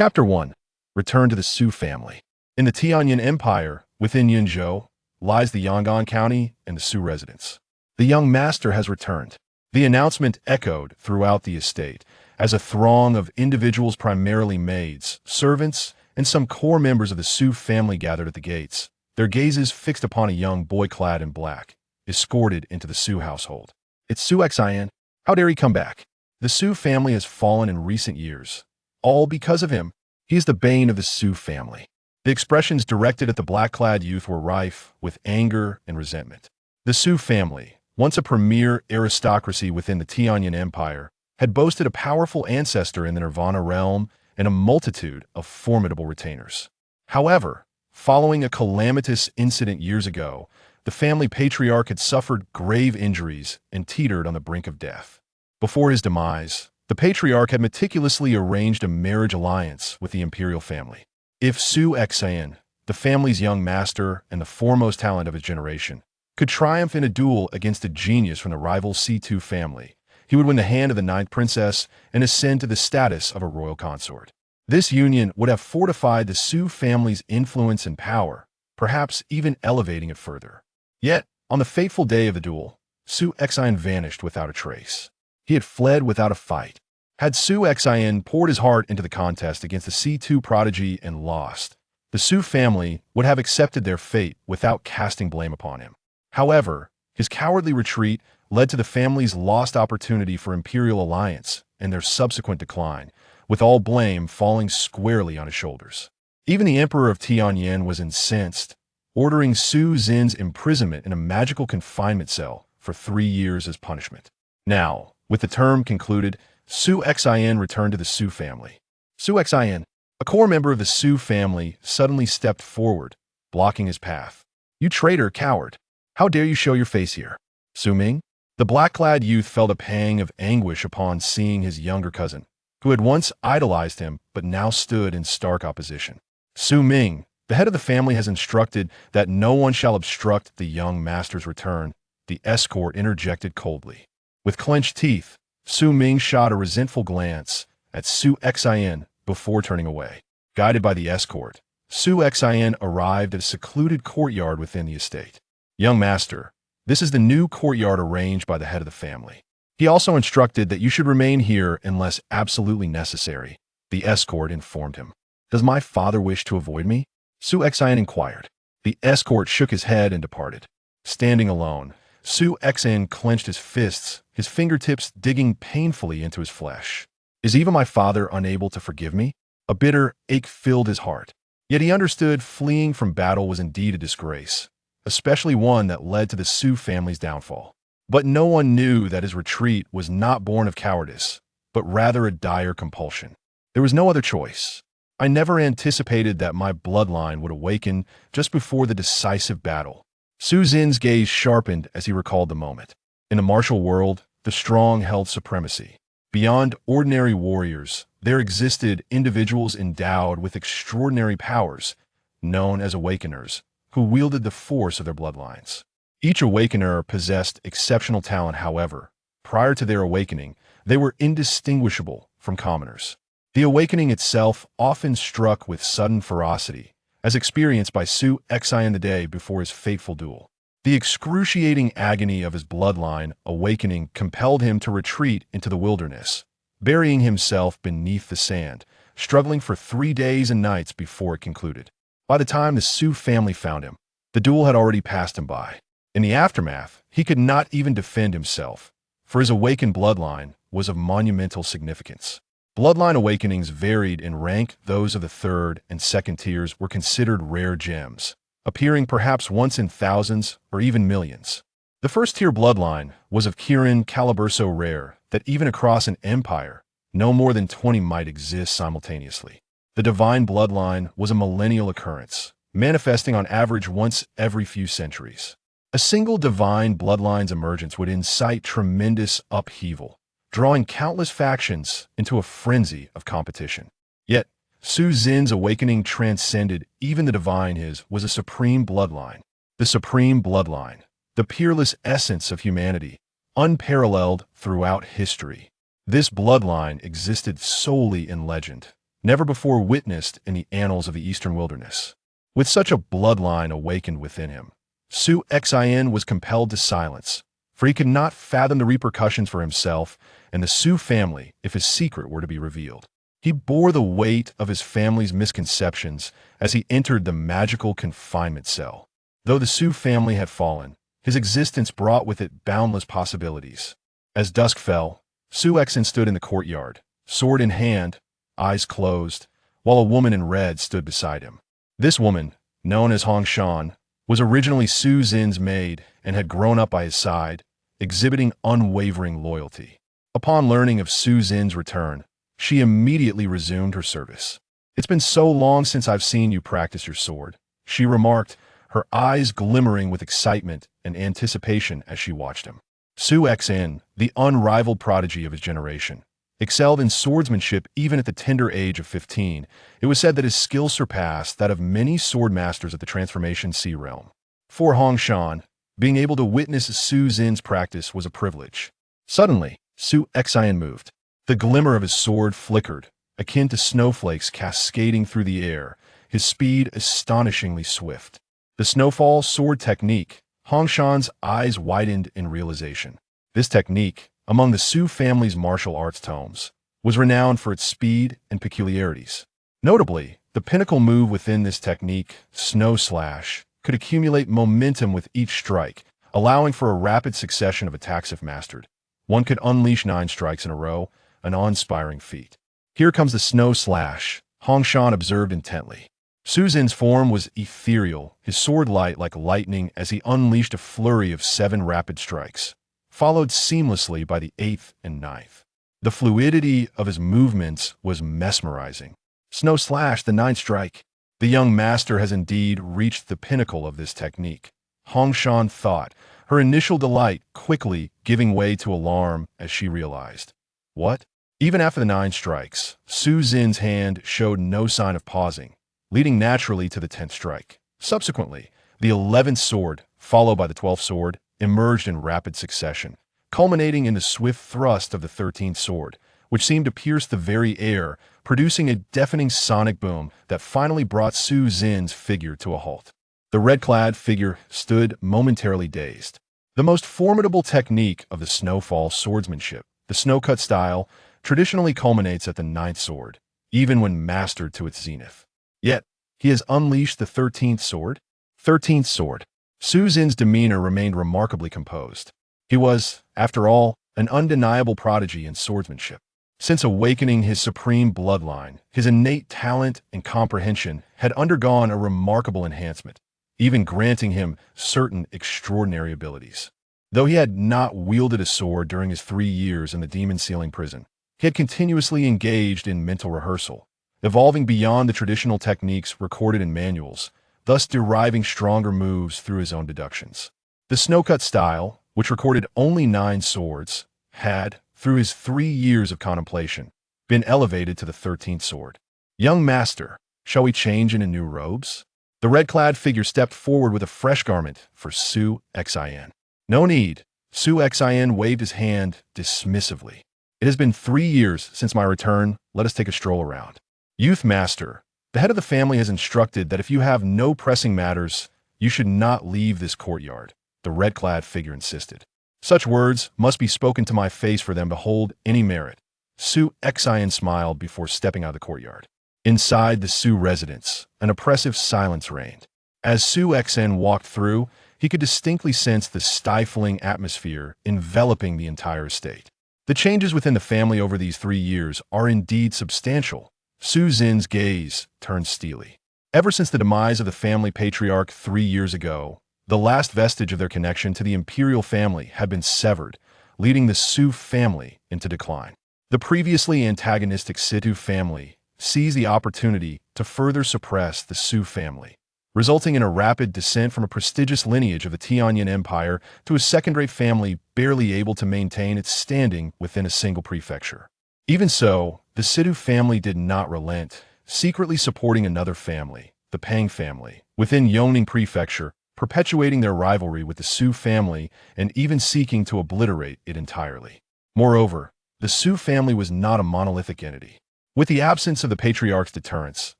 Chapter 1. Return to the Sioux family. In the Tianyin Empire, within Yinzhou, lies the Yangon County and the Sioux residence. The young master has returned. The announcement echoed throughout the estate as a throng of individuals, primarily maids, servants, and some core members of the Sioux family gathered at the gates, their gazes fixed upon a young boy clad in black, escorted into the Sioux household. It's Sioux Xin. How dare he come back? The Sioux family has fallen in recent years. All because of him. He is the bane of the Sioux family. The expressions directed at the black-clad youth were rife with anger and resentment. The Sioux family, once a premier aristocracy within the Tianyin Empire, had boasted a powerful ancestor in the Nirvana realm and a multitude of formidable retainers. However, following a calamitous incident years ago, the family patriarch had suffered grave injuries and teetered on the brink of death. Before his demise, the patriarch had meticulously arranged a marriage alliance with the imperial family. If Sioux Xin, the family's young master and the foremost talent of his generation, could triumph in a duel against a genius from the rival C2 family, he would win the hand of the ninth princess and ascend to the status of a royal consort. This union would have fortified the Sioux family's influence and power, perhaps even elevating it further. Yet, on the fateful day of the duel, Sioux Xin vanished without a trace. He had fled without a fight. Had Sioux Xin poured his heart into the contest against the C2 prodigy and lost, the Sioux family would have accepted their fate without casting blame upon him. However, his cowardly retreat led to the family's lost opportunity for imperial alliance and their subsequent decline, with all blame falling squarely on his shoulders. Even the emperor of Tianyin was incensed, ordering Su Xin's imprisonment in a magical confinement cell for 3 years as punishment. Now, with the term concluded, Sioux Xin returned to the Sioux family. Sioux Xin, a core member of the Sioux family, suddenly stepped forward, blocking his path. "You traitor, coward! How dare you show your face here?" Su Ming? The black-clad youth felt a pang of anguish upon seeing his younger cousin, who had once idolized him but now stood in stark opposition. Su Ming, the head of the family, has instructed that no one shall obstruct the young master's return, the escort interjected coldly. With clenched teeth, Su Ming shot a resentful glance at Sioux Xin before turning away. Guided by the escort, Sioux Xin arrived at a secluded courtyard within the estate. "Young master, this is the new courtyard arranged by the head of the family. He also instructed that you should remain here unless absolutely necessary," the escort informed him. "Does my father wish to avoid me?" Sioux Xin inquired. The escort shook his head and departed. Standing alone, Sioux Xin clenched his fists, his fingertips digging painfully into his flesh. "Is even my father unable to forgive me?" A bitter ache filled his heart. Yet he understood fleeing from battle was indeed a disgrace, especially one that led to the Sioux family's downfall. But no one knew that his retreat was not born of cowardice, but rather a dire compulsion. There was no other choice. "I never anticipated that my bloodline would awaken just before the decisive battle." Su Xin's gaze sharpened as he recalled the moment. In the martial world, the strong held supremacy. Beyond ordinary warriors, there existed individuals endowed with extraordinary powers, known as awakeners, who wielded the force of their bloodlines. Each awakener possessed exceptional talent. However, prior to their awakening, they were indistinguishable from commoners. The awakening itself often struck with sudden ferocity, as experienced by Sioux Xin the day before his fateful duel. The excruciating agony of his bloodline awakening compelled him to retreat into the wilderness, burying himself beneath the sand, struggling for 3 days and nights before it concluded. By the time the Sioux family found him, the duel had already passed him by. In the aftermath, he could not even defend himself, for his awakened bloodline was of monumental significance. Bloodline awakenings varied in rank. Those of the 3rd and 2nd tiers were considered rare gems, appearing perhaps once in thousands or even millions. The 1st-tier bloodline was of Kirin caliber so rare that even across an empire, no more than 20 might exist simultaneously. The divine bloodline was a millennial occurrence, manifesting on average once every few centuries. A single divine bloodline's emergence would incite tremendous upheaval, drawing countless factions into a frenzy of competition. Yet, Su Xin's awakening transcended even the divine. His was a supreme bloodline. The supreme bloodline, the peerless essence of humanity, unparalleled throughout history. This bloodline existed solely in legend, never before witnessed in the annals of the eastern wilderness. With such a bloodline awakened within him, Su Xin was compelled to silence, for he could not fathom the repercussions for himself and the Su family if his secret were to be revealed. He bore the weight of his family's misconceptions as he entered the magical confinement cell. Though the Su family had fallen, his existence brought with it boundless possibilities. As dusk fell, Su Xin stood in the courtyard, sword in hand, eyes closed, while a woman in red stood beside him. This woman, known as Hong Shan, was originally Su Xin's maid and had grown up by his side, exhibiting unwavering loyalty. Upon learning of Su Xin's return, she immediately resumed her service. "It's been so long since I've seen you practice your sword," she remarked, her eyes glimmering with excitement and anticipation as she watched him. Su Xin, the unrivaled prodigy of his generation, excelled in swordsmanship even at the tender age of 15. It was said that his skill surpassed that of many sword masters of the Transformation Sea realm. For Hong Shan, being able to witness Su Xin's practice was a privilege. Suddenly, Su Xin moved. The glimmer of his sword flickered, akin to snowflakes cascading through the air, his speed astonishingly swift. The snowfall sword technique. Hong Shan's eyes widened in realization. This technique, among the Su family's martial arts tomes, was renowned for its speed and peculiarities. Notably, the pinnacle move within this technique, Snow Slash, could accumulate momentum with each strike, allowing for a rapid succession of attacks if mastered. One could unleash 9 strikes in a row, an awe-inspiring feat. "Here comes the Snow Slash," Hong Shan observed intently. Su Xin's form was ethereal, his sword light like lightning as he unleashed a flurry of 7 rapid strikes, followed seamlessly by the 8th and 9th. The fluidity of his movements was mesmerizing. Snow Slash, the 9th strike. The young master has indeed reached the pinnacle of this technique, Hong Shan thought, her initial delight quickly giving way to alarm as she realized. What? Even after the 9 strikes, Su Xin's hand showed no sign of pausing, leading naturally to the 10th strike. Subsequently, the 11th sword, followed by the 12th sword, emerged in rapid succession, culminating in the swift thrust of the 13th sword, which seemed to pierce the very air, producing a deafening sonic boom that finally brought Su Xin's figure to a halt. The red-clad figure stood momentarily dazed. The most formidable technique of the snowfall swordsmanship, the snow-cut style, traditionally culminates at the 9th sword, even when mastered to its zenith. Yet, he has unleashed the 13th sword? 13th sword. Su Xin's demeanor remained remarkably composed. He was, after all, an undeniable prodigy in swordsmanship. Since awakening his supreme bloodline, his innate talent and comprehension had undergone a remarkable enhancement, even granting him certain extraordinary abilities. Though he had not wielded a sword during his 3 years in the demon ceiling prison, he had continuously engaged in mental rehearsal, evolving beyond the traditional techniques recorded in manuals, thus deriving stronger moves through his own deductions. The snow-cut style, which recorded only 9 swords, had, through his 3 years of contemplation, been elevated to the 13th sword. "Young master, shall we change into new robes?" The red-clad figure stepped forward with a fresh garment for Su Xin. "No need." Su Xin waved his hand dismissively. "It has been 3 years since my return. Let us take a stroll around." "Youth master, the head of the family has instructed that if you have no pressing matters, you should not leave this courtyard," the red-clad figure insisted. "Such words must be spoken to my face for them to hold any merit." Su Xin smiled before stepping out of the courtyard. Inside the Su residence, an oppressive silence reigned. As Su Xin walked through, he could distinctly sense the stifling atmosphere enveloping the entire estate. The changes within the family over these 3 years are indeed substantial. Su Xin's gaze turned steely. Ever since the demise of the family patriarch 3 years ago, the last vestige of their connection to the imperial family had been severed, leading the Su family into decline. The previously antagonistic Situ family seized the opportunity to further suppress the Su family, resulting in a rapid descent from a prestigious lineage of the Tianyin Empire to a second-rate family barely able to maintain its standing within a single prefecture. Even so, the Situ family did not relent, secretly supporting another family, the Pang family, within Yongning Prefecture, perpetuating their rivalry with the Su family and even seeking to obliterate it entirely. Moreover, the Su family was not a monolithic entity. With the absence of the patriarch's deterrence,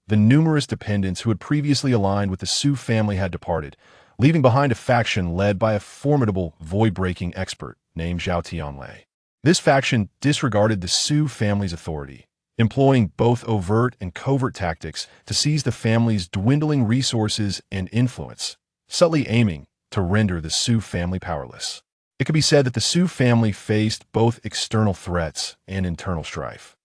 the numerous dependents who had previously aligned with the Su family had departed, leaving behind a faction led by a formidable void-breaking expert named Zhao Tianlei. This faction disregarded the Su family's authority, employing both overt and covert tactics to seize the family's dwindling resources and influence, subtly aiming to render the Su family powerless. It could be said that the Su family faced both external threats and internal strife.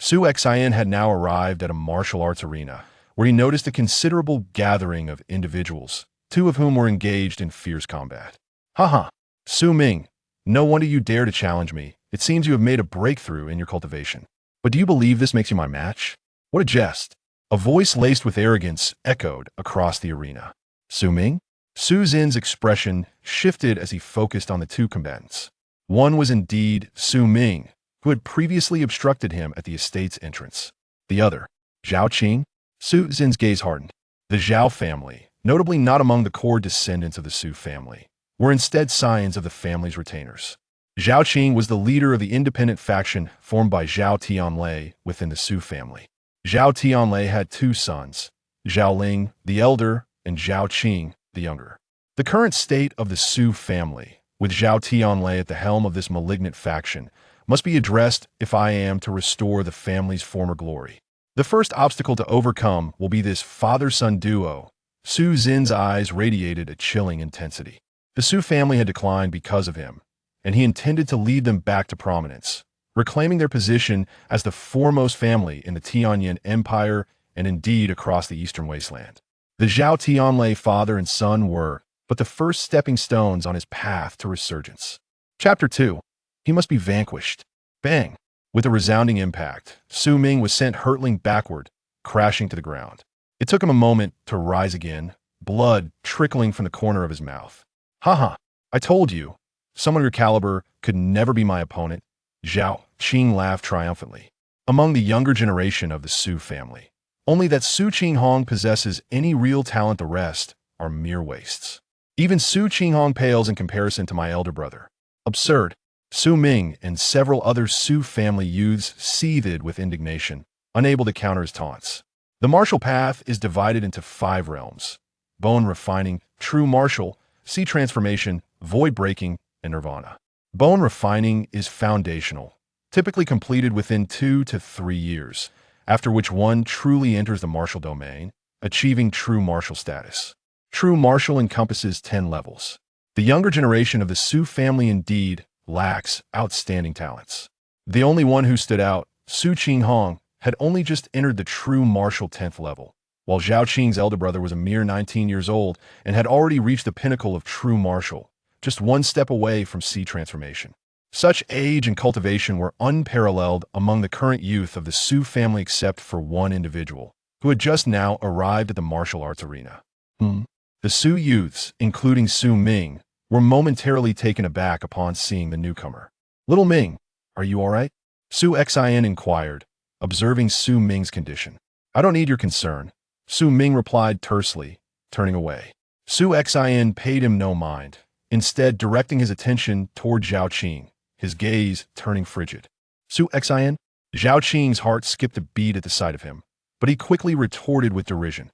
Su Xian had now arrived at a martial arts arena, where he noticed a considerable gathering of individuals, two of whom were engaged in fierce combat. Haha, Su Ming, no wonder you dare to challenge me. It seems you have made a breakthrough in your cultivation. But do you believe this makes you my match? What a jest! A voice laced with arrogance echoed across the arena. Su Ming? Su Zin's expression shifted as he focused on the two combatants. One was indeed Su Ming, who had previously obstructed him at the estate's entrance. The other, Zhao Qing? Su Zin's gaze hardened. The Zhao family, notably not among the core descendants of the Su family, were instead scions of the family's retainers. Zhao Qing was the leader of the independent faction formed by Zhao Tianlei within the Su family. Zhao Tianlei had two sons, Zhao Ling, the elder, and Zhao Qing, the younger. The current state of the Su family, with Zhao Tianlei at the helm of this malignant faction, must be addressed if I am to restore the family's former glory. The first obstacle to overcome will be this father-son duo. Su Zin's eyes radiated a chilling intensity. The Su family had declined because of him, and he intended to lead them back to prominence, reclaiming their position as the foremost family in the Tianyin Empire and indeed across the eastern wasteland. The Zhao Tianlei father and son were but the first stepping stones on his path to resurgence. Chapter 2. He must be vanquished. Bang! With a resounding impact, Su Ming was sent hurtling backward, crashing to the ground. It took him a moment to rise again, blood trickling from the corner of his mouth. Haha, I told you, someone of your caliber could never be my opponent. Zhao Qing laughed triumphantly. Among the younger generation of the Su family, only that Su Qinghong possesses any real talent, the rest are mere wastes. Even Su Qinghong pales in comparison to my elder brother. Absurd. Su Ming and several other Su family youths seethed with indignation, unable to counter his taunts. The martial path is divided into 5 realms: bone refining, true martial, sea transformation, void breaking, and nirvana. Bone refining is foundational, typically completed within 2 to 3 years, after which one truly enters the martial domain, achieving true martial status. True martial encompasses 10 levels. The younger generation of the Su family indeed lacks outstanding talents. The only one who stood out, Su Qinghong, had only just entered the true martial 10th level, while Zhao Qing's elder brother was a mere 19 years old and had already reached the pinnacle of true martial, just one step away from sea transformation. Such age and cultivation were unparalleled among the current youth of the Su family except for one individual, who had just now arrived at the martial arts arena. The Su youths, including Su Ming, were momentarily taken aback upon seeing the newcomer. Little Ming, are you all right? Su Xian inquired, observing Su Ming's condition. I don't need your concern, Su Ming replied tersely, turning away. Su Xian paid him no mind, instead directing his attention toward Zhao Qing, his gaze turning frigid. Su Xian? Zhao Qing's heart skipped a beat at the sight of him, but he quickly retorted with derision.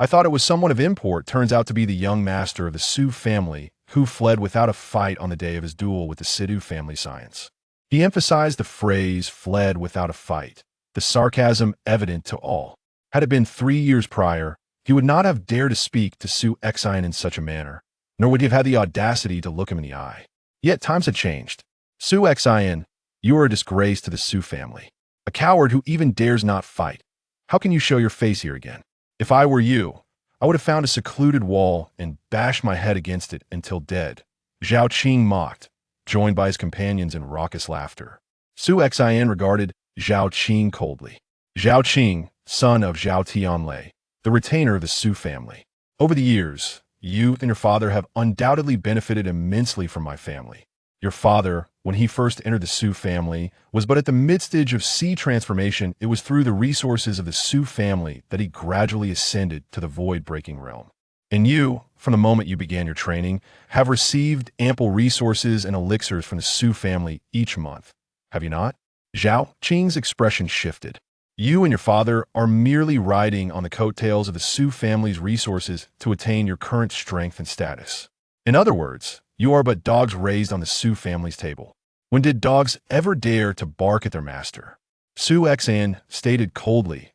I thought it was someone of import, turns out to be the young master of the Su family who fled without a fight on the day of his duel with the Sidu family scions. He emphasized the phrase fled without a fight, the sarcasm evident to all. Had it been 3 years prior, he would not have dared to speak to Su Xian in such a manner, nor would he have had the audacity to look him in the eye. Yet times had changed. Su Xian, you are a disgrace to the Su family. A coward who even dares not fight. How can you show your face here again? If I were you, I would have found a secluded wall and bashed my head against it until dead. Zhao Qing mocked, joined by his companions in raucous laughter. Su Xian regarded Zhao Qing coldly. Zhao Qing, son of Zhao Tianlei, the retainer of the Su family. Over the years, you and your father have undoubtedly benefited immensely from my family. Your father, when he first entered the Su family, was but at the mid-stage of sea transformation. It was through the resources of the Su family that he gradually ascended to the void-breaking realm. And you, from the moment you began your training, have received ample resources and elixirs from the Su family each month. Have you not? Zhao Qing's expression shifted. You and your father are merely riding on the coattails of the Su family's resources to attain your current strength and status. In other words, you are but dogs raised on the Su family's table. When did dogs ever dare to bark at their master? Su Xan stated coldly,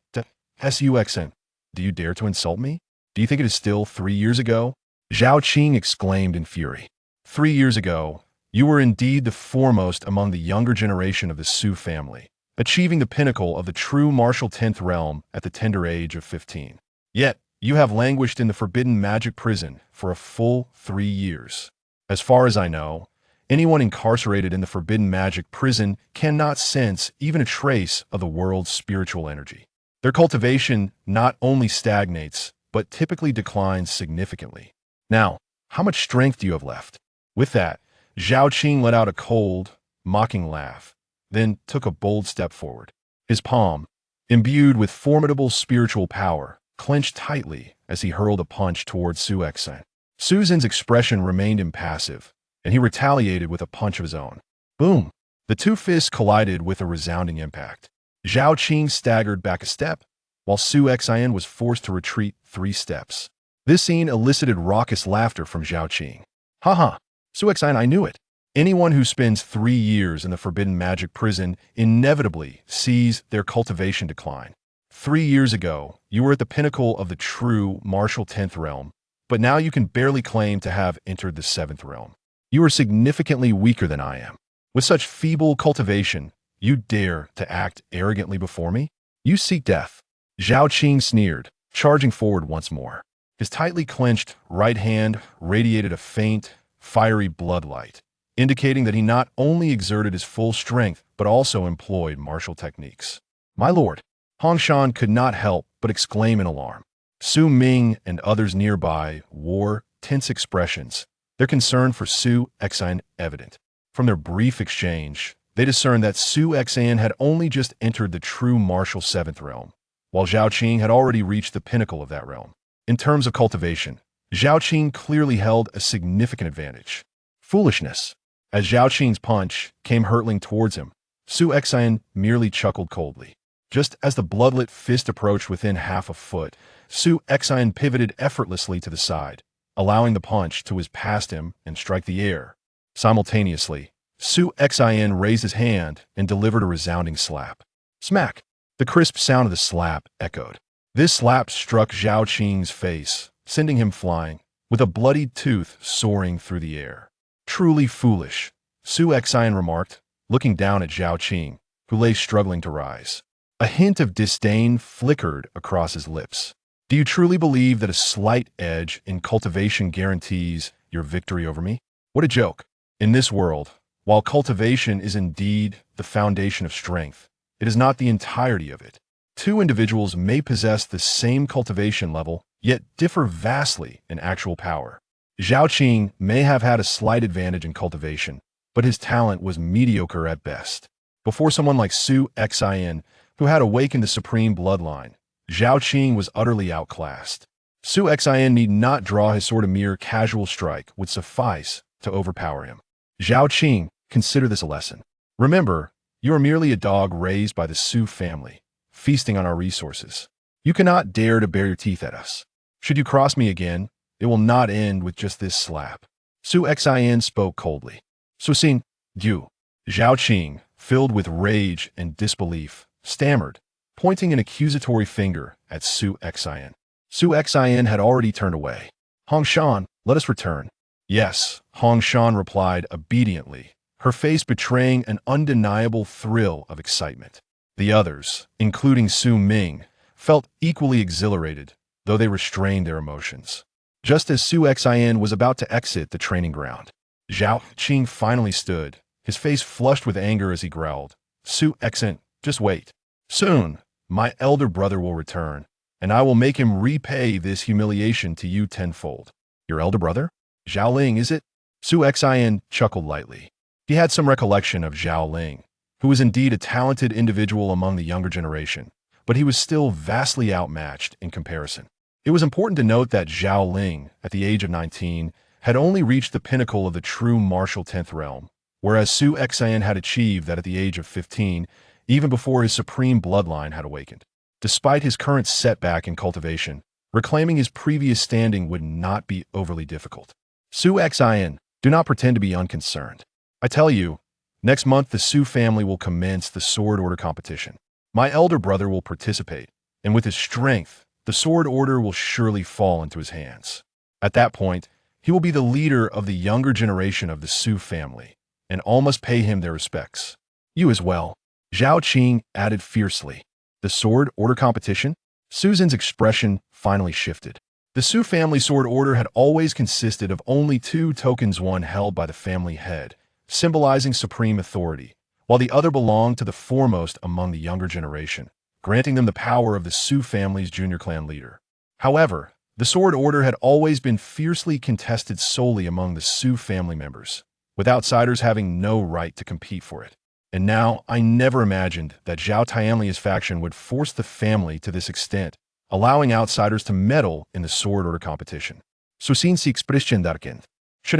Su, do you dare to insult me? Do you think it is still 3 years ago? Zhao Qing exclaimed in fury. 3 years ago, you were indeed the foremost among the younger generation of the Su family, achieving the pinnacle of the true martial 10th realm at the tender age of 15. Yet, you have languished in the forbidden magic prison for a full 3 years. As far as I know, anyone incarcerated in the forbidden magic prison cannot sense even a trace of the world's spiritual energy. Their cultivation not only stagnates, but typically declines significantly. Now, how much strength do you have left? With that, Zhao Qing let out a cold, mocking laugh, then took a bold step forward. His palm, imbued with formidable spiritual power, clenched tightly as he hurled a punch towards Su Xan. Su Xan's expression remained impassive, and he retaliated with a punch of his own. Boom! The two fists collided with a resounding impact. Zhao Qing staggered back a step, while Su Xan was forced to retreat 3 steps. This scene elicited raucous laughter from Zhao Qing. Haha, Su Xan, I knew it. Anyone who spends 3 years in the forbidden magic prison inevitably sees their cultivation decline. 3 years ago, you were at the pinnacle of the true martial 10th realm, but now you can barely claim to have entered the 7th realm. You are significantly weaker than I am. With such feeble cultivation, you dare to act arrogantly before me? You seek death. Zhao Qing sneered, charging forward once more. His tightly clenched right hand radiated a faint, fiery bloodlight, indicating that he not only exerted his full strength, but also employed martial techniques. My lord, Hongshan could not help but exclaim in alarm. Su Ming and others nearby wore tense expressions, their concern for Su Xan evident. From their brief exchange, they discerned that Su Xan had only just entered the true martial 7th realm, while Zhao Qing had already reached the pinnacle of that realm. In terms of cultivation, Zhao Qing clearly held a significant advantage. Foolishness. As Zhao Qing's punch came hurtling towards him, Su Xan merely chuckled coldly. Just as the bloodlit fist approached within half a foot, Su Xan pivoted effortlessly to the side, allowing the punch to whiz past him and strike the air. Simultaneously, Su Xan raised his hand and delivered a resounding slap. Smack! The crisp sound of the slap echoed. This slap struck Zhao Qing's face, sending him flying, with a bloodied tooth soaring through the air. Truly foolish, Su Xan remarked, looking down at Zhao Qing, who lay struggling to rise. A hint of disdain flickered across his lips. Do you truly believe that a slight edge in cultivation guarantees your victory over me? What a joke. In this world, while cultivation is indeed the foundation of strength, it is not the entirety of it. Two individuals may possess the same cultivation level, yet differ vastly in actual power. Zhao Qing may have had a slight advantage in cultivation, but his talent was mediocre at best. Before someone like Su Xan, who had awakened the supreme bloodline, Zhao Qing was utterly outclassed. Su Xan need not draw his sword. A mere casual strike would suffice to overpower him. Zhao Qing, consider this a lesson. Remember, you are merely a dog raised by the Su family, feasting on our resources. You cannot dare to bare your teeth at us. Should you cross me again, it will not end with just this slap. Su Xan spoke coldly. Suxing, you. Zhao Qing, filled with rage and disbelief, stammered, pointing an accusatory finger at Su Xan. Su Xan had already turned away. Hongshan, let us return. Yes, Hongshan replied obediently, her face betraying an undeniable thrill of excitement. The others, including Su Ming, felt equally exhilarated, though they restrained their emotions. Just as Su Xan was about to exit the training ground, Zhao Qing finally stood, his face flushed with anger as he growled, Su Xan, just wait. Soon, my elder brother will return, and I will make him repay this humiliation to you tenfold. Your elder brother? Zhao Ling, is it? Su Xan chuckled lightly. He had some recollection of Zhao Ling, who was indeed a talented individual among the younger generation, but he was still vastly outmatched in comparison. It was important to note that Zhao Ling, at the age of 19, had only reached the pinnacle of the true martial 10th realm, whereas Su Xan had achieved that at the age of 15, even before his supreme bloodline had awakened. Despite his current setback in cultivation, reclaiming his previous standing would not be overly difficult. Su Xin, do not pretend to be unconcerned. I tell you, next month the Su family will commence the Sword Order competition. My elder brother will participate, and with his strength, the Sword Order will surely fall into his hands. At that point, he will be the leader of the younger generation of the Su family, and all must pay him their respects. You as well, Zhao Qing added fiercely. The Sword Order competition? Susan's expression finally shifted. The Su family Sword Order had always consisted of only two tokens, one held by the family head, symbolizing supreme authority, while the other belonged to the foremost among the younger generation, granting them the power of the Su family's junior clan leader. However, the Sword Order had always been fiercely contested solely among the Su family members, with outsiders having no right to compete for it. And now, I never imagined that Zhao Tianli's faction would force the family to this extent, allowing outsiders to meddle in the Sword Order competition. Should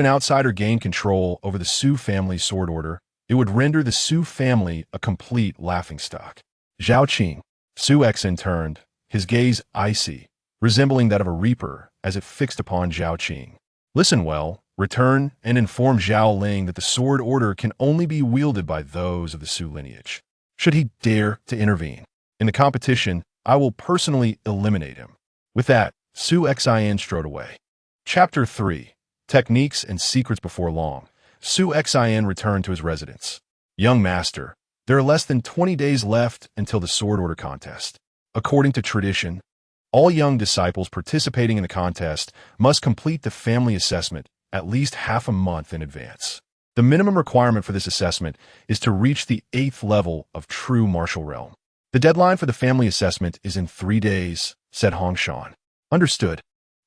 an outsider gain control over the Su family Sword Order, it would render the Su family a complete laughingstock. Zhao Qing. Su Xin turned, his gaze icy, resembling that of a reaper as it fixed upon Zhao Qing. Listen well, return and inform Zhao Ling that the Sword Order can only be wielded by those of the Su lineage. Should he dare to intervene in the competition, I will personally eliminate him. With that, Su Xin strode away. Chapter 3. Techniques and Secrets. Before long, Su Xin returned to his residence. Young master, there are less than 20 days left until the Sword Order contest. According to tradition, all young disciples participating in the contest must complete the family assessment at least half a month in advance. The minimum requirement for this assessment is to reach the 8th level of true martial realm. The deadline for the family assessment is in 3 days, said Hongshan. Understood.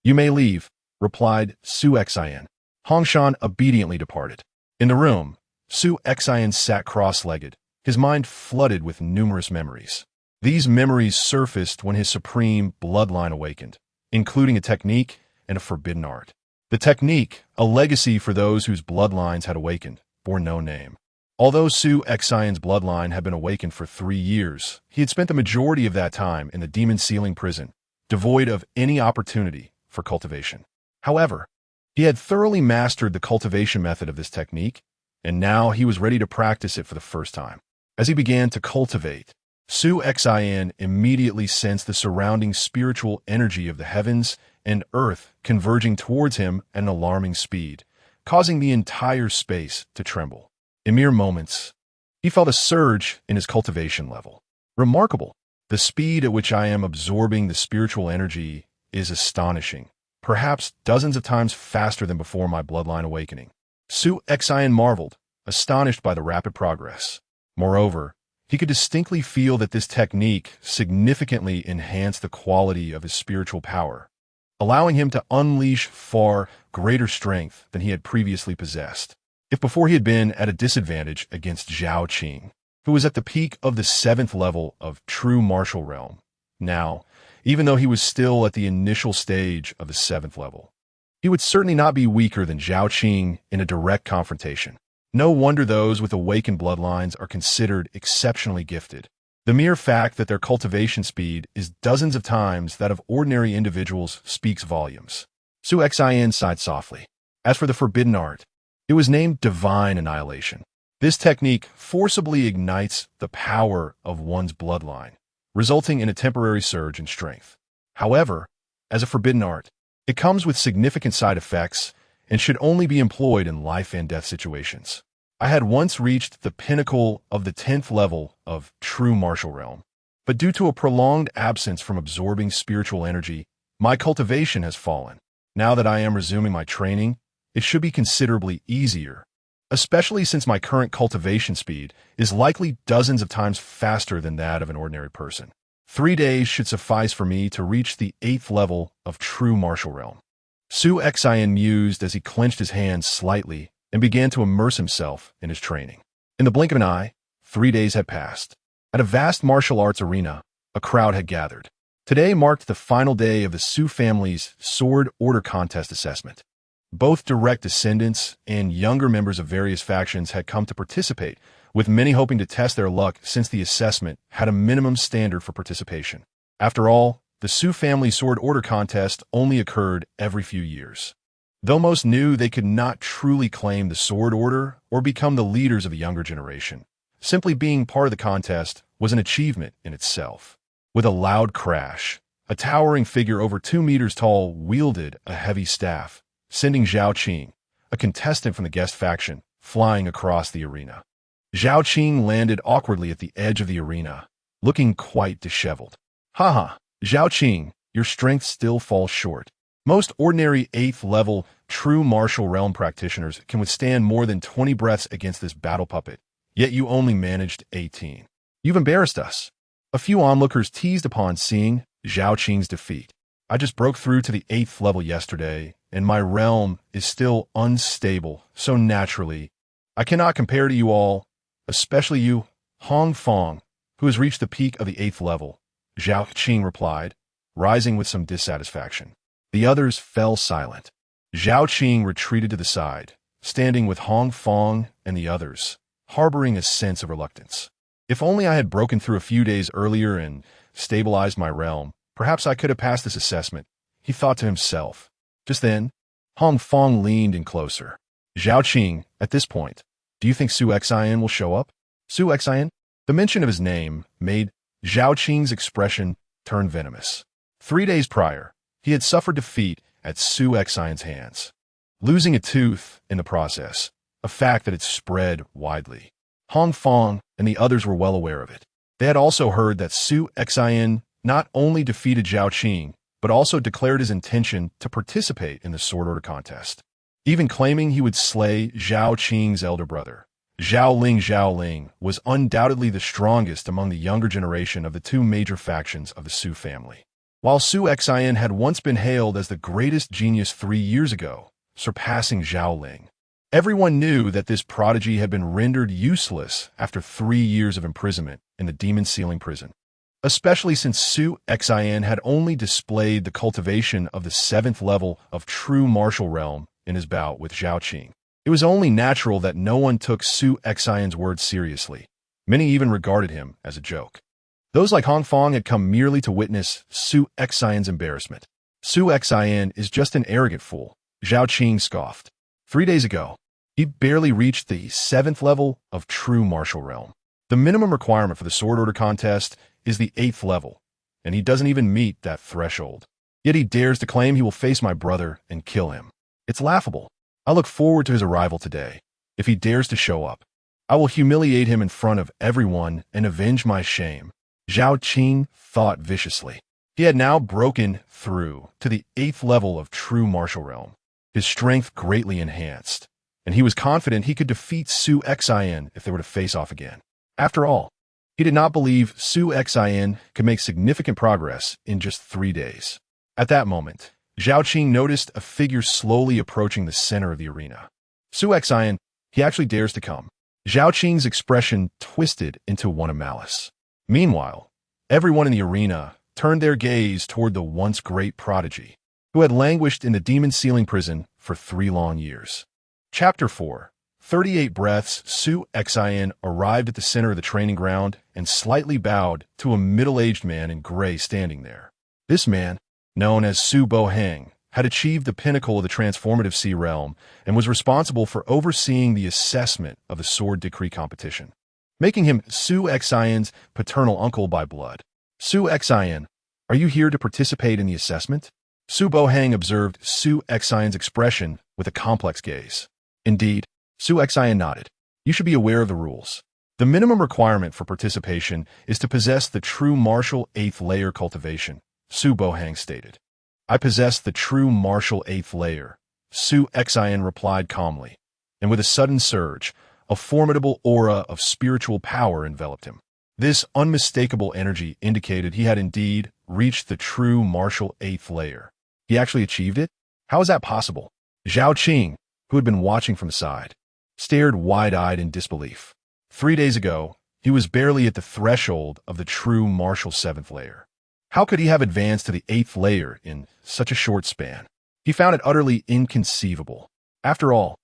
You may leave, replied Su Xin. Hongshan obediently departed. In the room, Su Xin sat cross-legged, his mind flooded with numerous memories. These memories surfaced when his supreme bloodline awakened, including a technique and a forbidden art. The technique, a legacy for those whose bloodlines had awakened, bore no name. Although Su Xion's bloodline had been awakened for 3 years, he had spent the majority of that time in the Demon Ceiling prison, devoid of any opportunity for cultivation. However, he had thoroughly mastered the cultivation method of this technique, and now he was ready to practice it for the first time. As he began to cultivate, Su Xian immediately sensed the surrounding spiritual energy of the heavens and earth converging towards him at an alarming speed, causing the entire space to tremble. In mere moments, he felt a surge in his cultivation level. Remarkable! The speed at which I am absorbing the spiritual energy is astonishing, perhaps dozens of times faster than before my bloodline awakening. Su Xian marveled, astonished by the rapid progress. Moreover, he could distinctly feel that this technique significantly enhanced the quality of his spiritual power, allowing him to unleash far greater strength than he had previously possessed. If before he had been at a disadvantage against Zhao Qing, who was at the peak of the 7th level of true martial realm, now, even though he was still at the initial stage of the 7th level, he would certainly not be weaker than Zhao Qing in a direct confrontation. No wonder those with awakened bloodlines are considered exceptionally gifted. The mere fact that their cultivation speed is dozens of times that of ordinary individuals speaks volumes. Su Xian sighed softly. As for the forbidden art, it was named Divine Annihilation. This technique forcibly ignites the power of one's bloodline, resulting in a temporary surge in strength. However, as a forbidden art, it comes with significant side effects and should only be employed in life and death situations. I had once reached the pinnacle of the 10th level of true martial realm, but due to a prolonged absence from absorbing spiritual energy, my cultivation has fallen. Now that I am resuming my training, it should be considerably easier, especially since my current cultivation speed is likely dozens of times faster than that of an ordinary person. 3 days should suffice for me to reach the 8th level of true martial realm. Su Xian mused as he clenched his hands slightly and began to immerse himself in his training. In the blink of an eye, 3 days had passed. At a vast martial arts arena, a crowd had gathered. Today marked the final day of the Su family's Sword Order contest assessment. Both direct descendants and younger members of various factions had come to participate, with many hoping to test their luck since the assessment had a minimum standard for participation. After all, the Su family sword order contest only occurred every few years. Though most knew they could not truly claim the sword order or become the leaders of a younger generation, simply being part of the contest was an achievement in itself. With a loud crash, a towering figure over 2 meters tall wielded a heavy staff, sending Zhao Qing, a contestant from the guest faction, flying across the arena. Zhao Qing landed awkwardly at the edge of the arena, looking quite disheveled. Haha, Zhao Qing, your strength still falls short. Most ordinary 8th level true martial realm practitioners can withstand more than 20 breaths against this battle puppet, yet you only managed 18. You've embarrassed us. A few onlookers teased upon seeing Zhao Qing's defeat. I just broke through to the 8th level yesterday, and my realm is still unstable, so naturally, I cannot compare to you all, especially you, Hong Fong, who has reached the peak of the 8th level, Zhao Qing replied, rising with some dissatisfaction. The others fell silent. Zhao Qing retreated to the side, standing with Hong Fong and the others, harboring a sense of reluctance. If only I had broken through a few days earlier and stabilized my realm, perhaps I could have passed this assessment, he thought to himself. Just then, Hong Fong leaned in closer. Zhao Qing, at this point, do you think Su Xian will show up? Su Xian? The mention of his name made Zhao Qing's expression turn venomous. 3 days prior, he had suffered defeat at Su Xian's hands, losing a tooth in the process, a fact that had spread widely. Hong Fong and the others were well aware of it. They had also heard that Su Xian not only defeated Zhao Qing, but also declared his intention to participate in the sword order contest, even claiming he would slay Zhao Qing's elder brother. Zhao Ling was undoubtedly the strongest among the younger generation of the two major factions of the Su family. While Su Xian had once been hailed as the greatest genius 3 years ago, surpassing Zhao Ling, everyone knew that this prodigy had been rendered useless after 3 years of imprisonment in the demon ceiling prison, especially since Su Xian had only displayed the cultivation of the 7th level of true martial realm in his bout with Zhao Qing. It was only natural that no one took Su Xian's words seriously. Many even regarded him as a joke. Those like Hong Fong had come merely to witness Su Xian's embarrassment. Su Xian is just an arrogant fool, Zhao Qing scoffed. 3 days ago, he barely reached the 7th level of true martial realm. The minimum requirement for the sword order contest is the 8th level, and he doesn't even meet that threshold. Yet he dares to claim he will face my brother and kill him. It's laughable. I look forward to his arrival today. If he dares to show up, I will humiliate him in front of everyone and avenge my shame. Zhao Qing thought viciously. He had now broken through to the 8th level of true martial realm, his strength greatly enhanced, and he was confident he could defeat Su Xian if they were to face off again. After all, he did not believe Su Xian could make significant progress in just 3 days. At that moment, Zhao Qing noticed a figure slowly approaching the center of the arena. Su Xian, he actually dares to come. Zhao Qing's expression twisted into one of malice. Meanwhile, everyone in the arena turned their gaze toward the once great prodigy, who had languished in the demon ceiling prison for 3 long years. Chapter 4. 38 breaths. Su Xian arrived at the center of the training ground and slightly bowed to a middle-aged man in gray standing there. This man, known as Su Bohang, had achieved the pinnacle of the transformative sea realm and was responsible for overseeing the assessment of the sword decree competition, making him Su Xian's paternal uncle by blood. Su Xian, are you here to participate in the assessment? Su Bohang observed Su Xian's expression with a complex gaze. Indeed, Su Xian nodded. You should be aware of the rules. The minimum requirement for participation is to possess the true martial 8th layer cultivation, Su Bohang stated. I possess the true martial 8th layer, Su Xian replied calmly, and with a sudden surge, a formidable aura of spiritual power enveloped him. This unmistakable energy indicated he had indeed reached the true martial 8th layer. He actually achieved it? How is that possible? Zhao Qing, who had been watching from the side, stared wide-eyed in disbelief. 3 days ago, he was barely at the threshold of the true martial 7th layer. How could he have advanced to the 8th layer in such a short span? He found it utterly inconceivable. After all,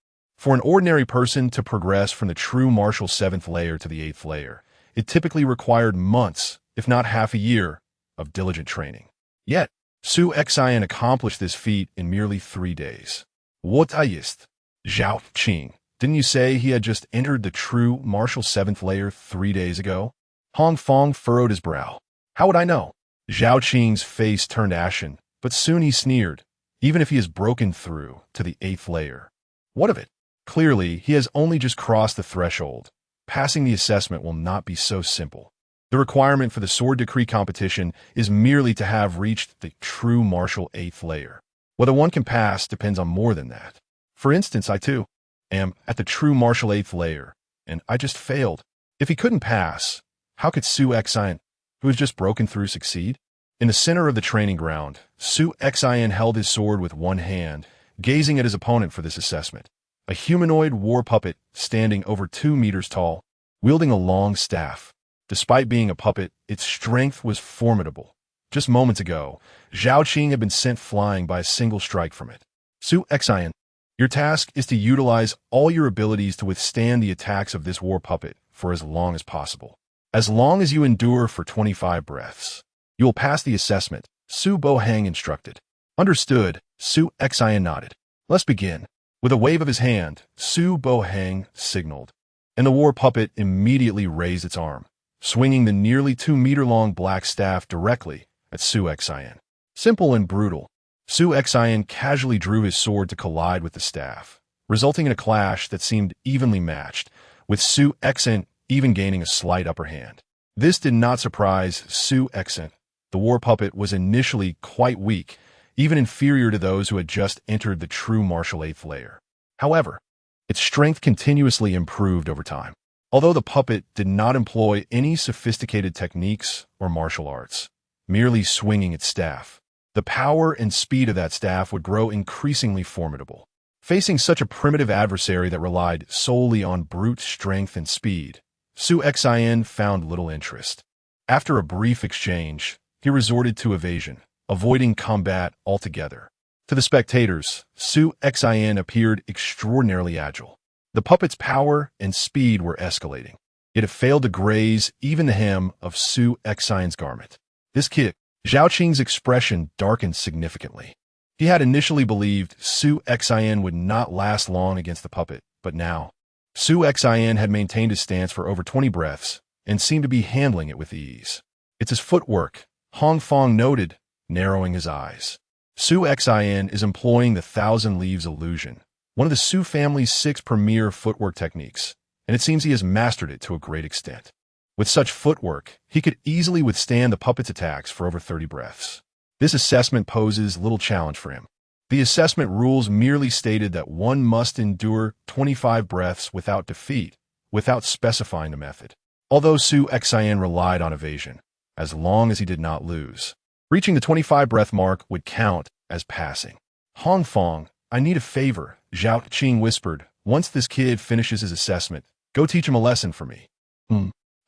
For an ordinary person to progress from the true martial 7th layer to the 8th layer, it typically required months, if not half a year, of diligent training. Yet, Su Xian accomplished this feat in merely 3 days. What ist? Zhao Qing, didn't you say he had just entered the true martial 7th layer 3 days ago? Hong Fong furrowed his brow. How would I know? Zhao Qing's face turned ashen, but soon he sneered. Even if he has broken through to the 8th layer. What of it? Clearly, he has only just crossed the threshold. Passing the assessment will not be so simple. The requirement for the sword decree competition is merely to have reached the true martial 8th layer. Whether one can pass depends on more than that. For instance, I too am at the true martial 8th layer, and I just failed. If he couldn't pass, how could Su Xian, who has just broken through, succeed? In the center of the training ground, Su Xian held his sword with one hand, gazing at his opponent for this assessment. A humanoid war puppet standing over 2 meters tall, wielding a long staff. Despite being a puppet, its strength was formidable. Just moments ago, Zhao Qing had been sent flying by a single strike from it. Su Xian, your task is to utilize all your abilities to withstand the attacks of this war puppet for as long as possible. As long as you endure for 25 breaths. You will pass the assessment, Su Bohang instructed. Understood, Su Xian nodded. Let's begin. With a wave of his hand, Su Bohang signaled, and the war puppet immediately raised its arm, swinging the nearly 2-meter-long black staff directly at Su Xian. Simple and brutal, Su Xian casually drew his sword to collide with the staff, resulting in a clash that seemed evenly matched, with Su Xian even gaining a slight upper hand. This did not surprise Su Xian. The war puppet was initially quite weak, even inferior to those who had just entered the true martial 8th layer. However, its strength continuously improved over time. Although the puppet did not employ any sophisticated techniques or martial arts, merely swinging its staff, the power and speed of that staff would grow increasingly formidable. Facing such a primitive adversary that relied solely on brute strength and speed, Su Xian found little interest. After a brief exchange, he resorted to evasion, avoiding combat altogether. To the spectators, Su Xian appeared extraordinarily agile. The puppet's power and speed were escalating. It had failed to graze even the hem of Su Xian's garment. This kid, Zhao Qing's expression darkened significantly. He had initially believed Su Xian would not last long against the puppet, but now, Su Xian had maintained his stance for over 20 breaths and seemed to be handling it with ease. It's his footwork, Hong Fong noted, narrowing his eyes. Su Xian is employing the Thousand Leaves illusion, one of the Su family's 6 premier footwork techniques, and it seems he has mastered it to a great extent. With such footwork, he could easily withstand the puppet's attacks for over 30 breaths. This assessment poses little challenge for him. The assessment rules merely stated that one must endure 25 breaths without defeat, without specifying the method. Although Su Xian relied on evasion, as long as he did not lose. Reaching the 25-breath mark would count as passing. Hong Fong, I need a favor, Zhao Qing whispered. Once this kid finishes his assessment, go teach him a lesson for me.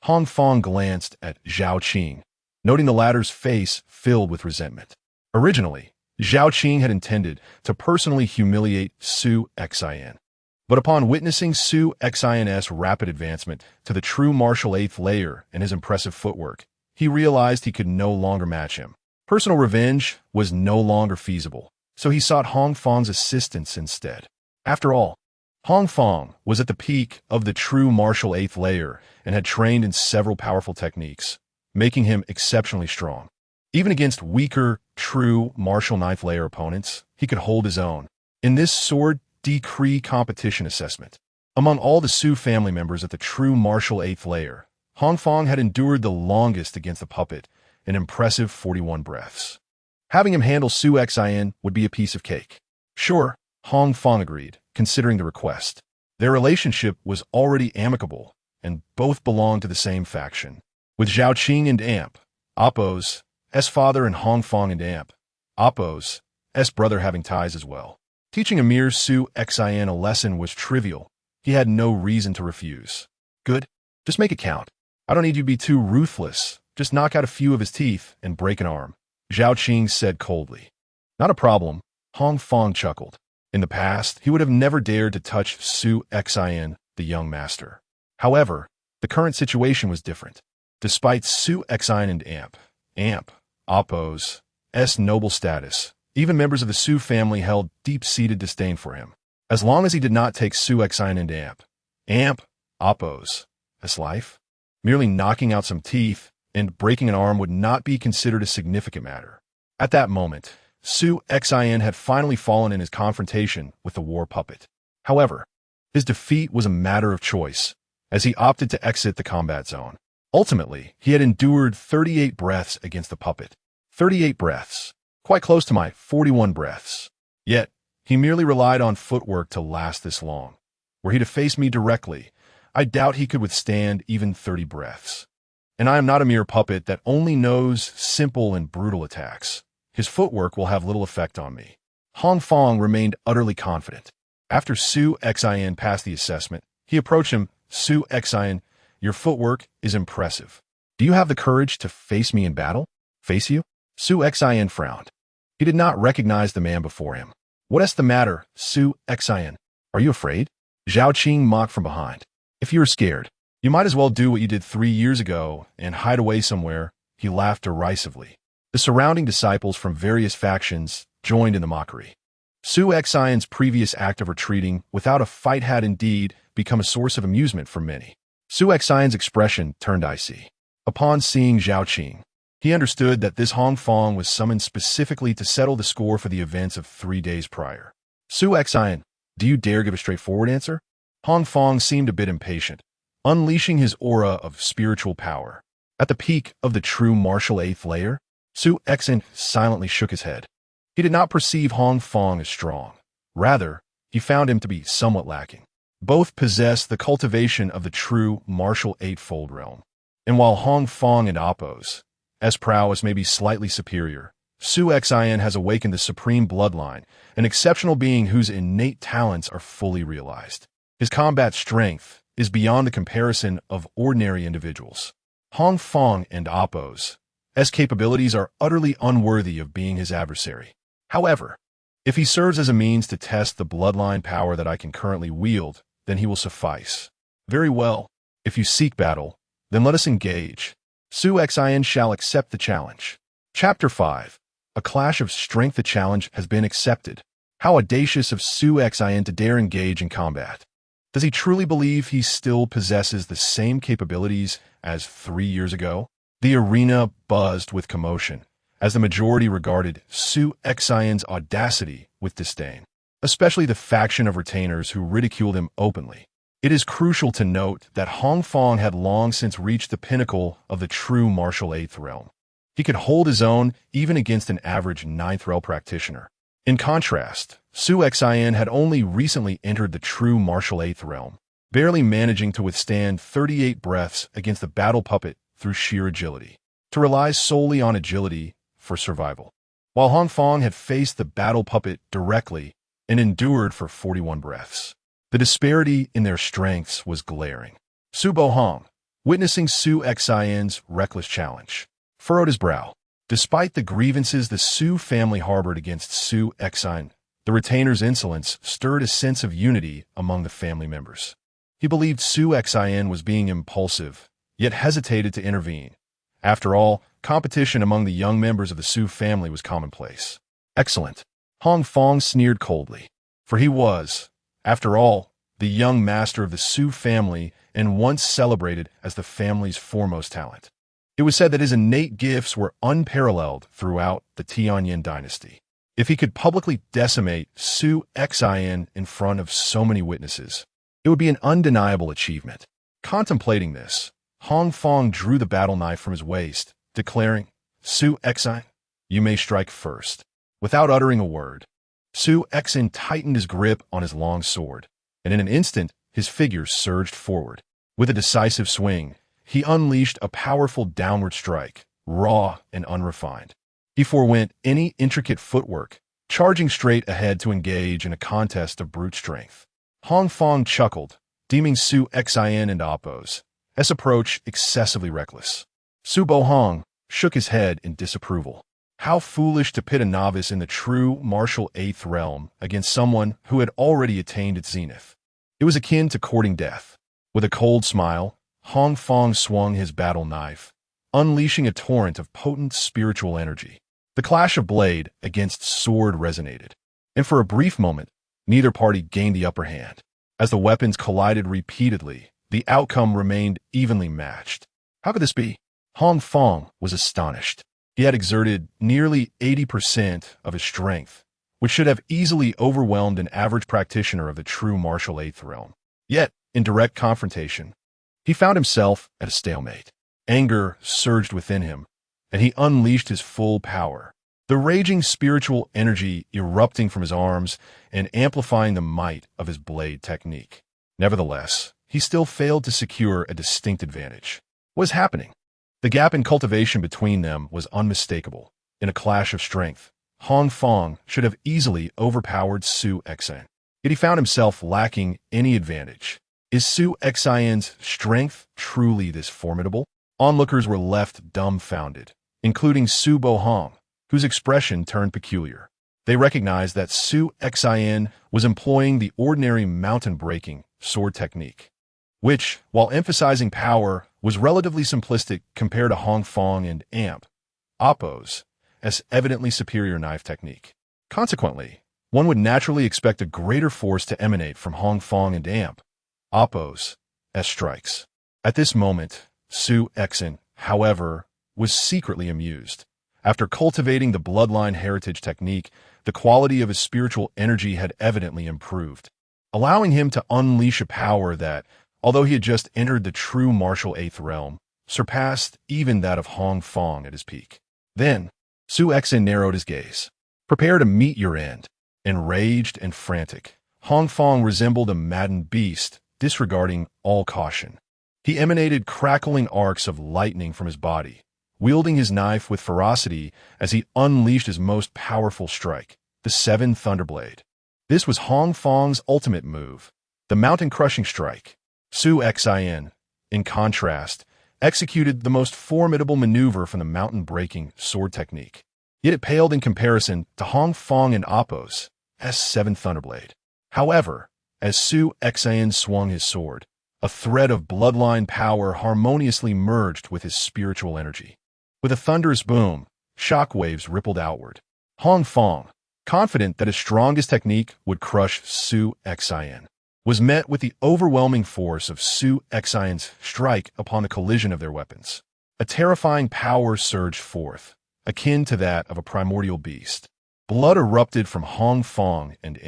Hong Fong glanced at Zhao Qing, noting the latter's face filled with resentment. Originally, Zhao Qing had intended to personally humiliate Su Xian. But upon witnessing Su Xian's rapid advancement to the true martial 8th layer and his impressive footwork, he realized he could no longer match him. Personal revenge was no longer feasible, so he sought Hong Fong's assistance instead. After all, Hong Fong was at the peak of the true martial 8th layer and had trained in several powerful techniques, making him exceptionally strong. Even against weaker, true martial 9th layer opponents, he could hold his own. In this sword decree competition assessment, among all the Su family members at the true martial 8th layer, Hong Fong had endured the longest against the puppet, an impressive 41 breaths. Having him handle Su Xian would be a piece of cake. Sure, Hong Fong agreed, considering the request. Their relationship was already amicable, and both belonged to the same faction. With Zhao Qing and Amp, Appo's father, and Hong Fong and Amp, Appo's brother having ties as well. Teaching a mere Su Xian a lesson was trivial. He had no reason to refuse. Good, just make it count. I don't need you to be too ruthless. Just knock out a few of his teeth and break an arm, Zhao Qing said coldly. Not a problem, Hong Fong chuckled. In the past, he would have never dared to touch Su Xin, the young master. However, the current situation was different. Despite Su Xin and Appo's noble status, even members of the Su family held deep-seated disdain for him. As long as he did not take Su Xin and Appo's life, merely knocking out some teeth and breaking an arm would not be considered a significant matter. At that moment, Su Xin had finally fallen in his confrontation with the war puppet. However, his defeat was a matter of choice, as he opted to exit the combat zone. Ultimately, he had endured 38 breaths against the puppet. 38 breaths, quite close to my 41 breaths. Yet, he merely relied on footwork to last this long. Were he to face me directly, I doubt he could withstand even 30 breaths. And I am not a mere puppet that only knows simple and brutal attacks. His footwork will have little effect on me. Hong Fong remained utterly confident. After Su Xin passed the assessment, he approached him. Su Xin, your footwork is impressive. Do you have the courage to face me in battle? Face you? Su Xin frowned. He did not recognize the man before him. What's the matter, Su Xin? Are you afraid? Zhao Qing mocked from behind. If you're scared, you might as well do what you did 3 years ago and hide away somewhere. He laughed derisively. The surrounding disciples from various factions joined in the mockery. Su Xion's previous act of retreating without a fight had indeed become a source of amusement for many. Su Xion's expression turned icy. Upon seeing Zhao Qing, he understood that this Hong Fong was summoned specifically to settle the score for the events of 3 days prior. Su Xion, do you dare give a straightforward answer? Hong Fong seemed a bit impatient, unleashing his aura of spiritual power. At the peak of the true martial eighth layer, Su Xion silently shook his head. He did not perceive Hong Fong as strong. Rather, he found him to be somewhat lacking. Both possessed the cultivation of the true martial eightfold realm. And while Hong Fong and Appo's prowess may be slightly superior, Su Xion has awakened the supreme bloodline, an exceptional being whose innate talents are fully realized. His combat strength is beyond the comparison of ordinary individuals. Hong Fong and Appo's capabilities are utterly unworthy of being his adversary. However, if he serves as a means to test the bloodline power that I can currently wield, then he will suffice. Very well. If you seek battle, then let us engage. Su Xion shall accept the challenge. Chapter 5. A clash of strength. The challenge has been accepted. How audacious of Su Xion to dare engage in combat. Does he truly believe he still possesses the same capabilities as 3 years ago? The arena buzzed with commotion, as the majority regarded Su Xion's audacity with disdain, especially the faction of retainers who ridiculed him openly. It is crucial to note that Hong Fong had long since reached the pinnacle of the true martial eighth realm. He could hold his own even against an average ninth realm practitioner. In contrast, Su Xion had only recently entered the true martial eighth realm, barely managing to withstand 38 breaths against the battle puppet through sheer agility, to rely solely on agility for survival. While Hong Fong had faced the battle puppet directly and endured for 41 breaths. The disparity in their strengths was glaring. Su Bohong, witnessing Su Xion's reckless challenge, furrowed his brow. Despite the grievances the Su family harbored against Su Xion, the retainer's insolence stirred a sense of unity among the family members. He believed Su Xion was being impulsive, yet hesitated to intervene. After all, competition among the young members of the Su family was commonplace. Excellent. Hong Fong sneered coldly, for he was, after all, the young master of the Su family and once celebrated as the family's foremost talent. It was said that his innate gifts were unparalleled throughout the Tianyin dynasty. If he could publicly decimate Su Xion in front of so many witnesses, it would be an undeniable achievement. Contemplating this, Hong Fong drew the battle knife from his waist, declaring, Su Xion, you may strike first. Without uttering a word, Su Xion tightened his grip on his long sword, and in an instant, his figure surged forward. With a decisive swing, he unleashed a powerful downward strike, raw and unrefined. He forewent any intricate footwork, charging straight ahead to engage in a contest of brute strength. Hong Fong chuckled, deeming Su Xion and Appo's approach excessively reckless. Su Bohong shook his head in disapproval. How foolish to pit a novice in the true martial eighth realm against someone who had already attained its zenith. It was akin to courting death. With a cold smile, Hong Fong swung his battle knife, unleashing a torrent of potent spiritual energy. The clash of blade against sword resonated, and for a brief moment, neither party gained the upper hand. As the weapons collided repeatedly, the outcome remained evenly matched. How could this be? Hong Fong was astonished. He had exerted nearly 80% of his strength, which should have easily overwhelmed an average practitioner of the true martial eighth realm. Yet, in direct confrontation, he found himself at a stalemate. Anger surged within him, and he unleashed his full power, the raging spiritual energy erupting from his arms and amplifying the might of his blade technique. Nevertheless, he still failed to secure a distinct advantage. What was happening? The gap in cultivation between them was unmistakable. In a clash of strength, Hong Fong should have easily overpowered Su Xian. Yet he found himself lacking any advantage. Is Su Xian's strength truly this formidable? Onlookers were left dumbfounded, including Su Bohong, whose expression turned peculiar. They recognized that Su Xian was employing the ordinary mountain-breaking sword technique, which, while emphasizing power, was relatively simplistic compared to Hong Fong and Appo's evidently superior knife technique. Consequently, one would naturally expect a greater force to emanate from Hong Fong and Appo's strikes. At this moment, Su Xian, however, was secretly amused. After cultivating the bloodline heritage technique, the quality of his spiritual energy had evidently improved, allowing him to unleash a power that, although he had just entered the true martial eighth realm, surpassed even that of Hong Fong at his peak. Then, Su Xian narrowed his gaze. Prepare to meet your end. Enraged and frantic, Hong Fong resembled a maddened beast, disregarding all caution. He emanated crackling arcs of lightning from his body, wielding his knife with ferocity as he unleashed his most powerful strike, the Seven Thunderblade. This was Hong Fong's ultimate move, the mountain-crushing strike. Su Xian, in contrast, executed the most formidable maneuver from the mountain-breaking sword technique. Yet it paled in comparison to Hong Fong and Appo's Seven Thunderblade. However, as Su Xian swung his sword, a thread of bloodline power harmoniously merged with his spiritual energy. With a thunderous boom, shockwaves rippled outward. Hong Fong, confident that his strongest technique would crush Su Xian, was met with the overwhelming force of Su Xian's strike upon the collision of their weapons. A terrifying power surged forth, akin to that of a primordial beast. Blood erupted from Hong Fong and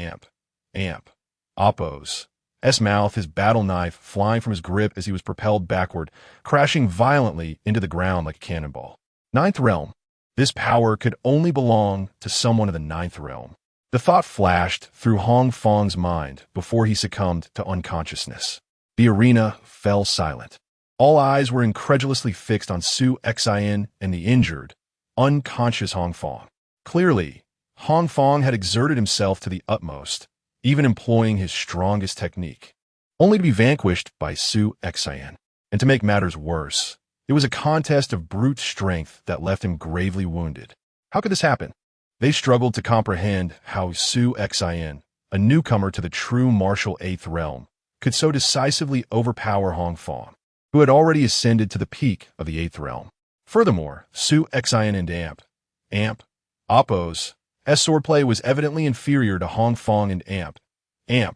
Appo's mouth, his battle knife flying from his grip as he was propelled backward, crashing violently into the ground like a cannonball. Ninth Realm. This power could only belong to someone of the Ninth Realm. The thought flashed through Hong Fong's mind before he succumbed to unconsciousness. The arena fell silent. All eyes were incredulously fixed on Su Xian and the injured, unconscious Hong Fong. Clearly, Hong Fong had exerted himself to the utmost, even employing his strongest technique, only to be vanquished by Su Xian. And to make matters worse, it was a contest of brute strength that left him gravely wounded. How could this happen? They struggled to comprehend how Su Xian, a newcomer to the true martial eighth realm, could so decisively overpower Hong Fong, who had already ascended to the peak of the eighth realm. Furthermore, Su Xian and Appo's swordplay was evidently inferior to Hong Fong and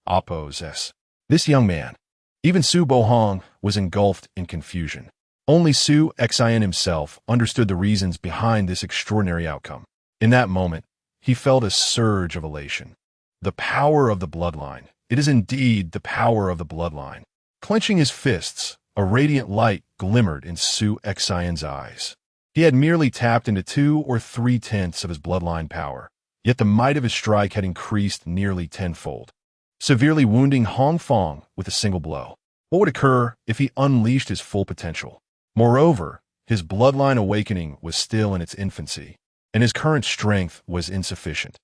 Appo's. This young man, even Su Bohong, was engulfed in confusion. Only Su Xian himself understood the reasons behind this extraordinary outcome. In that moment, he felt a surge of elation. The power of the bloodline. It is indeed the power of the bloodline. Clenching his fists, a radiant light glimmered in Su Xian's eyes. He had merely tapped into 2 or 3/10 of his bloodline power, yet the might of his strike had increased nearly tenfold, severely wounding Hong Fong with a single blow. What would occur if he unleashed his full potential? Moreover, his bloodline awakening was still in its infancy, and his current strength was insufficient.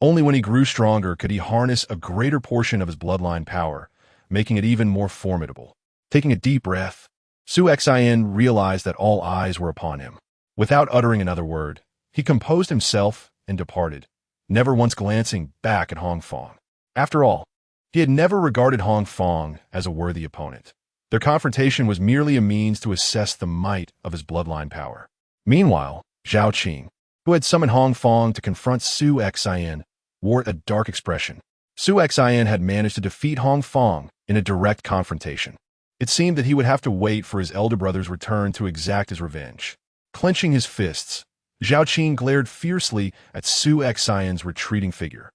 Only when he grew stronger could he harness a greater portion of his bloodline power, making it even more formidable. Taking a deep breath, Su Xian realized that all eyes were upon him. Without uttering another word, He composed himself and departed, never once glancing back at Hong Fong. After all, he had never regarded Hong Fong as a worthy opponent. Their confrontation was merely a means to assess the might of his bloodline power. Meanwhile, Zhao Qing, who had summoned Hong Fong to confront Su Xian, wore a dark expression. Su Xian had managed to defeat Hong Fong in a direct confrontation. It seemed that he would have to wait for his elder brother's return to exact his revenge. Clenching his fists, Zhao Qing glared fiercely at Su Xian's retreating figure.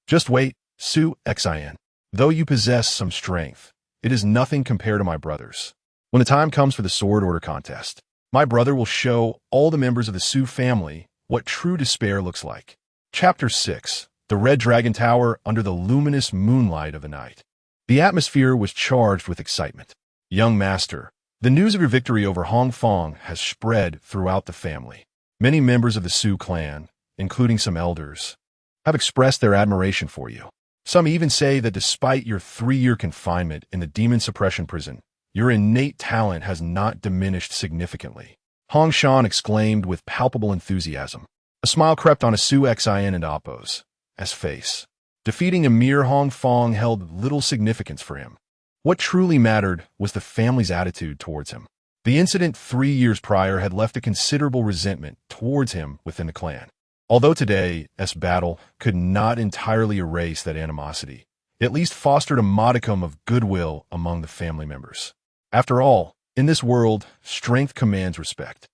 "Just wait, Su Xian. Though you possess some strength, it is nothing compared to my brother's. When the time comes for the sword order contest, my brother will show all the members of the Su family what true despair looks like." Chapter 6. The Red Dragon Tower under the luminous moonlight of the night. The atmosphere was charged with excitement. "Young master, the news of your victory over Hong Fong has spread throughout the family. Many members of the Su clan, including some elders, have expressed their admiration for you. Some even say that despite your 3-year confinement in the demon suppression prison, your innate talent has not diminished significantly." Hong Shan exclaimed with palpable enthusiasm. A smile crept on Su Xian and Appo's face. Defeating a mere Hong Fong held little significance for him. What truly mattered was the family's attitude towards him. The incident 3 years prior had left a considerable resentment towards him within the clan. Although today's battle could not entirely erase that animosity, it at least fostered a modicum of goodwill among the family members. After all, in this world, strength commands respect.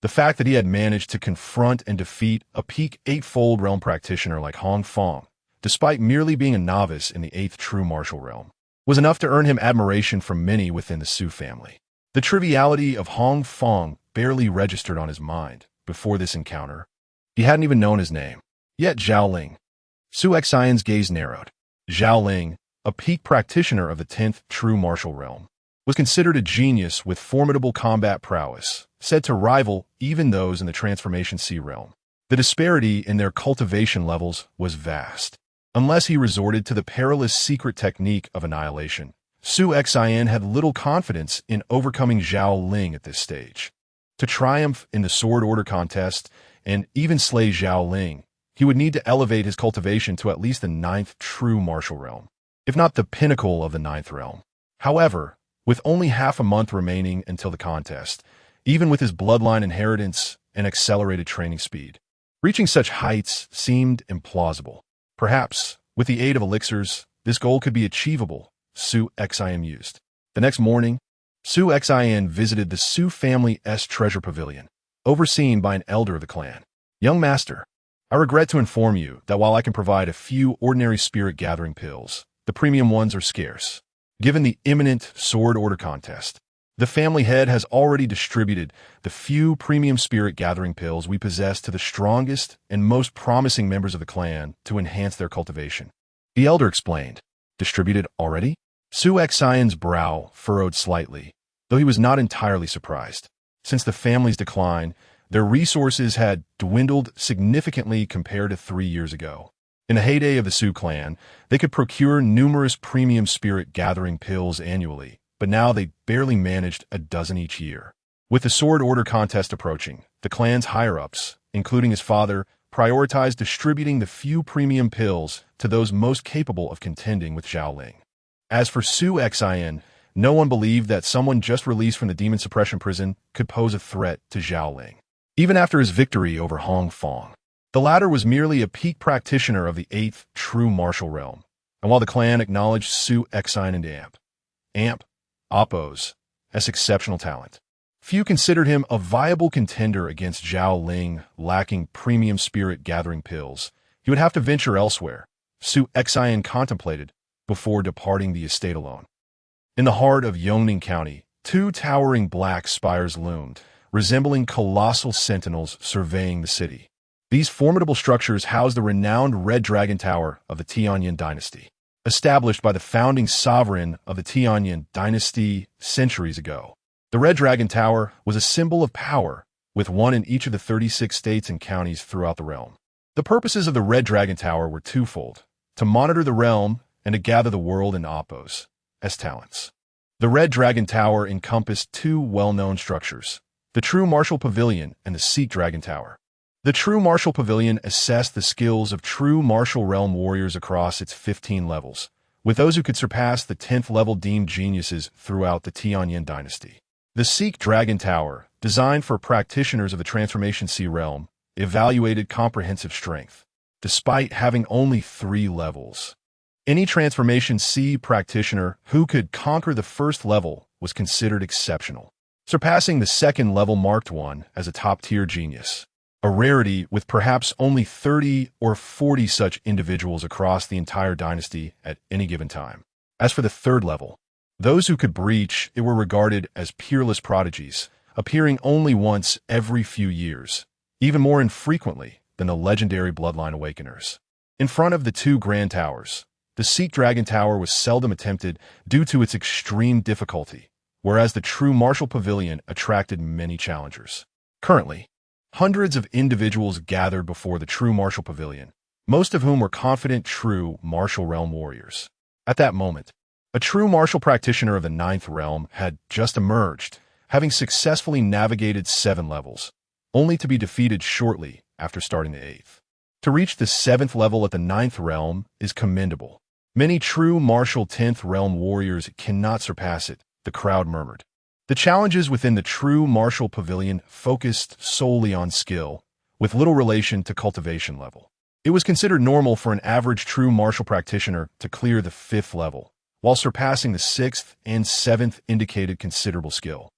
The fact that he had managed to confront and defeat a peak 8-fold realm practitioner like Hong Fong, despite merely being a novice in the 8th true martial realm, was enough to earn him admiration from many within the Su family. The triviality of Hong Fong barely registered on his mind before this encounter. He hadn't even known his name. Yet Zhao Ling. Su Xian's gaze narrowed. Zhao Ling, a peak practitioner of the 10th true martial realm, was considered a genius with formidable combat prowess, said to rival even those in the Transformation Sea realm. The disparity in their cultivation levels was vast. Unless he resorted to the perilous secret technique of annihilation, Su Xian had little confidence in overcoming Zhao Ling at this stage. To triumph in the sword order contest and even slay Zhao Ling, he would need to elevate his cultivation to at least the 9th true martial realm, if not the pinnacle of the 9th realm. However, with only half a month remaining until the contest, even with his bloodline inheritance and accelerated training speed, reaching such heights seemed implausible. Perhaps, with the aid of elixirs, this goal could be achievable, Su Xian mused. The next morning, Su Xian visited the Su family's treasure pavilion, overseen by an elder of the clan. "Young master, I regret to inform you that while I can provide a few ordinary spirit gathering pills, the premium ones are scarce. Given the imminent sword order contest, the family head has already distributed the few premium spirit gathering pills we possess to the strongest and most promising members of the clan to enhance their cultivation." The elder explained. "Distributed already?" Su Xian's brow furrowed slightly, though he was not entirely surprised. Since the family's decline, their resources had dwindled significantly compared to 3 years ago. In the heyday of the Su clan, they could procure numerous premium spirit gathering pills annually, but now they barely managed a dozen each year. With the sword order contest approaching, the clan's higher-ups, including his father, prioritized distributing the few premium pills to those most capable of contending with Zhao Ling. As for Su Xian, no one believed that someone just released from the demon suppression prison could pose a threat to Zhao Ling. Even after his victory over Hong Fong, the latter was merely a peak practitioner of the 8th true martial realm, and while the clan acknowledged Su Xian and Appo's as exceptional talent, few considered him a viable contender against Zhao Ling. Lacking premium spirit gathering pills, he would have to venture elsewhere, Su Xian contemplated before departing the estate alone. In the heart of Yongning County, 2 towering black spires loomed, resembling colossal sentinels surveying the city. These formidable structures housed the renowned Red Dragon Tower of the Tianyan dynasty, established by the founding sovereign of the Tianyan dynasty centuries ago. The Red Dragon Tower was a symbol of power, with one in each of the 36 states and counties throughout the realm. The purposes of the Red Dragon Tower were twofold: to monitor the realm and to gather the world and Appo's as talents. The Red Dragon Tower encompassed 2 well-known structures, the True Martial Pavilion and the Seek Dragon Tower. The True Martial Pavilion assessed the skills of true martial realm warriors across its 15 levels, with those who could surpass the 10th level deemed geniuses throughout the Tianyin dynasty. The Sikh Dragon Tower, designed for practitioners of the Transformation Sea realm, evaluated comprehensive strength, despite having only 3 levels. Any Transformation Sea practitioner who could conquer the first level was considered exceptional. Surpassing the second level marked one as a top-tier genius, a rarity with perhaps only 30 or 40 such individuals across the entire dynasty at any given time. As for the third level, those who could breach it were regarded as peerless prodigies, appearing only once every few years, even more infrequently than the legendary Bloodline Awakeners. In front of the 2 grand towers, the Sikh Dragon Tower was seldom attempted due to its extreme difficulty, whereas the True Martial Pavilion attracted many challengers. Currently, hundreds of individuals gathered before the True Martial Pavilion, most of whom were confident true martial realm warriors. At that moment, a true martial practitioner of the 9th realm had just emerged, having successfully navigated 7 levels, only to be defeated shortly after starting the 8th. To reach the 7th level at the 9th realm is commendable. Many true martial 10th realm warriors cannot surpass it, the crowd murmured. The challenges within the True Martial Pavilion focused solely on skill, with little relation to cultivation level. It was considered normal for an average true martial practitioner to clear the 5th level, while surpassing the 6th and 7th indicated considerable skill.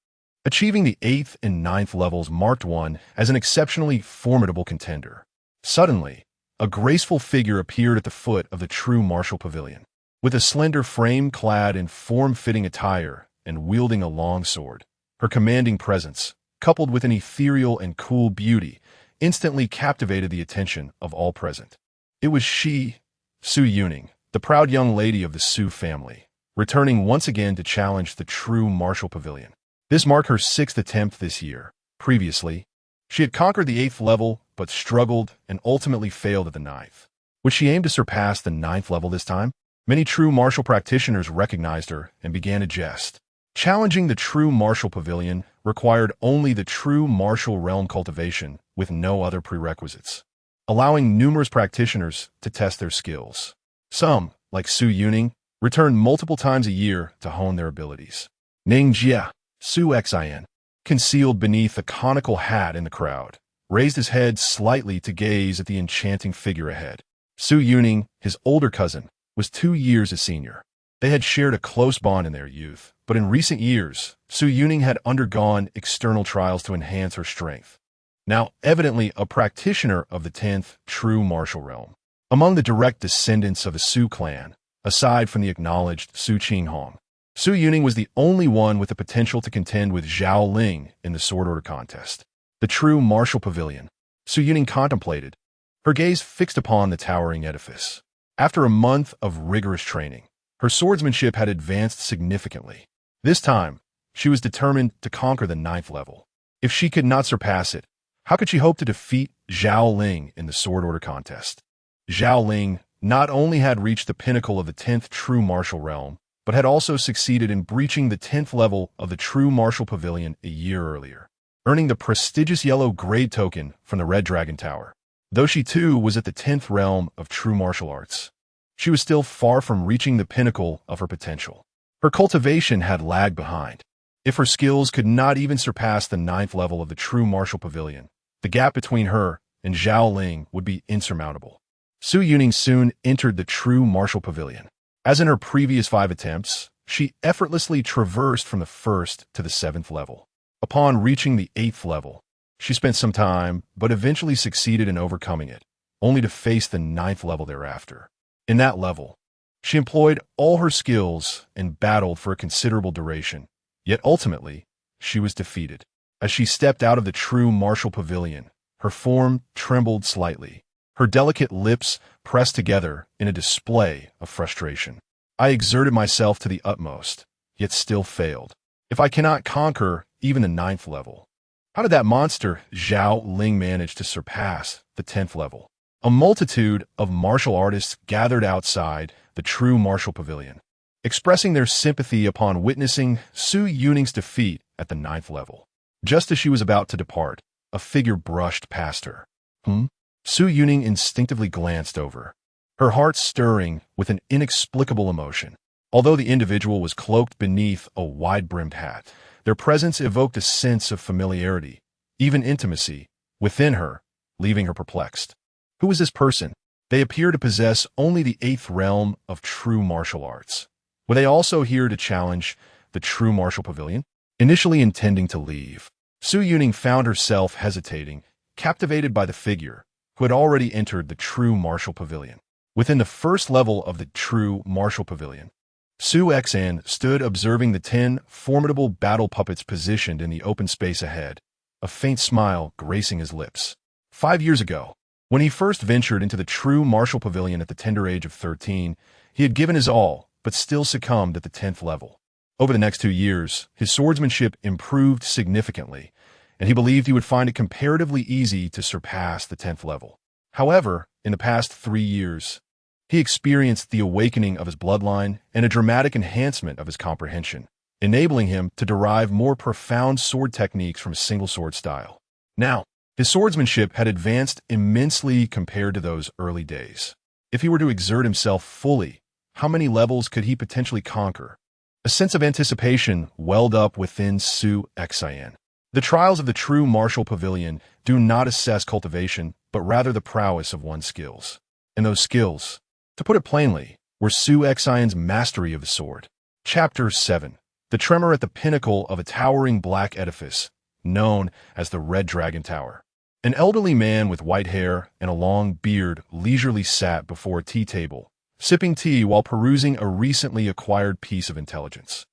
Achieving the 8th and 9th levels marked one as an exceptionally formidable contender. Suddenly, a graceful figure appeared at the foot of the True Martial Pavilion. With a slender frame clad in form-fitting attire and wielding a long sword, her commanding presence, coupled with an ethereal and cool beauty, instantly captivated the attention of all present. It was she, Su Yuning, the proud young lady of the Su family, returning once again to challenge the True Martial Pavilion. This marked her 6th attempt this year. Previously, she had conquered the 8th level, but struggled and ultimately failed at the 9th. Would she aim to surpass the 9th level this time? Many true martial practitioners recognized her and began to jest. Challenging the True Martial Pavilion required only the true martial realm cultivation with no other prerequisites, allowing numerous practitioners to test their skills. Some, like Su Yuning, returned multiple times a year to hone their abilities. Ning Jia, Su Xin, concealed beneath a conical hat in the crowd, raised his head slightly to gaze at the enchanting figure ahead. Su Yuning, his older cousin, was 2 years his senior. They had shared a close bond in their youth, but in recent years, Su Yuning had undergone external trials to enhance her strength. Now evidently a practitioner of the 10th true martial realm. Among the direct descendants of the Su clan, aside from the acknowledged Su Qinghong, Su Yuning was the only one with the potential to contend with Zhao Ling in the sword order contest. The True Martial Pavilion. Su Yuning contemplated, her gaze fixed upon the towering edifice. After a month of rigorous training, her swordsmanship had advanced significantly. This time, she was determined to conquer the 9th level. If she could not surpass it, how could she hope to defeat Zhao Ling in the sword order contest? Zhao Ling not only had reached the pinnacle of the 10th true martial realm, but had also succeeded in breaching the 10th level of the True Martial Pavilion a year earlier, earning the prestigious yellow grade token from the Red Dragon Tower. Though she too was at the 10th realm of true martial arts, she was still far from reaching the pinnacle of her potential. Her cultivation had lagged behind. If her skills could not even surpass the 9th level of the True Martial Pavilion, the gap between her and Zhao Ling would be insurmountable. Su Yuning soon entered the True Martial Pavilion. As in her previous 5 attempts, she effortlessly traversed from the 1st to the 7th level. Upon reaching the 8th level, she spent some time, but eventually succeeded in overcoming it, only to face the 9th level thereafter. In that level, she employed all her skills and battled for a considerable duration, yet ultimately, she was defeated. As she stepped out of the True Martial Pavilion, her form trembled slightly, her delicate lips pressed together in a display of frustration. I exerted myself to the utmost, yet still failed. If I cannot conquer even the 9th level, how did that monster Zhao Ling manage to surpass the 10th level? A multitude of martial artists gathered outside the True Martial Pavilion, expressing their sympathy upon witnessing Su Yuning's defeat at the 9th level. Just as she was about to depart, a figure brushed past her. Hmm? Su Yuning instinctively glanced over, her heart stirring with an inexplicable emotion. Although the individual was cloaked beneath a wide-brimmed hat, their presence evoked a sense of familiarity, even intimacy, within her, leaving her perplexed. Who was this person? They appear to possess only the eighth realm of true martial arts. Were they also here to challenge the true martial pavilion? Initially intending to leave, Su Yuning found herself hesitating, captivated by the figure, who had already entered the true martial pavilion. Within the first level of the true martial pavilion, Su Xan stood observing the 10 formidable battle puppets positioned in the open space ahead, a faint smile gracing his lips. 5 years ago, when he first ventured into the true martial pavilion at the tender age of 13, he had given his all, but still succumbed at the 10th level. Over the next 2 years, his swordsmanship improved significantly, and he believed he would find it comparatively easy to surpass the 10th level. However, in the past 3 years, he experienced the awakening of his bloodline and a dramatic enhancement of his comprehension, enabling him to derive more profound sword techniques from a single sword style. Now, his swordsmanship had advanced immensely compared to those early days. If he were to exert himself fully, how many levels could he potentially conquer? A sense of anticipation welled up within Su Xian. The trials of the true martial pavilion do not assess cultivation, but rather the prowess of one's skills. And those skills, to put it plainly, were Su Xian's mastery of the sword. Chapter 7. The tremor at the pinnacle of a towering black edifice, known as the Red Dragon Tower. An elderly man with white hair and a long beard leisurely sat before a tea table, sipping tea while perusing a recently acquired piece of intelligence.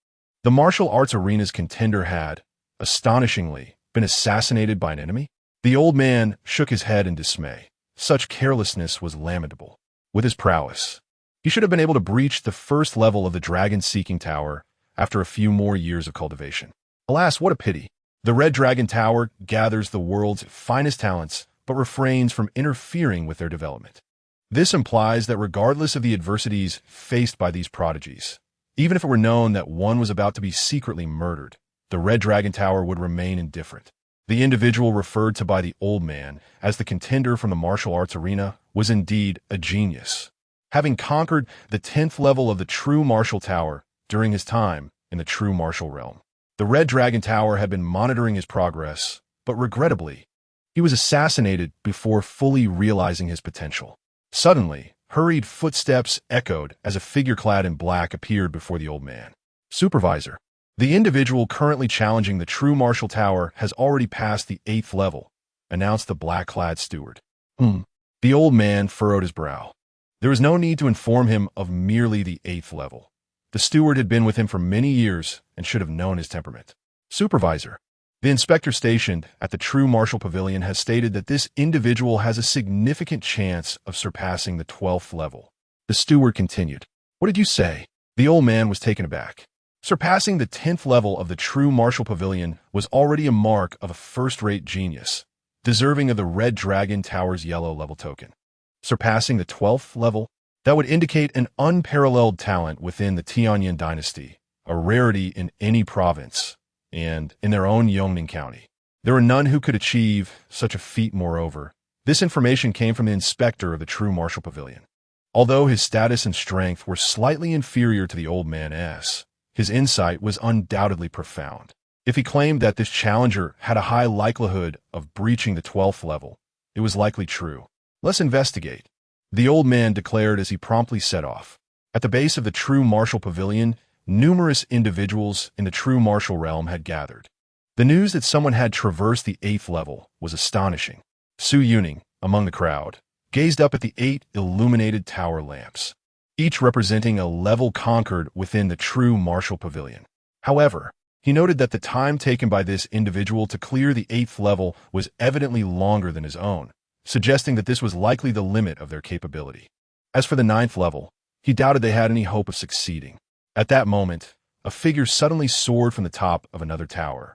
The martial arts arena's contender had, astonishingly, been assassinated by an enemy? The old man shook his head in dismay. Such carelessness was lamentable. With his prowess, he should have been able to breach the first level of the dragon-seeking tower after a few more years of cultivation. Alas, what a pity. The Red Dragon Tower gathers the world's finest talents, but refrains from interfering with their development. This implies that regardless of the adversities faced by these prodigies, even if it were known that one was about to be secretly murdered, the Red Dragon Tower would remain indifferent. The individual referred to by the old man as the contender from the martial arts arena was indeed a genius, having conquered the 10th level of the true martial tower during his time in the true martial realm. The Red Dragon Tower had been monitoring his progress, but regrettably, he was assassinated before fully realizing his potential. Suddenly, hurried footsteps echoed as a figure clad in black appeared before the old man. Supervisor. The individual currently challenging the true martial tower has already passed the 8th level, announced the black-clad steward. The old man furrowed his brow. There was no need to inform him of merely the 8th level. The steward had been with him for many years and should have known his temperament. Supervisor. The inspector stationed at the True Martial Pavilion has stated that this individual has a significant chance of surpassing the 12th level. The steward continued. What did you say? The old man was taken aback. Surpassing the 10th level of the True Martial Pavilion was already a mark of a first-rate genius, deserving of the Red Dragon Tower's yellow level token. Surpassing the 12th level? That would indicate an unparalleled talent within the Tianyin dynasty, a rarity in any province, and in their own Yongning County. There were none who could achieve such a feat. Moreover, this information came from the inspector of the True Martial Pavilion. Although his status and strength were slightly inferior to the old man's, his insight was undoubtedly profound. If he claimed that this challenger had a high likelihood of breaching the 12th level, it was likely true. Let's investigate, the old man declared as he promptly set off. At the base of the True Martial Pavilion, numerous individuals in the true martial realm had gathered. The news that someone had traversed the 8th level was astonishing. Su Yuning, among the crowd, gazed up at the 8 illuminated tower lamps, each representing a level conquered within the True Martial Pavilion. However, he noted that the time taken by this individual to clear the 8th level was evidently longer than his own, suggesting that this was likely the limit of their capability. As for the 9th level, he doubted they had any hope of succeeding. At that moment, a figure suddenly soared from the top of another tower,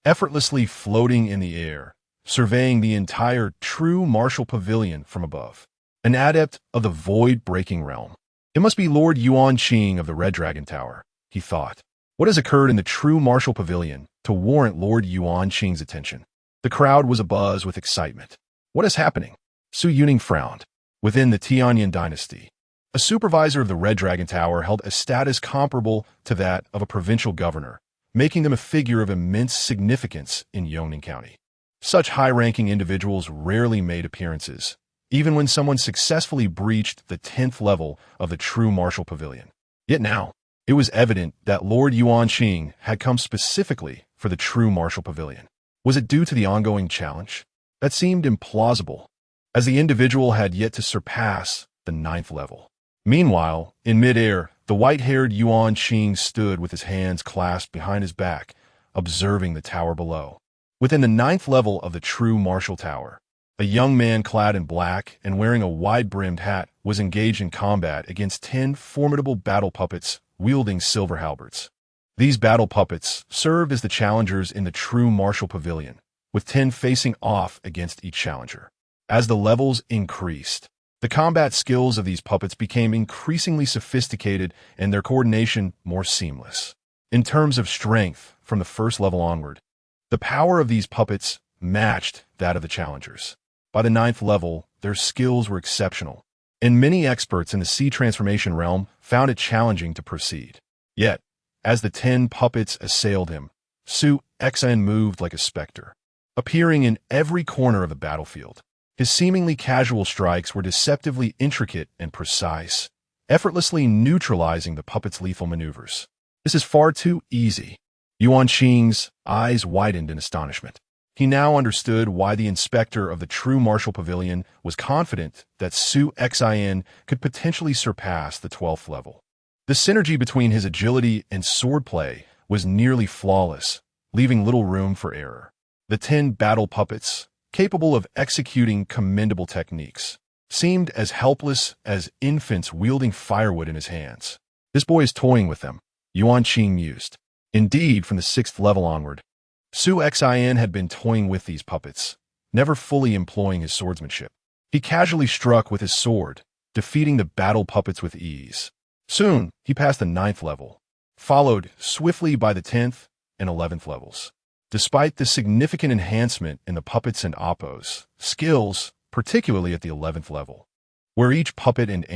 effortlessly floating in the air, surveying the entire True Martial Pavilion from above. An adept of the void-breaking realm. It must be Lord Yuan Qing of the Red Dragon Tower, he thought. What has occurred in the True Martial Pavilion to warrant Lord Yuan Qing's attention? The crowd was abuzz with excitement. What is happening? Su Yuning frowned. Within the Tianyin dynasty, a supervisor of the Red Dragon Tower held a status comparable to that of a provincial governor, making them a figure of immense significance in Yongning County. Such high-ranking individuals rarely made appearances, even when someone successfully breached the 10th level of the true martial pavilion. Yet now, it was evident that Lord Yuanqing had come specifically for the true martial pavilion. Was it due to the ongoing challenge? That seemed implausible, as the individual had yet to surpass the 9th level. Meanwhile, in midair, the white-haired Yuanqing stood with his hands clasped behind his back, observing the tower below. Within the 9th level of the true martial tower, a young man clad in black and wearing a wide-brimmed hat was engaged in combat against 10 formidable battle puppets wielding silver halberds. These battle puppets served as the challengers in the true martial pavilion, with 10 facing off against each challenger. As the levels increased, the combat skills of these puppets became increasingly sophisticated and their coordination more seamless. In terms of strength, from the 1st level onward, the power of these puppets matched that of the challengers. By the 9th level, their skills were exceptional, and many experts in the sea transformation realm found it challenging to proceed. Yet, as the 10 puppets assailed him, Su Xian moved like a specter, appearing in every corner of the battlefield. His seemingly casual strikes were deceptively intricate and precise, effortlessly neutralizing the puppets' lethal maneuvers. This is far too easy. Yuanqing's eyes widened in astonishment. He now understood why the inspector of the true martial pavilion was confident that Su Xian could potentially surpass the 12th level. The synergy between his agility and swordplay was nearly flawless, leaving little room for error. The 10 battle puppets, capable of executing commendable techniques, seemed as helpless as infants wielding firewood in his hands. This boy is toying with them, Yuanqing mused. Indeed, from the 6th level onward, Su Xian had been toying with these puppets, never fully employing his swordsmanship. He casually struck with his sword, defeating the battle puppets with ease. Soon, he passed the 9th level, followed swiftly by the 10th and 11th levels. Despite the significant enhancement in the puppets and oppos, skills, particularly at the 11th level, where each puppet and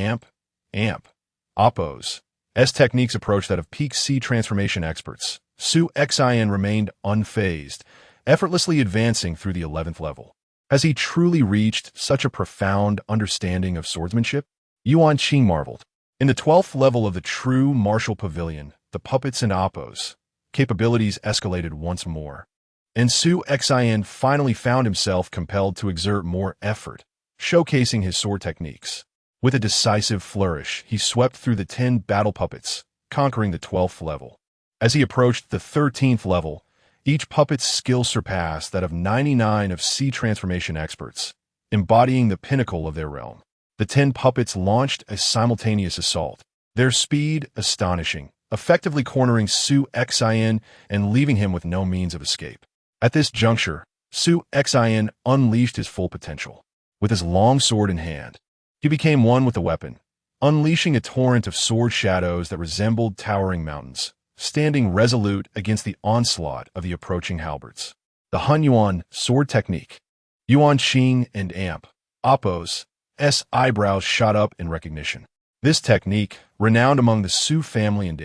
oppos, techniques approach that of peak sea transformation experts, Su Xian remained unfazed, effortlessly advancing through the 11th level. Has he truly reached such a profound understanding of swordsmanship? Yuanqing marveled. In the 12th level of the true martial pavilion, the puppets and oppos capabilities escalated once more, and Su Xian finally found himself compelled to exert more effort, showcasing his sword techniques. With a decisive flourish, he swept through the 10 battle puppets, conquering the 12th level. As he approached the 13th level, each puppet's skill surpassed that of 99 of sea transformation experts, embodying the pinnacle of their realm. The 10 puppets launched a simultaneous assault, their speed astonishing, effectively cornering Su Xian and leaving him with no means of escape. At this juncture, Su Xian unleashed his full potential. With his long sword in hand, he became one with the weapon, unleashing a torrent of sword shadows that resembled towering mountains, standing resolute against the onslaught of the approaching halberds. The Hunyuan sword technique. Yuanqing and Oppos' eyebrows shot up in recognition. This technique, renowned among the Su family and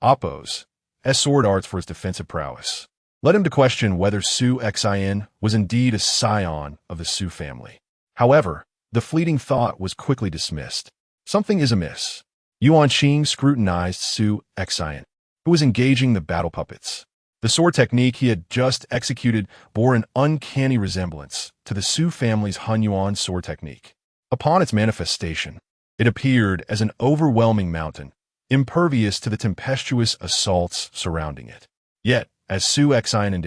Oppos' sword arts for its defensive prowess, led him to question whether Su Xian was indeed a scion of the Su family. However, the fleeting thought was quickly dismissed. Something is amiss. Yuanqing scrutinized Su Xian, who was engaging the battle puppets. The sword technique he had just executed bore an uncanny resemblance to the Su family's Hunyuan sword technique. Upon its manifestation, it appeared as an overwhelming mountain, impervious to the tempestuous assaults surrounding it. Yet, as Su Xian and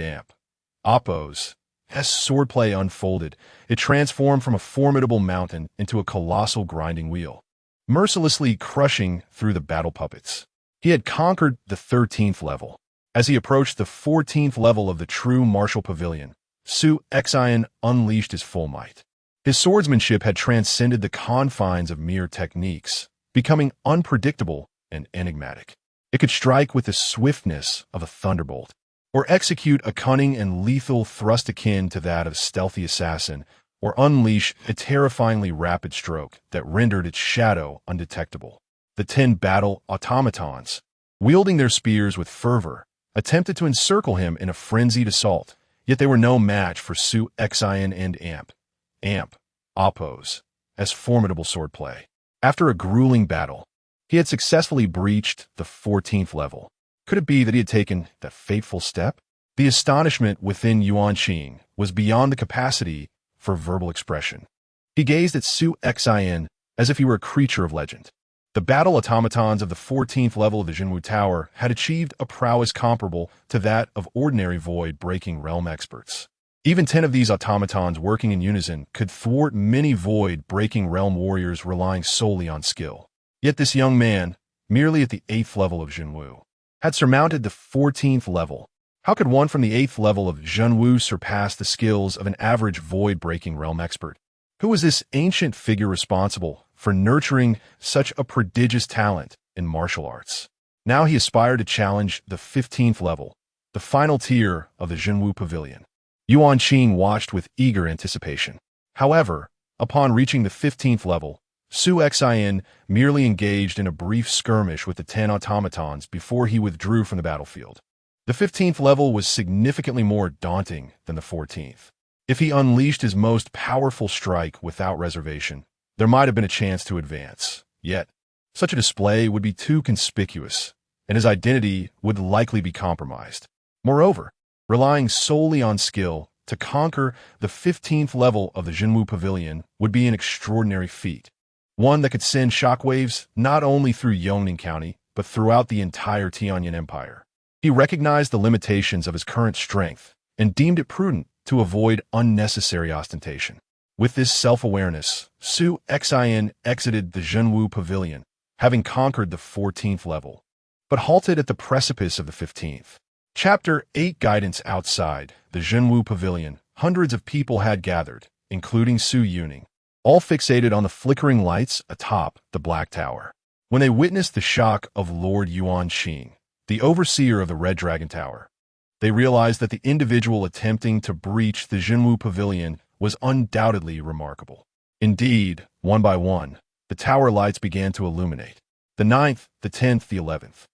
Oppos' swordplay unfolded, it transformed from a formidable mountain into a colossal grinding wheel, mercilessly crushing through the battle puppets. He had conquered the 13th level. As he approached the 14th level of the true martial pavilion, Su Xian unleashed his full might. His swordsmanship had transcended the confines of mere techniques, becoming unpredictable and enigmatic. It could strike with the swiftness of a thunderbolt, or execute a cunning and lethal thrust akin to that of a stealthy assassin or unleash a terrifyingly rapid stroke that rendered its shadow undetectable. The 10 battle automatons, wielding their spears with fervor, attempted to encircle him in a frenzied assault, yet they were no match for Su Xin and Amp, Oppos, as formidable swordplay. After a grueling battle, he had successfully breached the 14th level. Could it be that he had taken that fateful step? The astonishment within Yuan Qing was beyond the capacity for verbal expression. He gazed at Su Xin as if he were a creature of legend. The battle automatons of the 14th level of the Jinwu Tower had achieved a prowess comparable to that of ordinary void-breaking realm experts. Even 10 of these automatons working in unison could thwart many void-breaking realm warriors relying solely on skill. Yet this young man, merely at the 8th level of Jinwu, had surmounted the 14th level. How could one from the 8th level of Jinwu surpass the skills of an average void-breaking realm expert? Who was this ancient figure responsible for nurturing such a prodigious talent in martial arts? Now he aspired to challenge the 15th level, the final tier of the Jinwu Pavilion. Yuan Qing watched with eager anticipation. However, upon reaching the 15th level, Su Xin merely engaged in a brief skirmish with the 10 automatons before he withdrew from the battlefield. The 15th level was significantly more daunting than the 14th. If he unleashed his most powerful strike without reservation, there might have been a chance to advance. Yet, such a display would be too conspicuous, and his identity would likely be compromised. Moreover, relying solely on skill to conquer the 15th level of the Jinwu Pavilion would be an extraordinary feat, one that could send shockwaves not only through Yongning County, but throughout the entire Tianyan Empire. He recognized the limitations of his current strength and deemed it prudent to avoid unnecessary ostentation. With this self-awareness, Su Xin exited the Jinwu Pavilion, having conquered the 14th level, but halted at the precipice of the 15th. Chapter 8 Guidance. Outside the Jinwu Pavilion, hundreds of people had gathered, including Su Yuning, all fixated on the flickering lights atop the Black Tower. When they witnessed the shock of Lord Yuan Qing, the overseer of the Red Dragon Tower, they realized that the individual attempting to breach the Jinwu Pavilion was undoubtedly remarkable. Indeed, one by one, the tower lights began to illuminate. The 9th, the 10th, the 11th.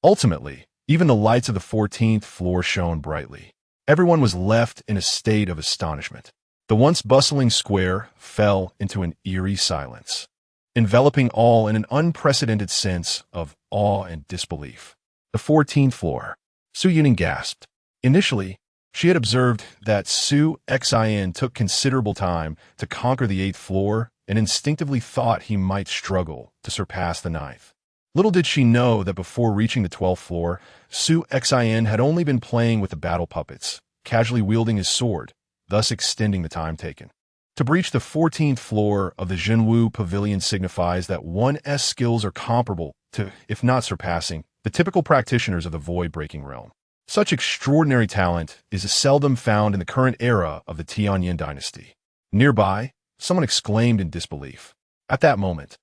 Ultimately, even the lights of the 14th floor shone brightly. Everyone was left in a state of astonishment. The once bustling square fell into an eerie silence, enveloping all in an unprecedented sense of awe and disbelief. The 14th floor. Su Yuning gasped. Initially, she had observed that Su Xin took considerable time to conquer the 8th floor and instinctively thought he might struggle to surpass the 9th. Little did she know that before reaching the 12th floor, Su Xin had only been playing with the battle puppets, casually wielding his sword, thus extending the time taken. To breach the 14th floor of the Jinwu Pavilion signifies that one's skills are comparable to, if not surpassing, the typical practitioners of the void-breaking realm. Such extraordinary talent is seldom found in the current era of the Tianyan dynasty. Nearby, someone exclaimed in disbelief. At that moment,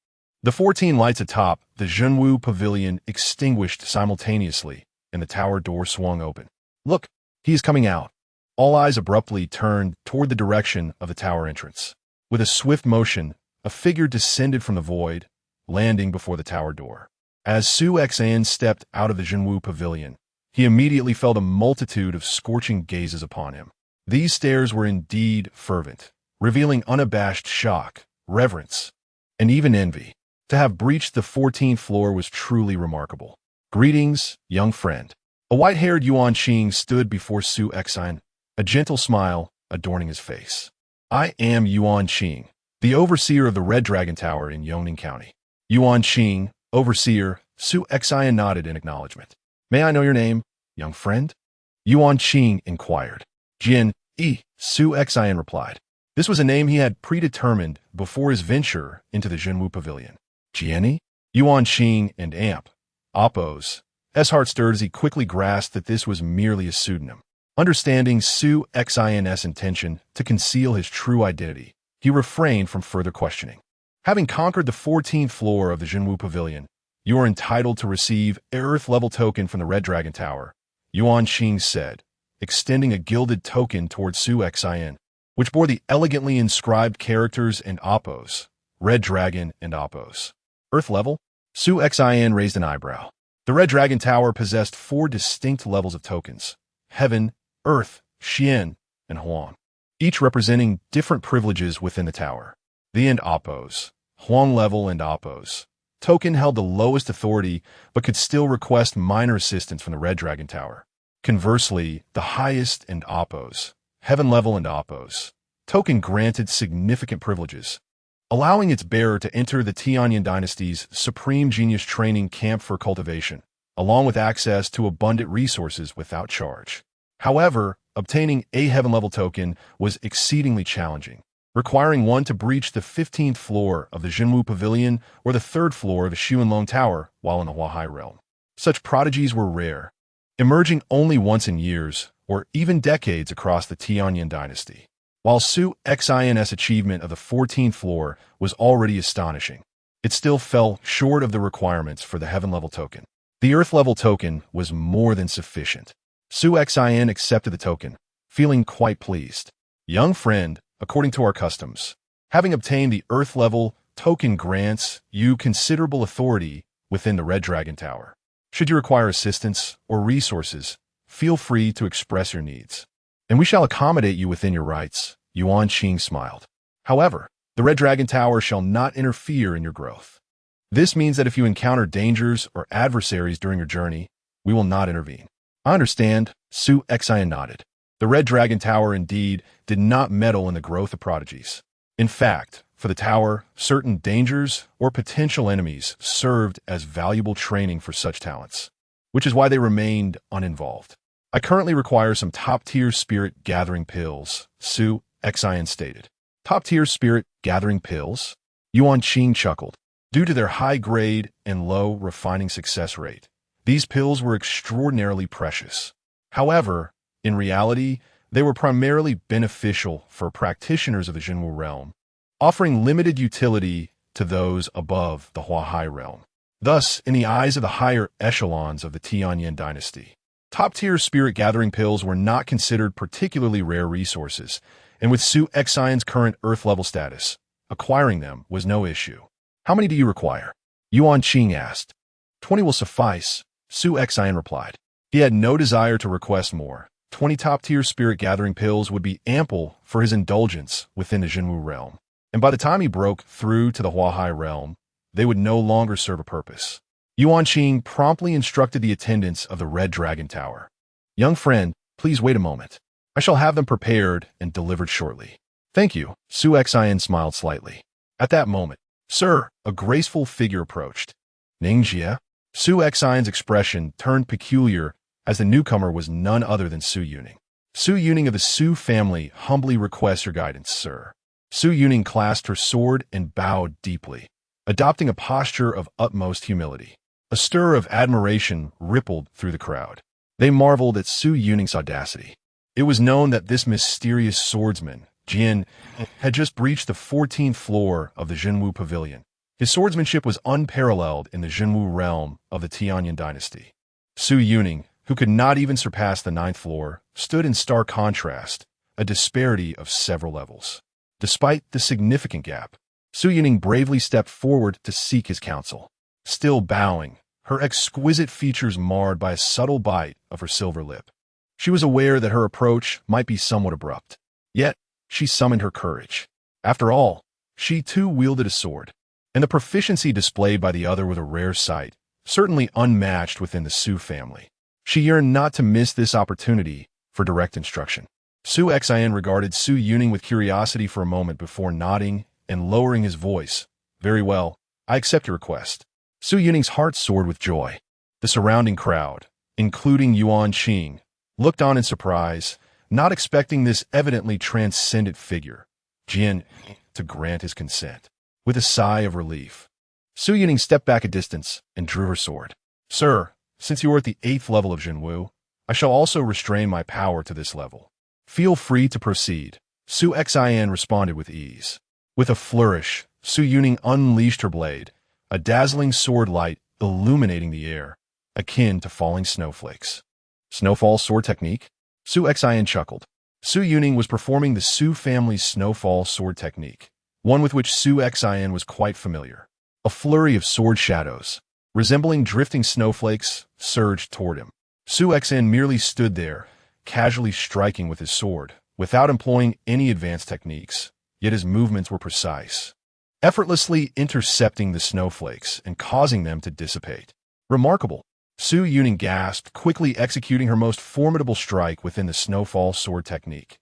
the 14 lights atop the Jinwu Pavilion extinguished simultaneously, and the tower door swung open. Look, he is coming out. All eyes abruptly turned toward the direction of the tower entrance. With a swift motion, a figure descended from the void, landing before the tower door. As Su Xin stepped out of the Jinwu Pavilion, he immediately felt a multitude of scorching gazes upon him. These stares were indeed fervent, revealing unabashed shock, reverence, and even envy. To have breached the 14th floor was truly remarkable. Greetings, young friend. A white-haired Yuan Qing stood before Su Xin, a gentle smile adorning his face. I am Yuan Qing, the overseer of the Red Dragon Tower in Yongning County. Yuan Qing, overseer, Su Xin nodded in acknowledgement. May I know your name, young friend? Yuan Qing inquired. Jin E, Su Xin replied. This was a name he had predetermined before his venture into the Jinwu Pavilion. Jianni? Yuan Qing and Amp, Oppos. His heart stirred as he quickly grasped that this was merely a pseudonym. Understanding Su Xin's intention to conceal his true identity, he refrained from further questioning. Having conquered the 14th floor of the Jinwu Pavilion, you are entitled to receive an Earth-level token from the Red Dragon Tower, Yuan Qing said, extending a gilded token towards Su Xin. which bore the elegantly inscribed characters and Oppos, Red Dragon and Oppos. Earth level? Su Xin raised an eyebrow. The Red Dragon Tower possessed 4 distinct levels of tokens: Heaven, Earth, Xian, and Huang, each representing different privileges within the tower. The and Oppos, Huang level and Oppos. Token held the lowest authority but could still request minor assistance from the Red Dragon Tower. Conversely, the highest and Oppos, Heaven level and Oppos. Token granted significant privileges, allowing its bearer to enter the Tianyan dynasty's Supreme Genius Training Camp for cultivation, along with access to abundant resources without charge. However, obtaining a Heaven-level token was exceedingly challenging, requiring one to breach the 15th floor of the Jinwu Pavilion or the 3rd floor of the Xuanlong Tower while in the Huahai realm. Such prodigies were rare, emerging only once in years or even decades across the Tianyan dynasty. While Su Xin's achievement of the 14th floor was already astonishing, it still fell short of the requirements for the Heaven-level token. The Earth-level token was more than sufficient. Su Xin accepted the token, feeling quite pleased. Young friend, according to our customs, having obtained the Earth-level token grants you considerable authority within the Red Dragon Tower. Should you require assistance or resources, feel free to express your needs, and we shall accommodate you within your rights. Yuan Qing smiled. However, the Red Dragon Tower shall not interfere in your growth. This means that if you encounter dangers or adversaries during your journey, we will not intervene. I understand, Su Xin nodded. The Red Dragon Tower indeed did not meddle in the growth of prodigies. In fact, for the tower, certain dangers or potential enemies served as valuable training for such talents, which is why they remained uninvolved. I currently require some top-tier spirit gathering pills, Su Xin stated. Top-tier spirit gathering pills? Yuan Qing chuckled. Due to their high grade and low refining success rate, these pills were extraordinarily precious. However, in reality, they were primarily beneficial for practitioners of the Jinwu realm, offering limited utility to those above the Huahai realm. Thus, in the eyes of the higher echelons of the Tianyan dynasty, top-tier spirit-gathering pills were not considered particularly rare resources, and with Su Xin's current Earth-level status, acquiring them was no issue. How many do you require? Yuan Qing asked. 20 will suffice, Su Xin replied. He had no desire to request more. 20 top-tier spirit-gathering pills would be ample for his indulgence within the Jinwu realm, and by the time he broke through to the Huahai realm, they would no longer serve a purpose. Yuan Qing promptly instructed the attendants of the Red Dragon Tower. Young friend, please wait a moment. I shall have them prepared and delivered shortly. Thank you, Su Xin smiled slightly. At that moment, sir, a graceful figure approached. Ningjia? Su Xin's expression turned peculiar as the newcomer was none other than Su Yuning. Su Yuning of the Su family humbly requests your guidance, sir. Su Yuning clasped her sword and bowed deeply, adopting a posture of utmost humility. A stir of admiration rippled through the crowd. They marveled at Su Yuning's audacity. It was known that this mysterious swordsman, Jian, had just breached the 14th floor of the Jinwu Pavilion. His swordsmanship was unparalleled in the Jinwu realm of the Tianyan dynasty. Su Yuning, who could not even surpass the 9th floor, stood in stark contrast, a disparity of several levels. Despite the significant gap, Su Yuning bravely stepped forward to seek his counsel. Still bowing, her exquisite features marred by a subtle bite of her silver lip. She was aware that her approach might be somewhat abrupt. Yet, she summoned her courage. After all, she too wielded a sword, and the proficiency displayed by the other was a rare sight, certainly unmatched within the Su family. She yearned not to miss this opportunity for direct instruction. Su Xin regarded Su Yuning with curiosity for a moment before nodding and lowering his voice. Very well, I accept your request. Su Yuning's heart soared with joy. The surrounding crowd, including Yuan Qing, looked on in surprise, not expecting this evidently transcendent figure, Jian, to grant his consent. With a sigh of relief, Su Yuning stepped back a distance and drew her sword. Sir, since you are at the 8th level of Jinwu, I shall also restrain my power to this level. Feel free to proceed. Su Xin responded with ease. With a flourish, Su Yuning unleashed her blade, a dazzling sword light illuminating the air, akin to falling snowflakes. Snowfall sword technique? Su Xin chuckled. Su Yuning was performing the Su family's snowfall sword technique, one with which Su Xian was quite familiar. A flurry of sword shadows, resembling drifting snowflakes, surged toward him. Su Xian merely stood there, casually striking with his sword, without employing any advanced techniques, yet his movements were precise, effortlessly intercepting the snowflakes and causing them to dissipate. Remarkable! Su Yuning gasped, quickly executing her most formidable strike within the snowfall sword technique.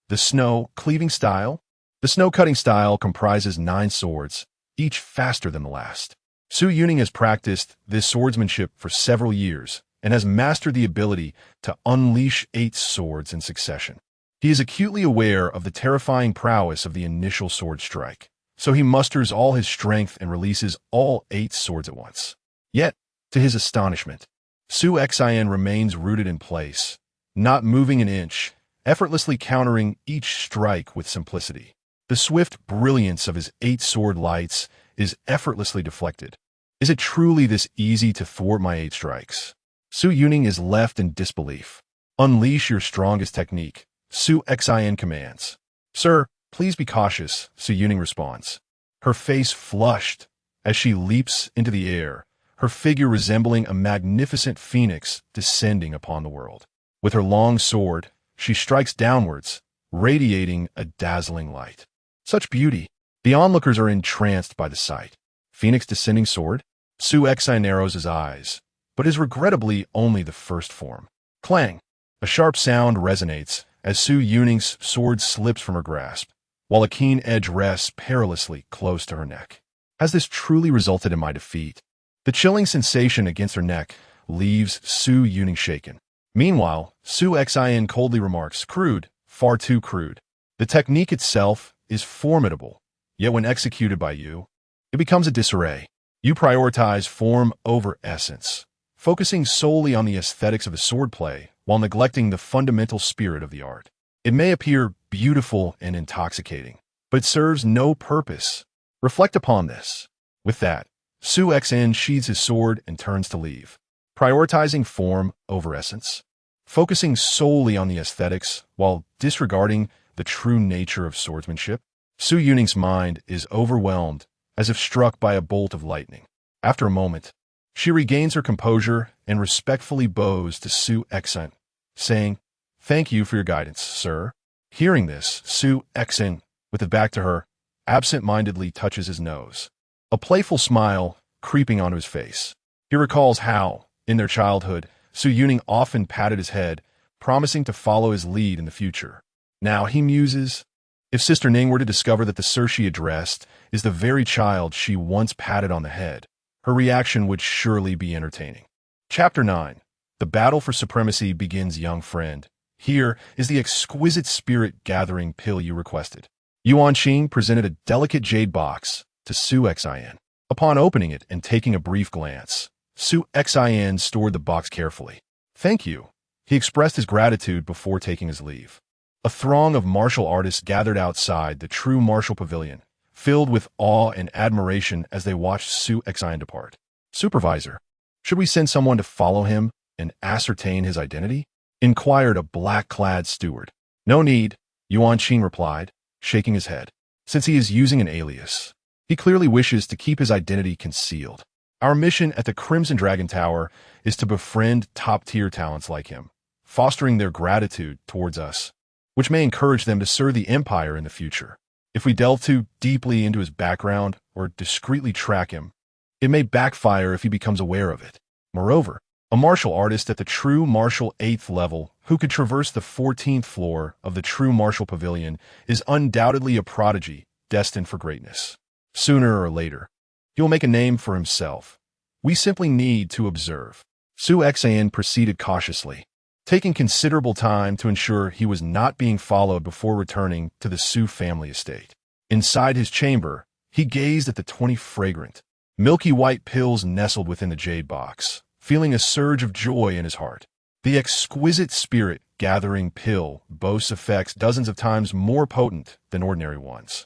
The snow-cleaving style? The snow-cutting style comprises 9 swords, each faster than the last. Su Yuning has practiced this swordsmanship for several years and has mastered the ability to unleash 8 swords in succession. He is acutely aware of the terrifying prowess of the initial sword strike, so he musters all his strength and releases all 8 swords at once. Yet, to his astonishment, Su Xian remains rooted in place, not moving an inch, effortlessly countering each strike with simplicity. The swift brilliance of his 8 sword lights is effortlessly deflected. Is it truly this easy to thwart my 8 strikes? Su Yuning is left in disbelief. Unleash your strongest technique, Su Xian commands. Sir, please be cautious, Su Yuning responds. Her face flushed as she leaps into the air, her figure resembling a magnificent phoenix descending upon the world. With her long sword, she strikes downwards, radiating a dazzling light. Such beauty! The onlookers are entranced by the sight. Phoenix descending sword? Su Xian narrows his eyes, but is regrettably only the first form. Clang! A sharp sound resonates as Su Yuning's sword slips from her grasp, while a keen edge rests perilously close to her neck. Has this truly resulted in my defeat? The chilling sensation against her neck leaves Su Yuning shaken. Meanwhile, Su Xian coldly remarks, crude, far too crude. The technique itself is formidable, yet when executed by you, it becomes a disarray. You prioritize form over essence, focusing solely on the aesthetics of the swordplay while neglecting the fundamental spirit of the art. It may appear beautiful and intoxicating, but it serves no purpose. Reflect upon this. With that, Su Xian sheathes his sword and turns to leave. Prioritizing form over essence, focusing solely on the aesthetics while disregarding the true nature of swordsmanship. Su Yuning's mind is overwhelmed, as if struck by a bolt of lightning. After a moment, she regains her composure and respectfully bows to Su Xian, saying, "Thank you for your guidance, sir." Hearing this, Su Xian, with his back to her, absent-mindedly touches his nose, a playful smile creeping onto his face. He recalls how, in their childhood, Su Yuning often patted his head, promising to follow his lead in the future. Now he muses, if Sister Ning were to discover that the sir she addressed is the very child she once patted on the head, her reaction would surely be entertaining. Chapter 9. The battle for supremacy begins, young friend. Here is the exquisite spirit-gathering pill you requested. Yuan Qing presented a delicate jade box to Su Xian. Upon opening it and taking a brief glance, Su Xian stored the box carefully. Thank you. He expressed his gratitude before taking his leave. A throng of martial artists gathered outside the true martial pavilion, filled with awe and admiration as they watched Su Xian depart. Supervisor, should we send someone to follow him and ascertain his identity? Inquired a black-clad steward. No need, Yuan Qing replied, shaking his head. Since he is using an alias, he clearly wishes to keep his identity concealed. Our mission at the Crimson Dragon Tower is to befriend top-tier talents like him, fostering their gratitude towards us, which may encourage them to serve the Empire in the future. If we delve too deeply into his background or discreetly track him, it may backfire if he becomes aware of it. Moreover, a martial artist at the True Martial 8th level who could traverse the 14th floor of the True Martial Pavilion is undoubtedly a prodigy destined for greatness. Sooner or later, he will make a name for himself. We simply need to observe. Su Xian proceeded cautiously, taking considerable time to ensure he was not being followed before returning to the Su family estate. Inside his chamber, he gazed at the 20 fragrant, milky white pills nestled within the jade box, feeling a surge of joy in his heart. The exquisite spirit-gathering pill boasts effects dozens of times more potent than ordinary ones.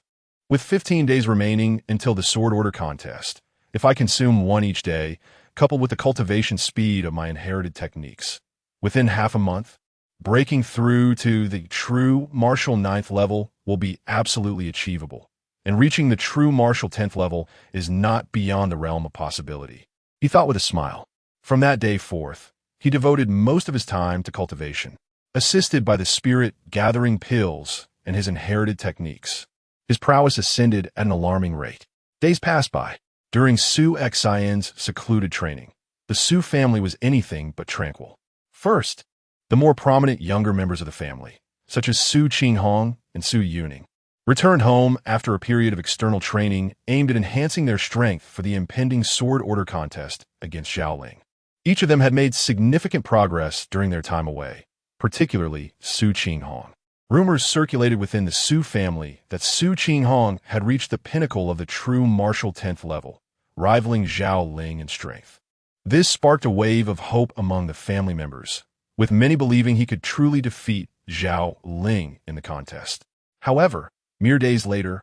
With 15 days remaining until the Sword Order contest, if I consume one each day, coupled with the cultivation speed of my inherited techniques, within half a month, breaking through to the true martial 9th level will be absolutely achievable, and reaching the true martial 10th level is not beyond the realm of possibility, he thought with a smile. From that day forth, he devoted most of his time to cultivation, assisted by the spirit-gathering pills and his inherited techniques. His prowess ascended at an alarming rate. Days passed by. During Su Xian's secluded training, the Su family was anything but tranquil. First, the more prominent younger members of the family, such as Su Qinghong and Su Yuning, returned home after a period of external training aimed at enhancing their strength for the impending sword order contest against Zhao Ling. Each of them had made significant progress during their time away, particularly Su Qinghong. Rumors circulated within the Su family that Su Qinghong had reached the pinnacle of the true martial 10th level, rivaling Zhao Ling in strength. This sparked a wave of hope among the family members, with many believing he could truly defeat Zhao Ling in the contest. However, mere days later,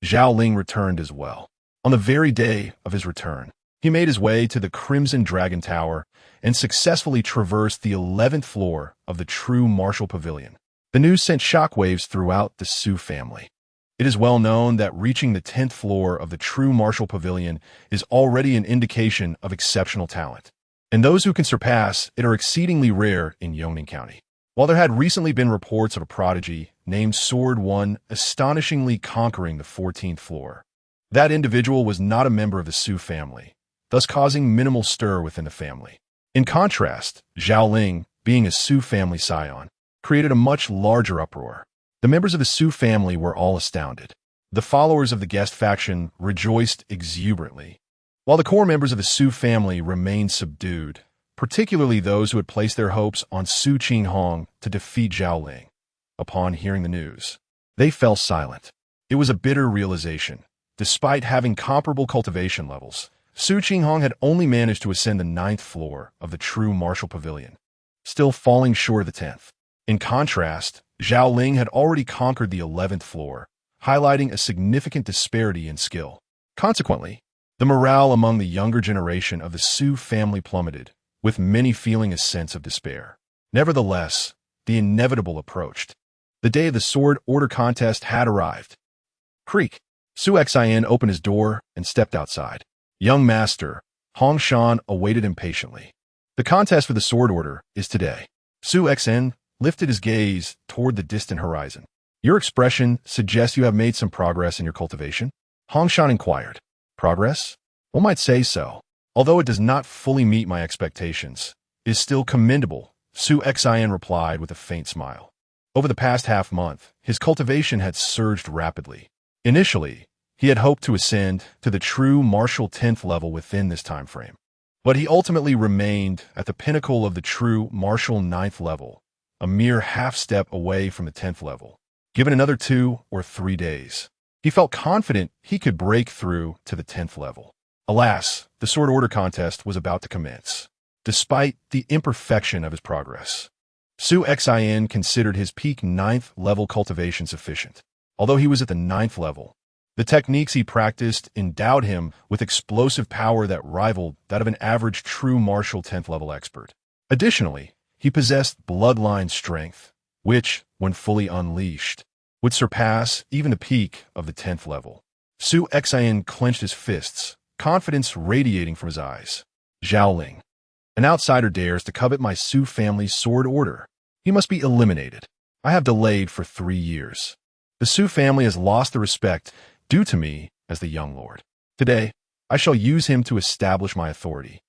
Zhao Ling returned as well. On the very day of his return, he made his way to the Crimson Dragon Tower and successfully traversed the 11th floor of the true martial pavilion. The news sent shockwaves throughout the Su family. It is well known that reaching the 10th floor of the true martial pavilion is already an indication of exceptional talent, and those who can surpass it are exceedingly rare in Yongning County. While there had recently been reports of a prodigy named Sword One astonishingly conquering the 14th floor, that individual was not a member of the Su family, thus causing minimal stir within the family. In contrast, Zhao Ling, being a Su family scion, created a much larger uproar. The members of the Su family were all astounded. The followers of the guest faction rejoiced exuberantly, while the core members of the Su family remained subdued, particularly those who had placed their hopes on Su Qinghong to defeat Zhao Ling. Upon hearing the news, they fell silent. It was a bitter realization. Despite having comparable cultivation levels, Su Qinghong had only managed to ascend the 9th floor of the true martial pavilion, still falling short of the 10th. In contrast, Zhao Ling had already conquered the 11th floor, highlighting a significant disparity in skill. Consequently, the morale among the younger generation of the Su family plummeted, with many feeling a sense of despair. Nevertheless, the inevitable approached. The day of the sword order contest had arrived. Creak! Su Xian opened his door and stepped outside. Young Master, Hong Shan awaited impatiently. The contest for the sword order is today. Su Xian lifted his gaze toward the distant horizon. Your expression suggests you have made some progress in your cultivation? Hong Shan inquired. Progress? One might say so. Although it does not fully meet my expectations, it is still commendable, Su Xian replied with a faint smile. Over the past half-month, his cultivation had surged rapidly. Initially, he had hoped to ascend to the true martial 10th level within this time frame, but he ultimately remained at the pinnacle of the true martial 9th level, a mere half-step away from the 10th level. Given another 2 or 3 days, he felt confident he could break through to the 10th level. Alas, the sword order contest was about to commence. Despite the imperfection of his progress, Su Xian considered his peak 9th level cultivation sufficient. Although he was at the 9th level, the techniques he practiced endowed him with explosive power that rivaled that of an average true martial 10th level expert. Additionally, he possessed bloodline strength, which, when fully unleashed, would surpass even the peak of the 10th level. Su Xian clenched his fists, confidence radiating from his eyes. Zhao Ling, an outsider dares to covet my Su family's sword order. He must be eliminated. I have delayed for 3 years. The Su family has lost the respect due to me as the young lord. Today, I shall use him to establish my authority.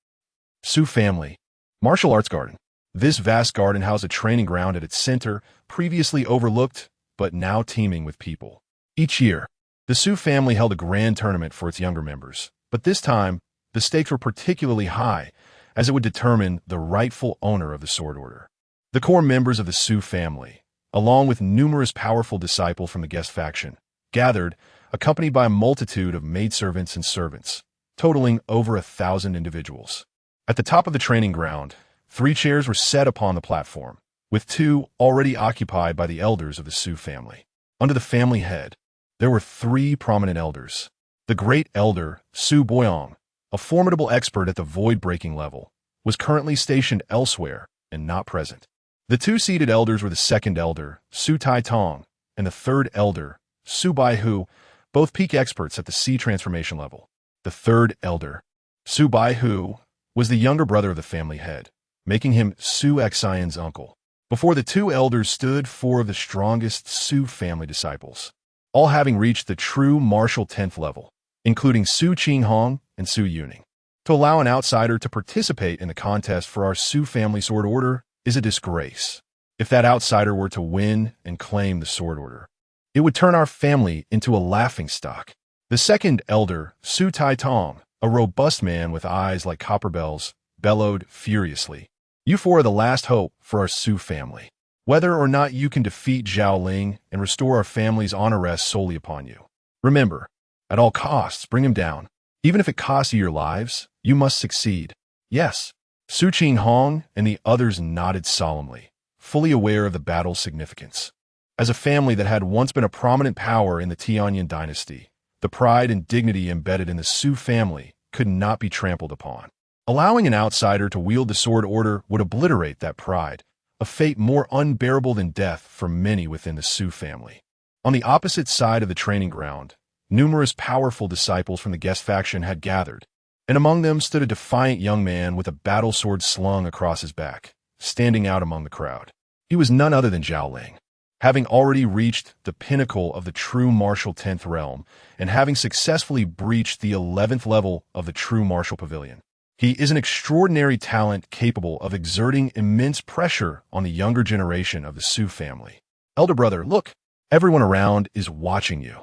Su family, martial arts garden. This vast garden housed a training ground at its center, previously overlooked, but now teeming with people. Each year, the Su family held a grand tournament for its younger members, but this time, the stakes were particularly high, as it would determine the rightful owner of the sword order. The core members of the Su family, along with numerous powerful disciples from the guest faction, gathered, accompanied by a multitude of maidservants and servants, totaling over 1,000 individuals. At the top of the training ground, 3 chairs were set upon the platform, with 2 already occupied by the elders of the Su family. Under the family head, there were 3 prominent elders. The great elder, Su Boyong, a formidable expert at the void-breaking level, was currently stationed elsewhere and not present. The two-seated elders were the second elder, Su Tai Tong, and the third elder, Su Bai Hu, both peak experts at the C transformation level. The third elder, Su Bai Hu, was the younger brother of the family head, making him Su Xian's uncle. Before the two elders stood four of the strongest Su family disciples, all having reached the true martial 10th level, including Su Qinghong and Su Yuning. To allow an outsider to participate in the contest for our Su family sword order is a disgrace. If that outsider were to win and claim the sword order, it would turn our family into a laughingstock. The second elder, Su Tai Tong, a robust man with eyes like copper bells, bellowed furiously. You four are the last hope for our Su family. Whether or not you can defeat Zhao Ling and restore our family's honor rests solely upon you. Remember, at all costs, bring him down. Even if it costs you your lives, you must succeed. Yes. Su Qinghong and the others nodded solemnly, fully aware of the battle's significance. As a family that had once been a prominent power in the Tianyin dynasty, the pride and dignity embedded in the Su family could not be trampled upon. Allowing an outsider to wield the sword order would obliterate that pride, a fate more unbearable than death for many within the Su family. On the opposite side of the training ground, numerous powerful disciples from the guest faction had gathered, and among them stood a defiant young man with a battle sword slung across his back, standing out among the crowd. He was none other than Zhao Ling. Having already reached the pinnacle of the true martial 10th realm, and having successfully breached the 11th level of the true martial pavilion, he is an extraordinary talent capable of exerting immense pressure on the younger generation of the Su family. Elder brother, look, everyone around is watching you,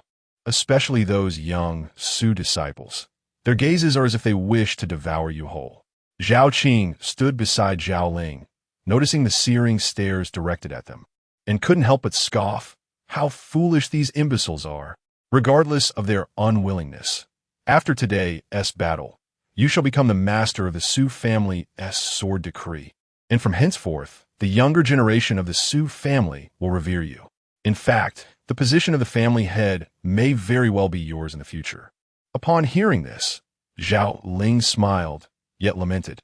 especially those young Su disciples. Their gazes are as if they wish to devour you whole. Zhao Qing stood beside Zhao Ling, noticing the searing stares directed at them, and couldn't help but scoff. How foolish these imbeciles are, regardless of their unwillingness. After today's battle, you shall become the master of the Su family's sword decree, and from henceforth, the younger generation of the Su family will revere you. In fact, the position of the family head may very well be yours in the future. Upon hearing this, Zhao Ling smiled, yet lamented.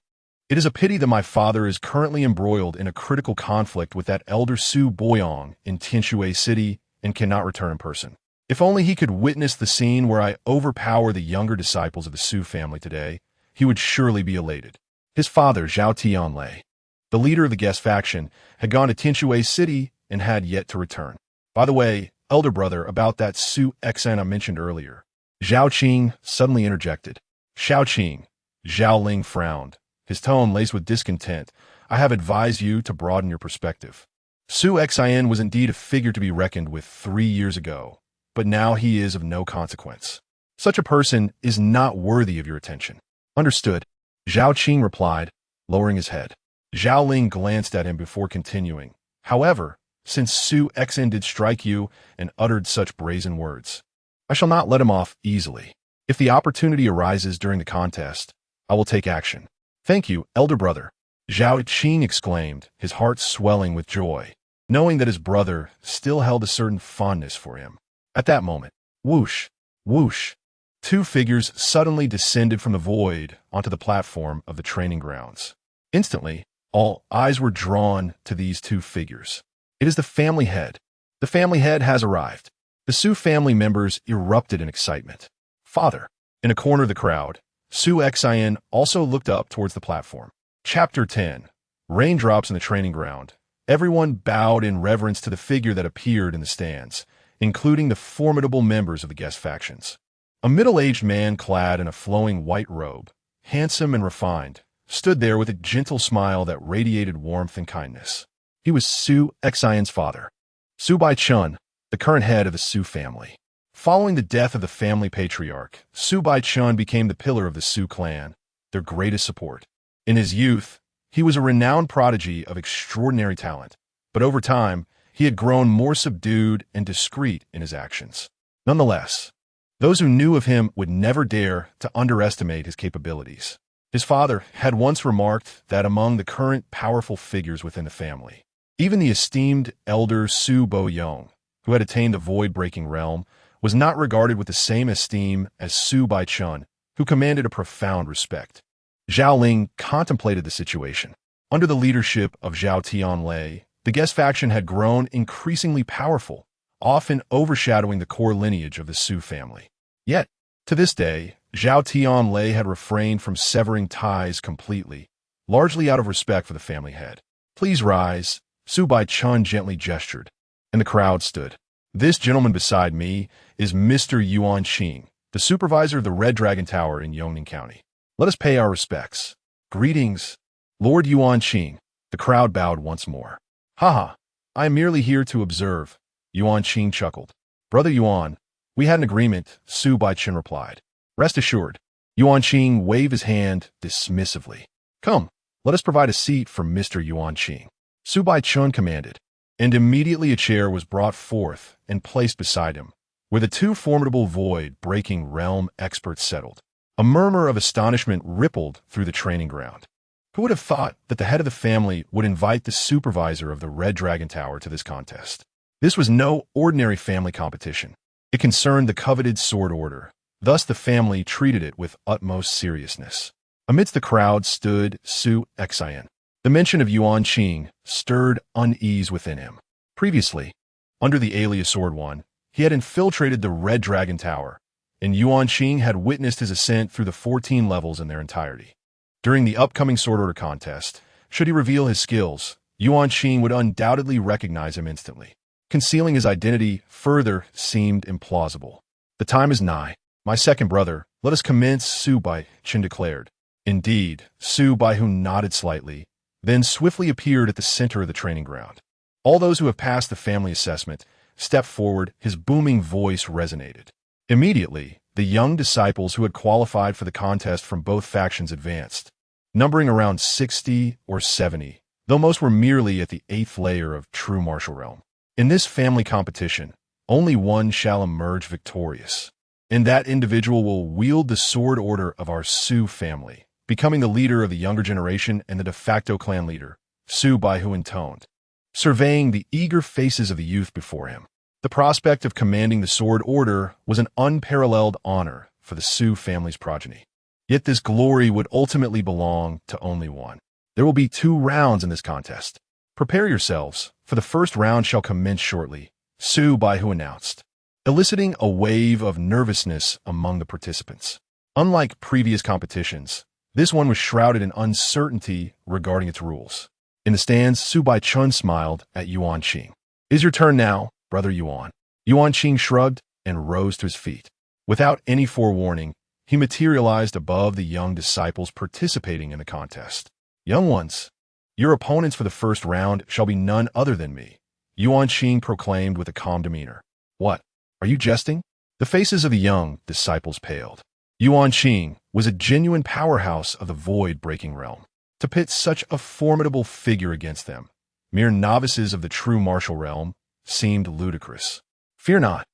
It is a pity that my father is currently embroiled in a critical conflict with that elder Su Boyong in Tianshui City and cannot return in person. If only he could witness the scene where I overpower the younger disciples of the Su family today, he would surely be elated. His father, Zhao Tianlei, the leader of the guest faction, had gone to Tianshui City and had yet to return. By the way, elder brother, about that Su Xian I mentioned earlier. Zhao Qing suddenly interjected. Shao Qing. Zhao Ling frowned, his tone laced with discontent. I have advised you to broaden your perspective. Su Xian was indeed a figure to be reckoned with 3 years ago, but now he is of no consequence. Such a person is not worthy of your attention. Understood, Zhao Qing replied, lowering his head. Zhao Ling glanced at him before continuing. However, since Su Xian did strike you and uttered such brazen words, I shall not let him off easily. If the opportunity arises during the contest, I will take action. Thank you, elder brother, Zhao Qing exclaimed, his heart swelling with joy, knowing that his brother still held a certain fondness for him. At that moment, whoosh, whoosh, two figures suddenly descended from the void onto the platform of the training grounds. Instantly, all eyes were drawn to these two figures. It is the family head. The family head has arrived. The Su family members erupted in excitement. Father. In a corner of the crowd, Su Xian also looked up towards the platform. Chapter 10. Raindrops in the training ground. Everyone bowed in reverence to the figure that appeared in the stands, including the formidable members of the guest factions. A middle-aged man clad in a flowing white robe, handsome and refined, stood there with a gentle smile that radiated warmth and kindness. He was Su Xian's father, Su Baichun, the current head of the Su family. Following the death of the family patriarch, Su Baichun became the pillar of the Su clan, their greatest support. In his youth, he was a renowned prodigy of extraordinary talent, but over time, he had grown more subdued and discreet in his actions. Nonetheless, those who knew of him would never dare to underestimate his capabilities. His father had once remarked that among the current powerful figures within the family, even the esteemed elder Su Boyong, who had attained the void-breaking realm, was not regarded with the same esteem as Su Baichun, who commanded a profound respect. Zhao Ling contemplated the situation. Under the leadership of Zhao Tianlei, The guest faction had grown increasingly powerful, often overshadowing the core lineage of the Su family. Yet, to this day, Zhao Tianlei had refrained from severing ties completely, largely out of respect for the family head. "Please rise," Su Baichun gently gestured, and the crowd stood. "This gentleman beside me is Mr. Yuan Qing, the supervisor of the Red Dragon Tower in Yongning County. Let us pay our respects." "Greetings, Lord Yuan Qing." The crowd bowed once more. "Haha, I am merely here to observe," Yuan Qing chuckled. "Brother Yuan, we had an agreement," Su Baichun replied. "Rest assured." Yuan Qing waved his hand dismissively. "Come, let us provide a seat for Mr. Yuan Qing," Su Baichun commanded, and immediately a chair was brought forth and placed beside him, where the two formidable void-breaking realm experts settled. A murmur of astonishment rippled through the training ground. Who would have thought that the head of the family would invite the supervisor of the Red Dragon Tower to this contest? This was no ordinary family competition. It concerned the coveted Sword Order. Thus the family treated it with utmost seriousness. Amidst the crowd stood Su Xian. The mention of Yuan Qing stirred unease within him. Previously, under the alias Sword One, he had infiltrated the Red Dragon Tower, and Yuan Qing had witnessed his ascent through the 14 levels in their entirety. During the upcoming Sword Order contest, should he reveal his skills, Yuan Qing would undoubtedly recognize him instantly. Concealing his identity further seemed implausible. "The time is nigh. My second brother, let us commence," Su Baichun declared. Indeed, Su Baichun nodded slightly, then swiftly appeared at the center of the training ground. All those who have passed the family assessment stepped forward. His booming voice resonated. Immediately, the young disciples who had qualified for the contest from both factions advanced, numbering around 60 or 70, though most were merely at the 8th layer of true martial realm. In this family competition, only one shall emerge victorious, and that individual will wield the sword order of our Su family, becoming the leader of the younger generation and the de facto clan leader, Su Baichun intoned, surveying the eager faces of the youth before him. The prospect of commanding the sword order was an unparalleled honor for the Su family's progeny. Yet this glory would ultimately belong to only one. There will be 2 rounds in this contest. "Prepare yourselves, for the first round shall commence shortly," Su Baichun announced, eliciting a wave of nervousness among the participants. Unlike previous competitions, this one was shrouded in uncertainty regarding its rules. In the stands, Su Baichun smiled at Yuan Qing. "Is your turn now, Brother Yuan?" Yuan Qing shrugged and rose to his feet. Without any forewarning, he materialized above the young disciples participating in the contest. "Young ones, your opponents for the first round shall be none other than me," Yuan Qing proclaimed with a calm demeanor. "What? Are you jesting?" The faces of the young disciples paled. Yuan Qing was a genuine powerhouse of the void-breaking realm. To pit such a formidable figure against them, mere novices of the true martial realm, seemed ludicrous. "Fear not.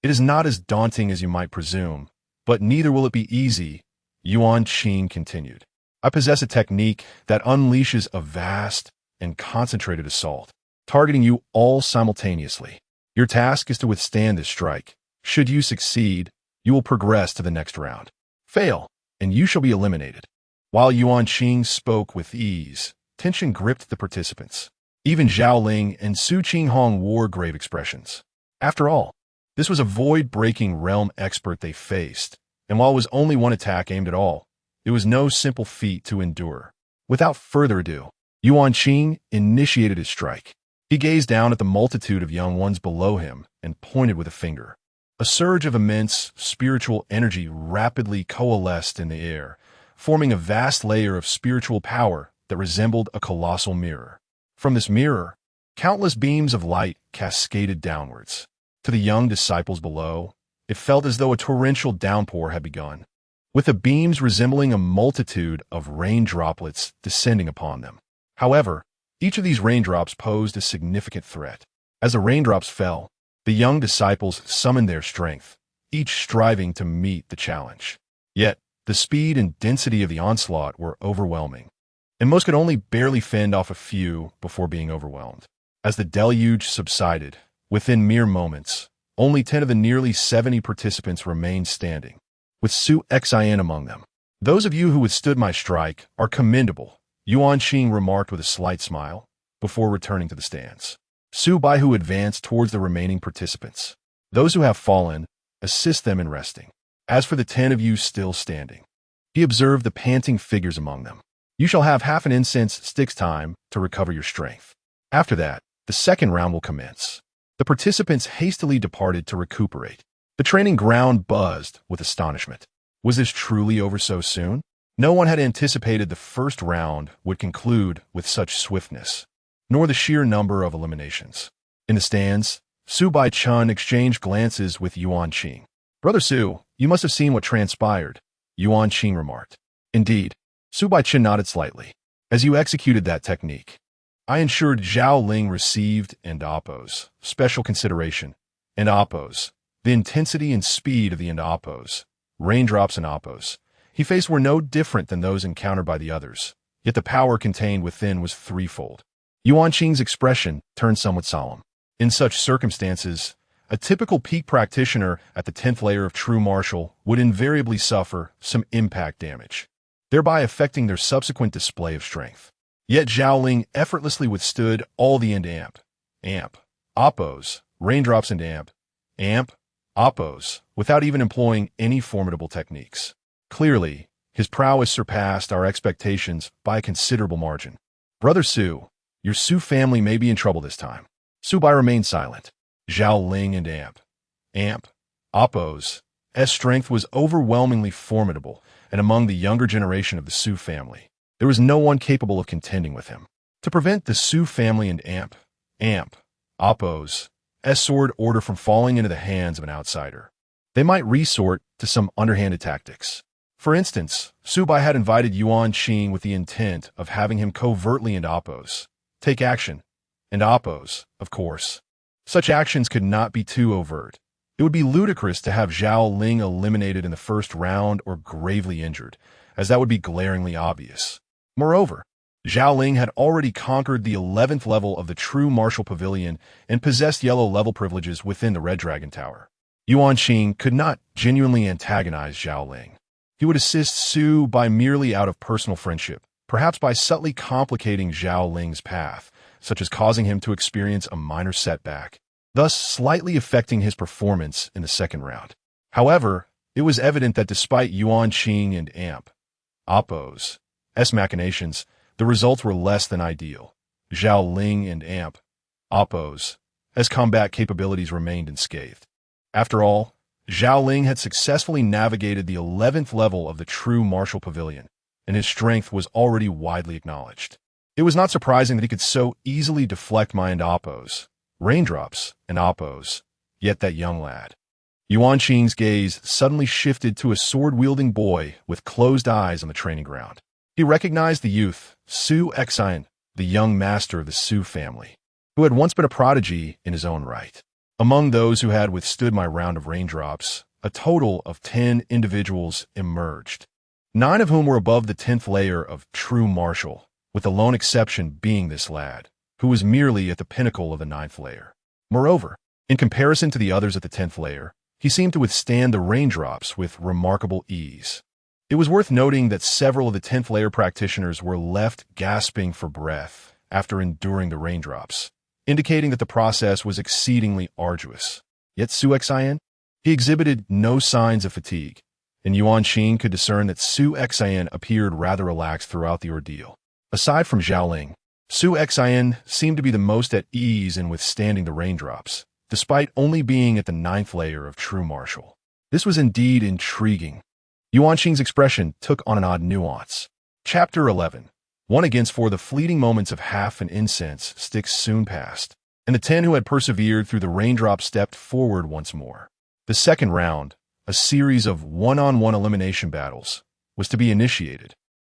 It is not as daunting as you might presume, but neither will it be easy," Yuan Qing continued. "I possess a technique that unleashes a vast and concentrated assault, targeting you all simultaneously. Your task is to withstand this strike. Should you succeed, you will progress to the next round. Fail, and you shall be eliminated." While Yuan Qing spoke with ease, tension gripped the participants. Even Zhao Ling and Su Qinghong wore grave expressions. After all, this was a void-breaking realm expert they faced, and while it was only one attack aimed at all, it was no simple feat to endure. Without further ado, Yuan Qing initiated his strike. He gazed down at the multitude of young ones below him and pointed with a finger. A surge of immense spiritual energy rapidly coalesced in the air, forming a vast layer of spiritual power that resembled a colossal mirror. From this mirror, countless beams of light cascaded downwards. To the young disciples below, it felt as though a torrential downpour had begun, with the beams resembling a multitude of rain droplets descending upon them. However, each of these raindrops posed a significant threat. As the raindrops fell, the young disciples summoned their strength, each striving to meet the challenge. Yet, the speed and density of the onslaught were overwhelming, and most could only barely fend off a few before being overwhelmed. As the deluge subsided, within mere moments, only 10 of the nearly 70 participants remained standing, with Su Xian among them. "Those of you who withstood my strike are commendable," Yuan Qing remarked with a slight smile. before returning to the stands. Su Baihu advanced towards the remaining participants. Those who have fallen, assist them in resting. As for the 10 of you still standing, he observed the panting figures among them. You shall have half an incense stick's time to recover your strength. After that, the second round will commence. The participants hastily departed to recuperate. The training ground buzzed with astonishment. Was this truly over so soon? No one had anticipated the first round would conclude with such swiftness, nor the sheer number of eliminations. In the stands, Su Bai-chun exchanged glances with Yuan Qing. "Brother Su, you must have seen what transpired," Yuan Qing remarked. "Indeed." Su Bai-chun nodded slightly. "As you executed that technique, I ensured Zhao Ling received and oppos, special consideration, and oppos, the intensity and speed of the and oppos, raindrops and oppos he faced were no different than those encountered by the others, yet the power contained within was threefold." Yuan Qing's expression turned somewhat solemn. In such circumstances, a typical peak practitioner at the 10th layer of true martial would invariably suffer some impact damage, thereby affecting their subsequent display of strength. Yet Zhao Ling effortlessly withstood all the amp, oppos, raindrops and amp, oppos, without even employing any formidable techniques. Clearly, his prowess surpassed our expectations by a considerable margin. "Brother Su, your Su family may be in trouble this time." Su Bai remained silent. Zhao Ling and oppos' strength was overwhelmingly formidable, and among the younger generation of the Su family, there was no one capable of contending with him. To prevent the Su family and oppos' sword order from falling into the hands of an outsider, they might resort to some underhanded tactics. For instance, Su Bai had invited Yuan Qing with the intent of having him covertly and oppos take action, and oppos, of course. Such actions could not be too overt. It would be ludicrous to have Zhao Ling eliminated in the first round or gravely injured, as that would be glaringly obvious. Moreover, Zhao Ling had already conquered the 11th level of the True Martial Pavilion and possessed yellow level privileges within the Red Dragon Tower. Yuan Qing could not genuinely antagonize Zhao Ling. He would assist Su Bai merely out of personal friendship, perhaps by subtly complicating Zhao Ling's path, such as causing him to experience a minor setback, thus slightly affecting his performance in the second round. However, it was evident that despite Yuan Qing and oppos' machinations, the results were less than ideal. Zhao Ling and oppos' combat capabilities remained unscathed. After all, Zhao Ling had successfully navigated the 11th level of the True Martial Pavilion, and his strength was already widely acknowledged. It was not surprising that he could so easily deflect my and oppos, raindrops and oppos, yet that young lad. Yuan Qing's gaze suddenly shifted to a sword-wielding boy with closed eyes on the training ground. He recognized the youth, Su Xian, the young master of the Su family, who had once been a prodigy in his own right. Among those who had withstood my round of raindrops, a total of 10 individuals emerged, 9 of whom were above the 10th layer of true martial, with the lone exception being this lad, who was merely at the pinnacle of the 9th layer. Moreover, in comparison to the others at the 10th layer, he seemed to withstand the raindrops with remarkable ease. It was worth noting that several of the 10th layer practitioners were left gasping for breath after enduring the raindrops, indicating that the process was exceedingly arduous. Yet Su Xian, he exhibited no signs of fatigue, and Yuan Qing could discern that Su Xian appeared rather relaxed throughout the ordeal. Aside from Zhao Ling, Su Xian seemed to be the most at ease in withstanding the raindrops, despite only being at the 9th layer of true martial. This was indeed intriguing. Yuan Qing's expression took on an odd nuance. Chapter 11. 1 against 4. The fleeting moments of half an incense sticks soon passed, and the 10 who had persevered through the raindrop stepped forward once more. The second round, a series of one-on-one elimination battles, was to be initiated.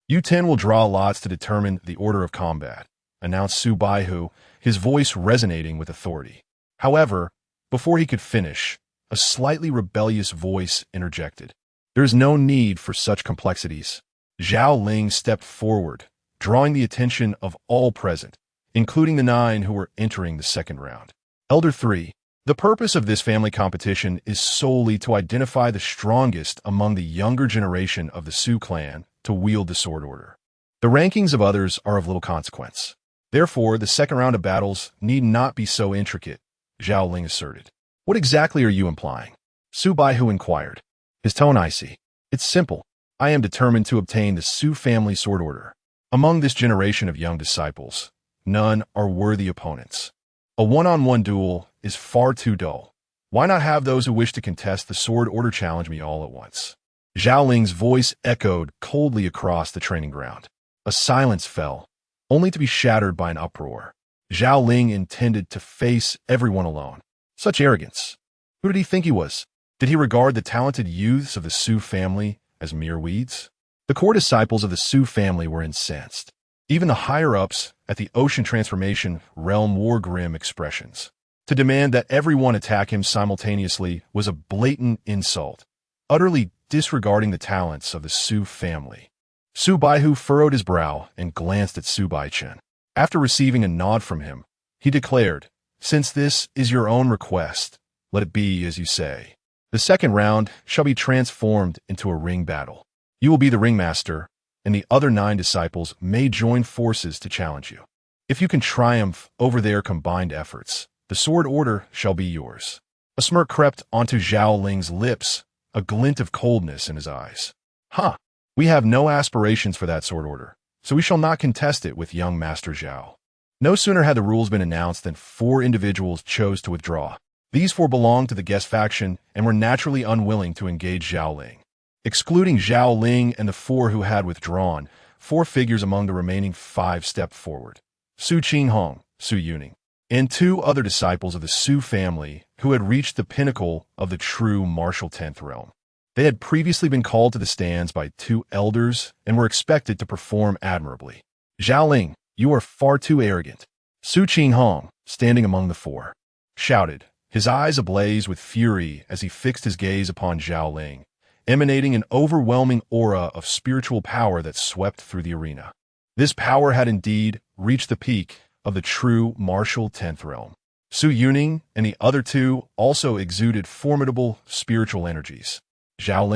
You 10 will draw lots to determine the order of combat, announced Su Baihu, his voice resonating with authority. However, before he could finish, a slightly rebellious voice interjected. There is no need for such complexities. Zhao Ling stepped forward, drawing the attention of all present, including the 9 who were entering the second round. Elder 3. The purpose of this family competition is solely to identify the strongest among the younger generation of the Su clan to wield the sword order. The rankings of others are of little consequence. Therefore, the second round of battles need not be so intricate, Zhao Ling asserted. What exactly are you implying? Su Baihu inquired, his tone icy. It's simple. I am determined to obtain the Su family sword order. Among this generation of young disciples, none are worthy opponents. A one-on-one duel is far too dull. Why not have those who wish to contest the sword order challenge me all at once? Zhao Ling's voice echoed coldly across the training ground. A silence fell, only to be shattered by an uproar. Zhao Ling intended to face everyone alone. Such arrogance. Who did he think he was? Did he regard the talented youths of the Su family as mere weeds? The core disciples of the Su family were incensed. Even the higher-ups at the Ocean Transformation realm wore grim expressions. To demand that everyone attack him simultaneously was a blatant insult, utterly disregarding the talents of the Su family. Su Baihu furrowed his brow and glanced at Su Baichen. After receiving a nod from him, he declared, "Since this is your own request, let it be as you say. The second round shall be transformed into a ring battle. You will be the ringmaster, and the other 9 disciples may join forces to challenge you. If you can triumph over their combined efforts, the sword order shall be yours." A smirk crept onto Zhao Ling's lips, a glint of coldness in his eyes. "Huh, we have no aspirations for that sword order, so we shall not contest it with young Master Zhao." No sooner had the rules been announced than 4 individuals chose to withdraw. These 4 belonged to the guest faction and were naturally unwilling to engage Zhao Ling. Excluding Zhao Ling and the 4 who had withdrawn, 4 figures among the remaining 5 stepped forward. Su Qinghong, Su Yuning, and 2 other disciples of the Su family who had reached the pinnacle of the true martial 10th realm. They had previously been called to the stands by 2 elders and were expected to perform admirably. "Zhao Ling, you are far too arrogant." Su Qinghong, standing among the 4, shouted, his eyes ablaze with fury as he fixed his gaze upon Zhao Ling, emanating an overwhelming aura of spiritual power that swept through the arena. This power had indeed reached the peak of the true martial 10th realm. Su Yuning and the other 2 also exuded formidable spiritual energies. Zhao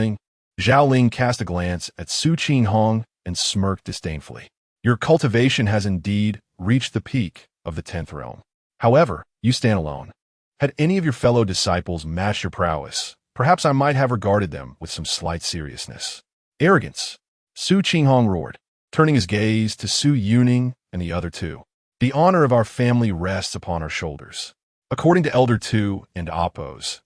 Ling cast a glance at Su Qinghong and smirked disdainfully. "Your cultivation has indeed reached the peak of the 10th realm. However, you stand alone. Had any of your fellow disciples matched your prowess, perhaps I might have regarded them with some slight seriousness." "Arrogance!" Su Qinghong roared, turning his gaze to Su Yuning and the other 2. "The honor of our family rests upon our shoulders. According to Elder 2 and Appo's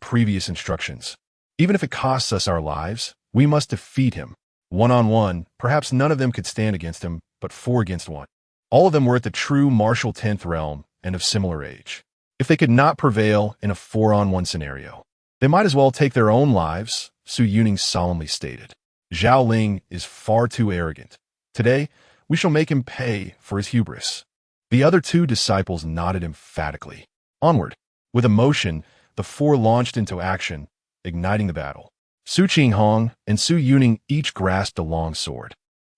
previous instructions, even if it costs us our lives, we must defeat him. One-on-one, perhaps none of them could stand against him, but 4 against 1. All of them were at the true martial 10th realm and of similar age. If they could not prevail in a 4-on-1 scenario, they might as well take their own lives," Su Yuning solemnly stated. "Zhao Ling is far too arrogant. Today, we shall make him pay for his hubris." The other 2 disciples nodded emphatically. Onward. With emotion, the 4 launched into action, igniting the battle. Su Qinghong and Su Yuning each grasped a long sword,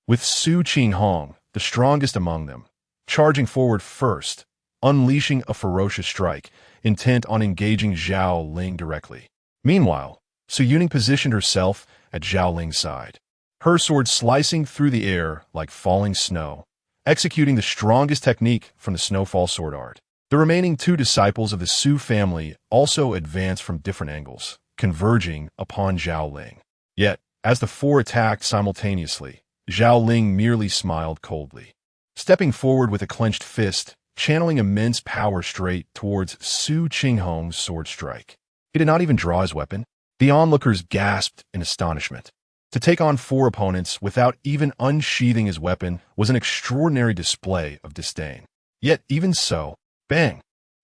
with Su Qinghong, the strongest among them, charging forward first, unleashing a ferocious strike, intent on engaging Zhao Ling directly. Meanwhile, Su Yuning positioned herself at Zhao Ling's side, her sword slicing through the air like falling snow, executing the strongest technique from the snowfall sword art. The remaining 2 disciples of the Su family also advanced from different angles, converging upon Zhao Ling. Yet, as the 4 attacked simultaneously, Zhao Ling merely smiled coldly. Stepping forward with a clenched fist, channeling immense power straight towards Su Qinghong's sword strike. He did not even draw his weapon. The onlookers gasped in astonishment. To take on 4 opponents without even unsheathing his weapon was an extraordinary display of disdain. Yet even so, bang!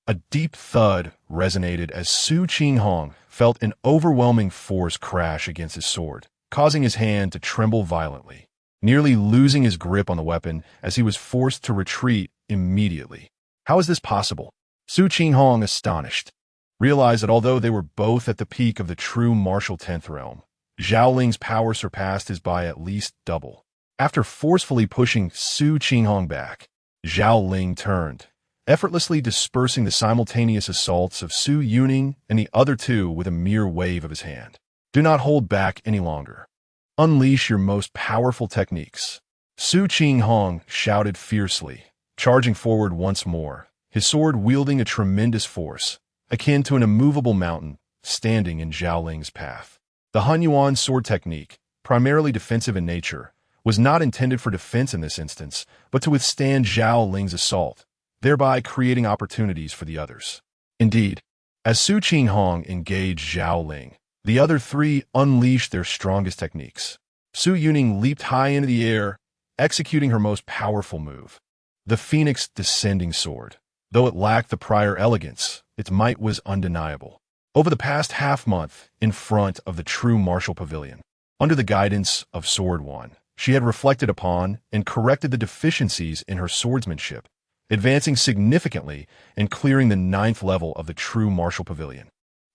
A deep thud resonated as Su Qinghong felt an overwhelming force crash against his sword, causing his hand to tremble violently, nearly losing his grip on the weapon as he was forced to retreat immediately. How is this possible? Su Qinghong, astonished, realized that although they were both at the peak of the true martial 10th realm, Zhao Ling's power surpassed his by at least double. After forcefully pushing Su Qinghong back, Zhao Ling turned, effortlessly dispersing the simultaneous assaults of Su Yuning and the other 2 with a mere wave of his hand. "Do not hold back any longer. Unleash your most powerful techniques." Su Qinghong shouted fiercely, charging forward once more, his sword wielding a tremendous force, akin to an immovable mountain standing in Zhao Ling's path. The Hunyuan sword technique, primarily defensive in nature, was not intended for defense in this instance, but to withstand Zhao Ling's assault, thereby creating opportunities for the others. Indeed, as Su Qinghong engaged Zhao Ling, the other three unleashed their strongest techniques. Su Yuning leaped high into the air, executing her most powerful move, the Phoenix Descending Sword. Though it lacked the prior elegance, its might was undeniable. Over the past half-month, in front of the true martial pavilion, under the guidance of Sword One, she had reflected upon and corrected the deficiencies in her swordsmanship, advancing significantly and clearing the 9th level of the true martial pavilion.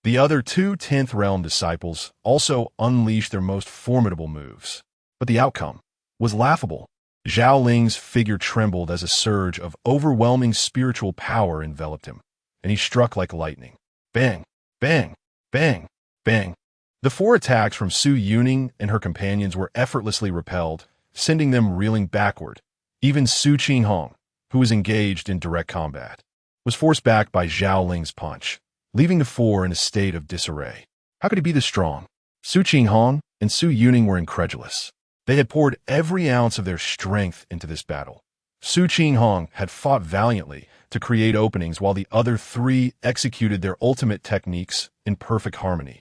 The other two 10th realm disciples also unleashed their most formidable moves. But the outcome was laughable. Zhao Ling's figure trembled as a surge of overwhelming spiritual power enveloped him, and he struck like lightning. Bang, bang, bang, bang. The 4 attacks from Su Yuning and her companions were effortlessly repelled, sending them reeling backward. Even Su Qinghong, who was engaged in direct combat, was forced back by Zhao Ling's punch, leaving the 4 in a state of disarray. How could he be this strong? Su Qinghong and Su Yuning were incredulous. They had poured every ounce of their strength into this battle. Su Qinghong had fought valiantly to create openings while the other 3 executed their ultimate techniques in perfect harmony.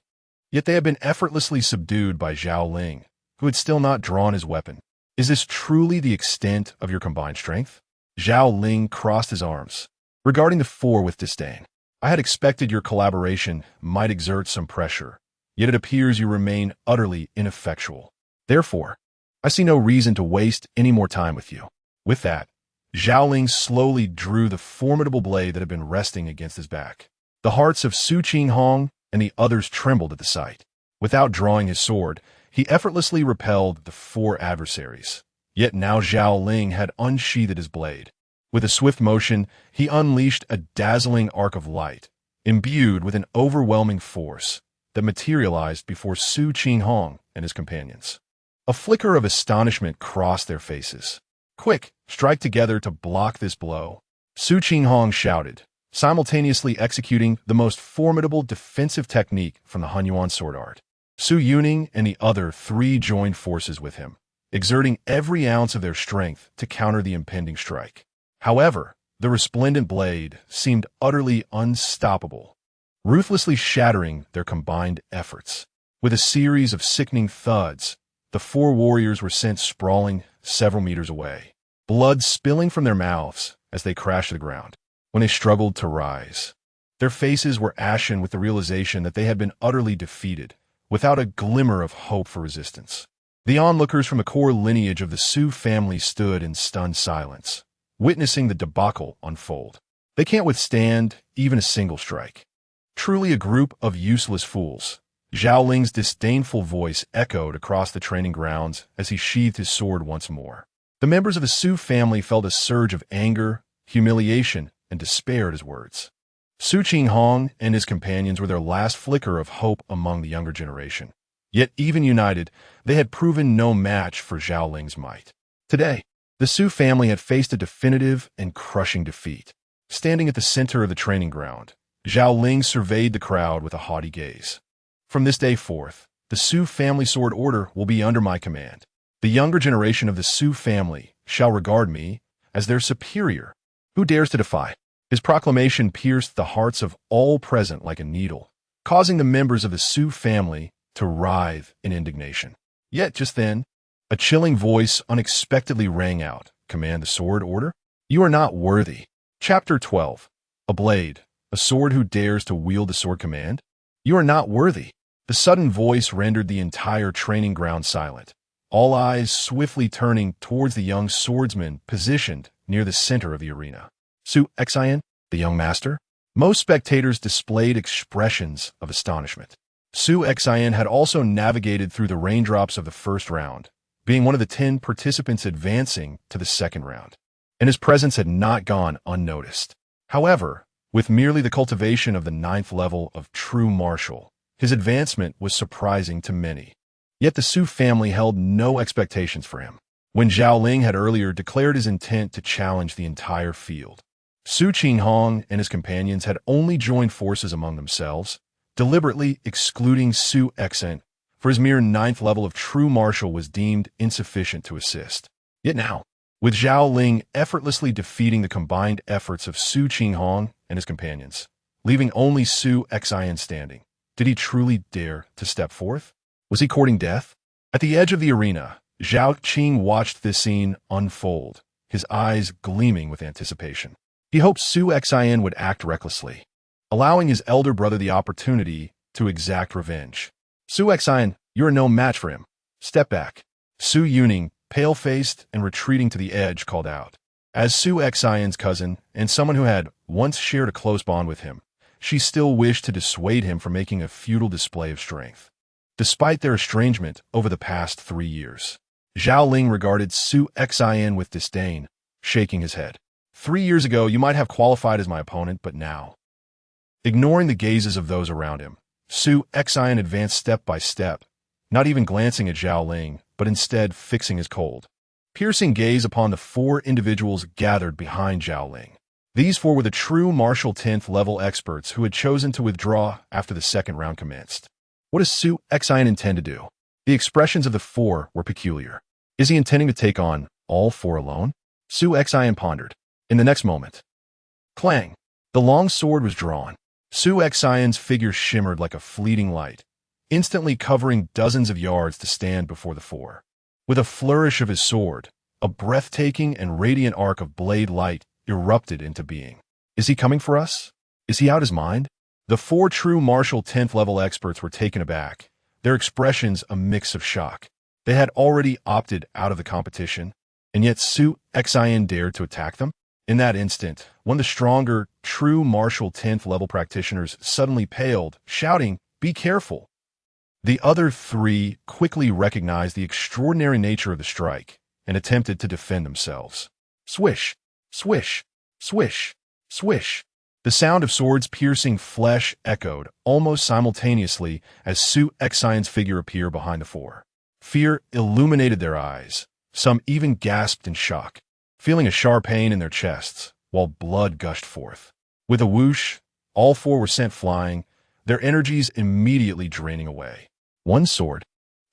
Yet they had been effortlessly subdued by Zhao Ling, who had still not drawn his weapon. Is this truly the extent of your combined strength? Zhao Ling crossed his arms, regarding the 4 with disdain. I had expected your collaboration might exert some pressure, yet it appears you remain utterly ineffectual. Therefore, I see no reason to waste any more time with you. With that, Zhao Ling slowly drew the formidable blade that had been resting against his back. The hearts of Su Qinghong and the others trembled at the sight. Without drawing his sword, he effortlessly repelled the 4 adversaries. Yet now Zhao Ling had unsheathed his blade. With a swift motion, he unleashed a dazzling arc of light, imbued with an overwhelming force that materialized before Su Qinghong and his companions. A flicker of astonishment crossed their faces. Quick, strike together to block this blow. Su Qinghong shouted, simultaneously executing the most formidable defensive technique from the Hunyuan sword art. Su Yuning and the other 3 joined forces with him, exerting every ounce of their strength to counter the impending strike. However, the resplendent blade seemed utterly unstoppable, ruthlessly shattering their combined efforts. With a series of sickening thuds, the 4 warriors were sent sprawling several meters away, blood spilling from their mouths as they crashed to the ground. When they struggled to rise, their faces were ashen with the realization that they had been utterly defeated, without a glimmer of hope for resistance. The onlookers from the core lineage of the Su family stood in stunned silence, witnessing the debacle unfold. They can't withstand even a single strike. Truly a group of useless fools. Zhao Ling's disdainful voice echoed across the training grounds as he sheathed his sword once more. The members of the Su family felt a surge of anger, humiliation, and despair at his words. Su Qinghong and his companions were their last flicker of hope among the younger generation. Yet even united, they had proven no match for Zhao Ling's might. Today, the Su family had faced a definitive and crushing defeat. Standing at the center of the training ground, Zhao Ling surveyed the crowd with a haughty gaze. From this day forth, the Su family sword order will be under my command. The younger generation of the Su family shall regard me as their superior. Who dares to defy? His proclamation pierced the hearts of all present like a needle, causing the members of the Su family to writhe in indignation. Yet just then, a chilling voice unexpectedly rang out. Command the sword order? You are not worthy. Chapter 12. A blade, a sword who dares to wield the sword command? You are not worthy. The sudden voice rendered the entire training ground silent, all eyes swiftly turning towards the young swordsman positioned near the center of the arena. Su Xian, the young master? Most spectators displayed expressions of astonishment. Su Xian had also navigated through the raindrops of the first round, being one of the 10 participants advancing to the second round, and his presence had not gone unnoticed. However, with merely the cultivation of the 9th level of true martial, his advancement was surprising to many. Yet the Su family held no expectations for him. when Zhao Ling had earlier declared his intent to challenge the entire field. Su Qinghong and his companions had only joined forces among themselves, deliberately excluding Su Exant, for his mere 9th level of true martial was deemed insufficient to assist. Yet now, with Zhao Ling effortlessly defeating the combined efforts of Su Qinghong and his companions, leaving only Su Exant standing, did he truly dare to step forth? Was he courting death? At the edge of the arena, Zhao Qing watched this scene unfold, his eyes gleaming with anticipation. He hoped Su Exant would act recklessly, allowing his elder brother the opportunity to exact revenge. Su Exant, you are no match for him. Step back. Su Yuning, pale-faced and retreating to the edge, called out. As Su Exant's cousin and someone who had once shared a close bond with him, she still wished to dissuade him from making a futile display of strength. Despite their estrangement over the past 3 years, Zhao Ling regarded Su Exant with disdain, shaking his head. 3 years ago, you might have qualified as my opponent, but now... Ignoring the gazes of those around him, Su Exant advanced step by step, not even glancing at Zhao Ling, but instead fixing his cold, piercing gaze upon the 4 individuals gathered behind Zhao Ling. These 4 were the true martial 10th level experts who had chosen to withdraw after the second round commenced. What does Su Exant intend to do? The expressions of the 4 were peculiar. Is he intending to take on all 4 alone? Su Exant pondered. In the next moment, clang! The long sword was drawn. Su Exant's figure shimmered like a fleeting light, instantly covering dozens of yards to stand before the 4. With a flourish of his sword, a breathtaking and radiant arc of blade light erupted into being. Is he coming for us? Is he out his mind? The 4 true martial 10th level experts were taken aback, their expressions a mix of shock. They had already opted out of the competition, and yet Su Exant dared to attack them? In that instant, one of the stronger, true martial 10th level practitioners suddenly paled, shouting, "Be careful!" The other 3 quickly recognized the extraordinary nature of the strike and attempted to defend themselves. Swish! Swish! Swish! Swish! The sound of swords piercing flesh echoed almost simultaneously as Su Exant's figure appeared behind the 4. Fear illuminated their eyes. Some even gasped in shock, feeling a sharp pain in their chests, while blood gushed forth. With a whoosh, all 4 were sent flying, their energies immediately draining away. One sword,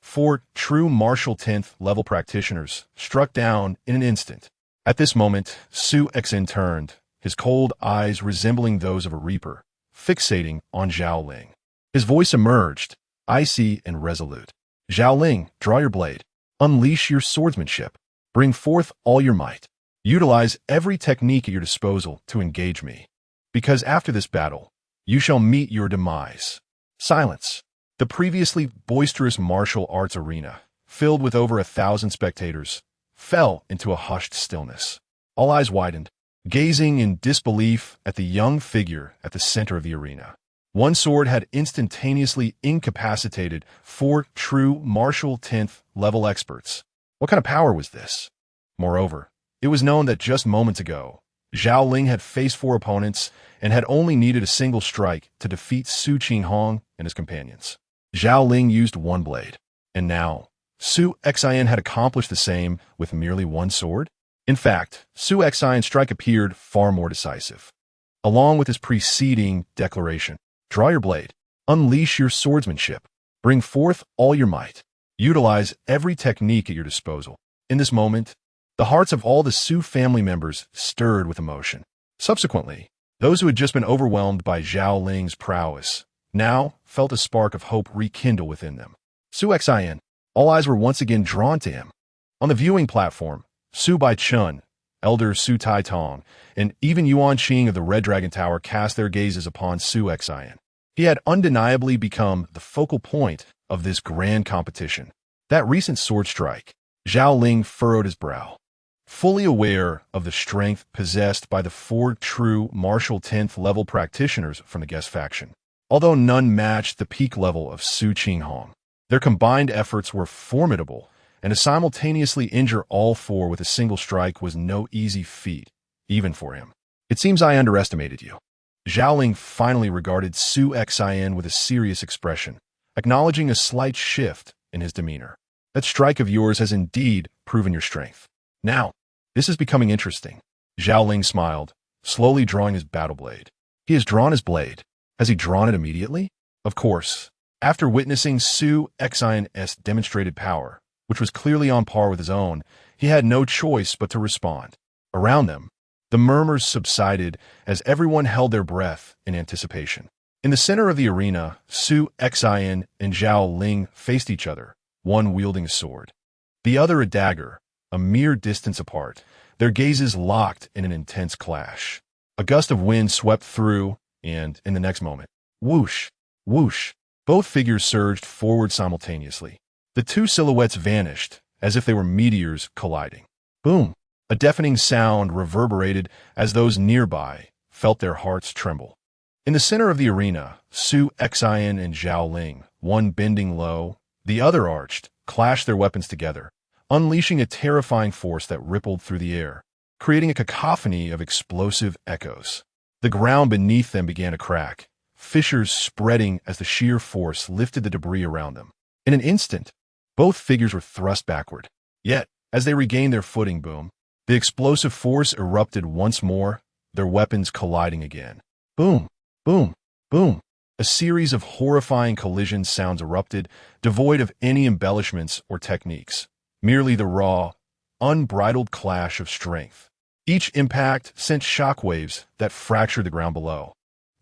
4 true martial 10th level practitioners, struck down in an instant. At this moment, Su Exant turned, his cold eyes resembling those of a reaper, fixating on Zhao Ling. His voice emerged, icy and resolute. Zhao Ling, draw your blade. Unleash your swordsmanship. Bring forth all your might. Utilize every technique at your disposal to engage me. Because after this battle, you shall meet your demise. Silence. The previously boisterous martial arts arena, filled with over 1,000 spectators, fell into a hushed stillness. All eyes widened, gazing in disbelief at the young figure at the center of the arena. One sword had instantaneously incapacitated 4 true martial 10th level experts. What kind of power was this? Moreover, it was known that just moments ago, Zhao Ling had faced 4 opponents and had only needed a single strike to defeat Su Qinghong and his companions. Zhao Ling used 1 blade, and now Su Exant had accomplished the same with merely 1 sword? In fact, Su Exant's strike appeared far more decisive. Along with his preceding declaration, draw your blade, unleash your swordsmanship, bring forth all your might, utilize every technique at your disposal. In this moment, the hearts of all the Su family members stirred with emotion. Subsequently, those who had just been overwhelmed by Zhao Ling's prowess now felt a spark of hope rekindle within them. Su Exant, all eyes were once again drawn to him. On the viewing platform, Su Baichun, Elder Su Taitong, and even Yuan Qing of the Red Dragon Tower cast their gazes upon Su Exant. He had undeniably become the focal point of this grand competition. That recent sword strike, Zhao Ling furrowed his brow, fully aware of the strength possessed by the 4 true martial 10th level practitioners from the guest faction. Although none matched the peak level of Su Qinghong, their combined efforts were formidable, and to simultaneously injure all 4 with a single strike was no easy feat, even for him. It seems I underestimated you. Zhao Ling finally regarded Su Exant with a serious expression, acknowledging a slight shift in his demeanor. That strike of yours has indeed proven your strength. Now, this is becoming interesting. Zhao Ling smiled, slowly drawing his battle blade. He has drawn his blade. Has he drawn it immediately? Of course. After witnessing Su Xian's demonstrated power, which was clearly on par with his own, he had no choice but to respond. Around them, the murmurs subsided as everyone held their breath in anticipation. In the center of the arena, Su Xian and Zhao Ling faced each other, one wielding a sword, the other a dagger, a mere distance apart, their gazes locked in an intense clash. A gust of wind swept through, and, in the next moment, whoosh, whoosh, both figures surged forward simultaneously. The two silhouettes vanished, as if they were meteors colliding. Boom! A deafening sound reverberated as those nearby felt their hearts tremble. In the center of the arena, Su Xian and Zhao Ling, one bending low, the other arched, clashed their weapons together, unleashing a terrifying force that rippled through the air, creating a cacophony of explosive echoes. The ground beneath them began to crack, fissures spreading as the sheer force lifted the debris around them. In an instant, both figures were thrust backward. Yet, as they regained their footing, boom, the explosive force erupted once more, their weapons colliding again. Boom, boom, boom. A series of horrifying collision sounds erupted, devoid of any embellishments or techniques, merely the raw, unbridled clash of strength. Each impact sent shockwaves that fractured the ground below,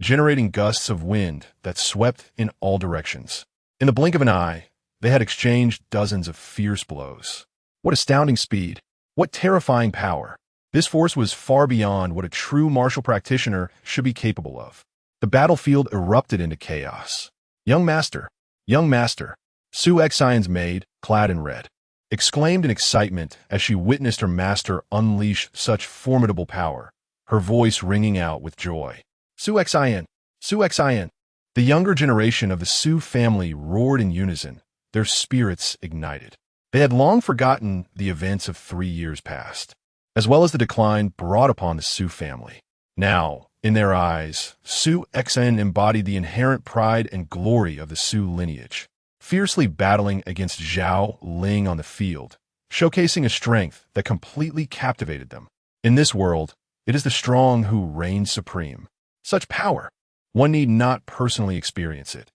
generating gusts of wind that swept in all directions. In the blink of an eye, they had exchanged dozens of fierce blows. What astounding speed! What terrifying power! This force was far beyond what a true martial practitioner should be capable of. The battlefield erupted into chaos. Young Master, Su Xian's maid, clad in red, exclaimed in excitement as she witnessed her master unleash such formidable power, her voice ringing out with joy. Su Xian! Su Xian! The younger generation of the Su family roared in unison, their spirits ignited. They had long forgotten the events of 3 years past, as well as the decline brought upon the Su family. Now, in their eyes, Su Xian embodied the inherent pride and glory of the Su lineage, fiercely battling against Zhao Ling on the field, showcasing a strength that completely captivated them. In this world, it is the strong who reign supreme. Such power, one need not personally experience it.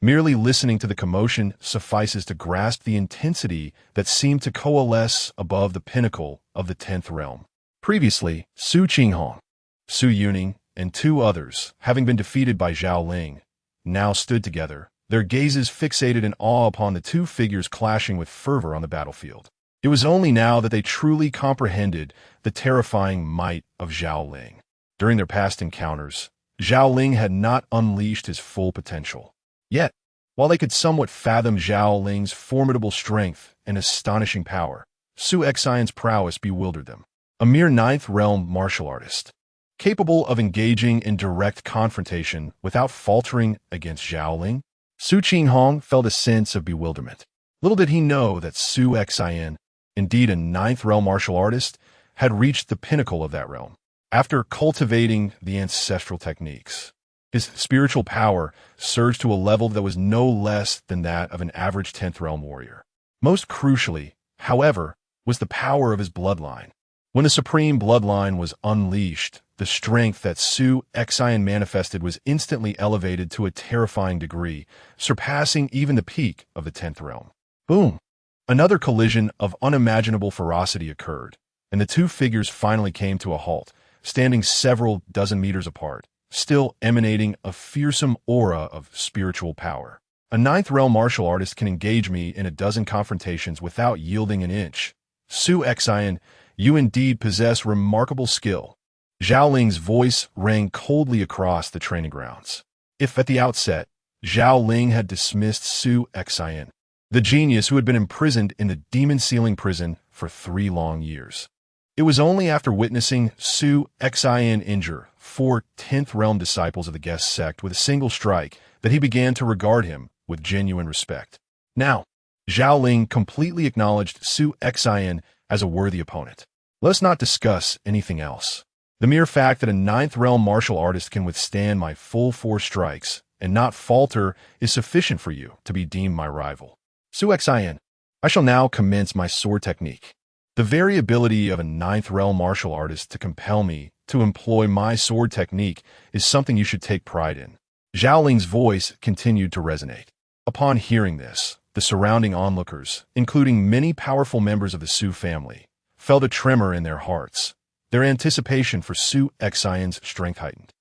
Merely listening to the commotion suffices to grasp the intensity that seemed to coalesce above the pinnacle of the 10th realm. Previously, Su Qinghong, Su Yuning, and 2 others, having been defeated by Zhao Ling, now stood together, their gazes fixated in awe upon the 2 figures clashing with fervor on the battlefield. It was only now that they truly comprehended the terrifying might of Zhao Ling. During their past encounters, Zhao Ling had not unleashed his full potential. Yet, while they could somewhat fathom Zhao Ling's formidable strength and astonishing power, Su Xian's prowess bewildered them. A mere 9th realm martial artist, capable of engaging in direct confrontation without faltering against Zhao Ling, Su Qinghong felt a sense of bewilderment. Little did he know that Su Xian, indeed a 9th realm martial artist, had reached the pinnacle of that realm. After cultivating the ancestral techniques, his spiritual power surged to a level that was no less than that of an average 10th realm warrior. Most crucially, however, was the power of his bloodline. When the supreme bloodline was unleashed, the strength that Su Xian manifested was instantly elevated to a terrifying degree, surpassing even the peak of the 10th realm. Boom! Another collision of unimaginable ferocity occurred, and the 2 figures finally came to a halt, standing several dozen meters apart, still emanating a fearsome aura of spiritual power. A 9th realm martial artist can engage me in a dozen confrontations without yielding an inch. Su Xian, you indeed possess remarkable skill. Zhao Ling's voice rang coldly across the training grounds. If at the outset, Zhao Ling had dismissed Su Xian, the genius who had been imprisoned in the demon ceiling prison for 3 long years, it was only after witnessing Su Xian injure 4 10th realm disciples of the guest sect with a single strike that he began to regard him with genuine respect. Now, Zhao Ling completely acknowledged Su Xian as a worthy opponent. Let's not discuss anything else. The mere fact that a 9th realm martial artist can withstand my full 4 strikes and not falter is sufficient for you to be deemed my rival. Su Xian, I shall now commence my sword technique. The very ability of a ninth realm martial artist to compel me to employ my sword technique is something you should take pride in. Zhao Ling's voice continued to resonate. Upon hearing this, the surrounding onlookers, including many powerful members of the Su family, felt a tremor in their hearts. Their anticipation for Su Xian's strength heightened.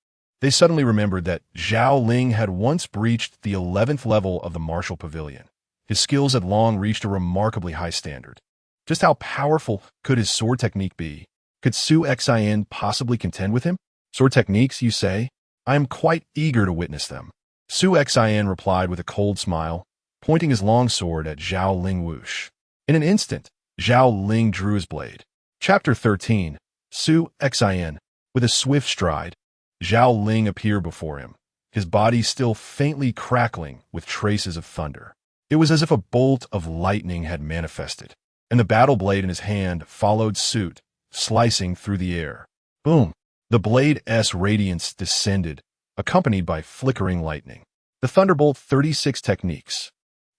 They suddenly remembered that Zhao Ling had once breached the 11th level of the martial pavilion. His skills had long reached a remarkably high standard. Just how powerful could his sword technique be? Could Su Xian possibly contend with him? Sword techniques, you say? I am quite eager to witness them. Su Xian replied with a cold smile, pointing his long sword at Zhao Ling whoosh. In an instant, Zhao Ling drew his blade. Chapter 13. Su Xian. With a swift stride, Zhao Ling appeared before him, his body still faintly crackling with traces of thunder. It was as if a bolt of lightning had manifested, and the battle blade in his hand followed suit, slicing through the air. Boom! The blade's radiance descended, accompanied by flickering lightning. The Thunderbolt 36 Techniques.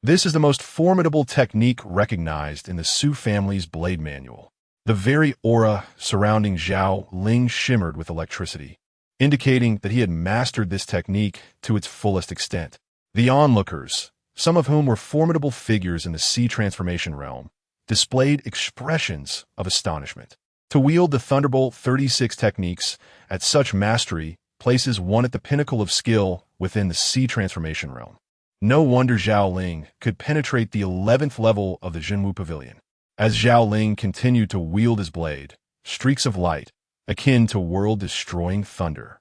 This is the most formidable technique recognized in the Su family's blade manual. The very aura surrounding Zhao Ling shimmered with electricity, indicating that he had mastered this technique to its fullest extent. The onlookers, some of whom were formidable figures in the sea transformation realm, displayed expressions of astonishment. To wield the Thunderbolt 36 techniques at such mastery places one at the pinnacle of skill within the sea transformation realm. No wonder Zhao Ling could penetrate the 11th level of the Jinwu Pavilion. As Zhao Ling continued to wield his blade, streaks of light, akin to world-destroying thunder,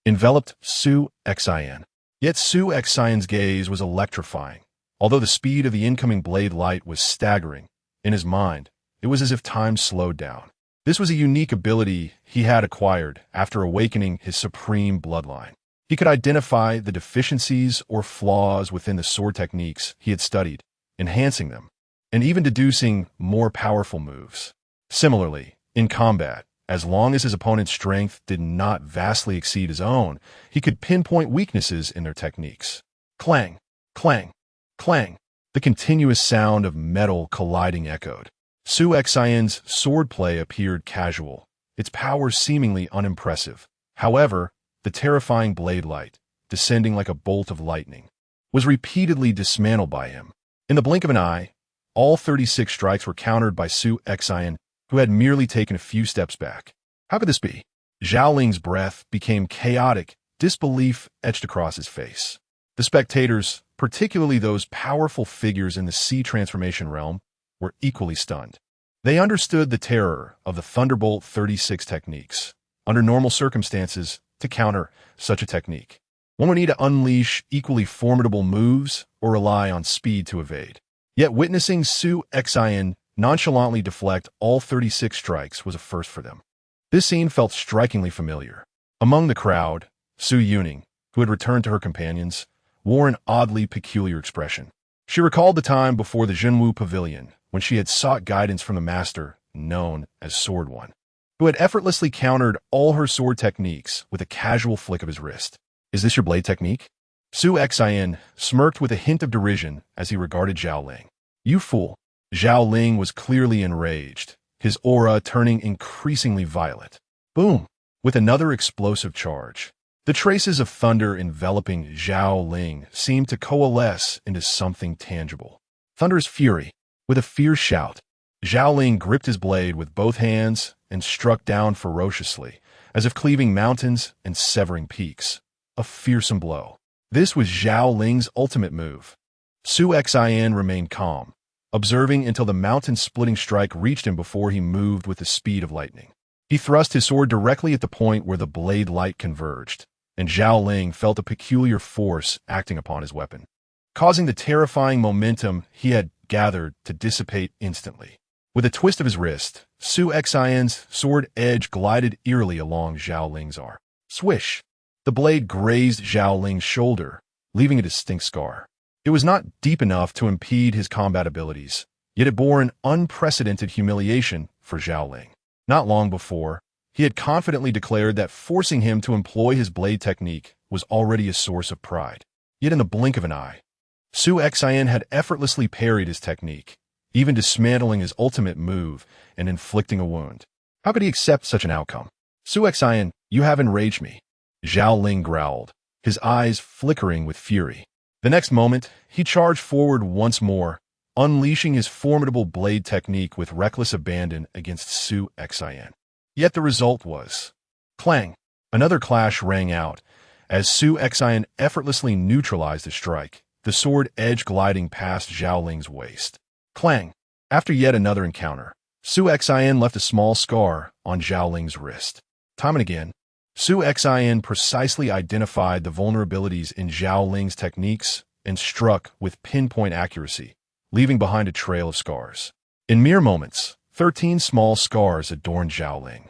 enveloped Su Xian. Yet Su Xian's gaze was electrifying. Although the speed of the incoming blade light was staggering, in his mind, it was as if time slowed down. This was a unique ability he had acquired after awakening his supreme bloodline. He could identify the deficiencies or flaws within the sword techniques he had studied, enhancing them, and even deducing more powerful moves. Similarly, in combat, as long as his opponent's strength did not vastly exceed his own, he could pinpoint weaknesses in their techniques. Clang, clang, clang. The continuous sound of metal colliding echoed. Su Xian's swordplay appeared casual, its power seemingly unimpressive. However, the terrifying blade light, descending like a bolt of lightning, was repeatedly dismantled by him. In the blink of an eye, all 36 strikes were countered by Su Xian, who had merely taken a few steps back. How could this be? Zhao Ling's breath became chaotic, disbelief etched across his face. The spectators, particularly those powerful figures in the sea transformation realm, were equally stunned. They understood the terror of the Thunderbolt 36 techniques. Under normal circumstances, to counter such a technique, one would need to unleash equally formidable moves or rely on speed to evade. Yet witnessing Su Xian nonchalantly deflect all 36 strikes was a first for them. This scene felt strikingly familiar. Among the crowd, Su Yuning, who had returned to her companions, wore an oddly peculiar expression. She recalled the time before the Jinwu Pavilion when she had sought guidance from the master known as Sword One, who had effortlessly countered all her sword techniques with a casual flick of his wrist. Is this your blade technique? Su Xian smirked with a hint of derision as he regarded Zhao Ling. You fool. Zhao Ling was clearly enraged, his aura turning increasingly violent. Boom! With another explosive charge. The traces of thunder enveloping Zhao Ling seemed to coalesce into something tangible. Thunder's fury. With a fierce shout, Zhao Ling gripped his blade with both hands and struck down ferociously, as if cleaving mountains and severing peaks. A fearsome blow. This was Zhao Ling's ultimate move. Su Xian remained calm, observing until the mountain-splitting strike reached him before he moved with the speed of lightning. He thrust his sword directly at the point where the blade light converged, and Zhao Ling felt a peculiar force acting upon his weapon, causing the terrifying momentum he had gathered to dissipate instantly. With a twist of his wrist, Su Xian's sword edge glided eerily along Zhao Ling's arm. Swish! The blade grazed Zhao Ling's shoulder, leaving a distinct scar. It was not deep enough to impede his combat abilities, yet it bore an unprecedented humiliation for Zhao Ling. Not long before, he had confidently declared that forcing him to employ his blade technique was already a source of pride. Yet in the blink of an eye, Su Xian had effortlessly parried his technique, even dismantling his ultimate move and inflicting a wound. How could he accept such an outcome? Su Xian, you have enraged me, Zhao Ling growled, his eyes flickering with fury. The next moment, he charged forward once more, unleashing his formidable blade technique with reckless abandon against Su Xian. Yet the result was clang. Another clash rang out, as Su Xian effortlessly neutralized the strike, the sword edge gliding past Zhao Ling's waist. Clang. After yet another encounter, Su Xian left a small scar on Zhao Ling's wrist. Time and again, Su Xian precisely identified the vulnerabilities in Zhao Ling's techniques and struck with pinpoint accuracy, leaving behind a trail of scars. In mere moments, 13 small scars adorned Zhao Ling,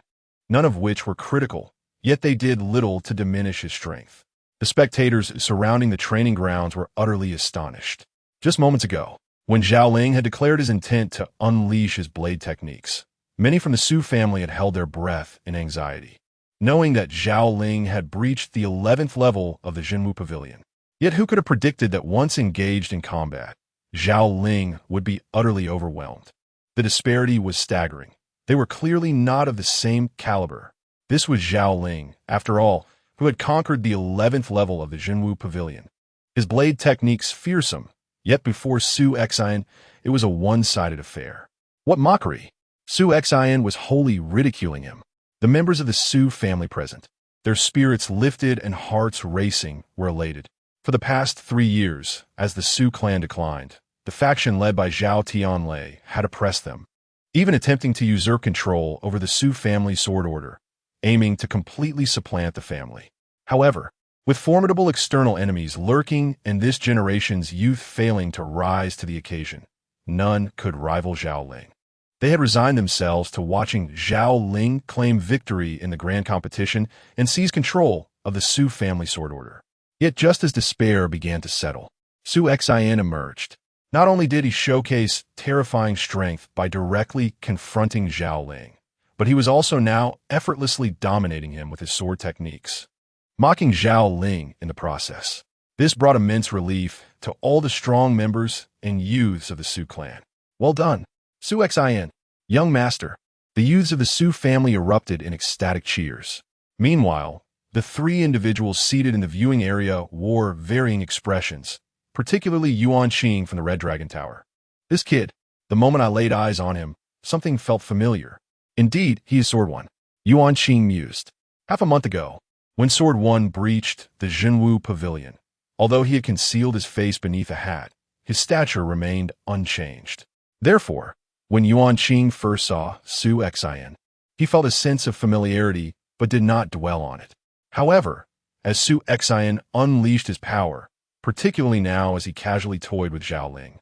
none of which were critical, yet they did little to diminish his strength. The spectators surrounding the training grounds were utterly astonished. Just moments ago, when Zhao Ling had declared his intent to unleash his blade techniques, many from the Su family had held their breath in anxiety, knowing that Zhao Ling had breached the 11th level of the Jinwu Pavilion. Yet who could have predicted that once engaged in combat, Zhao Ling would be utterly overwhelmed? The disparity was staggering. They were clearly not of the same caliber. This was Zhao Ling, after all, who had conquered the 11th level of the Jinwu Pavilion. His blade techniques fearsome, yet before Su Xian, it was a one-sided affair. What mockery! Su Xian was wholly ridiculing him. The members of the Su family present, their spirits lifted and hearts racing, were elated. For the past 3 years, as the Su clan declined, the faction led by Zhao Tianlei had oppressed them, even attempting to usurp control over the Su family sword order, aiming to completely supplant the family. However, with formidable external enemies lurking and this generation's youth failing to rise to the occasion, none could rival Zhao Ling. They had resigned themselves to watching Zhao Ling claim victory in the grand competition and seize control of the Su family sword order. Yet just as despair began to settle, Su Xian emerged. Not only did he showcase terrifying strength by directly confronting Zhao Ling, but he was also now effortlessly dominating him with his sword techniques, mocking Zhao Ling in the process. This brought immense relief to all the strong members and youths of the Su clan. Well done, Su Xian, young master. The youths of the Su family erupted in ecstatic cheers. Meanwhile, the 3 individuals seated in the viewing area wore varying expressions, particularly Yuan Qing from the Red Dragon Tower. This kid, the moment I laid eyes on him, something felt familiar. Indeed, he is Sword One, Yuan Qing mused. Half a month ago, when Sword One breached the Jinwu Pavilion, although he had concealed his face beneath a hat, his stature remained unchanged. Therefore, when Yuan Qing first saw Su Xian, he felt a sense of familiarity but did not dwell on it. However, as Su Xian unleashed his power, particularly now as he casually toyed with Zhao Ling,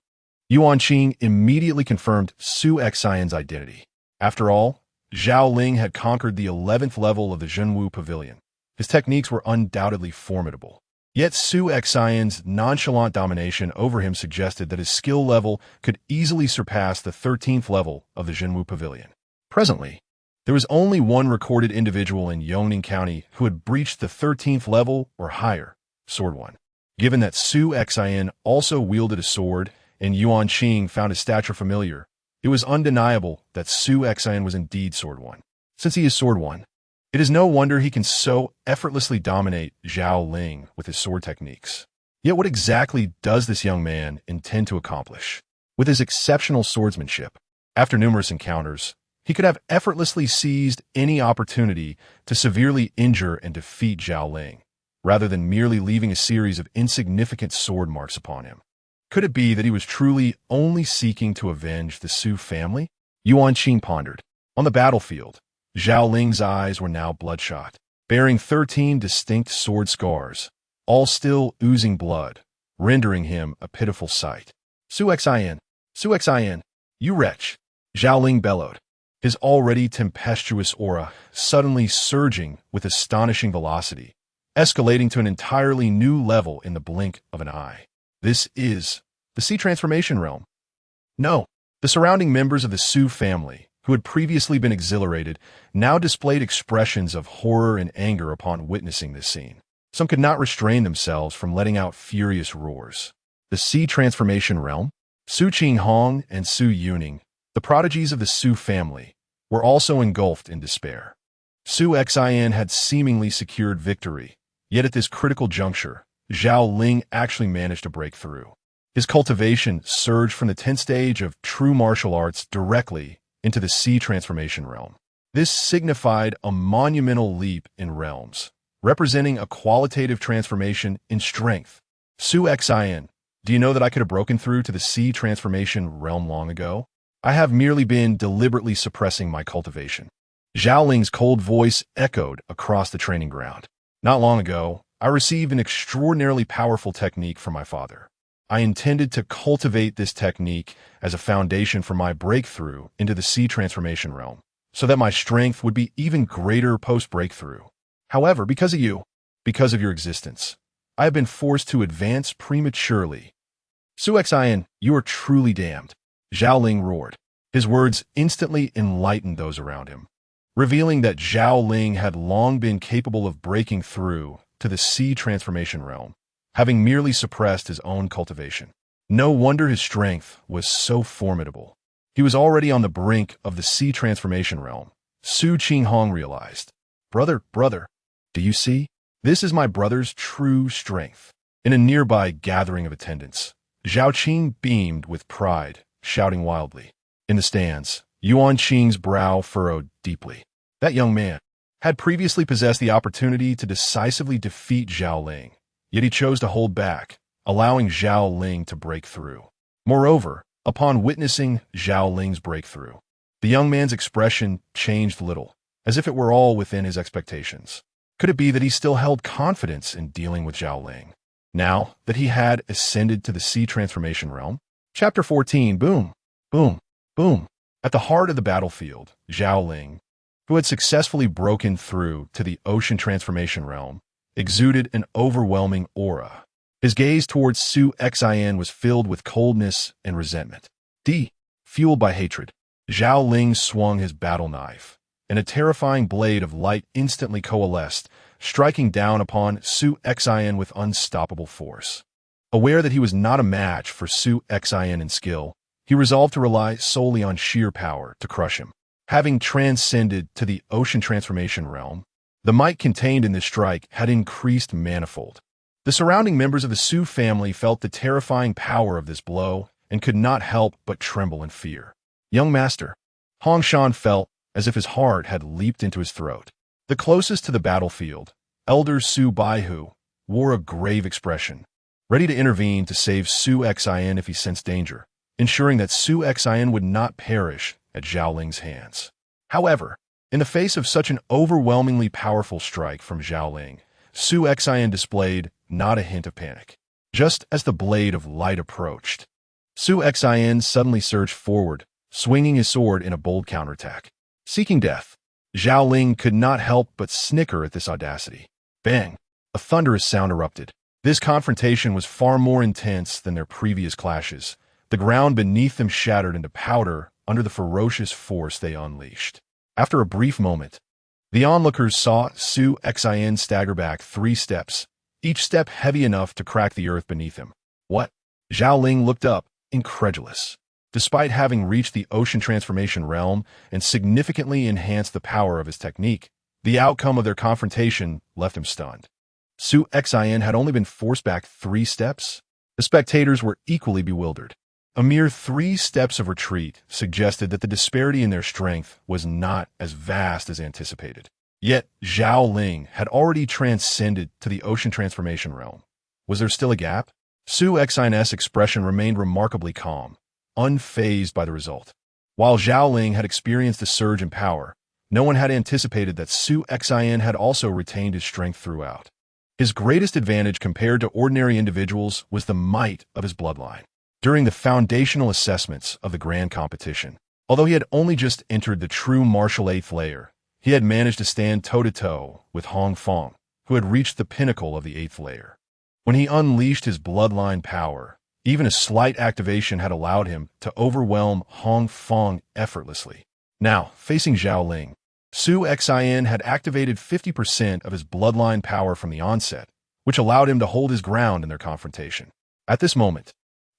Yuan Qing immediately confirmed Su Xian's identity. After all, Zhao Ling had conquered the 11th level of the Jinwu Pavilion. His techniques were undoubtedly formidable. Yet Su Xian's nonchalant domination over him suggested that his skill level could easily surpass the 13th level of the Jinwu Pavilion. Presently, there was only one recorded individual in Yongning County who had breached the 13th level or higher, Sword One. Given that Su Xian also wielded a sword and Yuan Qing found his stature familiar, it was undeniable that Su Xian was indeed Sword One. Since he is Sword One, it is no wonder he can so effortlessly dominate Zhao Ling with his sword techniques. Yet what exactly does this young man intend to accomplish? With his exceptional swordsmanship, after numerous encounters, he could have effortlessly seized any opportunity to severely injure and defeat Zhao Ling, rather than merely leaving a series of insignificant sword marks upon him. Could it be that he was truly only seeking to avenge the Su family? Yuan Qing pondered. On the battlefield, Zhao Ling's eyes were now bloodshot, bearing 13 distinct sword scars, all still oozing blood, rendering him a pitiful sight. Su Xian, you wretch! Zhao Ling bellowed, his already tempestuous aura suddenly surging with astonishing velocity, escalating to an entirely new level in the blink of an eye. This is the Sea Transformation Realm. No, the surrounding members of the Su family, who had previously been exhilarated, now displayed expressions of horror and anger upon witnessing this scene. Some could not restrain themselves from letting out furious roars. The Sea Transformation Realm? Su Qinghong and Su Yuning, the prodigies of the Su family, were also engulfed in despair. Su Xin had seemingly secured victory, yet at this critical juncture, Zhao Ling actually managed to break through. His cultivation surged from the 10th stage of true martial arts directly into the Sea transformation realm. This signified a monumental leap in realms, representing a qualitative transformation in strength. Su Xin, do you know that I could have broken through to the Sea transformation realm long ago? I have merely been deliberately suppressing my cultivation. Zhao Ling's cold voice echoed across the training ground. Not long ago, I received an extraordinarily powerful technique from my father. I intended to cultivate this technique as a foundation for my breakthrough into the Sea transformation realm, so that my strength would be even greater post-breakthrough. However, because of you, because of your existence, I have been forced to advance prematurely. Su Xin, you are truly damned, Zhao Ling roared. His words instantly enlightened those around him, revealing that Zhao Ling had long been capable of breaking through to the Sea transformation realm, having merely suppressed his own cultivation. No wonder his strength was so formidable. He was already on the brink of the Sea transformation realm. Su Qinghong realized. Brother, do you see? This is my brother's true strength. In a nearby gathering of attendants, Zhao Qing beamed with pride, shouting wildly. In the stands, Yuan Qing's brow furrowed deeply. That young man had previously possessed the opportunity to decisively defeat Zhao Ling, yet he chose to hold back, allowing Zhao Ling to break through. Moreover, upon witnessing Zhao Ling's breakthrough, the young man's expression changed little, as if it were all within his expectations. Could it be that he still held confidence in dealing with Zhao Ling, now that he had ascended to the Sea transformation realm? Chapter 14. Boom, boom, boom. At the heart of the battlefield, Zhao Ling, who had successfully broken through to the ocean transformation realm, exuded an overwhelming aura. His gaze towards Su Xin was filled with coldness and resentment. Fueled by hatred, Zhao Ling swung his battle knife, and a terrifying blade of light instantly coalesced, striking down upon Su Xin with unstoppable force. Aware that he was not a match for Su Xin in skill, he resolved to rely solely on sheer power to crush him. Having transcended to the ocean transformation realm, the might contained in this strike had increased manifold. The surrounding members of the Su family felt the terrifying power of this blow and could not help but tremble in fear. Young master, Hong Shan felt as if his heart had leaped into his throat. The closest to the battlefield, Elder Su Baihu, wore a grave expression, ready to intervene to save Su Xin if he sensed danger, ensuring that Su Xin would not perish at Zhao Ling's hands. However, in the face of such an overwhelmingly powerful strike from Zhao Ling, Su Xin displayed not a hint of panic. Just as the blade of light approached, Su Xin suddenly surged forward, swinging his sword in a bold counterattack. Seeking death, Zhao Ling could not help but snicker at this audacity. Bang! A thunderous sound erupted. This confrontation was far more intense than their previous clashes. The ground beneath them shattered into powder under the ferocious force they unleashed. After a brief moment, the onlookers saw Su Xin stagger back 3 steps, each step heavy enough to crack the earth beneath him. What? Zhao Ling looked up, incredulous. Despite having reached the ocean transformation realm and significantly enhanced the power of his technique, the outcome of their confrontation left him stunned. Su Xin had only been forced back 3 steps? The spectators were equally bewildered. A mere 3 steps of retreat suggested that the disparity in their strength was not as vast as anticipated. Yet, Zhao Ling had already transcended to the ocean transformation realm. Was there still a gap? Su Xin's expression remained remarkably calm, unfazed by the result. While Zhao Ling had experienced a surge in power, no one had anticipated that Su Xin had also retained his strength throughout. His greatest advantage compared to ordinary individuals was the might of his bloodline. During the foundational assessments of the grand competition, although he had only just entered the true martial 8th layer, he had managed to stand toe-to-toe with Hong Fong, who had reached the pinnacle of the 8th layer. When he unleashed his bloodline power, even a slight activation had allowed him to overwhelm Hong Fong effortlessly. Now, facing Zhao Ling, Su Xin had activated 50% of his bloodline power from the onset, which allowed him to hold his ground in their confrontation. At this moment,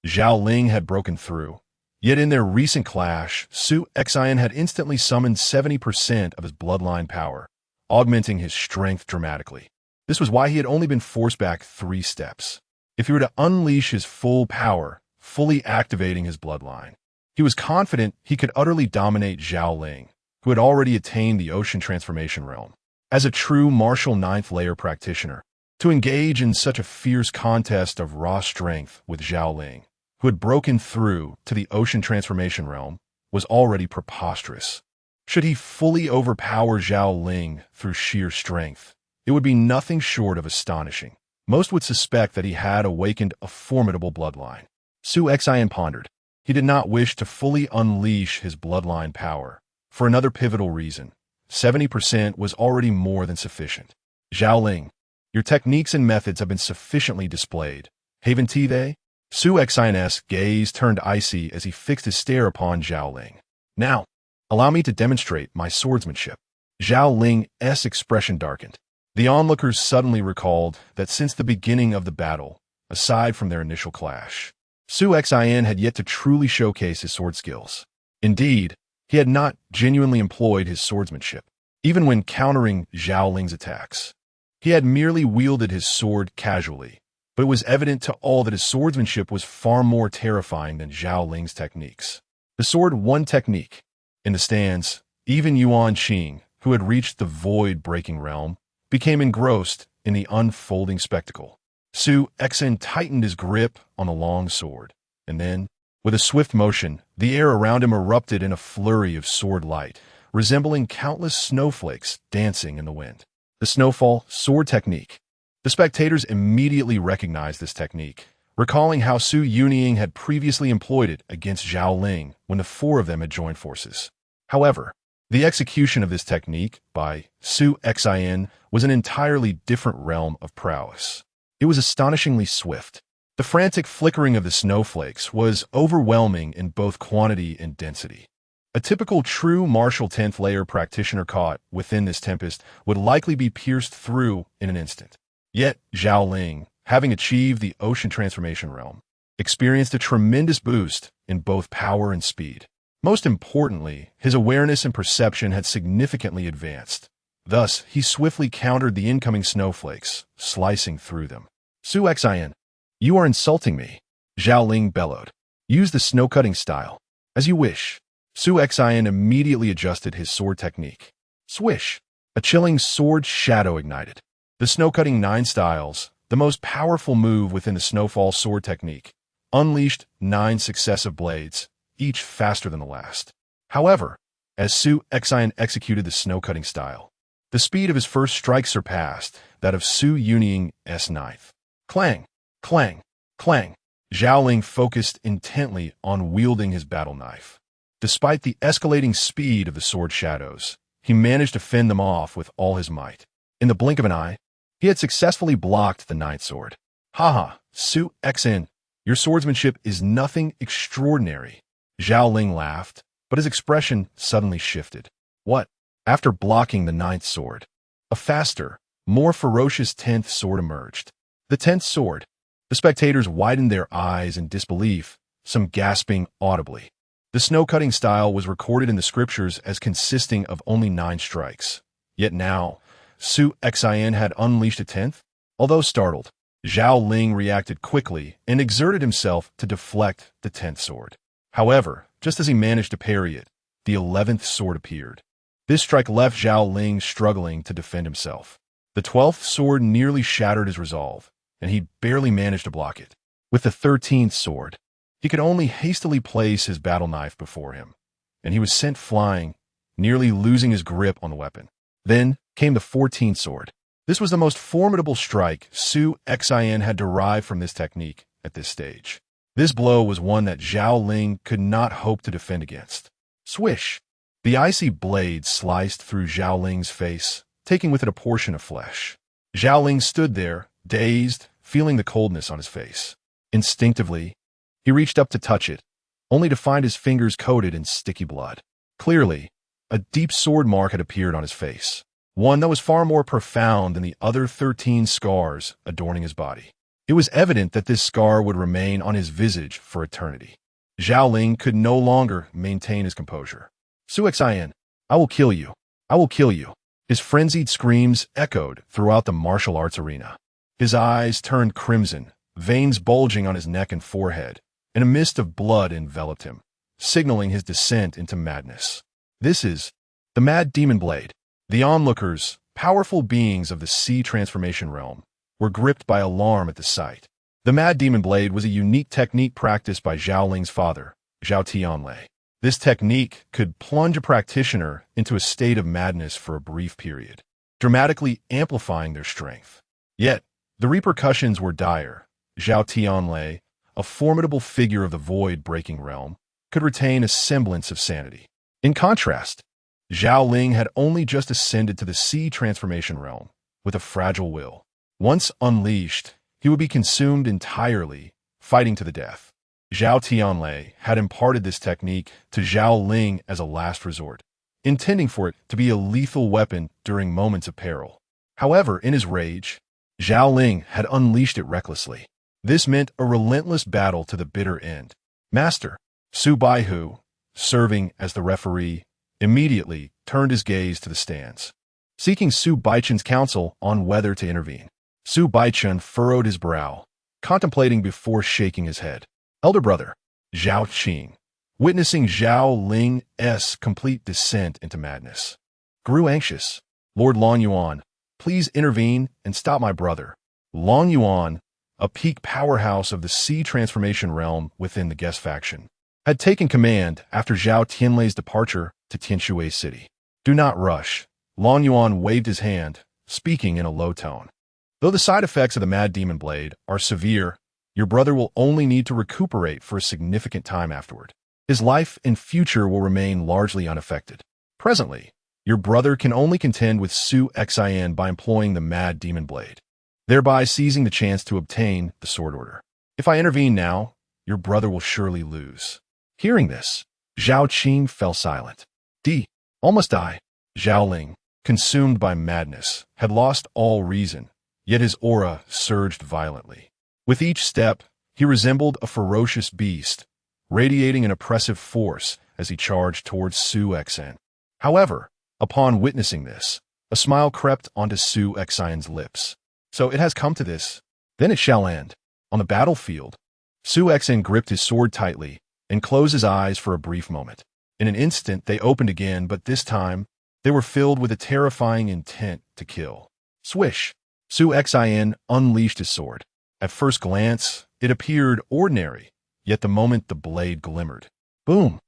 Zhao Ling had broken through. Yet in their recent clash, Su Xian had instantly summoned 70% of his bloodline power, augmenting his strength dramatically. This was why he had only been forced back 3 steps. If he were to unleash his full power, fully activating his bloodline, he was confident he could utterly dominate Zhao Ling, who had already attained the ocean transformation realm. As a true martial ninth layer practitioner, to engage in such a fierce contest of raw strength with Zhao Ling, who had broken through to the ocean transformation realm, was already preposterous. Should he fully overpower Zhao Ling through sheer strength, it would be nothing short of astonishing. Most would suspect that he had awakened a formidable bloodline. Su Xian pondered. He did not wish to fully unleash his bloodline power. For another pivotal reason, 70% was already more than sufficient. Zhao Ling, your techniques and methods have been sufficiently displayed, haven't they? Su Xian's gaze turned icy as he fixed his stare upon Zhao Ling. Now, allow me to demonstrate my swordsmanship. Zhao Ling's expression darkened. The onlookers suddenly recalled that since the beginning of the battle, aside from their initial clash, Su Xian had yet to truly showcase his sword skills. Indeed, he had not genuinely employed his swordsmanship, even when countering Zhao Ling's attacks. He had merely wielded his sword casually, but it was evident to all that his swordsmanship was far more terrifying than Zhao Ling's techniques. The sword won technique. In the stands, even Yuan Qing, who had reached the void-breaking realm, became engrossed in the unfolding spectacle. Su Xian tightened his grip on the long sword, and then, with a swift motion, the air around him erupted in a flurry of sword light, resembling countless snowflakes dancing in the wind. The snowfall sword technique. The spectators immediately recognized this technique, recalling how Su Yunying had previously employed it against Zhao Ling when the 4 of them had joined forces. However, the execution of this technique by Su Xian was an entirely different realm of prowess. It was astonishingly swift. The frantic flickering of the snowflakes was overwhelming in both quantity and density. A typical true martial 10th layer practitioner caught within this tempest would likely be pierced through in an instant. Yet Zhao Ling, having achieved the ocean transformation realm, experienced a tremendous boost in both power and speed. Most importantly, his awareness and perception had significantly advanced. Thus, he swiftly countered the incoming snowflakes, slicing through them. Su Xian, you are insulting me, Zhao Ling bellowed. Use the snow-cutting style. As you wish. Su Xian immediately adjusted his sword technique. Swish! A chilling sword shadow ignited. The snow-cutting 9 styles, the most powerful move within the snowfall sword technique, unleashed 9 successive blades, each faster than the last. However, as Su Xian executed the snow-cutting style, the speed of his first strike surpassed that of Su Yunying's ninth. Clang! Clang! Clang! Zhao Ling focused intently on wielding his battle knife. Despite the escalating speed of the sword shadows, he managed to fend them off with all his might. In the blink of an eye, he had successfully blocked the ninth sword. Haha, Su Xian, your swordsmanship is nothing extraordinary. Zhao Ling laughed, but his expression suddenly shifted. What? After blocking the ninth sword, a faster, more ferocious 10th sword emerged. The 10th sword. The spectators widened their eyes in disbelief, some gasping audibly. The snow-cutting style was recorded in the scriptures as consisting of only 9 strikes. Yet now, Su Xian had unleashed a 10th? Although startled, Zhao Ling reacted quickly and exerted himself to deflect the 10th sword. However, just as he managed to parry it, the 11th sword appeared. This strike left Zhao Ling struggling to defend himself. The 12th sword nearly shattered his resolve, and he barely managed to block it. With the 13th sword, he could only hastily place his battle knife before him, and he was sent flying, nearly losing his grip on the weapon. Then came the 14th sword. This was the most formidable strike Su Xian had derived from this technique at this stage. This blow was one that Zhao Ling could not hope to defend against. Swish! The icy blade sliced through Zhao Ling's face, taking with it a portion of flesh. Zhao Ling stood there, dazed, feeling the coldness on his face. Instinctively, he reached up to touch it, only to find his fingers coated in sticky blood. Clearly, a deep sword mark had appeared on his face, one that was far more profound than the other 13 scars adorning his body. It was evident that this scar would remain on his visage for eternity. Zhao Ling could no longer maintain his composure. Su Xian, I will kill you. I will kill you. His frenzied screams echoed throughout the martial arts arena. His eyes turned crimson, veins bulging on his neck and forehead, and a mist of blood enveloped him, signaling his descent into madness. This is the Mad Demon Blade. The onlookers, powerful beings of the Sea Transformation realm, were gripped by alarm at the sight. The Mad Demon Blade was a unique technique practiced by Zhao Ling's father, Zhao Tianlei. This technique could plunge a practitioner into a state of madness for a brief period, dramatically amplifying their strength. Yet, the repercussions were dire. Zhao Tianlei, a formidable figure of the void-breaking realm, could retain a semblance of sanity. In contrast, Zhao Ling had only just ascended to the Sea Transformation realm with a fragile will. Once unleashed, he would be consumed entirely, fighting to the death. Zhao Tianlei had imparted this technique to Zhao Ling as a last resort, intending for it to be a lethal weapon during moments of peril. However, in his rage, Zhao Ling had unleashed it recklessly. This meant a relentless battle to the bitter end. Master Su Baihu, serving as the referee, immediately turned his gaze to the stands, seeking Su Baichun's counsel on whether to intervene. Su Baichun furrowed his brow, contemplating before shaking his head. Elder brother, Zhao Qing, witnessing Zhao Ling's complete descent into madness, grew anxious. Lord Long Yuan, please intervene and stop my brother. Long Yuan, a peak powerhouse of the Sea Transformation realm within the guest faction, had taken command after Zhao Tianlei's departure to Tianshui City. Do not rush. Long Yuan waved his hand, speaking in a low tone. Though the side effects of the Mad Demon Blade are severe, your brother will only need to recuperate for a significant time afterward. His life and future will remain largely unaffected. Presently, your brother can only contend with Su Xian by employing the Mad Demon Blade, thereby seizing the chance to obtain the Sword Order. If I intervene now, your brother will surely lose. Hearing this, Zhao Qing fell silent. Almost die. Zhao Ling, consumed by madness, had lost all reason, yet his aura surged violently. With each step, he resembled a ferocious beast, radiating an oppressive force as he charged towards Su Xian. However, upon witnessing this, a smile crept onto Su Xian's lips. So it has come to this. Then it shall end. On the battlefield, Su Xian gripped his sword tightly and closed his eyes for a brief moment. In an instant, they opened again, but this time, they were filled with a terrifying intent to kill. Swish! Su Xian unleashed his sword. At first glance, it appeared ordinary, yet the moment the blade glimmered, boom!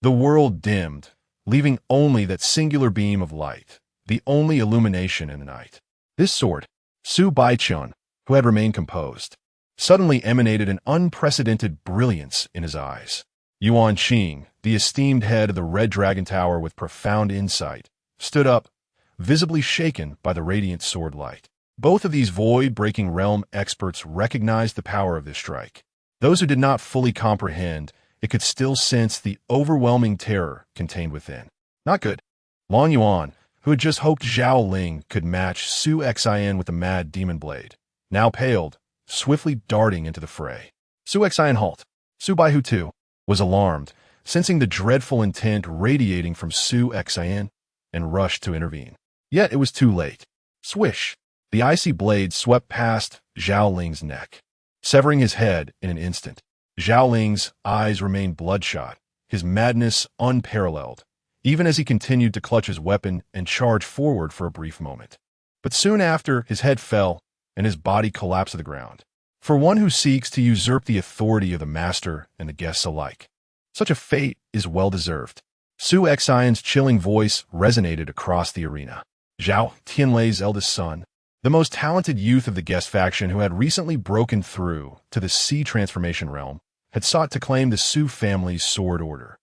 The world dimmed, leaving only that singular beam of light, the only illumination in the night. This sword, Su Baichun, who had remained composed, suddenly emanated an unprecedented brilliance in his eyes. Yuan Qing, the esteemed head of the Red Dragon Tower with profound insight, stood up, visibly shaken by the radiant sword light. Both of these void-breaking realm experts recognized the power of this strike. Those who did not fully comprehend it could still sense the overwhelming terror contained within. Not good. Long Yuan, who had just hoped Zhao Ling could match Su Xian with the Mad Demon Blade, now paled, swiftly darting into the fray. Su Xian halt. Su Baihu too was alarmed, sensing the dreadful intent radiating from Su Xian, and rushed to intervene. Yet it was too late. Swish! The icy blade swept past Zhao Ling's neck, severing his head in an instant. Zhao Ling's eyes remained bloodshot, his madness unparalleled, even as he continued to clutch his weapon and charge forward for a brief moment. But soon after, his head fell, and his body collapsed to the ground. For one who seeks to usurp the authority of the master and the guests alike, such a fate is well-deserved. Su Xian's chilling voice resonated across the arena. Zhao Tianlei's eldest son, the most talented youth of the guest faction who had recently broken through to the Sea Transformation realm, had sought to claim the Su family's sword order.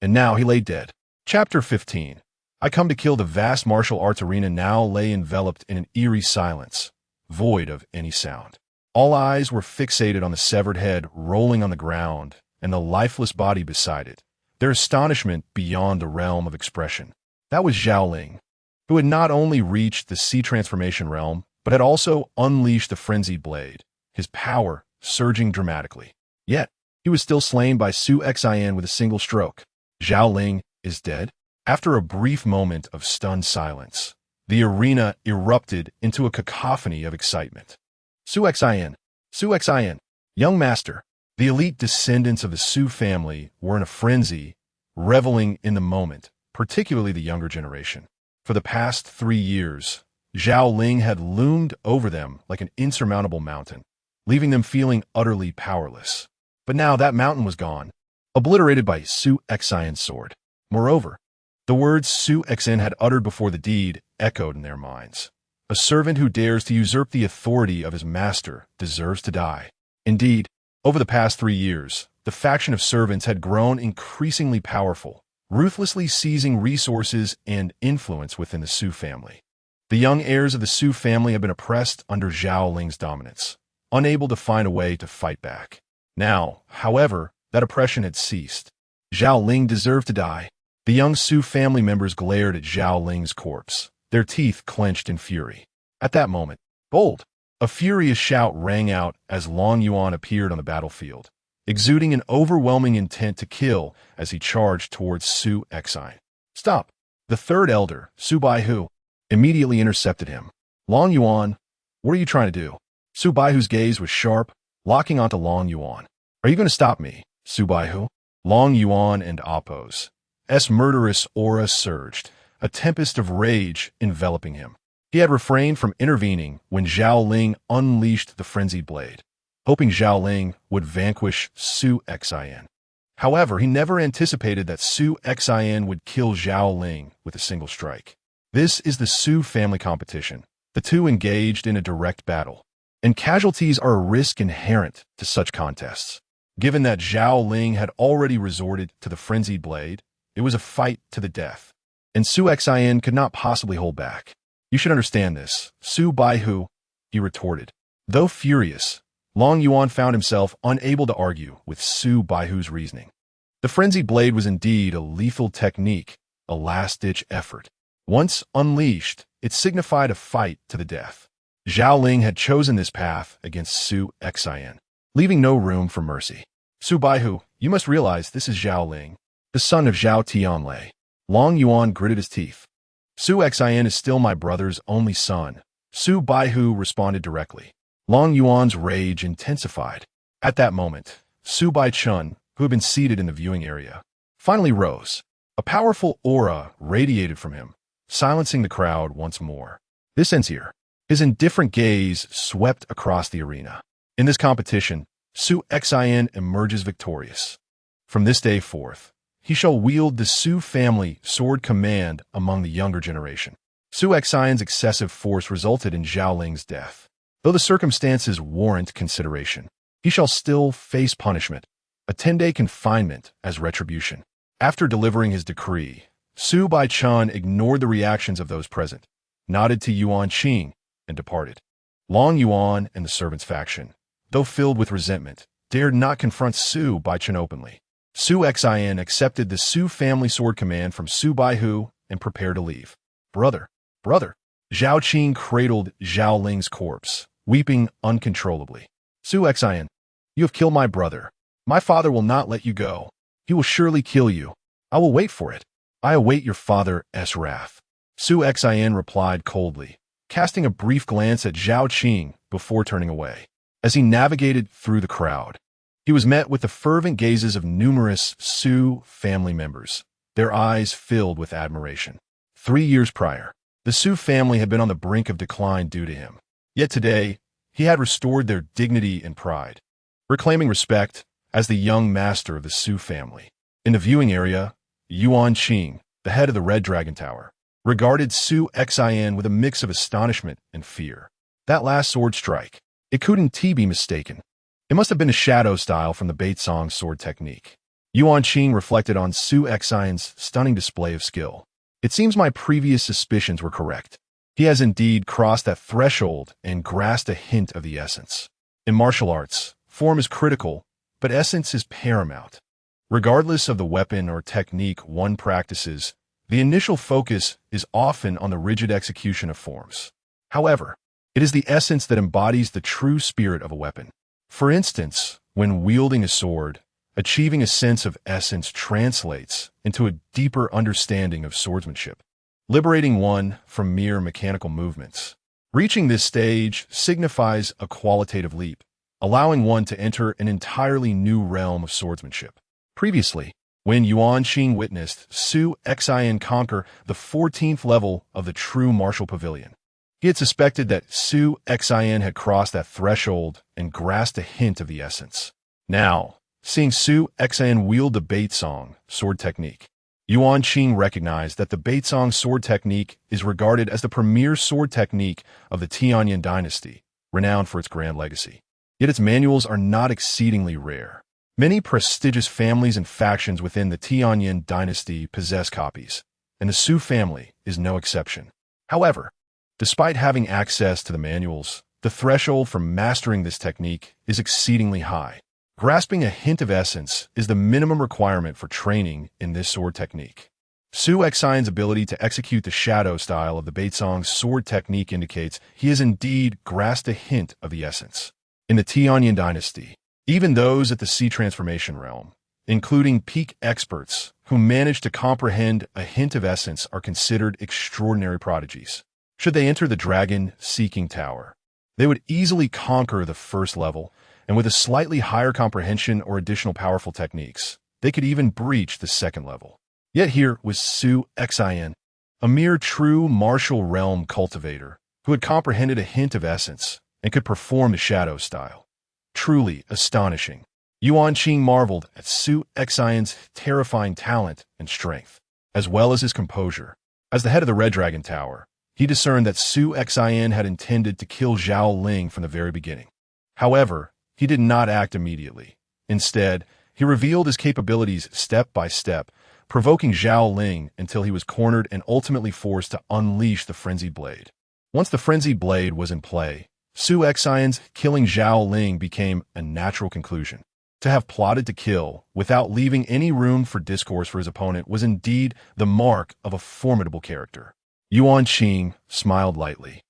And now he lay dead. Chapter 15. I come to kill. The vast martial arts arena now lay enveloped in an eerie silence, void of any sound. All eyes were fixated on the severed head rolling on the ground and the lifeless body beside it, their astonishment beyond the realm of expression. That was Zhao Ling, who had not only reached the Sea Transformation realm, but had also unleashed the frenzied blade, his power surging dramatically. Yet, he was still slain by Su Xin with a single stroke. Zhao Ling is dead? After a brief moment of stunned silence, the arena erupted into a cacophony of excitement. Su Xin! Su Xin! Young master! The elite descendants of the Su family were in a frenzy, reveling in the moment, particularly the younger generation. For the past 3 years, Zhao Ling had loomed over them like an insurmountable mountain, leaving them feeling utterly powerless. But now that mountain was gone, obliterated by Su Xin's sword. Moreover, the words Su Xin had uttered before the deed echoed in their minds. A servant who dares to usurp the authority of his master deserves to die. Indeed, over the past 3 years, the faction of servants had grown increasingly powerful, ruthlessly seizing resources and influence within the Su family. The young heirs of the Su family had been oppressed under Zhao Ling's dominance, unable to find a way to fight back. Now, however, that oppression had ceased. Zhao Ling deserved to die. The young Su family members glared at Zhao Ling's corpse, their teeth clenched in fury. At that moment, bold! A furious shout rang out as Long Yuan appeared on the battlefield, exuding an overwhelming intent to kill as he charged towards Su Xin. Stop! The third elder, Su Baihu, immediately intercepted him. Long Yuan, what are you trying to do? Su Baihu's gaze was sharp, locking onto Long Yuan. Are you going to stop me, Su Baihu? Long Yuan and Appo's murderous aura surged, a tempest of rage enveloping him. He had refrained from intervening when Zhao Ling unleashed the frenzied blade, hoping Zhao Ling would vanquish Su Xin. However, he never anticipated that Su Xin would kill Zhao Ling with a single strike. This is the Su family competition. The two engaged in a direct battle, and casualties are a risk inherent to such contests. Given that Zhao Ling had already resorted to the frenzied blade, it was a fight to the death, and Su Xin could not possibly hold back. You should understand this, Su Baihu, he retorted. Though furious, Long Yuan found himself unable to argue with Su Baihu's reasoning. The frenzied blade was indeed a lethal technique, a last-ditch effort. Once unleashed, it signified a fight to the death. Zhao Ling had chosen this path against Su Xin, leaving no room for mercy. Su Baihu, you must realize this is Zhao Ling, the son of Zhao Tianlei. Long Yuan gritted his teeth. Su Xin is still my brother's only son, Su Baihu responded directly. Long Yuan's rage intensified. At that moment, Su Baichun, who had been seated in the viewing area, finally rose. A powerful aura radiated from him, silencing the crowd once more. This ends here. His indifferent gaze swept across the arena. In this competition, Su Xin emerges victorious. From this day forth, he shall wield the Su family sword command among the younger generation. Su Xin's excessive force resulted in Zhao Ling's death. Though the circumstances warrant consideration, he shall still face punishment, a 10-day confinement as retribution. After delivering his decree, Su Baichun ignored the reactions of those present, nodded to Yuan Qing, and departed. Long Yuan and the servants' faction, though filled with resentment, dared not confront Su Baichun openly. Su Xin accepted the Su family sword command from Su Baihu and prepared to leave. Brother! Brother! Zhao Qing cradled Zhao Ling's corpse, weeping uncontrollably. Su Xin, you have killed my brother. My father will not let you go. He will surely kill you. I will wait for it. I await your father's wrath. Su Xin replied coldly, casting a brief glance at Zhao Qing before turning away. As he navigated through the crowd, he was met with the fervent gazes of numerous Su family members, their eyes filled with admiration. 3 years prior, the Su family had been on the brink of decline due to him. Yet today, he had restored their dignity and pride, reclaiming respect as the young master of the Su family. In the viewing area, Yuan Qing, the head of the Red Dragon Tower, regarded Su Xin with a mix of astonishment and fear. That last sword strike, it couldn't be mistaken. It must have been a shadow style from the Baitsong sword technique. Yuan Qing reflected on Su Xin's stunning display of skill. It seems my previous suspicions were correct. He has indeed crossed that threshold and grasped a hint of the essence. In martial arts, form is critical, but essence is paramount. Regardless of the weapon or technique one practices, the initial focus is often on the rigid execution of forms. However, It is the essence that embodies the true spirit of a weapon. For instance, when wielding a sword, achieving a sense of essence translates into a deeper understanding of swordsmanship, liberating one from mere mechanical movements. Reaching this stage signifies a qualitative leap, allowing one to enter an entirely new realm of swordsmanship. Previously, when Yuan Qing witnessed Su Xian conquer the 14th level of the true martial pavilion, he had suspected that Su Xian had crossed that threshold and grasped a hint of the essence. Now, seeing Su Xian wield the Beitsong sword technique, Yuan Qing recognized that the Beitsong sword technique is regarded as the premier sword technique of the Tianyin dynasty, renowned for its grand legacy. Yet its manuals are not exceedingly rare. Many prestigious families and factions within the Tianyin dynasty possess copies, and the Su family is no exception. However, despite having access to the manuals, the threshold for mastering this technique is exceedingly high. Grasping a hint of essence is the minimum requirement for training in this sword technique. Su Xian's ability to execute the shadow style of the Beitsong sword technique indicates he has indeed grasped a hint of the essence. In the Tianyin dynasty, even those at the Sea transformation realm, including peak experts who manage to comprehend a hint of essence, are considered extraordinary prodigies. Should they enter the dragon-seeking tower, they would easily conquer the first level, and with a slightly higher comprehension or additional powerful techniques, they could even breach the second level. Yet here was Su Xian, a mere true martial realm cultivator, who had comprehended a hint of essence and could perform the shadow style. Truly astonishing. Yuan Qing marveled at Su Xian's terrifying talent and strength, as well as his composure. As the head of the Red Dragon Tower, he discerned that Su Xian had intended to kill Zhao Ling from the very beginning. However, he did not act immediately. Instead, he revealed his capabilities step by step, provoking Zhao Ling until he was cornered and ultimately forced to unleash the Frenzied Blade. Once the Frenzied Blade was in play, Su Xian's killing Zhao Ling became a natural conclusion. To have plotted to kill without leaving any room for discourse for his opponent was indeed the mark of a formidable character. Yuan Qing smiled lightly,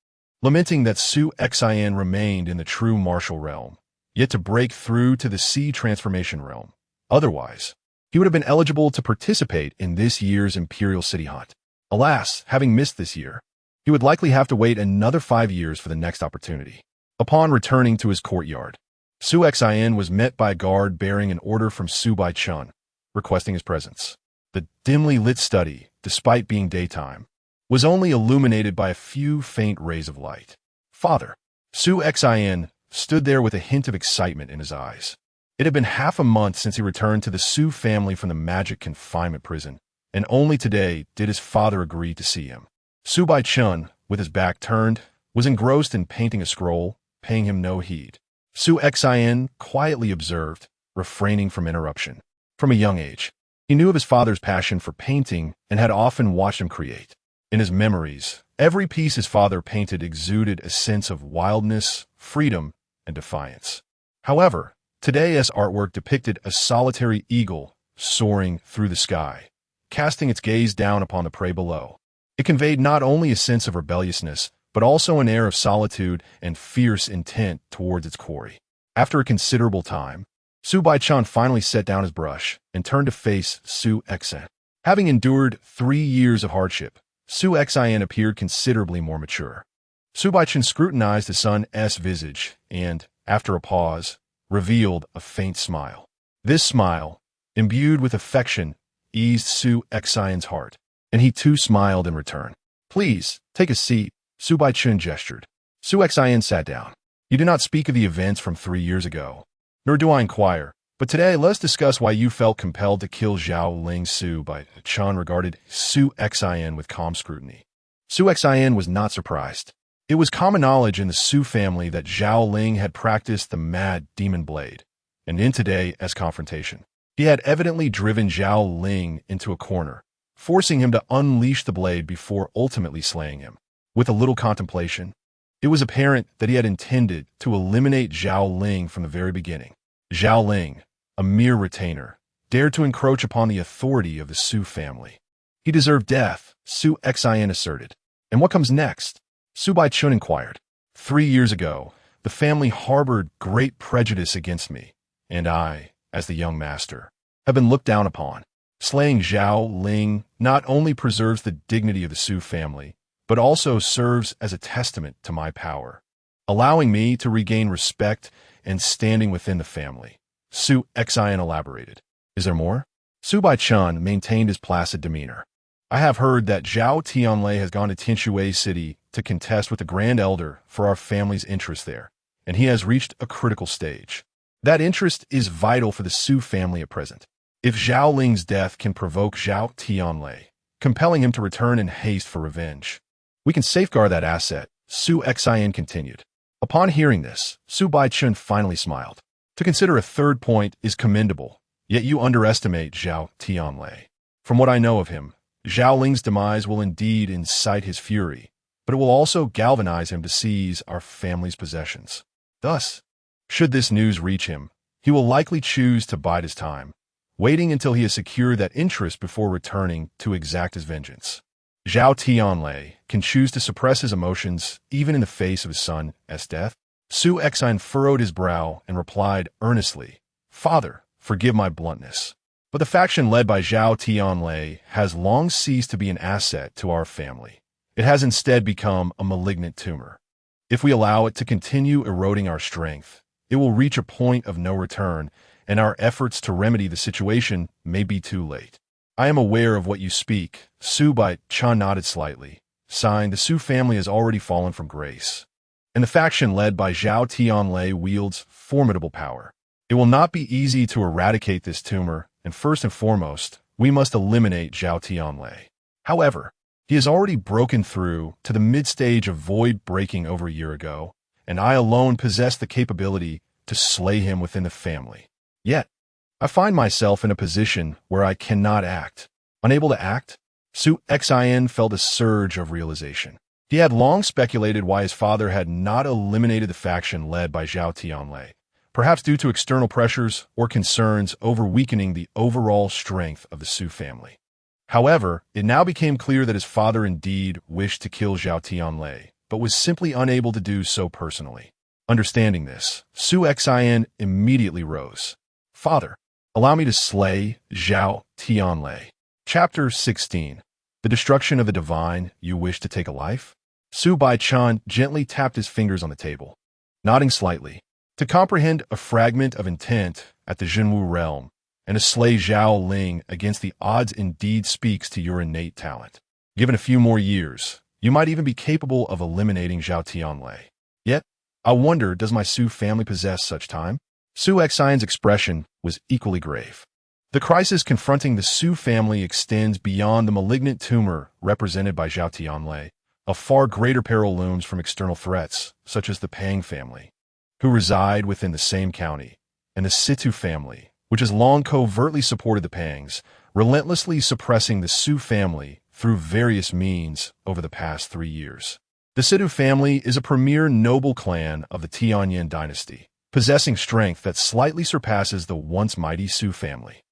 lamenting that Su Xian remained in the true martial realm, yet to break through to the Sea transformation realm. Otherwise, he would have been eligible to participate in this year's Imperial City Hunt. Alas, having missed this year, he would likely have to wait another 5 years for the next opportunity. Upon returning to his courtyard, Su Xian was met by a guard bearing an order from Su Baichun, requesting his presence. The dimly lit study, despite being daytime, was only illuminated by a few faint rays of light. Father, Su Xian stood there with a hint of excitement in his eyes. It had been half a month since he returned to the Su family from the magic confinement prison, and only today did his father agree to see him. Su Baichun, with his back turned, was engrossed in painting a scroll, paying him no heed. Su Xian quietly observed, refraining from interruption. From a young age, he knew of his father's passion for painting and had often watched him create. In his memories, every piece his father painted exuded a sense of wildness, freedom, and defiance. However, today's artwork depicted a solitary eagle soaring through the sky, casting its gaze down upon the prey below. It conveyed not only a sense of rebelliousness, but also an air of solitude and fierce intent towards its quarry. After a considerable time, Su Baichun finally set down his brush and turned to face Su Xian. Having endured 3 years of hardship, Su Xian appeared considerably more mature. Su Baichun scrutinized his son's visage and, after a pause, revealed a faint smile. This smile, imbued with affection, eased Su Xian's heart, and he too smiled in return. Please, take a seat, Su Baichun gestured. Su Xian sat down. You do not speak of the events from 3 years ago, nor do I inquire, but today let's discuss why you felt compelled to kill Zhao Ling. Su Baichun regarded Su Xian with calm scrutiny. Su Xian was not surprised. It was common knowledge in the Su family that Zhao Ling had practiced the mad demon blade, and in today's confrontation, he had evidently driven Zhao Ling into a corner, forcing him to unleash the blade before ultimately slaying him. With a little contemplation, it was apparent that he had intended to eliminate Zhao Ling from the very beginning. Zhao Ling, a mere retainer, dared to encroach upon the authority of the Su family. He deserved death, Su Xian asserted. And what comes next? Su Baichun inquired. 3 years ago, the family harbored great prejudice against me, and I, as the young master, have been looked down upon. Slaying Zhao Ling not only preserves the dignity of the Su family, but also serves as a testament to my power, allowing me to regain respect and standing within the family. Su Xian elaborated. Is there more? Su Baichun maintained his placid demeanor. I have heard that Zhao Tianlei has gone to Tianshui City to contest with the Grand Elder for our family's interest there, and he has reached a critical stage. That interest is vital for the Su family at present. If Zhao Ling's death can provoke Zhao Tianlei, compelling him to return in haste for revenge, we can safeguard that asset, Su Xian continued. Upon hearing this, Su Baichun finally smiled. To consider a third point is commendable, yet you underestimate Zhao Tianlei. From what I know of him, Zhao Ling's demise will indeed incite his fury, but it will also galvanize him to seize our family's possessions. Thus, should this news reach him, he will likely choose to bide his time, waiting until he has secured that interest before returning to exact his vengeance. Zhao Tianlei can choose to suppress his emotions even in the face of his son's death. Su Xian furrowed his brow and replied earnestly, Father, forgive my bluntness, but the faction led by Zhao Tianlei has long ceased to be an asset to our family. It has instead become a malignant tumor. If we allow it to continue eroding our strength, it will reach a point of no return, and our efforts to remedy the situation may be too late. I am aware of what you speak. Su Baichun nodded slightly, sighing. The Su family has already fallen from grace, and the faction led by Zhao Tianlei wields formidable power. It will not be easy to eradicate this tumor, and first and foremost, we must eliminate Zhao Tianlei. However, he has already broken through to the mid-stage of void breaking over a year ago, and I alone possess the capability to slay him within the family. Yet, I find myself in a position where I cannot act. Unable to act, Su Xian felt a surge of realization. He had long speculated why his father had not eliminated the faction led by Zhao Tianlei, perhaps due to external pressures or concerns over weakening the overall strength of the Su family. However, it now became clear that his father indeed wished to kill Zhao Tianlei, but was simply unable to do so personally. Understanding this, Su Xian immediately rose. Father, allow me to slay Zhao Tianlei. Chapter 16. The Destruction of the Divine. You wish to take a life? Su Baichun gently tapped his fingers on the table, nodding slightly. To comprehend a fragment of intent at the Jinwu realm, and to slay Zhao Ling against the odds indeed speaks to your innate talent. Given a few more years, you might even be capable of eliminating Zhao Tianlei. Yet, I wonder, does my Su family possess such time? Su Xian's expression was equally grave. The crisis confronting the Su family extends beyond the malignant tumor represented by Zhao Tianlei. A far greater peril looms from external threats, such as the Pang family, who reside within the same county, and the Situ family, which has long covertly supported the Pangs, relentlessly suppressing the Su family through various means over the past 3 years. The Situ family is a premier noble clan of the Tianyin dynasty, possessing strength that slightly surpasses the once mighty Su family.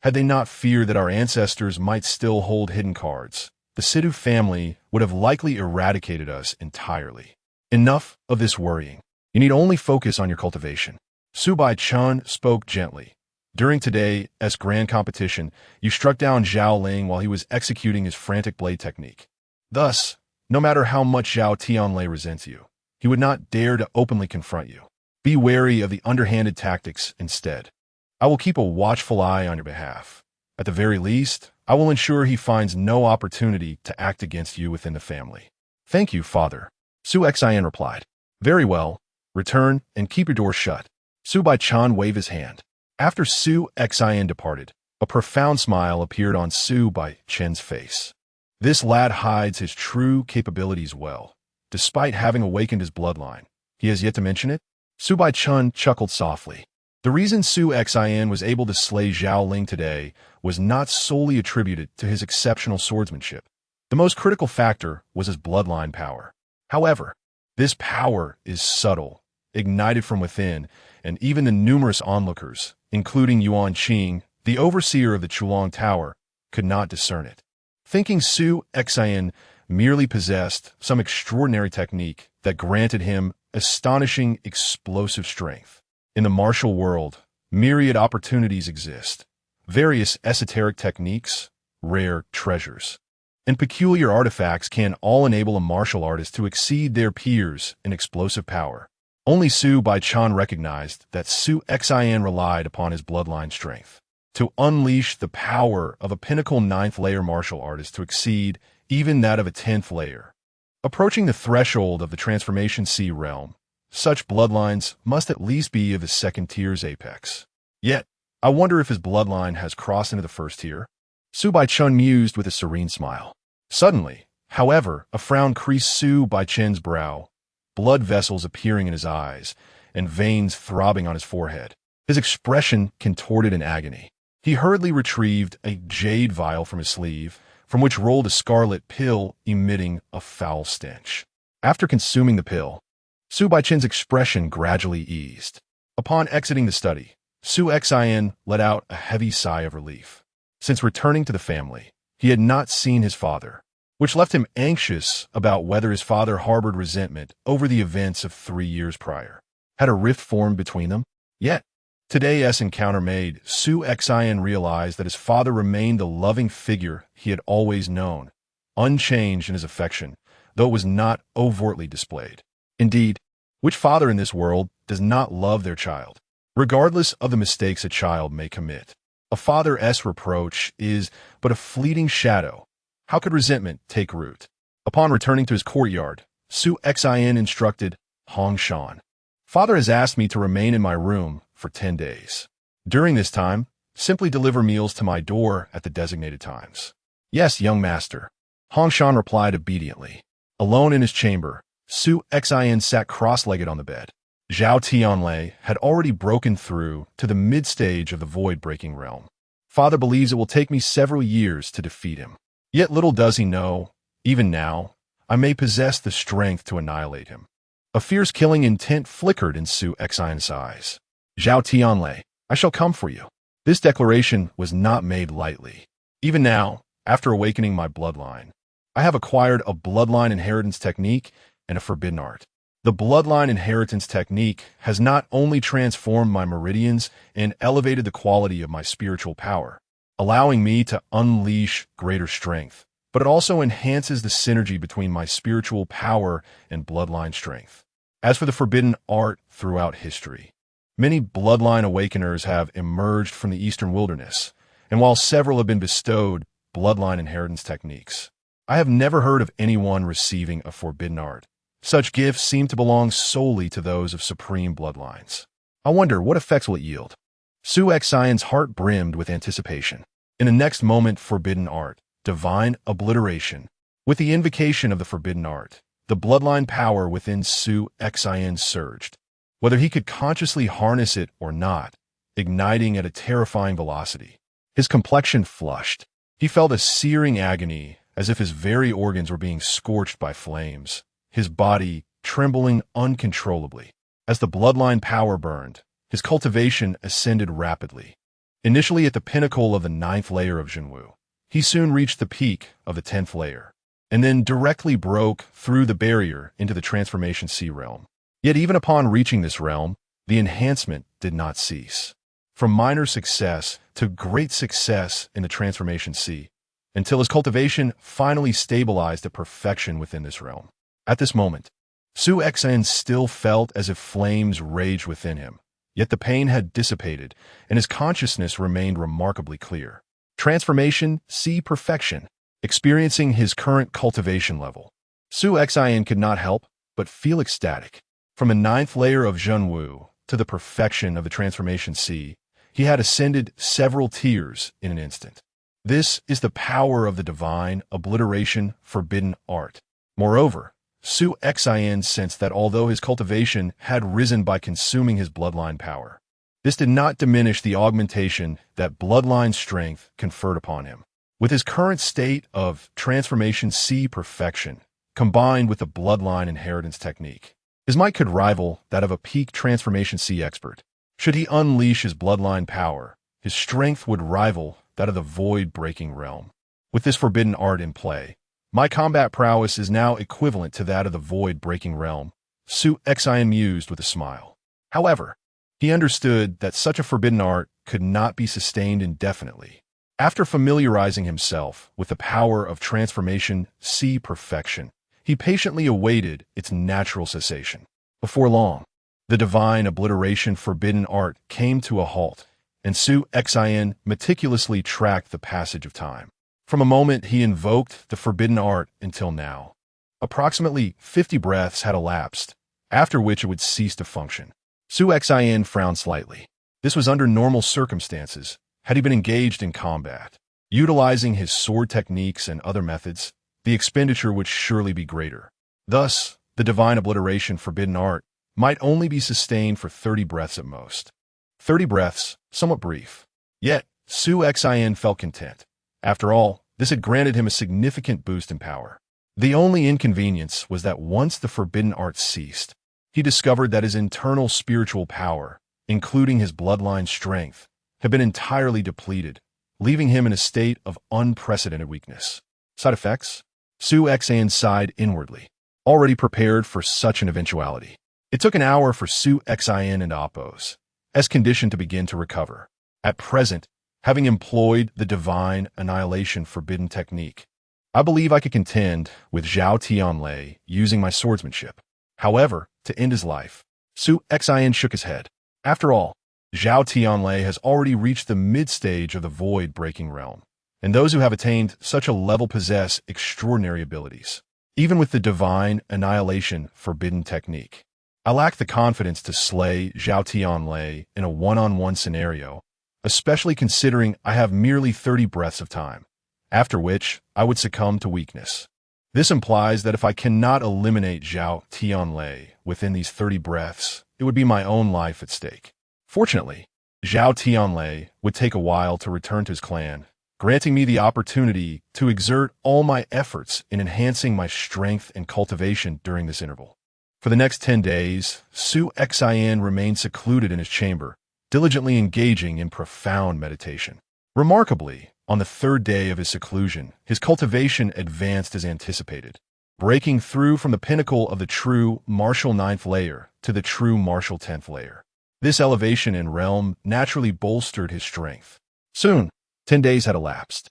Had they not feared that our ancestors might still hold hidden cards, the Situ family would have likely eradicated us entirely. Enough of this worrying. You need only focus on your cultivation. Su Baichun spoke gently. During today's grand competition, you struck down Zhao Ling while he was executing his frantic blade technique. Thus, no matter how much Zhao Tianlei resents you, he would not dare to openly confront you. Be wary of the underhanded tactics instead. I will keep a watchful eye on your behalf. At the very least, I will ensure he finds no opportunity to act against you within the family. Thank you, Father. Su Xian replied. Very well. Return and keep your door shut. Su Baichun waved his hand. After Su Xian departed, a profound smile appeared on Su Baichun's face. This lad hides his true capabilities well. Despite having awakened his bloodline, he has yet to mention it. Su Baichun chuckled softly. The reason Su Xian was able to slay Zhao Ling today was not solely attributed to his exceptional swordsmanship. The most critical factor was his bloodline power. However, this power is subtle, ignited from within, and even the numerous onlookers, including Yuan Qing, the overseer of the Chulong Tower, could not discern it. Thinking Su Xian merely possessed some extraordinary technique that granted him astonishing, explosive strength. In the martial world, myriad opportunities exist. Various esoteric techniques, rare treasures, and peculiar artifacts can all enable a martial artist to exceed their peers in explosive power. Only Su Baichun recognized that Su Xin relied upon his bloodline strength to unleash the power of a pinnacle 9th-layer martial artist to exceed even that of a 10th layer. Approaching the threshold of the Transformation C realm, such bloodlines must at least be of the 2nd tier's apex. Yet, I wonder if his bloodline has crossed into the 1st tier. Su Baichun mused with a serene smile. Suddenly, however, a frown creased Su Baichun's brow, blood vessels appearing in his eyes, and veins throbbing on his forehead. His expression contorted in agony. He hurriedly retrieved a jade vial from his sleeve, from which rolled a scarlet pill emitting a foul stench. After consuming the pill, Su Baichun's expression gradually eased. Upon exiting the study, Su Xin let out a heavy sigh of relief. Since returning to the family, he had not seen his father, which left him anxious about whether his father harbored resentment over the events of 3 years prior. Had a rift formed between them? Yet, today's encounter made Su Xin realize that his father remained the loving figure he had always known, unchanged in his affection, though it was not overtly displayed. Indeed, which father in this world does not love their child, regardless of the mistakes a child may commit? A father's reproach is but a fleeting shadow. How could resentment take root? Upon returning to his courtyard, Su Xin instructed Hong Shan. Father has asked me to remain in my room for 10 days. During this time, simply deliver meals to my door at the designated times. Yes, young master. Hong Shan replied obediently. Alone in his chamber, Su Xin sat cross-legged on the bed. Zhao Tianlei had already broken through to the mid-stage of the void-breaking realm. Father believes it will take me several years to defeat him. Yet little does he know, even now, I may possess the strength to annihilate him. A fierce killing intent flickered in Su Xin's eyes. Zhao Tianlei, I shall come for you. This declaration was not made lightly. Even now, after awakening my bloodline, I have acquired a bloodline inheritance technique and a forbidden art. The bloodline inheritance technique has not only transformed my meridians and elevated the quality of my spiritual power, allowing me to unleash greater strength, but it also enhances the synergy between my spiritual power and bloodline strength. As for the forbidden art throughout history, many bloodline awakeners have emerged from the eastern wilderness, and while several have been bestowed bloodline inheritance techniques, I have never heard of anyone receiving a forbidden art. Such gifts seem to belong solely to those of supreme bloodlines. I wonder what effects will it yield. Su Xion's heart brimmed with anticipation. In the next moment, forbidden art, divine obliteration. With the invocation of the forbidden art, the bloodline power within Su Xion surged. Whether he could consciously harness it or not, igniting at a terrifying velocity. His complexion flushed. He felt a searing agony, as if his very organs were being scorched by flames, his body trembling uncontrollably. As the bloodline power burned, his cultivation ascended rapidly. Initially at the pinnacle of the 9th layer of Zhenwu, he soon reached the peak of the 10th layer, and then directly broke through the barrier into the Transformation C realm. Yet even upon reaching this realm, the enhancement did not cease. From minor success to great success in the Transformation C, until his cultivation finally stabilized at perfection within this realm. At this moment, Su Xin still felt as if flames raged within him, yet the pain had dissipated, and his consciousness remained remarkably clear. Transformation C perfection, experiencing his current cultivation level. Su Xin could not help but feel ecstatic. From the 9th layer of Zhenwu to the perfection of the Transformation C, he had ascended several tiers in an instant. This is the power of the divine obliteration forbidden art. Moreover, Su Xin sensed that although his cultivation had risen by consuming his bloodline power, this did not diminish the augmentation that bloodline strength conferred upon him. With his current state of Transformation C perfection, combined with the bloodline inheritance technique, his might could rival that of a peak Transformation C expert. Should he unleash his bloodline power, his strength would rival that of the void-breaking realm. With this forbidden art in play, my combat prowess is now equivalent to that of the void-breaking realm, Su Xian mused with a smile. However, he understood that such a forbidden art could not be sustained indefinitely. After familiarizing himself with the power of transformation, perfection, he patiently awaited its natural cessation. Before long, the divine obliteration forbidden art came to a halt, and Su Xian meticulously tracked the passage of time. From a moment he invoked the forbidden art until now. Approximately 50 breaths had elapsed, after which it would cease to function. Su Xian frowned slightly. This was under normal circumstances, had he been engaged in combat. Utilizing his sword techniques and other methods, the expenditure would surely be greater. Thus, the divine obliteration forbidden art might only be sustained for 30 breaths at most. 30 breaths, somewhat brief. Yet, Su Xian felt content. After all, this had granted him a significant boost in power. The only inconvenience was that once the forbidden art ceased, he discovered that his internal spiritual power, including his bloodline strength, had been entirely depleted, leaving him in a state of unprecedented weakness. Side effects? Su Xian sighed inwardly, already prepared for such an eventuality. It took an hour for Su Xian and Apos, as conditioned to begin to recover. At present, having employed the divine annihilation forbidden technique, I believe I could contend with Zhao Tianlei using my swordsmanship. However, to end his life, Su Xian shook his head. After all, Zhao Tianlei has already reached the mid-stage of the void-breaking realm, and those who have attained such a level possess extraordinary abilities. Even with the divine annihilation forbidden technique, I lack the confidence to slay Zhao Tianlei in a one-on-one scenario, especially considering I have merely 30 breaths of time, after which I would succumb to weakness. This implies that if I cannot eliminate Zhao Tianlei within these 30 breaths, it would be my own life at stake. Fortunately, Zhao Tianlei would take a while to return to his clan, granting me the opportunity to exert all my efforts in enhancing my strength and cultivation during this interval. For the next 10 days, Su Xian remained secluded in his chamber, diligently engaging in profound meditation. Remarkably, on the third day of his seclusion, his cultivation advanced as anticipated, breaking through from the pinnacle of the true martial 9th layer to the true martial 10th layer. This elevation in realm naturally bolstered his strength. Soon, 10 days had elapsed.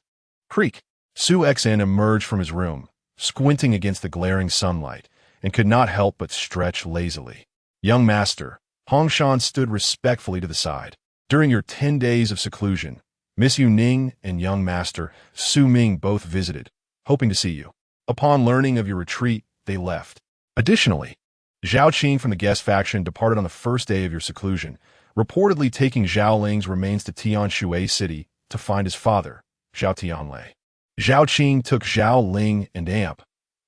Creak! Su Xian emerged from his room, squinting against the glaring sunlight, and could not help but stretch lazily. Young master, Hongshan stood respectfully to the side. During your 10 days of seclusion, Miss Yu Ning and young master Su Ming both visited, hoping to see you. Upon learning of your retreat, they left. Additionally, Zhao Qing from the guest faction departed on the first day of your seclusion, reportedly taking Zhao Ling's remains to Tianshui City to find his father, Zhao Tianlei. Zhao Qing took Zhao Ling and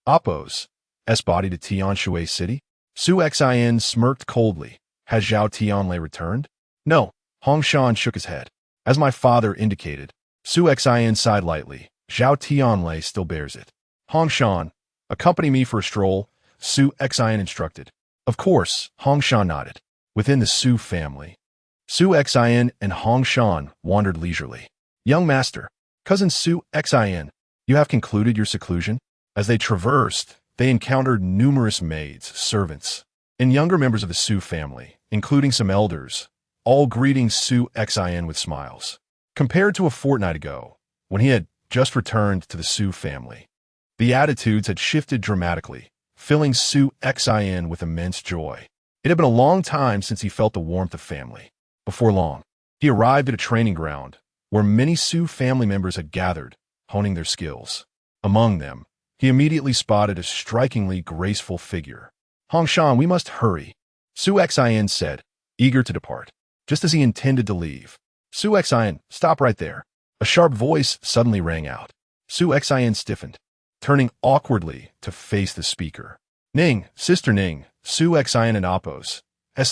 Apos' body to Tianshui City. Su Xian smirked coldly. Has Zhao Tianlei returned? No, Hongshan shook his head. As my father indicated, Su Xian sighed lightly. Zhao Tianlei still bears it. Hongshan, accompany me for a stroll, Su Xian instructed. Of course, Hongshan nodded. Within the Su family, Su Xian and Hongshan wandered leisurely. Young master, cousin Su Xian, you have concluded your seclusion? As they traversed, they encountered numerous maids, servants, and younger members of the Su family, including some elders, all greeting Su Xian with smiles. Compared to a fortnight ago, when he had just returned to the Su family, the attitudes had shifted dramatically, filling Su Xian with immense joy. It had been a long time since he felt the warmth of family. Before long, he arrived at a training ground where many Su family members had gathered, honing their skills. Among them, he immediately spotted a strikingly graceful figure. Hongshan, we must hurry, Su Xian said, eager to depart. Just as he intended to leave, Su Xian, stop right there. A sharp voice suddenly rang out. Su Xian stiffened, turning awkwardly to face the speaker. Ning, Sister Ning, Su Xian and Apos'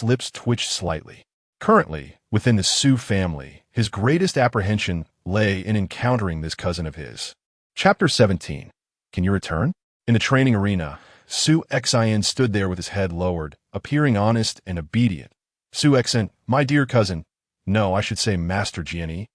lips twitched slightly. Currently, within the Su family, his greatest apprehension lay in encountering this cousin of his. Chapter 17. Can you return? In the training arena, Su Xian stood there with his head lowered, appearing honest and obedient. Su Xian, my dear cousin, no, I should say Master Jianyi.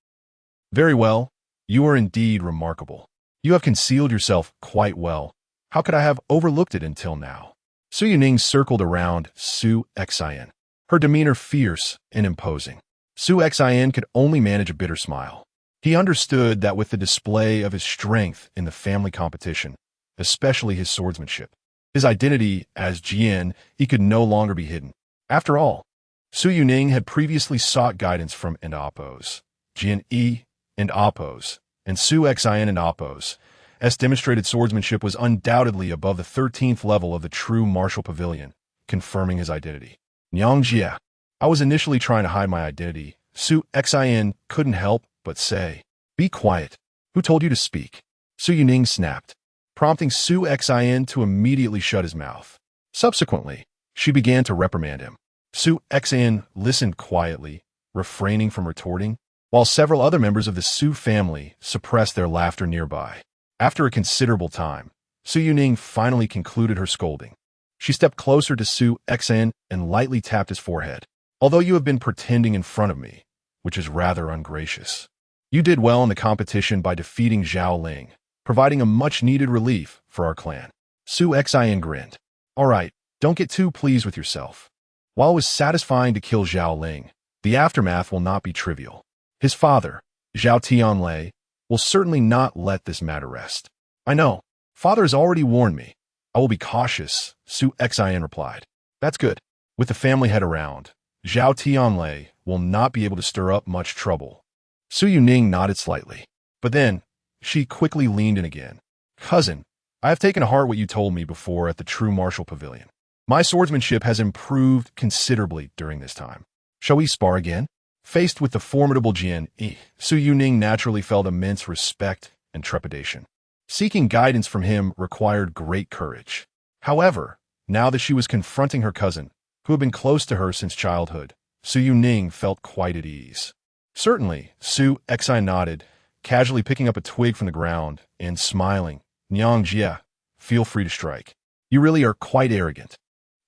Very well, you are indeed remarkable. You have concealed yourself quite well. How could I have overlooked it until now? Su Yuning circled around Su Xin, her demeanor fierce and imposing. Su Xin could only manage a bitter smile. He understood that with the display of his strength in the family competition, especially his swordsmanship, his identity as Jian, he could no longer be hidden. After all, Su Yuning had previously sought guidance from and Oppos, Jian Yi and Oppos, and Su Xin and Oppos. S demonstrated swordsmanship was undoubtedly above the 13th level of the true martial pavilion, confirming his identity. Nyang Jia. I was initially trying to hide my identity. Su Xin couldn't help but say, "Be quiet. Who told you to speak?" Su Yuning snapped, prompting Su Xin to immediately shut his mouth. Subsequently, she began to reprimand him. Su Xin listened quietly, refraining from retorting, while several other members of the Su family suppressed their laughter nearby. After a considerable time, Su Yuning finally concluded her scolding. She stepped closer to Su Xin and lightly tapped his forehead. "Although you have been pretending in front of me, which is rather ungracious, you did well in the competition by defeating Zhao Ling, providing a much-needed relief for our clan." Su Xin grinned. "All right, don't get too pleased with yourself. While it was satisfying to kill Zhao Ling, the aftermath will not be trivial. His father, Zhao Tianlei, will certainly not let this matter rest." "I know. Father has already warned me. I will be cautious," Su Xin replied. "That's good." With the family head around, Zhao Tianlei will not be able to stir up much trouble. Su Yuning nodded slightly, but then she quickly leaned in again. "Cousin, I have taken to heart what you told me before at the True Martial Pavilion. My swordsmanship has improved considerably during this time. Shall we spar again?" Faced with the formidable Jian Yi, Su Yuning naturally felt immense respect and trepidation. Seeking guidance from him required great courage. However, now that she was confronting her cousin, who had been close to her since childhood, Su Yuning felt quite at ease. "Certainly," Su Xin nodded, casually picking up a twig from the ground and smiling. "Nyang Jia, feel free to strike. You really are quite arrogant."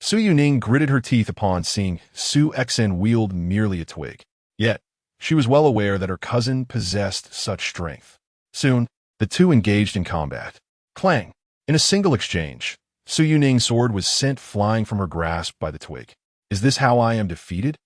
Su Yuning gritted her teeth upon seeing Su Xin wield merely a twig. Yet, she was well aware that her cousin possessed such strength. Soon, the two engaged in combat. Clang! In a single exchange, Su Yuning's sword was sent flying from her grasp by the twig. "Is this how I am defeated?"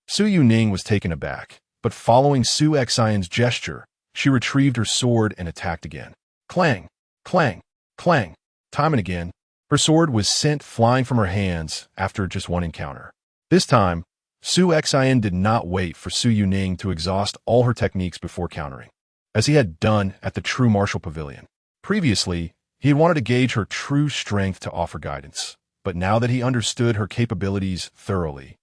Su Yuning was taken aback, but following Su Xion's gesture, she retrieved her sword and attacked again. Clang! Clang! Clang! Time and again, her sword was sent flying from her hands after just one encounter. This time, Su Xian did not wait for Su Yuning to exhaust all her techniques before countering, as he had done at the True Martial Pavilion. Previously, he had wanted to gauge her true strength to offer guidance, but now that he understood her capabilities thoroughly,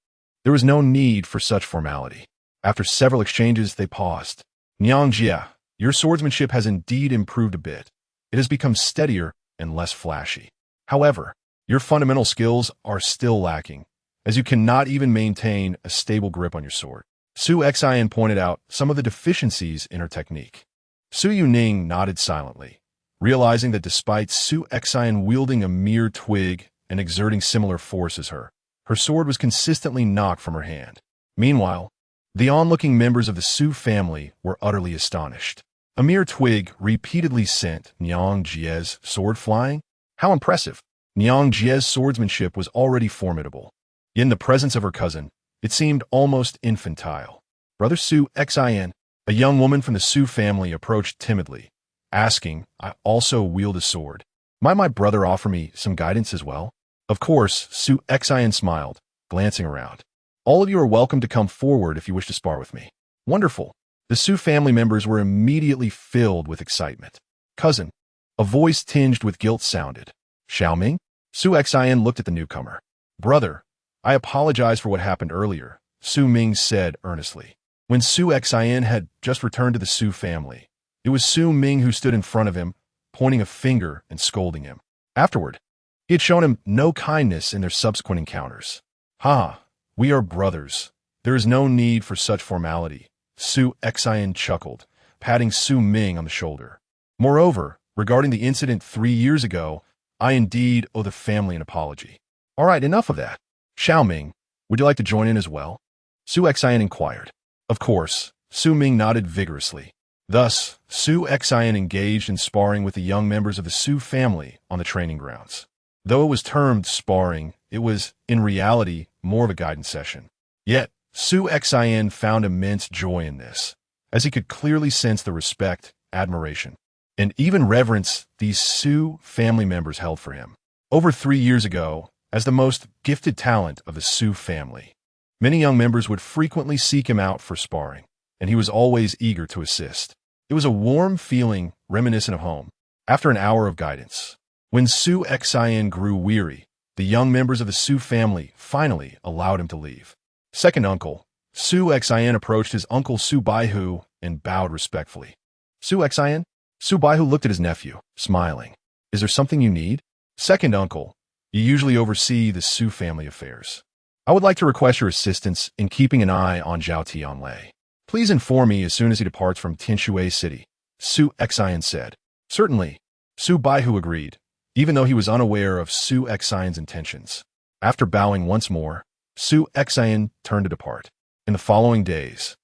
there was no need for such formality. After several exchanges, they paused. "Nyang Jia, your swordsmanship has indeed improved a bit. It has become steadier and less flashy. However, your fundamental skills are still lacking, as you cannot even maintain a stable grip on your sword." Su Xian pointed out some of the deficiencies in her technique. Su Yuning nodded silently, realizing that despite Su Xian wielding a mere twig and exerting similar force as her sword was consistently knocked from her hand. Meanwhile, the onlooking members of the Su family were utterly astonished. A mere twig repeatedly sent Nyang Jie's sword flying? How impressive! Nyang Jie's swordsmanship was already formidable. In the presence of her cousin, it seemed almost infantile. Brother Su Xian, a young woman from the Su family, approached timidly, asking, "I also wield a sword. Might my brother offer me some guidance as well?" Of course, Su Xian smiled, glancing around. "All of you are welcome to come forward if you wish to spar with me." Wonderful! The Su family members were immediately filled with excitement. "Cousin," a voice tinged with guilt sounded. "Xiaoming?" Su Xian looked at the newcomer. "Brother, I apologize for what happened earlier," Su Ming said earnestly. When Su Xian had just returned to the Su family, it was Su Ming who stood in front of him, pointing a finger and scolding him. Afterward, he had shown him no kindness in their subsequent encounters. "Ha, we are brothers. There is no need for such formality," Su Xian chuckled, patting Su Ming on the shoulder. "Moreover, regarding the incident 3 years ago, I indeed owe the family an apology." "All right, enough of that. Xiaoming, would you like to join in as well?" Su Xian inquired. Of course, Su Ming nodded vigorously. Thus, Su Xian engaged in sparring with the young members of the Su family on the training grounds. Though it was termed sparring, it was, in reality, more of a guidance session. Yet, Su Xian found immense joy in this, as he could clearly sense the respect, admiration, and even reverence these Su family members held for him. Over 3 years ago, as the most gifted talent of the Su family, many young members would frequently seek him out for sparring, and he was always eager to assist. It was a warm feeling reminiscent of home. After an hour of guidance, when Su Xian grew weary, the young members of the Su family finally allowed him to leave. Second uncle, Su Xian approached his uncle Su Baihu and bowed respectfully. Su Xian? Su Baihu looked at his nephew, smiling. Is there something you need? Second uncle, you usually oversee the Su family affairs. I would like to request your assistance in keeping an eye on Zhao Tianlei. Please inform me as soon as he departs from Tianshui City, Su Xian said. Certainly, Su Baihu agreed, even though he was unaware of Su Xian's intentions. After bowing once more, Su Xian turned to depart. In the following days,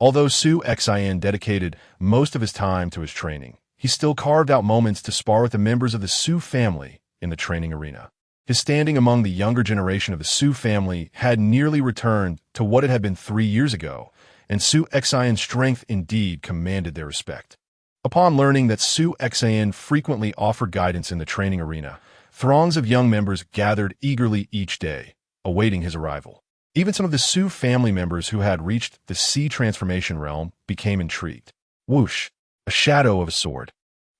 although Su Xian dedicated most of his time to his training, he still carved out moments to spar with the members of the Su family in the training arena. His standing among the younger generation of the Su family had nearly returned to what it had been 3 years ago, and Su Xian's strength indeed commanded their respect. Upon learning that Su Xian frequently offered guidance in the training arena, throngs of young members gathered eagerly each day, awaiting his arrival. Even some of the Su family members who had reached the Sea transformation realm became intrigued. Whoosh! A shadow of a sword,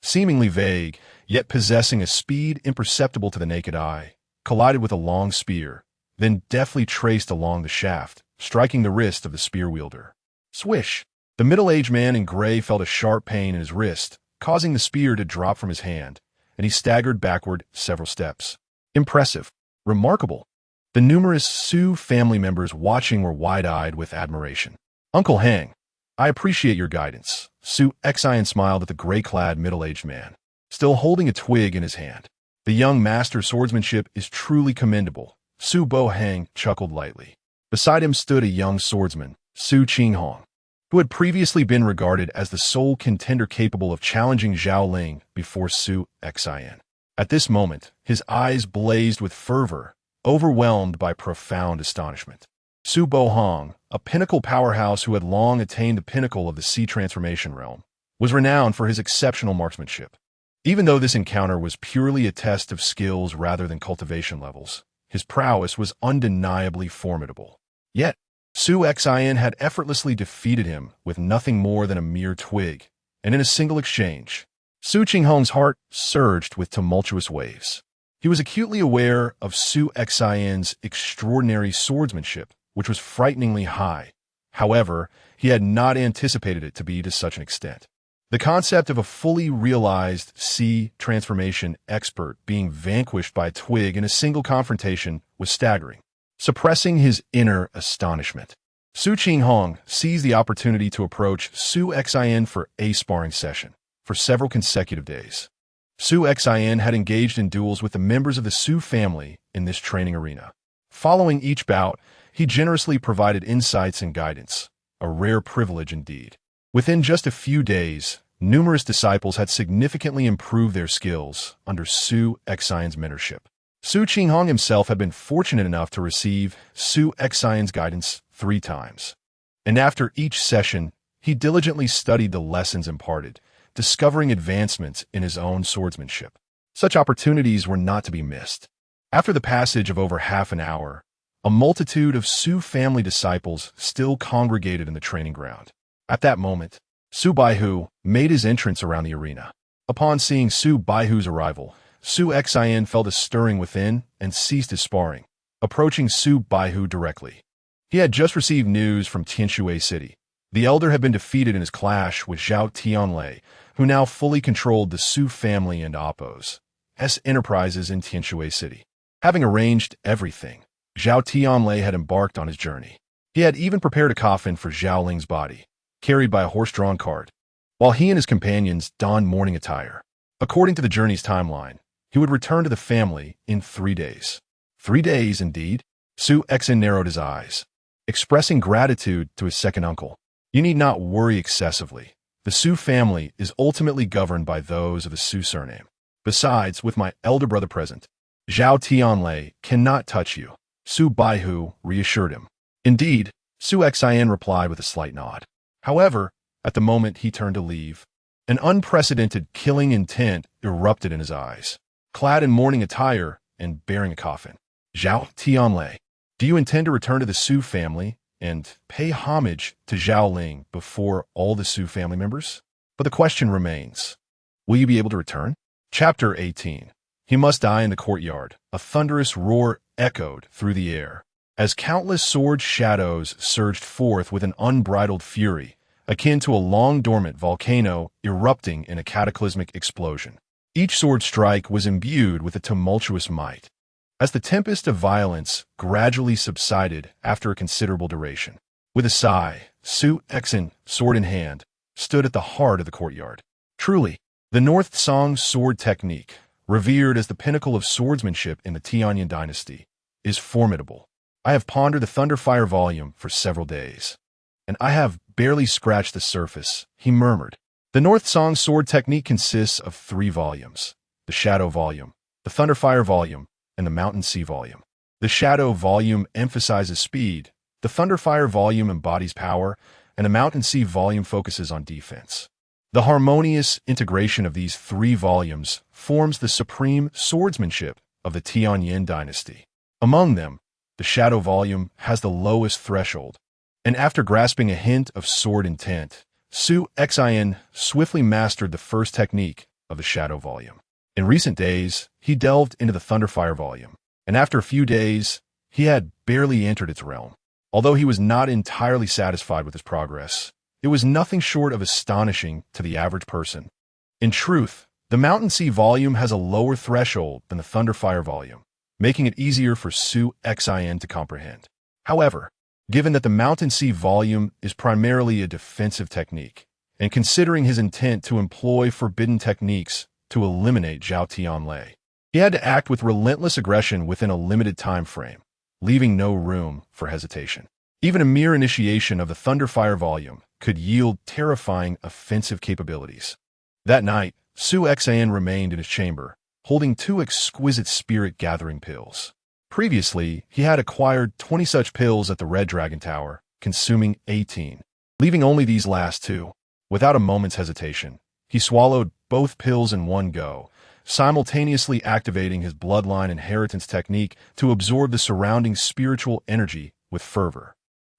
seemingly vague, yet possessing a speed imperceptible to the naked eye, collided with a long spear, then deftly traced along the shaft, striking the wrist of the spear wielder. Swish! The middle-aged man in gray felt a sharp pain in his wrist, causing the spear to drop from his hand, and he staggered backward several steps. Impressive. Remarkable. The numerous Su family members watching were wide-eyed with admiration. Uncle Hang, I appreciate your guidance. Su Xian smiled at the gray-clad middle-aged man, still holding a twig in his hand. The young master's swordsmanship is truly commendable. Su Bo Hang chuckled lightly. Beside him stood a young swordsman, Su Qinghong, who had previously been regarded as the sole contender capable of challenging Zhao Ling before Su Xian. At this moment, his eyes blazed with fervor, overwhelmed by profound astonishment. Su Bohong, a pinnacle powerhouse who had long attained the pinnacle of the Sea transformation realm, was renowned for his exceptional marksmanship. Even though this encounter was purely a test of skills rather than cultivation levels, his prowess was undeniably formidable. Yet, Su Xian had effortlessly defeated him with nothing more than a mere twig, and in a single exchange, Su Qinghong's heart surged with tumultuous waves. He was acutely aware of Su Xian's extraordinary swordsmanship, which was frighteningly high. However, he had not anticipated it to be to such an extent. The concept of a fully realized Sea transformation expert being vanquished by a twig in a single confrontation was staggering. Suppressing his inner astonishment, Su Qinghong seized the opportunity to approach Su Xian for a sparring session for several consecutive days. Su Xian had engaged in duels with the members of the Su family in this training arena. Following each bout, he generously provided insights and guidance, a rare privilege indeed. Within just a few days, numerous disciples had significantly improved their skills under Su Xian's mentorship. Su Qinghong himself had been fortunate enough to receive Su Xian's guidance 3 times. And after each session, he diligently studied the lessons imparted, discovering advancements in his own swordsmanship. Such opportunities were not to be missed. After the passage of over half an hour, a multitude of Su family disciples still congregated in the training ground. At that moment, Su Baihu made his entrance around the arena. Upon seeing Su Baihu's arrival, Su Xian felt a stirring within and ceased his sparring, approaching Su Baihu directly. He had just received news from Tianshui City. The elder had been defeated in his clash with Zhao Tianlei, who now fully controlled the Su family and Appo's enterprises in Tianshui City. Having arranged everything, Zhao Tianlei had embarked on his journey. He had even prepared a coffin for Zhao Ling's body, carried by a horse-drawn cart, while he and his companions donned mourning attire. According to the journey's timeline, he would return to the family in 3 days. 3 days, indeed? Su Xian narrowed his eyes, expressing gratitude to his second uncle. You need not worry excessively. The Su family is ultimately governed by those of the Su surname. Besides, with my elder brother present, Zhao Tianlei cannot touch you, Su Baihu reassured him. Indeed, Su Xian replied with a slight nod. However, at the moment he turned to leave, an unprecedented killing intent erupted in his eyes. Clad in mourning attire and bearing a coffin, Zhao Tianlei, do you intend to return to the Su family and pay homage to Zhao Ling before all the Su family members? But the question remains, will you be able to return? Chapter 18. He must die in the courtyard. A thunderous roar echoed through the air, as countless sword shadows surged forth with an unbridled fury, akin to a long-dormant volcano erupting in a cataclysmic explosion. Each sword strike was imbued with a tumultuous might, as the tempest of violence gradually subsided after a considerable duration. With a sigh, Su Xian, sword in hand, stood at the heart of the courtyard. Truly, the North Song sword technique, revered as the pinnacle of swordsmanship in the Tianyin dynasty, is formidable. I have pondered the Thunderfire volume for several days, and I have barely scratched the surface, he murmured. The North Song sword technique consists of 3 volumes: the Shadow volume, the Thunderfire volume, and the Mountain Sea volume. The Shadow volume emphasizes speed, the Thunderfire volume embodies power, and the Mountain Sea volume focuses on defense. The harmonious integration of these 3 volumes forms the supreme swordsmanship of the Tianyin dynasty. Among them, the Shadow volume has the lowest threshold, and after grasping a hint of sword intent, Su Xian swiftly mastered the first technique of the Shadow volume. In recent days, he delved into the Thunderfire volume, and after a few days, he had barely entered its realm. Although he was not entirely satisfied with his progress, it was nothing short of astonishing to the average person. In truth, the Mountain Sea volume has a lower threshold than the Thunderfire volume, making it easier for Su Xian to comprehend. However, given that the Mountain Sea volume is primarily a defensive technique, and considering his intent to employ forbidden techniques to eliminate Zhao Tianlei, he had to act with relentless aggression within a limited time frame, leaving no room for hesitation. Even a mere initiation of the Thunderfire volume could yield terrifying offensive capabilities. That night, Su Xian remained in his chamber, holding 2 exquisite spirit-gathering pills. Previously, he had acquired 20 such pills at the Red Dragon Tower, consuming 18, leaving only these last 2. Without a moment's hesitation, he swallowed both pills in one go, simultaneously activating his bloodline inheritance technique to absorb the surrounding spiritual energy with fervor.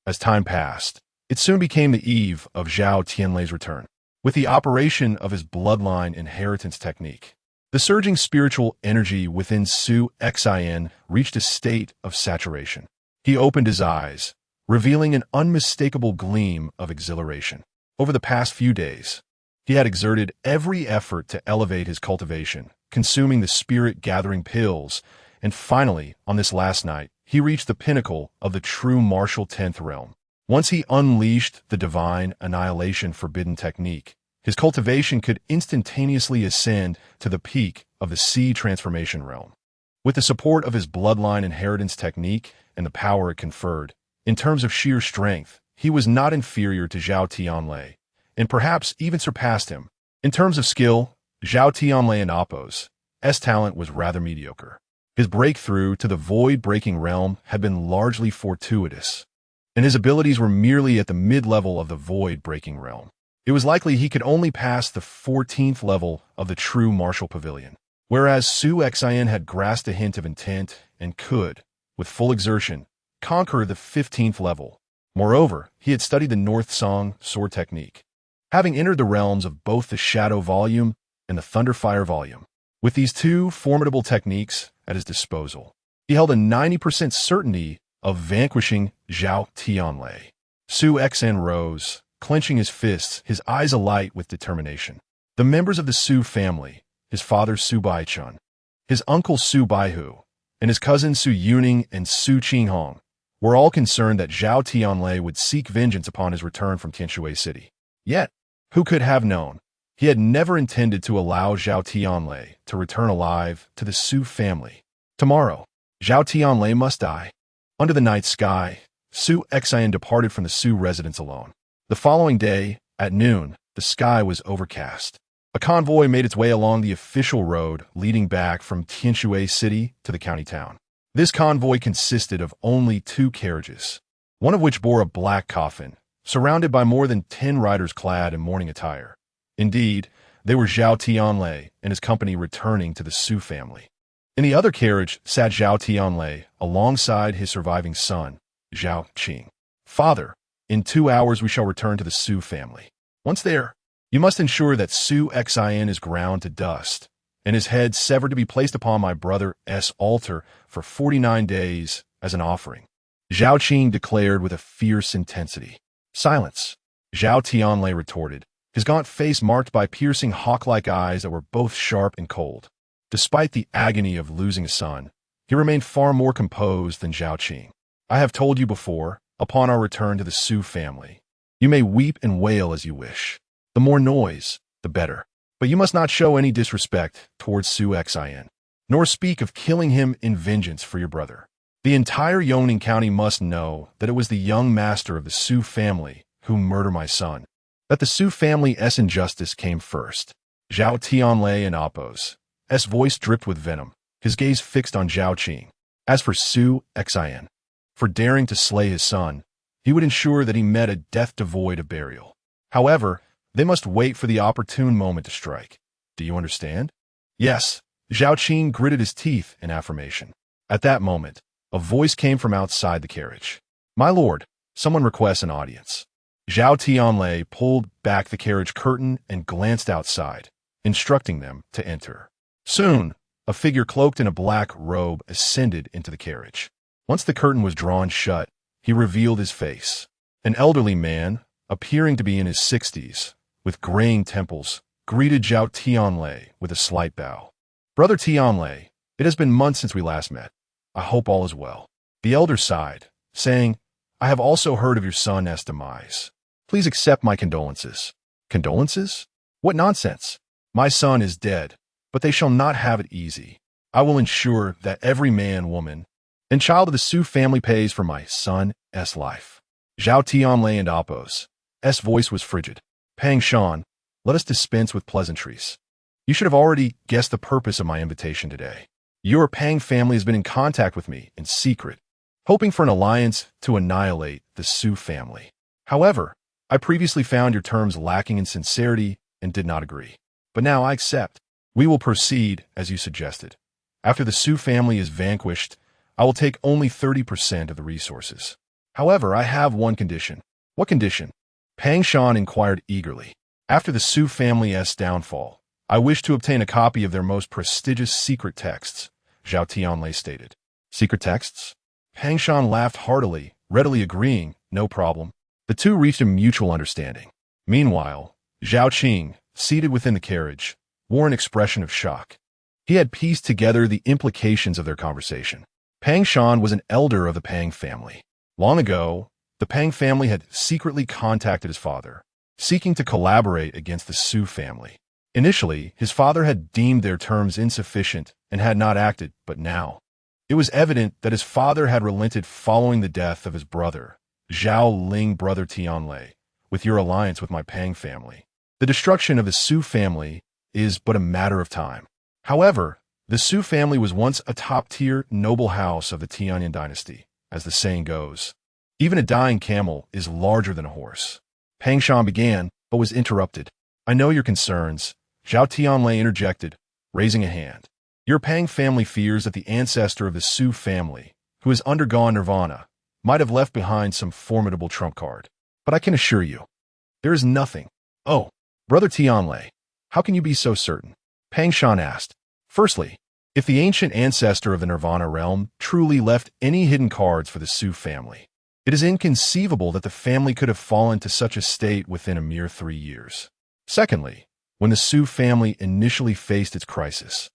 As time passed, it soon became the eve of Zhao Tianlei's return. With the operation of his bloodline inheritance technique, the surging spiritual energy within Su Xian reached a state of saturation. He opened his eyes, revealing an unmistakable gleam of exhilaration. Over the past few days, he had exerted every effort to elevate his cultivation, consuming the spirit-gathering pills, and finally, on this last night, he reached the pinnacle of the true martial 10th realm. Once he unleashed the divine annihilation forbidden technique, his cultivation could instantaneously ascend to the peak of the sea transformation realm. With the support of his bloodline inheritance technique and the power it conferred, in terms of sheer strength, he was not inferior to Zhao Tianlei, and perhaps even surpassed him. In terms of skill, Zhao Tianlei in Oppo's talent was rather mediocre. His breakthrough to the void-breaking realm had been largely fortuitous, and his abilities were merely at the mid-level of the void-breaking realm. It was likely he could only pass the 14th level of the true martial pavilion, whereas Su Xian had grasped a hint of intent and could, with full exertion, conquer the 15th level. Moreover, he had studied the North Song sword technique, having entered the realms of both the Shadow volume and the Thunderfire volume. With these 2 formidable techniques at his disposal, he held a 90% certainty of vanquishing Zhao Tianlei. Su Xian rose, clenching his fists, his eyes alight with determination. The members of the Su family, his father Su Baichun, his uncle Su Baihu, and his cousins Su Yuning and Su Qinghong, were all concerned that Zhao Tianlei would seek vengeance upon his return from Tianshui City. Yet, who could have known? He had never intended to allow Zhao Tianlei to return alive to the Su family. Tomorrow, Zhao Tianlei must die. Under the night sky, Su Xian departed from the Su residence alone. The following day, at noon, the sky was overcast, A convoy made its way along the official road leading back from Tianshui City to the county town. This convoy consisted of only 2 carriages, one of which bore a black coffin, surrounded by more than 10 riders clad in mourning attire. Indeed, they were Zhao Tianlei and his company returning to the Su family. In the other carriage sat Zhao Tianlei alongside his surviving son, Zhao Qing. "Father, in 2 hours we shall return to the Su family. Once there, you must ensure that Su Xin is ground to dust, and his head severed to be placed upon my brother's altar for 49 days as an offering," Zhao Qing declared with a fierce intensity. "Silence," Zhao Tianlei retorted, his gaunt face marked by piercing hawk-like eyes that were both sharp and cold. Despite the agony of losing a son, he remained far more composed than Zhao Qing. "I have told you before, upon our return to the Su family, you may weep and wail as you wish. The more noise, the better. But you must not show any disrespect towards Su Xin, nor speak of killing him in vengeance for your brother. The entire Yongning County must know that it was the young master of the Su family who murdered my son, that the Su family's injustice came first." Zhao Tianlei and Appo's voice dripped with venom, his gaze fixed on Zhao Qing. As for Su Xin, for daring to slay his son, he would ensure that he met a death devoid of burial. However, they must wait for the opportune moment to strike. Do you understand? "Yes," Zhao Qing gritted his teeth in affirmation. At that moment, a voice came from outside the carriage. "My lord, someone requests an audience." Zhao Tianlei pulled back the carriage curtain and glanced outside, instructing them to enter. Soon, a figure cloaked in a black robe ascended into the carriage. Once the curtain was drawn shut, he revealed his face. An elderly man, appearing to be in his 60s, with graying temples, greeted Zhao Tianlei with a slight bow. "Brother Tianlei, it has been months since we last met. I hope all is well." The elder sighed, saying, "I have also heard of your son's demise. Please accept my condolences." "Condolences? What nonsense! My son is dead, but they shall not have it easy. I will ensure that every man, woman, and child of the Su family pays for my son's life." Zhao Tianlei and Appo's voice was frigid. "Pang Shan, let us dispense with pleasantries. You should have already guessed the purpose of my invitation today. Your Pang family has been in contact with me in secret, hoping for an alliance to annihilate the Su family. However, I previously found your terms lacking in sincerity and did not agree. But now I accept. We will proceed as you suggested. After the Su family is vanquished, I will take only 30% of the resources. However, I have one condition." "What condition?" Pang Shan inquired eagerly. "After the Su family's downfall, I wish to obtain a copy of their most prestigious secret texts," Zhao Tianlei stated. "Secret texts?" Pang Shan laughed heartily, readily agreeing, "No problem." The two reached a mutual understanding. Meanwhile, Zhao Qing, seated within the carriage, wore an expression of shock. He had pieced together the implications of their conversation. Pang Shan was an elder of the Pang family. Long ago, the Pang family had secretly contacted his father, seeking to collaborate against the Su family. Initially, his father had deemed their terms insufficient and had not acted, but now, it was evident that his father had relented following the death of his brother, Zhao Ling brother Tianlei, with your alliance with my Pang family. The destruction of the Su family is but a matter of time. However, the Su family was once a top-tier noble house of the Tianyan dynasty, as the saying goes. Even a dying camel is larger than a horse. Pang Shan began, but was interrupted. "I know your concerns," Zhao Tianlei interjected, raising a hand. "Your Pang family fears that the ancestor of the Su family, who has undergone nirvana, might have left behind some formidable trump card. But I can assure you, there is nothing." "Oh, Brother Tianlei, how can you be so certain?" Pang Shan asked. "Firstly, if the ancient ancestor of the Nirvana realm truly left any hidden cards for the Su family, it is inconceivable that the family could have fallen to such a state within a mere 3 years. Secondly, when the Su family initially faced its crisis,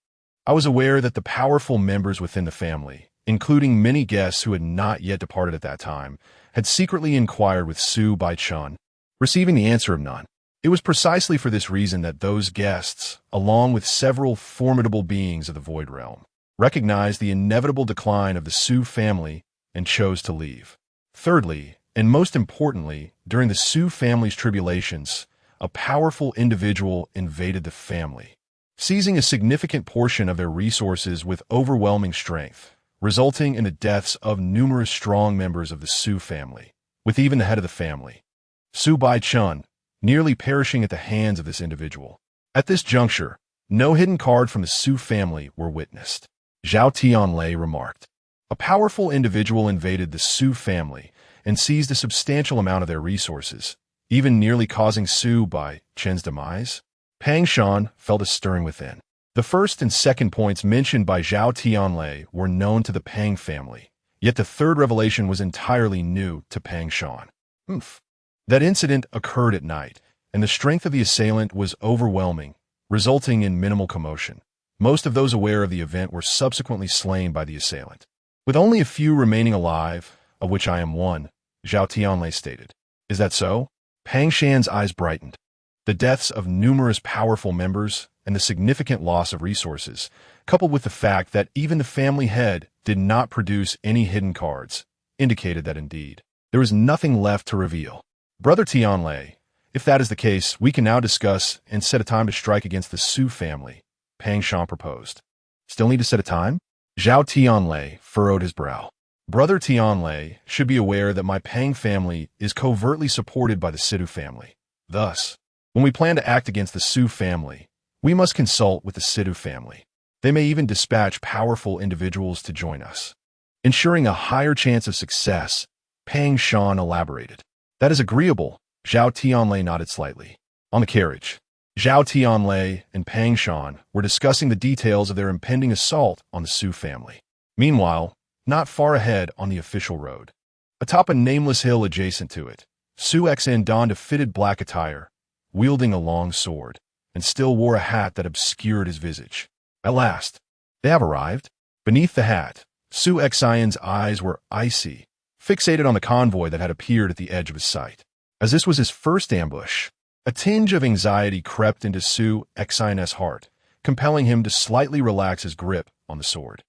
I was aware that the powerful members within the family, including many guests who had not yet departed at that time, had secretly inquired with Su Baichun, receiving the answer of none. It was precisely for this reason that those guests, along with several formidable beings of the Void Realm, recognized the inevitable decline of the Su family and chose to leave. Thirdly, and most importantly, during the Su family's tribulations, a powerful individual invaded the family, seizing a significant portion of their resources with overwhelming strength, resulting in the deaths of numerous strong members of the Su family, with even the head of the family, Su Bai-chun, nearly perishing at the hands of this individual. At this juncture, no hidden card from the Su family were witnessed. Zhao Tianlei remarked. A powerful individual invaded the Su family and seized a substantial amount of their resources, even nearly causing Su Bai-chun's demise. Pang Shan felt a stirring within. The first and second points mentioned by Zhao Tianlei were known to the Pang family, yet the third revelation was entirely new to Pang Shan. That incident occurred at night, and the strength of the assailant was overwhelming, resulting in minimal commotion. Most of those aware of the event were subsequently slain by the assailant. With only a few remaining alive, of which I am one, Zhao Tianlei stated. Is that so? Pang Shan's eyes brightened. The deaths of numerous powerful members and the significant loss of resources, coupled with the fact that even the family head did not produce any hidden cards, indicated that indeed there was nothing left to reveal. Brother Tianlei, if that is the case, we can now discuss and set a time to strike against the Su family, Pang Shan proposed. Still need to set a time? Zhao Tianlei furrowed his brow. Brother Tianlei should be aware that my Pang family is covertly supported by the Sidu family. Thus, when we plan to act against the Su family, we must consult with the Sidu family. They may even dispatch powerful individuals to join us, ensuring a higher chance of success, Pang Shan elaborated. That is agreeable, Zhao Tianlei nodded slightly. On the carriage, Zhao Tianlei and Pang Shan were discussing the details of their impending assault on the Su family. Meanwhile, not far ahead on the official road, atop a nameless hill adjacent to it, Su Xn donned a fitted black attire, wielding a long sword, and still wore a hat that obscured his visage. At last, they have arrived. Beneath the hat, Su Xin's eyes were icy, fixated on the convoy that had appeared at the edge of his sight. As this was his first ambush, a tinge of anxiety crept into Su Xin's heart, compelling him to slightly relax his grip on the sword.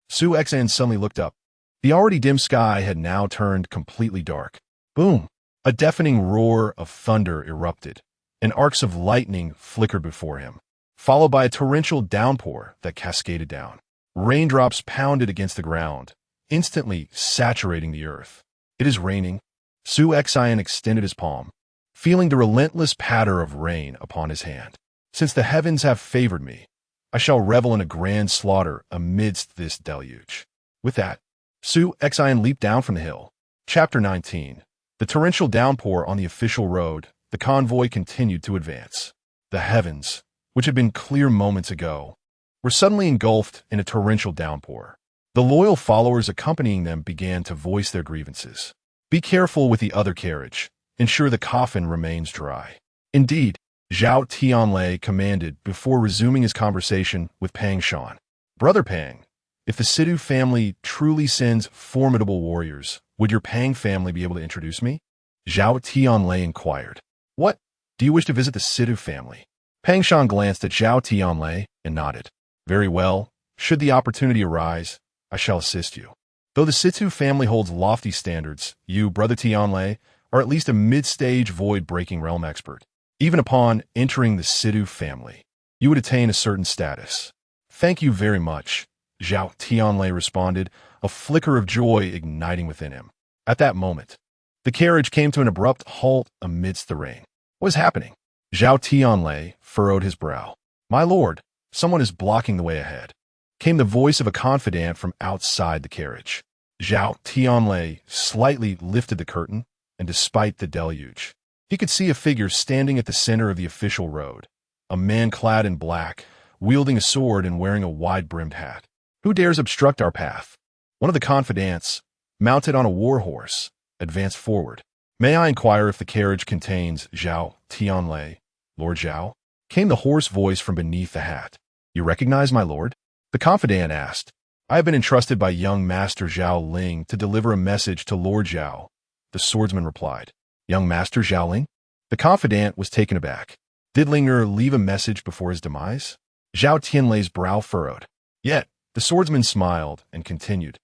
Su Xn suddenly looked up. The already dim sky had now turned completely dark. Boom! A deafening roar of thunder erupted, and arcs of lightning flickered before him, followed by a torrential downpour that cascaded down. Raindrops pounded against the ground, instantly saturating the earth. It is raining. Su Xin extended his palm, feeling the relentless patter of rain upon his hand. Since the heavens have favored me, I shall revel in a grand slaughter amidst this deluge. With that, Su Xin leaped down from the hill. Chapter 19. The torrential downpour on the official road, the convoy continued to advance. The heavens, which had been clear moments ago, were suddenly engulfed in a torrential downpour. The loyal followers accompanying them began to voice their grievances. Be careful with the other carriage. Ensure the coffin remains dry. Indeed, Zhao Tianlei commanded before resuming his conversation with Pang Shan. Brother Pang, if the Sidu family truly sends formidable warriors, would your Pang family be able to introduce me? Zhao Tianlei inquired. What? Do you wish to visit the Sidu family? Pang Shan glanced at Zhao Tianlei and nodded. Very well. Should the opportunity arise, I shall assist you. Though the Situ family holds lofty standards, you, Brother Tianlei, are at least a mid-stage void-breaking realm expert. Even upon entering the Sidu family, you would attain a certain status. Thank you very much, Zhao Tianlei responded, a flicker of joy igniting within him. At that moment, the carriage came to an abrupt halt amidst the rain. What was happening? Zhao Tianlei furrowed his brow. My lord, someone is blocking the way ahead, came the voice of a confidant from outside the carriage. Zhao Tianlei slightly lifted the curtain, and despite the deluge, he could see a figure standing at the center of the official road, a man clad in black, wielding a sword and wearing a wide-brimmed hat. Who dares obstruct our path? One of the confidants, mounted on a war horse, advanced forward. May I inquire if the carriage contains Zhao Tianlei, Lord Zhao? Came the hoarse voice from beneath the hat. You recognize my lord? The confidant asked. I have been entrusted by young Master Zhao Ling to deliver a message to Lord Zhao. The swordsman replied. Young Master Zhao Ling? The confidant was taken aback. Did Linger leave a message before his demise? Zhao Tianlei's brow furrowed. Yet, the swordsman smiled and continued.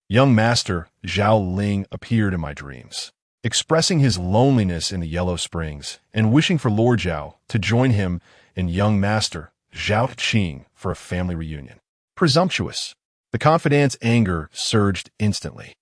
Young Master Zhao Ling appeared in my dreams, expressing his loneliness in the Yellow Springs and wishing for Lord Zhao to join him and young master Zhao Qing for a family reunion. Presumptuous. The confidant's anger surged instantly.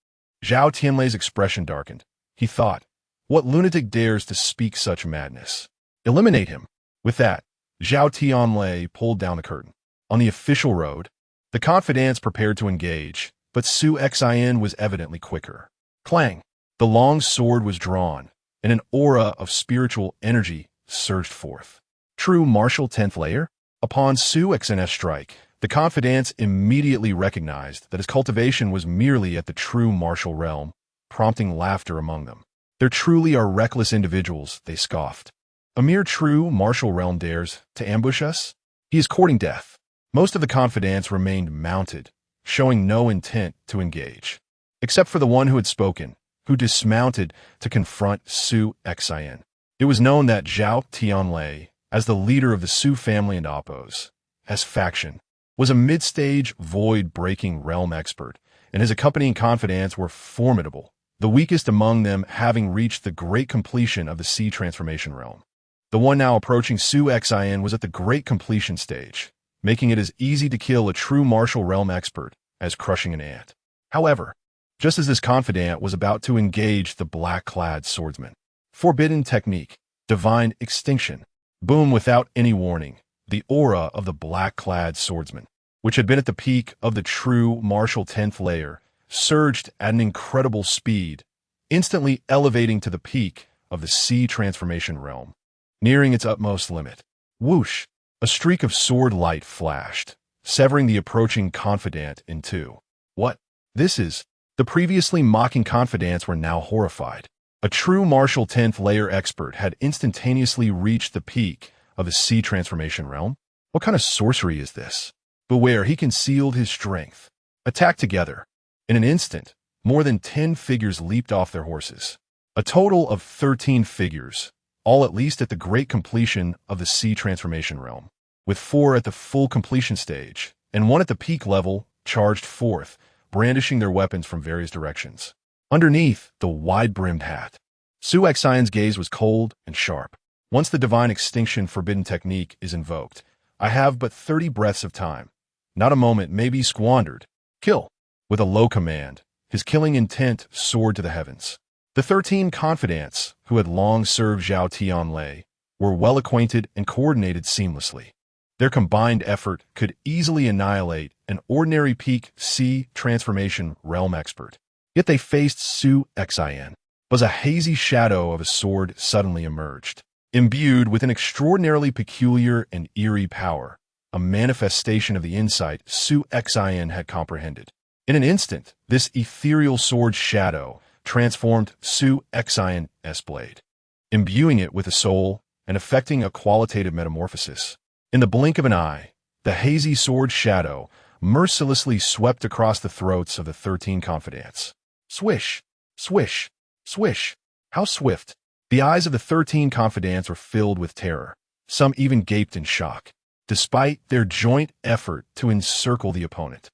Zhao Tianlei's expression darkened. He thought, what lunatic dares to speak such madness? Eliminate him. With that, Zhao Tianlei pulled down the curtain. On the official road, the confidants prepared to engage, but Su Xin was evidently quicker. Clang! The long sword was drawn, and an aura of spiritual energy surged forth. True martial 10th layer? Upon Su Xin's strike, the confidants immediately recognized that his cultivation was merely at the true martial realm, prompting laughter among them. There truly are reckless individuals, they scoffed. A mere true martial realm dares to ambush us? He is courting death. Most of the confidants remained mounted, showing no intent to engage. Except for the one who had spoken, who dismounted to confront Su Xin. It was known that Zhao Tianlei, as the leader of the Su family and Oppos, as faction, was a mid-stage void-breaking realm expert, and his accompanying confidants were formidable, the weakest among them having reached the great completion of the sea transformation realm. The one now approaching Su Xin was at the great completion stage, making it as easy to kill a true martial realm expert as crushing an ant. However, just as this confidant was about to engage the black-clad swordsman, forbidden technique, divine extinction, boom without any warning, the aura of the black-clad swordsman, which had been at the peak of the true martial 10th layer, surged at an incredible speed, instantly elevating to the peak of the sea transformation realm, nearing its utmost limit. Whoosh! A streak of sword light flashed, severing the approaching confidant in two. What? This is... The previously mocking confidants were now horrified. A true martial 10th layer expert had instantaneously reached the peak of the sea transformation realm. What kind of sorcery is this? Beware, he concealed his strength. Attack together. In an instant, more than 10 figures leaped off their horses. A total of 13 figures, all at least at the great completion of the sea transformation realm, with 4 at the full completion stage, and 1 at the peak level, charged forth, brandishing their weapons from various directions. Underneath the wide-brimmed hat, Su Xion's gaze was cold and sharp. Once the divine extinction forbidden technique is invoked, I have but 30 breaths of time. Not a moment may be squandered. Kill! With a low command, his killing intent soared to the heavens. The 13 confidants, who had long served Zhao Tianlei, were well acquainted and coordinated seamlessly. Their combined effort could easily annihilate an ordinary peak sea transformation realm expert. Yet they faced Su Xin. Was a hazy shadow of a sword suddenly emerged, imbued with an extraordinarily peculiar and eerie power, a manifestation of the insight Su Xin had comprehended. In an instant, this ethereal sword shadow transformed Su Xion's blade, imbuing it with a soul and effecting a qualitative metamorphosis. In the blink of an eye, the hazy sword shadow mercilessly swept across the throats of the 13 confidants. Swish! Swish! Swish! How swift! The eyes of the 13 confidants were filled with terror. Some even gaped in shock, despite their joint effort to encircle the opponent.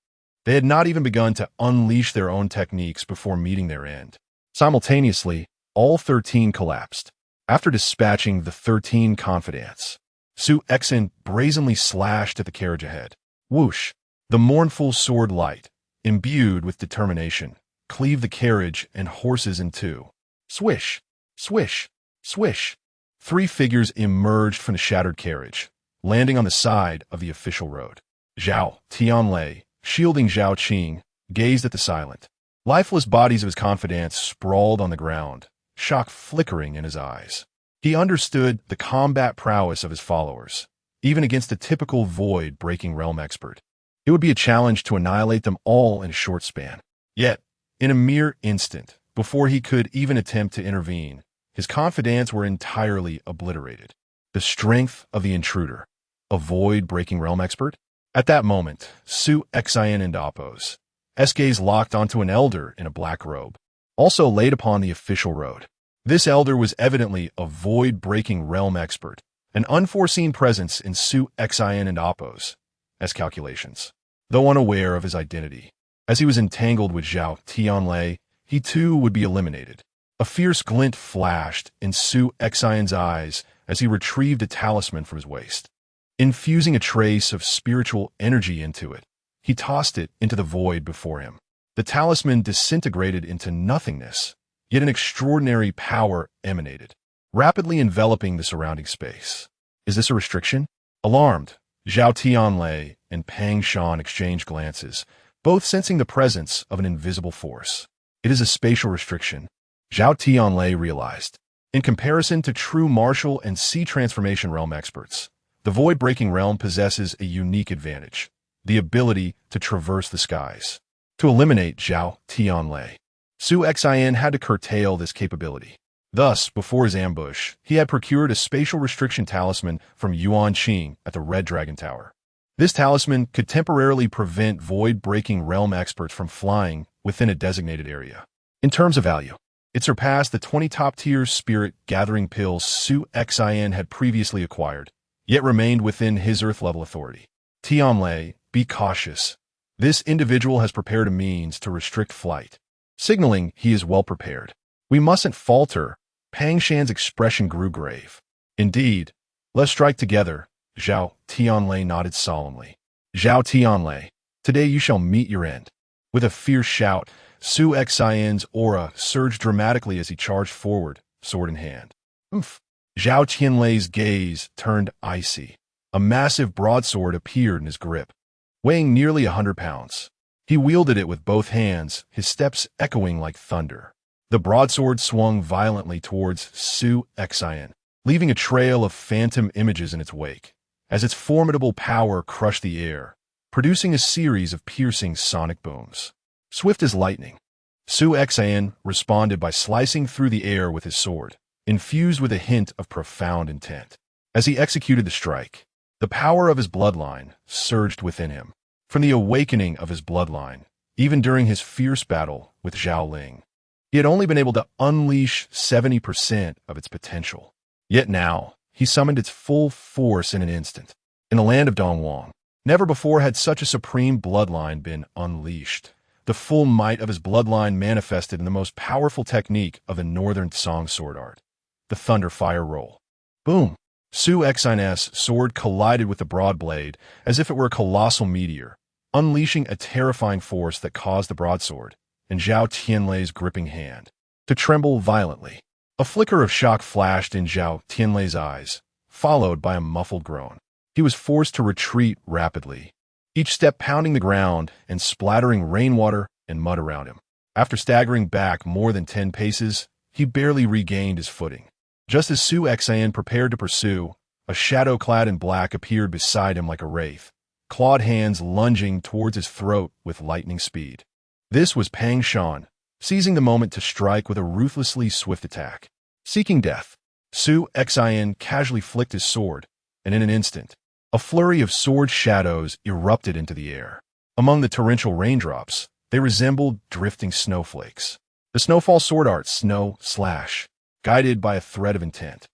They had not even begun to unleash their own techniques before meeting their end. Simultaneously, all 13 collapsed. After dispatching the 13 confidants, Su Xin brazenly slashed at the carriage ahead. Whoosh! The mournful sword light, imbued with determination, cleaved the carriage and horses in two. Swish! Swish! Swish! 3 figures emerged from the shattered carriage, landing on the side of the official road. Zhao Tianlei, shielding Zhao Qing, gazed at the silent, lifeless bodies of his confidants sprawled on the ground, shock flickering in his eyes. He understood the combat prowess of his followers, even against a typical void-breaking realm expert. It would be a challenge to annihilate them all in a short span. Yet, in a mere instant, before he could even attempt to intervene, his confidants were entirely obliterated. The strength of the intruder, a void-breaking realm expert? At that moment, Su Xian and Oppos, gaze locked onto an elder in a black robe, also laid upon the official road. This elder was evidently a void-breaking realm expert, an unforeseen presence in Su Xian and Oppos' calculations. Though unaware of his identity, as he was entangled with Zhao Tianlei, he too would be eliminated. A fierce glint flashed in Su Xian's eyes as he retrieved a talisman from his waist. Infusing a trace of spiritual energy into it, he tossed it into the void before him. The talisman disintegrated into nothingness, yet an extraordinary power emanated, rapidly enveloping the surrounding space. Is this a restriction? Alarmed, Zhao Tianlei and Pang Shan exchanged glances, both sensing the presence of an invisible force. It is a spatial restriction, Zhao Tianlei realized. In comparison to true martial and sea transformation realm experts, the void-breaking realm possesses a unique advantage, the ability to traverse the skies. To eliminate Zhao Tianlei, Su Xian had to curtail this capability. Thus, before his ambush, he had procured a spatial restriction talisman from Yuan Qing at the Red Dragon Tower. This talisman could temporarily prevent void-breaking realm experts from flying within a designated area. In terms of value, it surpassed the 20 top-tier spirit-gathering pills Su Xian had previously acquired, yet remained within his Earth-level authority. Tianlei, be cautious. This individual has prepared a means to restrict flight, signaling he is well prepared. We mustn't falter. Pang Shan's expression grew grave. Indeed, let's strike together. Zhao Tianlei nodded solemnly. Zhao Tianlei, today you shall meet your end. With a fierce shout, Su Xian's aura surged dramatically as he charged forward, sword in hand. Oomph! Zhao Tianlei's gaze turned icy. A massive broadsword appeared in his grip, weighing nearly 100 pounds. He wielded it with both hands, his steps echoing like thunder. The broadsword swung violently towards Su Xian, leaving a trail of phantom images in its wake, as its formidable power crushed the air, producing a series of piercing sonic booms. Swift as lightning, Su Xian responded by slicing through the air with his sword, infused with a hint of profound intent. As he executed the strike, the power of his bloodline surged within him. From the awakening of his bloodline, even during his fierce battle with Zhao Ling, he had only been able to unleash 70% of its potential. Yet now, he summoned its full force in an instant. In the land of Dongwang, never before had such a supreme bloodline been unleashed. The full might of his bloodline manifested in the most powerful technique of the Northern Song sword art, the Thunder Fire Roll. Boom! Su Xian's sword collided with the broad blade as if it were a colossal meteor, unleashing a terrifying force that caused the broadsword, and Zhao Tianlei's gripping hand, to tremble violently. A flicker of shock flashed in Zhao Tianlei's eyes, followed by a muffled groan. He was forced to retreat rapidly, each step pounding the ground and splattering rainwater and mud around him. After staggering back more than 10 paces, he barely regained his footing. Just as Su Xian prepared to pursue, a shadow clad in black appeared beside him like a wraith, clawed hands lunging towards his throat with lightning speed. This was Pang Shan, seizing the moment to strike with a ruthlessly swift attack. Seeking death, Su Xian casually flicked his sword, and in an instant, a flurry of sword shadows erupted into the air. Among the torrential raindrops, they resembled drifting snowflakes. The snowfall sword art Snow Slash, guided by a thread of intent.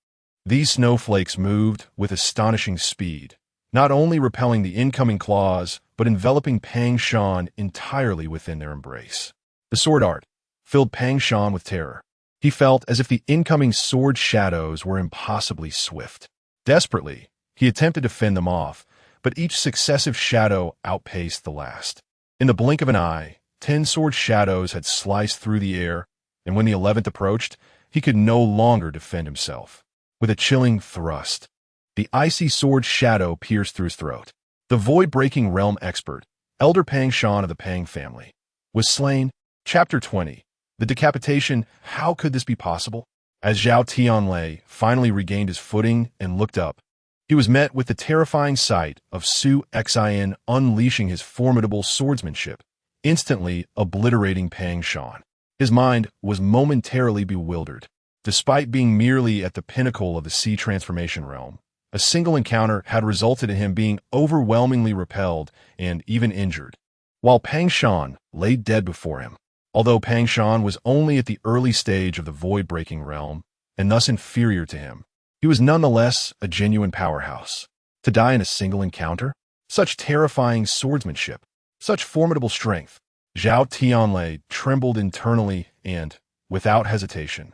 These snowflakes moved with astonishing speed, not only repelling the incoming claws, but enveloping Pang Shan entirely within their embrace. The sword art filled Pang Shan with terror. He felt as if the incoming sword shadows were impossibly swift. Desperately, he attempted to fend them off, but each successive shadow outpaced the last. In the blink of an eye, 10 sword shadows had sliced through the air, and when the 11th approached, he could no longer defend himself. With a chilling thrust, the icy sword shadow pierced through his throat. The void-breaking realm expert, Elder Pang Shan of the Pang family, was slain. Chapter 20. The decapitation. How could this be possible? As Zhao Tianlei finally regained his footing and looked up, he was met with the terrifying sight of Su Xian unleashing his formidable swordsmanship, instantly obliterating Pang Shan. His mind was momentarily bewildered. Despite being merely at the pinnacle of the sea transformation realm, a single encounter had resulted in him being overwhelmingly repelled and even injured, while Pang Shan lay dead before him. Although Pang Shan was only at the early stage of the void-breaking realm, and thus inferior to him, he was nonetheless a genuine powerhouse. To die in a single encounter? Such terrifying swordsmanship, such formidable strength. Zhao Tianlei trembled internally and, without hesitation,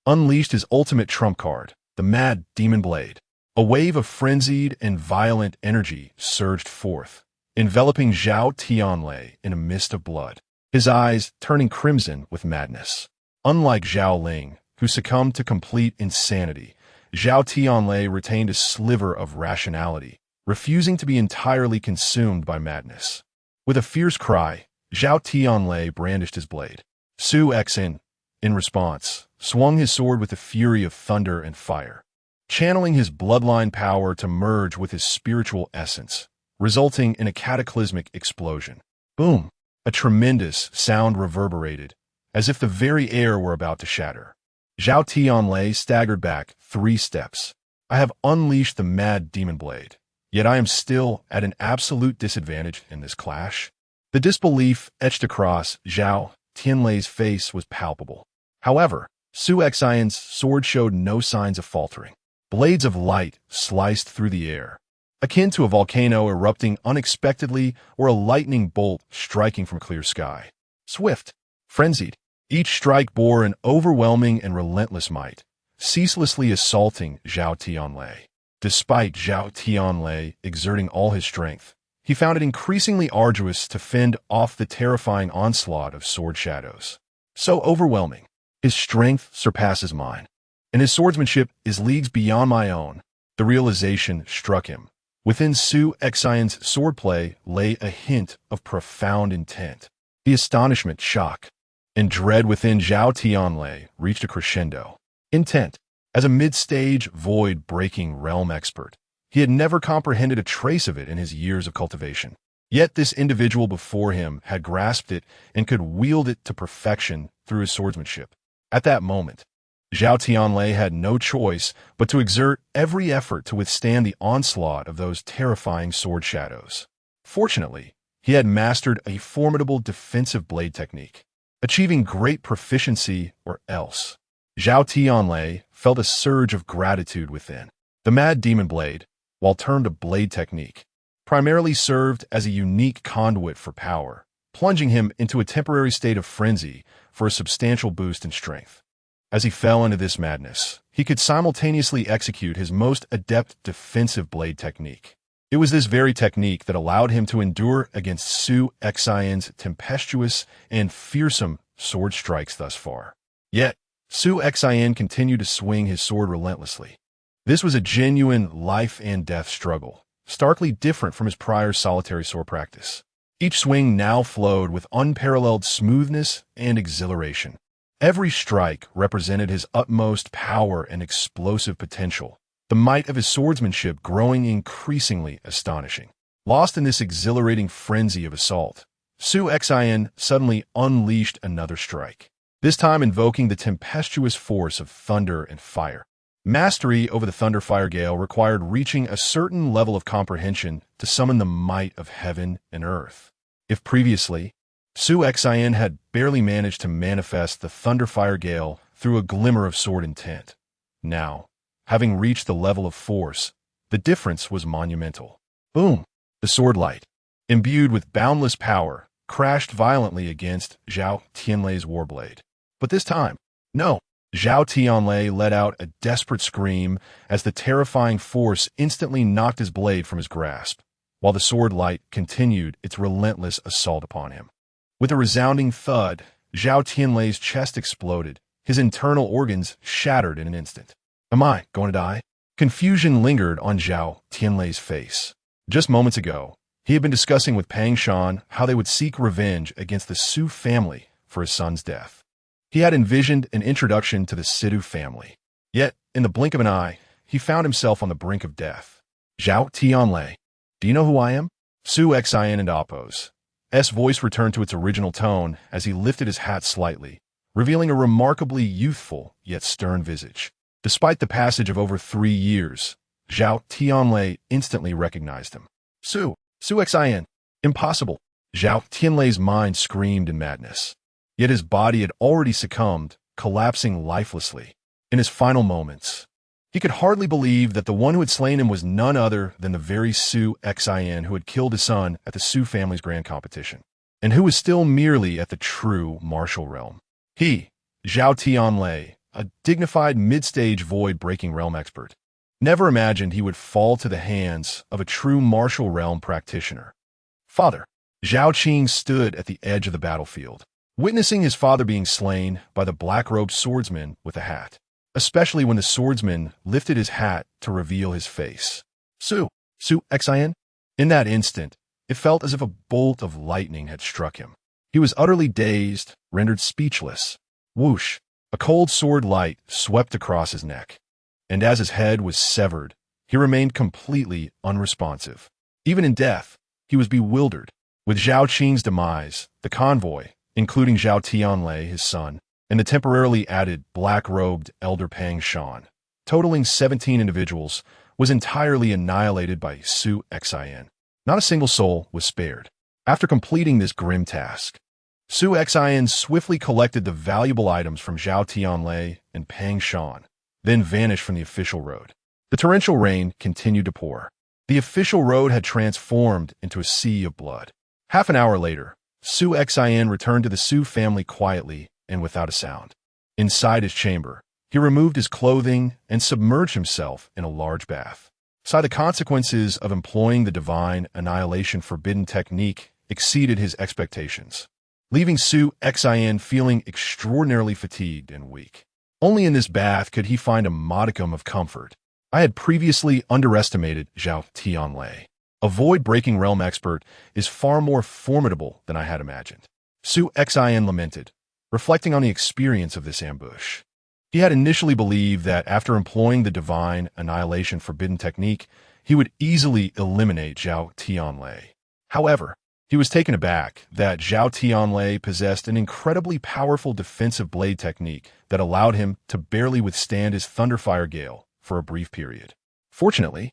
unleashed his ultimate trump card, the Mad Demon Blade. A wave of frenzied and violent energy surged forth, enveloping Zhao Tianlei in a mist of blood, his eyes turning crimson with madness. Unlike Zhao Ling, who succumbed to complete insanity, Zhao Tianlei retained a sliver of rationality, refusing to be entirely consumed by madness. With a fierce cry, Zhao Tianlei brandished his blade. Su Exin, in response, swung his sword with the fury of thunder and fire, channeling his bloodline power to merge with his spiritual essence, resulting in a cataclysmic explosion. Boom! A tremendous sound reverberated, as if the very air were about to shatter. Zhao Tianlei staggered back 3 steps. I have unleashed the Mad Demon Blade, yet I am still at an absolute disadvantage in this clash. The disbelief etched across Zhao Tianlei's face was palpable. However, Su Xian's sword showed no signs of faltering. Blades of light sliced through the air, akin to a volcano erupting unexpectedly or a lightning bolt striking from clear sky. Swift, frenzied, each strike bore an overwhelming and relentless might, ceaselessly assaulting Zhao Tianlei. Despite Zhao Tianlei exerting all his strength, he found it increasingly arduous to fend off the terrifying onslaught of sword shadows. So overwhelming, his strength surpasses mine, and his swordsmanship is leagues beyond my own. The realization struck him. Within Su Xian's swordplay lay a hint of profound intent. The astonishment, shock, and dread within Zhao Tianlei reached a crescendo. Intent. As a mid-stage, void-breaking realm expert, he had never comprehended a trace of it in his years of cultivation. Yet this individual before him had grasped it and could wield it to perfection through his swordsmanship. At that moment, Zhao Tianlei had no choice but to exert every effort to withstand the onslaught of those terrifying sword shadows. Fortunately, he had mastered a formidable defensive blade technique, achieving great proficiency or else. Zhao Tianlei felt a surge of gratitude within. The Mad Demon Blade, while termed a blade technique, primarily served as a unique conduit for power, plunging him into a temporary state of frenzy for a substantial boost in strength. As he fell into this madness, he could simultaneously execute his most adept defensive blade technique. It was this very technique that allowed him to endure against Su Xian's tempestuous and fearsome sword strikes thus far. Yet, Su Xian continued to swing his sword relentlessly. This was a genuine life-and-death struggle, starkly different from his prior solitary sword practice. Each swing now flowed with unparalleled smoothness and exhilaration. Every strike represented his utmost power and explosive potential, the might of his swordsmanship growing increasingly astonishing. Lost in this exhilarating frenzy of assault, Su Xian suddenly unleashed another strike, this time invoking the tempestuous force of thunder and fire. Mastery over the thunder-fire gale required reaching a certain level of comprehension to summon the might of heaven and earth. If previously, Su Xian had barely managed to manifest the thunder-fire gale through a glimmer of sword intent, now, having reached the level of force, the difference was monumental. Boom! The sword light, imbued with boundless power, crashed violently against Zhao Tianlei's warblade. But this time, no. Zhao Tianlei let out a desperate scream as the terrifying force instantly knocked his blade from his grasp, while the sword light continued its relentless assault upon him. With a resounding thud, Zhao Tianlei's chest exploded, his internal organs shattered in an instant. Am I going to die? Confusion lingered on Zhao Tianlei's face. Just moments ago, he had been discussing with Pang Shan how they would seek revenge against the Su family for his son's death. He had envisioned an introduction to the Sidhu family. Yet, in the blink of an eye, he found himself on the brink of death. Zhao Tianlei, do you know who I am? Su Xian and Appo's voice returned to its original tone as he lifted his hat slightly, revealing a remarkably youthful yet stern visage. Despite the passage of over 3 years, Zhao Tianlei instantly recognized him. Su Xian, impossible. Zhao Tianlei's mind screamed in madness. Yet his body had already succumbed, collapsing lifelessly. In his final moments, he could hardly believe that the one who had slain him was none other than the very Su Xian who had killed his son at the Su family's grand competition, and who was still merely at the true martial realm. He, Zhao Tianlei, a dignified mid-stage void-breaking realm expert, never imagined he would fall to the hands of a true martial realm practitioner. Father. Zhao Qing stood at the edge of the battlefield, witnessing his father being slain by the black-robed swordsman with a hat, especially when the swordsman lifted his hat to reveal his face. Su Xin. In that instant, it felt as if a bolt of lightning had struck him. He was utterly dazed, rendered speechless. Whoosh! A cold sword light swept across his neck, and as his head was severed, he remained completely unresponsive. Even in death, he was bewildered. With Zhao Qing's demise, the convoy, including Zhao Tianlei, his son, and the temporarily added black-robed elder Pang Shan, totaling 17 individuals, was entirely annihilated by Su Xin. Not a single soul was spared. After completing this grim task, Su Xin swiftly collected the valuable items from Zhao Tianlei and Pang Shan, then vanished from the official road. The torrential rain continued to pour. The official road had transformed into a sea of blood. Half an hour later, Su Xin returned to the Su family quietly and without a sound. Inside his chamber, he removed his clothing and submerged himself in a large bath. The consequences of employing the divine annihilation forbidden technique exceeded his expectations, leaving Su Xin feeling extraordinarily fatigued and weak. Only in this bath could he find a modicum of comfort. I had previously underestimated Zhao Tianlei. A void-breaking realm expert is far more formidable than I had imagined. Su Xin lamented, reflecting on the experience of this ambush. He had initially believed that after employing the divine annihilation forbidden technique, he would easily eliminate Zhao Tianlei. However, he was taken aback that Zhao Tianlei possessed an incredibly powerful defensive blade technique that allowed him to barely withstand his Thunderfire Gale for a brief period. Fortunately,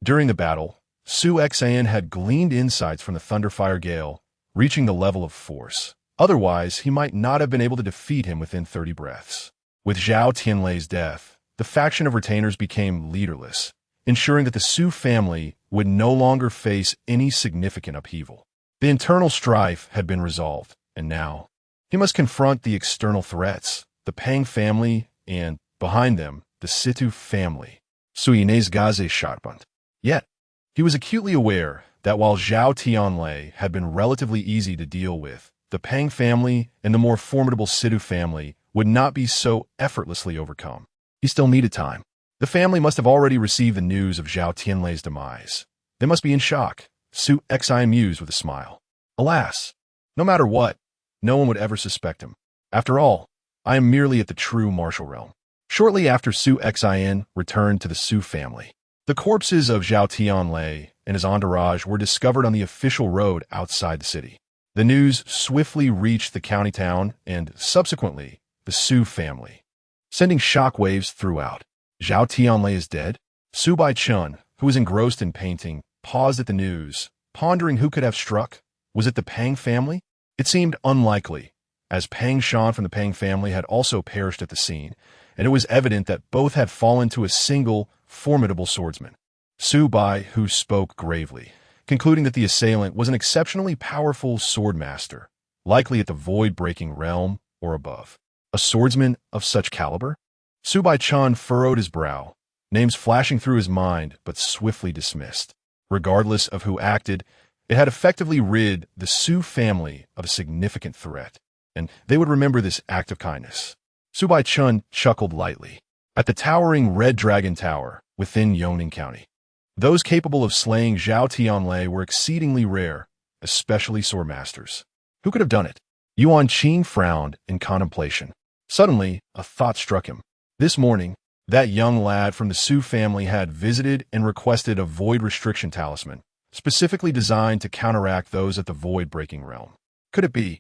during the battle, Su Xin had gleaned insights from the Thunderfire Gale, reaching the level of force. Otherwise, he might not have been able to defeat him within 30 breaths. With Zhao Tianlei's death, the faction of retainers became leaderless, ensuring that the Su family would no longer face any significant upheaval. The internal strife had been resolved, and now he must confront the external threats, the Pang family, and, behind them, the Situ family. Suyinez Gaze Sharpant. Yet, he was acutely aware that while Zhao Tianlei had been relatively easy to deal with, the Pang family and the more formidable Situ family would not be so effortlessly overcome. He still needed time. The family must have already received the news of Zhao Tianlei's demise. They must be in shock, Su Xin mused with a smile. Alas, no matter what, no one would ever suspect him. After all, I am merely at the true martial realm. Shortly after Su Xin returned to the Su family, the corpses of Zhao Tianlei and his entourage were discovered on the official road outside the city. The news swiftly reached the county town and, subsequently, the Su family, sending shockwaves throughout. Zhao Tianlei is dead? Su Baichun, who was engrossed in painting, paused at the news, pondering who could have struck. Was it the Pang family? It seemed unlikely, as Pang Shan from the Pang family had also perished at the scene, and it was evident that both had fallen to a single, formidable swordsman. Su Bai, who spoke gravely, concluding that the assailant was an exceptionally powerful swordmaster, likely at the void-breaking realm or above. A swordsman of such caliber? Su Baichun furrowed his brow, names flashing through his mind but swiftly dismissed. Regardless of who acted, it had effectively rid the Su family of a significant threat, and they would remember this act of kindness. Su Baichun chuckled lightly. At the towering Red Dragon Tower within Yongning County, those capable of slaying Zhao Tianlei were exceedingly rare, especially swordmasters. Who could have done it? Yuan Qing frowned in contemplation. Suddenly, a thought struck him. This morning, that young lad from the Su family had visited and requested a void restriction talisman, specifically designed to counteract those at the void-breaking realm. Could it be?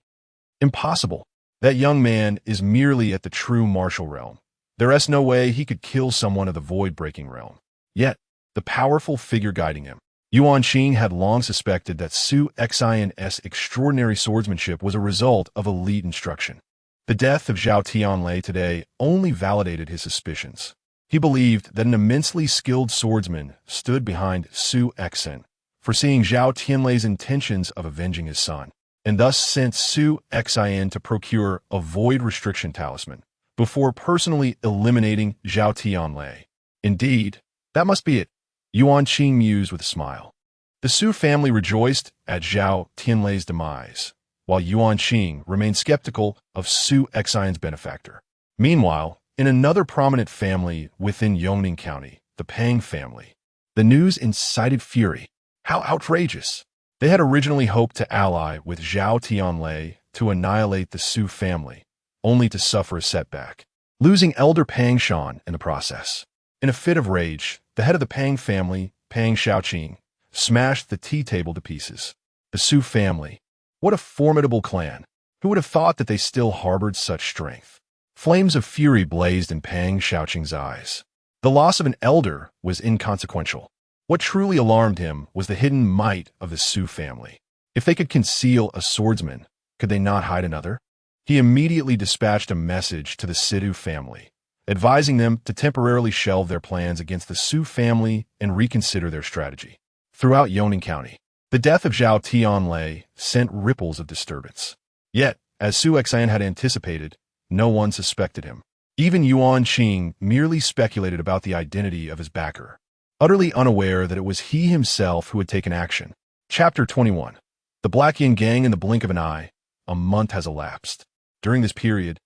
Impossible. That young man is merely at the true martial realm. There is no way he could kill someone of the void-breaking realm. Yet, the powerful figure guiding him. Yuan Qing had long suspected that Su Xin's extraordinary swordsmanship was a result of elite instruction. The death of Zhao Tianlei today only validated his suspicions. He believed that an immensely skilled swordsman stood behind Su Xin, foreseeing Zhao Tianlei's intentions of avenging his son, and thus sent Su Xin to procure a void restriction talisman, before personally eliminating Zhao Tianlei. Indeed, that must be it, Yuan Qing mused with a smile. The Su family rejoiced at Zhao Tianlei's demise, while Yuan Qing remained skeptical of Su Xian's benefactor. Meanwhile, in another prominent family within Yongning County, the Pang family, the news incited fury. How outrageous! They had originally hoped to ally with Zhao Tianlei to annihilate the Su family, only to suffer a setback, losing elder Pang Shan in the process. In a fit of rage, the head of the Pang family, Pang Shaoqing, smashed the tea table to pieces. The Su family. What a formidable clan! Who would have thought that they still harbored such strength? Flames of fury blazed in Pang Shaoqing's eyes. The loss of an elder was inconsequential. What truly alarmed him was the hidden might of the Su family. If they could conceal a swordsman, could they not hide another? He immediately dispatched a message to the Sidu family, advising them to temporarily shelve their plans against the Su family and reconsider their strategy. Throughout Yongning County, the death of Zhao Tianlei sent ripples of disturbance. Yet, as Su Xian had anticipated, no one suspected him. Even Yuan Qing merely speculated about the identity of his backer, utterly unaware that it was he himself who had taken action. Chapter 21. The Black Yin Gang in the blink of an eye. A month has elapsed. During this period,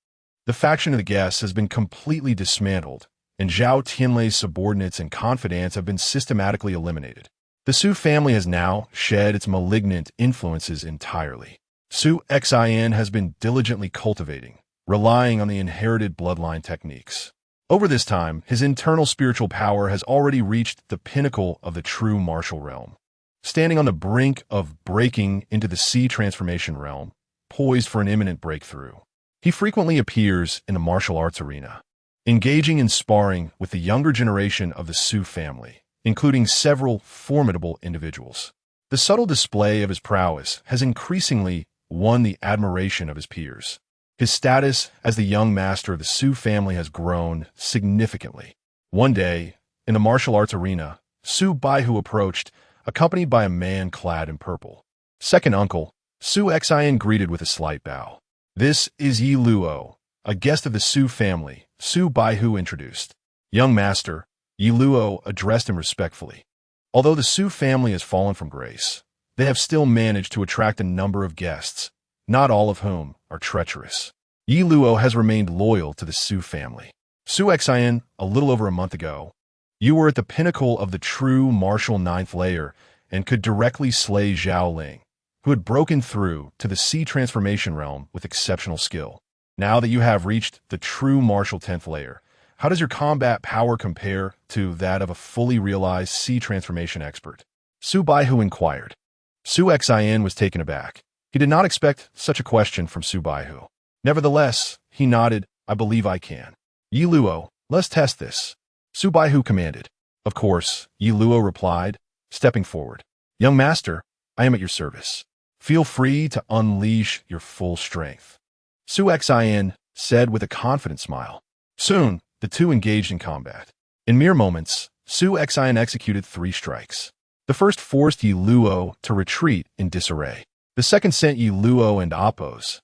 the faction of the guests has been completely dismantled, and Zhao Tianlei's subordinates and confidants have been systematically eliminated. The Su family has now shed its malignant influences entirely. Su Xian has been diligently cultivating, relying on the inherited bloodline techniques. Over this time, his internal spiritual power has already reached the pinnacle of the true martial realm. Standing on the brink of breaking into the Sea transformation realm, poised for an imminent breakthrough, he frequently appears in the martial arts arena, engaging in sparring with the younger generation of the Su family, including several formidable individuals. The subtle display of his prowess has increasingly won the admiration of his peers. His status as the young master of the Su family has grown significantly. One day, in the martial arts arena, Su Baihu approached, accompanied by a man clad in purple. Second uncle, Su Xian greeted with a slight bow. This is Yi Luo, a guest of the Su family, Su Baihu introduced. Young master, Yi Luo addressed him respectfully. Although the Su family has fallen from grace, they have still managed to attract a number of guests, not all of whom are treacherous. Yi Luo has remained loyal to the Su family. Su Xian, a little over a month ago, you were at the pinnacle of the true martial ninth layer and could directly slay Zhao Ling, who had broken through to the Sea transformation realm with exceptional skill. Now that you have reached the true martial 10th layer, how does your combat power compare to that of a fully realized Sea transformation expert? Su Baihu inquired. Su Xian was taken aback. He did not expect such a question from Su Baihu. Nevertheless, he nodded. I believe I can. Yi Luo, let's test this. Su Baihu commanded. Of course, Yi Luo replied, stepping forward. Young master, I am at your service. Feel free to unleash your full strength. Su Xian said with a confident smile. Soon, the two engaged in combat. In mere moments, Su Xian executed 3 strikes. The first forced Yi Luo to retreat in disarray. The second sent Yi Luo and Appo's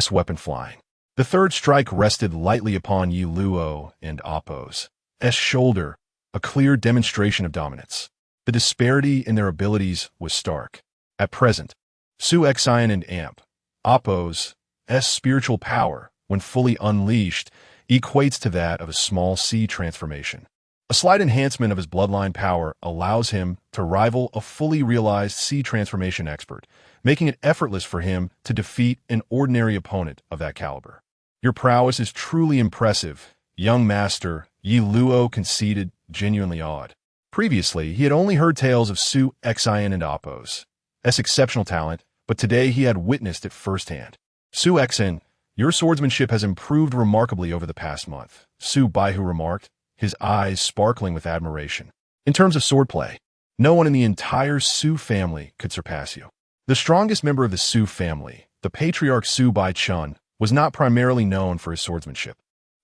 weapon flying. The third strike rested lightly upon Yi Luo and Appo's shoulder, a clear demonstration of dominance. The disparity in their abilities was stark. At present, Su Xian and Appo's spiritual power, when fully unleashed, equates to that of a small Sea transformation. A slight enhancement of his bloodline power allows him to rival a fully realized Sea transformation expert, making it effortless for him to defeat an ordinary opponent of that caliber. Your prowess is truly impressive, young master, Yi Luo conceded, genuinely awed. Previously, he had only heard tales of Su Xian and Appo's exceptional talent, but today he had witnessed it firsthand. Su Xian, your swordsmanship has improved remarkably over the past month, Su Baihu remarked, his eyes sparkling with admiration. In terms of swordplay, no one in the entire Su family could surpass you. The strongest member of the Su family, the patriarch Su Baichun, was not primarily known for his swordsmanship.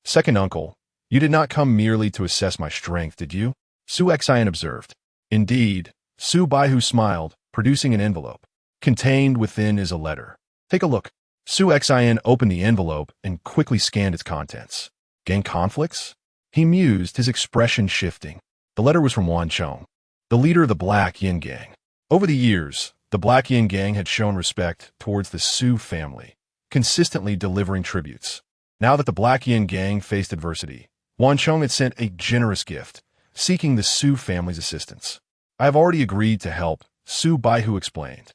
Second uncle, you did not come merely to assess my strength, did you? Su Xian observed. Indeed, Su Baihu smiled, producing an envelope. Contained within is a letter. Take a look. Su Xian opened the envelope and quickly scanned its contents. Gang conflicts? He mused, his expression shifting. The letter was from Wan Chong, the leader of the Black Yin Gang. Over the years, the Black Yin Gang had shown respect towards the Su family, consistently delivering tributes. Now that the Black Yin Gang faced adversity, Wan Chong had sent a generous gift, seeking the Su family's assistance. I have already agreed to help, Su Baihu explained.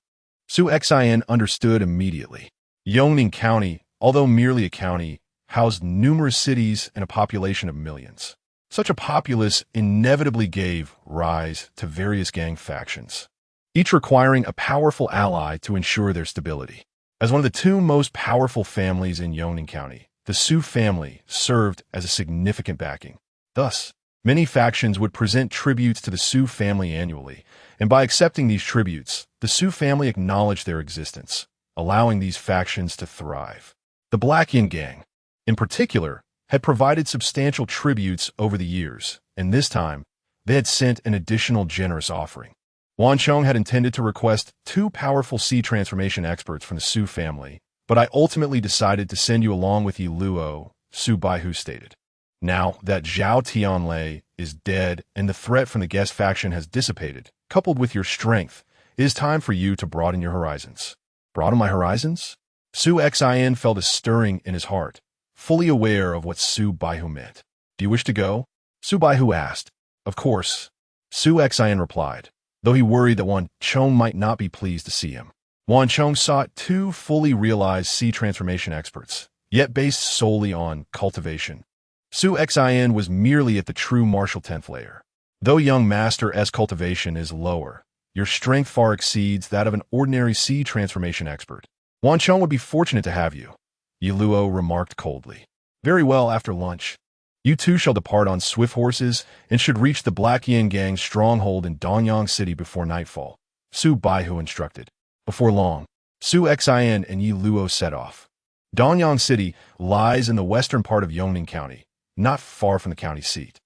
Su Xin understood immediately. Yongning County, although merely a county, housed numerous cities and a population of millions. Such a populace inevitably gave rise to various gang factions, each requiring a powerful ally to ensure their stability. As one of the two most powerful families in Yongning County, the Su family served as a significant backing. Thus, many factions would present tributes to the Su family annually, and by accepting these tributes, the Su family acknowledged their existence, allowing these factions to thrive. The Black Yin Gang, in particular, had provided substantial tributes over the years, and this time, they had sent an additional generous offering. Wan Chong had intended to request 2 powerful Sea transformation experts from the Su family, but I ultimately decided to send you along with Yi Luo, Su Baihu stated. Now that Zhao Tianlei is dead and the threat from the guest faction has dissipated, coupled with your strength, it is time for you to broaden your horizons. Broaden my horizons? Su Xin felt a stirring in his heart, fully aware of what Su Baihu meant. Do you wish to go? Su Baihu asked. Of course. Su Xin replied, though he worried that Wan Chong might not be pleased to see him. Wan Chong sought 2 fully realized Sea transformation experts, yet based solely on cultivation. Su Xin was merely at the true martial 10th layer. Though young Master S cultivation is lower, your strength far exceeds that of an ordinary Sea transformation expert. Wan Chong would be fortunate to have you, Yi Luo remarked coldly. Very well, after lunch. You two shall depart on swift horses and should reach the Black Yin Gang's stronghold in Danyang City before nightfall, Su Baihu instructed. Before long, Su Xin and Yi Luo set off. Danyang City lies in the western part of Yongning County, not far from the county seat.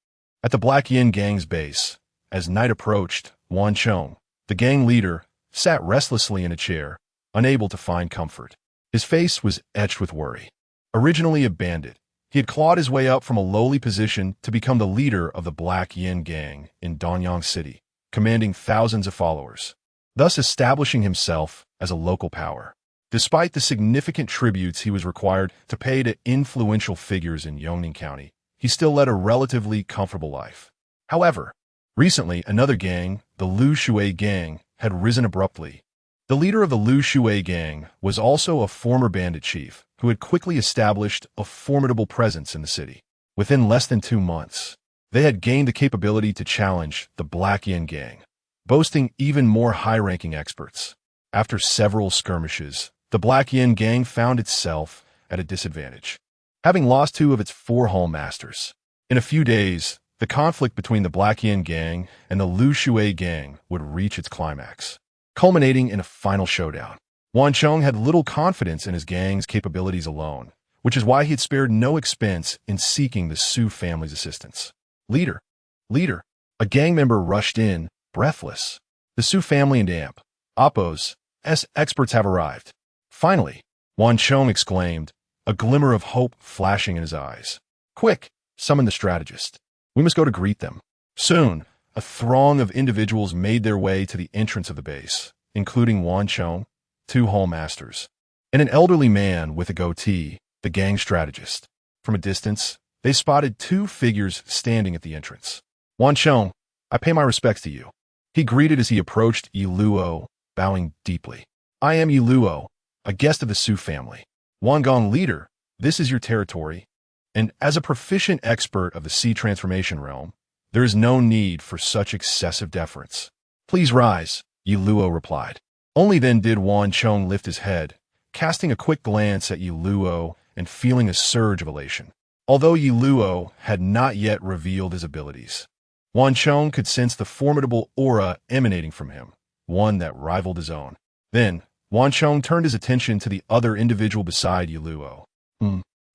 At the Black Yin Gang's base, as night approached, Wan Chong, the gang leader, sat restlessly in a chair, unable to find comfort. His face was etched with worry. Originally a bandit, he had clawed his way up from a lowly position to become the leader of the Black Yin Gang in Danyang City, commanding thousands of followers, thus establishing himself as a local power. Despite the significant tributes he was required to pay to influential figures in Yongning County, he still led a relatively comfortable life. However, recently another gang, the Lu Shui Gang, had risen abruptly. The leader of the Lu Shui Gang was also a former bandit chief who had quickly established a formidable presence in the city. Within less than 2 months, they had gained the capability to challenge the Black Yin Gang, boasting even more high-ranking experts. After several skirmishes, the Black Yin Gang found itself at a disadvantage, having lost 2 of its 4 hall masters. In a few days, the conflict between the Black Yin Gang and the Lu Shui Gang would reach its climax, culminating in a final showdown. Wan Chong had little confidence in his gang's capabilities alone, which is why he had spared no expense in seeking the Su family's assistance. Leader! A gang member rushed in, breathless. The Su family and Oppo's experts have arrived. Finally, Wan Chong exclaimed, a glimmer of hope flashing in his eyes. Quick, summon the strategist. We must go to greet them. Soon, a throng of individuals made their way to the entrance of the base, including Wan Chong, 2 hall masters, and an elderly man with a goatee, the gang strategist. From a distance, they spotted 2 figures standing at the entrance. Wan Chong, I pay my respects to you. He greeted as he approached Yi Luo, bowing deeply. I am Yi Luo, a guest of the Su family. Wan Gong leader, this is your territory, and as a proficient expert of the Sea transformation realm, there is no need for such excessive deference. Please rise, Yi Luo replied. Only then did Wan Chong lift his head, casting a quick glance at Yi Luo and feeling a surge of elation. Although Yi Luo had not yet revealed his abilities, Wan Chong could sense the formidable aura emanating from him, one that rivaled his own. Then, Wan Chong turned his attention to the other individual beside Yi Luo.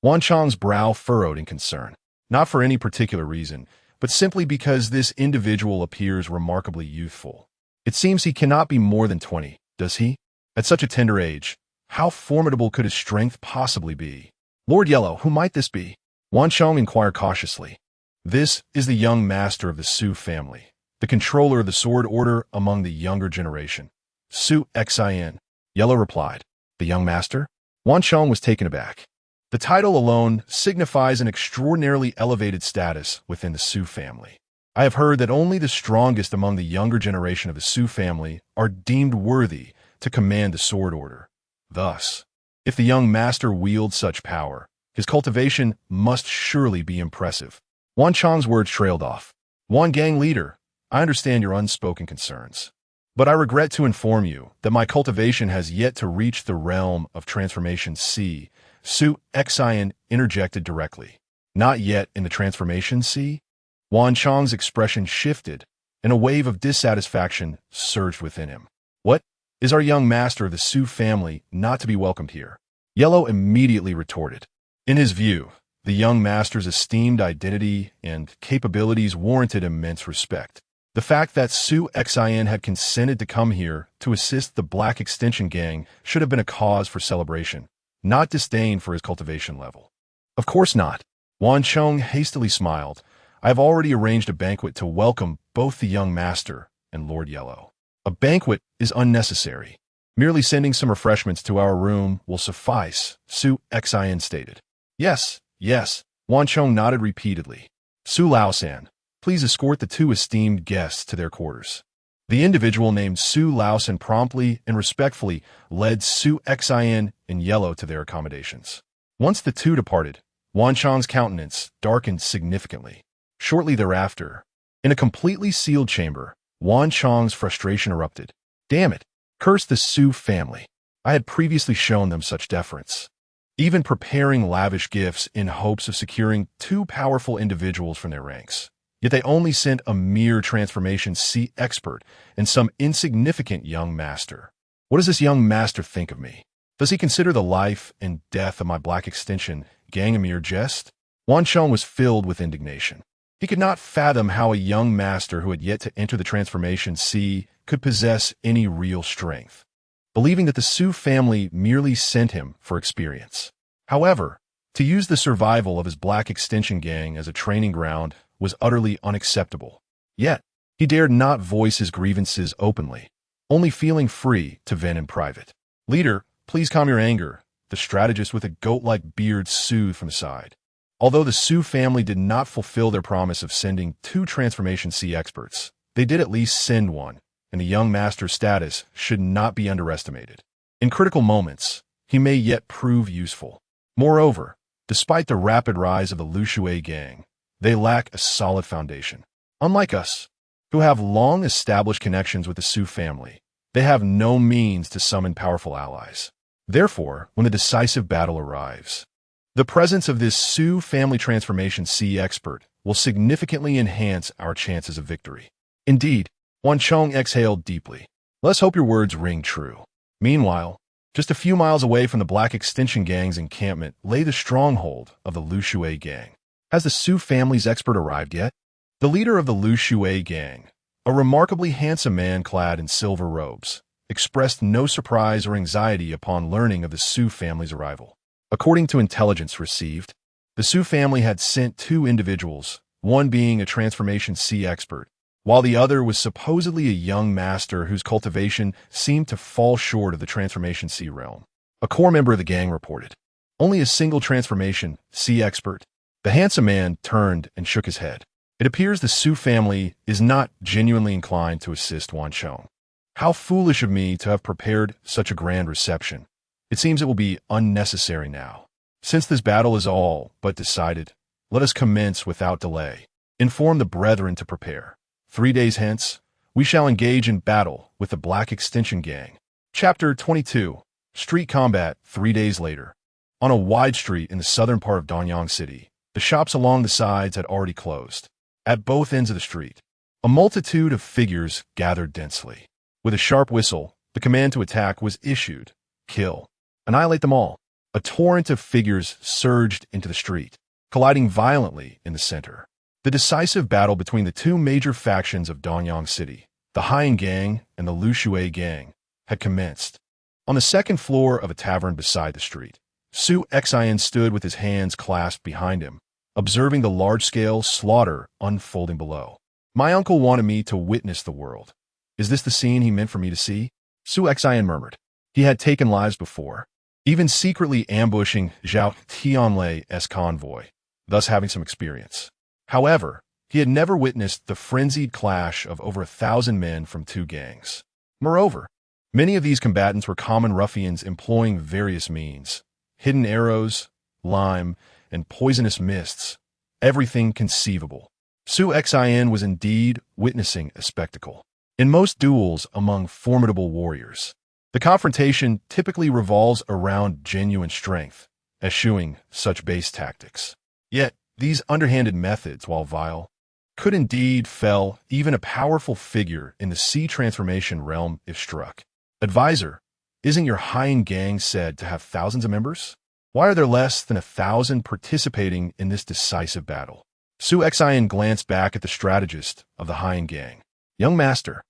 Wan Chong's brow furrowed in concern, not for any particular reason, but simply because this individual appears remarkably youthful. It seems he cannot be more than 20, does he? At such a tender age, how formidable could his strength possibly be? Lord Yellow, who might this be? Wan Chong inquired cautiously. This is the young master of the Su family, the controller of the sword order among the younger generation. Su Xin, Yellow replied. The young master? Wan Chong was taken aback. The title alone signifies an extraordinarily elevated status within the Su family. I have heard that only the strongest among the younger generation of the Su family are deemed worthy to command the sword order. Thus, if the young master wields such power, his cultivation must surely be impressive. Wan Chong's words trailed off. Wan Gang leader, I understand your unspoken concerns, but I regret to inform you that my cultivation has yet to reach the realm of transformation C. Su Xin interjected directly. Not yet in the transformation C? Wan Chong's expression shifted, and a wave of dissatisfaction surged within him. What? Is our young master of the Su family not to be welcomed here? Yellow immediately retorted. In his view, the young master's esteemed identity and capabilities warranted immense respect. The fact that Su Xin had consented to come here to assist the Black Extension Gang should have been a cause for celebration, not disdain for his cultivation level. Of course not. Wan Chong hastily smiled. I have already arranged a banquet to welcome both the young master and Lord Yellow. A banquet is unnecessary. Merely sending some refreshments to our room will suffice, Su Xin stated. Yes, yes, Wan Chong nodded repeatedly. Su Laosan, please escort the two esteemed guests to their quarters. The individual named Su Laosan promptly and respectfully led Su Xin and Yellow to their accommodations. Once the two departed, Wan Chong's countenance darkened significantly. Shortly thereafter, in a completely sealed chamber, Wan Chong's frustration erupted. Damn it! Curse the Su family. I had previously shown them such deference, even preparing lavish gifts in hopes of securing two powerful individuals from their ranks. Yet they only sent a mere transformation C expert and some insignificant young master. What does this young master think of me? Does he consider the life and death of my Black Extension Gang a mere jest? Wan Chong was filled with indignation. He could not fathom how a young master who had yet to enter the transformation C could possess any real strength, believing that the Su family merely sent him for experience. However, to use the survival of his Black Extension Gang as a training ground was utterly unacceptable. Yet, he dared not voice his grievances openly, only feeling free to vent in private. Leader, please calm your anger, the strategist with a goat-like beard soothed from the side. Although the Su family did not fulfill their promise of sending two Transformation C experts, they did at least send one, and the young master's status should not be underestimated. In critical moments, he may yet prove useful. Moreover, despite the rapid rise of the Lu Shui gang, they lack a solid foundation. Unlike us, who have long established connections with the Su family, they have no means to summon powerful allies. Therefore, when the decisive battle arrives, the presence of this Su family Transformation C expert will significantly enhance our chances of victory. Indeed, Wan Chong exhaled deeply. Let's hope your words ring true. Meanwhile, just a few miles away from the Black Extension Gang's encampment lay the stronghold of the Lu Shui gang. Has the Su family's expert arrived yet? The leader of the Lu Shui gang, a remarkably handsome man clad in silver robes, expressed no surprise or anxiety upon learning of the Su family's arrival. According to intelligence received, the Su family had sent two individuals, one being a Transformation C expert, while the other was supposedly a young master whose cultivation seemed to fall short of the Transformation C realm. A core member of the gang reported. Only a single Transformation C expert. The handsome man turned and shook his head. It appears the Su family is not genuinely inclined to assist Wan Chong. How foolish of me to have prepared such a grand reception. It seems it will be unnecessary now. Since this battle is all but decided, let us commence without delay. Inform the brethren to prepare. 3 days hence, we shall engage in battle with the Black Extension Gang. Chapter 22. Street Combat 3 days later. On a wide street in the southern part of Danyang City, the shops along the sides had already closed. At both ends of the street, a multitude of figures gathered densely. With a sharp whistle, the command to attack was issued. Kill. Annihilate them all. A torrent of figures surged into the street, colliding violently in the center. The decisive battle between the two major factions of Danyang City, the Haiyan Gang and the Lu Shui Gang, had commenced. On the second floor of a tavern beside the street, Su Xin stood with his hands clasped behind him, observing the large-scale slaughter unfolding below. My uncle wanted me to witness the world. Is this the scene he meant for me to see? Su Xian murmured. He had taken lives before, even secretly ambushing Zhao Tianlei's convoy, thus having some experience. However, he had never witnessed the frenzied clash of over 1,000 men from two gangs. Moreover, many of these combatants were common ruffians employing various means, hidden arrows, lime, and poisonous mists, everything conceivable. Su Xian was indeed witnessing a spectacle. In most duels among formidable warriors, the confrontation typically revolves around genuine strength, eschewing such base tactics. Yet, these underhanded methods, while vile, could indeed fell even a powerful figure in the sea transformation realm if struck. Advisor, isn't your Haiyan gang said to have thousands of members? Why are there less than 1,000 participating in this decisive battle? Su Xian glanced back at the strategist of the Haiyan gang. Young master,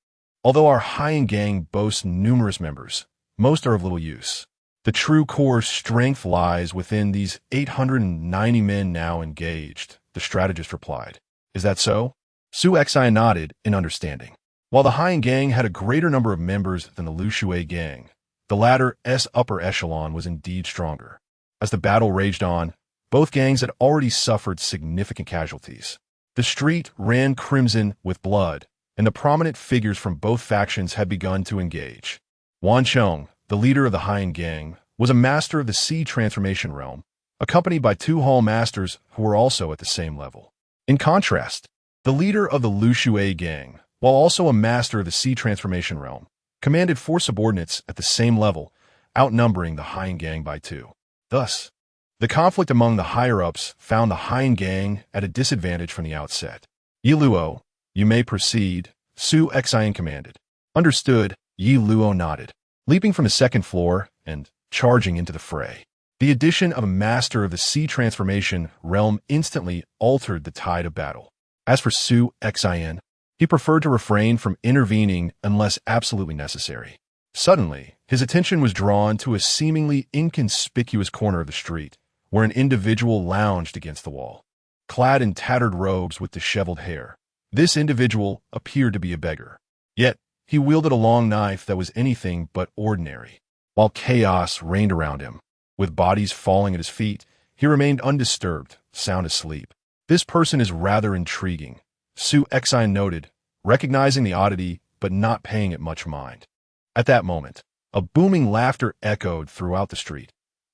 although our Haiyan gang boasts numerous members, most are of little use. The true core strength lies within these 890 men now engaged, the strategist replied. Is that so? Su Xian nodded in understanding. While the Haiyan gang had a greater number of members than the Lu Shui gang, the latter's upper echelon was indeed stronger. As the battle raged on, both gangs had already suffered significant casualties. The street ran crimson with blood, and the prominent figures from both factions had begun to engage. Wan Chong, the leader of the Haiyan gang, was a master of the sea transformation realm, accompanied by two hall masters who were also at the same level. In contrast, the leader of the Lu Shui gang, while also a master of the sea transformation realm, commanded 4 subordinates at the same level, outnumbering the Haiyan gang by 2. Thus, the conflict among the higher-ups found the Haiyan gang at a disadvantage from the outset. Yi Luo, you may proceed, Su Xian commanded. Understood, Yi Luo nodded, leaping from the second floor and charging into the fray. The addition of a master of the sea transformation realm instantly altered the tide of battle. As for Su Xian, he preferred to refrain from intervening unless absolutely necessary. Suddenly, his attention was drawn to a seemingly inconspicuous corner of the street, where an individual lounged against the wall. Clad in tattered robes with disheveled hair, this individual appeared to be a beggar. Yet, he wielded a long knife that was anything but ordinary. While chaos reigned around him, with bodies falling at his feet, he remained undisturbed, sound asleep. This person is rather intriguing, Su Xian noted, recognizing the oddity but not paying it much mind. At that moment, a booming laughter echoed throughout the street.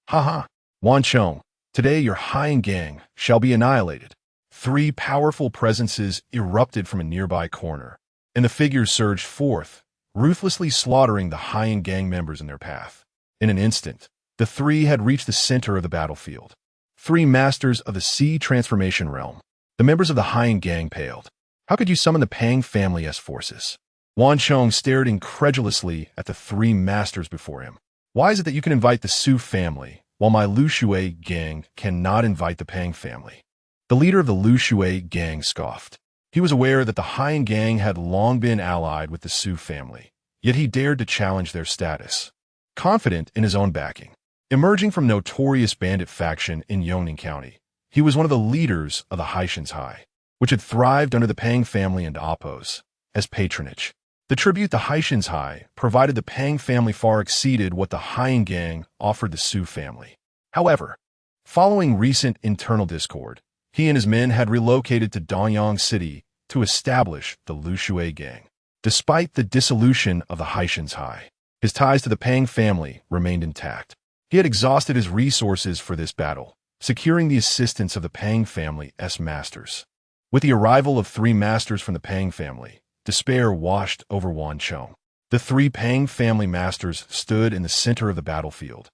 Ha ha! Wan Chong, today your Haiyan gang shall be annihilated. 3 powerful presences erupted from a nearby corner, and the figures surged forth, ruthlessly slaughtering the Haiyan gang members in their path. In an instant, the 3 had reached the center of the battlefield. 3 masters of the sea transformation realm. The members of the Haiyan gang paled. How could you summon the Pang family's forces? Wan Chong stared incredulously at the 3 masters before him. Why is it that you can invite the Su family, while my Lu Shui gang cannot invite the Pang family? The leader of the Lu Shui gang scoffed. He was aware that the Haiyan gang had long been allied with the Su family, yet he dared to challenge their status. Confident in his own backing, emerging from notorious bandit faction in Yongning County, he was one of the leaders of the Haishan's High, which had thrived under the Pang family and Appos as patronage. The tribute the Haishan's High provided the Pang family far exceeded what the Haiyan gang offered the Su family. However, following recent internal discord, he and his men had relocated to Danyang City to establish the Lu Shui gang. Despite the dissolution of the Haishan's High, his ties to the Pang family remained intact. He had exhausted his resources for this battle, securing the assistance of the Pang family's masters. With the arrival of 3 masters from the Pang family, despair washed over Wan Chong. The 3 Pang family masters stood in the center of the battlefield,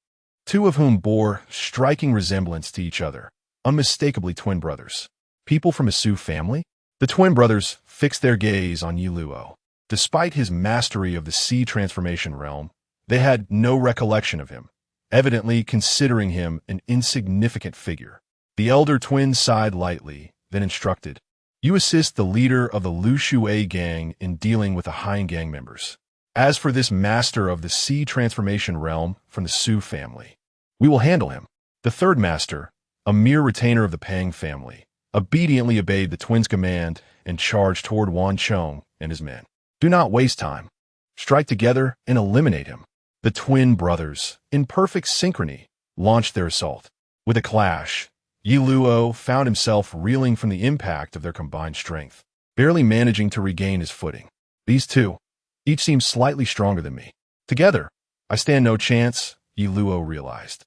2 of whom bore striking resemblance to each other, unmistakably twin brothers. People from a Su family? The twin brothers fixed their gaze on Yi Luo. Despite his mastery of the sea transformation realm, they had no recollection of him, evidently considering him an insignificant figure. The elder twin sighed lightly, then instructed, "You assist the leader of the Lu Shui gang in dealing with the Haiyan gang members. As for this master of the sea transformation realm from the Su family, we will handle him." The 3rd master, a mere retainer of the Pang family, obediently obeyed the twins' command and charged toward Wan Chong and his men. Do not waste time. Strike together and eliminate him. The twin brothers, in perfect synchrony, launched their assault. With a clash, Yi Luo found himself reeling from the impact of their combined strength, barely managing to regain his footing. These two, each seem slightly stronger than me. Together, I stand no chance, Yi Luo realized.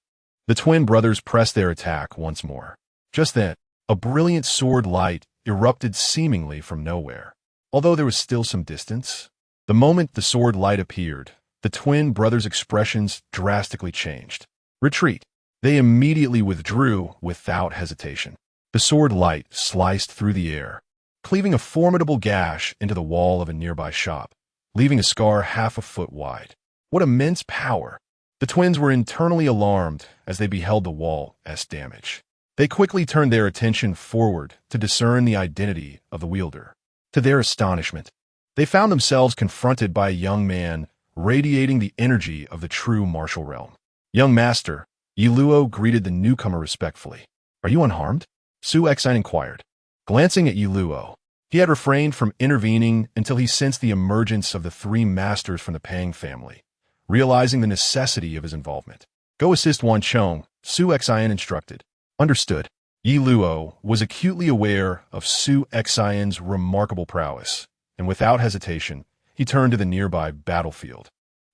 The twin brothers pressed their attack once more. Just then, a brilliant sword light erupted seemingly from nowhere. Although there was still some distance, the moment the sword light appeared, the twin brothers' expressions drastically changed. Retreat. They immediately withdrew without hesitation. The sword light sliced through the air, cleaving a formidable gash into the wall of a nearby shop, leaving a scar half a foot wide. What immense power! The twins were internally alarmed as they beheld the wall as damage. They quickly turned their attention forward to discern the identity of the wielder. To their astonishment, they found themselves confronted by a young man radiating the energy of the true martial realm. Young master, Yi Luo greeted the newcomer respectfully. Are you unharmed? Su Exine inquired. Glancing at Yi Luo, he had refrained from intervening until he sensed the emergence of the three masters from the Pang family, realizing the necessity of his involvement. Go assist Wan Chong, Su Exine instructed. Understood. Yi Luo was acutely aware of Su Exine's remarkable prowess, and without hesitation, he turned to the nearby battlefield,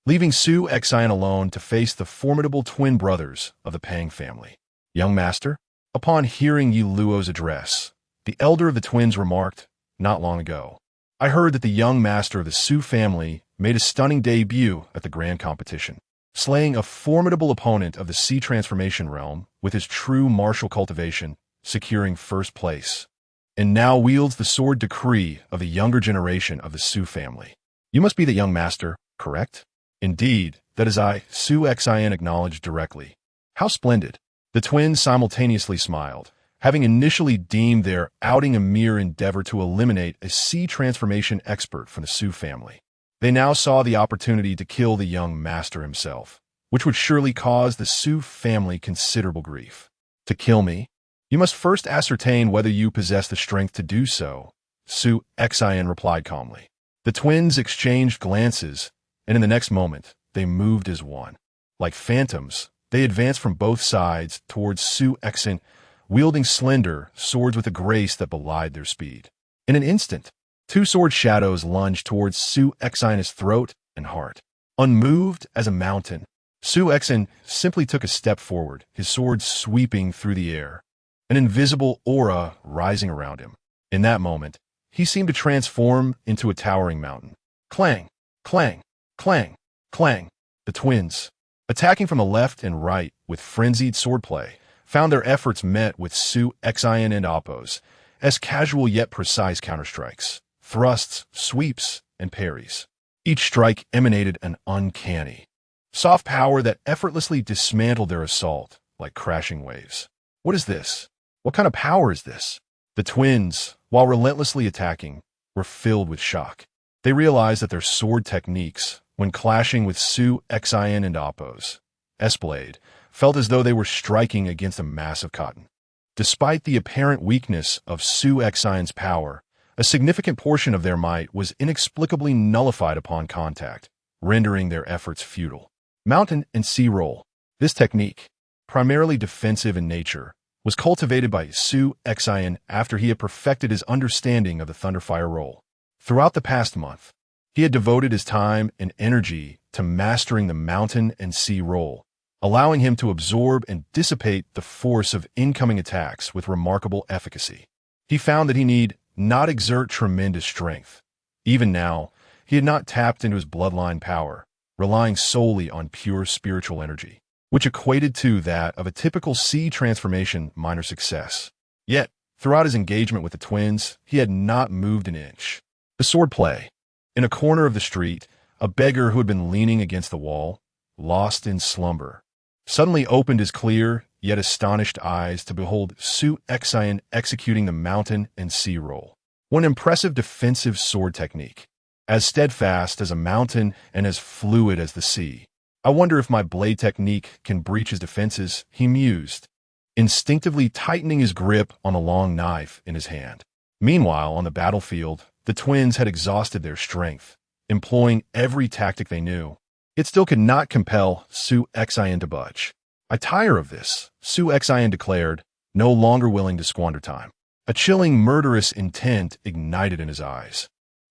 leaving Su Exine alone to face the formidable twin brothers of the Pang family. Young master? Upon hearing Yi Luo's address, the elder of the twins remarked, not long ago, I heard that the young master of the Su family made a stunning debut at the grand competition, slaying a formidable opponent of the Sea transformation realm with his true martial cultivation, securing first place, and now wields the sword decree of the younger generation of the Su family. You must be the young master, correct? Indeed, that is I, Su Exine acknowledged directly. How splendid! The twins simultaneously smiled, having initially deemed their outing a mere endeavor to eliminate a Sea transformation expert from the Su family. They now saw the opportunity to kill the young master himself, which would surely cause the Su family considerable grief. To kill me? You must first ascertain whether you possess the strength to do so, Su Exine replied calmly. The twins exchanged glances, and in the next moment, they moved as one. Like phantoms, they advanced from both sides towards Su Exine, wielding slender swords with a grace that belied their speed. In an instant, two sword shadows lunged towards Su Exine's throat and heart. Unmoved as a mountain, Su Exine simply took a step forward, his sword sweeping through the air, an invisible aura rising around him. In that moment, he seemed to transform into a towering mountain. Clang, clang, clang, clang. The twins, attacking from the left and right with frenzied swordplay, found their efforts met with Su Exine and Oppos as casual yet precise counterstrikes, thrusts, sweeps, and parries. Each strike emanated an uncanny, soft power that effortlessly dismantled their assault like crashing waves. What is this? What kind of power is this? The twins, while relentlessly attacking, were filled with shock. They realized that their sword techniques, when clashing with Su Exine and Oppos, S-Blade, felt as though they were striking against a mass of cotton. Despite the apparent weakness of Su Exine's power, a significant portion of their might was inexplicably nullified upon contact, rendering their efforts futile. Mountain and Sea Roll. This technique, primarily defensive in nature, was cultivated by Su Exine after he had perfected his understanding of the Thunderfire Roll. Throughout the past month, he had devoted his time and energy to mastering the Mountain and Sea Roll, allowing him to absorb and dissipate the force of incoming attacks with remarkable efficacy. He found that he need not exert tremendous strength. Even now, he had not tapped into his bloodline power, relying solely on pure spiritual energy, which equated to that of a typical Sea transformation minor success. Yet, throughout his engagement with the twins, he had not moved an inch. The swordplay. In a corner of the street, a beggar who had been leaning against the wall, lost in slumber, suddenly opened his clear, yet astonished eyes to behold Su Exine executing the Mountain and Sea Roll. One impressive defensive sword technique, as steadfast as a mountain and as fluid as the sea. I wonder if my blade technique can breach his defenses, he mused. instinctively tightening his grip on the long knife in his hand. Meanwhile, on the battlefield, the twins had exhausted their strength, employing every tactic they knew. It still could not compel Su Xian to budge. "I tire of this," Su Xian declared, no longer willing to squander time. A chilling, murderous intent ignited in his eyes.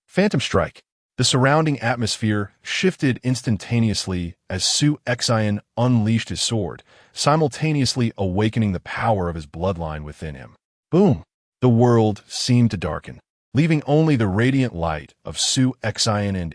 Phantom strike. The surrounding atmosphere shifted instantaneously as Su Xian unleashed his sword, simultaneously awakening the power of his bloodline within him. Boom! The world seemed to darken, leaving only the radiant light of Su Xian and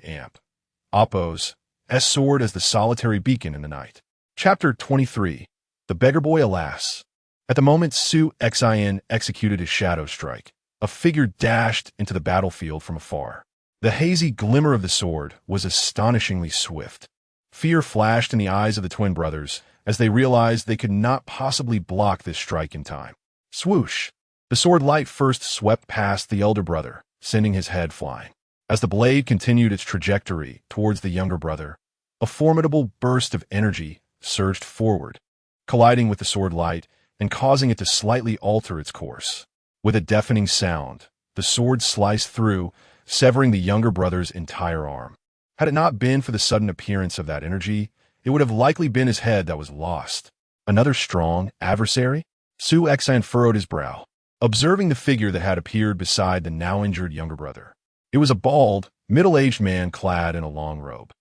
Appo's sword as the solitary beacon in the night. Chapter 23. The Beggar Boy, alas. At the moment Su Xian executed his shadow strike, a figure dashed into the battlefield from afar. The hazy glimmer of the sword was astonishingly swift. Fear flashed in the eyes of the twin brothers as they realized they could not possibly block this strike in time. Swoosh! The sword light first swept past the elder brother, sending his head flying. As the blade continued its trajectory towards the younger brother, a formidable burst of energy surged forward, colliding with the sword light and causing it to slightly alter its course. With a deafening sound, the sword sliced through, severing the younger brother's entire arm. Had it not been for the sudden appearance of that energy, it would have likely been his head that was lost. Another strong adversary? Su Xian furrowed his brow, observing the figure that had appeared beside the now-injured younger brother. It was a bald, middle-aged man clad in a long robe.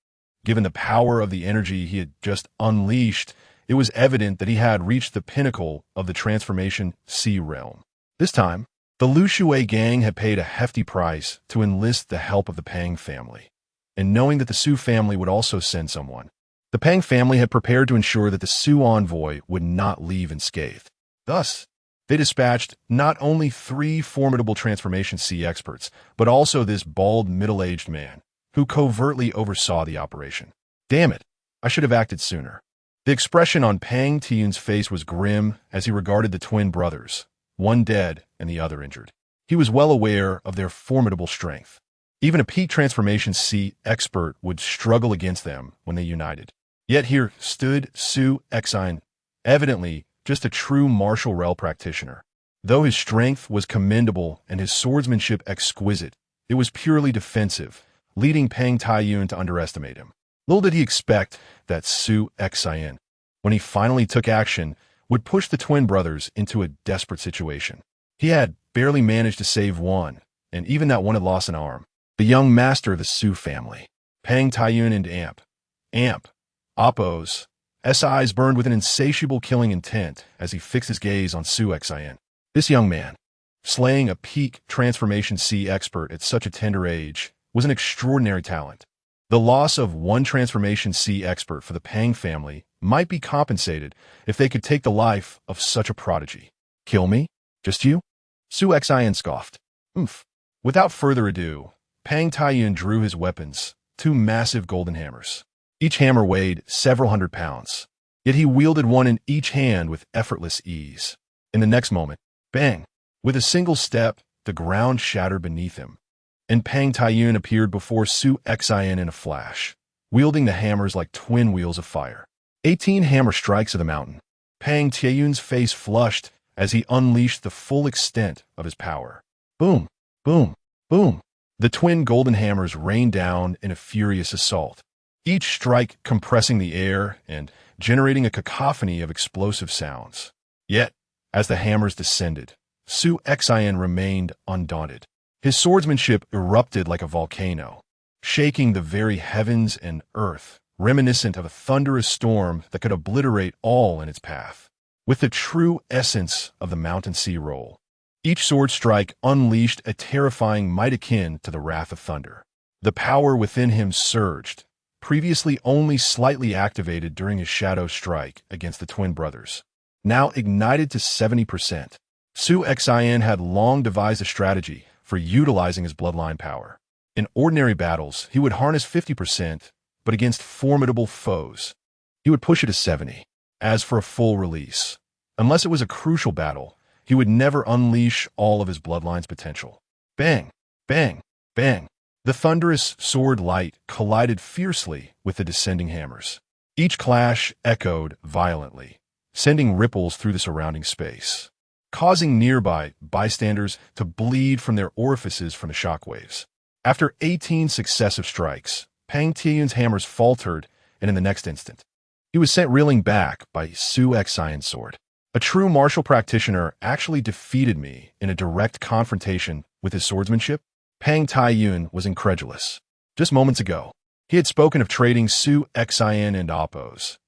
Given the power of the energy he had just unleashed, it was evident that he had reached the pinnacle of the transformation sea realm. This time, the Lu Shui gang had paid a hefty price to enlist the help of the Pang family, and knowing that the Su family would also send someone, the Pang family had prepared to ensure that the Su envoy would not leave unscathed. Thus, they dispatched not only 3 formidable transformation sea experts, but also this bald middle-aged man, who covertly oversaw the operation. Damn it, I should have acted sooner. The expression on Pang Tiyun's face was grim as he regarded the twin brothers, one dead and the other injured. He was well aware of their formidable strength. Even a peak transformation sea expert would struggle against them when they united. Yet here stood Su Xian, evidently just a true martial rel practitioner. Though his strength was commendable and his swordsmanship exquisite, it was purely defensive, leading Pang Tiyun to underestimate him. Little did he expect that Su Xian, when he finally took action, would push the twin brothers into a desperate situation. He had barely managed to save one, and even that one had lost an arm. The young master of the Su family, Pang Tiyun and Appo's eyes burned with an insatiable killing intent as he fixed his gaze on Su Xian. This young man, slaying a peak transformation sea expert at such a tender age, was an extraordinary talent. The loss of one transformation sea expert for the Pang family might be compensated if they could take the life of such a prodigy. Kill me? Just you? Su Xian scoffed. Oomph. Without further ado, Pang Tiyun drew his weapons, 2 massive golden hammers. Each hammer weighed several hundred pounds, yet he wielded one in each hand with effortless ease. In the next moment, bang! With a single step, the ground shattered beneath him, and Pang Tiyun appeared before Su Xian in a flash, wielding the hammers like twin wheels of fire. 18 hammer strikes of the mountain. Pang Tiyun's face flushed as he unleashed the full extent of his power. Boom, boom, boom. The twin golden hammers rained down in a furious assault, each strike compressing the air and generating a cacophony of explosive sounds. Yet, as the hammers descended, Su Xian remained undaunted. His swordsmanship erupted like a volcano, shaking the very heavens and earth, reminiscent of a thunderous storm that could obliterate all in its path. With the true essence of the mountain sea roll, each sword strike unleashed a terrifying might akin to the wrath of thunder. The power within him surged, previously only slightly activated during his shadow strike against the twin brothers, now ignited to 70%. Su Xian had long devised a strategy for utilizing his bloodline power. In ordinary battles, he would harness 50%, but against formidable foes, he would push it to 70%. As for a full release, unless it was a crucial battle, he would never unleash all of his bloodline's potential. Bang, bang, bang. The thunderous sword light collided fiercely with the descending hammers. Each clash echoed violently, sending ripples through the surrounding space, causing nearby bystanders to bleed from their orifices from the shockwaves. After 18 successive strikes, Pang Taiyun's hammers faltered, and in the next instant, he was sent reeling back by Su Xian's sword. A true martial practitioner actually defeated me in a direct confrontation with his swordsmanship? Pang Taiyun was incredulous. Just moments ago, he had spoken of trading Su Xian and Appo's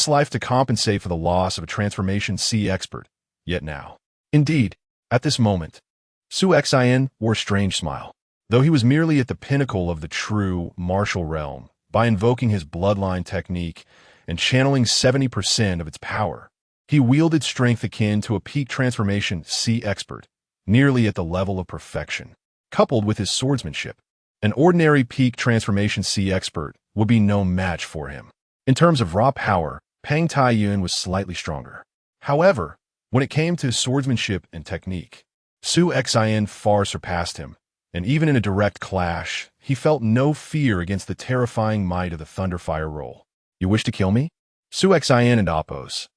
life to compensate for the loss of a Transformation C expert. Yet now, indeed, at this moment, Su Xian wore a strange smile. Though he was merely at the pinnacle of the true martial realm, by invoking his bloodline technique and channeling 70% of its power, he wielded strength akin to a peak Transformation C expert, nearly at the level of perfection. Coupled with his swordsmanship, an ordinary peak Transformation C expert would be no match for him. In terms of raw power, Pang Taiyun was slightly stronger. However, when it came to his swordsmanship and technique, Su Xian far surpassed him, and even in a direct clash, he felt no fear against the terrifying might of the Thunderfire roll. You wish to kill me? Su Xian and Appo's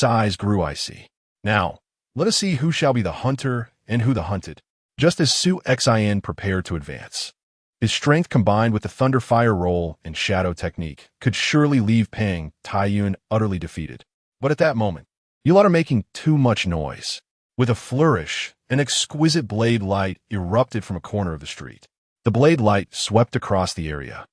eyes grew icy. Now, let us see who shall be the hunter and who the hunted. Just as Su Xian prepared to advance, his strength combined with the Thunderfire roll and shadow technique could surely leave Pang Taiyun utterly defeated. But at that moment, you lot are making too much noise. With a flourish, an exquisite blade light erupted from a corner of the street. The blade light swept across the area,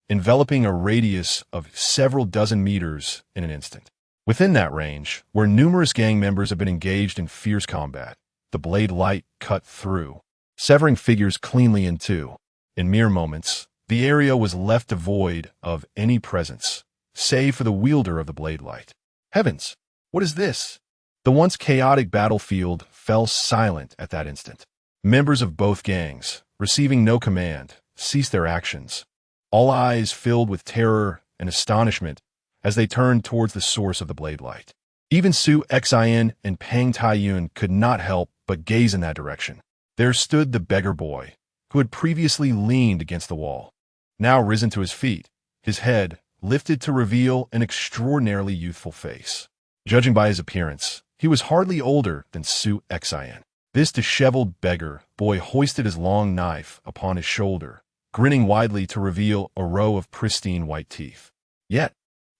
enveloping a radius of several dozen meters in an instant. Within that range, where numerous gang members have been engaged in fierce combat, the blade light cut through, severing figures cleanly in two. In mere moments, the area was left devoid of any presence, save for the wielder of the blade light. Heavens, what is this? The once chaotic battlefield fell silent at that instant. Members of both gangs, receiving no command, ceased their actions, all eyes filled with terror and astonishment as they turned towards the source of the blade light. Even Su Xian and Pang Taiyun could not help but gaze in that direction. There stood the beggar boy, who had previously leaned against the wall, now risen to his feet, his head lifted to reveal an extraordinarily youthful face. Judging by his appearance, he was hardly older than Su Xian. This disheveled beggar boy hoisted his long knife upon his shoulder, grinning widely to reveal a row of pristine white teeth. Yet,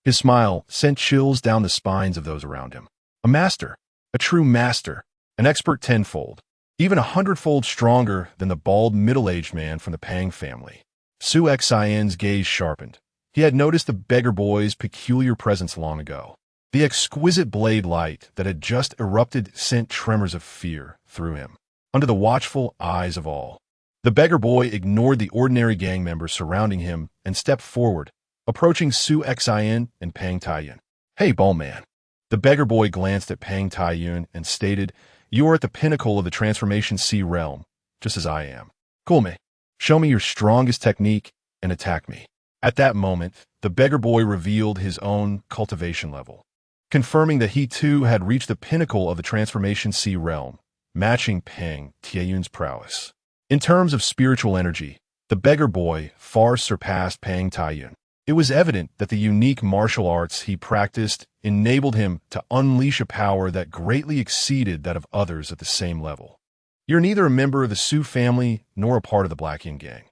his smile sent chills down the spines of those around him. A master, a true master, an expert tenfold, even 100-fold stronger than the bald middle-aged man from the Pang family. Su Xian's gaze sharpened. He had noticed the beggar boy's peculiar presence long ago. The exquisite blade light that had just erupted sent tremors of fear through him. Under the watchful eyes of all, the beggar boy ignored the ordinary gang members surrounding him and stepped forward, approaching Su Xian and Pang Taiyun. Hey, ball man. The beggar boy glanced at Pang Taiyun and stated, You are at the pinnacle of the Transformation C realm, just as I am. Cool me. Show me your strongest technique and attack me. At that moment, the beggar boy revealed his own cultivation level, confirming that he too had reached the pinnacle of the Transformation C realm, matching Pang Taiyun's prowess. In terms of spiritual energy, the beggar boy far surpassed Pang Taiyun. It was evident that the unique martial arts he practiced enabled him to unleash a power that greatly exceeded that of others at the same level. You're neither a member of the Su family nor a part of the Black Yin gang.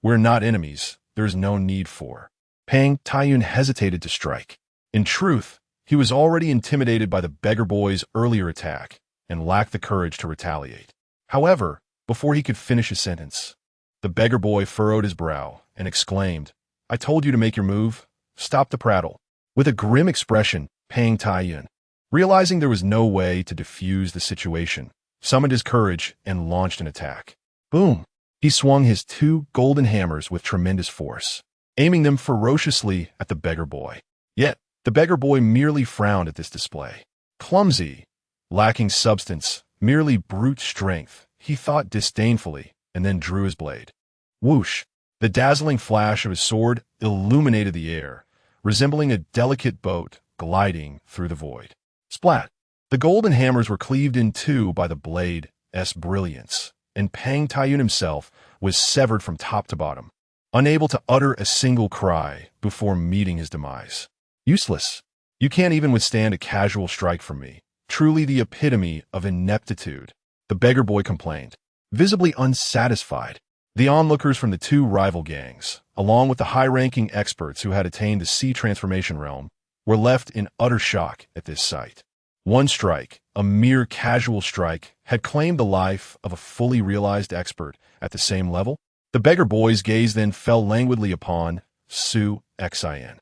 We're not enemies. There is no need for. Pang Taiyun hesitated to strike. In truth, he was already intimidated by the beggar boy's earlier attack and lacked the courage to retaliate. However, before he could finish his sentence, the beggar boy furrowed his brow and exclaimed, I told you to make your move. Stop the prattle. With a grim expression, Pang Taiyun, realizing there was no way to defuse the situation, summoned his courage and launched an attack. Boom! He swung his two golden hammers with tremendous force, aiming them ferociously at the beggar boy. Yet, the beggar boy merely frowned at this display. Clumsy, lacking substance, merely brute strength, he thought disdainfully, and then drew his blade. Whoosh! The dazzling flash of his sword illuminated the air, resembling a delicate boat gliding through the void. Splat! The golden hammers were cleaved in two by the blade's brilliance, and Pang Taiyun himself was severed from top to bottom, unable to utter a single cry before meeting his demise. Useless. You can't even withstand a casual strike from me. Truly the epitome of ineptitude, the beggar boy complained, visibly unsatisfied. The onlookers from the two rival gangs, along with the high-ranking experts who had attained the sea transformation realm, were left in utter shock at this sight. One strike, a mere casual strike, had claimed the life of a fully realized expert at the same level. The beggar boy's gaze then fell languidly upon Su Xian.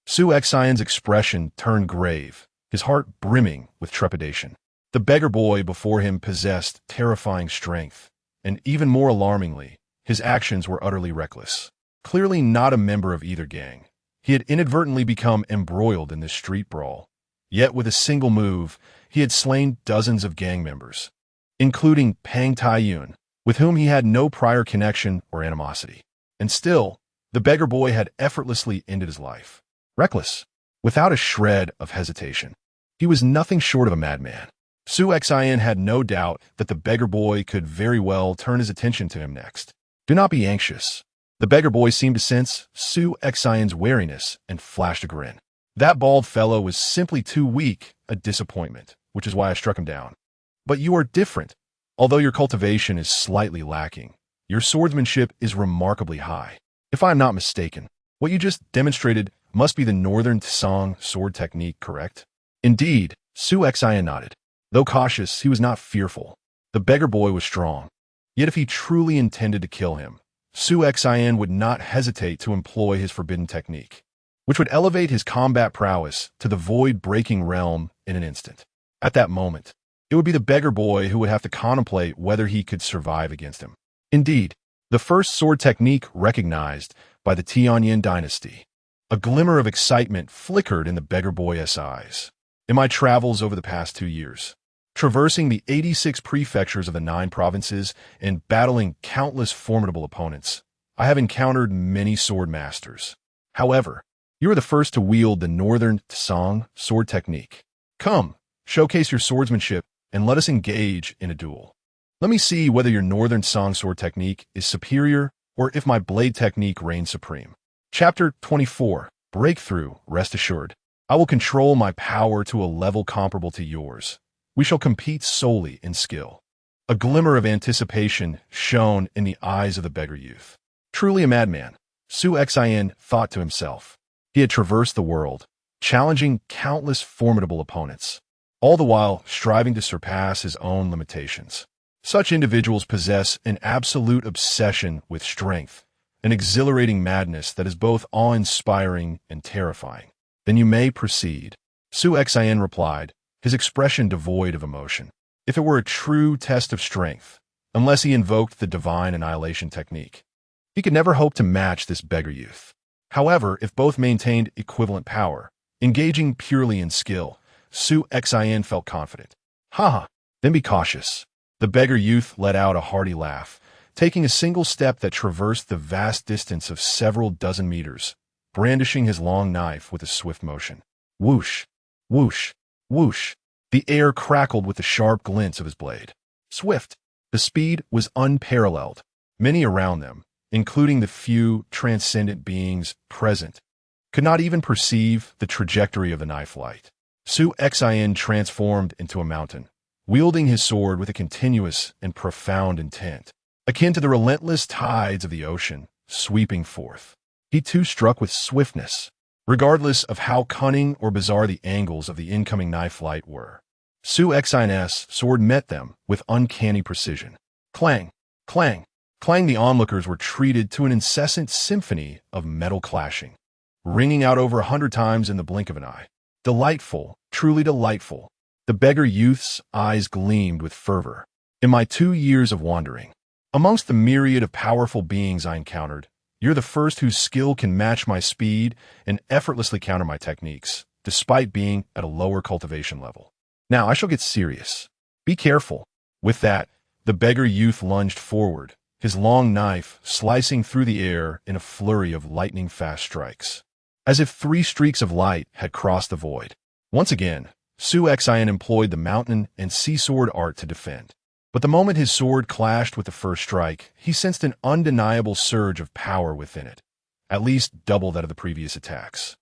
Su Xian's expression turned grave, his heart brimming with trepidation. The beggar boy before him possessed terrifying strength, and even more alarmingly, his actions were utterly reckless. Clearly not a member of either gang, he had inadvertently become embroiled in this street brawl. Yet with a single move, he had slain dozens of gang members, including Pang Taiyun, with whom he had no prior connection or animosity. And still, the beggar boy had effortlessly ended his life. Reckless, without a shred of hesitation. He was nothing short of a madman. Su Xian had no doubt that the beggar boy could very well turn his attention to him next. Do not be anxious. The beggar boy seemed to sense Su Xian's wariness and flashed a grin. That bald fellow was simply too weak, a disappointment, which is why I struck him down. But you are different. Although your cultivation is slightly lacking, your swordsmanship is remarkably high. If I am not mistaken, what you just demonstrated must be the Northern Tsang sword technique, correct? Indeed, Su Xian nodded. Though cautious, he was not fearful. The beggar boy was strong. Yet if he truly intended to kill him, Su Xian would not hesitate to employ his forbidden technique, which would elevate his combat prowess to the void-breaking realm in an instant. At that moment, it would be the beggar boy who would have to contemplate whether he could survive against him. Indeed, the first sword technique recognized by the Tianyin dynasty. A glimmer of excitement flickered in the beggar boy's eyes. In my travels over the past 2 years, traversing the 86 prefectures of the 9 provinces and battling countless formidable opponents, I have encountered many sword masters. However, you are the first to wield the Northern Tsang sword technique. Come, showcase your swordsmanship and let us engage in a duel. Let me see whether your Northern Tsang sword technique is superior or if my blade technique reigns supreme. Chapter 24. Breakthrough. Rest assured, I will control my power to a level comparable to yours. We shall compete solely in skill. A glimmer of anticipation shone in the eyes of the beggar youth. Truly a madman, Su Xian thought to himself. He had traversed the world, challenging countless formidable opponents, all the while striving to surpass his own limitations. Such individuals possess an absolute obsession with strength, an exhilarating madness that is both awe-inspiring and terrifying. Then you may proceed, Su Xian replied, his expression devoid of emotion. If it were a true test of strength, unless he invoked the divine annihilation technique, he could never hope to match this beggar youth. However, if both maintained equivalent power, engaging purely in skill, Su Xian felt confident. Ha! Then be cautious. The beggar youth let out a hearty laugh, taking a single step that traversed the vast distance of several dozen meters, brandishing his long knife with a swift motion. Whoosh! Whoosh! Whoosh! The air crackled with the sharp glints of his blade. Swift! The speed was unparalleled. Many around them, including the few transcendent beings present, could not even perceive the trajectory of the knife flight. Su Xian transformed into a mountain, wielding his sword with a continuous and profound intent, akin to the relentless tides of the ocean sweeping forth. He too struck with swiftness, regardless of how cunning or bizarre the angles of the incoming knife flight were. Su Xian's sword met them with uncanny precision. Clang! Clang! Clang! The onlookers were treated to an incessant symphony of metal clashing, ringing out over 100 times in the blink of an eye. Delightful, truly delightful. The beggar youth's eyes gleamed with fervor. In my 2 years of wandering, amongst the myriad of powerful beings I encountered, you're the first whose skill can match my speed and effortlessly counter my techniques, despite being at a lower cultivation level. Now I shall get serious. Be careful. With that, the beggar youth lunged forward, his long knife slicing through the air in a flurry of lightning-fast strikes, as if 3 streaks of light had crossed the void. Once again, Su Xian employed the mountain and sea sword art to defend. But the moment his sword clashed with the first strike, he sensed an undeniable surge of power within it, at least double that of the previous attacks.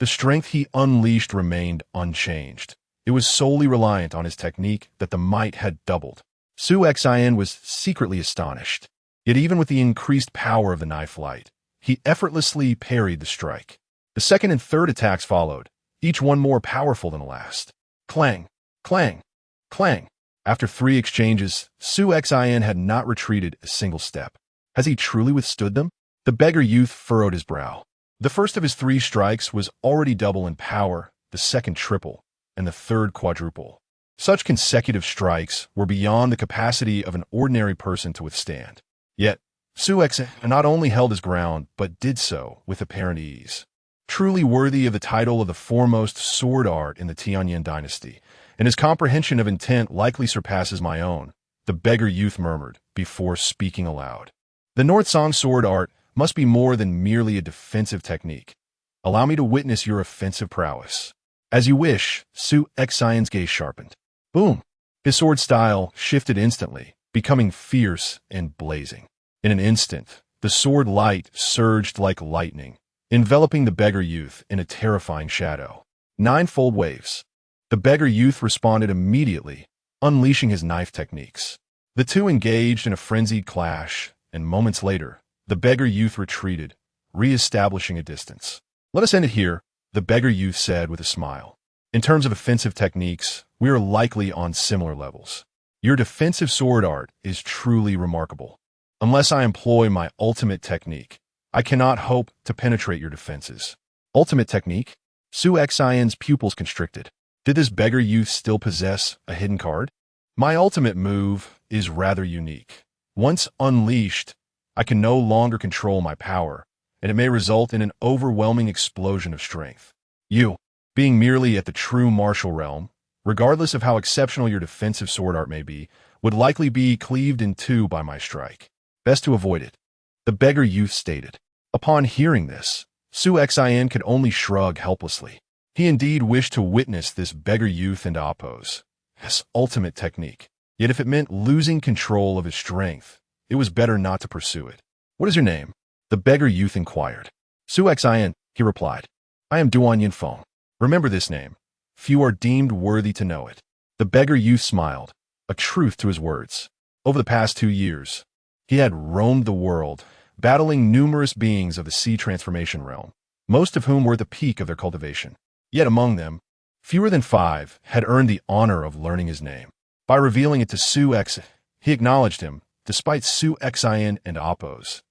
The strength he unleashed remained unchanged. It was solely reliant on his technique that the might had doubled. Su Xin was secretly astonished. Yet even with the increased power of the knife light, he effortlessly parried the strike. The second and third attacks followed, each one more powerful than the last. Clang, clang, clang. After 3 exchanges, Su Xin had not retreated a single step. Has he truly withstood them? The beggar youth furrowed his brow. The first of his 3 strikes was already double in power, the second triple, and the third quadruple. Such consecutive strikes were beyond the capacity of an ordinary person to withstand. Yet, Su Xin not only held his ground, but did so with apparent ease. Truly worthy of the title of the foremost sword art in the Tianyin dynasty, and his comprehension of intent likely surpasses my own, the beggar youth murmured, before speaking aloud. The North Song sword art must be more than merely a defensive technique. Allow me to witness your offensive prowess. As you wish, Su Xion's gaze sharpened. Boom! His sword style shifted instantly, becoming fierce and blazing. In an instant, the sword light surged like lightning, enveloping the beggar youth in a terrifying shadow. 9-fold waves. The beggar youth responded immediately, unleashing his knife techniques. The two engaged in a frenzied clash, and moments later, the beggar youth retreated, re-establishing a distance. Let us end it here, the beggar youth said with a smile. In terms of offensive techniques, we are likely on similar levels. Your defensive sword art is truly remarkable. Unless I employ my ultimate technique, I cannot hope to penetrate your defenses. Ultimate technique? Su Xion's pupils constricted. Did this beggar youth still possess a hidden card? My ultimate move is rather unique. Once unleashed, I can no longer control my power, and it may result in an overwhelming explosion of strength. You, being merely at the true martial realm, regardless of how exceptional your defensive sword art may be, would likely be cleaved in 2 by my strike. Best to avoid it, the beggar youth stated. Upon hearing this, Su Xion could only shrug helplessly. He indeed wished to witness this beggar youth and oppose his ultimate technique. Yet if it meant losing control of his strength, it was better not to pursue it. What is your name? The beggar youth inquired. Su Xion, he replied. I am Duan Yinfeng. Remember this name. Few are deemed worthy to know it. The beggar youth smiled, a truth to his words. Over the past 2 years, he had roamed the world, battling numerous beings of the sea transformation realm, most of whom were at the peak of their cultivation. Yet among them, fewer than 5 had earned the honor of learning his name. By revealing it to Su Xion, he acknowledged him, despite Su Xion and Appo's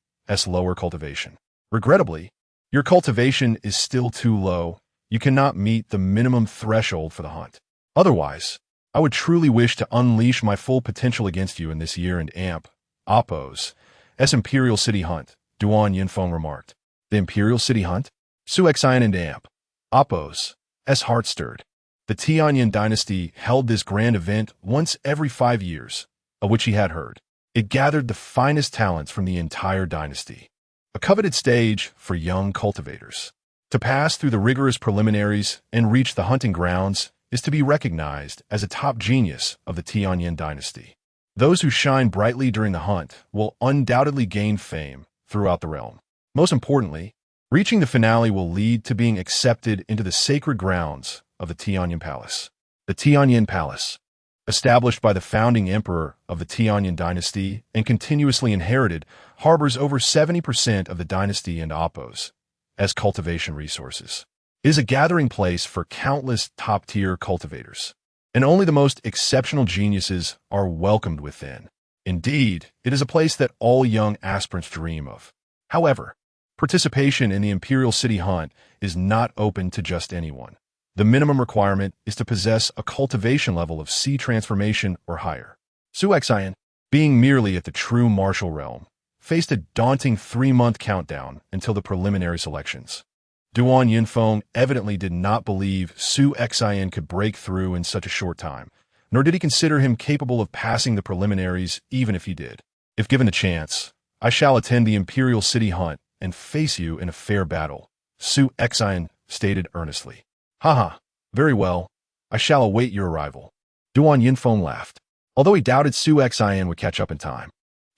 lower cultivation. Regrettably, your cultivation is still too low. You cannot meet the minimum threshold for the hunt. Otherwise, I would truly wish to unleash my full potential against you in this year and Appo's Imperial City Hunt, Duan Yinfeng remarked. The Imperial City Hunt? Su Xion and Appo's heart stirred. The Tianyin dynasty held this grand event once every 5 years, of which he had heard. It gathered the finest talents from the entire dynasty, a coveted stage for young cultivators. To pass through the rigorous preliminaries and reach the hunting grounds is to be recognized as a top genius of the Tianyin dynasty. Those who shine brightly during the hunt will undoubtedly gain fame throughout the realm. Most importantly, reaching the finale will lead to being accepted into the sacred grounds of the Tianyin Palace. The Tianyin Palace, established by the founding emperor of the Tianyin dynasty and continuously inherited, harbors over 70% of the dynasty and Appo's cultivation resources. It is a gathering place for countless top-tier cultivators, and only the most exceptional geniuses are welcomed within. Indeed, it is a place that all young aspirants dream of. However, participation in the Imperial City Hunt is not open to just anyone. The minimum requirement is to possess a cultivation level of sea transformation or higher. Su Xion, being merely at the true martial realm, faced a daunting 3-month countdown until the preliminary selections. Duan Yinfeng evidently did not believe Su Xion could break through in such a short time, nor did he consider him capable of passing the preliminaries even if he did. If given the chance, I shall attend the Imperial City Hunt and face you in a fair battle, Su Xion stated earnestly. Haha, very well. I shall await your arrival. Duan Yinfeng laughed. Although he doubted Su Xion would catch up in time,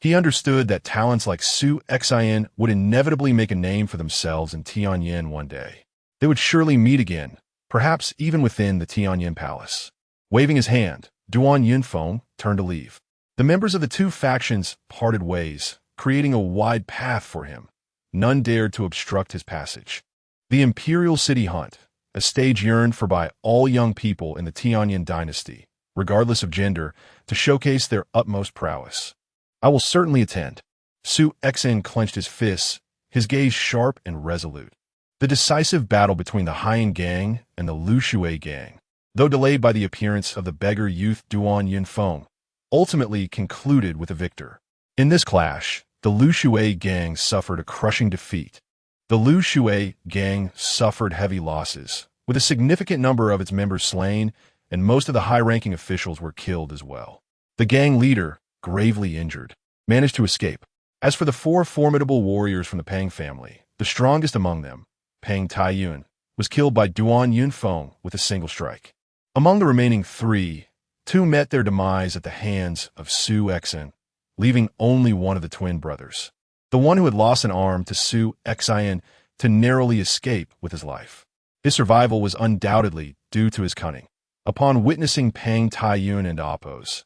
he understood that talents like Su Xion would inevitably make a name for themselves in Tianyin one day. They would surely meet again, perhaps even within the Tianyin Palace. Waving his hand, Duan Yunfeng turned to leave. The members of the two factions parted ways, creating a wide path for him. None dared to obstruct his passage. The Imperial City Hunt, a stage yearned for by all young people in the Tianyin dynasty, regardless of gender, to showcase their utmost prowess. I will certainly attend. Su Exin clenched his fists, his gaze sharp and resolute. The decisive battle between the Haiyan gang and the Lu Shui gang, though delayed by the appearance of the beggar youth Duan Yunfeng, ultimately concluded with a victor. In this clash, the Lu Shui gang suffered a crushing defeat. The Lu Shui gang suffered heavy losses, with a significant number of its members slain, and most of the high-ranking officials were killed as well. The gang leader, gravely injured, managed to escape. As for the four formidable warriors from the Pang family, the strongest among them, Pang Taiyun, was killed by Duan Yunfeng with a single strike. Among the remaining three, two met their demise at the hands of Su Exin, leaving only one of the twin brothers, the one who had lost an arm to Su Exin, to narrowly escape with his life. His survival was undoubtedly due to his cunning. Upon witnessing Pang Taiyun and Appo's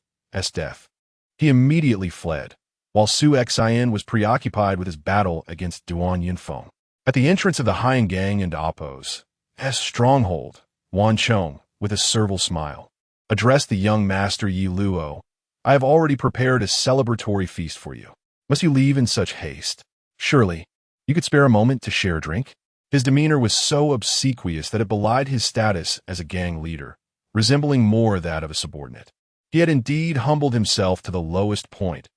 death, he immediately fled, while Su Exin was preoccupied with his battle against Duan Yunfeng. At the entrance of the Haiyan gang and Appo's stronghold, Wan Chong, with a servile smile, addressed the young master Yi Luo. I have already prepared a celebratory feast for you. Must you leave in such haste? Surely, you could spare a moment to share a drink? His demeanor was so obsequious that it belied his status as a gang leader, resembling more that of a subordinate. He had indeed humbled himself to the lowest point,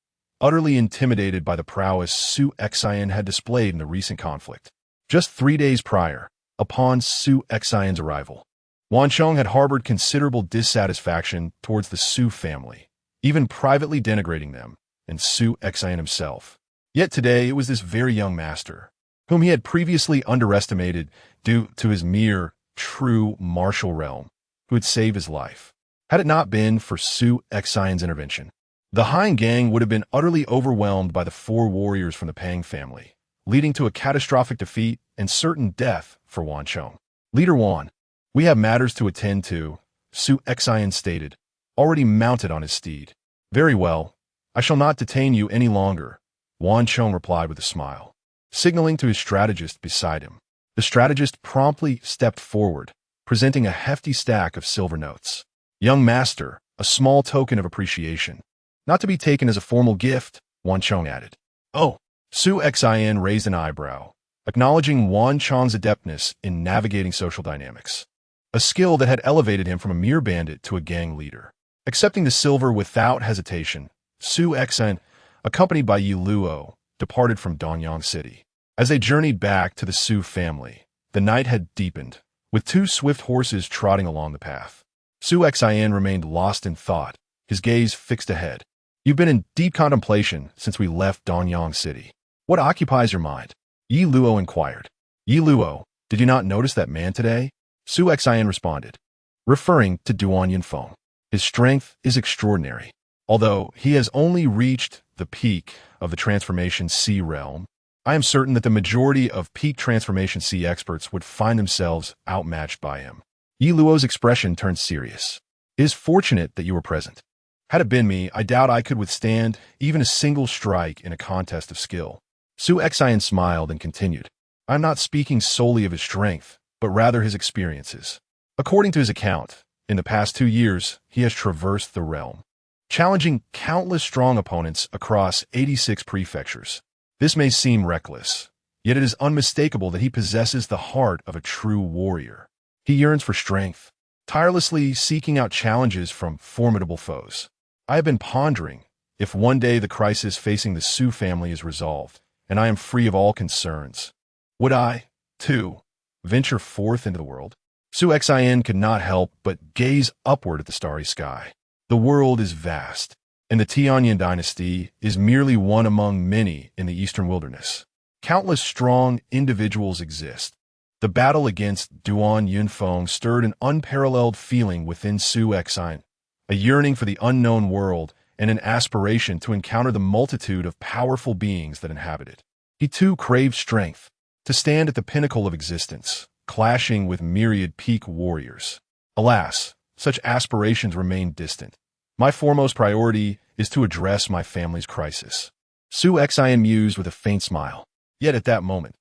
utterly intimidated by the prowess Su Exin had displayed in the recent conflict. Just 3 days prior, upon Su Exin's arrival, Wan Chong had harbored considerable dissatisfaction towards the Su family, even privately denigrating them and Su Exin himself. Yet today it was this very young master, whom he had previously underestimated due to his mere, true martial realm, who had saved his life. Had it not been for Su Exin's intervention, the Han gang would have been utterly overwhelmed by the four warriors from the Pang family, leading to a catastrophic defeat and certain death for Wan Chong. Leader Wan, we have matters to attend to, Su Exin stated, already mounted on his steed. Very well, I shall not detain you any longer, Wan Chong replied with a smile, signaling to his strategist beside him. The strategist promptly stepped forward, presenting a hefty stack of silver notes. Young master, a small token of appreciation. Not to be taken as a formal gift, Wan Chong added. Oh, Su Exin raised an eyebrow, acknowledging Wan Chong's adeptness in navigating social dynamics, a skill that had elevated him from a mere bandit to a gang leader. Accepting the silver without hesitation, Su Exin, accompanied by Yi Luo, departed from Donyang City. As they journeyed back to the Su family, the night had deepened, with two swift horses trotting along the path. Su Exin remained lost in thought, his gaze fixed ahead. You've been in deep contemplation since we left Donyang City. What occupies your mind? Yi Luo inquired. Yi Luo, did you not notice that man today? Su Exin responded, referring to Duan Yunfeng. His strength is extraordinary. Although he has only reached the peak of the Transformation C realm, I am certain that the majority of peak Transformation C experts would find themselves outmatched by him. Yi Luo's expression turned serious. It is fortunate that you were present. Had it been me, I doubt I could withstand even a single strike in a contest of skill. Su Exin smiled and continued. I am not speaking solely of his strength, but rather his experiences. According to his account, in the past 2 years, he has traversed the realm, challenging countless strong opponents across 86 prefectures. This may seem reckless, yet it is unmistakable that he possesses the heart of a true warrior. He yearns for strength, tirelessly seeking out challenges from formidable foes. I have been pondering, if one day the crisis facing the Su family is resolved, and I am free of all concerns, would I, too, venture forth into the world? Su Exin could not help but gaze upward at the starry sky. The world is vast, and the Tianyin dynasty is merely one among many in the eastern wilderness. Countless strong individuals exist. The battle against Duan Yunfeng stirred an unparalleled feeling within Su Exin, a yearning for the unknown world and an aspiration to encounter the multitude of powerful beings that inhabit it. He too craved strength, to stand at the pinnacle of existence, clashing with myriad peak warriors. Alas, such aspirations remain distant. My foremost priority is to address my family's crisis. Su Xian mused with a faint smile. Yet at that moment,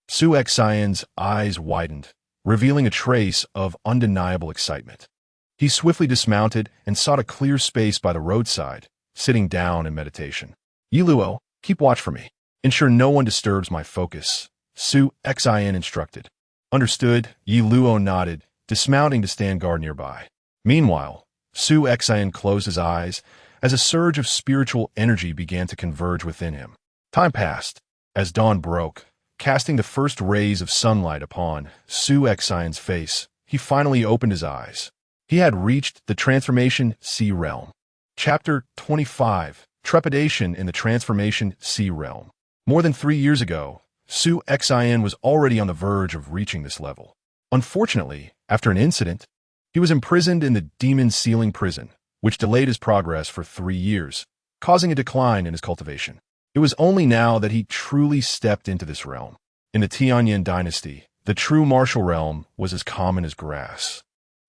Su Xian's eyes widened, revealing a trace of undeniable excitement. He swiftly dismounted and sought a clear space by the roadside, sitting down in meditation. Yi Luo, keep watch for me. Ensure no one disturbs my focus, Su Xian instructed. Understood, Yi Luo nodded, dismounting to stand guard nearby. Meanwhile, Su Xian closed his eyes as a surge of spiritual energy began to converge within him. Time passed. As dawn broke, casting the first rays of sunlight upon Su Xian's face, he finally opened his eyes. He had reached the Transformation Sea Realm. Chapter 25. Trepidation in the Transformation Sea Realm. More than 3 years ago, Su Xian was already on the verge of reaching this level. Unfortunately, after an incident, he was imprisoned in the Demon Ceiling Prison, which delayed his progress for 3 years, causing a decline in his cultivation. It was only now that he truly stepped into this realm. In the Tianyin dynasty, the true martial realm was as common as grass,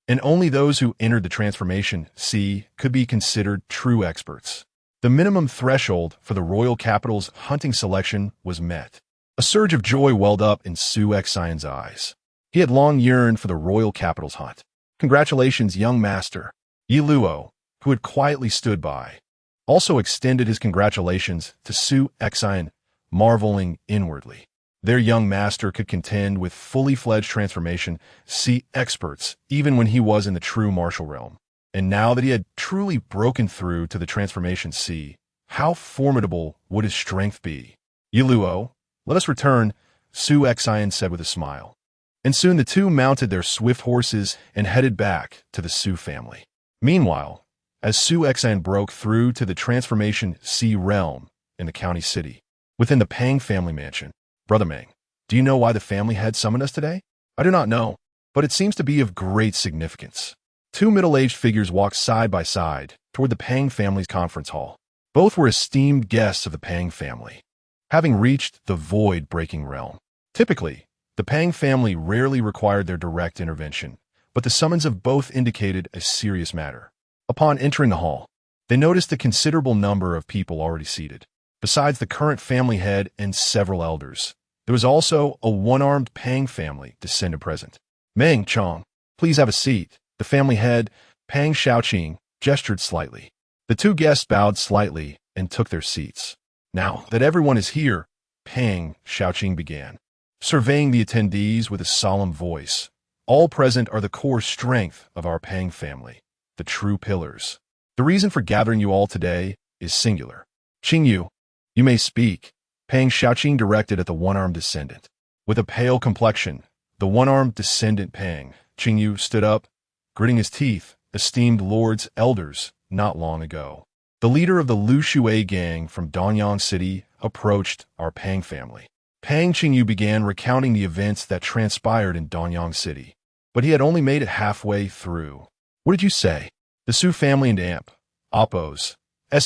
and only those who entered the Transformation Sea could be considered true experts. The minimum threshold for the royal capital's hunting selection was met. A surge of joy welled up in Su Xian's eyes. He had long yearned for the royal capital's hunt. Congratulations, young master. Yi Luo, who had quietly stood by, also extended his congratulations to Su Xian, marveling inwardly. Their young master could contend with fully fledged Transformation Sea experts even when he was in the true martial realm. And now that he had truly broken through to the Transformation Sea, how formidable would his strength be? Yi Luo, let us return, Su Xian said with a smile. And soon the two mounted their swift horses and headed back to the Su family. Meanwhile, as Su Xian broke through to the Transformation Sea realm in the county city, within the Pang family mansion, Brother Meng, do you know why the family had summoned us today? I do not know, but it seems to be of great significance. Two middle-aged figures walked side by side toward the Pang family's conference hall. Both were esteemed guests of the Pang family, having reached the void-breaking realm. Typically, the Pang family rarely required their direct intervention, but the summons of both indicated a serious matter. Upon entering the hall, they noticed a considerable number of people already seated. Besides the current family head and several elders, there was also a one-armed Pang family descendant present. Meng Chong, please have a seat. The family head, Pang Xiaoqing, gestured slightly. The two guests bowed slightly and took their seats. Now that everyone is here, Pang Xiaoqing began, surveying the attendees with a solemn voice. All present are the core strength of our Pang family, the true pillars. The reason for gathering you all today is singular. Qingyu, you may speak, Pang Xiaoqing directed at the one-armed descendant. With a pale complexion, the one-armed descendant Pang Qingyu stood up, gritting his teeth, esteemed lords, elders, not long ago. The leader of the Lu Shui gang from Danyang City approached our Pang family. Pang Qingyu began recounting the events that transpired in Danyang City, but he had only made it halfway through. What did you say? The Su family and Amp, Oppo's,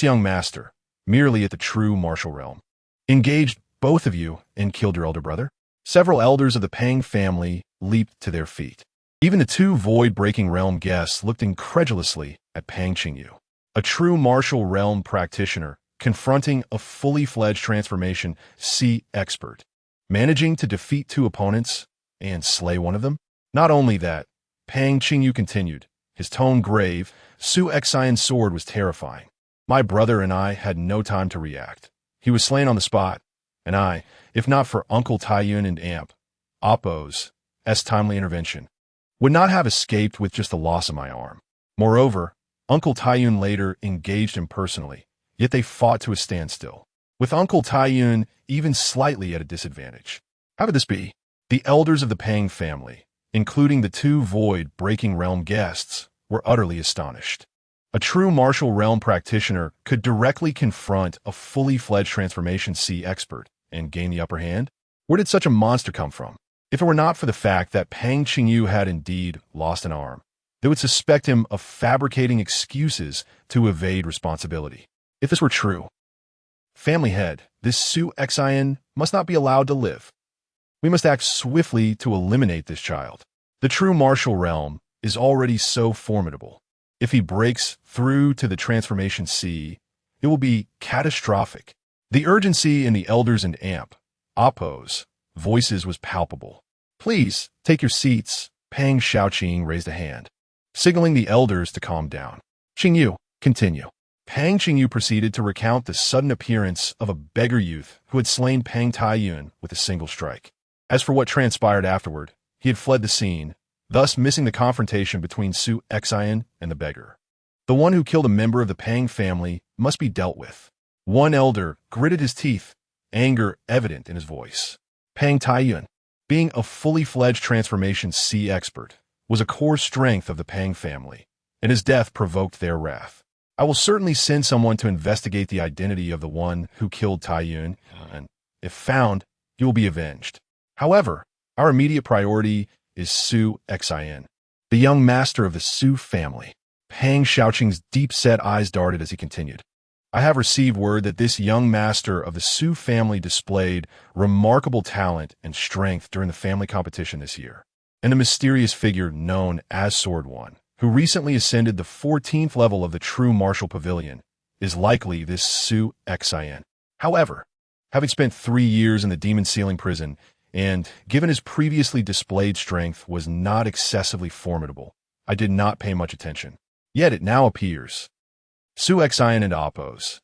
young master, merely at the true martial realm, engaged both of you and killed your elder brother? Several elders of the Pang family leaped to their feet. Even the two void-breaking realm guests looked incredulously at Pang Qingyu, a true martial realm practitioner confronting a fully fledged Transformation Sea expert, managing to defeat two opponents and slay one of them. Not only that, Pang Qingyu continued, his tone grave. Su Xian's sword was terrifying. My brother and I had no time to react. He was slain on the spot, and I, if not for Uncle Taiyun and Amp, Oppo's timely intervention, would not have escaped with just the loss of my arm. Moreover, Uncle Taiyun later engaged him personally, yet they fought to a standstill, with Uncle Taiyun even slightly at a disadvantage. How could this be? The elders of the Pang family, including the two void-breaking realm guests, were utterly astonished. A true martial realm practitioner could directly confront a fully fledged Transformation Sea expert and gain the upper hand? Where did such a monster come from? If it were not for the fact that Pang Qingyu had indeed lost an arm, they would suspect him of fabricating excuses to evade responsibility. If this were true, family head, this Su Xian must not be allowed to live. We must act swiftly to eliminate this child. The true martial realm is already so formidable. If he breaks through to the transformation sea, it will be catastrophic. The urgency in the elders and Appo's voices was palpable. Please, take your seats. Pang Xiaoqing raised a hand, signaling the elders to calm down. Qingyu, continue. Pang Qingyu proceeded to recount the sudden appearance of a beggar youth who had slain Pang Taiyuan with a single strike. As for what transpired afterward, he had fled the scene, thus missing the confrontation between Su Xian and the beggar. The one who killed a member of the Pang family must be dealt with. One elder gritted his teeth, anger evident in his voice. Pang Taiyuan, being a fully fledged transformation sea expert, was a core strength of the Pang family, and his death provoked their wrath. I will certainly send someone to investigate the identity of the one who killed Taiyuan, and if found, he will be avenged. However, our immediate priority is Su Xian, the young master of the Su family. Pang Xiaoqing's deep-set eyes darted as he continued. I have received word that this young master of the Su family displayed remarkable talent and strength during the family competition this year, and a mysterious figure known as Sword One, who recently ascended the 14th level of the true martial pavilion, is likely this Su Xian. However, having spent 3 years in the demon ceiling prison, and given his previously displayed strength was not excessively formidable, I did not pay much attention. Yet it now appears Su Xian and Appo's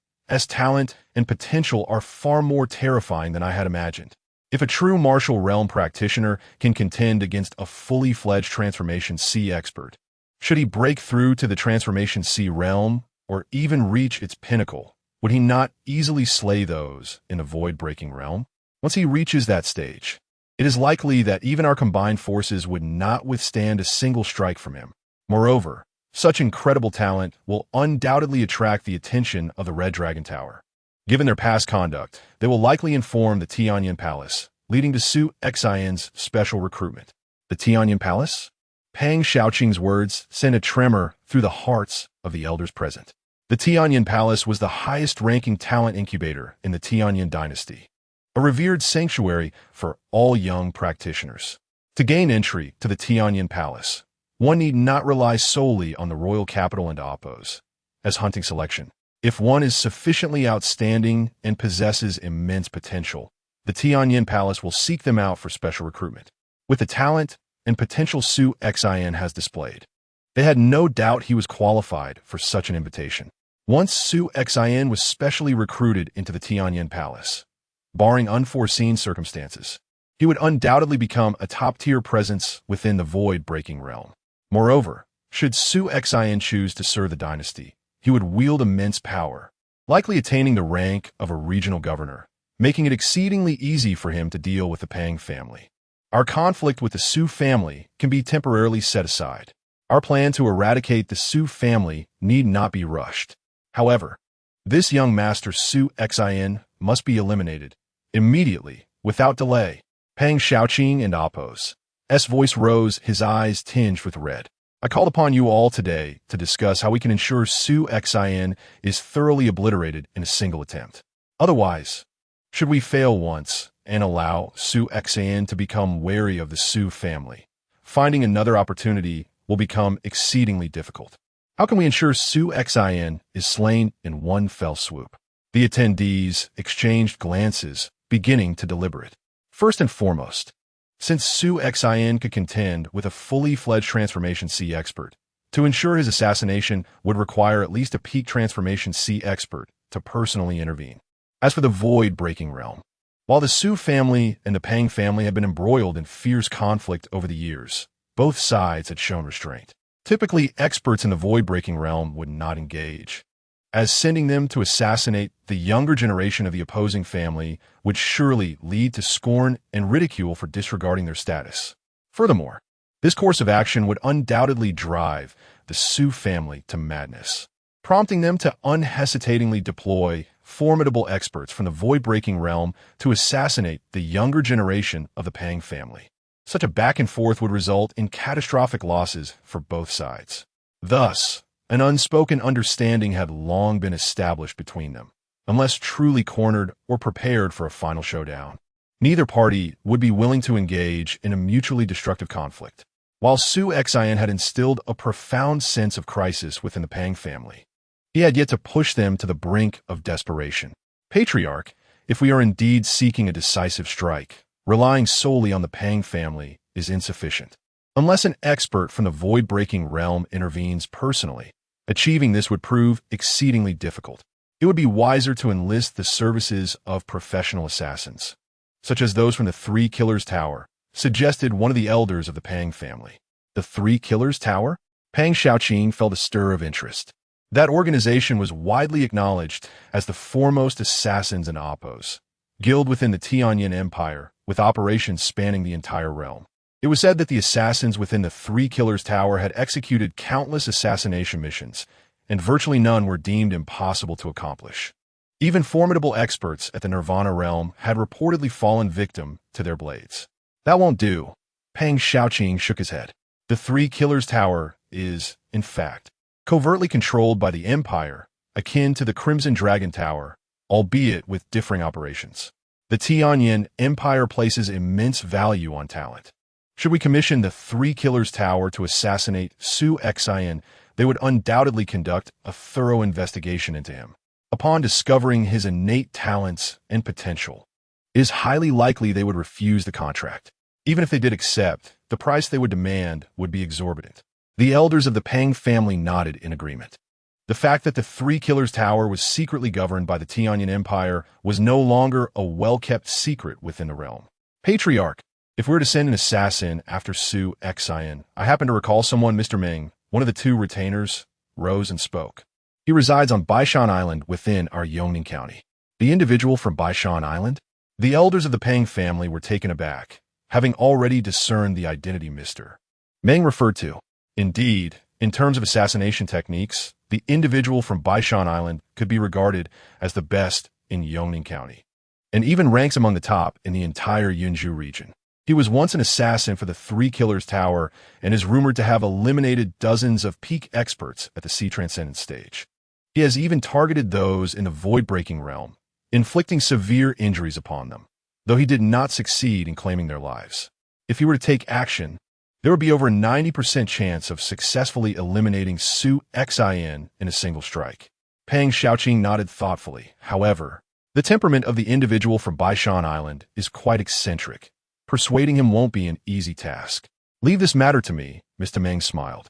talent and potential are far more terrifying than I had imagined. If a true martial realm practitioner can contend against a fully fledged transformation sea expert, should he break through to the transformation sea realm or even reach its pinnacle, would he not easily slay those in the void-breaking realm? Once he reaches that stage, it is likely that even our combined forces would not withstand a single strike from him. Moreover, such incredible talent will undoubtedly attract the attention of the Red Dragon Tower. Given their past conduct, they will likely inform the Tianyan Palace, leading to Su Xian's special recruitment. The Tianyan Palace? Pang Xiaoqing's words sent a tremor through the hearts of the elders present. The Tianyan Palace was the highest-ranking talent incubator in the Tianyan dynasty, a revered sanctuary for all young practitioners. To gain entry to the Tianyan Palace, one need not rely solely on the royal capital and Appo's as hunting selection. If one is sufficiently outstanding and possesses immense potential, the Tianyan Palace will seek them out for special recruitment. With the talent and potential Su Xian has displayed, they had no doubt he was qualified for such an invitation. Once Su Xian was specially recruited into the Tianyan Palace, barring unforeseen circumstances, he would undoubtedly become a top-tier presence within the void-breaking realm. Moreover, should Su Xian choose to serve the dynasty, he would wield immense power, likely attaining the rank of a regional governor, making it exceedingly easy for him to deal with the Pang family. Our conflict with the Su family can be temporarily set aside. Our plan to eradicate the Su family need not be rushed. However, this young master Su Xian must be eliminated immediately, without delay. Pang Xiaoqing and Appo's voice rose, his eyes tinged with red. I called upon you all today to discuss how we can ensure Su Xian is thoroughly obliterated in a single attempt. Otherwise, should we fail once and allow Su Xian to become wary of the Su family, finding another opportunity will become exceedingly difficult. How can we ensure Su Xian is slain in one fell swoop? The attendees exchanged glances, beginning to deliberate. First and foremost, since Su Xian could contend with a fully fledged transformation sea expert, to ensure his assassination would require at least a peak transformation sea expert to personally intervene. As for the void-breaking realm, while the Su family and the Pang family have been embroiled in fierce conflict over the years, both sides had shown restraint. Typically, experts in the void-breaking realm would not engage, as sending them to assassinate the younger generation of the opposing family would surely lead to scorn and ridicule for disregarding their status. Furthermore, this course of action would undoubtedly drive the Su family to madness, prompting them to unhesitatingly deploy formidable experts from the void-breaking realm to assassinate the younger generation of the Pang family. Such a back and forth would result in catastrophic losses for both sides. Thus, an unspoken understanding had long been established between them, unless truly cornered or prepared for a final showdown. Neither party would be willing to engage in a mutually destructive conflict. While Su Xian had instilled a profound sense of crisis within the Pang family, he had yet to push them to the brink of desperation. Patriarch, if we are indeed seeking a decisive strike, relying solely on the Pang family is insufficient. Unless an expert from the void-breaking realm intervenes personally, achieving this would prove exceedingly difficult. It would be wiser to enlist the services of professional assassins, such as those from the Three Killers Tower, suggested one of the elders of the Pang family. The Three Killers Tower? Pang Xiaoqing felt a stir of interest. That organization was widely acknowledged as the foremost assassins and oppos guild within the Tianyin Empire, with operations spanning the entire realm. It was said that the assassins within the Three Killers Tower had executed countless assassination missions, and virtually none were deemed impossible to accomplish. Even formidable experts at the Nirvana realm had reportedly fallen victim to their blades. That won't do. Pang Xiaoqing shook his head. The Three Killers Tower is, in fact, covertly controlled by the Empire, akin to the Crimson Dragon Tower, albeit with differing operations. The Tianyin Empire places immense value on talent. Should we commission the Three Killers Tower to assassinate Su Xian, they would undoubtedly conduct a thorough investigation into him. Upon discovering his innate talents and potential, it is highly likely they would refuse the contract. Even if they did accept, the price they would demand would be exorbitant. The elders of the Pang family nodded in agreement. The fact that the Three Killers Tower was secretly governed by the Tianyin Empire was no longer a well-kept secret within the realm. Patriarch, if we were to send an assassin after Su Xian, I happen to recall someone. Mr. Ming, one of the two retainers, rose and spoke. He resides on Baishan Island within our Yongning County. The individual from Baishan Island? The elders of the Pang family were taken aback, having already discerned the identity Mr. Meng referred to. Indeed, in terms of assassination techniques, the individual from Baishan Island could be regarded as the best in Yongning County, and even ranks among the top in the entire Yunzhou region. He was once an assassin for the Three Killers Tower and is rumored to have eliminated dozens of peak experts at the Sea Transcendence stage. He has even targeted those in the void-breaking realm, inflicting severe injuries upon them, though he did not succeed in claiming their lives. If he were to take action, there would be over a 90% chance of successfully eliminating Su Xian in a single strike. Pang Xiaoqing nodded thoughtfully. However, the temperament of the individual from Baishan Island is quite eccentric. Persuading him won't be an easy task. Leave this matter to me, Mr. Meng smiled.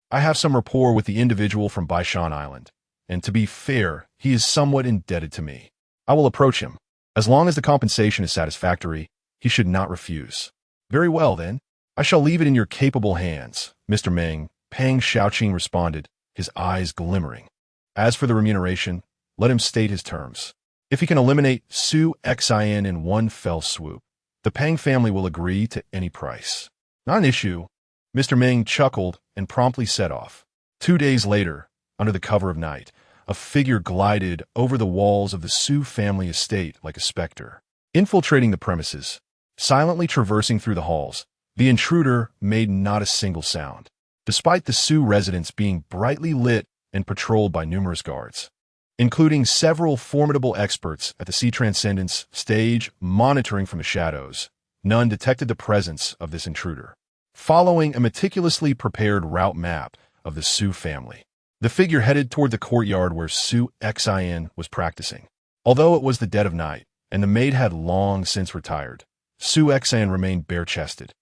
I have some rapport with the individual from Baishan Island, and to be fair, he is somewhat indebted to me. I will approach him. As long as the compensation is satisfactory, he should not refuse. Very well, then. I shall leave it in your capable hands, Mr. Meng, Pang Xiaoqing responded, his eyes glimmering. As for the remuneration, let him state his terms. If he can eliminate Su Xian in one fell swoop, the Pang family will agree to any price. Not an issue. Mr. Meng chuckled and promptly set off. 2 days later, under the cover of night, a figure glided over the walls of the Su family estate like a specter. Infiltrating the premises, silently traversing through the halls, the intruder made not a single sound, despite the Su residence being brightly lit and patrolled by numerous guards, including several formidable experts at the Sea Transcendence stage monitoring from the shadows. None detected the presence of this intruder. Following a meticulously prepared route map of the Su family, the figure headed toward the courtyard where Su Xian was practicing. Although it was the dead of night, and the maid had long since retired, Su Xian remained bare-chested,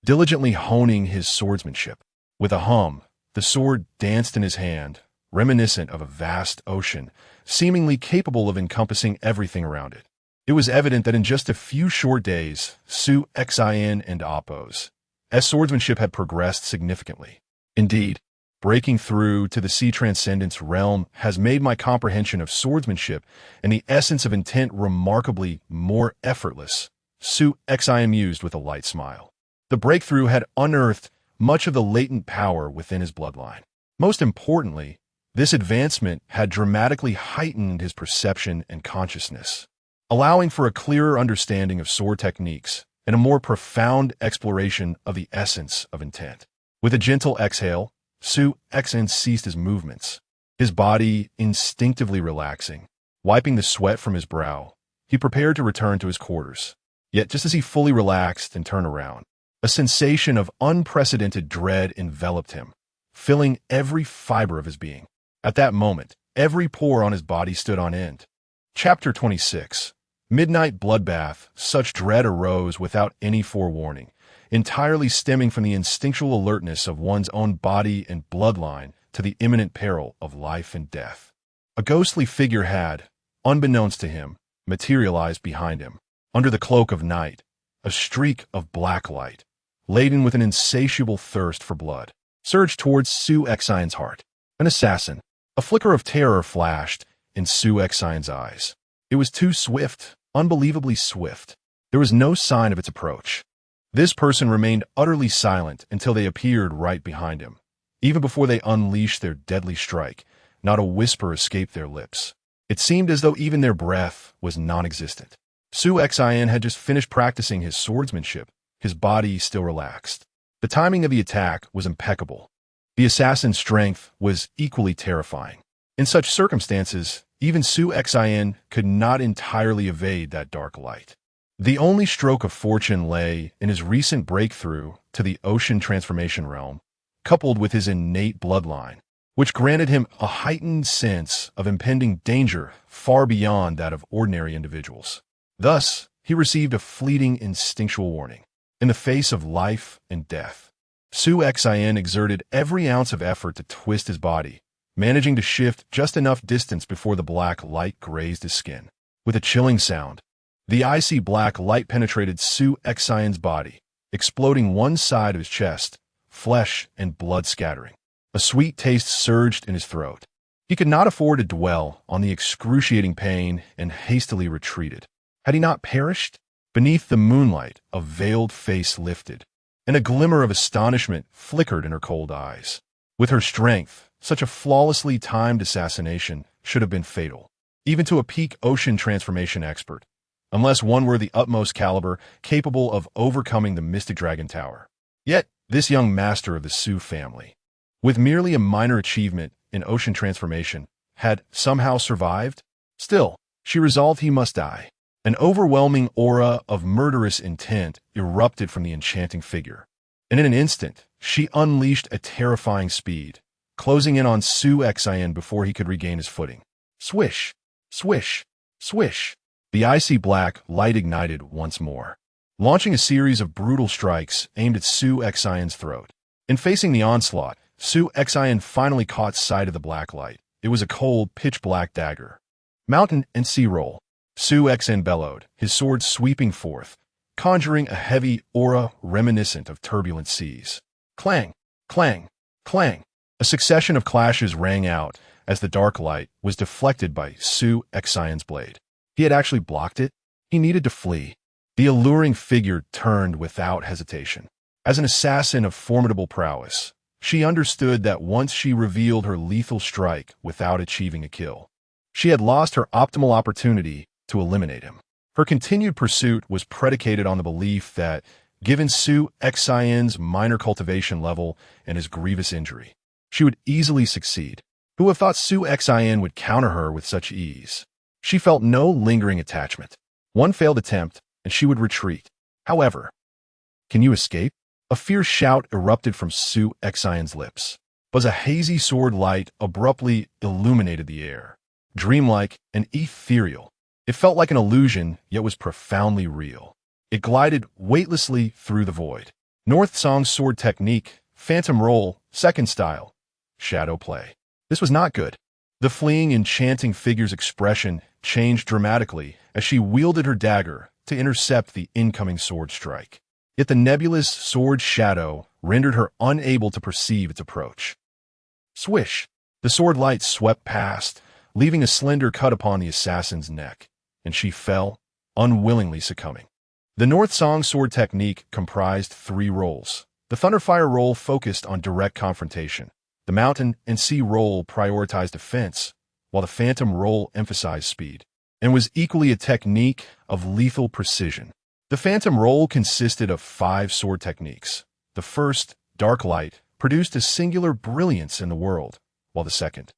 diligently honing his swordsmanship. With a hum, the sword danced in his hand, reminiscent of a vast ocean, seemingly capable of encompassing everything around it. It was evident that in just a few short days, Su Xian and Appo's swordsmanship had progressed significantly. Indeed, breaking through to the Sea Transcendence realm has made my comprehension of swordsmanship and the essence of intent remarkably more effortless, Su Xian mused with a light smile. The breakthrough had unearthed much of the latent power within his bloodline. Most importantly, this advancement had dramatically heightened his perception and consciousness, allowing for a clearer understanding of sword techniques and a more profound exploration of the essence of intent. With a gentle exhale, Su Xian ceased his movements, his body instinctively relaxing. Wiping the sweat from his brow, he prepared to return to his quarters. Yet just as he fully relaxed and turned around, a sensation of unprecedented dread enveloped him, filling every fiber of his being. At that moment, every pore on his body stood on end. Chapter 26. Midnight Bloodbath. Such dread arose without any forewarning, entirely stemming from the instinctual alertness of one's own body and bloodline to the imminent peril of life and death. A ghostly figure had, unbeknownst to him, materialized behind him. Under the cloak of night, a streak of black light, laden with an insatiable thirst for blood, surged towards Sue Exion's heart. An assassin. A flicker of terror flashed in Sue Exion's eyes. It was too swift, unbelievably swift. There was no sign of its approach. This person remained utterly silent until they appeared right behind him. Even before they unleashed their deadly strike, not a whisper escaped their lips. It seemed as though even their breath was non-existent. Sue Exion had just finished practicing his swordsmanship, his body still relaxed. The timing of the attack was impeccable. The assassin's strength was equally terrifying. In such circumstances, even Sue Exion could not entirely evade that dark light. The only stroke of fortune lay in his recent breakthrough to the ocean transformation realm, coupled with his innate bloodline, which granted him a heightened sense of impending danger far beyond that of ordinary individuals. Thus, he received a fleeting instinctual warning. In the face of life and death, Sue Exion exerted every ounce of effort to twist his body, managing to shift just enough distance before the black light grazed his skin. With a chilling sound, the icy black light penetrated Sue Exion's body, exploding one side of his chest, flesh and blood scattering. A sweet taste surged in his throat. He could not afford to dwell on the excruciating pain and hastily retreated. Had he not perished? Beneath the moonlight, a veiled face lifted, and a glimmer of astonishment flickered in her cold eyes. With her strength, such a flawlessly timed assassination should have been fatal, even to a peak ocean transformation expert, unless one were the utmost caliber capable of overcoming the Mystic Dragon Tower. Yet, this young master of the Sue family, with merely a minor achievement in ocean transformation, had somehow survived. Still, she resolved he must die. An overwhelming aura of murderous intent erupted from the enchanting figure, and in an instant, she unleashed a terrifying speed, closing in on Sue Exion before he could regain his footing. Swish, swish, swish. The icy black light ignited once more, launching a series of brutal strikes aimed at Sue Exion's throat. In facing the onslaught, Sue Exion finally caught sight of the black light. It was a cold, pitch-black dagger. Mountain and sea roll. Sue Exon bellowed, his sword sweeping forth, conjuring a heavy aura reminiscent of turbulent seas. Clang, clang, clang. A succession of clashes rang out as the dark light was deflected by Sue Exion's blade. He had actually blocked it. He needed to flee. The alluring figure turned without hesitation. As an assassin of formidable prowess, she understood that once she revealed her lethal strike without achieving a kill, she had lost her optimal opportunity to eliminate him. Her continued pursuit was predicated on the belief that, given Sue Exion's minor cultivation level and his grievous injury, she would easily succeed. Who would have thought Sue Exion would counter her with such ease? She felt no lingering attachment. One failed attempt, and she would retreat. However, "Can you escape?" A fierce shout erupted from Sue Exion's lips. But a hazy sword light abruptly illuminated the air. Dreamlike and ethereal, it felt like an illusion, yet was profoundly real. It glided weightlessly through the void. North Song's sword technique, phantom roll, second style, shadow play. This was not good. The fleeing, enchanting figure's expression changed dramatically as she wielded her dagger to intercept the incoming sword strike. Yet the nebulous sword shadow rendered her unable to perceive its approach. Swish! The sword light swept past, leaving a slender cut upon the assassin's neck, and she fell, unwillingly succumbing. The North Song sword technique comprised 3 rolls. The Thunderfire roll focused on direct confrontation. The Mountain and Sea roll prioritized defense, while the Phantom roll emphasized speed, and was equally a technique of lethal precision. The Phantom roll consisted of 5 sword techniques. The first, Dark Light, produced a singular brilliance in the world, while the second,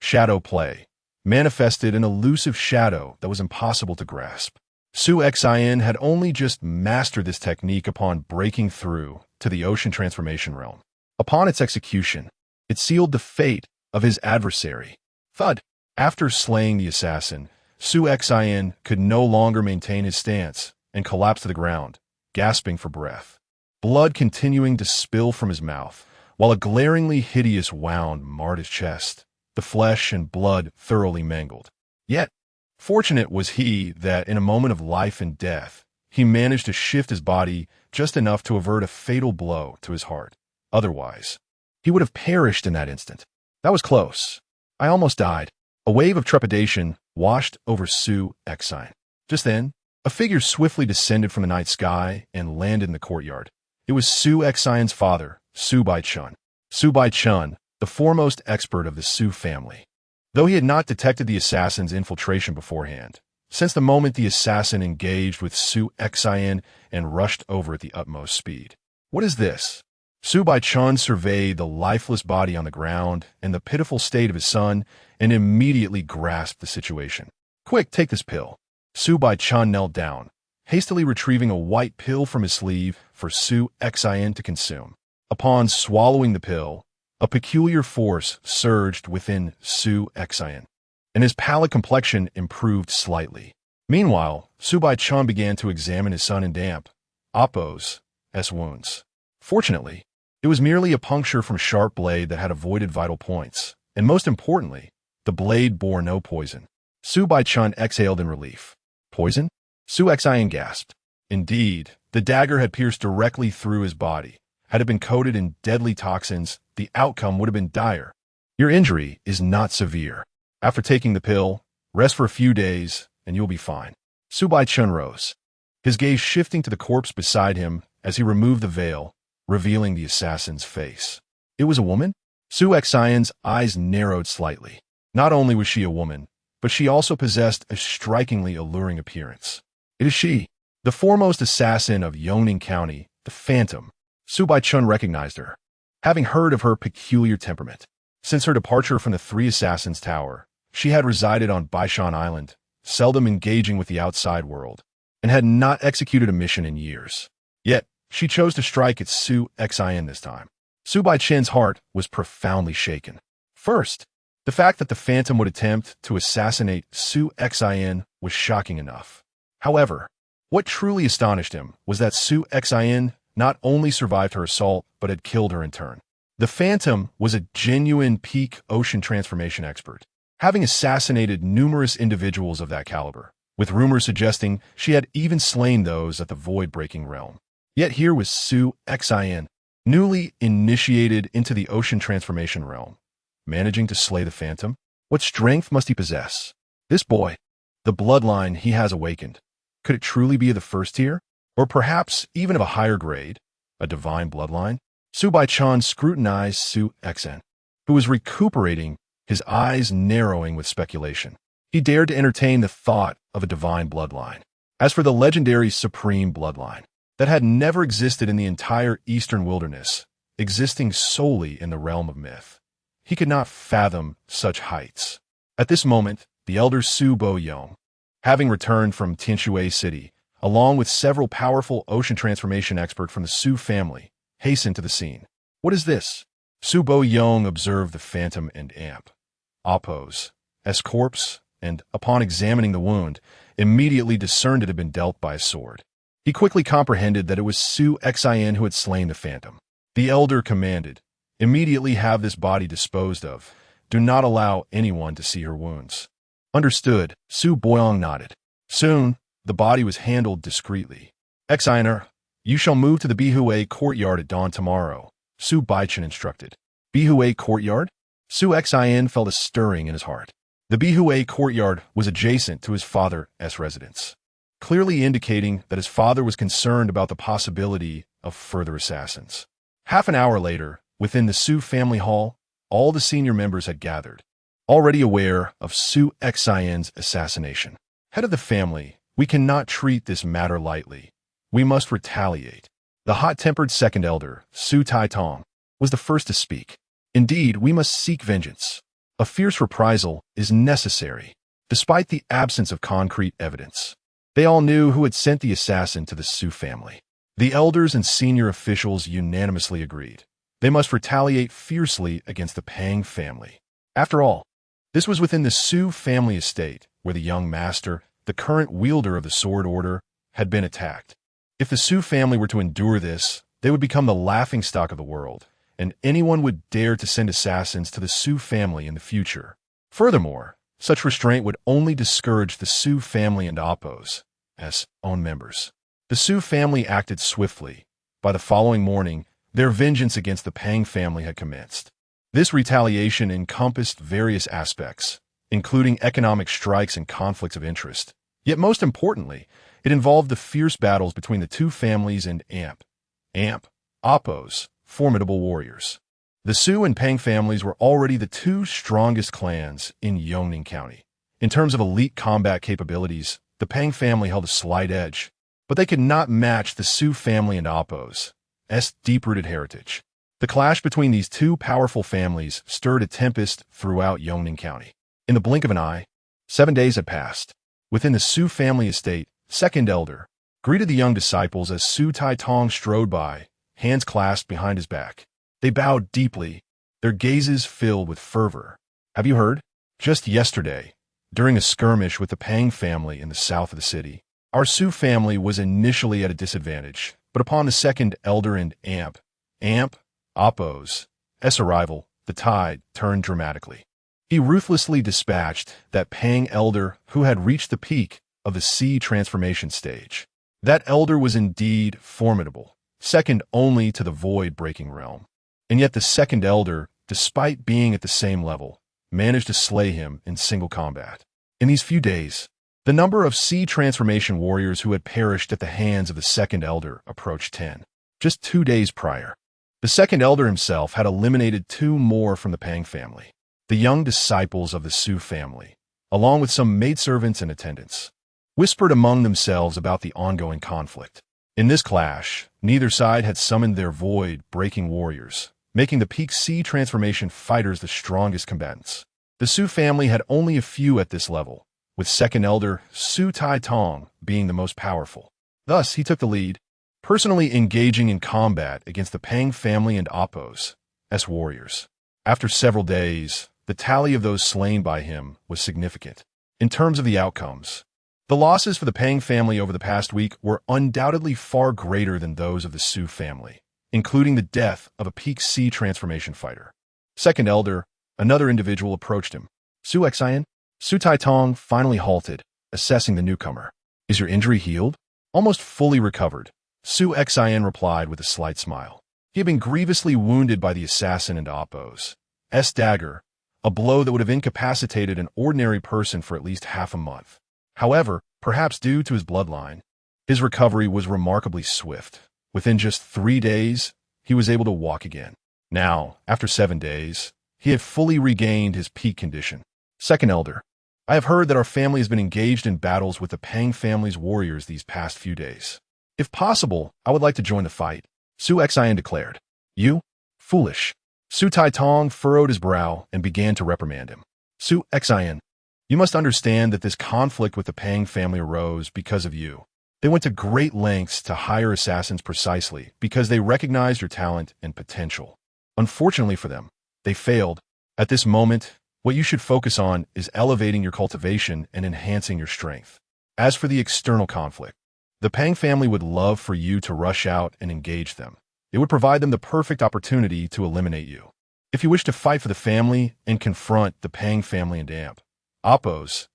Shadow Play, manifested an elusive shadow that was impossible to grasp. Su Xian had only just mastered this technique upon breaking through to the ocean transformation realm. Upon its execution, it sealed the fate of his adversary. Thud. After slaying the assassin, Su Xian could no longer maintain his stance and collapsed to the ground, gasping for breath. Blood continuing to spill from his mouth, while a glaringly hideous wound marred his chest, the flesh and blood thoroughly mangled. Yet, fortunate was he that in a moment of life and death, he managed to shift his body just enough to avert a fatal blow to his heart. Otherwise, he would have perished in that instant. That was close. I almost died. A wave of trepidation washed over Su Xian. Just then, a figure swiftly descended from the night sky and landed in the courtyard. It was Su Xian's father, Su Baichun. Su Baichun, the foremost expert of the Su family. Though he had not detected the assassin's infiltration beforehand, since the moment the assassin engaged with Su Xian and rushed over at the utmost speed. What is this? Su Baichun surveyed the lifeless body on the ground and the pitiful state of his son and immediately grasped the situation. Quick, take this pill. Su Baichun knelt down, hastily retrieving a white pill from his sleeve for Su Xian to consume. Upon swallowing the pill, a peculiar force surged within Su Xian, and his pallid complexion improved slightly. Meanwhile, Su Baichun began to examine his son in damp, Oppo's wounds. Fortunately, it was merely a puncture from a sharp blade that had avoided vital points, and most importantly, the blade bore no poison. Su Baichun exhaled in relief. Poison? Su Xian gasped. Indeed, the dagger had pierced directly through his body. Had it been coated in deadly toxins, the outcome would have been dire. Your injury is not severe. After taking the pill, rest for a few days, and you'll be fine. Su Baichun rose, his gaze shifting to the corpse beside him as he removed the veil, revealing the assassin's face. It was a woman? Su Xian's eyes narrowed slightly. Not only was she a woman, but she also possessed a strikingly alluring appearance. It is she, the foremost assassin of Yongning County, the Phantom. Su Baichun recognized her, having heard of her peculiar temperament. Since her departure from the Three Assassins Tower, she had resided on Baishan Island, seldom engaging with the outside world, and had not executed a mission in years. Yet, she chose to strike at Su Xian this time. Su Baichun's heart was profoundly shaken. First, the fact that the Phantom would attempt to assassinate Su Xian was shocking enough. However, what truly astonished him was that Su Xian not only survived her assault, but had killed her in turn. The Phantom was a genuine peak ocean transformation expert, having assassinated numerous individuals of that caliber, with rumors suggesting she had even slain those at the void-breaking realm. Yet here was Su Xian, newly initiated into the ocean transformation realm, managing to slay the Phantom. What strength must he possess? This boy, the bloodline he has awakened, could it truly be of the first tier? Or perhaps even of a higher grade, a divine bloodline? Su Baichun scrutinized Su Xian, who was recuperating, his eyes narrowing with speculation. He dared to entertain the thought of a divine bloodline. As for the legendary supreme bloodline, that had never existed in the entire eastern wilderness, existing solely in the realm of myth, he could not fathom such heights. At this moment, the elder Su Boyong, having returned from Tianshui City, along with several powerful ocean transformation experts from the Su family, hastened to the scene. What is this? Su Boyong observed the Phantom and Amp, Oppo's corpse, and, upon examining the wound, immediately discerned it had been dealt by a sword. He quickly comprehended that it was Su Xian who had slain the Phantom. The elder commanded, immediately have this body disposed of. Do not allow anyone to see her wounds. Understood, Su Boyong nodded. Soon, the body was handled discreetly. Xianer, you shall move to the Bihue courtyard at dawn tomorrow, Su Baichun instructed. Bihue courtyard? Su Xian felt a stirring in his heart. The Bihue courtyard was adjacent to his father's residence, clearly indicating that his father was concerned about the possibility of further assassins. Half an hour later, within the Su family hall, all the senior members had gathered, already aware of Su Xian's assassination. Head of the family, we cannot treat this matter lightly. We must retaliate. The hot-tempered second elder, Su Taitong, was the first to speak. Indeed, we must seek vengeance. A fierce reprisal is necessary, despite the absence of concrete evidence. They all knew who had sent the assassin to the Su family. The elders and senior officials unanimously agreed. They must retaliate fiercely against the Pang family. After all, this was within the Su family estate, where the young master, the current wielder of the Sword Order, had been attacked. If the Su family were to endure this, they would become the laughingstock of the world, and anyone would dare to send assassins to the Su family in the future. Furthermore, such restraint would only discourage the Su family and Appo's own members. The Su family acted swiftly. By the following morning, their vengeance against the Pang family had commenced. This retaliation encompassed various aspects, including economic strikes and conflicts of interest. Yet most importantly, it involved the fierce battles between the two families and Appo's formidable warriors. The Su and Pang families were already the two strongest clans in Yongning County. In terms of elite combat capabilities, the Pang family held a slight edge, but they could not match the Su family and Appo's deep-rooted heritage. The clash between these two powerful families stirred a tempest throughout Yongning County. In the blink of an eye, 7 days had passed. Within the Su family estate, second elder greeted the young disciples as Su Taitong strode by, hands clasped behind his back. They bowed deeply, their gazes filled with fervor. "Have you heard? Just yesterday, during a skirmish with the Pang family in the south of the city, our Su family was initially at a disadvantage, but upon the second elder and Appo's arrival, the tide turned dramatically. He ruthlessly dispatched that Pang elder who had reached the peak of the sea transformation stage. That elder was indeed formidable, second only to the void-breaking realm. And yet the second elder, despite being at the same level, managed to slay him in single combat. In these few days, the number of sea transformation warriors who had perished at the hands of the second elder approached 10. Just 2 days prior, the second elder himself had eliminated 2 more from the Pang family, the young disciples of the Su family, along with some maidservants and attendants, whispered among themselves about the ongoing conflict. In this clash, neither side had summoned their void-breaking warriors, making the peak sea transformation fighters the strongest combatants. The Su family had only a few at this level, with second elder Su Taitong being the most powerful. Thus, he took the lead, personally engaging in combat against the Pang family and Appo's warriors. After several days, the tally of those slain by him was significant. In terms of the outcomes, the losses for the Pang family over the past week were undoubtedly far greater than those of the Su family, including the death of a peak sea transformation fighter. Second elder, another individual, approached him. "Su Xian?" Su Taitong finally halted, assessing the newcomer. "Is your injury healed?" "Almost fully recovered," Su Xian replied with a slight smile. He had been grievously wounded by the assassin and Appo's dagger, a blow that would have incapacitated an ordinary person for at least half a month. However, perhaps due to his bloodline, his recovery was remarkably swift. Within just 3 days, he was able to walk again. Now, after 7 days, he had fully regained his peak condition. "Second elder, I have heard that our family has been engaged in battles with the Pang family's warriors these past few days. If possible, I would like to join the fight," Su Xian declared. "You? Foolish." Su Taitong furrowed his brow and began to reprimand him. "Su Xian, you must understand that this conflict with the Pang family arose because of you. They went to great lengths to hire assassins precisely because they recognized your talent and potential. Unfortunately for them, they failed. At this moment, what you should focus on is elevating your cultivation and enhancing your strength. As for the external conflict, the Pang family would love for you to rush out and engage them. It would provide them the perfect opportunity to eliminate you. If you wish to fight for the family and confront the Pang family and Appo's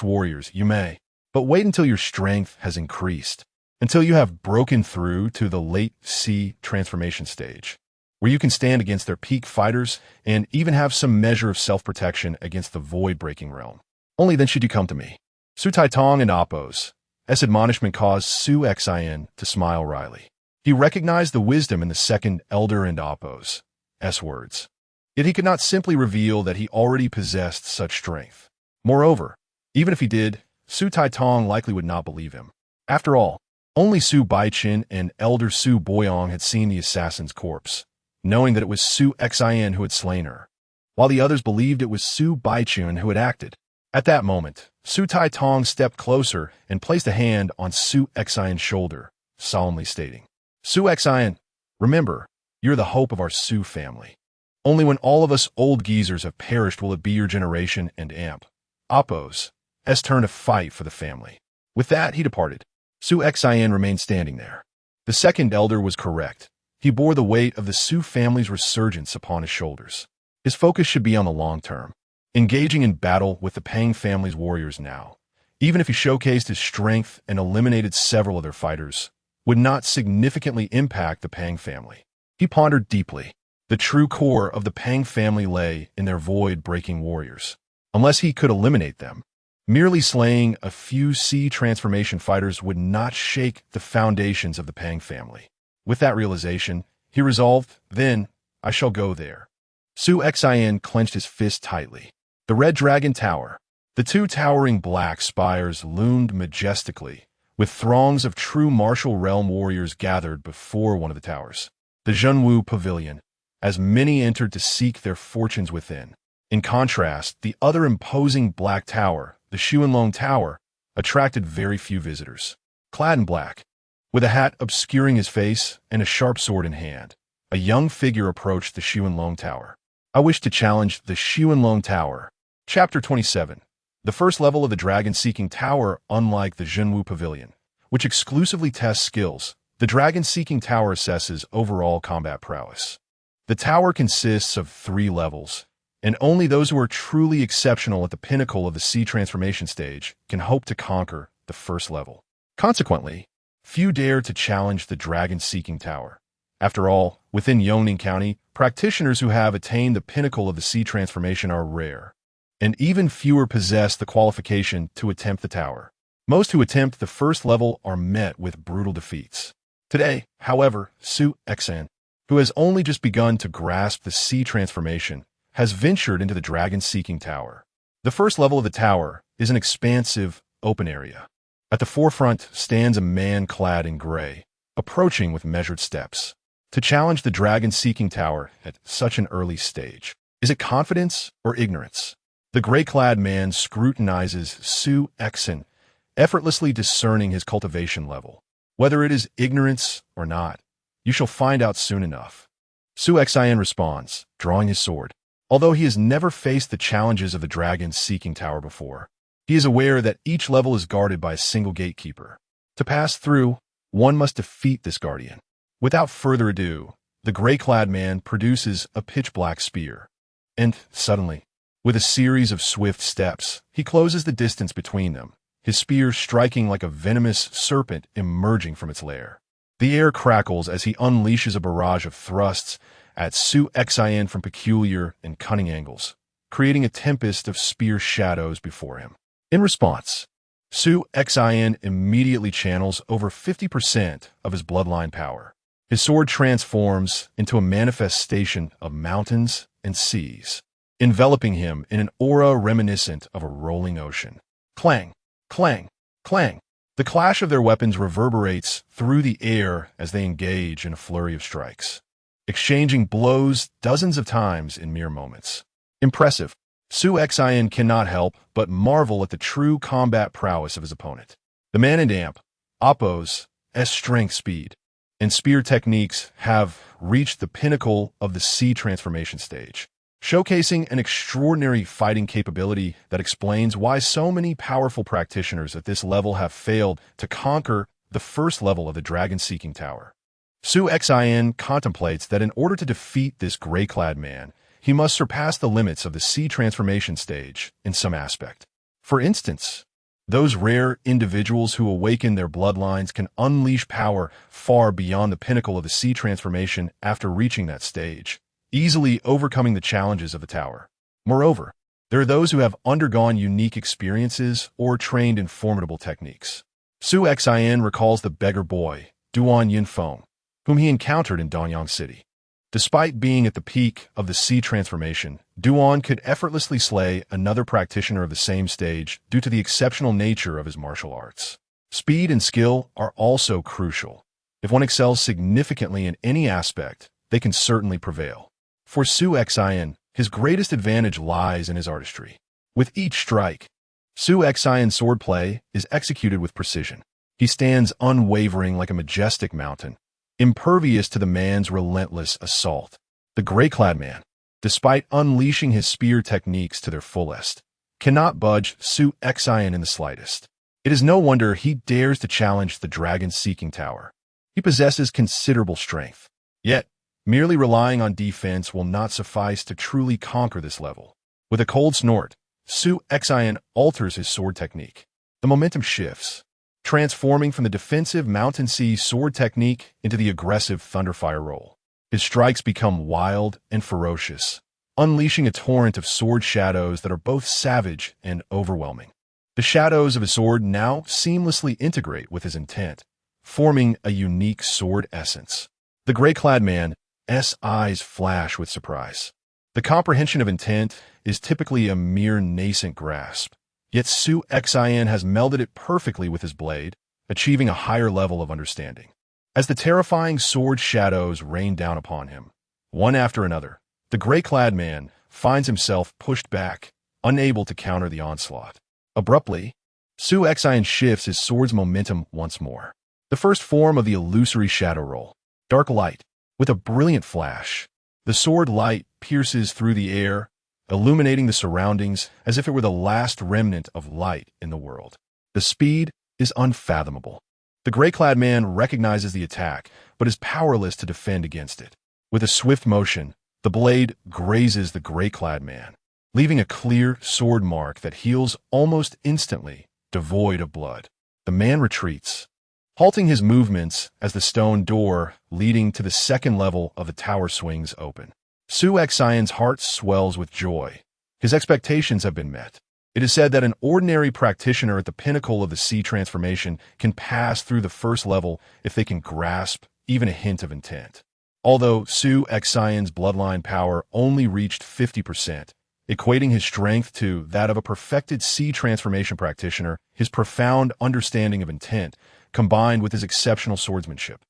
warriors, you may. But wait until your strength has increased, until you have broken through to the late sea transformation stage, where you can stand against their peak fighters and even have some measure of self-protection against the void-breaking realm. Only then should you come to me." Su Taitong and Appo's admonishment caused Su Xian to smile wryly. He recognized the wisdom in the second elder and Appo's words. Yet he could not simply reveal that he already possessed such strength. Moreover, even if he did, Su Taitong likely would not believe him. After all, only Su Baichin and Elder Su Boyong had seen the assassin's corpse, knowing that it was Su Xian who had slain her, while the others believed it was Su Baichin who had acted. At that moment, Su Tai Tong stepped closer and placed a hand on Su Xian's shoulder, solemnly stating, Su Xian, remember, you're the hope of our Su family. Only when all of us old geezers have perished will it be your generation and Appo's turn to fight for the family. With that, he departed. Su Xian remained standing there. The second elder was correct. He bore the weight of the Su family's resurgence upon his shoulders. His focus should be on the long term, engaging in battle with the Pang family's warriors now, even if he showcased his strength and eliminated several of their fighters, would not significantly impact the Pang family. He pondered deeply. The true core of the Pang family lay in their void-breaking warriors. Unless he could eliminate them, merely slaying a few Sea transformation fighters would not shake the foundations of the Pang family. With that realization, he resolved, then, I shall go there. Su Xian clenched his fist tightly. The Red Dragon Tower. The two towering black spires loomed majestically, with throngs of true martial realm warriors gathered before one of the towers. The Zhenwu Pavilion, as many entered to seek their fortunes within. In contrast, the other imposing black tower, the Xuanlong Tower, attracted very few visitors. Clad in black, with a hat obscuring his face and a sharp sword in hand, a young figure approached the Xuanlong Tower. I wish to challenge the Xuanlong Tower. Chapter 27. The first level of the Dragon-Seeking Tower, unlike the Zhenwu Pavilion, which exclusively tests skills, the Dragon-Seeking Tower assesses overall combat prowess. The tower consists of 3 levels, and only those who are truly exceptional at the pinnacle of the Sea transformation stage can hope to conquer the first level. Consequently, few dare to challenge the Dragon-Seeking Tower. After all, within Yongning County, practitioners who have attained the pinnacle of the Sea transformation are rare, and even fewer possess the qualification to attempt the tower. Most who attempt the first level are met with brutal defeats. Today, however, Su Xian, who has only just begun to grasp the Sea transformation, has ventured into the Dragon-Seeking Tower. The first level of the tower is an expansive, open area. At the forefront stands a man clad in gray, approaching with measured steps. To challenge the Dragon-Seeking Tower at such an early stage, is it confidence or ignorance? The gray-clad man scrutinizes Su Xian, effortlessly discerning his cultivation level. Whether it is ignorance or not, you shall find out soon enough. Su Xian responds, drawing his sword. Although he has never faced the challenges of the Dragon-Seeking Tower before, he is aware that each level is guarded by a single gatekeeper. To pass through, one must defeat this guardian. Without further ado, the gray-clad man produces a pitch-black spear. And, suddenly, with a series of swift steps, he closes the distance between them, his spear striking like a venomous serpent emerging from its lair. The air crackles as he unleashes a barrage of thrusts at Su Xian from peculiar and cunning angles, creating a tempest of spear shadows before him. In response, Su Xian immediately channels over 50% of his bloodline power. His sword transforms into a manifestation of mountains and seas, enveloping him in an aura reminiscent of a rolling ocean. Clang, clang, clang. The clash of their weapons reverberates through the air as they engage in a flurry of strikes, exchanging blows dozens of times in mere moments. Impressive. Su Xian cannot help but marvel at the true combat prowess of his opponent. The man in Appo's strength, speed, and spear techniques have reached the pinnacle of the Sea transformation stage, showcasing an extraordinary fighting capability that explains why so many powerful practitioners at this level have failed to conquer the first level of the Dragon-Seeking Tower. Su Xian contemplates that in order to defeat this gray-clad man, he must surpass the limits of the Sea transformation stage in some aspect. For instance, those rare individuals who awaken their bloodlines can unleash power far beyond the pinnacle of the Sea transformation after reaching that stage, easily overcoming the challenges of the tower. Moreover, there are those who have undergone unique experiences or trained in formidable techniques. Su Xian recalls the beggar boy, Duan Yinfeng, whom he encountered in Danyang City. Despite being at the peak of the Sea transformation, Duan could effortlessly slay another practitioner of the same stage due to the exceptional nature of his martial arts. Speed and skill are also crucial. If one excels significantly in any aspect, they can certainly prevail. For Su Xian, his greatest advantage lies in his artistry. With each strike, Su Xian's swordplay is executed with precision. He stands unwavering like a majestic mountain, impervious to the man's relentless assault. The gray-clad man, despite unleashing his spear techniques to their fullest, cannot budge Su Xian in the slightest. It is no wonder he dares to challenge the dragon-seeking tower. He possesses considerable strength. Yet, merely relying on defense will not suffice to truly conquer this level. With a cold snort, Su Xian alters his sword technique. The momentum shifts, transforming from the defensive Mountain Sea sword technique into the aggressive Thunderfire roll. His strikes become wild and ferocious, unleashing a torrent of sword shadows that are both savage and overwhelming. The shadows of his sword now seamlessly integrate with his intent, forming a unique sword essence. The gray-clad man's eyes flash with surprise. The comprehension of intent is typically a mere nascent grasp, yet Su Xian has melded it perfectly with his blade, achieving a higher level of understanding. As the terrifying sword shadows rain down upon him, one after another, the gray-clad man finds himself pushed back, unable to counter the onslaught. Abruptly, Su Xian shifts his sword's momentum once more. The first form of the illusory shadow roll, dark light. With a brilliant flash, the sword light pierces through the air, illuminating the surroundings as if it were the last remnant of light in the world. The speed is unfathomable. The gray-clad man recognizes the attack, but is powerless to defend against it. With a swift motion, the blade grazes the gray-clad man, leaving a clear sword mark that heals almost instantly, devoid of blood. The man retreats, halting his movements as the stone door leading to the second level of the tower swings open. Su Xian's heart swells with joy. His expectations have been met. It is said that an ordinary practitioner at the pinnacle of the sea transformation can pass through the first level if they can grasp even a hint of intent. Although Su Xian's bloodline power only reached 50%, equating his strength to that of a perfected sea transformation practitioner, his profound understanding of intent, combined with his exceptional swordsmanship,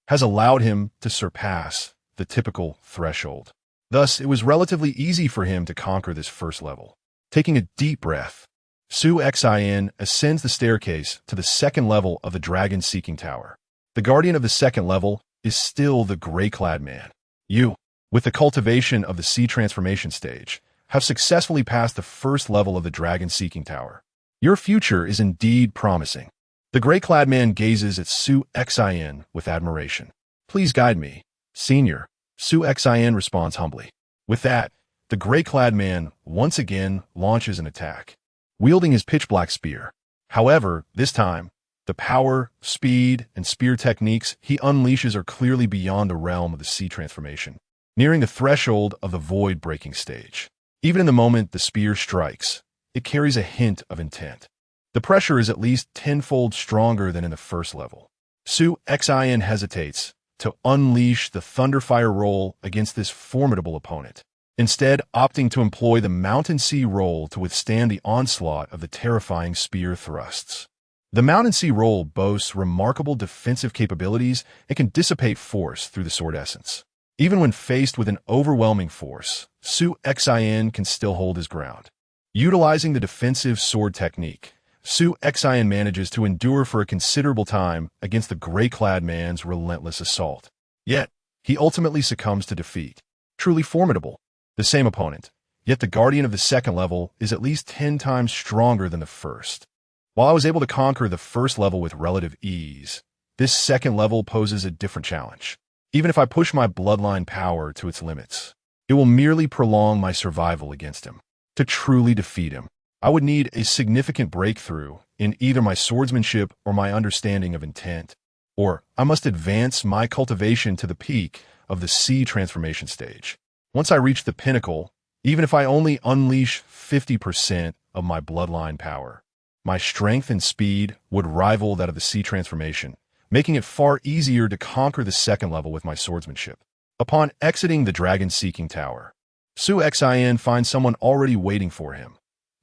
has allowed him to surpass the typical threshold. Thus, it was relatively easy for him to conquer this first level. Taking a deep breath, Su Xian ascends the staircase to the second level of the dragon-seeking tower. The guardian of the second level is still the gray-clad man. You, with the cultivation of the sea transformation stage, have successfully passed the first level of the dragon-seeking tower. Your future is indeed promising. The gray-clad man gazes at Su Xian with admiration. Please guide me, Senior. Su Xian responds humbly. With that, the gray-clad man once again launches an attack, wielding his pitch-black spear. However, this time, the power, speed, and spear techniques he unleashes are clearly beyond the realm of the sea transformation, nearing the threshold of the void-breaking stage. Even in the moment the spear strikes, it carries a hint of intent. The pressure is at least tenfold stronger than in the first level. Su Xian hesitates to unleash the Thunderfire roll against this formidable opponent, instead opting to employ the Mountain Sea roll to withstand the onslaught of the terrifying spear thrusts. The Mountain Sea roll boasts remarkable defensive capabilities and can dissipate force through the sword essence. Even when faced with an overwhelming force, Su Xian can still hold his ground. Utilizing the defensive sword technique, Su Xian manages to endure for a considerable time against the gray-clad man's relentless assault. Yet, he ultimately succumbs to defeat. Truly formidable. The same opponent, yet the guardian of the second level is at least 10 times stronger than the first. While I was able to conquer the first level with relative ease, this second level poses a different challenge. Even if I push my bloodline power to its limits, it will merely prolong my survival against him. To truly defeat him, I would need a significant breakthrough in either my swordsmanship or my understanding of intent, or I must advance my cultivation to the peak of the sea transformation stage. Once I reach the pinnacle, even if I only unleash 50% of my bloodline power, my strength and speed would rival that of the sea transformation, making it far easier to conquer the second level with my swordsmanship. Upon exiting the dragon-seeking tower, Su Xian finds someone already waiting for him,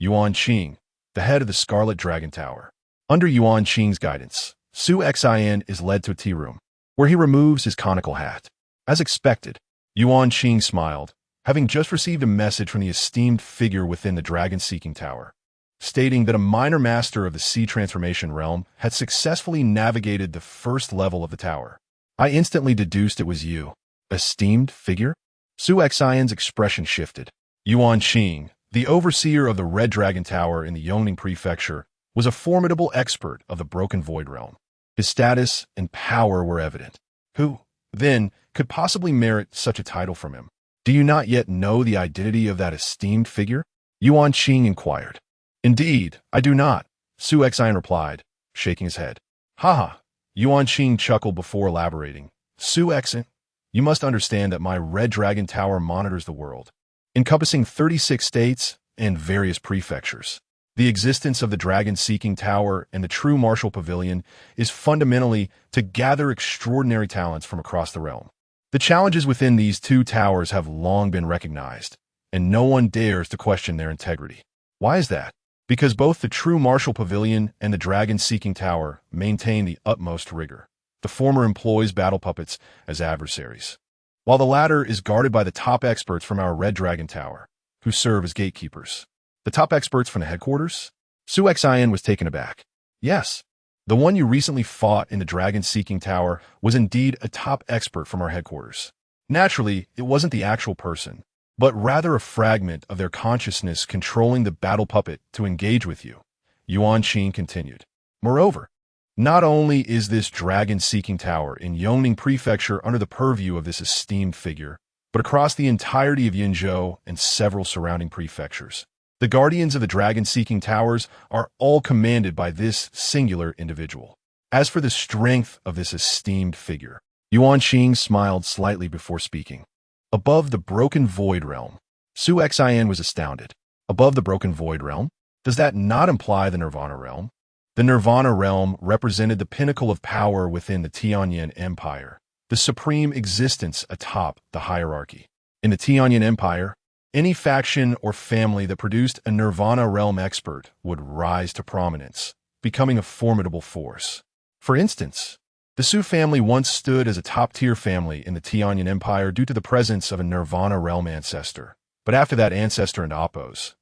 Yuan Qing, the head of the Scarlet Dragon Tower. Under Yuan Qing's guidance, Su Xian is led to a tea room, where he removes his conical hat. As expected, Yuan Qing smiled, having just received a message from the esteemed figure within the dragon-seeking tower. stating that a minor master of the sea transformation realm had successfully navigated the first level of the tower. I instantly deduced it was you. Esteemed figure? Su Xian's expression shifted. Yuan Qing, the overseer of the Red Dragon Tower in the Yongning Prefecture, was a formidable expert of the Broken Void realm. His status and power were evident. Who, then, could possibly merit such a title from him? Do you not yet know the identity of that esteemed figure? Yuan Qing inquired. Indeed, I do not, Su Xian replied, shaking his head. Haha, Yuan Qing chuckled before elaborating. Su Xian, you must understand that my Red Dragon Tower monitors the world, encompassing 36 states and various prefectures. The existence of the Dragon-Seeking Tower and the True Martial Pavilion is fundamentally to gather extraordinary talents from across the realm. The challenges within these two towers have long been recognized, and no one dares to question their integrity. Why is that? Because both the True Martial Pavilion and the Dragon-Seeking Tower maintain the utmost rigor. The former employs battle puppets as adversaries, while the latter is guarded by the top experts from our Red Dragon Tower, who serve as gatekeepers. The top experts from the headquarters? Su Xian was taken aback. Yes, the one you recently fought in the Dragon-Seeking Tower was indeed a top expert from our headquarters. Naturally, it wasn't the actual person, but rather a fragment of their consciousness controlling the battle puppet to engage with you, Yuan Qing continued. Moreover, not only is this Dragon-Seeking Tower in Yongning Prefecture under the purview of this esteemed figure, but across the entirety of Yinzhou and several surrounding prefectures. The guardians of the Dragon-Seeking Towers are all commanded by this singular individual. As for the strength of this esteemed figure, Yuan Qing smiled slightly before speaking. Above the Broken Void realm, Su Xian was astounded. Above the Broken Void realm? Does that not imply the Nirvana realm? The Nirvana realm represented the pinnacle of power within the Tianyin Empire, the supreme existence atop the hierarchy. In the Tianyin Empire, any faction or family that produced a Nirvana realm expert would rise to prominence, becoming a formidable force. For instance, the Su family once stood as a top-tier family in the Tianyin Empire due to the presence of a Nirvana realm ancestor. But after that ancestor and Appo's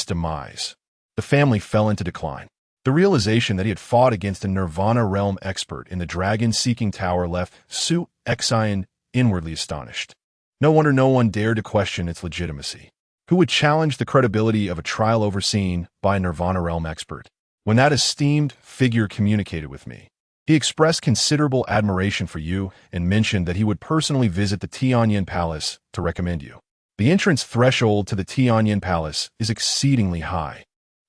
demise, the family fell into decline. The realization that he had fought against a Nirvana realm expert in the Dragon-Seeking Tower left Su Xian inwardly astonished. No wonder no one dared to question its legitimacy. Who would challenge the credibility of a trial overseen by a Nirvana realm expert? When that esteemed figure communicated with me, he expressed considerable admiration for you and mentioned that he would personally visit the Tianyin Palace to recommend you. The entrance threshold to the Tianyin Palace is exceedingly high,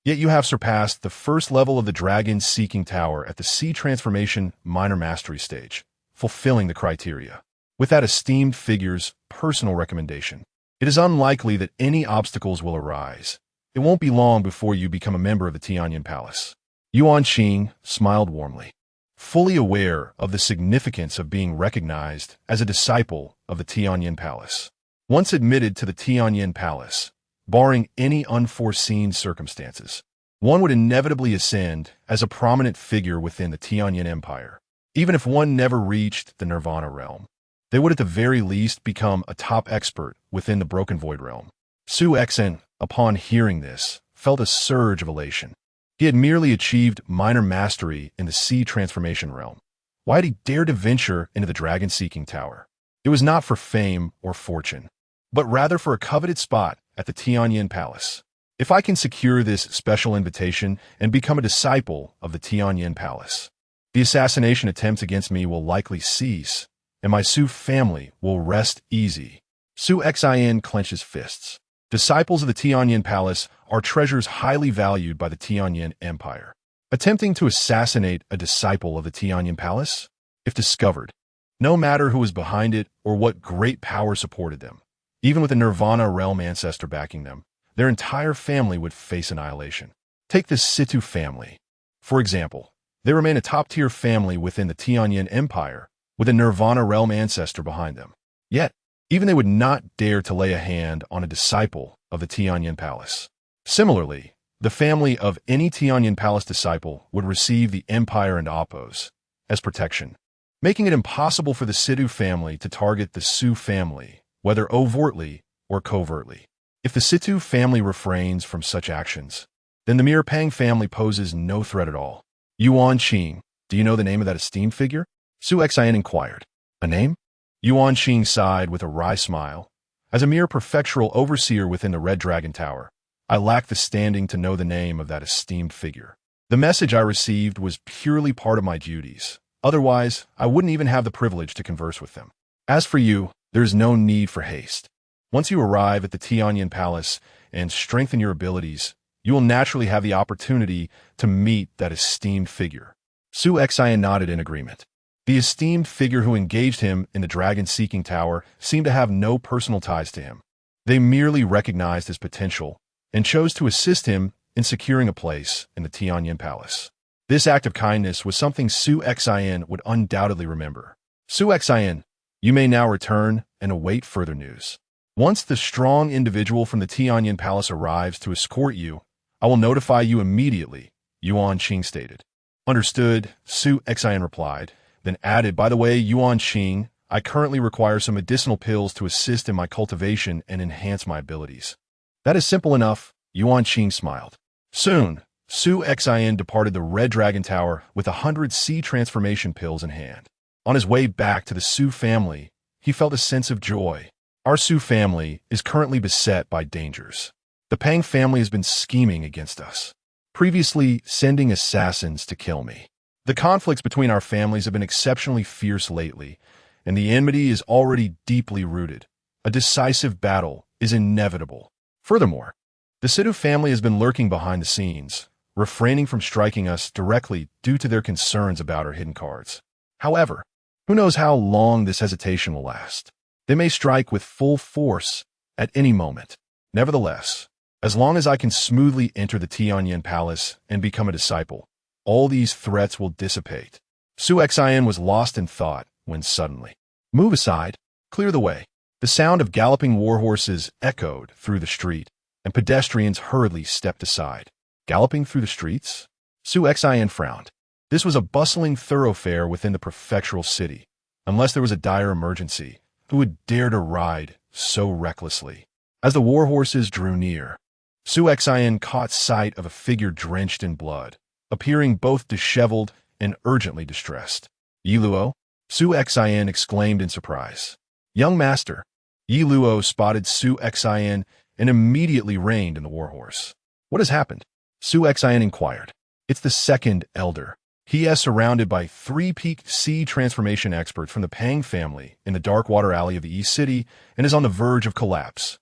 yet you have surpassed the first level of the Dragon-Seeking Tower at the Sea Transformation Minor Mastery stage, fulfilling the criteria. With that esteemed figure's personal recommendation, it is unlikely that any obstacles will arise. It won't be long before you become a member of the Tianyin Palace. Yuan Qing smiled warmly, fully aware of the significance of being recognized as a disciple of the Tianyin Palace. Once admitted to the Tianyin Palace, barring any unforeseen circumstances, one would inevitably ascend as a prominent figure within the Tianyin Empire. Even if one never reached the Nirvana realm, they would at the very least become a top expert within the Broken Void realm. Su Xian, upon hearing this, felt a surge of elation. He had merely achieved minor mastery in the Sea Transformation realm. Why had he dared to venture into the Dragon-Seeking Tower? It was not for fame or fortune, but rather for a coveted spot at the Tianyin Palace. If I can secure this special invitation and become a disciple of the Tianyin Palace, the assassination attempts against me will likely cease, and my Su family will rest easy. Su Xian clenched his fists. Disciples of the Tianyin Palace are treasures highly valued by the Tianyin Empire. Attempting to assassinate a disciple of the Tianyin Palace? If discovered, no matter who was behind it or what great power supported them, even with a Nirvana realm ancestor backing them, their entire family would face annihilation. Take the Situ family. For example, they remain a top-tier family within the Tianyin Empire, with a Nirvana realm ancestor behind them. Yet, even they would not dare to lay a hand on a disciple of the Tianyin Palace. Similarly, the family of any Tianyin Palace disciple would receive the Empire and Appo's as protection, making it impossible for the Situ family to target the Su family, whether overtly or covertly. If the Situ family refrains from such actions, then the mere Pang family poses no threat at all. Yuan Qing, do you know the name of that esteemed figure? Su Xian inquired. A name? Yuan Qing sighed with a wry smile. As a mere prefectural overseer within the Red Dragon Tower, I lack the standing to know the name of that esteemed figure. The message I received was purely part of my duties. Otherwise, I wouldn't even have the privilege to converse with them. As for you, there is no need for haste. Once you arrive at the Tianyan Palace and strengthen your abilities, you will naturally have the opportunity to meet that esteemed figure. Su Xian nodded in agreement. The esteemed figure who engaged him in the dragon-seeking tower seemed to have no personal ties to him. They merely recognized his potential and chose to assist him in securing a place in the Tianyan Palace. This act of kindness was something Su Xian would undoubtedly remember. Su Xian, you may now return and await further news. Once the strong individual from the Tianyan Palace arrives to escort you, I will notify you immediately, Yuan Qing stated. Understood, Su Xian replied, then added, by the way, Yuan Qing, I currently require some medicinal pills to assist in my cultivation and enhance my abilities. That is simple enough, Yuan Qing smiled. Soon, Su Xian departed the Red Dragon Tower with 100 sea transformation pills in hand. On his way back to the Su family, he felt a sense of joy. Our Su family is currently beset by dangers. The Pang family has been scheming against us, previously sending assassins to kill me. The conflicts between our families have been exceptionally fierce lately, and the enmity is already deeply rooted. A decisive battle is inevitable. Furthermore, the Sidhu family has been lurking behind the scenes, refraining from striking us directly due to their concerns about our hidden cards. However, who knows how long this hesitation will last? They may strike with full force at any moment. Nevertheless, as long as I can smoothly enter the Tianyan Palace and become a disciple, all these threats will dissipate. Su Xian was lost in thought when suddenly, move aside, clear the way. The sound of galloping war horses echoed through the street, and pedestrians hurriedly stepped aside. Galloping through the streets? Su Xian frowned. This was a bustling thoroughfare within the prefectural city. Unless there was a dire emergency, who would dare to ride so recklessly? As the war horses drew near, Su Xian caught sight of a figure drenched in blood, appearing both disheveled and urgently distressed. Yi Luo? Su Xian exclaimed in surprise. Young master. Yi Luo spotted Su Xian and immediately reined in the warhorse. What has happened? Su Xian inquired. It's the second elder. He is surrounded by 3 peaked sea transformation experts from the Pang family in the dark water alley of the East City and is on the verge of collapse.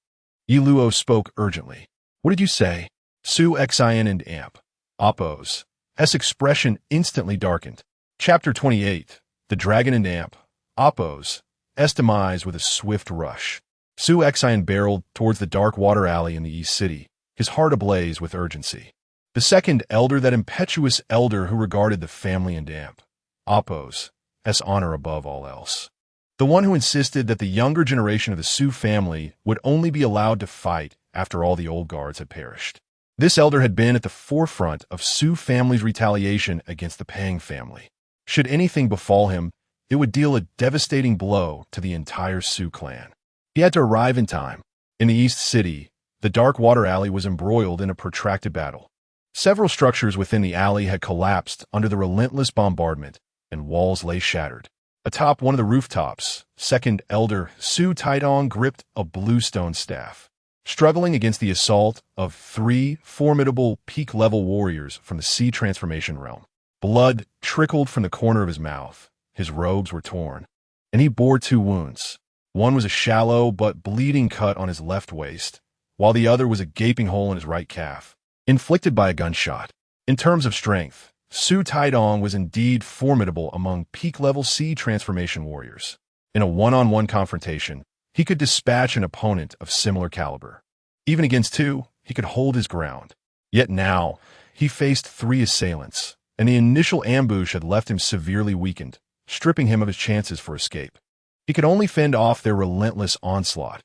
Yi Luo spoke urgently. What did you say? Su Xian and Amp. Oppo's expression instantly darkened. Chapter 28. The Dragon and Amp. Oppo's demise with a swift rush. Su Xian barreled towards the dark water alley in the East City, his heart ablaze with urgency. The second elder, that impetuous elder who regarded the family and Amp. Oppo's honor above all else. The one who insisted that the younger generation of the Su family would only be allowed to fight after all the old guards had perished. This elder had been at the forefront of Su family's retaliation against the Pang family. Should anything befall him, it would deal a devastating blow to the entire Su clan. He had to arrive in time. In the East City, the dark water alley was embroiled in a protracted battle. Several structures within the alley had collapsed under the relentless bombardment, and walls lay shattered. Atop one of the rooftops, second elder Su Taidong gripped a bluestone staff, struggling against the assault of 3 formidable peak-level warriors from the sea transformation realm. Blood trickled from the corner of his mouth, his robes were torn, and he bore 2 wounds. One was a shallow but bleeding cut on his left waist, while the other was a gaping hole in his right calf, inflicted by a gunshot. In terms of strength, Su Taidong was indeed formidable among peak-level sea transformation warriors. In a one-on-one confrontation, he could dispatch an opponent of similar caliber. Even against 2, he could hold his ground. Yet now, he faced 3 assailants, and the initial ambush had left him severely weakened, stripping him of his chances for escape. He could only fend off their relentless onslaught,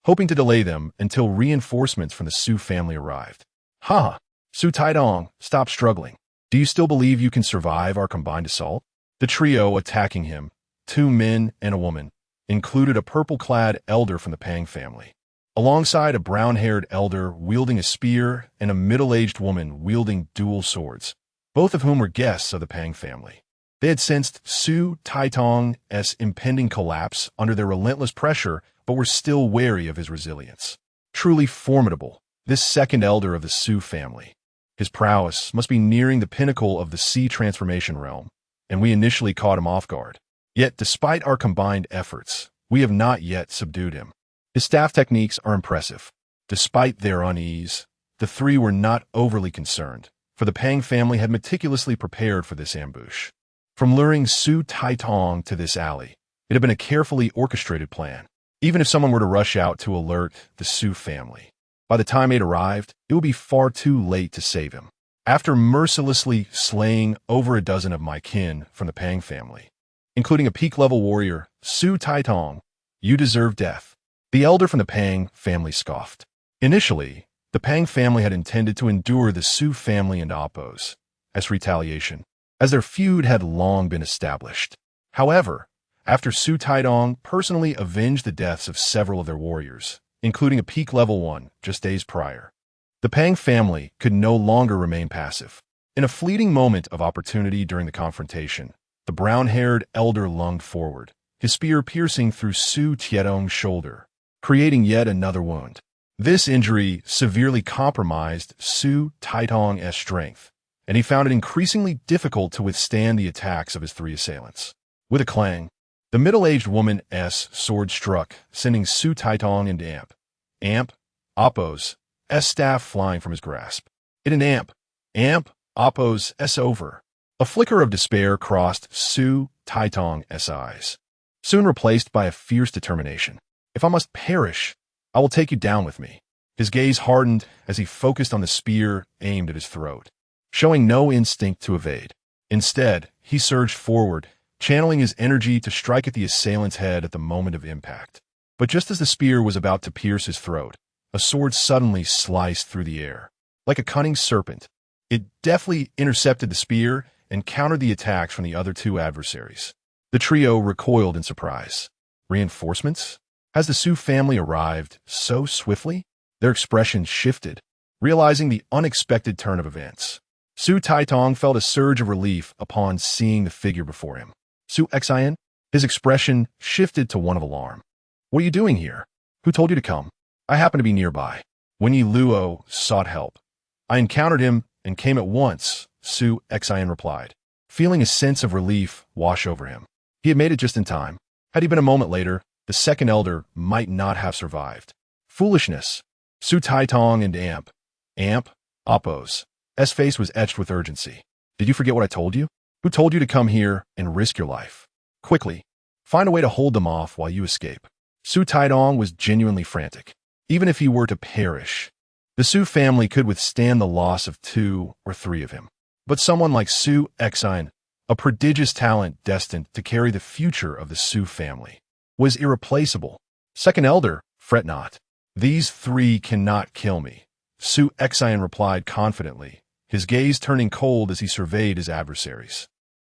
hoping to delay them until reinforcements from the Su family arrived. Ha! Su Taidong, stop struggling. Do you still believe you can survive our combined assault? The trio attacking him, 2 men and a woman, included a purple-clad elder from the Pang family. alongside a brown-haired elder wielding a spear and a middle-aged woman wielding dual swords, both of whom were guests of the Pang family. They had sensed Su Taitong's impending collapse under their relentless pressure, but were still wary of his resilience. Truly formidable, this second elder of the Su family. His prowess must be nearing the pinnacle of the sea transformation realm, and we initially caught him off guard. Yet, despite our combined efforts, we have not yet subdued him. His staff techniques are impressive. Despite their unease, the three were not overly concerned, for the Pang family had meticulously prepared for this ambush. From luring Su Taitong to this alley, it had been a carefully orchestrated plan. Even if someone were to rush out to alert the Su family, by the time it arrived, it would be far too late to save him. After mercilessly slaying over a dozen of my kin from the Pang family, including a peak-level warrior, Su Taitong, you deserve death. The elder from the Pang family scoffed. Initially, the Pang family had intended to endure the Su family and Appo's as retaliation, as their feud had long been established. However, after Su Taitong personally avenged the deaths of several of their warriors, including a peak level one just days prior, the Pang family could no longer remain passive. In a fleeting moment of opportunity during the confrontation, the brown-haired elder lunged forward, his spear piercing through Su Taitong's shoulder, creating yet another wound. This injury severely compromised Su Taitong's strength, and he found it increasingly difficult to withstand the attacks of his three assailants. With a clang, the middle-aged woman's sword struck, sending Su Taitong into Appo's staff flying from his grasp. In an Appo's over. A flicker of despair crossed Su Taitong's eyes, soon replaced by a fierce determination. If I must perish, I will take you down with me. His gaze hardened as he focused on the spear aimed at his throat, showing no instinct to evade. Instead, he surged forward, channeling his energy to strike at the assailant's head at the moment of impact. But just as the spear was about to pierce his throat, a sword suddenly sliced through the air. Like a cunning serpent, it deftly intercepted the spear and countered the attacks from the other two adversaries. The trio recoiled in surprise. Reinforcements? Has the Su family arrived so swiftly? Their expressions shifted, realizing the unexpected turn of events. Su Taitong felt a surge of relief upon seeing the figure before him. Su Xian? His expression shifted to one of alarm. What are you doing here? Who told you to come? I happen to be nearby. When Yi Luo sought help, I encountered him and came at once, Su Xian replied, feeling a sense of relief wash over him. He had made it just in time. Had he been a moment later, the second elder might not have survived. Foolishness. Su Taitong and Appo's face was etched with urgency. Did you forget what I told you? Who told you to come here and risk your life? Quickly, find a way to hold them off while you escape. Su Taitong was genuinely frantic. Even if he were to perish, the Su family could withstand the loss of 2 or 3 of him. But someone like Su Xian, a prodigious talent destined to carry the future of the Su family, was irreplaceable. Second elder, fret not. These 3 cannot kill me, Su Xian replied confidently, his gaze turning cold as he surveyed his adversaries.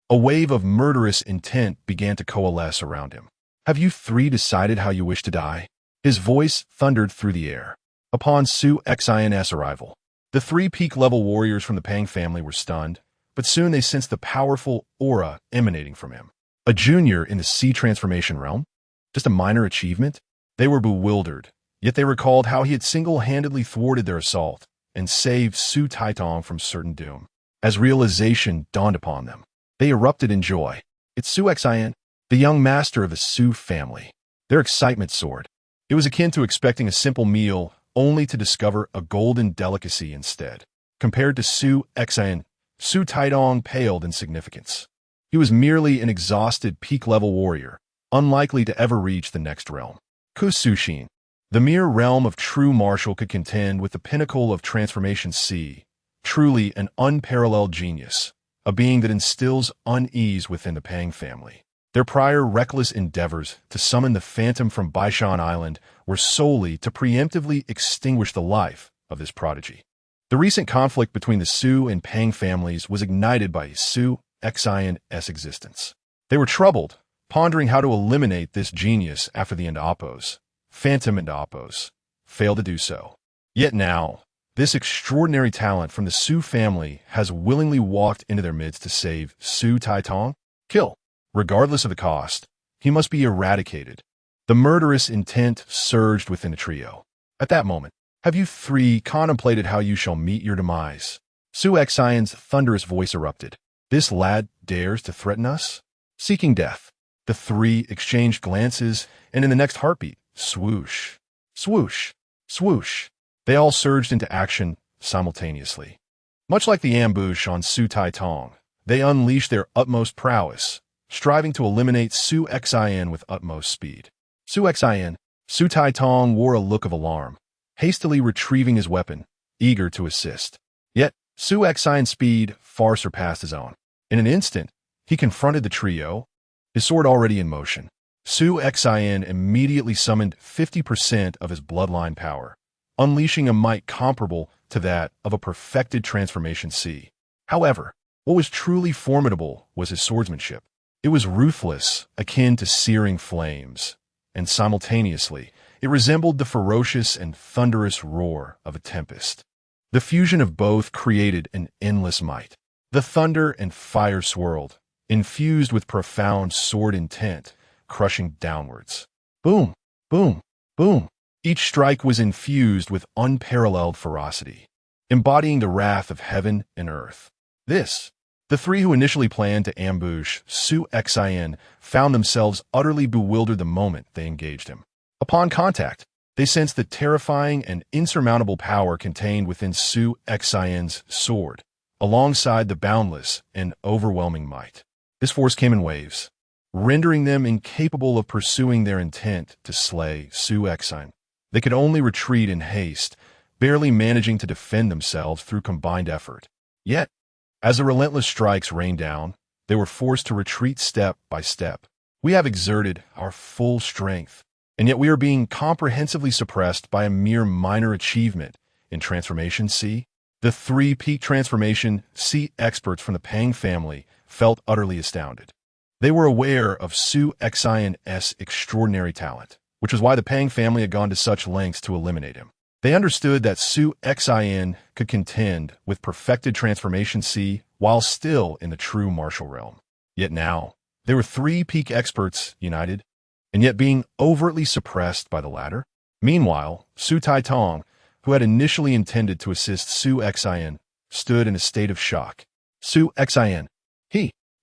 A wave of murderous intent began to coalesce around him. Have you 3 decided how you wish to die? His voice thundered through the air. Upon Su Xian's arrival, the 3 peak-level warriors from the Pang family were stunned, but soon they sensed the powerful aura emanating from him. A junior in the sea transformation realm? Just a minor achievement? They were bewildered, yet they recalled how he had single-handedly thwarted their assault and saved Su Taitong from certain doom. As realization dawned upon them, they erupted in joy. It's Su Xian, the young master of the Su family. Their excitement soared. It was akin to expecting a simple meal only to discover a golden delicacy instead. Compared to Su Xian, Su Taitong paled in significance. He was merely an exhausted peak-level warrior, unlikely to ever reach the next realm. Kusushin, the mere realm of true martial, could contend with the pinnacle of transformation C, truly an unparalleled genius, a being that instills unease within the Pang family. Their prior reckless endeavors to summon the Phantom from Baishan Island were solely to preemptively extinguish the life of this prodigy. The recent conflict between the Su and Pang families was ignited by Su Xian's existence. They were troubled, pondering how to eliminate this genius after the Appo's, Phantom and Appo's failed to do so. Yet now, this extraordinary talent from the Su family has willingly walked into their midst to save Su Taitong. Kill. Regardless of the cost, he must be eradicated. The murderous intent surged within the trio. At that moment, have you three contemplated how you shall meet your demise? Su Xian's thunderous voice erupted. This lad dares to threaten us? Seeking death. The three exchanged glances, and in the next heartbeat, swoosh, swoosh, swoosh. They all surged into action simultaneously. Much like the ambush on Su Taitong, they unleashed their utmost prowess, striving to eliminate Su Xian with utmost speed. Su Taitong wore a look of alarm, hastily retrieving his weapon, eager to assist. Yet, Su Xian's speed far surpassed his own. In an instant, he confronted the trio, his sword already in motion. Su Xian immediately summoned 50% of his bloodline power, unleashing a might comparable to that of a perfected transformation C. However, what was truly formidable was his swordsmanship. It was ruthless, akin to searing flames, and simultaneously, it resembled the ferocious and thunderous roar of a tempest. The fusion of both created an endless might. The thunder and fire swirled, infused with profound sword intent, crushing downwards. Boom, boom, boom. Each strike was infused with unparalleled ferocity, embodying the wrath of heaven and earth. The three who initially planned to ambush Su Xian found themselves utterly bewildered the moment they engaged him. Upon contact, they sensed the terrifying and insurmountable power contained within Su Xian's sword, alongside the boundless and overwhelming might. This force came in waves, rendering them incapable of pursuing their intent to slay Su Xian. They could only retreat in haste, barely managing to defend themselves through combined effort. Yet, as the relentless strikes rained down, they were forced to retreat step by step. We have exerted our full strength, and yet we are being comprehensively suppressed by a mere minor achievement in Transformation C. The three peak Transformation C experts from the Pang family felt utterly astounded. They were aware of Su Xian's extraordinary talent, which was why the Pang family had gone to such lengths to eliminate him. They understood that Su Xian could contend with perfected Transformation C while still in the true martial realm. Yet now, there were three peak experts united, and yet being overtly suppressed by the latter. Meanwhile, Su Taitong, who had initially intended to assist Su Xian, stood in a state of shock. Su Xian.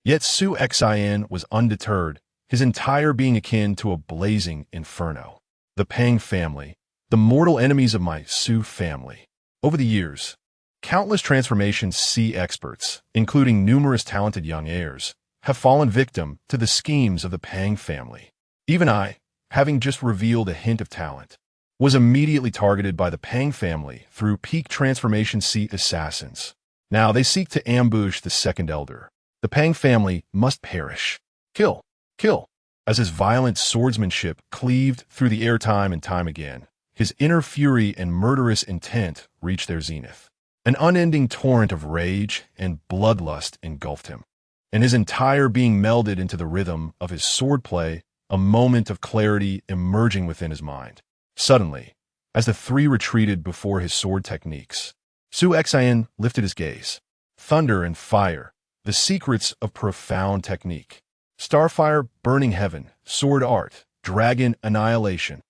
Yet Su Xian was undeterred, his entire being akin to a blazing inferno. The Pang family, the mortal enemies of my Su family. Over the years, countless Transformation C experts, including numerous talented young heirs, have fallen victim to the schemes of the Pang family. Even I, having just revealed a hint of talent, was immediately targeted by the Pang family through peak Transformation C assassins. Now they seek to ambush the second elder. The Pang family must perish. Kill, kill. As his violent swordsmanship cleaved through the air time and time again, his inner fury and murderous intent reached their zenith. An unending torrent of rage and bloodlust engulfed him, and his entire being melded into the rhythm of his swordplay, a moment of clarity emerging within his mind. Suddenly, as the three retreated before his sword techniques, Su Xian lifted his gaze. Thunder and fire, the secrets of profound technique. Starfire, burning heaven, sword art, dragon annihilation.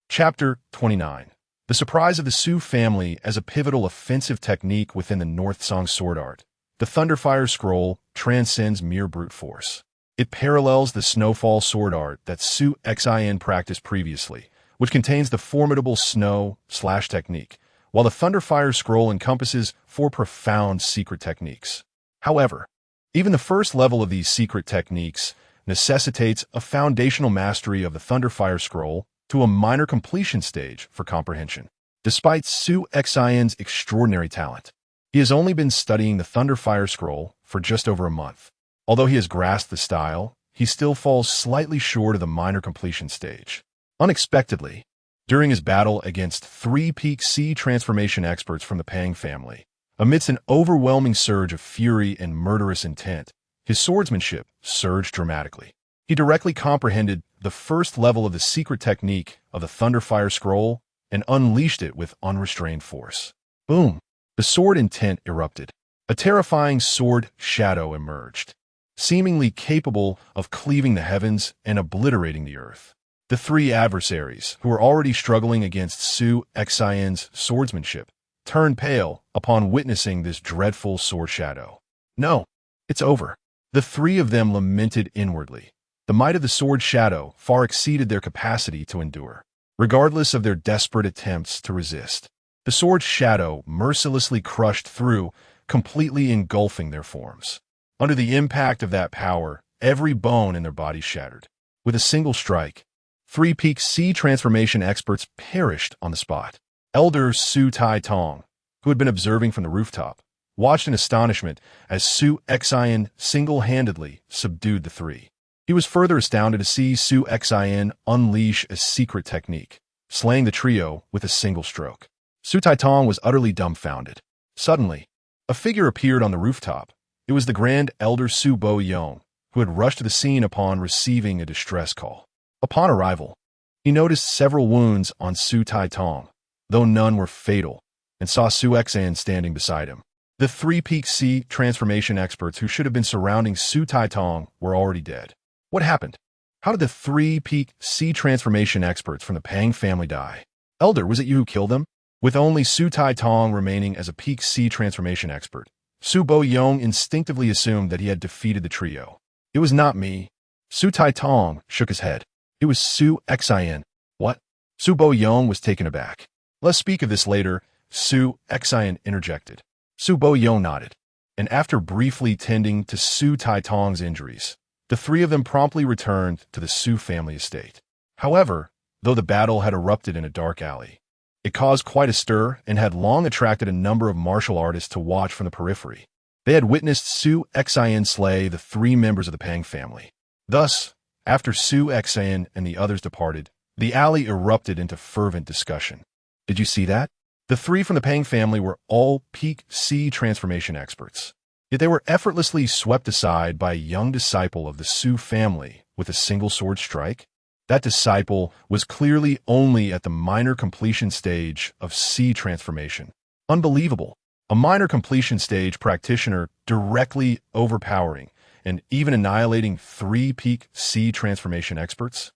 Chapter 29. The surprise of the Su family as a pivotal offensive technique within the North Song sword art. The Thunderfire scroll transcends mere brute force. It parallels the Snowfall sword art that Su Xian practiced previously, which contains the formidable snow/slash technique, while the Thunderfire scroll encompasses 4 profound secret techniques. However, even the first level of these secret techniques necessitates a foundational mastery of the Thunderfire scroll to a minor completion stage for comprehension. Despite Su Xian's extraordinary talent, he has only been studying the Thunderfire scroll for just over a month. Although he has grasped the style, he still falls slightly short of the minor completion stage. Unexpectedly, during his battle against 3 peak C transformation experts from the Pang family, amidst an overwhelming surge of fury and murderous intent, his swordsmanship surged dramatically. He directly comprehended the first level of the secret technique of the Thunderfire scroll and unleashed it with unrestrained force. Boom! The sword intent erupted. A terrifying sword shadow emerged, seemingly capable of cleaving the heavens and obliterating the earth. The three adversaries, who were already struggling against Su Xian's swordsmanship, turned pale upon witnessing this dreadful sword shadow. No, it's over. The three of them lamented inwardly. The might of the sword shadow far exceeded their capacity to endure. Regardless of their desperate attempts to resist, the sword shadow mercilessly crushed through, completely engulfing their forms. Under the impact of that power, every bone in their bodies shattered. With a single strike, three peak sea transformation experts perished on the spot. Elder Su Tai Tong, who had been observing from the rooftop, watched in astonishment as Su Xian single-handedly subdued the three. He was further astounded to see Su Xian unleash a secret technique, slaying the trio with a single stroke. Su Tai Tong was utterly dumbfounded. Suddenly, a figure appeared on the rooftop. It was the Grand Elder Su Bo Yong, who had rushed to the scene upon receiving a distress call. Upon arrival, he noticed several wounds on Su Tai Tong, though none were fatal, and saw Su Xian standing beside him. The three peak sea transformation experts who should have been surrounding Su Tai Tong were already dead. What happened? How did the three peak sea transformation experts from the Pang family die? Elder, was it you who killed them? With only Su Tai Tong remaining as a peak sea transformation expert, Su Bo Yong instinctively assumed that he had defeated the trio. It was not me. Su Tai Tong shook his head. It was Su Xian. What? Su Bo Yong was taken aback. Let's speak of this later, Su Xian interjected. Su Bo Yong nodded, and after briefly tending to Su Tai Tong's injuries, the three of them promptly returned to the Su family estate. However, though the battle had erupted in a dark alley, it caused quite a stir and had long attracted a number of martial artists to watch from the periphery. They had witnessed Su Xian slay the three members of the Pang family. Thus, after Su Xian and the others departed, the alley erupted into fervent discussion. Did you see that? The three from the Pang family were all peak sea transformation experts. Yet they were effortlessly swept aside by a young disciple of the Su family with a single sword strike. That disciple was clearly only at the minor completion stage of sea transformation. Unbelievable. A minor completion stage practitioner directly overpowering and even annihilating three peak sea transformation experts?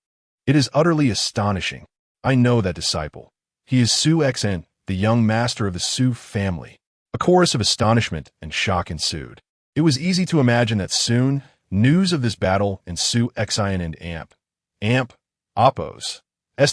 It is utterly astonishing. I know that disciple. He is Su Xian, the young master of the Su family. A chorus of astonishment and shock ensued. It was easy to imagine that soon, news of this battle in Su Xian and Appo's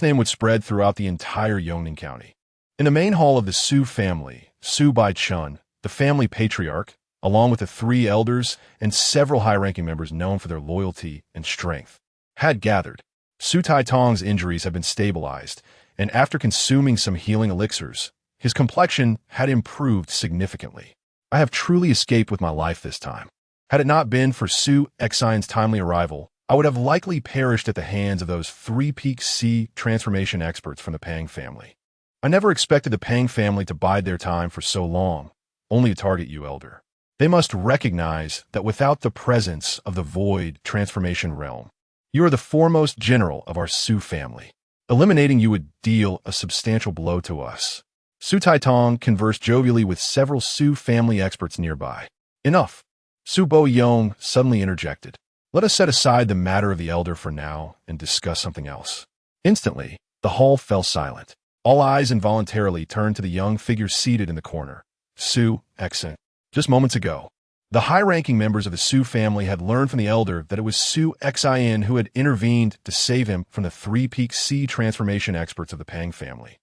name would spread throughout the entire Yongning County. In the main hall of the Su family, Su Bai Chun, the family patriarch, along with the three elders and several high-ranking members known for their loyalty and strength, had gathered. Su Tai Tong's injuries had been stabilized, and after consuming some healing elixirs, his complexion had improved significantly. I have truly escaped with my life this time. Had it not been for Su Xian's timely arrival, I would have likely perished at the hands of those three peak sea transformation experts from the Pang family. I never expected the Pang family to bide their time for so long, only to target you, Elder. They must recognize that without the presence of the void transformation realm, you are the foremost general of our Su family. Eliminating you would deal a substantial blow to us. Su Tai Tong conversed jovially with several Su family experts nearby. Enough. Su Bo Yong suddenly interjected. Let us set aside the matter of the elder for now and discuss something else. Instantly, the hall fell silent. All eyes involuntarily turned to the young figure seated in the corner. Su Xian. Just moments ago, the high-ranking members of the Su family had learned from the elder that it was Su Xian who had intervened to save him from the three peak sea transformation experts of the Pang family.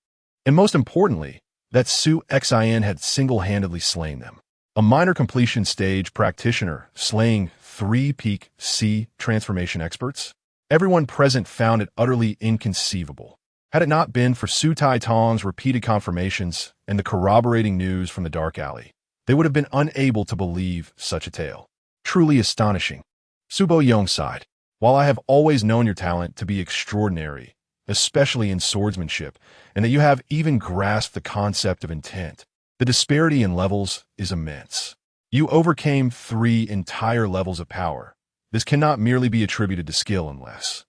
And most importantly, that Su Xian had single-handedly slain them. A minor completion stage practitioner slaying three peak sea transformation experts? Everyone present found it utterly inconceivable. Had it not been for Su Tai Tong's repeated confirmations and the corroborating news from the dark alley, they would have been unable to believe such a tale. Truly astonishing. Su Bo Yong sighed. While I have always known your talent to be extraordinary, especially in swordsmanship, and that you have even grasped the concept of intent, the disparity in levels is immense. You overcame 3 entire levels of power. This cannot merely be attributed to skill unless...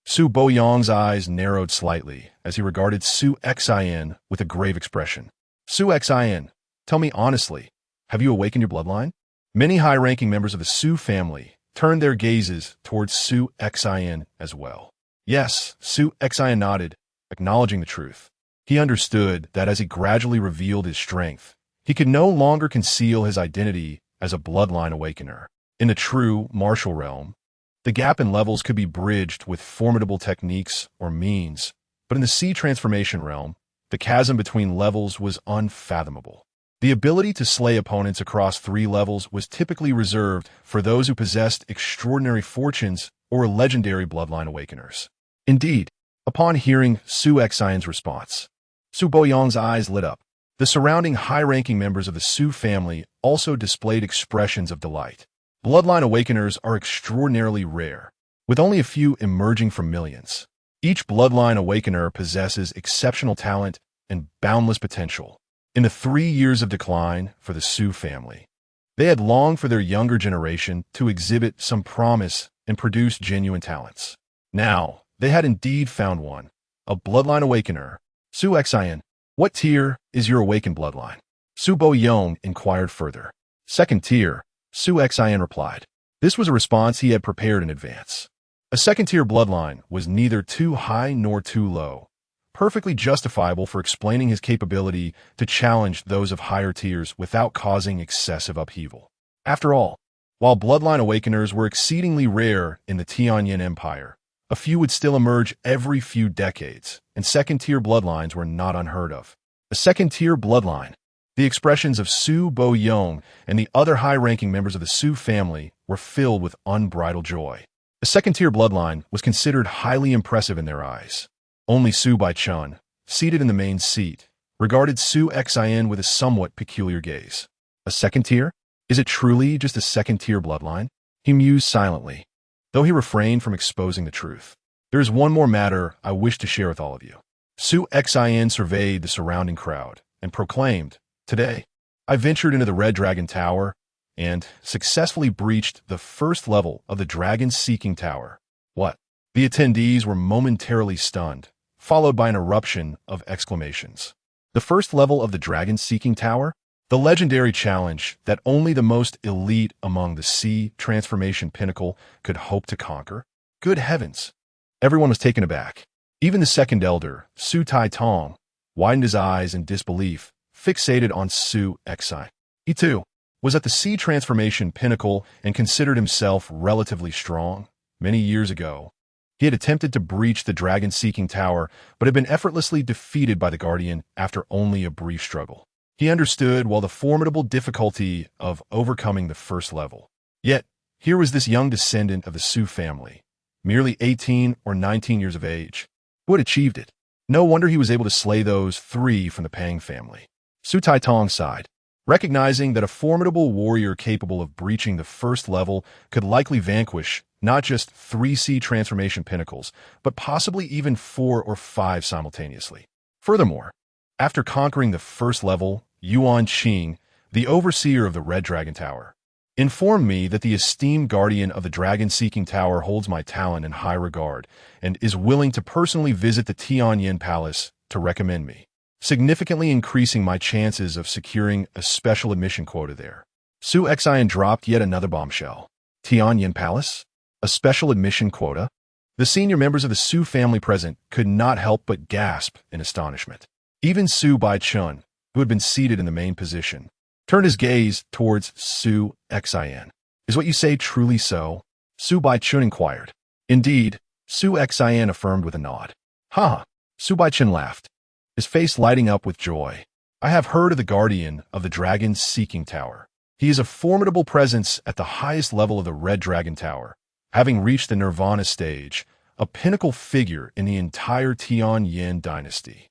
Su Boyong's eyes narrowed slightly as he regarded Su Xin with a grave expression. Su Xin, tell me honestly, have you awakened your bloodline? Many high-ranking members of the Su family turned their gazes towards Su Xin as well. Yes, Su Xin nodded, acknowledging the truth. He understood that as he gradually revealed his strength, he could no longer conceal his identity as a bloodline awakener. In the true martial realm, the gap in levels could be bridged with formidable techniques or means, but in the C transformation realm, the chasm between levels was unfathomable. The ability to slay opponents across 3 levels was typically reserved for those who possessed extraordinary fortunes or legendary bloodline awakeners. Indeed, upon hearing Su Xion's response, Su Boyong's eyes lit up. The surrounding high-ranking members of the Su family also displayed expressions of delight. Bloodline awakeners are extraordinarily rare, with only a few emerging from millions. Each bloodline awakener possesses exceptional talent and boundless potential. In the 3 years of decline for the Su family, they had longed for their younger generation to exhibit some promise and produce genuine talents. Now, they had indeed found one, a bloodline awakener. Su Xian, what tier is your awakened bloodline? Su Boyong inquired further. Second tier, Su Xian replied. This was a response he had prepared in advance. A second-tier bloodline was neither too high nor too low, perfectly justifiable for explaining his capability to challenge those of higher tiers without causing excessive upheaval. After all, while bloodline awakeners were exceedingly rare in the Tianyin Empire, a few would still emerge every few decades, and second-tier bloodlines were not unheard of. A second-tier bloodline. The expressions of Su Boyong and the other high-ranking members of the Su family were filled with unbridled joy. A second-tier bloodline was considered highly impressive in their eyes. Only Su Baichun, seated in the main seat, regarded Su Xian with a somewhat peculiar gaze. A second tier? Is it truly just a second-tier bloodline? He mused silently, though he refrained from exposing the truth. There is one more matter I wish to share with all of you. Su Xian surveyed the surrounding crowd and proclaimed, Today, I ventured into the Red Dragon Tower and successfully breached the first level of the Dragon-Seeking Tower. What? The attendees were momentarily stunned, followed by an eruption of exclamations. The first level of the Dragon-Seeking Tower? The legendary challenge that only the most elite among the C transformation pinnacle could hope to conquer? Good heavens! Everyone was taken aback. Even the second elder, Su Tai Tong, widened his eyes in disbelief, fixated on Su Xi. He too was at the C transformation pinnacle and considered himself relatively strong. Many years ago, he had attempted to breach the dragon-seeking tower, but had been effortlessly defeated by the Guardian after only a brief struggle. He understood well the formidable difficulty of overcoming the first level. Yet, here was this young descendant of the Su family, merely 18 or 19 years of age, who had achieved it. No wonder he was able to slay those 3 from the Pang family. Su Tai Tong sighed, recognizing that a formidable warrior capable of breaching the first level could likely vanquish not just 3 C transformation pinnacles, but possibly even 4 or 5 simultaneously. Furthermore, after conquering the first level, Yuan Qing, the overseer of the Red Dragon Tower, informed me that the esteemed guardian of the Dragon-Seeking Tower holds my talent in high regard and is willing to personally visit the Tianyin Palace to recommend me, significantly increasing my chances of securing a special admission quota there. Su Xian dropped yet another bombshell. Tianyin Palace? A special admission quota? The senior members of the Su family present could not help but gasp in astonishment. Even Su Baichun, who had been seated in the main position, turned his gaze towards Su Xian. Is what you say truly so? Su Baichun inquired. Indeed, Su Xian affirmed with a nod. Ha! Su Baichun laughed, his face lighting up with joy. I have heard of the guardian of the Dragon-Seeking Tower. He is a formidable presence at the highest level of the Red Dragon Tower, having reached the Nirvana stage, a pinnacle figure in the entire Tianyin dynasty.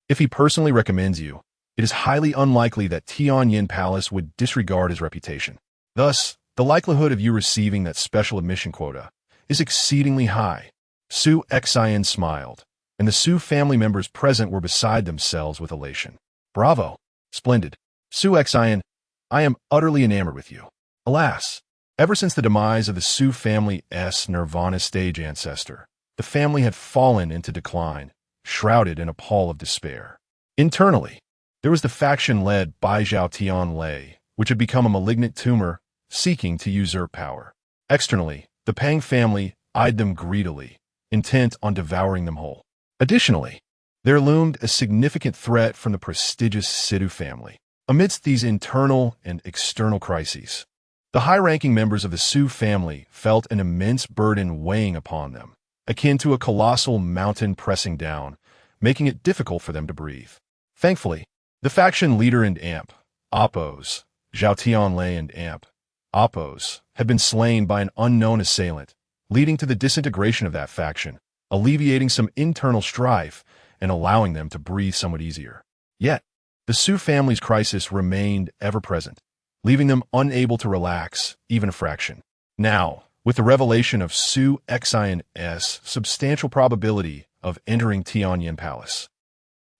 If he personally recommends you, it is highly unlikely that Tianyin Palace would disregard his reputation. Thus, the likelihood of you receiving that special admission quota is exceedingly high. Su Xian smiled, and the Su family members present were beside themselves with elation. Bravo! Splendid! Su Xian, I am utterly enamored with you. Alas, ever since the demise of the Su family's Nirvana stage ancestor, The family had fallen into decline, shrouded in a pall of despair. Internally, there was the faction led by Zhao Tianlei, which had become a malignant tumor seeking to usurp power. Externally, the Pang family eyed them greedily, intent on devouring them whole. Additionally, there loomed a significant threat from the prestigious Sidu family. Amidst these internal and external crises, the high-ranking members of the Su family felt an immense burden weighing upon them, akin to a colossal mountain pressing down, making it difficult for them to breathe. Thankfully, the faction leader and Amp, Oppos, Zhao Tianlei and Amp, Oppos, had been slain by an unknown assailant, leading to the disintegration of that faction, alleviating some internal strife and allowing them to breathe somewhat easier. Yet, the Su family's crisis remained ever-present, leaving them unable to relax even a fraction. Now, with the revelation of Su Xin's substantial probability of entering Tianyin Palace,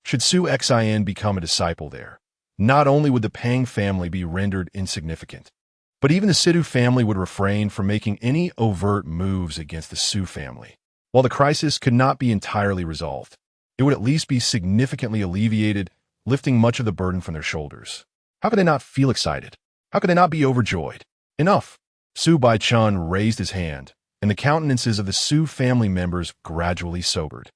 should Su Xin become a disciple there, not only would the Pang family be rendered insignificant, but even the Sidu family would refrain from making any overt moves against the Su family. While the crisis could not be entirely resolved, it would at least be significantly alleviated, lifting much of the burden from their shoulders. How could they not feel excited? How could they not be overjoyed? Enough! Su Baichun raised his hand, and the countenances of the Su family members gradually sobered.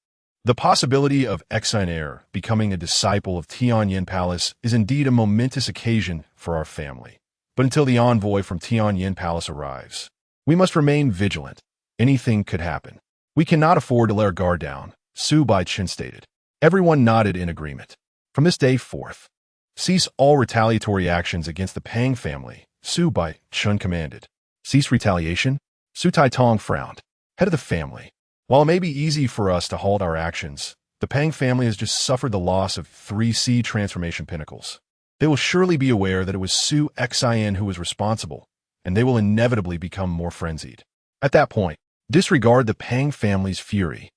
The possibility of Xin becoming a disciple of Tianyin Palace is indeed a momentous occasion for our family. But until the envoy from Tianyin Palace arrives, we must remain vigilant. Anything could happen. We cannot afford to let our guard down, Su Baichun stated. Everyone nodded in agreement. From this day forth, cease all retaliatory actions against the Pang family, Su Baichun commanded. Cease retaliation? Su Taitong frowned. Head of the family. While it may be easy for us to halt our actions, the Pang family has just suffered the loss of 3 seed transformation pinnacles. They will surely be aware that it was Su Xin who was responsible, and they will inevitably become more frenzied. At that point, disregard the Pang family's fury.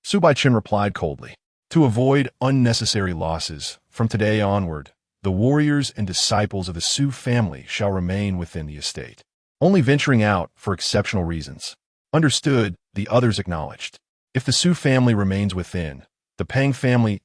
Su Baichun replied coldly. To avoid unnecessary losses, from today onward, the warriors and disciples of the Su family shall remain within the estate, only venturing out for exceptional reasons. Understood, the others acknowledged. If the Su family remains within, the Pang family's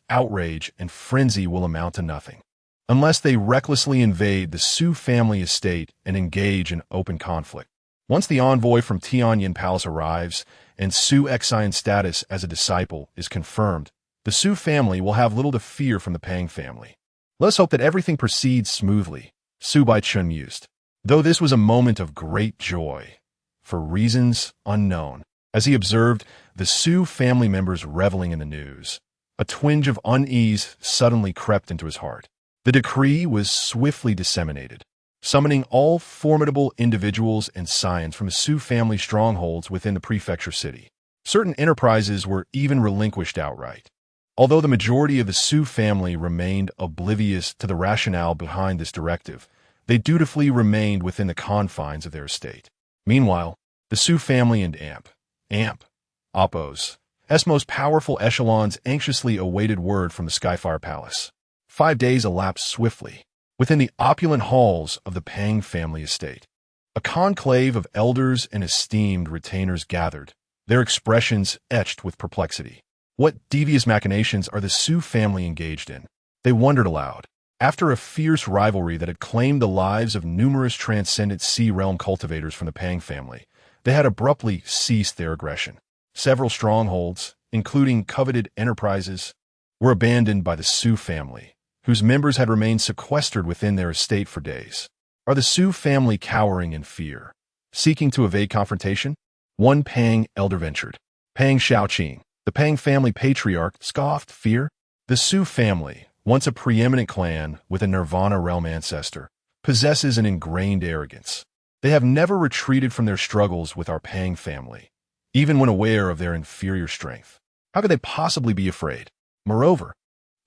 outrage and frenzy will amount to nothing. Unless they recklessly invade the Su family estate and engage in open conflict. Once the envoy from Tianyin Palace arrives and Su Xin's status as a disciple is confirmed, the Su family will have little to fear from the Pang family. Let's hope that everything proceeds smoothly, Su Baichun mused. Though this was a moment of great joy, for reasons unknown, as he observed the Su family members reveling in the news, a twinge of unease suddenly crept into his heart. The decree was swiftly disseminated, summoning all formidable individuals and scions from the Su family strongholds within the prefecture city. Certain enterprises were even relinquished outright. Although the majority of the Su family remained oblivious to the rationale behind this directive, they dutifully remained within the confines of their estate. Meanwhile, the Su family and Amp, Oppos, most powerful echelons anxiously awaited word from the Skyfire Palace. 5 days elapsed swiftly. Within the opulent halls of the Pang family estate, a conclave of elders and esteemed retainers gathered, their expressions etched with perplexity. What devious machinations are the Su family engaged in? They wondered aloud. After a fierce rivalry that had claimed the lives of numerous transcendent Sea Realm cultivators from the Pang family, they had abruptly ceased their aggression. Several strongholds, including coveted enterprises, were abandoned by the Su family, whose members had remained sequestered within their estate for days. Are the Su family cowering in fear, seeking to evade confrontation? One Pang elder ventured. Pang Shaoqing, the Pang family patriarch, scoffed. Fear? The Su family, once a preeminent clan with a Nirvana realm ancestor, possesses an ingrained arrogance. They have never retreated from their struggles with our Pang family, even when aware of their inferior strength. How could they possibly be afraid? Moreover,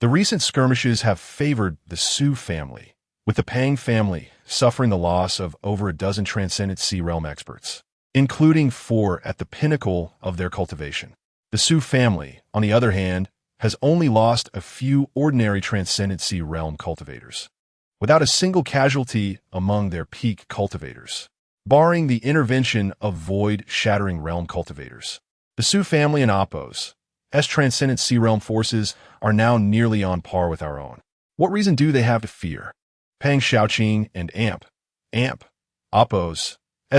the recent skirmishes have favored the Su family, with the Pang family suffering the loss of over a dozen transcendent Sea Realm experts, including 4 at the pinnacle of their cultivation. The Su family, on the other hand, has only lost a few ordinary transcendent Sea Realm cultivators, without a single casualty among their peak cultivators, barring the intervention of void-shattering realm cultivators. The Su family and Apos, transcendent sea realm forces, are now nearly on par with our own. What reason do they have to fear? Pang Xiaoqing and Amp, Apos,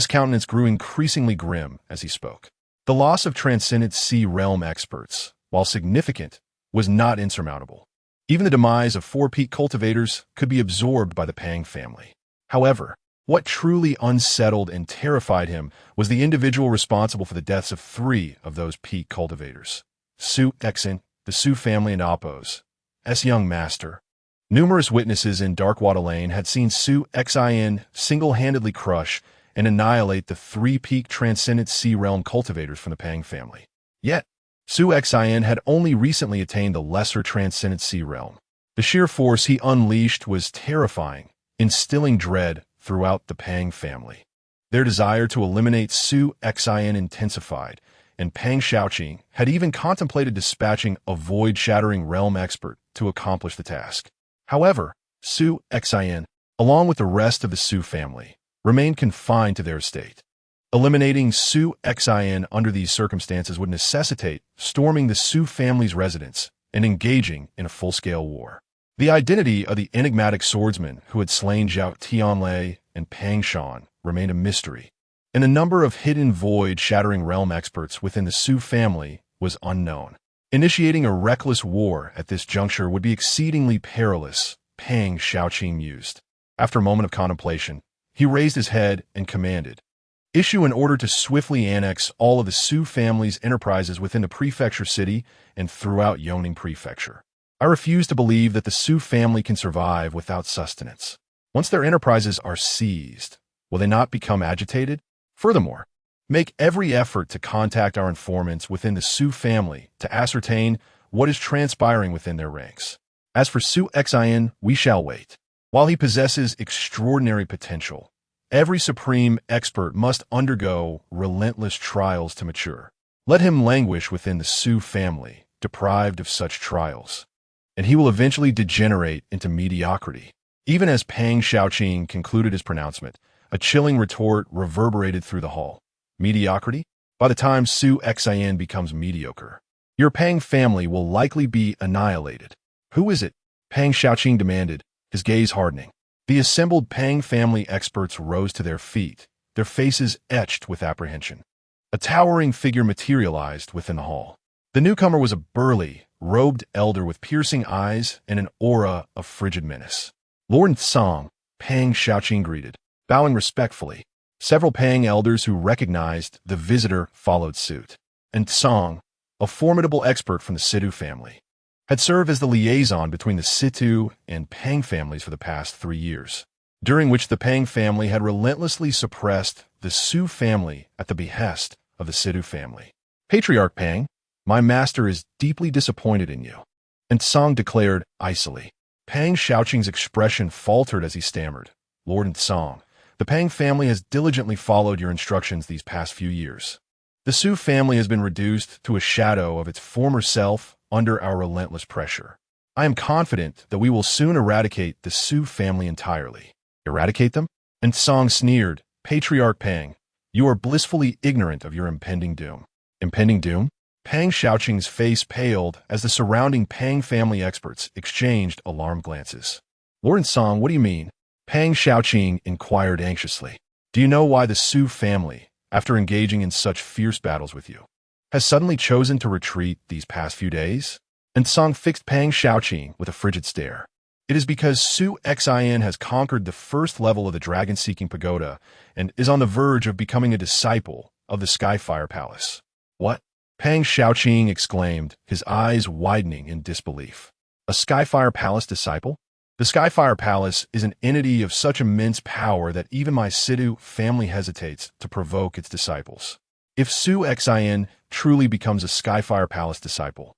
countenance grew increasingly grim as he spoke. The loss of transcendent sea realm experts, while significant, was not insurmountable. Even the demise of 4 peak cultivators could be absorbed by the Pang family. However, what truly unsettled and terrified him was the individual responsible for the deaths of 3 of those peak cultivators. Su Exin, the Su family and Apos, young master. Numerous witnesses in Darkwater Lane had seen Su Xin single-handedly crush and annihilate the 3 peak transcendent sea realm cultivators from the Pang family. Yet, Su Xin had only recently attained the lesser transcendent sea realm. The sheer force he unleashed was terrifying, instilling dread throughout the Pang family. Their desire to eliminate Su Xin intensified, and Pang Xiaoqing had even contemplated dispatching a void-shattering realm expert to accomplish the task. However, Su Xin, along with the rest of the Su family, remained confined to their estate. Eliminating Su Xin under these circumstances would necessitate storming the Su family's residence and engaging in a full-scale war. The identity of the enigmatic swordsman who had slain Zhao Tianlei and Pang Shan remained a mystery, and the number of hidden void-shattering realm experts within the Su family was unknown. Initiating a reckless war at this juncture would be exceedingly perilous, Pang Xiaoqing mused. After a moment of contemplation, he raised his head and commanded, "Issue an order to swiftly annex all of the Su family's enterprises within the prefecture city and throughout Yongning Prefecture. I refuse to believe that the Su family can survive without sustenance. Once their enterprises are seized, will they not become agitated? Furthermore, make every effort to contact our informants within the Su family to ascertain what is transpiring within their ranks. As for Su Xin, we shall wait. While he possesses extraordinary potential, every supreme expert must undergo relentless trials to mature. Let him languish within the Su family, deprived of such trials, and he will eventually degenerate into mediocrity." Even as Pang Xiaoqing concluded his pronouncement, a chilling retort reverberated through the hall. Mediocrity? By the time Su Xin becomes mediocre, your Pang family will likely be annihilated. Who is it? Pang Xiaoqing demanded, his gaze hardening. The assembled Pang family experts rose to their feet, their faces etched with apprehension. A towering figure materialized within the hall. The newcomer was a burly, robed elder with piercing eyes and an aura of frigid menace. "Lord Song," Pang Xiaoqing greeted, bowing respectfully. Several Pang elders who recognized the visitor followed suit. And Song, a formidable expert from the Situ family, had served as the liaison between the Situ and Pang families for the past 3 years, during which the Pang family had relentlessly suppressed the Su family at the behest of the Situ family. "Patriarch Pang, my master is deeply disappointed in you," and Song declared icily. Pang Xiaoqing's expression faltered as he stammered, "Lord Song, the Pang family has diligently followed your instructions these past few years. The Su family has been reduced to a shadow of its former self under our relentless pressure. I am confident that we will soon eradicate the Su family entirely." "Eradicate them?" And Song sneered, "Patriarch Pang, you are blissfully ignorant of your impending doom." Impending doom? Pang Xiaoqing's face paled as the surrounding Pang family experts exchanged alarmed glances. "Lord Song, what do you mean?" Pang Xiaoqing inquired anxiously. "Do you know why the Su family, after engaging in such fierce battles with you, has suddenly chosen to retreat these past few days?" And Song fixed Pang Xiaoqing with a frigid stare. "It is because Su Xin has conquered the first level of the dragon-seeking pagoda and is on the verge of becoming a disciple of the Skyfire Palace." "What?" Pang Xiaoqing exclaimed, his eyes widening in disbelief. "A Skyfire Palace disciple? The Skyfire Palace is an entity of such immense power that even my Situ family hesitates to provoke its disciples. If Su Xin truly becomes a Skyfire Palace disciple,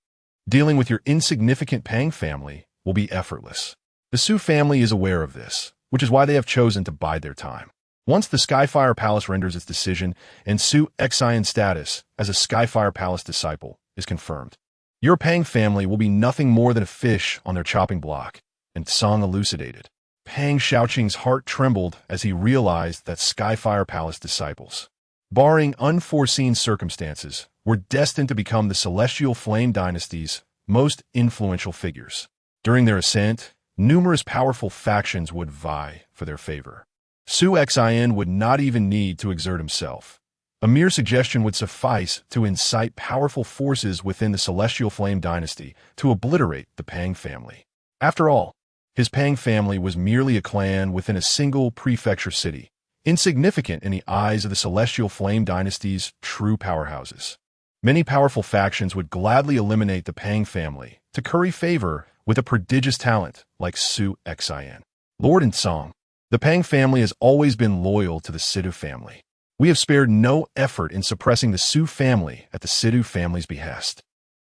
dealing with your insignificant Pang family will be effortless. The Su family is aware of this, which is why they have chosen to bide their time. Once the Skyfire Palace renders its decision and Su Xion's status as a Skyfire Palace disciple is confirmed, your Pang family will be nothing more than a fish on their chopping block," and Song elucidated. Pang Xiaoqing's heart trembled as he realized that Skyfire Palace disciples barring unforeseen circumstances, were destined to become the Celestial Flame dynasty's most influential figures. During their ascent, numerous powerful factions would vie for their favor. Su Xin would not even need to exert himself. A mere suggestion would suffice to incite powerful forces within the Celestial Flame dynasty to obliterate the Pang family. After all, his Pang family was merely a clan within a single prefecture city, insignificant in the eyes of the Celestial Flame dynasty's true powerhouses. Many powerful factions would gladly eliminate the Pang family to curry favor with a prodigious talent like Su Xin. Lord and Song, the Pang family has always been loyal to the Sidhu family. We have spared no effort in suppressing the Su family at the Sidhu family's behest.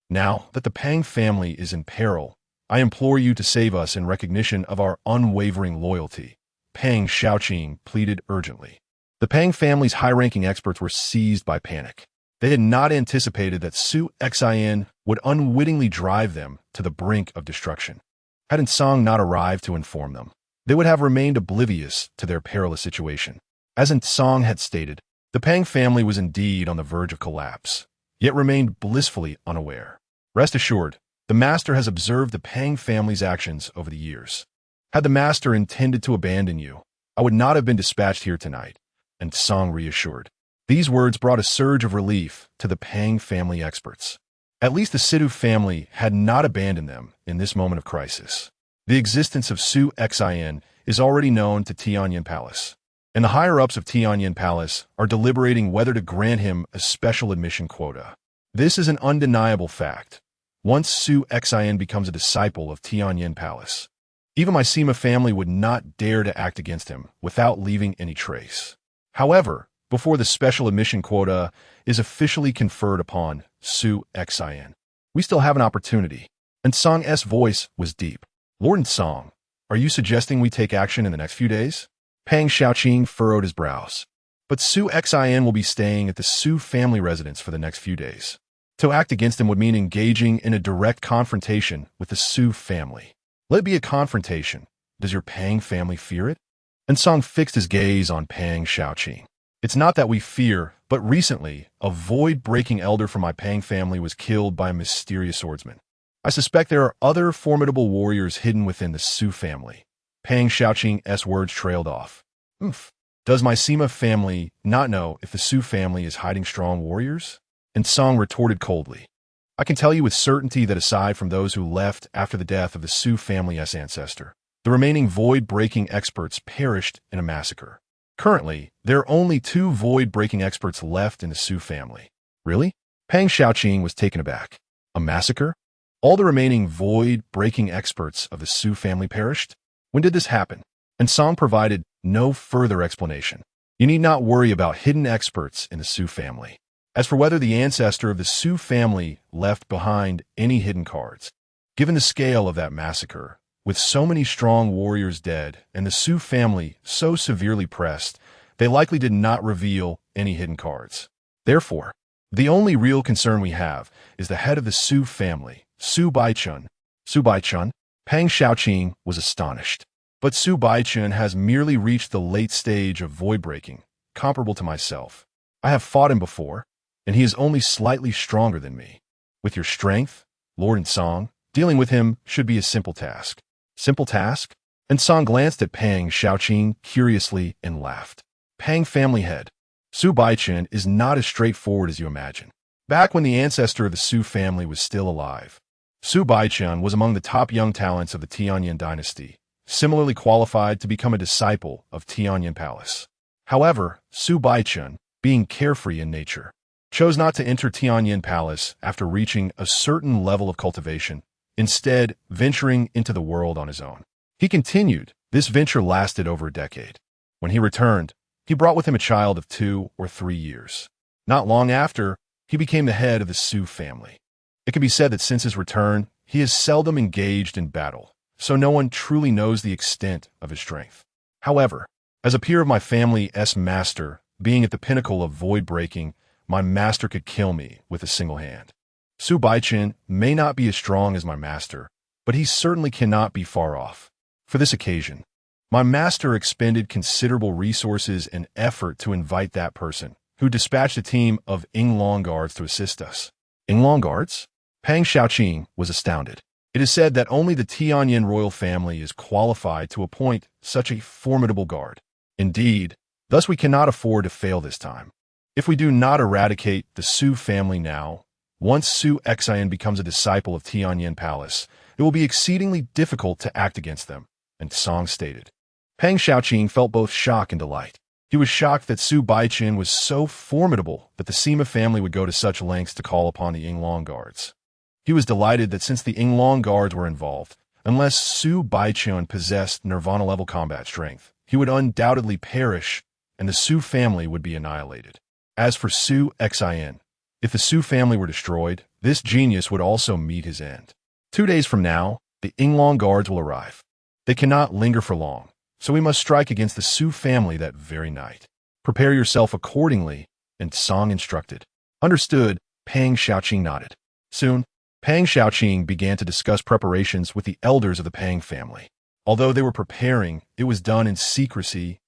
Now that the Pang family is in peril, I implore you to save us in recognition of our unwavering loyalty, Pang Xiaoqing pleaded urgently. The Pang family's high-ranking experts were seized by panic. They had not anticipated that Su Xin would unwittingly drive them to the brink of destruction. Had Song not arrived to inform them, they would have remained oblivious to their perilous situation. As Song had stated, the Pang family was indeed on the verge of collapse, yet remained blissfully unaware. Rest assured, the Master has observed the Pang family's actions over the years. Had the Master intended to abandon you, I would not have been dispatched here tonight, and Song reassured. These words brought a surge of relief to the Pang family experts. At least the Sidhu family had not abandoned them in this moment of crisis. The existence of Su Xin is already known to Tianyin Palace, and the higher-ups of Tianyin Palace are deliberating whether to grant him a special admission quota. This is an undeniable fact. Once Su Xin becomes a disciple of Tianyin Palace, even my Sima family would not dare to act against him without leaving any trace. However, before the special admission quota is officially conferred upon Su Xin, we still have an opportunity. And Song's voice was deep. Lord Song, are you suggesting we take action in the next few days? Pang Xiaoqing furrowed his brows. But Su Xin will be staying at the Su family residence for the next few days. To act against him would mean engaging in a direct confrontation with the Su family. Let it be a confrontation. Does your Pang family fear it? And Song fixed his gaze on Pang Xiaoqing. It's not that we fear, but recently, a void-breaking elder from my Pang family was killed by a mysterious swordsman. I suspect there are other formidable warriors hidden within the Su family. Pang Xiaoqing's words trailed off. Does my Sima family not know if the Su family is hiding strong warriors? And Song retorted coldly. I can tell you with certainty that aside from those who left after the death of the Su family's ancestor, the remaining void-breaking experts perished in a massacre. Currently, there are only 2 void-breaking experts left in the Su family. Really? Pang Xiaoqing was taken aback. A massacre? All the remaining void-breaking experts of the Su family perished? When did this happen? And Song provided no further explanation. You need not worry about hidden experts in the Su family. As for whether the ancestor of the Su family left behind any hidden cards, given the scale of that massacre, with so many strong warriors dead and the Su family so severely pressed, they likely did not reveal any hidden cards. Therefore, the only real concern we have is the head of the Su family, Su Baichun. Su Baichun? Pang Xiaoqing was astonished. But Su Baichun has merely reached the late stage of void-breaking, comparable to myself. I have fought him before, and he is only slightly stronger than me. With your strength, Lord Song, dealing with him should be a simple task. Simple task? And Song glanced at Pang Xiaoqing curiously and laughed. Pang family head. Su Baichun is not as straightforward as you imagine. Back when the ancestor of the Su family was still alive, Su Baichun was among the top young talents of the Tianyin dynasty, similarly qualified to become a disciple of Tianyin Palace. However, Su Baichun, being carefree in nature, chose not to enter Tianyin Palace after reaching a certain level of cultivation, instead venturing into the world on his own. He continued. This venture lasted over a decade. When he returned, he brought with him a child of 2 or 3 years. Not long after, he became the head of the Su family. It can be said that since his return, he has seldom engaged in battle, so no one truly knows the extent of his strength. However, as a peer of my family's master, being at the pinnacle of void-breaking, my master could kill me with a single hand. Su Baichun may not be as strong as my master, but he certainly cannot be far off. For this occasion, my master expended considerable resources and effort to invite that person, who dispatched a team of Yinglong guards to assist us. Yinglong guards? Pang Xiaoqing was astounded. It is said that only the Tianyin royal family is qualified to appoint such a formidable guard. Indeed, thus we cannot afford to fail this time. If we do not eradicate the Su family now, once Su Xian becomes a disciple of Tianyin Palace, it will be exceedingly difficult to act against them, and Song stated. Pang Xiaoqing felt both shock and delight. He was shocked that Su Baiqin was so formidable that the Sima family would go to such lengths to call upon the Yinglong guards. He was delighted that since the Yinglong guards were involved, unless Su Baiqin possessed Nirvana-level combat strength, he would undoubtedly perish, and the Su family would be annihilated. As for Su Xian, if the Su family were destroyed, this genius would also meet his end. 2 days from now, the Yinglong guards will arrive. They cannot linger for long, so we must strike against the Su family that very night. Prepare yourself accordingly, and Song instructed. Understood, Pang Xiaoqing nodded. Soon, Pang Xiaoqing began to discuss preparations with the elders of the Pang family. Although they were preparing, it was done in secrecy,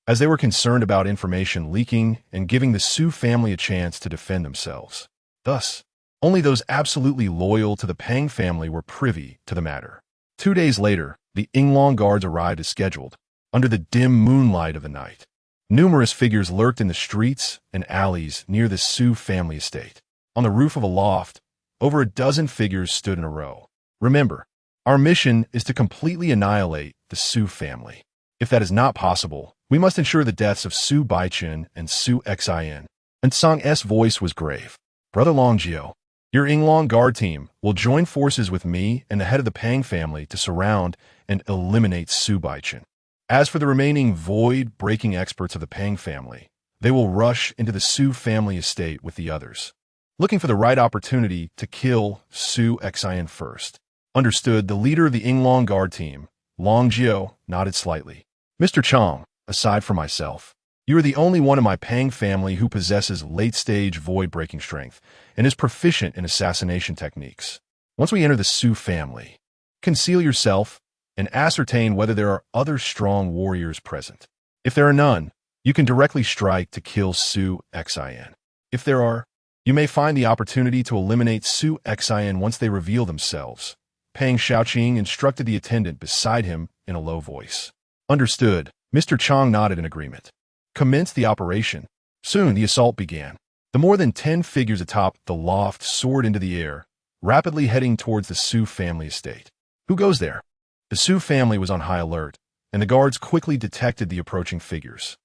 as they were concerned about information leaking and giving the Su family a chance to defend themselves. Thus, only those absolutely loyal to the Pang family were privy to the matter. 2 days later, the Yinglong guards arrived as scheduled, under the dim moonlight of the night. Numerous figures lurked in the streets and alleys near the Su family estate. On the roof of a loft, over a dozen figures stood in a row. Remember, our mission is to completely annihilate the Su family. If that is not possible, we must ensure the deaths of Su Baiqin and Su Xian. And Song's voice was grave. Brother Longjio, your Yinglong guard team will join forces with me and the head of the Pang family to surround and eliminate Su Baiqin. As for the remaining void-breaking experts of the Pang family, they will rush into the Su family estate with the others, looking for the right opportunity to kill Su Xian first. Understood, the leader of the Yinglong guard team, Longjio, nodded slightly. Mr. Chong, aside from myself, you are the only one in my Pang family who possesses late-stage void-breaking strength and is proficient in assassination techniques. Once we enter the Su family, conceal yourself and ascertain whether there are other strong warriors present. If there are none, you can directly strike to kill Su Xian. If there are, you may find the opportunity to eliminate Su Xian once they reveal themselves. Pang Xiaoqing instructed the attendant beside him in a low voice. Understood. Mr. Chong nodded in agreement. Commenced the operation. Soon the assault began. The more than 10 figures atop the loft soared into the air, rapidly heading towards the Su family estate. Who goes there? The Su family was on high alert, and the guards quickly detected the approaching figures.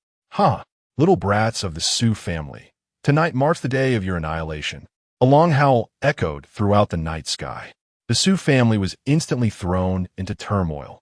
Little brats of the Su family. Tonight marks the day of your annihilation. A long howl echoed throughout the night sky. The Su family was instantly thrown into turmoil.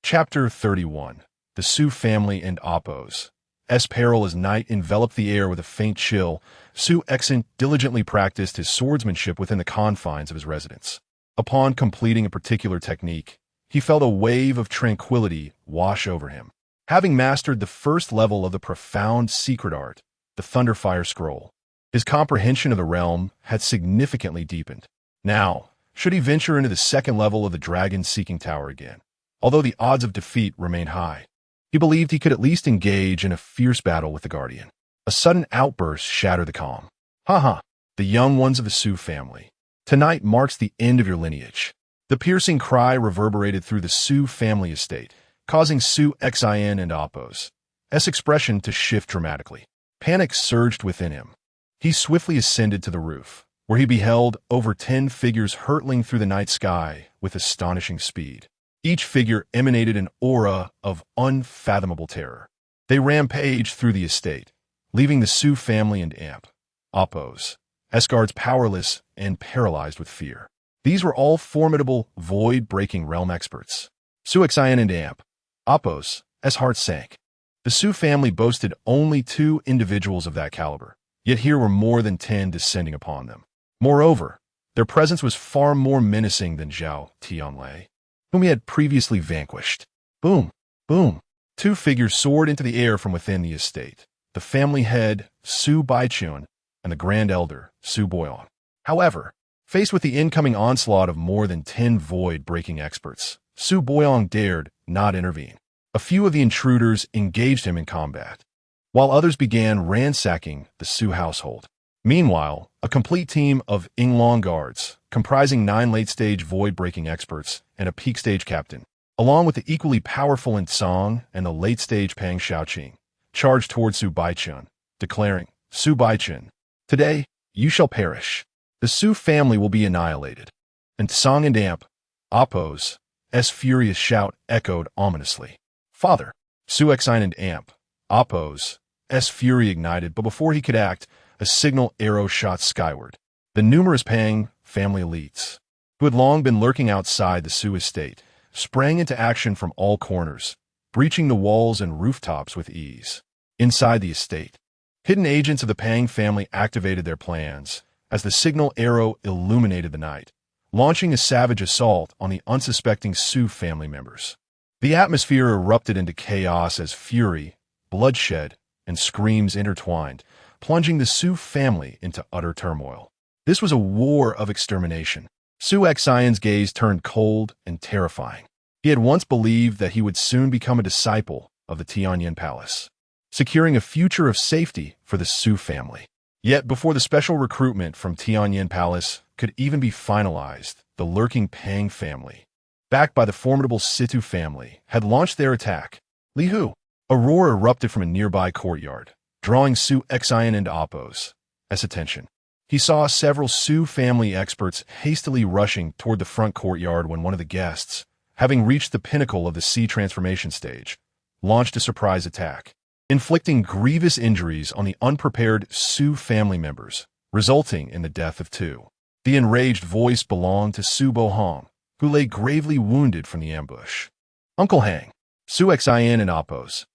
Chapter 31. The Su family and Oppos. As peril as night enveloped the air with a faint chill, Su Xian diligently practiced his swordsmanship within the confines of his residence. Upon completing a particular technique, he felt a wave of tranquility wash over him. Having mastered the first level of the profound secret art, the Thunderfire Scroll, his comprehension of the realm had significantly deepened. Now, should he venture into the second level of the Dragon-Seeking Tower again, although the odds of defeat remained high, he believed he could at least engage in a fierce battle with the Guardian. A sudden outburst shattered the calm. The young ones of the Su family. Tonight marks the end of your lineage. The piercing cry reverberated through the Su family estate, causing Su Xian and Oppos' expression to shift dramatically. Panic surged within him. He swiftly ascended to the roof, where he beheld over 10 figures hurtling through the night sky with astonishing speed. Each figure emanated an aura of unfathomable terror. They rampaged through the estate, leaving the Su family and Oppos' guards powerless and paralyzed with fear. These were all formidable, void-breaking realm experts. Su Xian and Oppos' hearts sank. The Su family boasted only 2 individuals of that caliber, yet here were more than 10 descending upon them. Moreover, their presence was far more menacing than Zhao Tianlei, whom he had previously vanquished. Boom, boom. 2 figures soared into the air from within the estate. The family head, Su Baiqin, and the grand elder, Su Boyong. However, faced with the incoming onslaught of more than 10 void-breaking experts, Su Boyong dared not intervene. A few of the intruders engaged him in combat, while others began ransacking the Su household. Meanwhile, a complete team of Yinglong guards, comprising 9 late-stage void-breaking experts and a peak-stage captain, along with the equally powerful Song and the late-stage Pang Xiaoqing, charged toward Su Baichun, declaring, "Su Baichun, today you shall perish. The Su family will be annihilated." And Song and Appo's furious shout echoed ominously. "Father!" Su Xian and Appo's fury ignited, but before he could act, a signal arrow shot skyward. The numerous Pang family elites, who had long been lurking outside the Su estate, sprang into action from all corners, breaching the walls and rooftops with ease. Inside the estate, hidden agents of the Pang family activated their plans as the signal arrow illuminated the night, launching a savage assault on the unsuspecting Su family members. The atmosphere erupted into chaos as fury, bloodshed, and screams intertwined, plunging the Su family into utter turmoil. This was a war of extermination. Su Xian's gaze turned cold and terrifying. He had once believed that he would soon become a disciple of the Tianyin Palace, securing a future of safety for the Su family. Yet before the special recruitment from Tianyin Palace could even be finalized, the lurking Pang family, backed by the formidable Situ family, had launched their attack. Li Hu! A roar erupted from a nearby courtyard, drawing Su Xian and Appo's attention. He saw several Su family experts hastily rushing toward the front courtyard when one of the guests, having reached the pinnacle of the Sea transformation stage, launched a surprise attack, inflicting grievous injuries on the unprepared Su family members, resulting in the death of 2. The enraged voice belonged to Su Bohong, who lay gravely wounded from the ambush. "Uncle Hang!" Su Xian and Appo's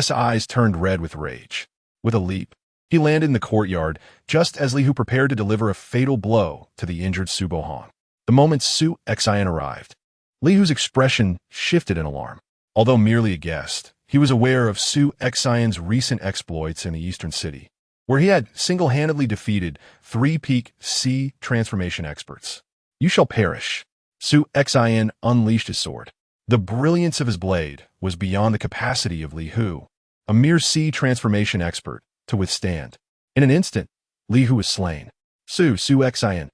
eyes turned red with rage. With a leap, he landed in the courtyard just as Li Hu prepared to deliver a fatal blow to the injured Su Bohong. The moment Su Xian arrived, Li Hu's expression shifted in alarm. Although merely a guest, he was aware of Su Xian's recent exploits in the eastern city, where he had single-handedly defeated 3 peak Sea transformation experts. "You shall perish." Su Xian unleashed his sword. The brilliance of his blade was beyond the capacity of Li Hu, a mere Sea transformation expert, to withstand. In an instant, Li Hu was slain. Su Xian.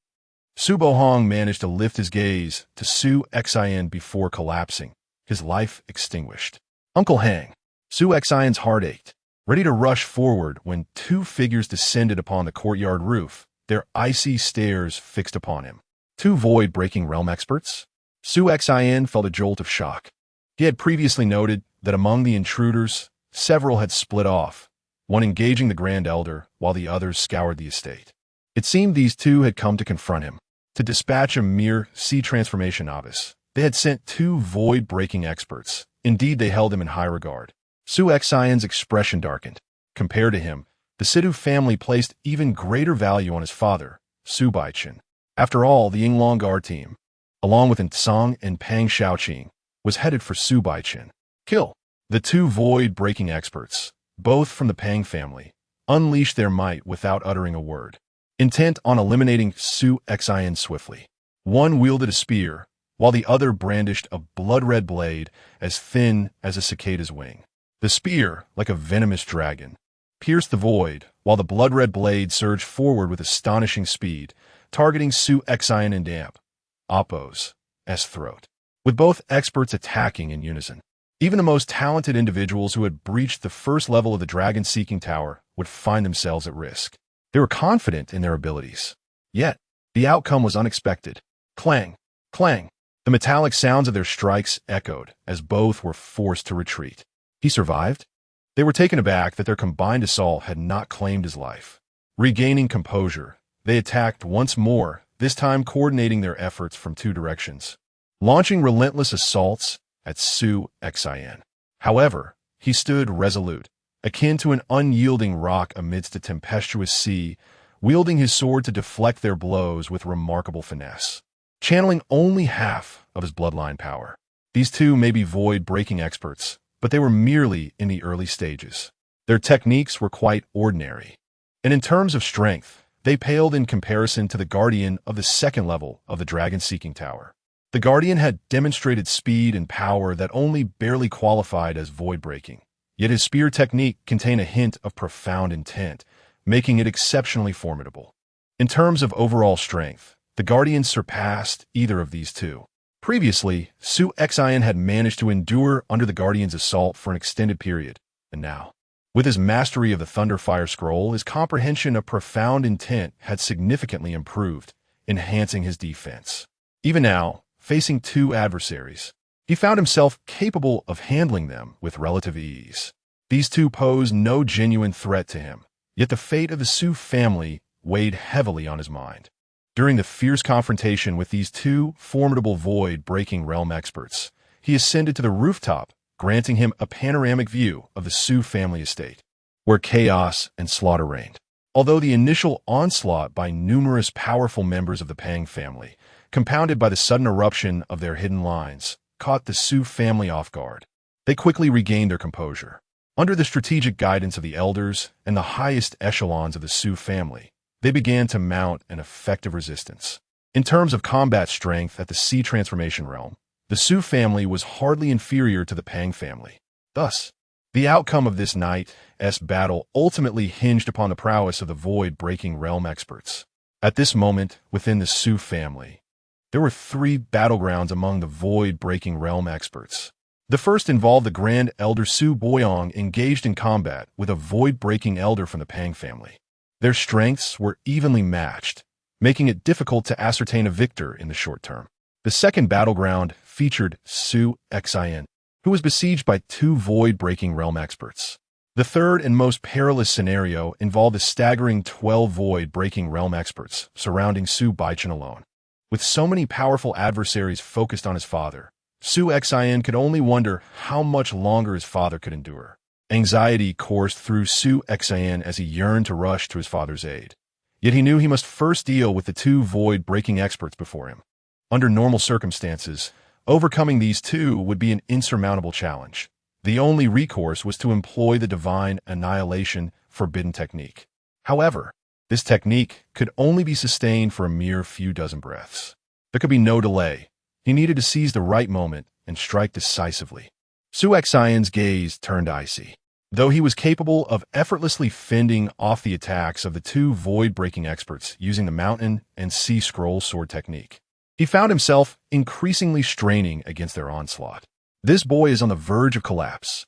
Su Bohong managed to lift his gaze to Su Xian before collapsing, his life extinguished. "Uncle Hang!" Su Xian's heart ached, ready to rush forward when 2 figures descended upon the courtyard roof, their icy stares fixed upon him. 2 void-breaking realm experts? Su Xian felt a jolt of shock. He had previously noted that among the intruders, several had split off, one engaging the Grand Elder while the others scoured the estate. It seemed these 2 had come to confront him, to dispatch a mere Sea transformation novice. They had sent 2 void-breaking experts. Indeed, they held him in high regard. Su Xian's expression darkened. Compared to him, the Situ family placed even greater value on his father, Su Baichun. After all, the Yinglong guard team, along with Song and Pang Xiaoqing, was headed for Su Baichun. Kill! The 2 void-breaking experts, both from the Pang family, unleashed their might without uttering a word, intent on eliminating Su Xian swiftly. One wielded a spear, while the other brandished a blood-red blade as thin as a cicada's wing. The spear, like a venomous dragon, pierced the void, while the blood-red blade surged forward with astonishing speed, targeting Su Xian and Appo's throat, with both experts attacking in unison. Even the most talented individuals who had breached the first level of the dragon-seeking tower would find themselves at risk. They were confident in their abilities. Yet, the outcome was unexpected. Clang! Clang! The metallic sounds of their strikes echoed as both were forced to retreat. He survived? They were taken aback that their combined assault had not claimed his life. Regaining composure, they attacked once more, this time coordinating their efforts from 2 directions, launching relentless assaults at Su Xian. However, he stood resolute, akin to an unyielding rock amidst a tempestuous sea, wielding his sword to deflect their blows with remarkable finesse, channeling only half of his bloodline power. These 2 may be void-breaking experts, but they were merely in the early stages. Their techniques were quite ordinary, and in terms of strength, they paled in comparison to the Guardian of the 2nd level of the Dragon-Seeking Tower. The Guardian had demonstrated speed and power that only barely qualified as void-breaking, Yet his spear technique contained a hint of profound intent, making it exceptionally formidable. In terms of overall strength, the Guardians surpassed either of these two. Previously, Su Xian had managed to endure under the Guardians' assault for an extended period, and now, with his mastery of the Thunderfire Scroll, his comprehension of profound intent had significantly improved, enhancing his defense. Even now, facing two adversaries, he found himself capable of handling them with relative ease. These two posed no genuine threat to him, yet the fate of the Su family weighed heavily on his mind. During the fierce confrontation with these two formidable void-breaking realm experts, he ascended to the rooftop, granting him a panoramic view of the Su family estate, where chaos and slaughter reigned. Although the initial onslaught by numerous powerful members of the Pang family, compounded by the sudden eruption of their hidden lines, caught the Su family off guard, they quickly regained their composure. Under the strategic guidance of the elders and the highest echelons of the Su family, they began to mount an effective resistance. In terms of combat strength at the Sea Transformation Realm, the Su family was hardly inferior to the Pang family. Thus, the outcome of this night's battle ultimately hinged upon the prowess of the void-breaking realm experts. At this moment, within the Su family, there were three battlegrounds among the void-breaking realm experts. The first involved the Grand Elder Su Boyong engaged in combat with a void-breaking elder from the Pang family. Their strengths were evenly matched, making it difficult to ascertain a victor in the short term. The second battleground featured Su Xian, who was besieged by two void-breaking realm experts. The third and most perilous scenario involved the staggering 12 void-breaking realm experts surrounding Su Baichen alone. With so many powerful adversaries focused on his father, Su Xian could only wonder how much longer his father could endure. Anxiety coursed through Su Xian as he yearned to rush to his father's aid. Yet he knew he must first deal with the two void-breaking experts before him. Under normal circumstances, overcoming these two would be an insurmountable challenge. The only recourse was to employ the divine annihilation forbidden technique. However, this technique could only be sustained for a mere few dozen breaths. There could be no delay. He needed to seize the right moment and strike decisively. Su Xian's gaze turned icy. Though he was capable of effortlessly fending off the attacks of the two void-breaking experts using the mountain and sea scroll sword technique, he found himself increasingly straining against their onslaught. This boy is on the verge of collapse.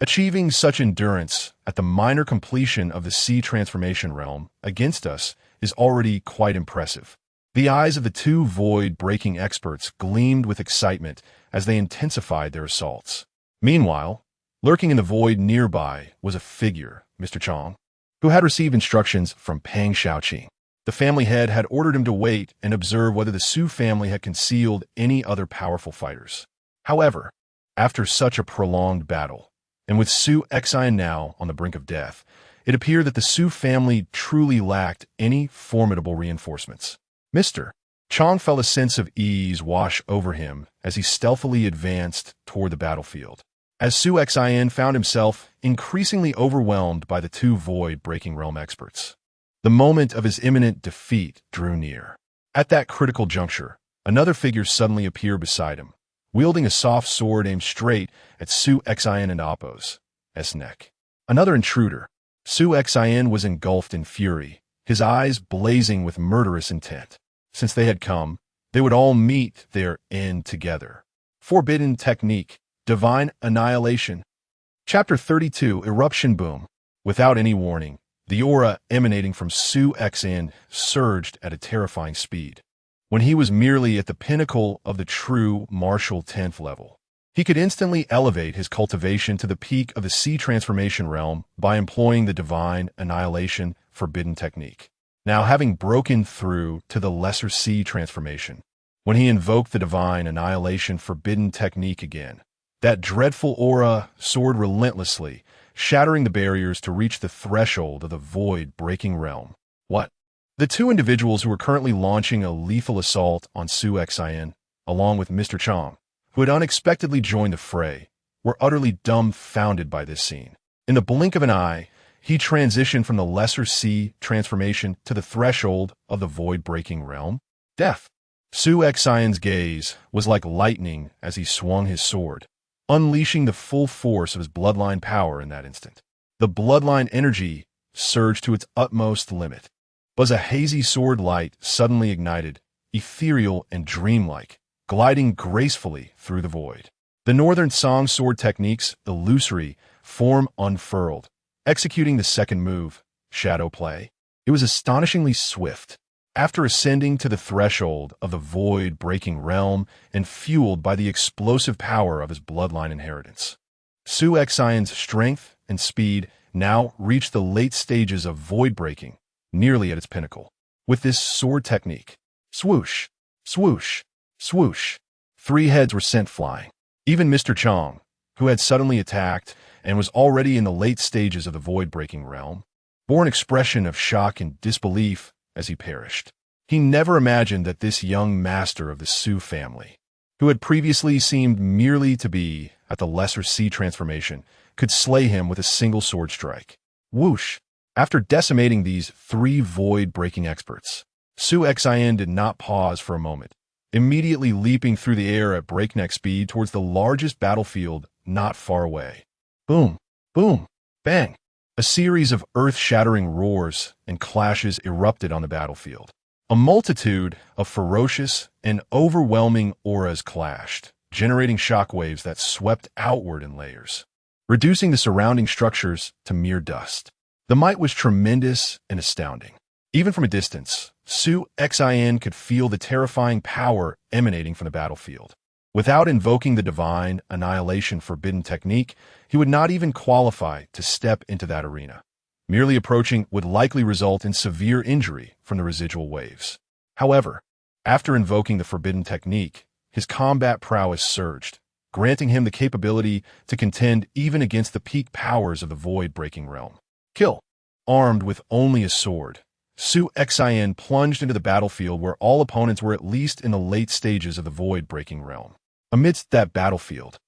Achieving such endurance at the minor completion of the Sea Transformation Realm against us is already quite impressive. The eyes of the two void-breaking experts gleamed with excitement as they intensified their assaults. Meanwhile, lurking in the void nearby was a figure, Mr. Chong, who had received instructions from Pang Shaoqing. The family head had ordered him to wait and observe whether the Su family had concealed any other powerful fighters. However, after such a prolonged battle, and with Su Xian now on the brink of death, it appeared that the Su family truly lacked any formidable reinforcements. Mr. Chong felt a sense of ease wash over him as he stealthily advanced toward the battlefield. As Su Xian found himself increasingly overwhelmed by the two void-breaking realm experts, the moment of his imminent defeat drew near. At that critical juncture, another figure suddenly appeared beside him, wielding a soft sword aimed straight at Su Xian and Appo's neck. Another intruder. Su Xian was engulfed in fury, his eyes blazing with murderous intent. Since they had come, they would all meet their end together. Forbidden technique. Divine annihilation. Chapter 32, Eruption Boom. Without any warning, the aura emanating from Su Xian surged at a terrifying speed. When he was merely at the pinnacle of the true martial 10th level, he could instantly elevate his cultivation to the peak of the Sea Transformation Realm by employing the Divine Annihilation Forbidden Technique. Now, having broken through to the Lesser Sea Transformation, when he invoked the Divine Annihilation Forbidden Technique again, that dreadful aura soared relentlessly, shattering the barriers to reach the threshold of the void-breaking realm. What? The two individuals who were currently launching a lethal assault on Su Xian, along with Mr. Chong, who had unexpectedly joined the fray, were utterly dumbfounded by this scene. In the blink of an eye, he transitioned from the Lesser Sea Transformation to the threshold of the void-breaking realm. Death. Su Xian's gaze was like lightning as he swung his sword. unleashing the full force of his bloodline power in that instant. The bloodline energy surged to its utmost limit. As a hazy sword light suddenly ignited, ethereal and dreamlike, gliding gracefully through the void. The Northern Song sword technique's illusory form unfurled, executing the second move, shadow play. It was astonishingly swift. After ascending to the threshold of the void-breaking realm and fueled by the explosive power of his bloodline inheritance, Su Xian's strength and speed now reached the late stages of void-breaking, nearly at its pinnacle. With this sword technique, swoosh, swoosh, swoosh, 3 heads were sent flying. Even Mr. Chong, who had suddenly attacked and was already in the late stages of the void-breaking realm, bore an expression of shock and disbelief as he perished. He never imagined that this young master of the Su family, who had previously seemed merely to be at the lesser sea transformation, could slay him with a single sword strike. Whoosh! After decimating these 3 void-breaking experts, Su Xian did not pause for a moment, immediately leaping through the air at breakneck speed towards the largest battlefield not far away. Boom! Boom! Bang! A series of earth-shattering roars and clashes erupted on the battlefield. A multitude of ferocious and overwhelming auras clashed, generating shockwaves that swept outward in layers, reducing the surrounding structures to mere dust. The might was tremendous and astounding. Even from a distance, Su Xian could feel the terrifying power emanating from the battlefield. Without invoking the divine annihilation forbidden technique, he would not even qualify to step into that arena. Merely approaching would likely result in severe injury from the residual waves. However, after invoking the forbidden technique, his combat prowess surged, granting him the capability to contend even against the peak powers of the void-breaking realm. Kill! Armed with only a sword, Su Xian plunged into the battlefield where all opponents were at least in the late stages of the void-breaking realm. Amidst that battlefield,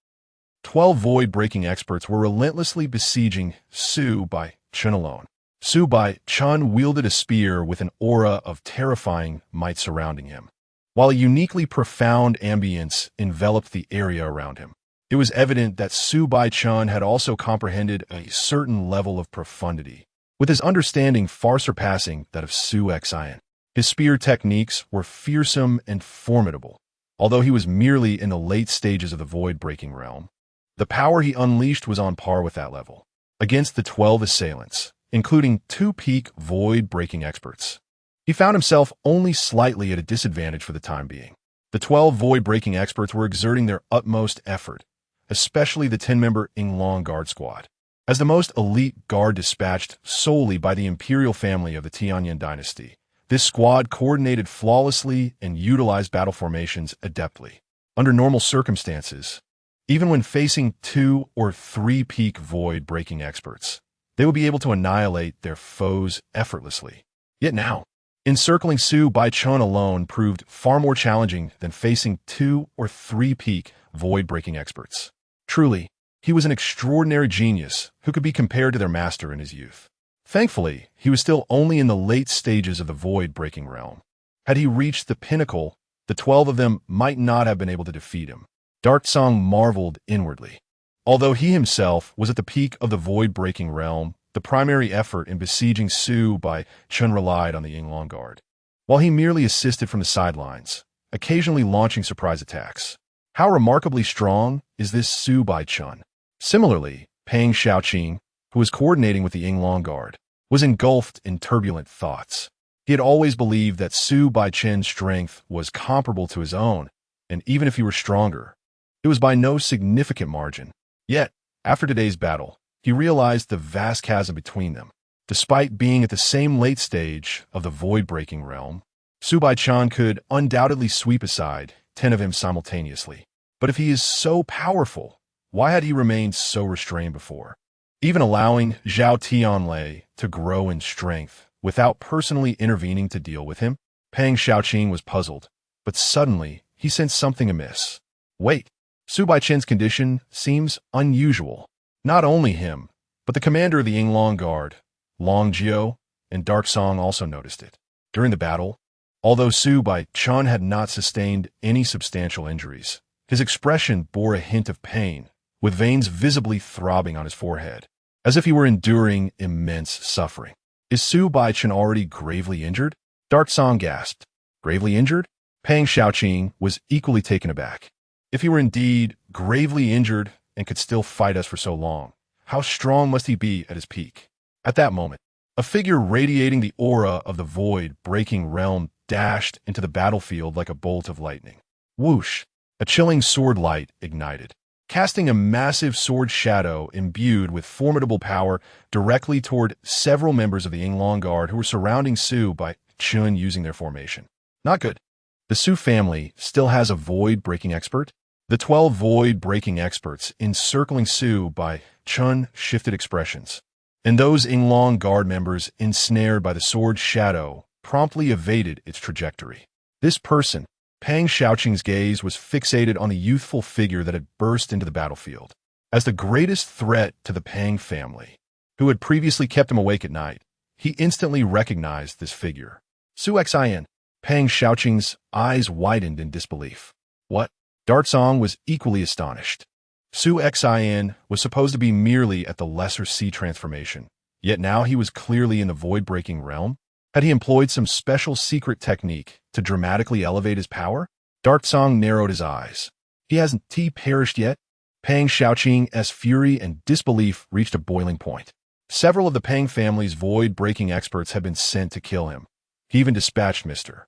12 void-breaking experts were relentlessly besieging Su Bai Chun alone. Su Bai Chun wielded a spear with an aura of terrifying might surrounding him, while a uniquely profound ambience enveloped the area around him. It was evident that Su Bai Chun had also comprehended a certain level of profundity, with his understanding far surpassing that of Su Xian. His spear techniques were fearsome and formidable. Although he was merely in the late stages of the void-breaking realm, the power he unleashed was on par with that level. Against the 12 assailants, including 2 peak void-breaking experts, he found himself only slightly at a disadvantage for the time being. The 12 void-breaking experts were exerting their utmost effort, especially the 10-member Yinglong Guard Squad. As the most elite guard dispatched solely by the imperial family of the Tianyin dynasty, this squad coordinated flawlessly and utilized battle formations adeptly. Under normal circumstances, even when facing 2 or 3 peak void-breaking experts, they would be able to annihilate their foes effortlessly. Yet now, encircling Su Bai Chun alone proved far more challenging than facing 2 or 3 peak void-breaking experts. Truly, he was an extraordinary genius who could be compared to their master in his youth. Thankfully, he was still only in the late stages of the void-breaking realm. Had he reached the pinnacle, the 12 of them might not have been able to defeat him. Dark Song marveled inwardly. Although he himself was at the peak of the void-breaking realm, the primary effort in besieging Su Bai Chun relied on the Yinglong Guard, while he merely assisted from the sidelines, occasionally launching surprise attacks. How remarkably strong is this Su Bai Chun? Similarly, Pang Xiaoqing, who was coordinating with the Yinglong Guard, was engulfed in turbulent thoughts. He had always believed that Su Bai Chun's strength was comparable to his own, and even if he were stronger, it was by no significant margin. Yet, after today's battle, he realized the vast chasm between them. Despite being at the same late stage of the void-breaking realm, Su Bai Chun could undoubtedly sweep aside 10 of him simultaneously. But if he is so powerful, why had he remained so restrained before? Even allowing Zhao Tianlei to grow in strength without personally intervening to deal with him, Pang Xiaoqing was puzzled, but suddenly he sensed something amiss. Wait, Su Bai Chun's condition seems unusual. Not only him, but the commander of the Yinglong Guard, Long Jiao, and Dark Song also noticed it. During the battle, although Su Bai Chun had not sustained any substantial injuries, his expression bore a hint of pain, with veins visibly throbbing on his forehead, as if he were enduring immense suffering. Is Su Baichen already gravely injured? Dark Song gasped. Gravely injured? Pang Xiaoqing was equally taken aback. If he were indeed gravely injured and could still fight us for so long, how strong must he be at his peak? At that moment, a figure radiating the aura of the void-breaking realm dashed into the battlefield like a bolt of lightning. Whoosh! A chilling sword light ignited, casting a massive sword shadow imbued with formidable power directly toward several members of the Yinglong Guard who were surrounding Su Baichen using their formation. Not good. The Su family still has a void-breaking expert? The 12 void-breaking experts encircling Su Baichen shifted expressions, and those Yinglong Guard members ensnared by the sword shadow promptly evaded its trajectory. This person, Pang Xiaoqing's gaze was fixated on the youthful figure that had burst into the battlefield. As the greatest threat to the Pang family, who had previously kept him awake at night, he instantly recognized this figure. Su Xin. Pang Xiaoqing's eyes widened in disbelief. What? Dark Song was equally astonished. Su Xin was supposed to be merely at the lesser sea transformation, yet now he was clearly in the void-breaking realm. Had he employed some special secret technique to dramatically elevate his power? Dark Song narrowed his eyes. He hasn't perished yet? Pang Xiaoqing's fury and disbelief reached a boiling point. Several of the Pang family's void-breaking experts had been sent to kill him. He even dispatched Mr.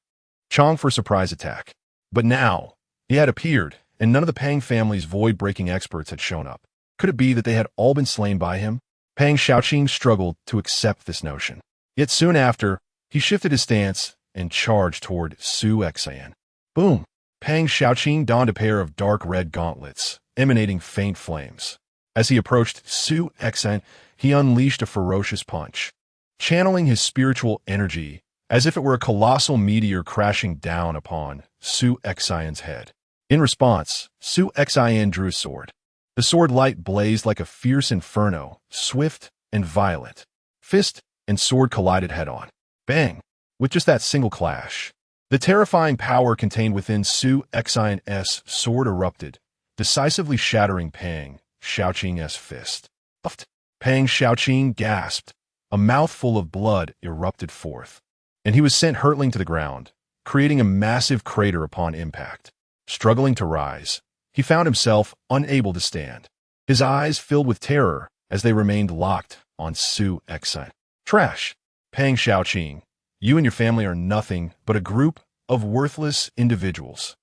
Chong for a surprise attack. But now, he had appeared, and none of the Pang family's void-breaking experts had shown up. Could it be that they had all been slain by him? Pang Xiaoqing struggled to accept this notion. Yet soon after, he shifted his stance and charged toward Su Xin. Boom! Pang Xiaoqing donned a pair of dark red gauntlets, emanating faint flames. As he approached Su Xin, he unleashed a ferocious punch, channeling his spiritual energy as if it were a colossal meteor crashing down upon Su Xin's head. In response, Su Xin drew his sword. The sword light blazed like a fierce inferno, swift and violent. Fist and sword collided head-on. Bang! With just that single clash, the terrifying power contained within Su Xin's sword erupted, decisively shattering Pang Xiaoqing's fist. Puffed. Pang Xiaoqing gasped. A mouthful of blood erupted forth, and he was sent hurtling to the ground, creating a massive crater upon impact. Struggling to rise, he found himself unable to stand. His eyes filled with terror as they remained locked on Su Xin. Trash! Pang Xiaoqing, you and your family are nothing but a group of worthless individuals.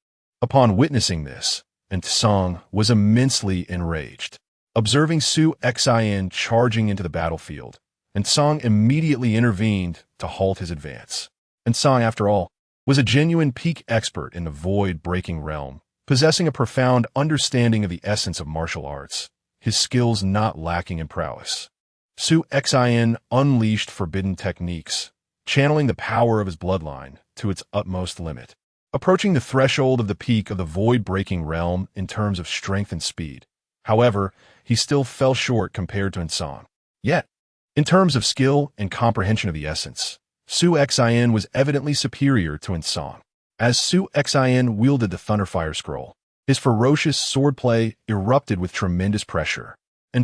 Upon witnessing this, Song was immensely enraged. Observing Su Xin charging into the battlefield, Song immediately intervened to halt his advance. Song, after all, was a genuine peak expert in the void-breaking realm, possessing a profound understanding of the essence of martial arts, his skills not lacking in prowess. Su Xin unleashed forbidden techniques, channeling the power of his bloodline to its utmost limit, approaching the threshold of the peak of the void-breaking realm in terms of strength and speed. However, he still fell short compared to Song. Yet, in terms of skill and comprehension of the essence, Su Xin was evidently superior to Song. As Su Xin wielded the Thunderfire Scroll, his ferocious swordplay erupted with tremendous pressure,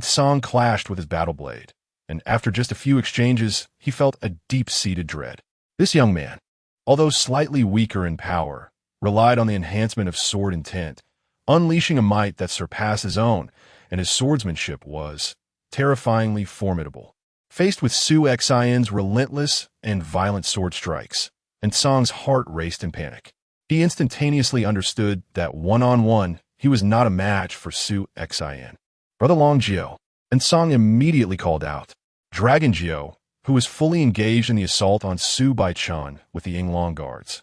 Song clashed with his battle blade, and after just a few exchanges, he felt a deep-seated dread. This young man, although slightly weaker in power, relied on the enhancement of sword intent, unleashing a might that surpassed his own, and his swordsmanship was terrifyingly formidable. Faced with Su Xin's relentless and violent sword strikes, Song's heart raced in panic. He instantaneously understood that one-on-one, he was not a match for Su Xin. Brother Long Jiao, Song immediately called out. Dragon Jiao, who was fully engaged in the assault on Su Baichen with the Yinglong guards,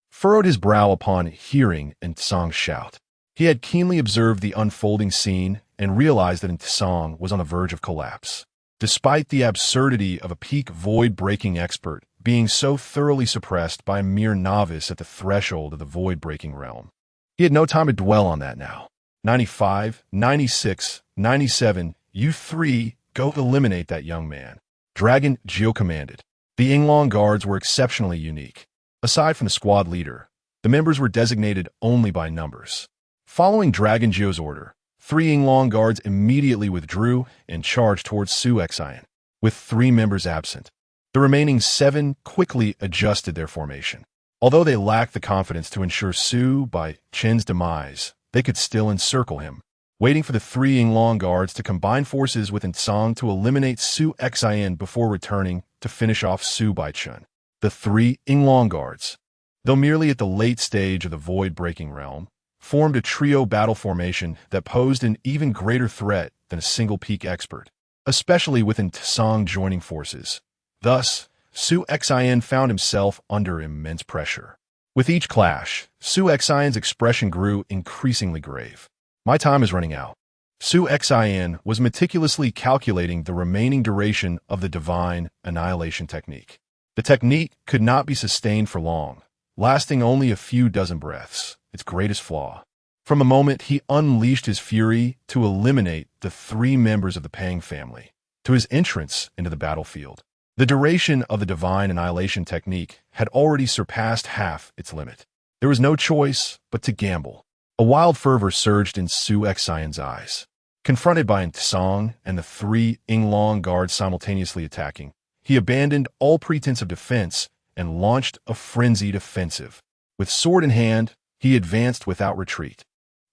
furrowed his brow upon hearing Song's shout. He had keenly observed the unfolding scene and realized that Song was on the verge of collapse. Despite the absurdity of a peak void-breaking expert being so thoroughly suppressed by a mere novice at the threshold of the void-breaking realm, he had no time to dwell on that now. 95, 96, 97, you three, go eliminate that young man. Dragon Jiao commanded. The Yinglong guards were exceptionally unique. Aside from the squad leader, the members were designated only by numbers. Following Dragon Jiao's order, 3 Yinglong guards immediately withdrew and charged towards Su Xian, with 3 members absent. The remaining 7 quickly adjusted their formation. Although they lacked the confidence to ensure Su by Chen's demise, they could still encircle him, waiting for the 3 Yinglong guards to combine forces with Song to eliminate Su Xian before returning to finish off Su Baichun. The 3 Yinglong guards, though merely at the late stage of the void-breaking realm, formed a trio battle formation that posed an even greater threat than a single peak expert, especially with Song joining forces. Thus, Su Xian found himself under immense pressure. With each clash, Su Xian's expression grew increasingly grave. My time is running out. Su Xian was meticulously calculating the remaining duration of the divine annihilation technique. The technique could not be sustained for long, lasting only a few dozen breaths, its greatest flaw. From the moment he unleashed his fury to eliminate the 3 members of the Pang family, to his entrance into the battlefield, the duration of the divine annihilation technique had already surpassed half its limit. There was no choice but to gamble. A wild fervor surged in Su Xian's eyes. Confronted by Song and the 3 Yinglong guards simultaneously attacking, he abandoned all pretense of defense and launched a frenzied offensive. With sword in hand, he advanced without retreat.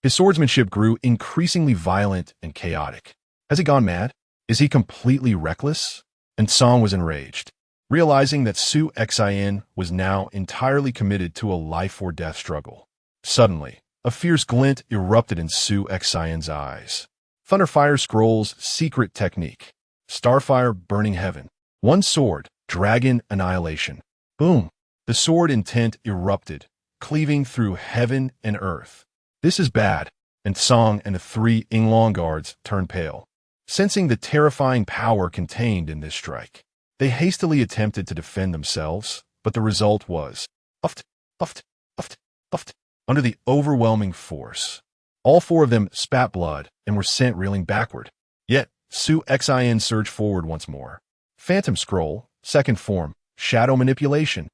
His swordsmanship grew increasingly violent and chaotic. Has he gone mad? Is he completely reckless? And Song was enraged, realizing that Su Xian was now entirely committed to a life-or-death struggle. Suddenly, a fierce glint erupted in Su Xian's eyes. Thunderfire Scroll's secret technique. Starfire Burning Heaven. One sword, Dragon Annihilation. Boom! The sword intent erupted, cleaving through heaven and earth. This is bad, and Song and the 3 Yinglong guards turned pale, sensing the terrifying power contained in this strike. They hastily attempted to defend themselves, but the result was uft, uft, uft, uft. Under the overwhelming force, all 4 of them spat blood and were sent reeling backward. Yet, Su Xian surged forward once more. Phantom Scroll, second form, Shadow Manipulation.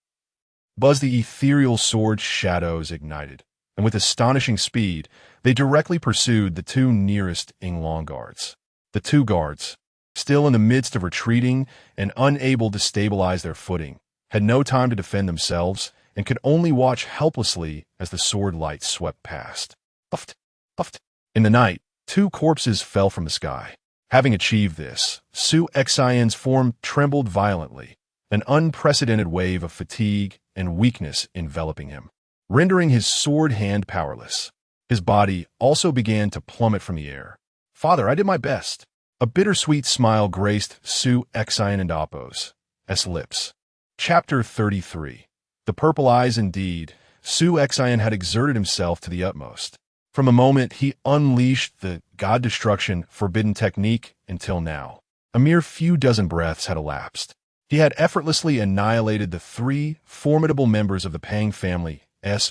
Buzzed the ethereal sword's shadows ignited, and with astonishing speed, they directly pursued the 2 nearest Yinglong guards. The 2 guards, still in the midst of retreating and unable to stabilize their footing, had no time to defend themselves and could only watch helplessly as the sword light swept past. Uft, uft. In the night, 2 corpses fell from the sky. Having achieved this, Su Xian's form trembled violently, an unprecedented wave of fatigue and weakness enveloping him, rendering his sword hand powerless. His body also began to plummet from the air. Father, I did my best. A bittersweet smile graced Su Xian and Appo's lips. Chapter 33. The Purple Eyes. Indeed, Su Xian had exerted himself to the utmost. From the moment he unleashed the God Destruction forbidden technique until now, a mere few dozen breaths had elapsed. He had effortlessly annihilated the 3 formidable members of the Pang family's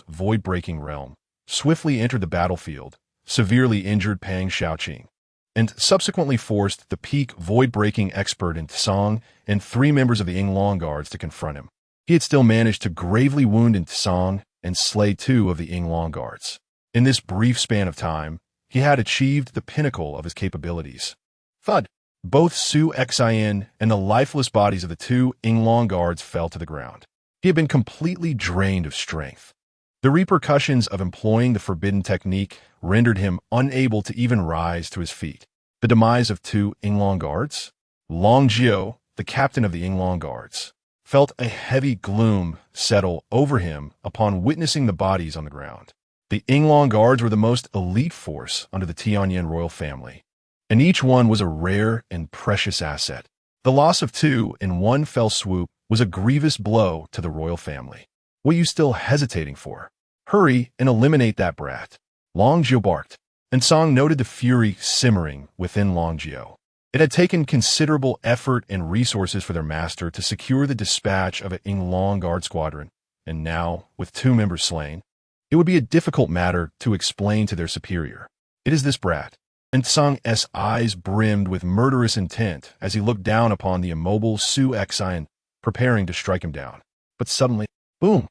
void-breaking realm, swiftly entered the battlefield, severely injured Pang Shaoqing, and subsequently forced the peak void-breaking expert Song and 3 members of the Yinglong guards to confront him. He had still managed to gravely wound Song and slay 2 of the Yinglong guards. In this brief span of time, he had achieved the pinnacle of his capabilities. Thud! Both Su Xian and the lifeless bodies of the 2 Yinglong guards fell to the ground. He had been completely drained of strength. The repercussions of employing the forbidden technique rendered him unable to even rise to his feet. The demise of 2 Yinglong guards? Long Jiu, the captain of the Yinglong guards, felt a heavy gloom settle over him upon witnessing the bodies on the ground. The Yinglong guards were the most elite force under the Tianyin royal family, and each one was a rare and precious asset. The loss of 2 in one fell swoop was a grievous blow to the royal family. What are you still hesitating for? Hurry and eliminate that brat. Long Jiu barked, and Song noted the fury simmering within Long Jiu. It had taken considerable effort and resources for their master to secure the dispatch of a Yinglong guard squadron, and now, with 2 members slain, it would be a difficult matter to explain to their superior. It is this brat. And Song's eyes brimmed with murderous intent as he looked down upon the immobile Su Xian, preparing to strike him down. But suddenly, boom!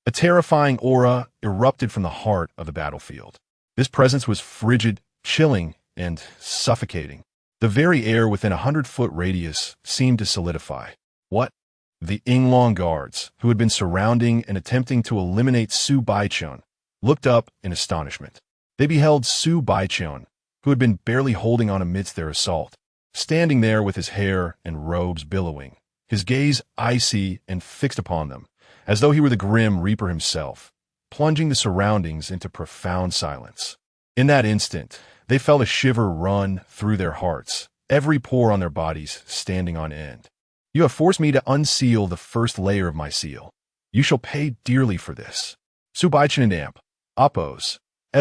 A terrifying aura erupted from the heart of the battlefield. This presence was frigid, chilling, and suffocating. The very air within 100-foot radius seemed to solidify. What? The Yinglong guards, who had been surrounding and attempting to eliminate Su Baichun, looked up in astonishment. They beheld Su Baichun, who had been barely holding on amidst their assault, standing there with his hair and robes billowing, his gaze icy and fixed upon them, as though he were the grim Reaper himself, plunging the surroundings into profound silence. In that instant, they felt a shiver run through their hearts, every pore on their bodies standing on end. You have forced me to unseal the first layer of my seal. You shall pay dearly for this. Su Baichun and Amp, Appo's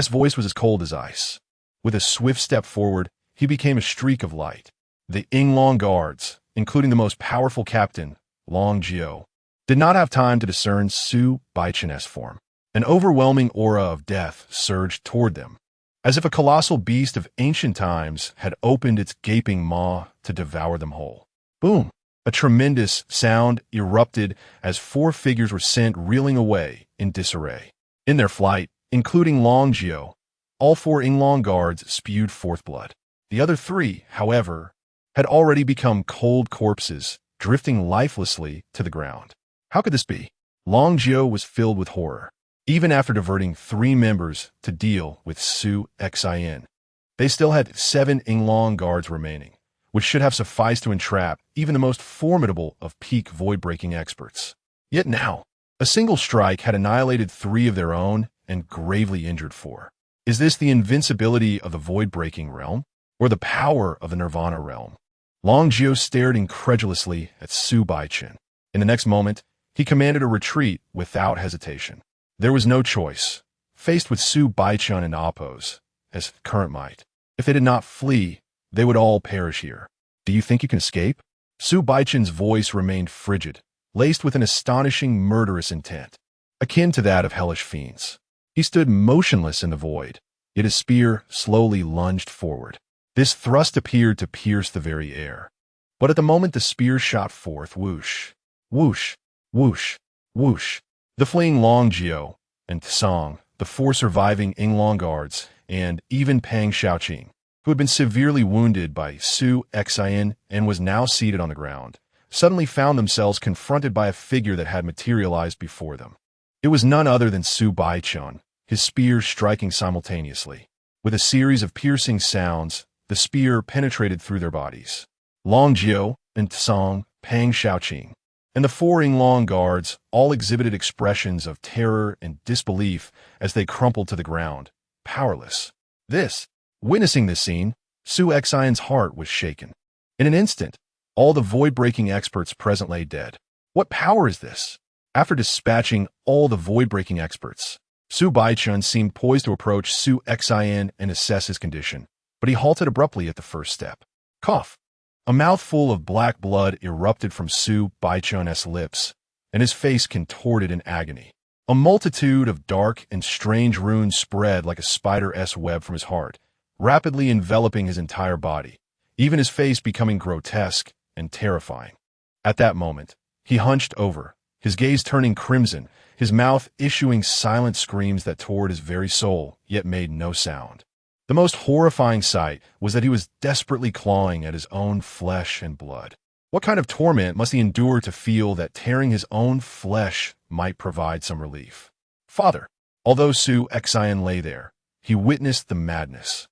voice was as cold as ice. With a swift step forward, he became a streak of light. The Yinglong guards, including the most powerful captain, Long Jiao, did not have time to discern Su Baichun's form. An overwhelming aura of death surged toward them, as if a colossal beast of ancient times had opened its gaping maw to devour them whole. Boom! A tremendous sound erupted as 4 figures were sent reeling away in disarray. In their flight, including Long Jiao, all 4 Yinglong guards spewed forth blood. The other 3, however, had already become cold corpses, drifting lifelessly to the ground. How could this be? Long Jiao was filled with horror. Even after diverting 3 members to deal with Su Xin, they still had 7 Yinglong guards remaining, which should have sufficed to entrap even the most formidable of peak void-breaking experts. Yet now, a single strike had annihilated 3 of their own and gravely injured 4. Is this the invincibility of the void-breaking realm, or the power of the Nirvana realm? Long Jiao stared incredulously at Su Baichun. In the next moment, he commanded a retreat without hesitation. There was no choice. Faced with Su Baichun and Appo's, as current might, if they did not flee, they would all perish here. Do you think you can escape? Su Baichun's voice remained frigid, laced with an astonishing murderous intent, akin to that of hellish fiends. He stood motionless in the void, yet his spear slowly lunged forward. This thrust appeared to pierce the very air. But at the moment the spear shot forth, whoosh, whoosh, whoosh, whoosh, the fleeing Long Jiao and Tsang, the 4 surviving Yinglong guards, and even Pang Xiaoqing, who had been severely wounded by Su Xin and was now seated on the ground, suddenly found themselves confronted by a figure that had materialized before them. It was none other than Su Baichun, his spear striking simultaneously. With a series of piercing sounds, the spear penetrated through their bodies. Long Jiao and Tsang, Pang Xiaoqing, and the 4 Yinglong guards all exhibited expressions of terror and disbelief as they crumpled to the ground, powerless. Witnessing this scene, Su Xion's heart was shaken. In an instant, all the void-breaking experts present lay dead. What power is this? After dispatching all the void-breaking experts, Su Baichun seemed poised to approach Su Xion and assess his condition, but he halted abruptly at the first step. Cough! A mouthful of black blood erupted from Su Baichun's lips, and his face contorted in agony. A multitude of dark and strange runes spread like a spider's web from his heart, rapidly enveloping his entire body, even his face becoming grotesque and terrifying. At that moment, he hunched over, his gaze turning crimson, his mouth issuing silent screams that tore his very soul, yet made no sound. The most horrifying sight was that he was desperately clawing at his own flesh and blood. What kind of torment must he endure to feel that tearing his own flesh might provide some relief? Father! Although Su Xion lay there, he witnessed the madness,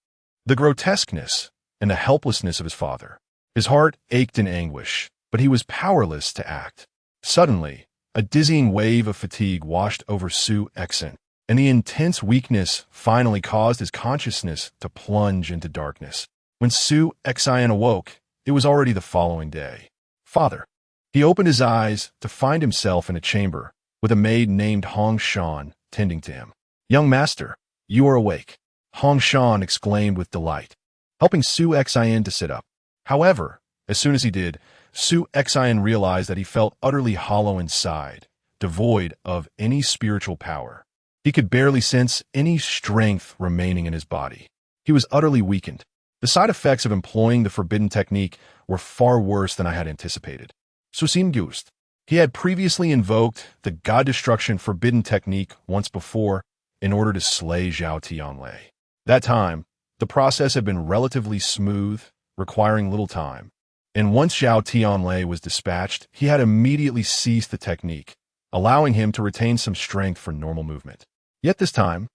the grotesqueness, and the helplessness of his father. His heart ached in anguish, but he was powerless to act. Suddenly, a dizzying wave of fatigue washed over Su Xion, and the intense weakness finally caused his consciousness to plunge into darkness. When Su Xion awoke, it was already the following day. Father! He opened his eyes to find himself in a chamber with a maid named Hong Shan tending to him. Young master, you are awake, Hong Shan exclaimed with delight, helping Su Xion to sit up. However, as soon as he did, Su Xion realized that he felt utterly hollow inside, devoid of any spiritual power. He could barely sense any strength remaining in his body. He was utterly weakened. The side effects of employing the forbidden technique were far worse than I had anticipated. Susim Gust. He had previously invoked the God Destruction forbidden technique once before in order to slay Zhao Tianlei. That time, The process had been relatively smooth, requiring little time. And once Zhao Tianlei was dispatched, he had immediately ceased the technique, allowing him to retain some strength for normal movement. Yet this time,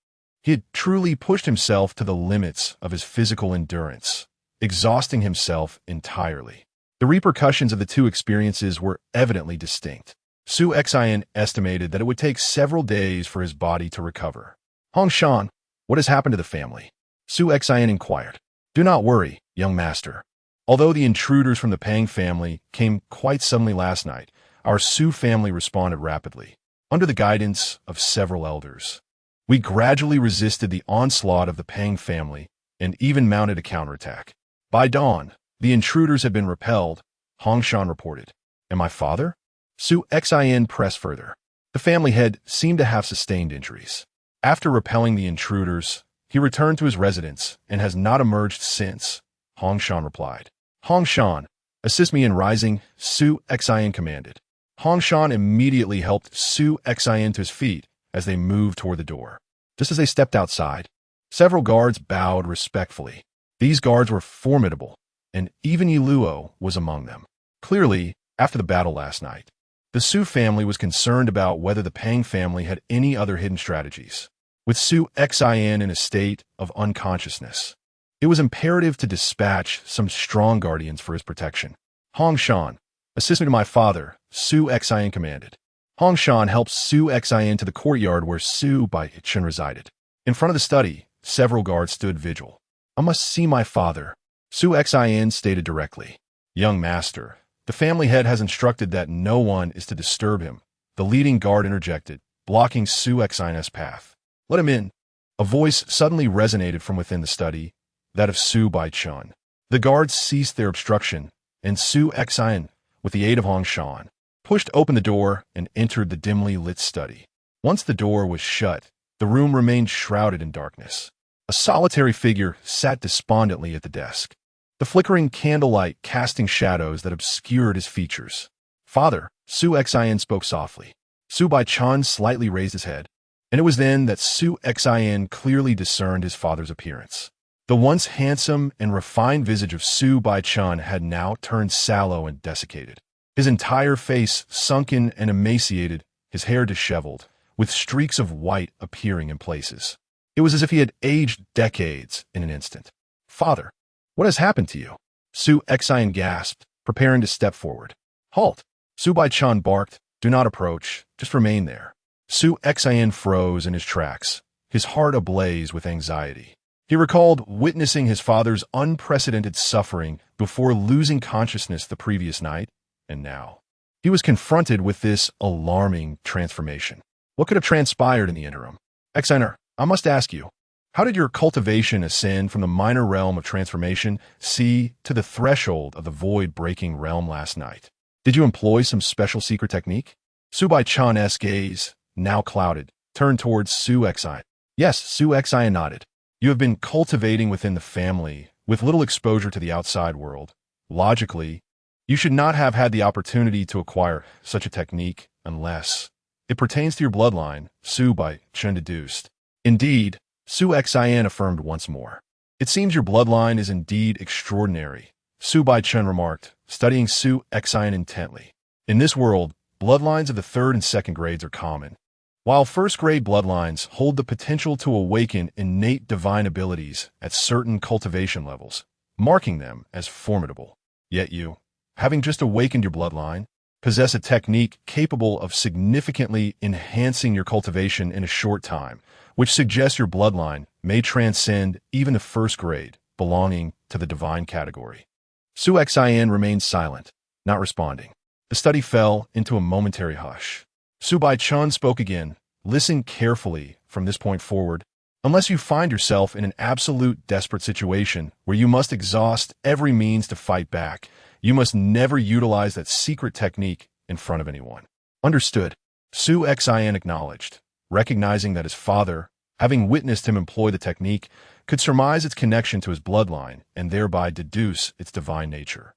he had truly pushed himself to the limits of his physical endurance, exhausting himself entirely. The repercussions of the two experiences were evidently distinct. Su Xian estimated that it would take several days for his body to recover. Hongshan, what has happened to the family? Su Xian inquired. Do not worry, young master. Although the intruders from the Pang family came quite suddenly last night, our Su family responded rapidly, under the guidance of several elders. We gradually resisted the onslaught of the Pang family and even mounted a counterattack. By dawn, the intruders had been repelled, Hongshan reported. And my father? Su Xian pressed further. The family head seemed to have sustained injuries. After repelling the intruders, he returned to his residence and has not emerged since, Hongshan replied. Hongshan, assist me in rising, Su Xian commanded. Hongshan immediately helped Su Xian to his feet as they moved toward the door. Just as they stepped outside, several guards bowed respectfully. These guards were formidable, and even Yiluo was among them. Clearly, after the battle last night, the Su family was concerned about whether the Pang family had any other hidden strategies. With Su Xian in a state of unconsciousness, it was imperative to dispatch some strong guardians for his protection. Hongshan, assist me to my father, Su Xian commanded. Hongshan helped Su Xian to the courtyard where Su Baichen resided. In front of the study, several guards stood vigil. I must see my father, Su Xian stated directly. Young master, the family head has instructed that no one is to disturb him. The leading guard interjected, blocking Su Xian's path. Let him in. A voice suddenly resonated from within the study, that of Su Baichen. The guards ceased their obstruction, and Su Xian, with the aid of Hongshan, pushed open the door and entered the dimly lit study. Once the door was shut, the room remained shrouded in darkness. A solitary figure sat despondently at the desk, the flickering candlelight casting shadows that obscured his features. Father, Su Xian spoke softly. Su Baichen slightly raised his head, and it was then that Su Xian clearly discerned his father's appearance. The once handsome and refined visage of Su Baichen had now turned sallow and desiccated. His entire face sunken and emaciated, his hair disheveled, with streaks of white appearing in places. It was as if he had aged decades in an instant. Father, what has happened to you? Su Xian gasped, preparing to step forward. Halt! Su Baichen barked. Do not approach. Just remain there. Su Xian froze in his tracks, his heart ablaze with anxiety. He recalled witnessing his father's unprecedented suffering before losing consciousness the previous night, and now he was confronted with this alarming transformation. What could have transpired in the interim? Xianer, I must ask you, how did your cultivation ascend from the minor realm of transformation to the threshold of the void-breaking realm last night? Did you employ some special secret technique? Su Baichen's gaze, now clouded, turned towards Su Xian. Yes, Su Xian nodded. You have been cultivating within the family, with little exposure to the outside world. Logically, you should not have had the opportunity to acquire such a technique unless it pertains to your bloodline, Su Baichen deduced. Indeed, Su Xian affirmed once more. It seems your bloodline is indeed extraordinary, Su Baichen remarked, studying Su Xian intently. In this world, bloodlines of the third and second grades are common, while first-grade bloodlines hold the potential to awaken innate divine abilities at certain cultivation levels, marking them as formidable. Yet you, having just awakened your bloodline, possess a technique capable of significantly enhancing your cultivation in a short time, which suggests your bloodline may transcend even the first grade, belonging to the divine category. Su Xian remained silent, not responding. The study fell into a momentary hush. Su Baichen spoke again. Listen carefully from this point forward. Unless you find yourself in an absolute desperate situation where you must exhaust every means to fight back, you must never utilize that secret technique in front of anyone. Understood. Su Xian acknowledged, recognizing that his father, having witnessed him employ the technique, could surmise its connection to his bloodline and thereby deduce its divine nature.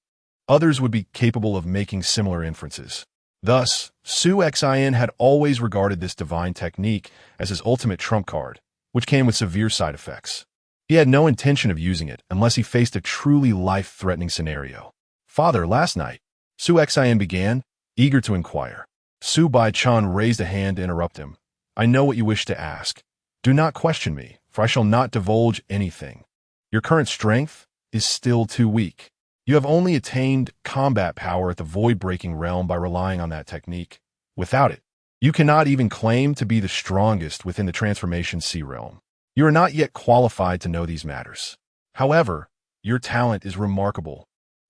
Others would be capable of making similar inferences. Thus, Su Xian had always regarded this divine technique as his ultimate trump card, which came with severe side effects. He He had no intention of using it unless he faced a truly life-threatening scenario. "Father, last night," Su Xian began, eager to inquire. Su Bai-chan raised a hand to interrupt him. "I know what you wish to ask. Do not question me, for I shall not divulge anything. Your current strength is still too weak. You have only attained combat power at the void-breaking realm by relying on that technique. Without it, you cannot even claim to be the strongest within the Transformation Sea realm. You are not yet qualified to know these matters. However, your talent is remarkable,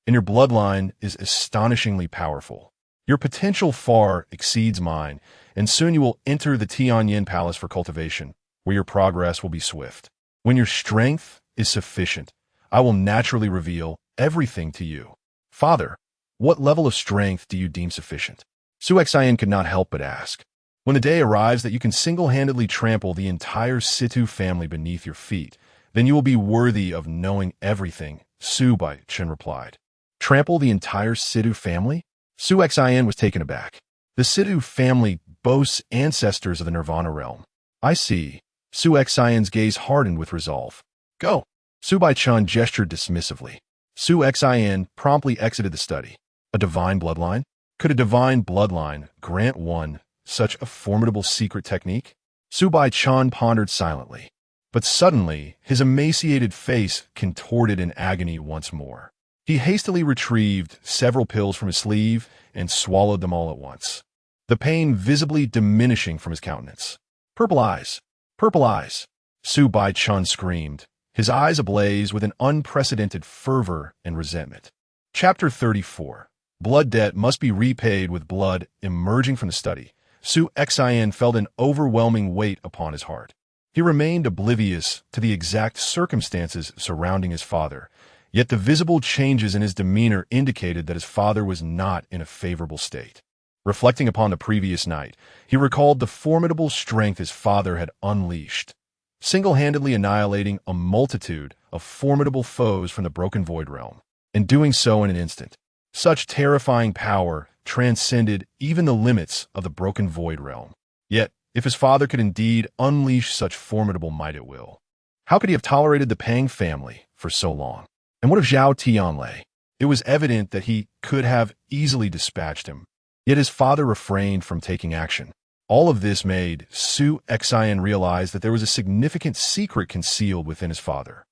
and your bloodline is astonishingly powerful. Your potential far exceeds mine, and soon you will enter the Tianyin Palace for cultivation, where your progress will be swift. When your strength is sufficient, I will naturally reveal everything to you." "Father, what level of strength do you deem sufficient?" Su Xian could not help but ask. "When the day arrives that you can single-handedly trample the entire Situ family beneath your feet, then you will be worthy of knowing everything," Su Bai-chan replied. "Trample the entire Situ family?" Su Xian was taken aback. "The Situ family boasts ancestors of the Nirvana realm." "I see." Su Xian's gaze hardened with resolve. "Go." Su Bai-chan gestured dismissively. Su Xian promptly exited the study. A divine bloodline? Could a divine bloodline grant one such a formidable secret technique? Su Bai-chan pondered silently. But suddenly, his emaciated face contorted in agony once more. He hastily retrieved several pills from his sleeve and swallowed them all at once, the pain visibly diminishing from his countenance. "Purple eyes! Purple eyes!" Su Bai-chan screamed, his eyes ablaze with an unprecedented fervor and resentment. Chapter 34. Blood debt must be repaid with blood. Emerging from the study, Su Xian felt an overwhelming weight upon his heart. He remained oblivious to the exact circumstances surrounding his father, yet the visible changes in his demeanor indicated that his father was not in a favorable state. Reflecting upon the previous night, he recalled the formidable strength his father had unleashed, single-handedly annihilating a multitude of formidable foes from the broken void realm, and doing so in an instant. Such terrifying power transcended even the limits of the broken void realm. Yet, if his father could indeed unleash such formidable might at will, how could he have tolerated the Pang family for so long? And what of Zhao Tianlei? It was evident that he could have easily dispatched him, yet his father refrained from taking action. All of this made Su Xian realize that there was a significant secret concealed within his father.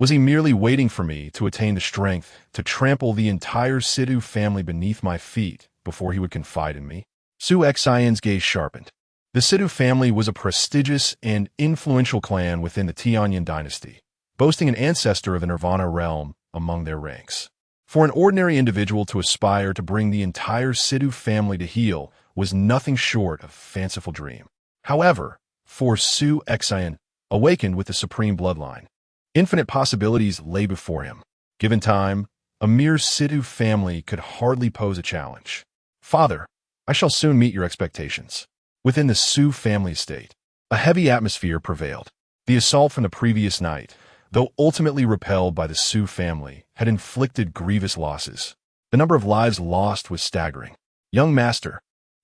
Was he merely waiting for me to attain the strength to trample the entire Situ family beneath my feet before he would confide in me? Su Xian's gaze sharpened. The Situ family was a prestigious and influential clan within the Tianyin dynasty, boasting an ancestor of the Nirvana realm among their ranks. For an ordinary individual to aspire to bring the entire Situ family to heel was nothing short of a fanciful dream. However, for Su Xian, awakened with the supreme bloodline, infinite possibilities lay before him. Given time, a mere Situ family could hardly pose a challenge. "Father, I shall soon meet your expectations." Within the Su family estate, a heavy atmosphere prevailed. The assault from the previous night, though ultimately repelled by the Su family, had inflicted grievous losses. The number of lives lost was staggering. Young Master!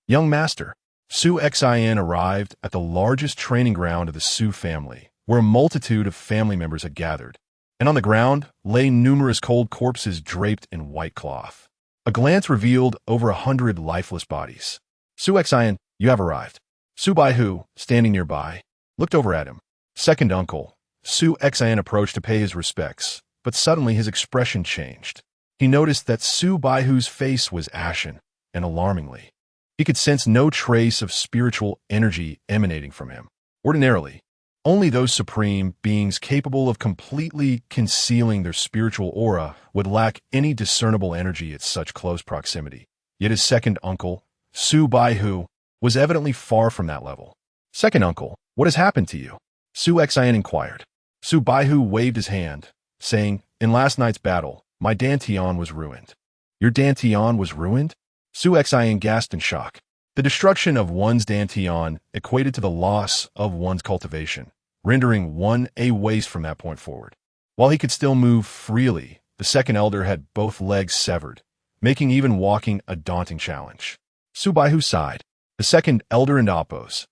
Young Master! Su Xian arrived at the largest training ground of the Su family, where a multitude of family members had gathered, and on the ground lay numerous cold corpses draped in white cloth. A glance revealed over 100 lifeless bodies. "Su Xian, you have arrived." Su Baihu, standing nearby, looked over at him. "Second uncle." Su Xian approached to pay his respects, but suddenly his expression changed. He noticed that Su Baihu's face was ashen, and alarmingly, he could sense no trace of spiritual energy emanating from him. Ordinarily, only those supreme beings capable of completely concealing their spiritual aura would lack any discernible energy at such close proximity. Yet his second uncle, Su Baihu, was evidently far from that level. "Second uncle, what has happened to you?" Su Xian inquired. Su Baihu waved his hand, saying, "In last night's battle, my Dantian was ruined." "Your Dantian was ruined?" Su Xian gasped in shock. The destruction of one's Dantian equated to the loss of one's cultivation, rendering one a waste from that point forward. While he could still move freely, the second elder had both legs severed, making even walking a daunting challenge. Su Baihu sighed. The second elder and Appo's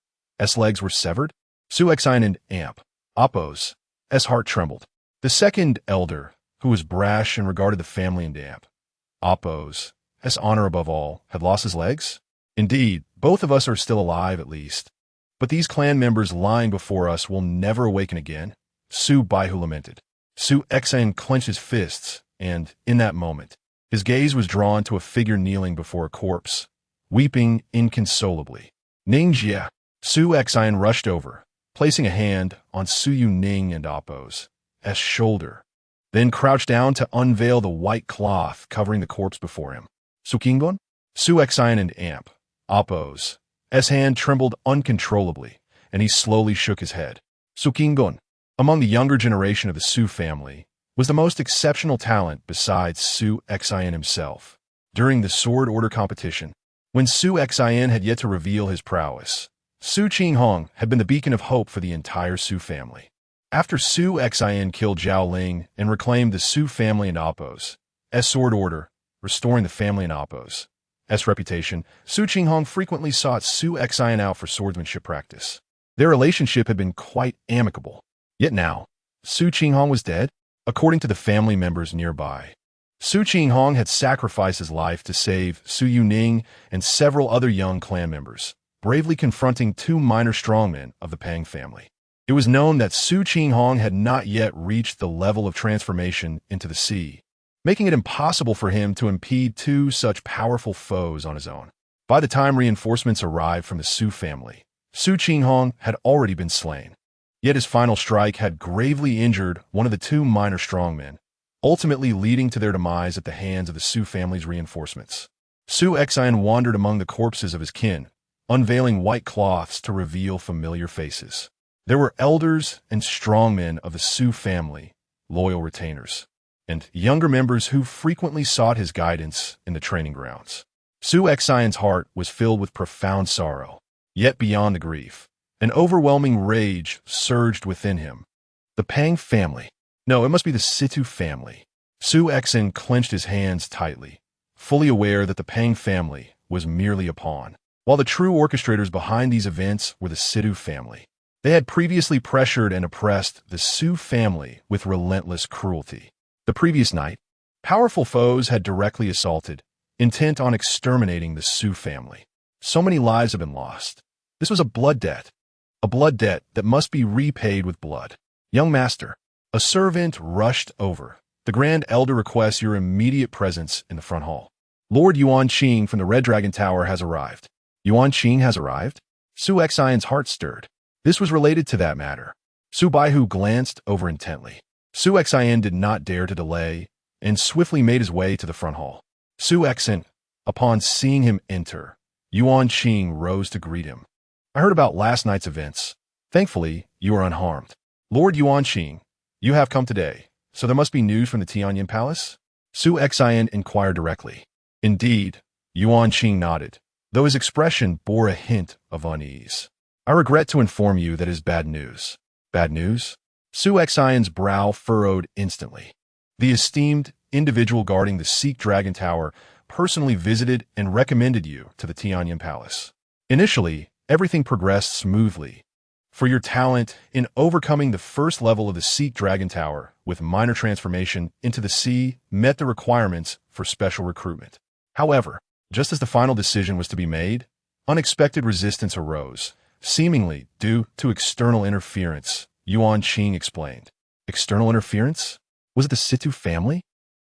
legs were severed? Su Xian and Amp, Appo's heart trembled. The second elder, who was brash and regarded the family in damp, Oppos, as honor above all, had lost his legs? Indeed, both of us are still alive at least. But these clan members lying before us will never awaken again, Su Baihu lamented. Su Exain clenched his fists, and, in that moment, his gaze was drawn to a figure kneeling before a corpse, weeping inconsolably. Ningjia! Su Exain rushed over, placing a hand on Su Yu Ning and Oppos' shoulder, then crouched down to unveil the white cloth covering the corpse before him. Sukingon? Su Exain and Amp, Oppos' hand trembled uncontrollably, and he slowly shook his head. Sukingon, among the younger generation of the Su family, was the most exceptional talent besides Su Exain himself. During the Sword Order competition, when Su Exain had yet to reveal his prowess, Su Qinghong had been the beacon of hope for the entire Su family. After Su Exain killed Zhao Ling and reclaimed the Su family and Oppos' Sword Order, restoring the family and Oppos' reputation, Su Qinghong frequently sought Su Exain out for swordsmanship practice. Their relationship had been quite amicable. Yet now, Su Qinghong was dead, according to the family members nearby. Su Qinghong had sacrificed his life to save Su Yuning and several other young clan members, bravely confronting two minor strongmen of the Pang family. It was known that Su Qinghong had not yet reached the level of transformation into the sea, making it impossible for him to impede two such powerful foes on his own. By the time reinforcements arrived from the Su family, Su Qinghong had already been slain. Yet his final strike had gravely injured one of the two minor strongmen, ultimately leading to their demise at the hands of the Su family's reinforcements. Su Exain wandered among the corpses of his kin, unveiling white cloths to reveal familiar faces. There were elders and strongmen of the Su family, loyal retainers, and younger members who frequently sought his guidance in the training grounds. Su Exain's heart was filled with profound sorrow, yet beyond the grief, an overwhelming rage surged within him. The Pang family. No, it must be the Situ family. Su Exain clenched his hands tightly, fully aware that the Pang family was merely a pawn, while the true orchestrators behind these events were the Situ family. They had previously pressured and oppressed the Su family with relentless cruelty. The previous night, powerful foes had directly assaulted, intent on exterminating the Su family. So many lives have been lost. This was a blood debt that must be repaid with blood. Young master, a servant rushed over. The Grand Elder requests your immediate presence in the front hall. Lord Yuan Qing from the Red Dragon Tower has arrived. Yuan Qing has arrived? Su Exain's heart stirred. This was related to that matter. Su Baihu glanced over intently. Su Exain did not dare to delay and swiftly made his way to the front hall. Su Exain, upon seeing him enter, Yuan Qing rose to greet him. I heard about last night's events. Thankfully, you are unharmed. Lord Yuan Qing, you have come today, so there must be news from the Tianyan Palace? Su Exain inquired directly. Indeed, Yuan Qing nodded, though his expression bore a hint of unease. I regret to inform you that it is bad news. Bad news? Su Exain's brow furrowed instantly. The esteemed individual guarding the Sikh Dragon Tower personally visited and recommended you to the Tianyan Palace. Initially, everything progressed smoothly. For your talent in overcoming the first level of the Sikh Dragon Tower with minor transformation into the sea met the requirements for special recruitment. However, just as the final decision was to be made, unexpected resistance arose, seemingly due to external interference, Yuan Qing explained. External interference? Was it the Situ family?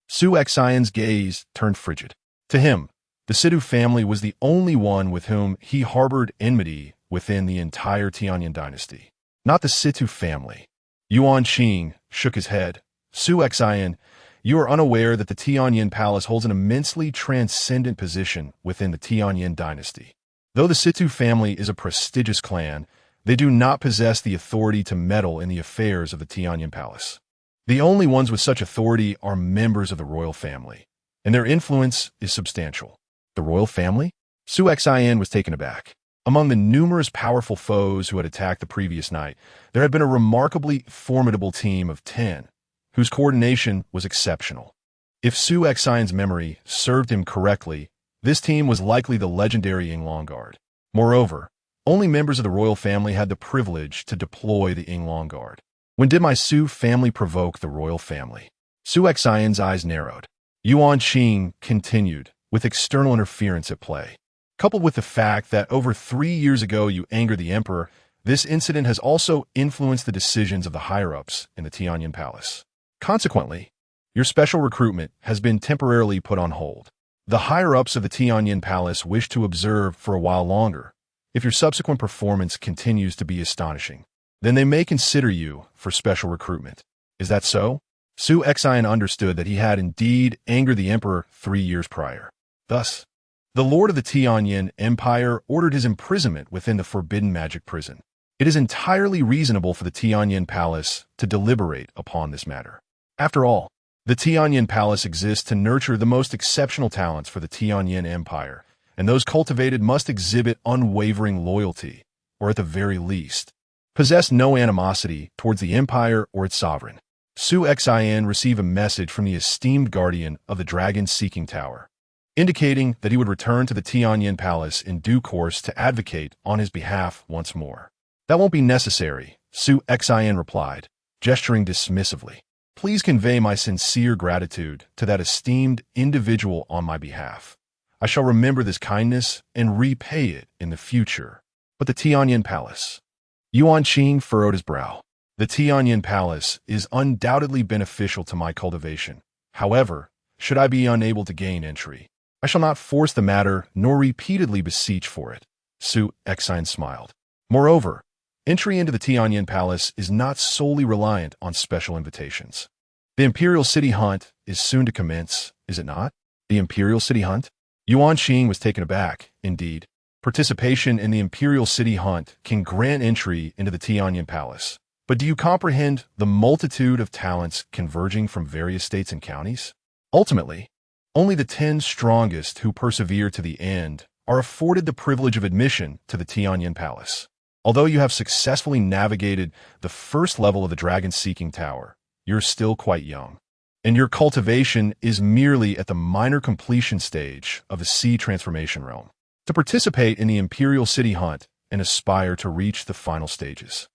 Su Exain's gaze turned frigid. To him, the Situ family was the only one with whom he harbored enmity within the entire Tianyan dynasty. Not the Situ family. Yuan Qing shook his head. Su Exain, you are unaware that the Tianyan Palace holds an immensely transcendent position within the Tianyan dynasty. Though the Situ family is a prestigious clan, they do not possess the authority to meddle in the affairs of the Tianyan Palace. The only ones with such authority are members of the royal family, and their influence is substantial. The royal family? Su Exain was taken aback. Among the numerous powerful foes who had attacked the previous night, there had been a remarkably formidable team of 10, whose coordination was exceptional. If Su Exain's memory served him correctly, this team was likely the legendary Yinglong Guard. Moreover, only members of the royal family had the privilege to deploy the Yinglong Guard. When did my Su family provoke the royal family? Su Xian's eyes narrowed. Yuan Qing continued, with external interference at play. Coupled with the fact that over 3 years ago you angered the emperor, this incident has also influenced the decisions of the higher-ups in the Tianyin Palace. Consequently, your special recruitment has been temporarily put on hold. The higher-ups of the Tianyin Palace wish to observe for a while longer. If your subsequent performance continues to be astonishing, then they may consider you for special recruitment. Is that so? Su Xian understood that he had indeed angered the emperor 3 years prior. Thus, the lord of the Tianyin Empire ordered his imprisonment within the forbidden magic prison. It is entirely reasonable for the Tianyin Palace to deliberate upon this matter. After all, the Tianyin Palace exists to nurture the most exceptional talents for the Tianyin Empire, and those cultivated must exhibit unwavering loyalty, or at the very least, possess no animosity towards the empire or its sovereign. Su Xian received a message from the esteemed guardian of the dragon-seeking tower, indicating that he would return to the Tianyin Palace in due course to advocate on his behalf once more. That won't be necessary, Su Xian replied, gesturing dismissively. Please convey my sincere gratitude to that esteemed individual on my behalf. I shall remember this kindness and repay it in the future. But the Tianyin Palace. Yuan Qing furrowed his brow. The Tianyin Palace is undoubtedly beneficial to my cultivation. However, should I be unable to gain entry, I shall not force the matter nor repeatedly beseech for it. Su Xian smiled. Moreover, entry into the Tianyin Palace is not solely reliant on special invitations. The Imperial City Hunt is soon to commence, is it not? The Imperial City Hunt? Yuan Qing was taken aback, indeed. Participation in the Imperial City Hunt can grant entry into the Tianyin Palace. But do you comprehend the multitude of talents converging from various states and counties? Ultimately, only the 10 strongest who persevere to the end are afforded the privilege of admission to the Tianyin Palace. Although you have successfully navigated the first level of the dragon-seeking tower, you're still quite young, and your cultivation is merely at the minor completion stage of the sea transformation realm. To participate in the Imperial City Hunt and aspire to reach the final stages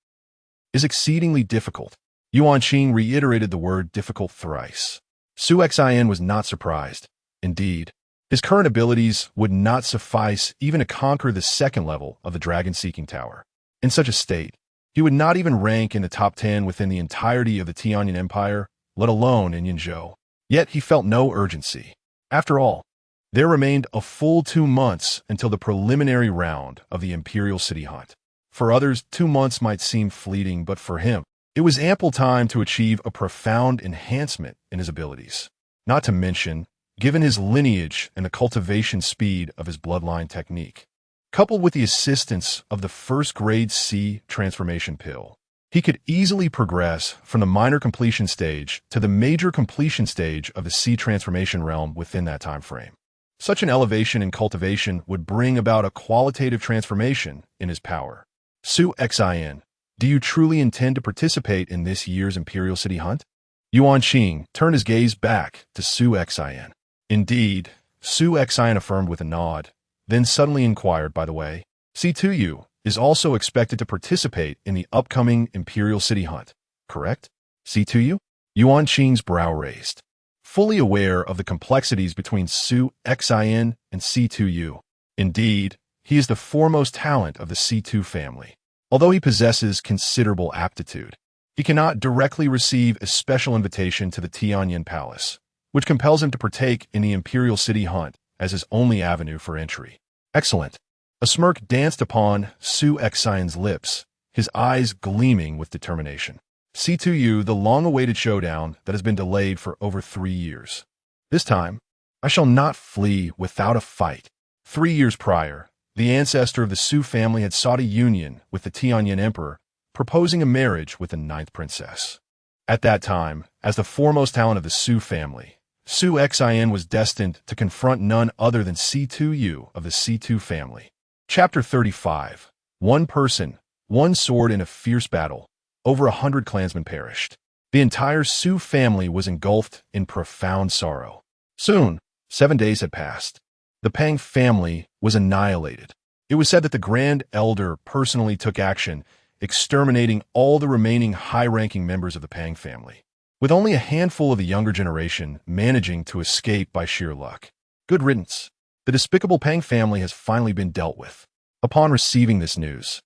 is exceedingly difficult. Yuan Qing reiterated the word difficult thrice. Su Xian was not surprised. Indeed, his current abilities would not suffice even to conquer the second level of the dragon-seeking tower. In such a state, he would not even rank in the top 10 within the entirety of the Tianyin Empire, let alone in Yinzhou. Yet he felt no urgency. After all, there remained a full 2 months until the preliminary round of the Imperial City Hunt. For others, 2 months might seem fleeting, but for him, it was ample time to achieve a profound enhancement in his abilities. Not to mention, given his lineage and the cultivation speed of his bloodline technique, coupled with the assistance of the first-grade C transformation pill, he could easily progress from the minor completion stage to the major completion stage of the C transformation realm within that time frame. Such an elevation in cultivation would bring about a qualitative transformation in his power. Su Xian, do you truly intend to participate in this year's Imperial City Hunt? Yuan Qing turned his gaze back to Su Xian. Indeed, Su Xian affirmed with a nod, then suddenly inquired, by the way, C2U is also expected to participate in the upcoming Imperial City Hunt, correct? C2U? Yuan Qing's brow raised. Fully aware of the complexities between Su Xian and C2U. Indeed, he is the foremost talent of the C2 family. Although he possesses considerable aptitude, he cannot directly receive a special invitation to the Tianyin Palace, which compels him to partake in the Imperial City Hunt as his only avenue for entry. Excellent. A smirk danced upon Su Xian's lips, his eyes gleaming with determination. C2U, the long-awaited showdown that has been delayed for over 3 years. This time, I shall not flee without a fight. 3 years prior, the ancestor of the Su family had sought a union with the Tianyin Emperor, proposing a marriage with the 9th princess. At that time, as the foremost talent of the Su family, Su Xian was destined to confront none other than C2U of the C2 family. Chapter 35. One person, one sword in a fierce battle. Over 100 clansmen perished. The entire Su family was engulfed in profound sorrow. Soon, 7 days had passed. The Pang family was annihilated. It was said that the Grand Elder personally took action exterminating all the remaining high-ranking members of the Pang family, with only a handful of the younger generation managing to escape by sheer luck. Good riddance. The despicable Pang family has finally been dealt with. Upon receiving this news,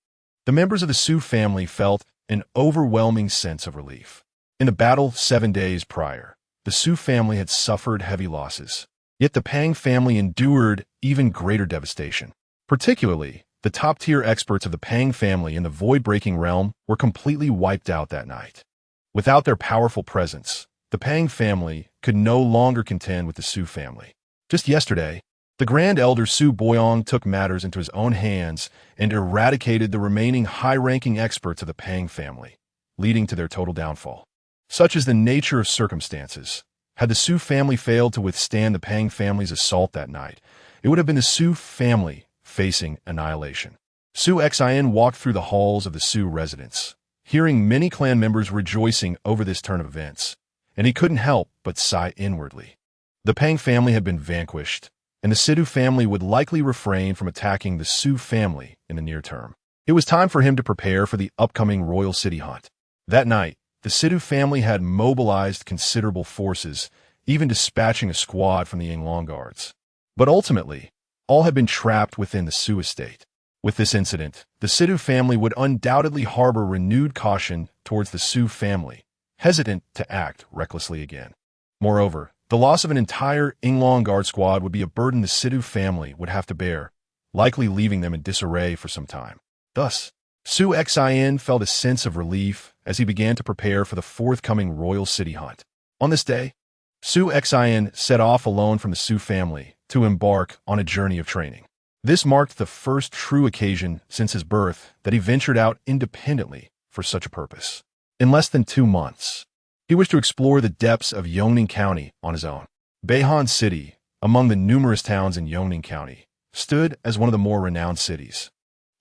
the members of the Su family felt an overwhelming sense of relief. In the battle 7 days prior, the Su family had suffered heavy losses. Yet the Pang family endured even greater devastation. Particularly, the top-tier experts of the Pang family in the void-breaking realm were completely wiped out that night. Without their powerful presence, the Pang family could no longer contend with the Su family. Just yesterday, the Grand Elder Su Boyong took matters into his own hands and eradicated the remaining high-ranking experts of the Pang family, leading to their total downfall. Such is the nature of circumstances. Had the Su family failed to withstand the Pang family's assault that night, it would have been the Su family facing annihilation. Su Xin walked through the halls of the Su residence, hearing many clan members rejoicing over this turn of events, and he couldn't help but sigh inwardly. The Pang family had been vanquished, and the Sidu family would likely refrain from attacking the Su family in the near term. It was time for him to prepare for the upcoming royal city hunt. That night, the Sidu family had mobilized considerable forces, even dispatching a squad from the Yinglong Guards. But ultimately, all had been trapped within the Su estate. With this incident, the Sidu family would undoubtedly harbor renewed caution towards the Su family, hesitant to act recklessly again. Moreover, the loss of an entire Yinglong Guard squad would be a burden the Sidu family would have to bear, likely leaving them in disarray for some time. Thus, Su Xin felt a sense of relief as he began to prepare for the forthcoming royal city hunt. On this day, Su Xin set off alone from the Su family to embark on a journey of training. This marked the first true occasion since his birth that he ventured out independently for such a purpose. In less than 2 months, he wished to explore the depths of Yongning County on his own. Beihan City, among the numerous towns in Yongning County, stood as one of the more renowned cities.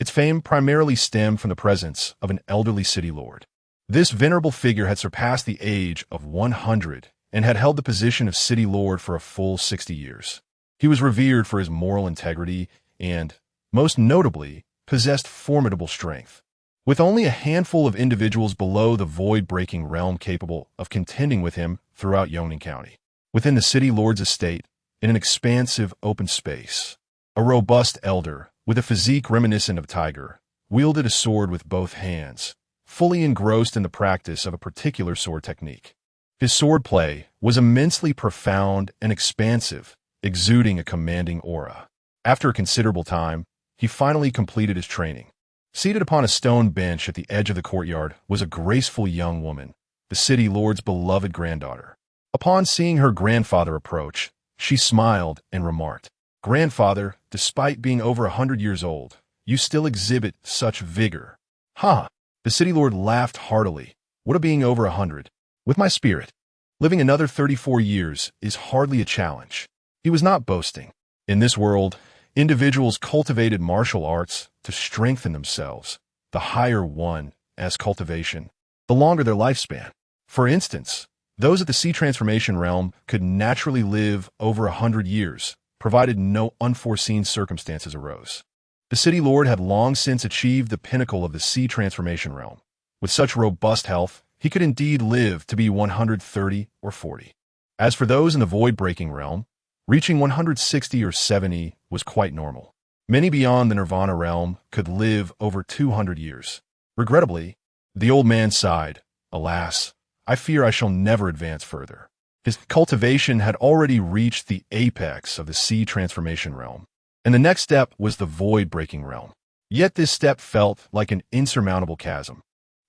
Its fame primarily stemmed from the presence of an elderly city lord. This venerable figure had surpassed the age of 100 and had held the position of city lord for a full 60 years. He was revered for his moral integrity and, most notably, possessed formidable strength. With only a handful of individuals below the void-breaking realm capable of contending with him throughout Yongning County. Within the city lord's estate, in an expansive open space, a robust elder, with a physique reminiscent of a tiger, wielded a sword with both hands, fully engrossed in the practice of a particular sword technique. His swordplay was immensely profound and expansive, exuding a commanding aura. After a considerable time, he finally completed his training. Seated upon a stone bench at the edge of the courtyard was a graceful young woman, the city lord's beloved granddaughter. Upon seeing her grandfather approach, she smiled and remarked, "Grandfather, despite being over 100 years old, you still exhibit such vigor." "Ha!" The city lord laughed heartily. "What of being over 100? With my spirit, living another 34 years is hardly a challenge." He was not boasting. In this world, individuals cultivated martial arts to strengthen themselves. The higher one as cultivation, the longer their lifespan. For instance, those at the sea transformation realm could naturally live over 100 years, provided no unforeseen circumstances arose. The city lord had long since achieved the pinnacle of the sea transformation realm. With such robust health, he could indeed live to be 130 or 40. As for those in the void-breaking realm, reaching 160 or 70 was quite normal. Many beyond the Nirvana realm could live over 200 years. Regrettably, the old man sighed. "Alas, I fear I shall never advance further." His cultivation had already reached the apex of the sea transformation realm, and the next step was the void-breaking realm. Yet this step felt like an insurmountable chasm.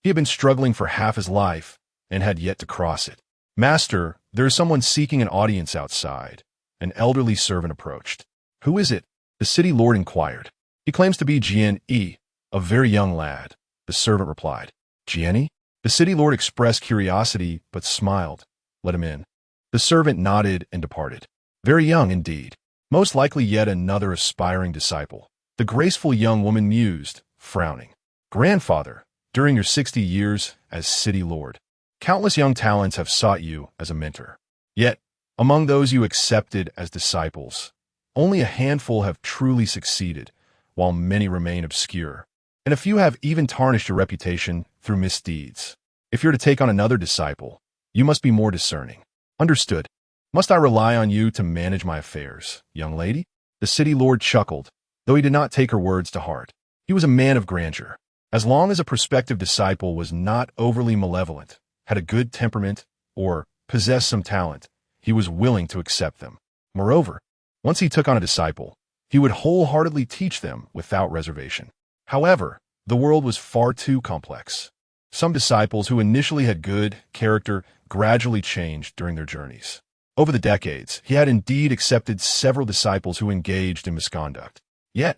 He had been struggling for half his life and had yet to cross it. "Master, there is someone seeking an audience outside." An elderly servant approached. "Who is it?" the city lord inquired. "He claims to be Jian Yi, a very young lad," the servant replied. "Jian Yi?" The city lord expressed curiosity but smiled. "Let him in." The servant nodded and departed. "Very young indeed. Most likely yet another aspiring disciple," the graceful young woman mused, frowning. "Grandfather, during your 60 years as city lord, countless young talents have sought you as a mentor. Yet, among those you accepted as disciples, only a handful have truly succeeded, while many remain obscure. and a few have even tarnished your reputation through misdeeds. If you're to take on another disciple, you must be more discerning. Understood. Must I rely on you to manage my affairs, young lady? The city lord chuckled, though he did not take her words to heart. He was a man of grandeur. As long as a prospective disciple was not overly malevolent, had a good temperament, or possessed some talent, he was willing to accept them. Moreover, once he took on a disciple, he would wholeheartedly teach them without reservation. However, the world was far too complex. Some disciples who initially had good character gradually changed during their journeys. Over the decades, he had indeed accepted several disciples who engaged in misconduct. Yet,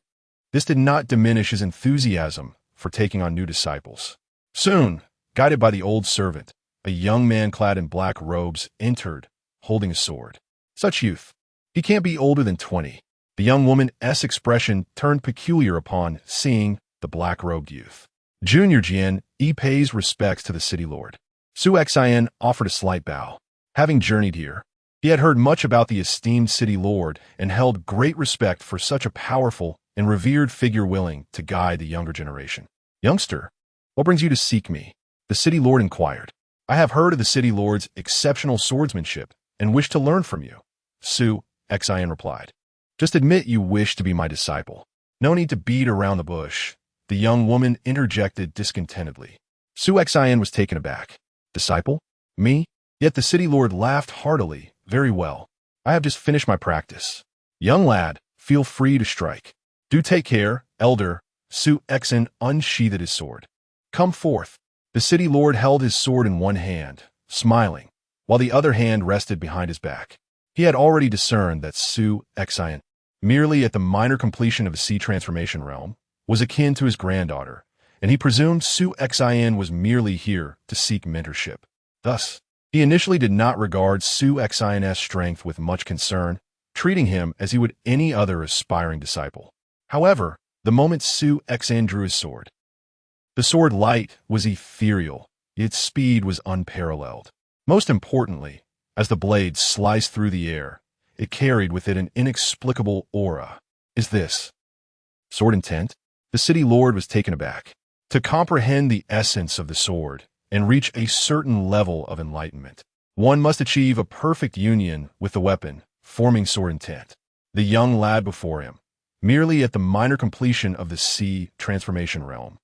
this did not diminish his enthusiasm for taking on new disciples. Soon, guided by the old servant, a young man clad in black robes entered, holding a sword. Such youth. He can't be older than 20. The young woman's expression turned peculiar upon seeing the black-robed youth. Junior Jian pays respects to the city lord. Su Xian offered a slight bow. Having journeyed here, he had heard much about the esteemed city lord and held great respect for such a powerful and revered figure willing to guide the younger generation. Youngster, what brings you to seek me? The city lord inquired. I have heard of the city lord's exceptional swordsmanship and wish to learn from you. Su Xian replied. Just admit you wish to be my disciple. No need to beat around the bush. The young woman interjected discontentedly. Su Xian was taken aback. Disciple? Me? Yet the city lord laughed heartily. Very well. I have just finished my practice. Young lad, feel free to strike. Do take care, elder. Su Xian unsheathed his sword. Come forth. The city lord held his sword in one hand, smiling, while the other hand rested behind his back. He had already discerned that Su Xian, merely at the minor completion of a sea transformation realm, was akin to his granddaughter, and he presumed Su Xian was merely here to seek mentorship. Thus, he initially did not regard Su Xian's strength with much concern, treating him as he would any other aspiring disciple. However, the moment Su Xian drew his sword, the sword light was ethereal, its speed was unparalleled. Most importantly, as the blade sliced through the air, it carried with it an inexplicable aura. Is this sword intent? The city lord was taken aback. To comprehend the essence of the sword and reach a certain level of enlightenment, one must achieve a perfect union with the weapon, forming sword intent. The young lad before him, merely at the minor completion of the sea transformation realm,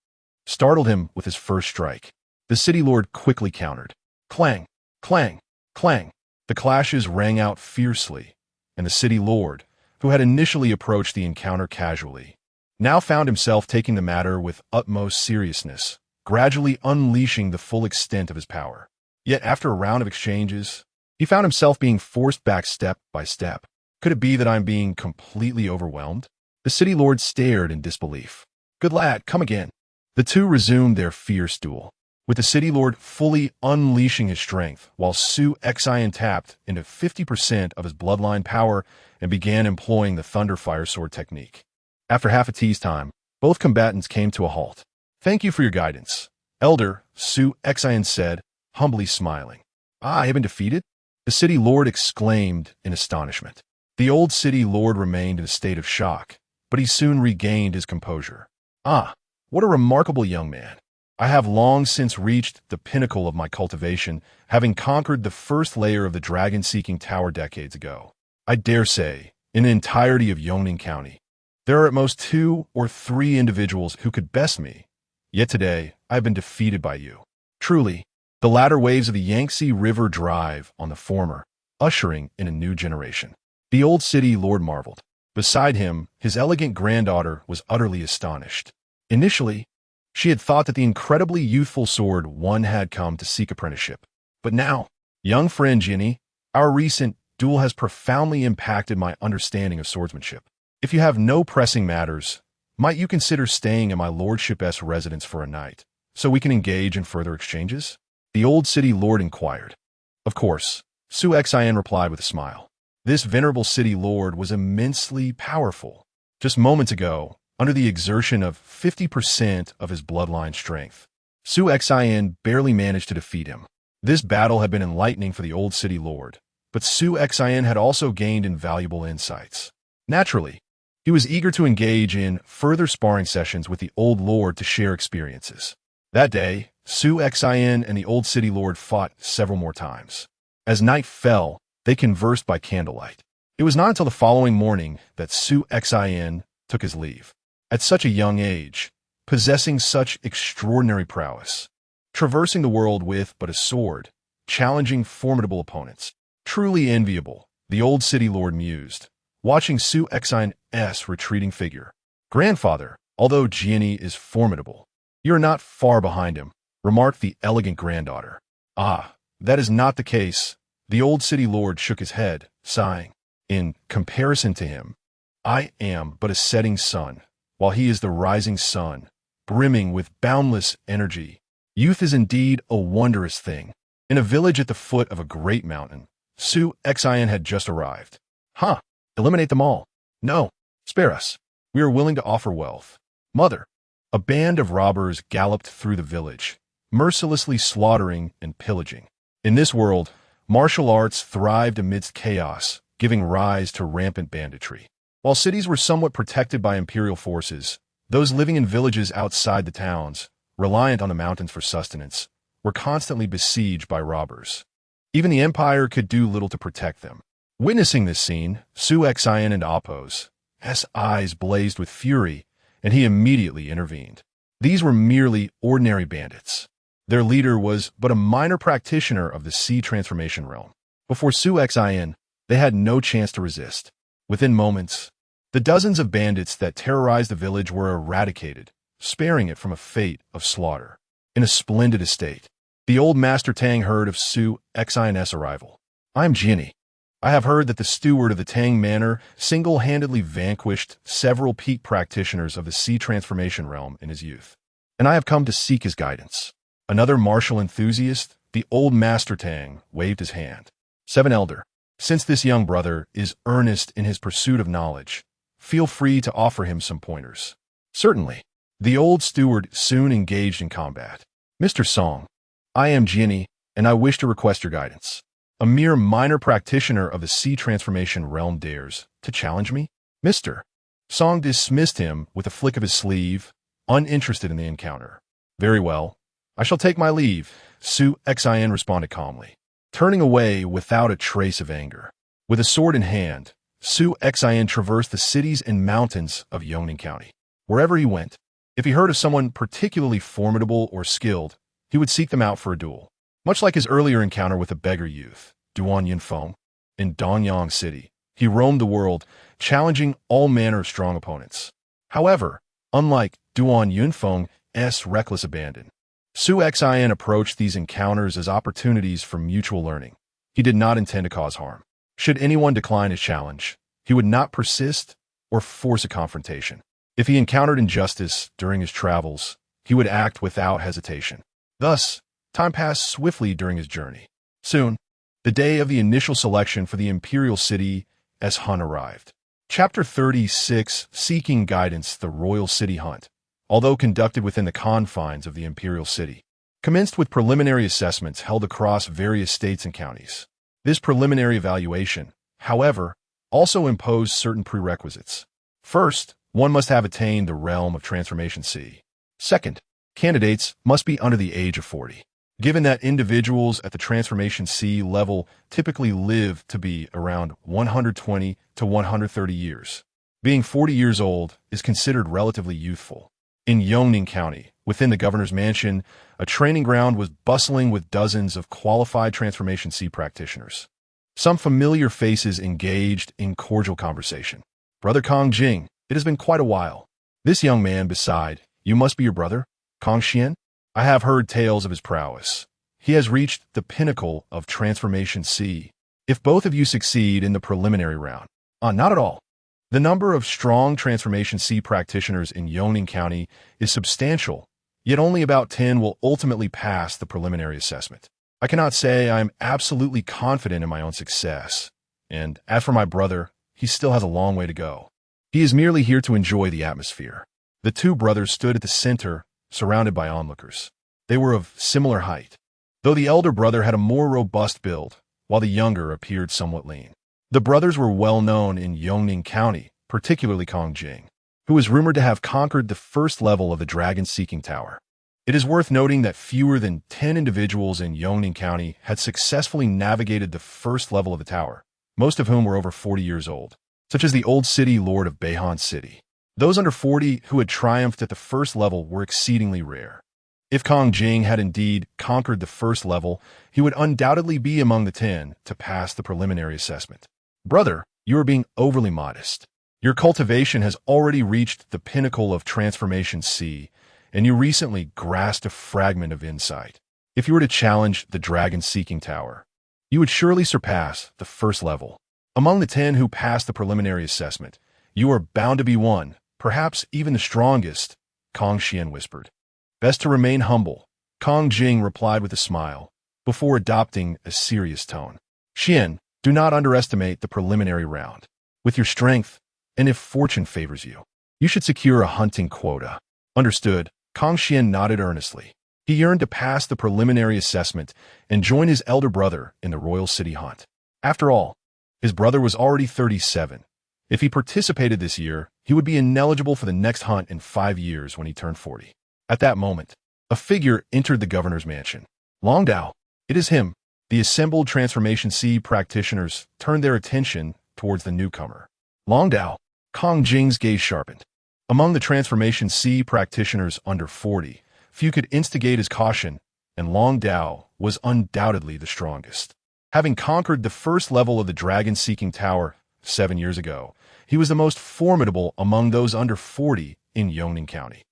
startled him with his first strike. The city lord quickly countered. Clang, clang, clang. The clashes rang out fiercely, and the city lord, who had initially approached the encounter casually, now found himself taking the matter with utmost seriousness, gradually unleashing the full extent of his power. Yet after a round of exchanges, he found himself being forced back step by step. Could it be that I'm being completely overwhelmed? The city lord stared in disbelief. Good lad, come again. The two resumed their fierce duel, with the city lord fully unleashing his strength, while Su Xian tapped into 50% of his bloodline power and began employing the Thunder Fire Sword technique. After half a tease time, both combatants came to a halt. Thank you for your guidance, elder, Su Xian said, humbly smiling. I have been defeated? The city lord exclaimed in astonishment. The old city lord remained in a state of shock, but he soon regained his composure. Ah, what a remarkable young man. I have long since reached the pinnacle of my cultivation, having conquered the first layer of the dragon-seeking tower decades ago. I dare say, in the entirety of Yongning County, there are at most 2 or 3 individuals who could best me. Yet today, I have been defeated by you. Truly, the latter waves of the Yangtze River drive on the former, ushering in a new generation. The old city lord marveled. Beside him, his elegant granddaughter was utterly astonished. Initially, she had thought that the incredibly youthful sword one had come to seek apprenticeship. But now, young friend Jinny, our recent duel has profoundly impacted my understanding of swordsmanship. If you have no pressing matters, might you consider staying at my lordship's residence for a night, so we can engage in further exchanges? The old city lord inquired. Of course, Su Xian replied with a smile. This venerable city lord was immensely powerful. Just moments ago, under the exertion of 50% of his bloodline strength, Su Xian barely managed to defeat him. This battle had been enlightening for the old city lord, but Su Xian had also gained invaluable insights. Naturally, he He was eager to engage in further sparring sessions with the old lord to share experiences. That day, Su Xin and the old city lord fought several more times. As night fell, they conversed by candlelight. It was not until the following morning that Su Xin took his leave. At such a young age, possessing such extraordinary prowess, traversing the world with but a sword, challenging formidable opponents. Truly enviable, the old city lord mused, watching Su Xin's retreating figure. Grandfather, although Jianni is formidable, you are not far behind him, remarked the elegant granddaughter. Ah, that is not the case. The old city lord shook his head, sighing. In comparison to him, I am but a setting sun, while he is the rising sun, brimming with boundless energy. Youth is indeed a wondrous thing. In a village at the foot of a great mountain, Su Xin had just arrived. Huh, eliminate them all. No, spare us. We are willing to offer wealth. Mother, a band of robbers galloped through the village, mercilessly slaughtering and pillaging. In this world, martial arts thrived amidst chaos, giving rise to rampant banditry. While cities were somewhat protected by imperial forces, those living in villages outside the towns, reliant on the mountains for sustenance, were constantly besieged by robbers. Even the empire could do little to protect them. Witnessing this scene, Su Xin and Appo's eyes blazed with fury, and he immediately intervened. These were merely ordinary bandits. Their leader was but a minor practitioner of the sea transformation realm. Before Su Xin, they had no chance to resist. Within moments, the dozens of bandits that terrorized the village were eradicated, sparing it from a fate of slaughter. In a splendid estate, the old Master Tang heard of Su Xin's arrival. I am Jianni. I have heard that the steward of the Tang Manor single-handedly vanquished several peak practitioners of the sea transformation realm in his youth, and I have come to seek his guidance. Another martial enthusiast, the old Master Tang, waved his hand. Seven Elder, since this young brother is earnest in his pursuit of knowledge, feel free to offer him some pointers. Certainly. The old steward soon engaged in combat. Mr. Song, I am Jianni, and I wish to request your guidance. A mere minor practitioner of the sea transformation realm dares to challenge me? Mr. Song dismissed him with a flick of his sleeve, uninterested in the encounter. Very well. I shall take my leave, Su Xin responded calmly, turning away without a trace of anger. With a sword in hand, Su Xin traversed the cities and mountains of Yongning County. Wherever he went, if he heard of someone particularly formidable or skilled, he would seek them out for a duel. Much like his earlier encounter with a beggar youth, Duan Yunfeng, in Danyang City, he roamed the world, challenging all manner of strong opponents. However, unlike Duan Yunfeng's reckless abandon, Su Xin approached these encounters as opportunities for mutual learning. He did not intend to cause harm. Should anyone decline his challenge, he would not persist or force a confrontation. If he encountered injustice during his travels, he would act without hesitation. Thus, time passed swiftly during his journey. Soon, the day of the initial selection for the imperial city as Hun arrived. Chapter 36, Seeking Guidance, the Royal City Hunt, although conducted within the confines of the imperial city, commenced with preliminary assessments held across various states and counties. This preliminary evaluation, however, also imposed certain prerequisites. First, one must have attained the realm of Transformation C. Second, candidates must be under the age of 40. Given that individuals at the Transformation C level typically live to be around 120 to 130 years, being 40 years old is considered relatively youthful. In Yongning County, within the governor's mansion, a training ground was bustling with dozens of qualified Transformation C practitioners. Some familiar faces engaged in cordial conversation. Brother Kong Jing, it has been quite a while. This young man beside you must be your brother, Kong Xian? I have heard tales of his prowess. He has reached the pinnacle of Transformation C. If both of you succeed in the preliminary round, not at all. The number of strong Transformation C practitioners in Yongning County is substantial, yet only about 10 will ultimately pass the preliminary assessment. I cannot say I am absolutely confident in my own success, and as for my brother, he still has a long way to go. He is merely here to enjoy the atmosphere. The two brothers stood at the center, surrounded by onlookers. They were of similar height, though the elder brother had a more robust build, while the younger appeared somewhat lean. The brothers were well known in Yongning County particularly Kong Jing, who was rumored to have conquered the first level of the dragon-seeking tower. It is worth noting that fewer than 10 individuals in Yongning County had successfully navigated the first level of the tower, most of whom were over 40 years old, such as the old city lord of Beihan City. Those under 40 who had triumphed at the first level were exceedingly rare. If Kong Jing had indeed conquered the first level, he would undoubtedly be among the 10 to pass the preliminary assessment. Brother, you are being overly modest. Your cultivation has already reached the pinnacle of Transformation C, and you recently grasped a fragment of insight. If you were to challenge the dragon-seeking tower, you would surely surpass the first level. Among the 10 who passed the preliminary assessment, you are bound to be one, perhaps even the strongest, Kong Xian whispered. Best to remain humble, Kong Jing replied with a smile, before adopting a serious tone. Xian, do not underestimate the preliminary round. With your strength, and if fortune favors you, you should secure a hunting quota. Understood, Kong Xian nodded earnestly. He yearned to pass the preliminary assessment and join his elder brother in the royal city hunt. After all, his brother was already 37. If he participated this year, he would be ineligible for the next hunt in 5 years when he turned 40. At that moment, a figure entered the governor's mansion. Long Dao. It is him. The assembled Transformation C practitioners turned their attention towards the newcomer. Long Dao. Kong Jing's gaze sharpened. Among the Transformation C practitioners under 40, few could instigate his caution, and Long Dao was undoubtedly the strongest. Having conquered the first level of the dragon-seeking tower 7 years ago, he was the most formidable among those under 40 in Yongning County.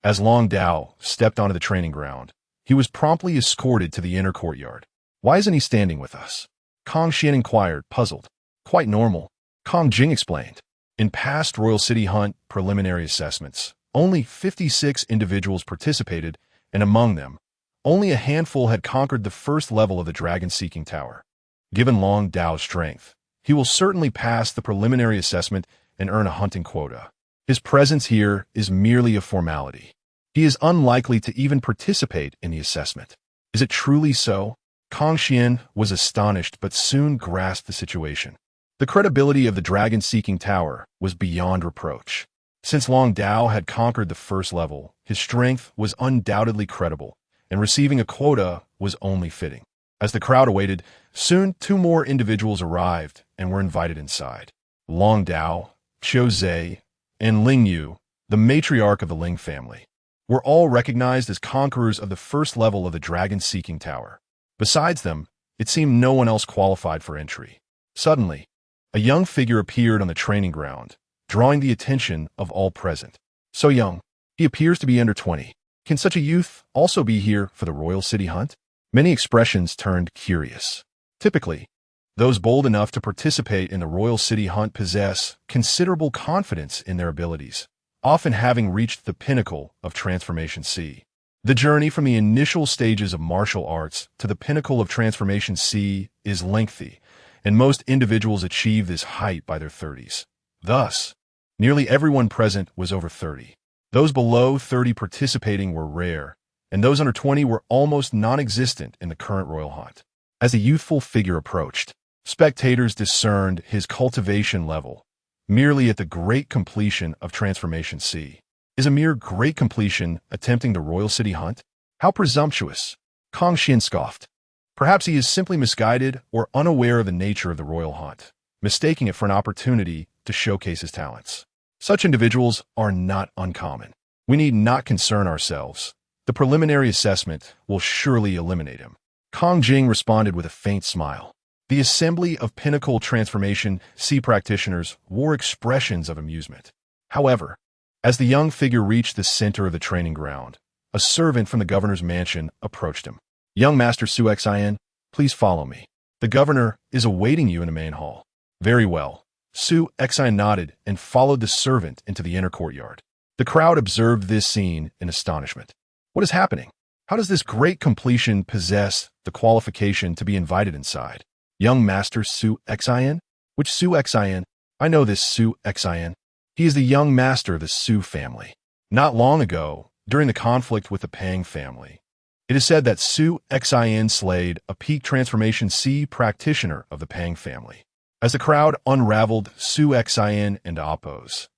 As Long Dao stepped onto the training ground, he was promptly escorted to the inner courtyard. Why isn't he standing with us? Kong Xian inquired, puzzled. Quite normal, Kong Jing explained. In past Royal City Hunt preliminary assessments, only 56 individuals participated, and among them, only a handful had conquered the first level of the dragon-seeking tower. Given Long Dao's strength, he will certainly pass the preliminary assessment and earn a hunting quota. His presence here is merely a formality. He is unlikely to even participate in the assessment. Is it truly so? Kong Xian was astonished but soon grasped the situation. The credibility of the dragon-seeking tower was beyond reproach. Since Long Dao had conquered the first level, his strength was undoubtedly credible, and receiving a quota was only fitting. As the crowd awaited, soon 2 more individuals arrived and were invited inside. Long Dao, Qiu Zhe, and Ling Yu, the matriarch of the Ling family, were all recognized as conquerors of the first level of the dragon-seeking tower. Besides them, it seemed no one else qualified for entry. Suddenly, a young figure appeared on the training ground, drawing the attention of all present. So young, he appears to be under 20. Can such a youth also be here for the Royal City Hunt? Many expressions turned curious. Typically, those bold enough to participate in the Royal City Hunt possess considerable confidence in their abilities, often having reached the pinnacle of Transformation C. The journey from the initial stages of martial arts to the pinnacle of Transformation C is lengthy, and most individuals achieve this height by their 30s. Thus, nearly everyone present was over 30. Those below 30 participating were rare, and those under 20 were almost non-existent in the current royal hunt. As the youthful figure approached, spectators discerned his cultivation level merely at the great completion of Transformation C. Is a mere great completion attempting the Royal City Hunt? How presumptuous! Kong Xian scoffed. Perhaps he is simply misguided or unaware of the nature of the royal hunt, mistaking it for an opportunity to showcase his talents. Such individuals are not uncommon. We need not concern ourselves. The preliminary assessment will surely eliminate him. Kong Jing responded with a faint smile. The assembly of Pinnacle Transformation C practitioners wore expressions of amusement. However, as the young figure reached the center of the training ground, a servant from the governor's mansion approached him. Young Master Su Xian, please follow me. The governor is awaiting you in the main hall. Very well. Su Xian nodded and followed the servant into the inner courtyard. The crowd observed this scene in astonishment. What is happening? How does this great completion possess the qualification to be invited inside? Young Master Su Xian? Which Su Xian? I know this Su Xian. He is the young master of the Su family. Not long ago, during the conflict with the Pang family, it is said that Su Xian slayed a peak Transformation C practitioner of the Pang family. As the crowd unraveled Su Xian and Appo's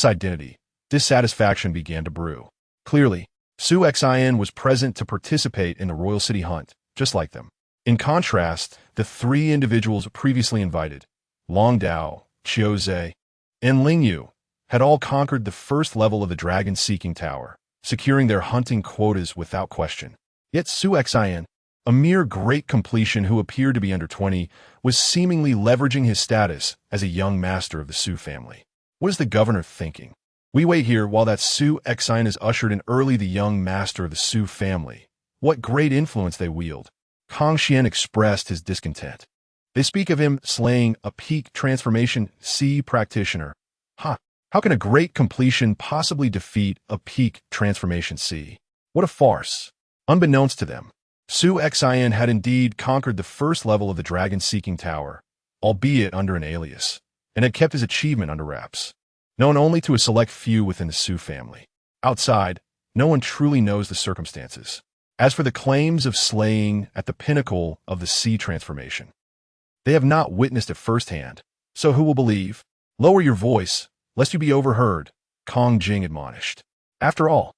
identity, dissatisfaction began to brew. Clearly, Su Xian was present to participate in the royal city hunt, just like them. In contrast, the three individuals previously invited, Long Dao, Qiu Zhe, and Ling Yu, had all conquered the first level of the dragon-seeking tower, securing their hunting quotas without question. Yet Su Xian, a mere great completion who appeared to be under 20, was seemingly leveraging his status as a young master of the Su family. What is the governor thinking? We wait here while that Su Xian is ushered in early the young master of the Su family. What great influence they wield. Kang Xian expressed his discontent. They speak of him slaying a peak transformation C practitioner. How can a great completion possibly defeat a peak transformation C? What a farce. Unbeknownst to them, Su Xian had indeed conquered the first level of the dragon-seeking tower, albeit under an alias, and had kept his achievement under wraps, known only to a select few within the Su family. Outside, no one truly knows the circumstances. As for the claims of slaying at the pinnacle of the C transformation, they have not witnessed it firsthand, so who will believe? Lower your voice, lest you be overheard, Kong Jing admonished. After all,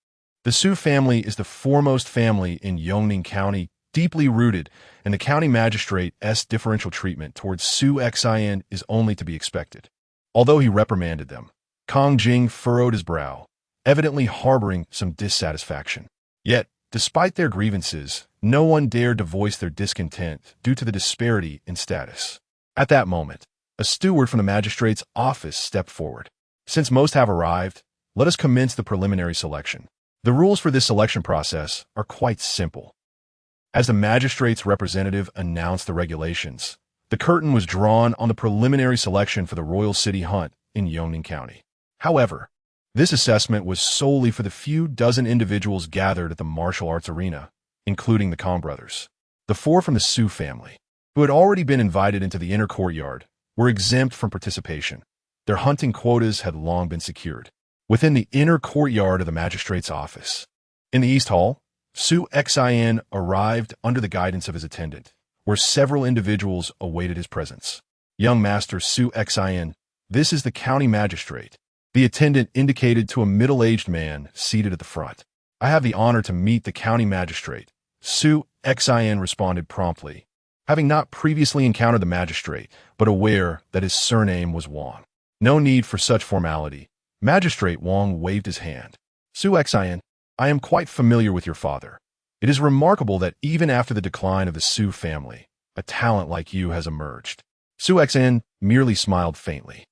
the Su family is the foremost family in Yongning County, deeply rooted, and the county magistrate's differential treatment towards Su Xian is only to be expected. Although he reprimanded them, Kong Jing furrowed his brow, evidently harboring some dissatisfaction. Yet, despite their grievances, no one dared to voice their discontent due to the disparity in status. At that moment, a steward from the magistrate's office stepped forward. Since most have arrived, let us commence the preliminary selection. The rules for this selection process are quite simple. As the magistrate's representative announced the regulations, the curtain was drawn on the preliminary selection for the royal city hunt in Yongning County. However, this assessment was solely for the few dozen individuals gathered at the martial arts arena, including the Kong brothers. The four from the Su family, who had already been invited into the inner courtyard, were exempt from participation. Their hunting quotas had long been secured. Within the inner courtyard of the magistrate's office, in the East Hall, Su Xian arrived under the guidance of his attendant, where several individuals awaited his presence. Young Master Su Xian, this is the county magistrate. The attendant indicated to a middle-aged man seated at the front. I have the honor to meet the county magistrate. Su Xian responded promptly, having not previously encountered the magistrate, but aware that his surname was Wang. No need for such formality. Magistrate Wang waved his hand. Su Xian, I am quite familiar with your father. It is remarkable that even after the decline of the Su family, a talent like you has emerged. Su Xian merely smiled faintly.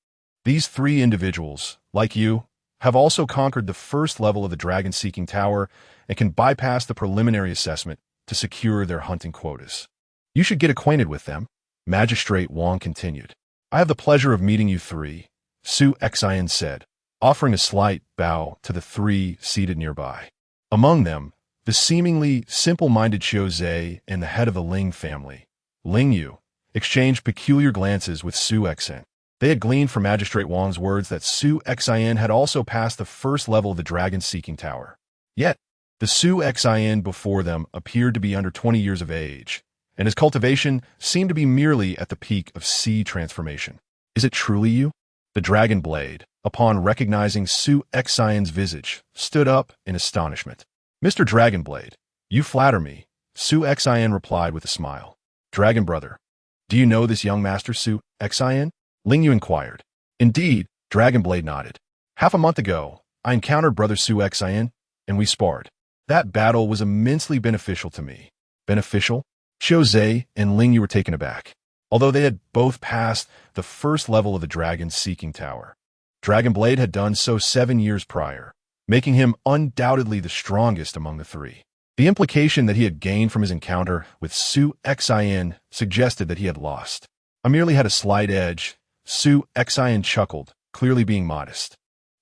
These three individuals, like you, have also conquered the first level of the dragon-seeking tower and can bypass the preliminary assessment to secure their hunting quotas. You should get acquainted with them, Magistrate Wang continued. I have the pleasure of meeting you three, Su Xian said, offering a slight bow to the three seated nearby. Among them, the seemingly simple-minded Qiu Zhe and the head of the Ling family, Ling Yu, exchanged peculiar glances with Su Xian. They had gleaned from Magistrate Wang's words that Su Xian had also passed the first level of the dragon-seeking tower. Yet, the Su Xian before them appeared to be under 20 years of age, and his cultivation seemed to be merely at the peak of C transformation. Is it truly you? The dragon blade, upon recognizing Su Xian's visage, stood up in astonishment. Mr. Dragonblade, you flatter me, Su Xian replied with a smile. Dragon brother, do you know this young master Su Xian? Ling Yu inquired. Indeed, Dragonblade nodded. Half a month ago, I encountered brother Su Xian, and we sparred. That battle was immensely beneficial to me. Beneficial? Qiu Zhe and Ling Yu were taken aback. Although they had both passed the first level of the dragon-seeking tower, Dragonblade had done so 7 years prior, making him undoubtedly the strongest among the three. The implication that he had gained from his encounter with Su Xian suggested that he had lost. I merely had a slight edge, Su Xian chuckled, clearly being modest.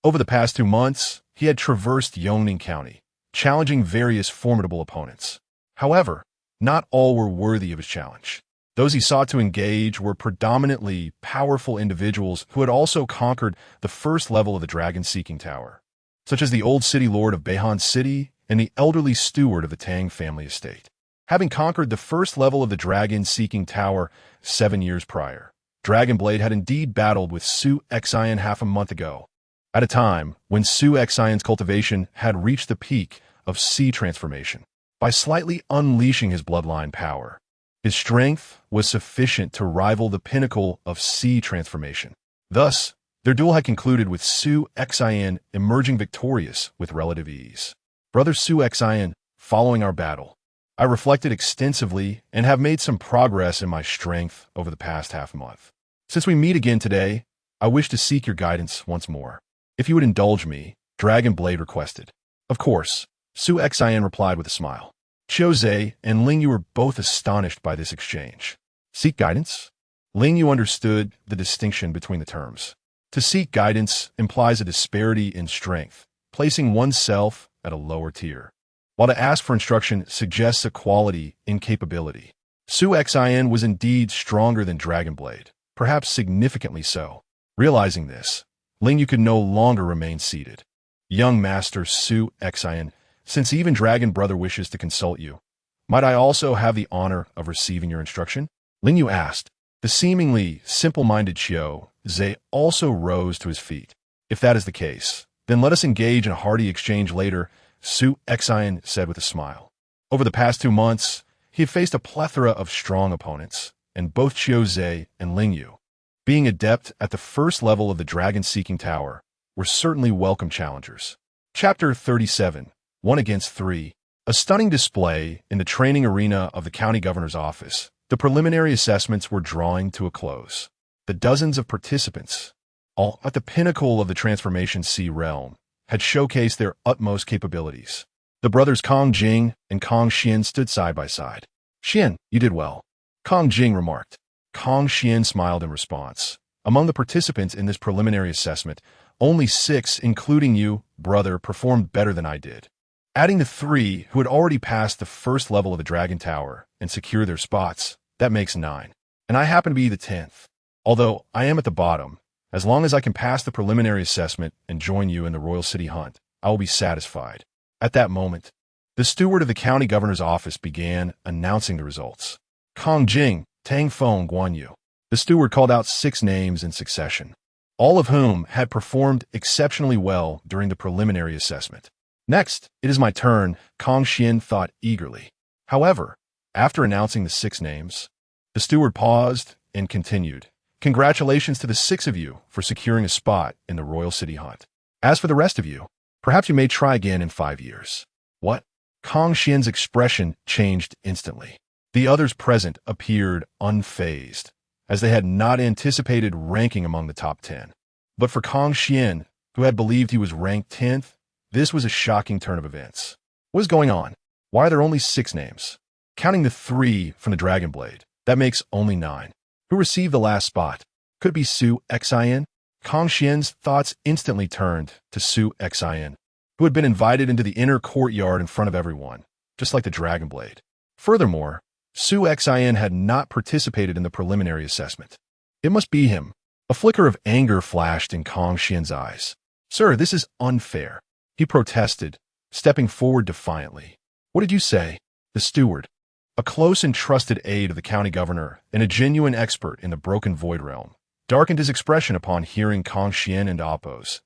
Over the past 2 months, he had traversed Yongning County, challenging various formidable opponents. However, not all were worthy of his challenge. Those he sought to engage were predominantly powerful individuals who had also conquered the first level of the dragon-seeking tower, such as the old city lord of Beihan City and the elderly steward of the Tang family estate. Having conquered the first level of the dragon-seeking tower 7 years prior, Dragonblade had indeed battled with Su Xian half a month ago, at a time when Su Xian's cultivation had reached the peak of sea transformation. By slightly unleashing his bloodline power, his strength was sufficient to rival the pinnacle of sea transformation. Thus, their duel had concluded with Su Xian emerging victorious with relative ease. Brother Su Xian, following our battle, I reflected extensively and have made some progress in my strength over the past half month. Since we meet again today, I wish to seek your guidance once more. If you would indulge me, Dragonblade requested. Of course, Su Xian replied with a smile. Qiuzhe and Ling Yu were both astonished by this exchange. Seek guidance? Ling Yu understood the distinction between the terms. To seek guidance implies a disparity in strength, placing oneself at a lower tier, while to ask for instruction suggests equality in capability. Su Xian was indeed stronger than Dragonblade, perhaps significantly so. Realizing this, Ling Yu could no longer remain seated. Young Master Su Xian, since even Dragon Brother wishes to consult you, might I also have the honor of receiving your instruction? Ling Yu asked. The seemingly simple-minded Qiuzhe also rose to his feet. If that is the case, then let us engage in a hearty exchange later, Su Xian said with a smile. Over the past 2 months, he had faced a plethora of strong opponents, and both Qiuzhe and Ling Yu, being adept at the first level of the dragon-seeking tower, were certainly welcome challengers. Chapter 37, 1 against 3. A stunning display in the training arena of the county governor's office. The preliminary assessments were drawing to a close. The dozens of participants, all at the pinnacle of the Transformation Sea realm, had showcased their utmost capabilities. The brothers Kong Jing and Kong Xian stood side by side. Xian, you did well, Kong Jing remarked. Kong Xian smiled in response. Among the participants in this preliminary assessment, only 6, including you, brother, performed better than I did. Adding the 3 who had already passed the first level of the Dragon Tower and secured their spots, that makes 9. And I happen to be the 10th. Although I am at the bottom, as long as I can pass the preliminary assessment and join you in the Royal City Hunt, I will be satisfied. At that moment, the steward of the county governor's office began announcing the results. Kong Jing, Tang Feng Guan Yu. The steward called out 6 names in succession, all of whom had performed exceptionally well during the preliminary assessment. Next, it is my turn, Kong Xian thought eagerly. However, after announcing the 6 names, the steward paused and continued. Congratulations to the 6 of you for securing a spot in the Royal City Hunt. As for the rest of you, perhaps you may try again in 5 years. What? Kong Xian's expression changed instantly. The others present appeared unfazed, as they had not anticipated ranking among the top 10. But for Kong Xian, who had believed he was ranked 10th, this was a shocking turn of events. What is going on? Why are there only 6 names? Counting the 3 from the Dragonblade, that makes only 9. Who received the last spot? Could it be Su Xian? Kong Xian's thoughts instantly turned to Su Xian, who had been invited into the inner courtyard in front of everyone, just like the Dragonblade. Furthermore, Su Xian had not participated in the preliminary assessment. It must be him. A flicker of anger flashed in Kong Xian's eyes. Sir, this is unfair, he protested, stepping forward defiantly. What did you say? The steward, a close and trusted aide of the county governor and a genuine expert in the Broken Void realm, darkened his expression upon hearing Kong Xian and Appo's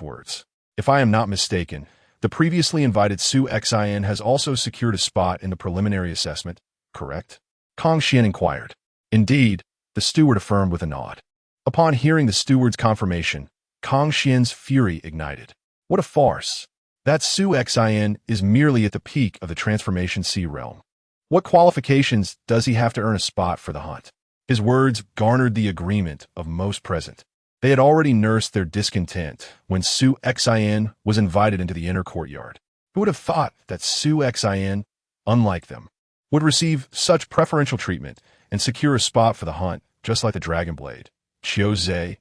words. If I am not mistaken, the previously invited Su Xian has also secured a spot in the preliminary assessment, correct? Kong Xian inquired. Indeed, the steward affirmed with a nod. Upon hearing the steward's confirmation, Kong Xian's fury ignited. What a farce! That Su Xian is merely at the peak of the Transformation Sea realm. What qualifications does he have to earn a spot for the hunt? His words garnered the agreement of most present. They had already nursed their discontent when Su Xian was invited into the inner courtyard. Who would have thought that Su Xian, unlike them, would receive such preferential treatment and secure a spot for the hunt, just like the Dragonblade, Qiuzhe,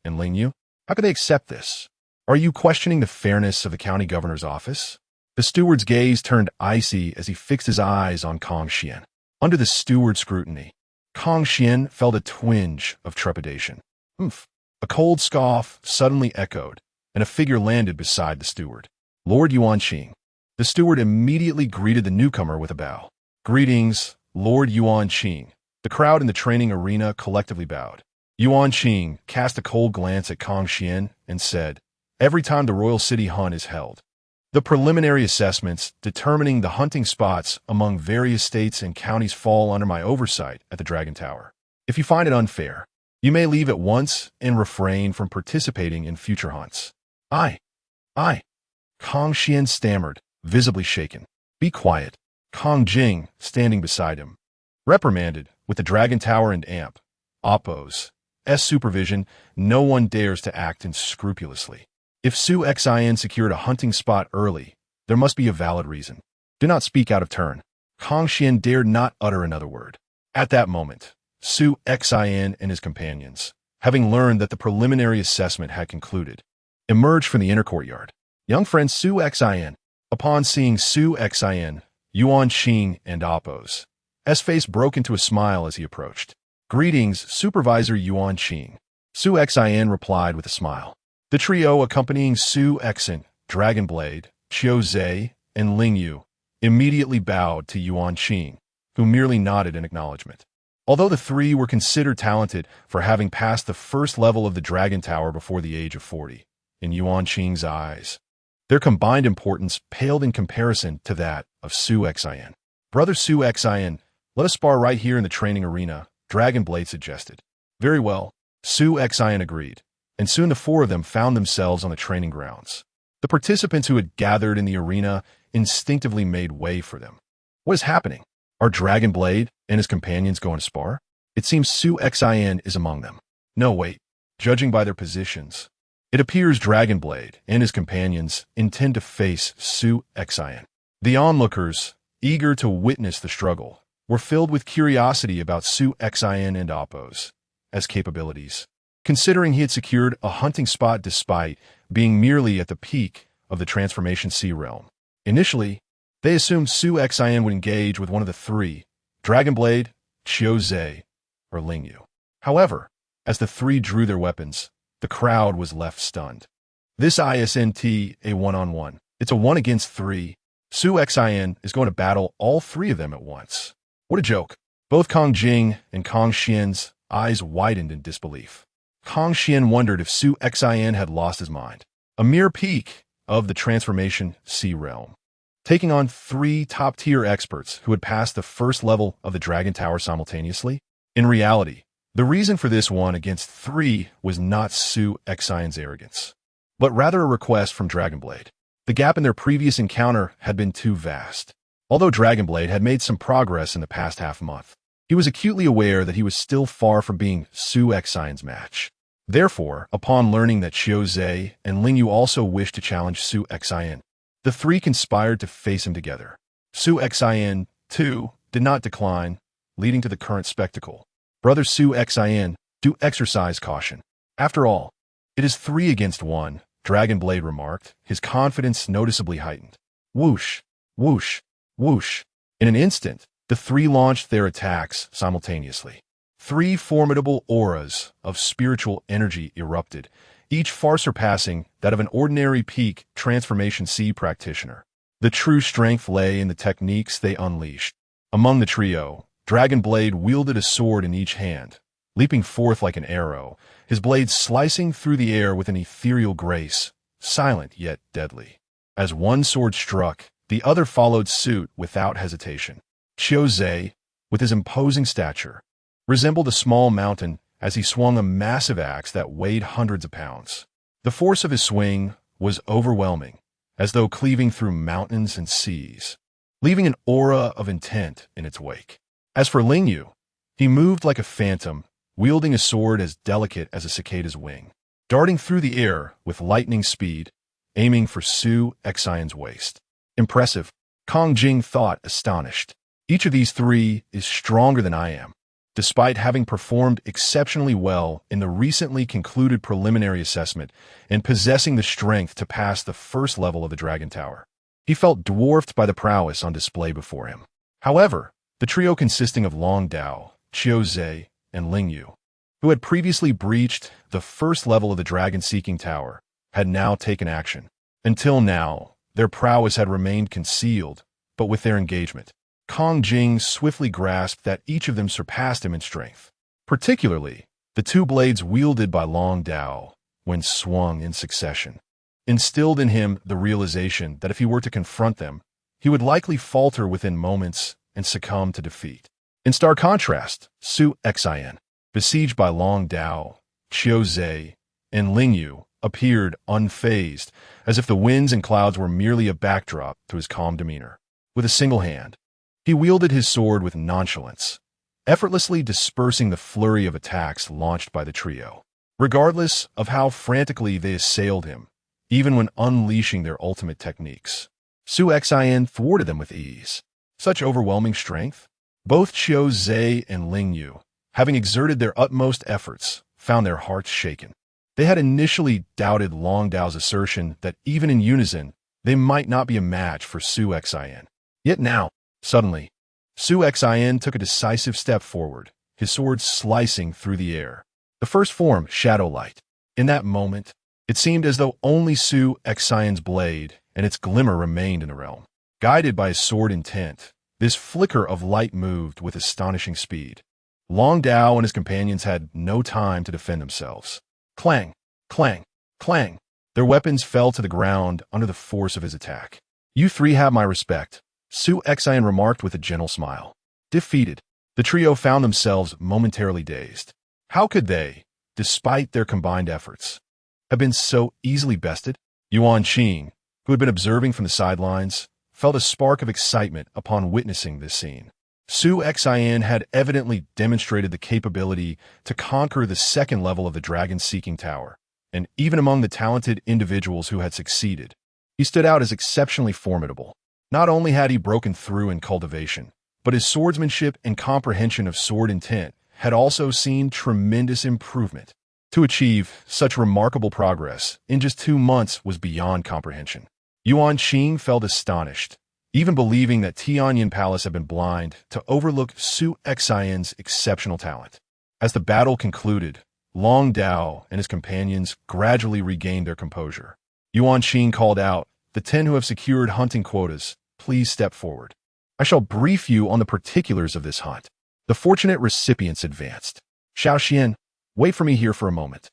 and Ling Yu? How could they accept this? Are you questioning the fairness of the county governor's office? The steward's gaze turned icy as he fixed his eyes on Kong Xian. Under the steward's scrutiny, Kong Xian felt a twinge of trepidation. Humph! A cold scoff suddenly echoed, and a figure landed beside the steward. Lord Yuanqing. The steward immediately greeted the newcomer with a bow. Greetings, Lord Yuanqing. The crowd in the training arena collectively bowed. Yuan Qing cast a cold glance at Kong Xian and said, "Every time the Royal City Hunt is held, the preliminary assessments determining the hunting spots among various states and counties fall under my oversight at the Dragon Tower. If you find it unfair, you may leave at once and refrain from participating in future hunts." I. Kong Xian stammered, visibly shaken. "Be quiet." Kong Jing, standing beside him, reprimanded. With the Dragon Tower and AMP, Oppo's supervision, no one dares to act unscrupulously. If Su Xian secured a hunting spot early, there must be a valid reason. Do not speak out of turn. Kong Xian dared not utter another word. At that moment, Su Xian and his companions, having learned that the preliminary assessment had concluded, emerged from the inner courtyard. Young friend Su Xian. Upon seeing Su Xian, Yuan Qing and Oppo's face broke into a smile as he approached. "Greetings, Supervisor Yuan Qing." Su Xian replied with a smile. The trio accompanying Su Xian, Dragonblade, Qiu Zhe, and Ling Yu immediately bowed to Yuan Qing, who merely nodded in acknowledgement. Although the three were considered talented for having passed the first level of the Dragon Tower before the age of 40, in Yuan Qing's eyes, their combined importance paled in comparison to that of Su Xian. "Brother Su Xian, let us spar right here in the training arena," Dragonblade suggested. "Very well," Su Xian agreed, and soon the four of them found themselves on the training grounds. The participants who had gathered in the arena instinctively made way for them. What is happening? Are Dragonblade and his companions going to spar? It seems Su Xian is among them. No, wait. Judging by their positions, it appears Dragonblade and his companions intend to face Su Xian. The onlookers, eager to witness the struggle, were filled with curiosity about Su Xian and Oppo's capabilities, considering he had secured a hunting spot despite being merely at the peak of the Transformation Sea realm. Initially, they assumed Su Xian would engage with one of the three, Dragonblade, Qiu Zhe, or Ling Yu. However, as the three drew their weapons, the crowd was left stunned. This isn't a one-on-one. It's a 1 against 3. Su Xian is going to battle all three of them at once. What a joke. Both Kong Jing and Kong Xian's eyes widened in disbelief. Kong Xian wondered if Su Xian had lost his mind. A mere peak of the Transformation Sea realm, taking on 3 top-tier experts who had passed the first level of the Dragon Tower simultaneously? In reality, the reason for this 1 against 3 was not Su Xian's arrogance, but rather a request from Dragonblade. The gap in their previous encounter had been too vast. Although Dragonblade had made some progress in the past half-month, he was acutely aware that he was still far from being Su Xian's match. Therefore, upon learning that Qiu Zhe and Ling Yu also wished to challenge Su Xian, the three conspired to face him together. Su Xian, too, did not decline, leading to the current spectacle. "Brother Su Xian, do exercise caution. After all, it is 3 against 1, Dragonblade remarked, his confidence noticeably heightened. Whoosh, whoosh, whoosh. In an instant, the three launched their attacks simultaneously. 3 formidable auras of spiritual energy erupted, each far surpassing that of an ordinary peak Transformation Sea practitioner. The true strength lay in the techniques they unleashed. Among the trio, Dragonblade wielded a sword in each hand, leaping forth like an arrow, his blade slicing through the air with an ethereal grace, silent yet deadly. As one sword struck, the other followed suit without hesitation. Qiu Zhe, with his imposing stature, resembled a small mountain as he swung a massive axe that weighed hundreds of pounds. The force of his swing was overwhelming, as though cleaving through mountains and seas, leaving an aura of intent in its wake. As for Ling Yu, he moved like a phantom, wielding a sword as delicate as a cicada's wing, darting through the air with lightning speed, aiming for Su Xian's waist. Impressive, Kong Jing thought, astonished. Each of these 3 is stronger than I am, despite having performed exceptionally well in the recently concluded preliminary assessment and possessing the strength to pass the first level of the Dragon Tower. He felt dwarfed by the prowess on display before him. However, the trio consisting of Long Dao, Qiu Zhe, and Ling Yu, who had previously breached the first level of the Dragon-Seeking Tower, had now taken action. Until now, their prowess had remained concealed, but with their engagement, Kong Jing swiftly grasped that each of them surpassed him in strength. Particularly, the two blades wielded by Long Dao, when swung in succession, instilled in him the realization that if he were to confront them, he would likely falter within moments and succumb to defeat. In stark contrast, Su Xin, besieged by Long Dao, Qiu Zhe, and Ling Yu, appeared unfazed, as if the winds and clouds were merely a backdrop to his calm demeanor. With a single hand, he wielded his sword with nonchalance, effortlessly dispersing the flurry of attacks launched by the trio. Regardless of how frantically they assailed him, even when unleashing their ultimate techniques, Su Xin thwarted them with ease. Such overwhelming strength? Both Qiu Zhe and Ling Yu, having exerted their utmost efforts, found their hearts shaken. They had initially doubted Long Dao's assertion that even in unison, they might not be a match for Su Xin. Yet now, suddenly, Su Xin took a decisive step forward, his sword slicing through the air. The first form, Shadow Light. In that moment, it seemed as though only Su Xion's blade and its glimmer remained in the realm. Guided by his sword intent, this flicker of light moved with astonishing speed. Long Dao and his companions had no time to defend themselves. Clang, clang, clang. Their weapons fell to the ground under the force of his attack. "You three have my respect," Su Xian remarked with a gentle smile. Defeated, the trio found themselves momentarily dazed. How could they, despite their combined efforts, have been so easily bested? Yuan Qing, who had been observing from the sidelines, felt a spark of excitement upon witnessing this scene. Su Xian had evidently demonstrated the capability to conquer the second level of the dragon-seeking tower, and even among the talented individuals who had succeeded, he stood out as exceptionally formidable. Not only had he broken through in cultivation, but his swordsmanship and comprehension of sword intent had also seen tremendous improvement. To achieve such remarkable progress in just 2 months was beyond comprehension. Yuan Qing felt astonished, even believing that Tianyin Palace had been blind to overlook Su Xian's exceptional talent. As the battle concluded, Long Dao and his companions gradually regained their composure. Yuan Qing called out, "The 10 who have secured hunting quotas, please step forward. I shall brief you on the particulars of this hunt." The fortunate recipients advanced. "Xiao Xian, wait for me here for a moment,"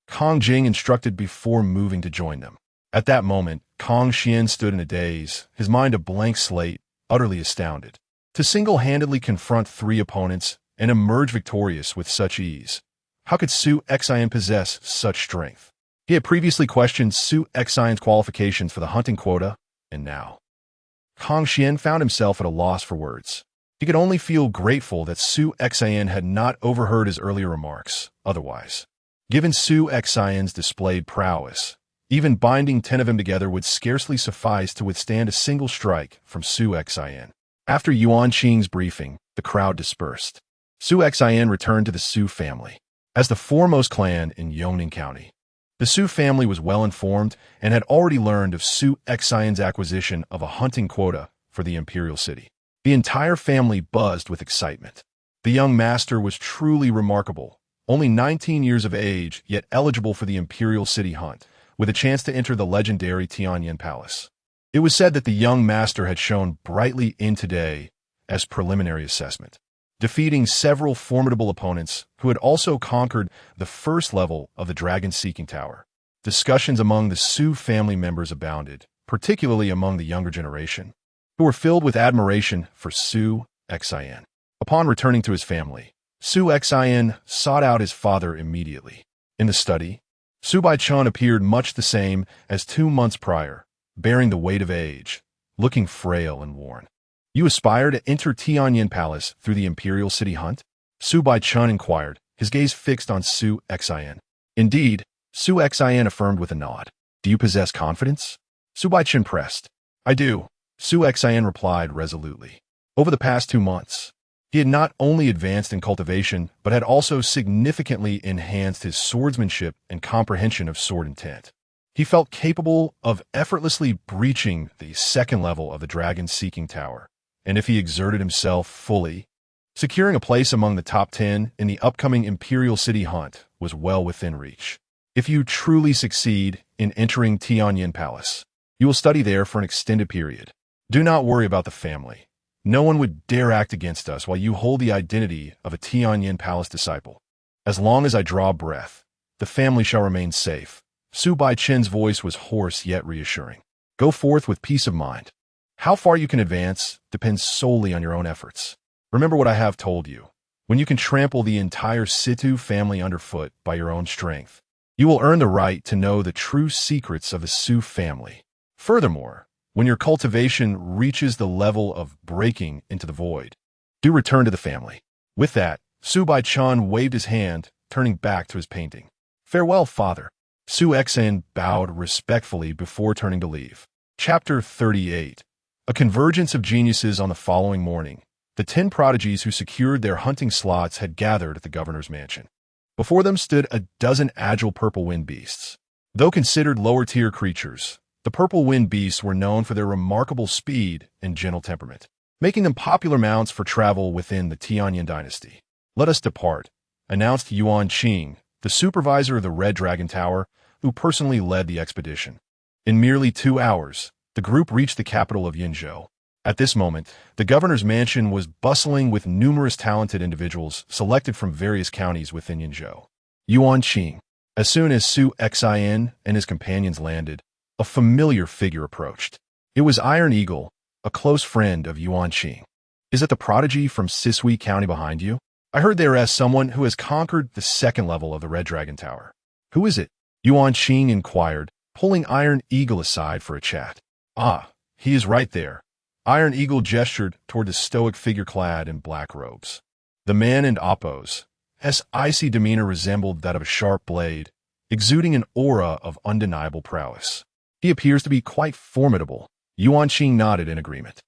Kong Jing instructed before moving to join them. At that moment, Kong Xian stood in a daze, his mind a blank slate, utterly astounded. To single-handedly confront 3 opponents and emerge victorious with such ease. How could Su Xian possess such strength? He had previously questioned Su Xian's qualifications for the hunting quota, and now Kong Xian found himself at a loss for words. He could only feel grateful that Su Xian had not overheard his earlier remarks. Otherwise, given Su Xian's displayed prowess, even binding 10 of them together would scarcely suffice to withstand a single strike from Su Xian. After Yuan Qing's briefing, the crowd dispersed. Su Xian returned to the Su family. As the foremost clan in Yongning County, the Su family was well informed and had already learned of Su Xian's acquisition of a hunting quota for the imperial city. The entire family buzzed with excitement. The young master was truly remarkable, only 19 years of age, yet eligible for the imperial city hunt, with a chance to enter the legendary Tianyin Palace. It was said that the young master had shown brightly in today as preliminary assessment, defeating several formidable opponents who had also conquered the first level of the dragon-seeking tower. Discussions among the Su family members abounded, particularly among the younger generation, who were filled with admiration for Su Xian. Upon returning to his family, Su Xian sought out his father immediately. In the study, Su Baichun appeared much the same as 2 months prior, bearing the weight of age, looking frail and worn. "You aspire to enter Tianyin Palace through the imperial city hunt?" Su Baichun inquired, his gaze fixed on Su Xian. "Indeed," Su Xian affirmed with a nod. "Do you possess confidence?" Su Baichun pressed. "I do," Su Xian replied resolutely. Over the past 2 months, he had not only advanced in cultivation, but had also significantly enhanced his swordsmanship and comprehension of sword intent. He felt capable of effortlessly breaching the second level of the dragon-seeking tower, and if he exerted himself fully, securing a place among the top 10 in the upcoming Imperial City hunt was well within reach. If you truly succeed in entering Tianyin Palace, you will study there for an extended period. Do not worry about the family. No one would dare act against us while you hold the identity of a Tianyin Palace disciple. As long as I draw breath, the family shall remain safe. Su Baichen's voice was hoarse yet reassuring. Go forth with peace of mind. How far you can advance depends solely on your own efforts. Remember what I have told you. When you can trample the entire Situ family underfoot by your own strength, you will earn the right to know the true secrets of the Su family. Furthermore, when your cultivation reaches the level of breaking into the void, do return to the family. With that, Su Baichen waved his hand, turning back to his painting. Farewell, father. Su Exan bowed respectfully before turning to leave. Chapter 38. A convergence of geniuses. On the following morning, the 10 prodigies who secured their hunting slots had gathered at the governor's mansion. Before them stood a dozen agile purple wind beasts. Though considered lower-tier creatures, the purple wind beasts were known for their remarkable speed and gentle temperament, making them popular mounts for travel within the Tianyan dynasty. Let us depart, announced Yuan Qing, the supervisor of the Red Dragon Tower, who personally led the expedition. In merely 2 hours, the group reached the capital of Yinzhou. At this moment, the governor's mansion was bustling with numerous talented individuals selected from various counties within Yinzhou. Yuan Qing. As soon as Su Xian and his companions landed, a familiar figure approached. It was Iron Eagle, a close friend of Yuan Qing. Is it the prodigy from Sisui County behind you? I heard there is someone who has conquered the 2nd level of the Red Dragon Tower. Who is it? Yuan Qing inquired, pulling Iron Eagle aside for a chat. Ah, he is right there. Iron Eagle gestured toward the stoic figure clad in black robes. The man in Oppo's icy demeanor resembled that of a sharp blade, exuding an aura of undeniable prowess. He appears to be quite formidable. Yuan Qing nodded in agreement.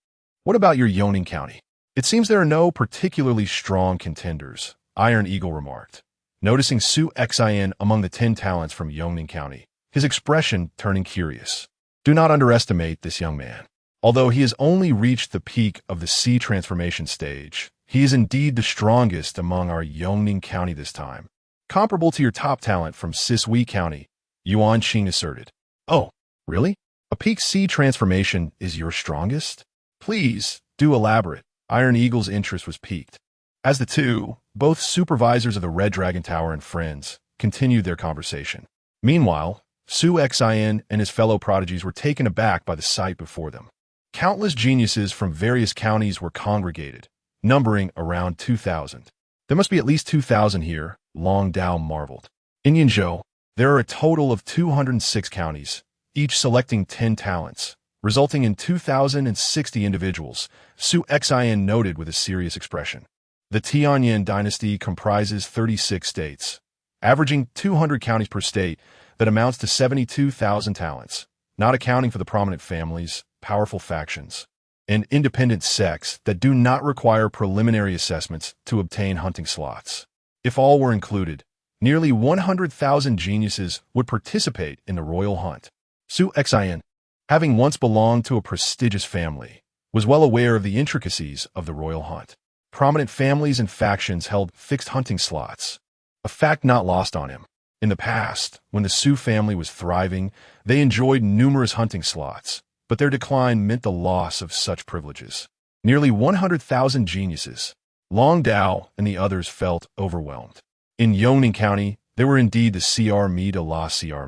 What about your Yongning County? It seems there are no particularly strong contenders, Iron Eagle remarked, noticing Su Xian among the 10 talents from Yongning County, his expression turning curious. Do not underestimate this young man. Although he has only reached the peak of the sea transformation stage, he is indeed the strongest among our Yongning County this time. Comparable to your top talent from Sisui County, Yuan Qing asserted. Oh, really? A peak sea transformation is your strongest? Please, do elaborate. Iron Eagle's interest was piqued. As the two, both supervisors of the Red Dragon Tower and friends, continued their conversation. Meanwhile, Su Xian and his fellow prodigies were taken aback by the sight before them. Countless geniuses from various counties were congregated, numbering around 2,000. There must be at least 2,000 here, Long Dao marveled. In Yinzhou, there are a total of 206 counties, each selecting 10 talents, resulting in 2,060 individuals, Su Xian noted with a serious expression. The Tianyan dynasty comprises 36 states, averaging 200 counties per state, that amounts to 72,000 talents, not accounting for the prominent families, powerful factions, and independent sects that do not require preliminary assessments to obtain hunting slots. If all were included, nearly 100,000 geniuses would participate in the royal hunt. Su Xian, having once belonged to a prestigious family, was well aware of the intricacies of the royal hunt. Prominent families and factions held fixed hunting slots, a fact not lost on him. In the past, when the Su family was thriving, they enjoyed numerous hunting slots, but their decline meant the loss of such privileges. Nearly 100,000 geniuses, Long Dao and the others felt overwhelmed. In Yongning County, there were indeed the CR de la CR.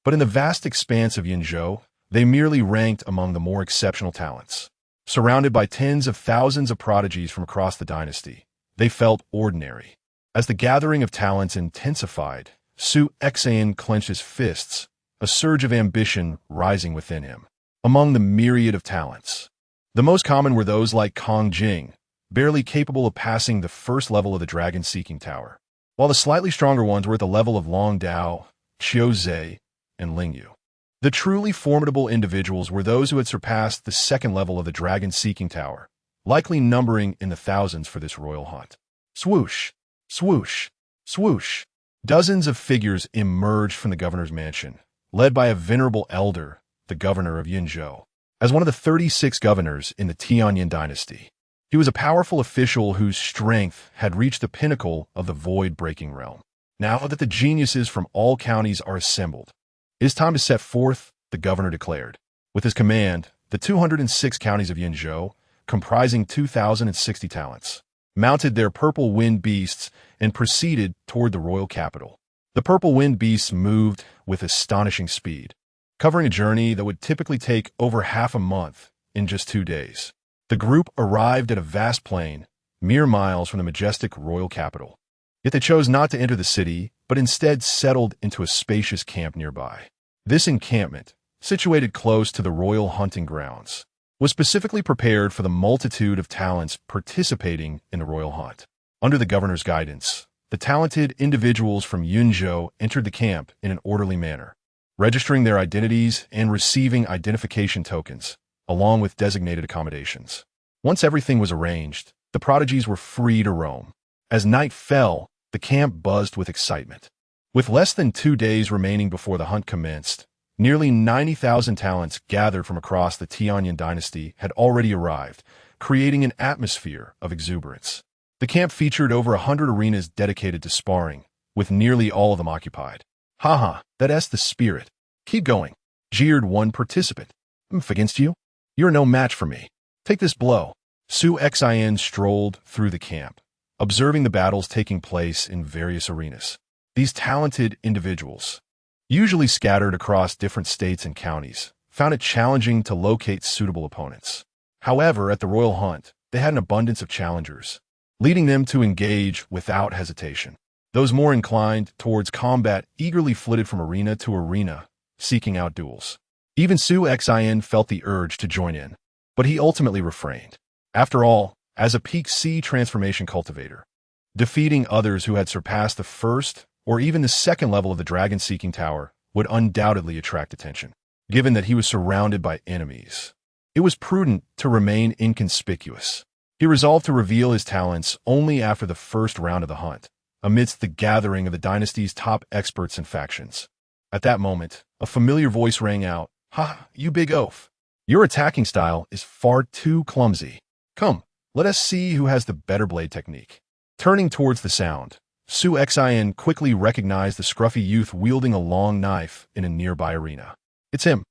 But in the vast expanse of Yinzhou, they merely ranked among the more exceptional talents. Surrounded by tens of thousands of prodigies from across the dynasty, they felt ordinary. As the gathering of talents intensified, Su Xian clenched his fists, a surge of ambition rising within him. Among the myriad of talents, the most common were those like Kong Jing, barely capable of passing the first level of the dragon-seeking tower, while the slightly stronger ones were at the level of Long Dao, Qiu Zhe, and Ling Yu. The truly formidable individuals were those who had surpassed the second level of the dragon-seeking tower, likely numbering in the thousands for this royal hunt. Swoosh, swoosh, swoosh. Dozens of figures emerged from the governor's mansion, led by a venerable elder, the governor of Yinzhou. As one of the 36 governors in the Tianyan dynasty, he was a powerful official whose strength had reached the pinnacle of the void-breaking realm. Now that the geniuses from all counties are assembled, it is time to set forth, the governor declared. With his command, the 206 counties of Yinzhou, comprising 2,060 talents, mounted their purple wind beasts, and proceeded toward the royal capital. The purple wind beasts moved with astonishing speed, covering a journey that would typically take over half a month in just 2 days. The group arrived at a vast plain, mere miles from the majestic royal capital. Yet they chose not to enter the city, but instead settled into a spacious camp nearby. This encampment, situated close to the royal hunting grounds, was specifically prepared for the multitude of talents participating in the royal hunt. Under the governor's guidance, the talented individuals from Yunzhou entered the camp in an orderly manner, registering their identities and receiving identification tokens, along with designated accommodations. Once everything was arranged, the prodigies were free to roam. As night fell, the camp buzzed with excitement. With less than 2 days remaining before the hunt commenced, nearly 90,000 talents gathered from across the Tianyan dynasty had already arrived, creating an atmosphere of exuberance. The camp featured over 100 arenas dedicated to sparring, with nearly all of them occupied. "Haha, that's the spirit. Keep going," jeered one participant. "Against you? You're no match for me. Take this blow." Su Xin strolled through the camp, observing the battles taking place in various arenas. These talented individuals, usually scattered across different states and counties, found it challenging to locate suitable opponents. However, at the royal hunt, they had an abundance of challengers, leading them to engage without hesitation. Those more inclined towards combat eagerly flitted from arena to arena, seeking out duels. Even Su Xin felt the urge to join in, but he ultimately refrained. After all, as a peak C transformation cultivator, defeating others who had surpassed the first or even the second level of the dragon-seeking tower would undoubtedly attract attention. Given that he was surrounded by enemies, it was prudent to remain inconspicuous. He resolved to reveal his talents only after the first round of the hunt, amidst the gathering of the dynasty's top experts and factions. At that moment, a familiar voice rang out, "Ha, you big oaf. Your attacking style is far too clumsy. Come, let us see who has the better blade technique." Turning towards the sound, Su Xin quickly recognized the scruffy youth wielding a long knife in a nearby arena. "It's him,"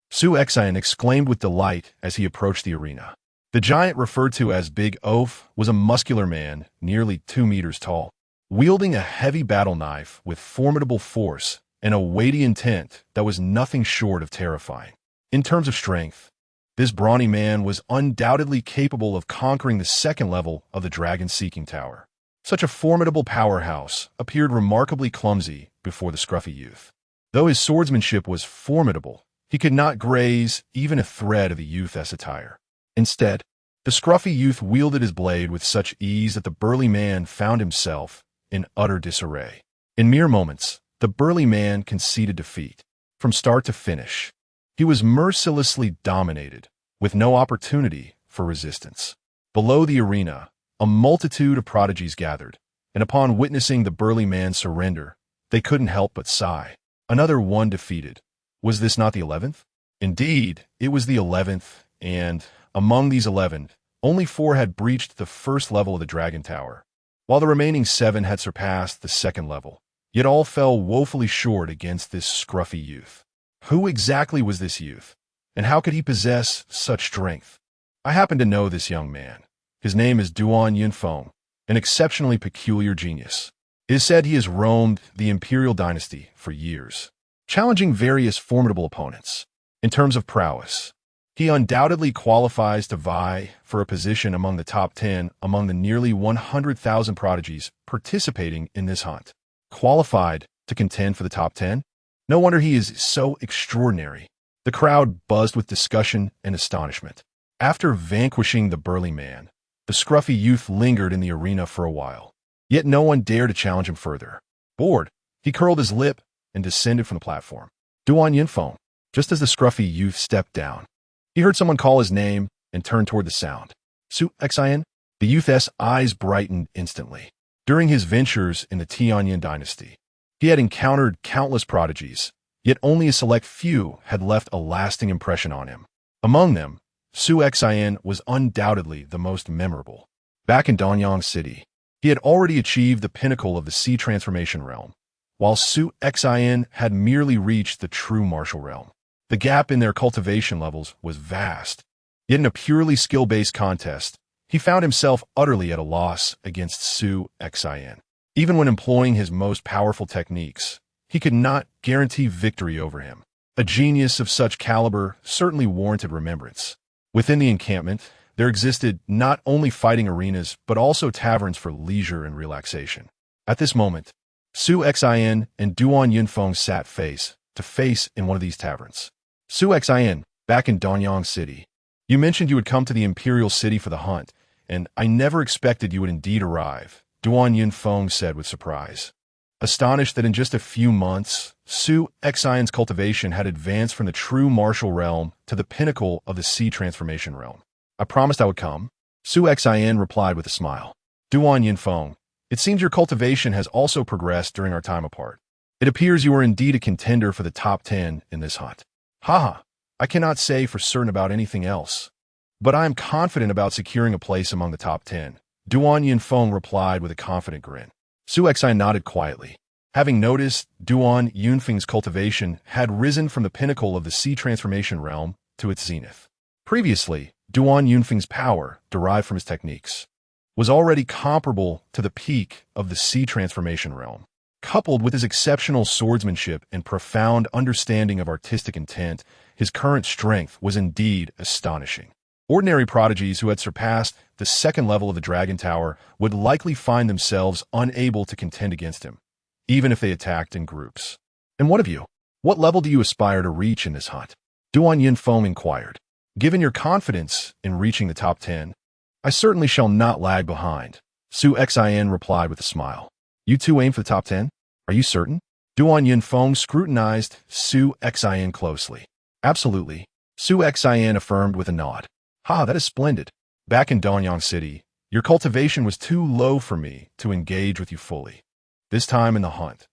Su Xin exclaimed with delight as he approached the arena. The giant referred to as Big Oaf was a muscular man, nearly 2 meters tall, wielding a heavy battle knife with formidable force and a weighty intent that was nothing short of terrifying. In terms of strength, this brawny man was undoubtedly capable of conquering the second level of the dragon-seeking tower. Such a formidable powerhouse appeared remarkably clumsy before the scruffy youth. Though his swordsmanship was formidable, he could not graze even a thread of the youth's attire. Instead, the scruffy youth wielded his blade with such ease that the burly man found himself in utter disarray. In mere moments, the burly man conceded defeat. From start to finish, he was mercilessly dominated, with no opportunity for resistance. Below the arena, a multitude of prodigies gathered, and upon witnessing the burly man's surrender, they couldn't help but sigh. Another one defeated. Was this not the 11th? Indeed, it was the 11th, and among these 11, only 4 had breached the first level of the Dragon Tower, while the remaining 7 had surpassed the second level. Yet all fell woefully short against this scruffy youth. Who exactly was this youth, and how could he possess such strength? I happen to know this young man. His name is Duan Yunfeng, an exceptionally peculiar genius. It is said he has roamed the imperial dynasty for years, challenging various formidable opponents. In terms of prowess, he undoubtedly qualifies to vie for a position among the top 10 among the nearly 100,000 prodigies participating in this hunt. Qualified to contend for the top 10? No wonder he is so extraordinary. The crowd buzzed with discussion and astonishment. After vanquishing the burly man, the scruffy youth lingered in the arena for a while. Yet no one dared to challenge him further. Bored, he curled his lip and descended from the platform. Duan Yunfeng. Just as the scruffy youth stepped down, he heard someone call his name and turned toward the sound. Su Xin? The youth's eyes brightened instantly. During his ventures in the Tianyan dynasty, he had encountered countless prodigies, yet only a select few had left a lasting impression on him. Among them, Su Xin was undoubtedly the most memorable. Back in Danyang City, he had already achieved the pinnacle of the sea transformation realm, while Su Xin had merely reached the true martial realm. The gap in their cultivation levels was vast. Yet in a purely skill-based contest, He found himself utterly at a loss against Su Xin. Even when employing his most powerful techniques, he could not guarantee victory over him. A genius of such caliber certainly warranted remembrance. Within the encampment, there existed not only fighting arenas but also taverns for leisure and relaxation. At this moment, Su Xin and Duan Yunfeng sat face to face in one of these taverns. Su Xin, back in Danyang City. You mentioned you would come to the Imperial City for the hunt, and I never expected you would indeed arrive, Duan Yunfeng said with surprise. Astonished that in just a few months, Su Xion's cultivation had advanced from the true martial realm to the pinnacle of the sea transformation realm. I promised I would come, Su Xian replied with a smile. Duan Yunfeng, it seems your cultivation has also progressed during our time apart. It appears you are indeed a contender for the top 10 in this hunt. Haha, I cannot say for certain about anything else, but I am confident about securing a place among the top 10, Duan Yunfeng replied with a confident grin. Su Xian nodded quietly. Having noticed Duan Yunfeng's cultivation had risen from the pinnacle of the sea transformation realm to its zenith. Previously, Duan Yunfeng's power, derived from his techniques, was already comparable to the peak of the sea transformation realm. Coupled with his exceptional swordsmanship and profound understanding of artistic intent, his current strength was indeed astonishing. Ordinary prodigies who had surpassed the second level of the Dragon Tower would likely find themselves unable to contend against him, even if they attacked in groups. And what of you? What level do you aspire to reach in this hunt? Duan Yunfeng inquired. Given your confidence in reaching the top 10, I certainly shall not lag behind, Su Xian replied with a smile. You too aim for the top 10? Are you certain? Duan Yunfeng scrutinized Su Xian closely. Absolutely, Su Xian affirmed with a nod. Ha, that is splendid. Back in Danyang City, your cultivation was too low for me to engage with you fully. This time in the hunt,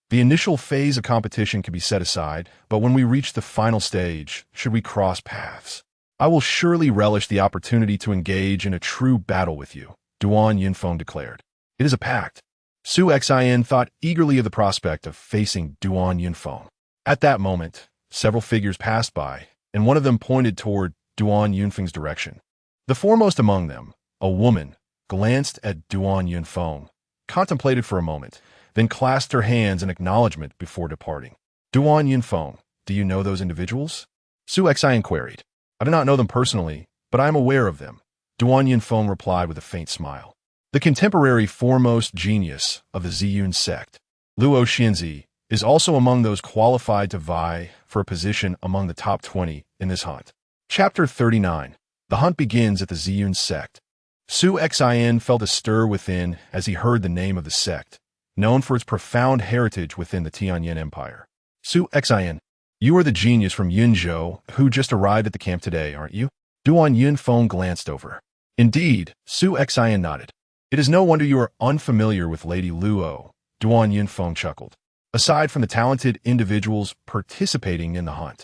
the initial phase of competition can be set aside, but when we reach the final stage, should we cross paths, I will surely relish the opportunity to engage in a true battle with you, Duan Yunfeng declared. It is a pact. Su Xian thought eagerly of the prospect of facing Duan Yunfeng. At that moment, several figures passed by, and one of them pointed toward Duan Yunfeng's direction. The foremost among them, a woman, glanced at Duan Yunfeng, contemplated for a moment, then clasped her hands in acknowledgement before departing. Duan Yunfeng, do you know those individuals? Su Xian queried. I do not know them personally, but I am aware of them, Duan Yunfeng replied with a faint smile. The contemporary foremost genius of the Ziyun sect, Luo Xianzi, is also among those qualified to vie for a position among the top 20 in this hunt. Chapter 39. The hunt begins at the Ziyun sect. Su Xian felt a stir within as he heard the name of the sect, known for its profound heritage within the Tianyan Empire. Su Xian, you are the genius from Yunzhou who just arrived at the camp today, aren't you? Duan Yunfeng glanced over. Indeed, Su Xian nodded. It is no wonder you are unfamiliar with Lady Luo, Duan Yunfeng chuckled. Aside from the talented individuals participating in the hunt,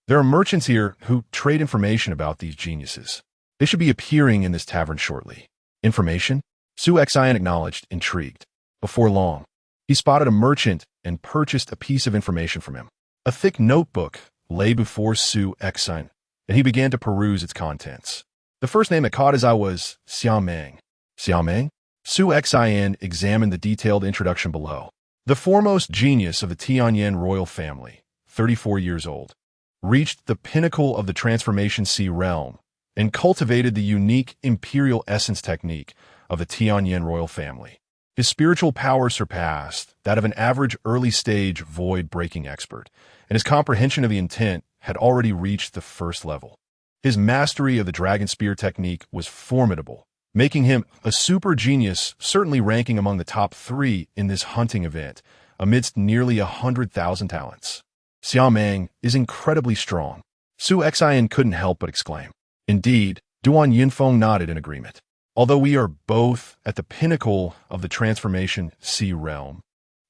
there are merchants here who trade information about these geniuses. They should be appearing in this tavern shortly. Information? Su Xian acknowledged, intrigued. Before long, he spotted a merchant and purchased a piece of information from him. A thick notebook lay before Su Xian, and he began to peruse its contents. The first name that caught his eye was Xiaomeng. Xiaomeng? Su Xian examined the detailed introduction below. The foremost genius of the Tianyan royal family, 34 years old, reached the pinnacle of the Transformation Sea realm and cultivated the unique imperial essence technique of the Tianyan royal family. His spiritual power surpassed that of an average early-stage void-breaking expert, and his comprehension of the intent had already reached the first level. His mastery of the dragon spear technique was formidable, making him a super genius, certainly ranking among the top 3 in this hunting event, amidst nearly 100,000 talents. Xiaomeng is incredibly strong. Su Xian couldn't help but exclaim. Indeed, Duan Yunfeng nodded in agreement. Although we are both at the pinnacle of the Transformation Sea realm,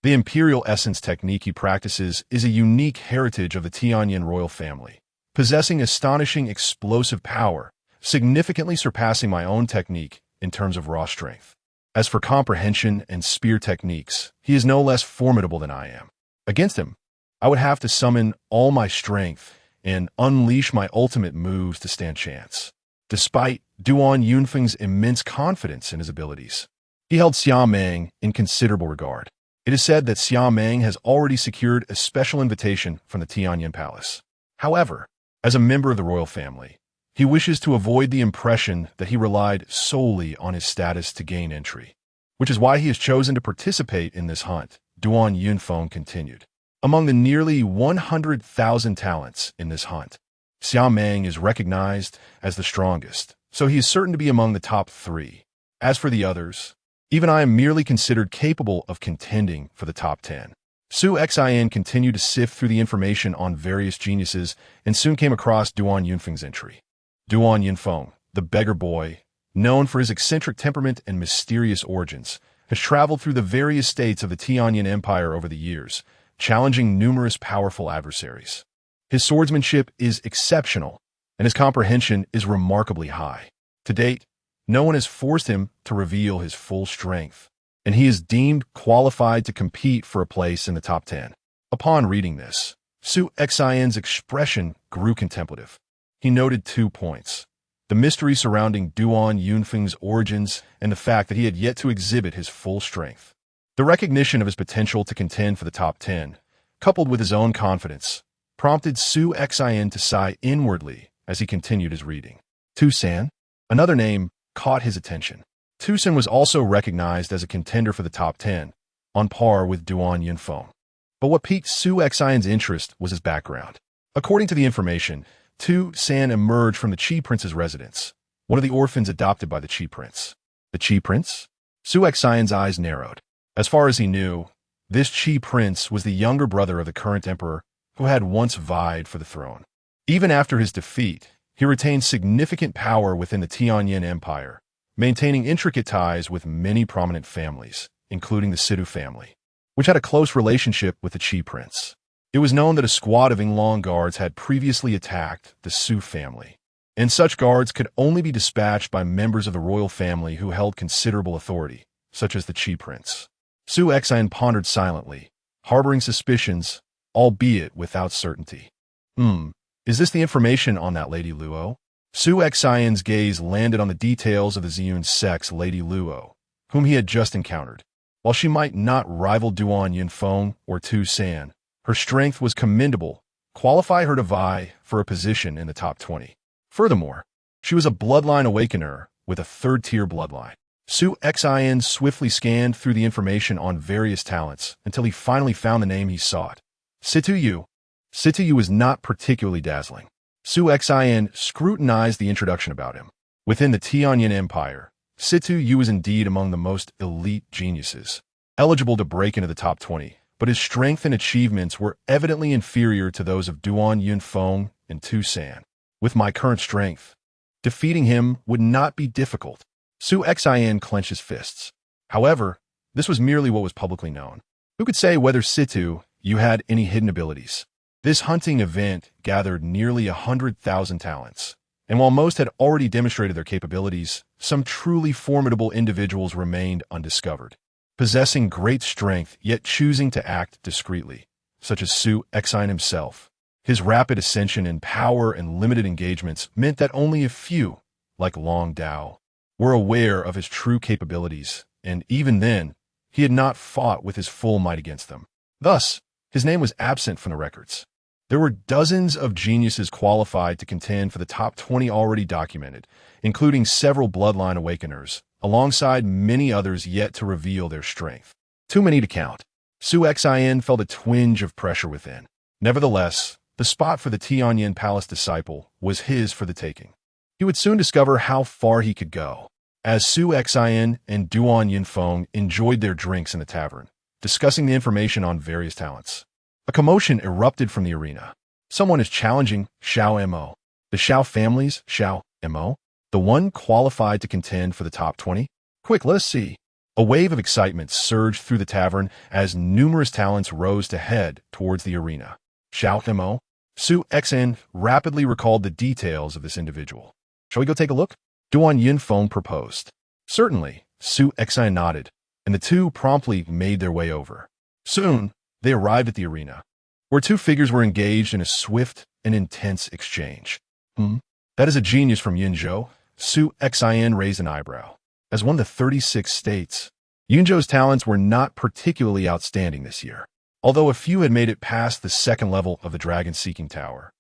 the imperial essence technique he practices is a unique heritage of the Tianyan royal family, possessing astonishing explosive power, significantly surpassing my own technique in terms of raw strength. As for comprehension and spear techniques, he is no less formidable than I am. Against him, I would have to summon all my strength and unleash my ultimate moves to stand chance. despite Duan Yunfeng's immense confidence in his abilities. He held Xia Meng in considerable regard. It is said that Xia Meng has already secured a special invitation from the Tianyin Palace. However, as a member of the royal family, he wishes to avoid the impression that he relied solely on his status to gain entry, which is why he has chosen to participate in this hunt, Duan Yunfeng continued. Among the nearly 100,000 talents in this hunt, Xia Meng is recognized as the strongest, so he is certain to be among the top 3. As for the others, even I am merely considered capable of contending for the top 10. Su Xin continued to sift through the information on various geniuses and soon came across Duan Yunfeng's entry. Duan Yunfeng, the beggar boy, known for his eccentric temperament and mysterious origins, has traveled through the various states of the Tianyin Empire over the years, challenging numerous powerful adversaries. His swordsmanship is exceptional, and his comprehension is remarkably high. To date, no one has forced him to reveal his full strength, and he is deemed qualified to compete for a place in the top 10. Upon reading this, Su Xian's expression grew contemplative. He noted 2 points: the mystery surrounding Duan Yunfeng's origins and the fact that he had yet to exhibit his full strength. The recognition of his potential to contend for the top 10, coupled with his own confidence, prompted Su Xian to sigh inwardly as he continued his reading. Tusan, another name, caught his attention. Tusan was also recognized as a contender for the top 10, on par with Duan Yunfeng. But what piqued Su Xian's interest was his background. According to the information, Tusan emerged from the Qi Prince's residence, one of the orphans adopted by the Qi Prince. The Qi Prince? Su Xian's eyes narrowed. As far as he knew, this Qi Prince was the younger brother of the current emperor who had once vied for the throne. Even after his defeat, he retained significant power within the Tianyin Empire, maintaining intricate ties with many prominent families, including the Sidu family, which had a close relationship with the Qi Prince. It was known that a squad of Yinglong guards had previously attacked the Su family, and such guards could only be dispatched by members of the royal family who held considerable authority, such as the Qi Prince. Su Xian pondered silently, harboring suspicions, albeit without certainty. Is this the information on that Lady Luo? Su Xian's gaze landed on the details of the Ziyun sect's Lady Luo, whom he had just encountered. While she might not rival Duan Yunfeng or Tu San, her strength was commendable, qualifying her to vie for a position in the top 20. Furthermore, she was a bloodline awakener with a third-tier bloodline. Su Xian swiftly scanned through the information on various talents until he finally found the name he sought. Situ Yu. Situ Yu was not particularly dazzling. Su Xian scrutinized the introduction about him. Within the Tianyin Empire, Situ Yu was indeed among the most elite geniuses, eligible to break into the top 20, but his strength and achievements were evidently inferior to those of Duan Yunfeng and Tu San. With my current strength, defeating him would not be difficult. Su Xian clenched his fists. However, this was merely what was publicly known. Who could say whether Situ Yu had any hidden abilities? This hunting event gathered nearly 100,000 talents, and while most had already demonstrated their capabilities, some truly formidable individuals remained undiscovered, possessing great strength yet choosing to act discreetly, such as Su Xian himself. His rapid ascension in power and limited engagements meant that only a few, like Long Dao, were aware of his true capabilities, and even then, he had not fought with his full might against them. Thus, his name was absent from the records. There were dozens of geniuses qualified to contend for the top 20 already documented, including several bloodline awakeners, alongside many others yet to reveal their strength. Too many to count. Su Xian felt a twinge of pressure within. Nevertheless, the spot for the Tianyin Palace disciple was his for the taking. He would soon discover how far he could go. As Su Xian and Duan Yunfeng enjoyed their drinks in the tavern, discussing the information on various talents, a commotion erupted from the arena. Someone is challenging Xiao Mo. The Xiao family's Xiao Mo? The one qualified to contend for the top 20? Quick, let us see. A wave of excitement surged through the tavern as numerous talents rose to head towards the arena. Xiao Mo? Su Xian rapidly recalled the details of this individual. Shall we go take a look? Duan Yunfeng proposed. Certainly, Su Xian nodded, and the two promptly made their way over. Soon, they arrived at the arena, where two figures were engaged in a swift and intense exchange. That is a genius from Yinzhou, Su Xin raised an eyebrow. As one of the 36 states, Yunzhou's talents were not particularly outstanding this year. Although a few had made it past the second level of the dragon-seeking tower,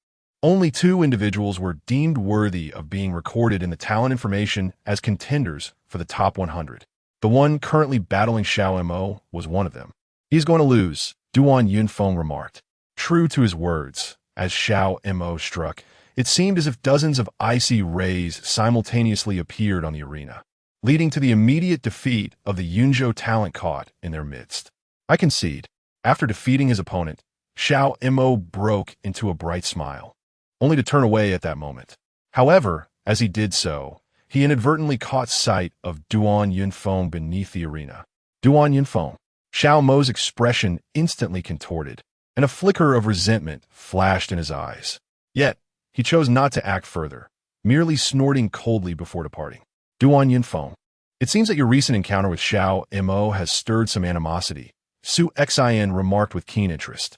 only 2 individuals were deemed worthy of being recorded in the talent information as contenders for the top 100. The one currently battling Xiao Mo was one of them. He's going to lose, Duan Yunfeng remarked. True to his words, as Xiao Mo struck, it seemed as if dozens of icy rays simultaneously appeared on the arena, leading to the immediate defeat of the Yunzhou talent caught in their midst. I concede. After defeating his opponent, Xiao Mo broke into a bright smile, only to turn away at that moment. However, as he did so, he inadvertently caught sight of Duan Yunfeng beneath the arena. Duan Yunfeng. Xiao Mo's expression instantly contorted, and a flicker of resentment flashed in his eyes. Yet, he chose not to act further, merely snorting coldly before departing. Duan Yunfeng. It seems that your recent encounter with Xiao Mo has stirred some animosity, Su Xin remarked with keen interest.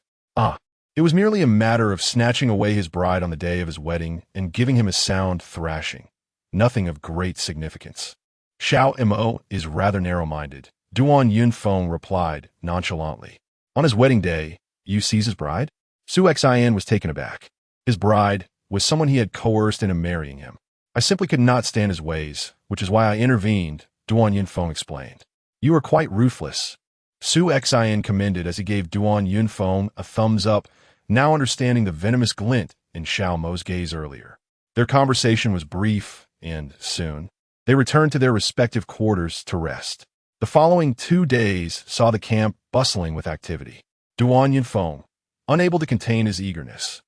It was merely a matter of snatching away his bride on the day of his wedding and giving him a sound thrashing. Nothing of great significance. Xiao Mo is rather narrow-minded, Duan Yunfeng replied nonchalantly. On his wedding day, you seize his bride? Su Xin was taken aback. His bride was someone he had coerced into marrying him. I simply could not stand his ways, which is why I intervened, Duan Yunfeng explained. You are quite ruthless. Su Xin commended as he gave Duan Yunfeng a thumbs up, now understanding the venomous glint in Xiao Mo's gaze earlier. Their conversation was brief, and soon, they returned to their respective quarters to rest. The following 2 days saw the camp bustling with activity. Duan Yunfeng, unable to contain his eagerness,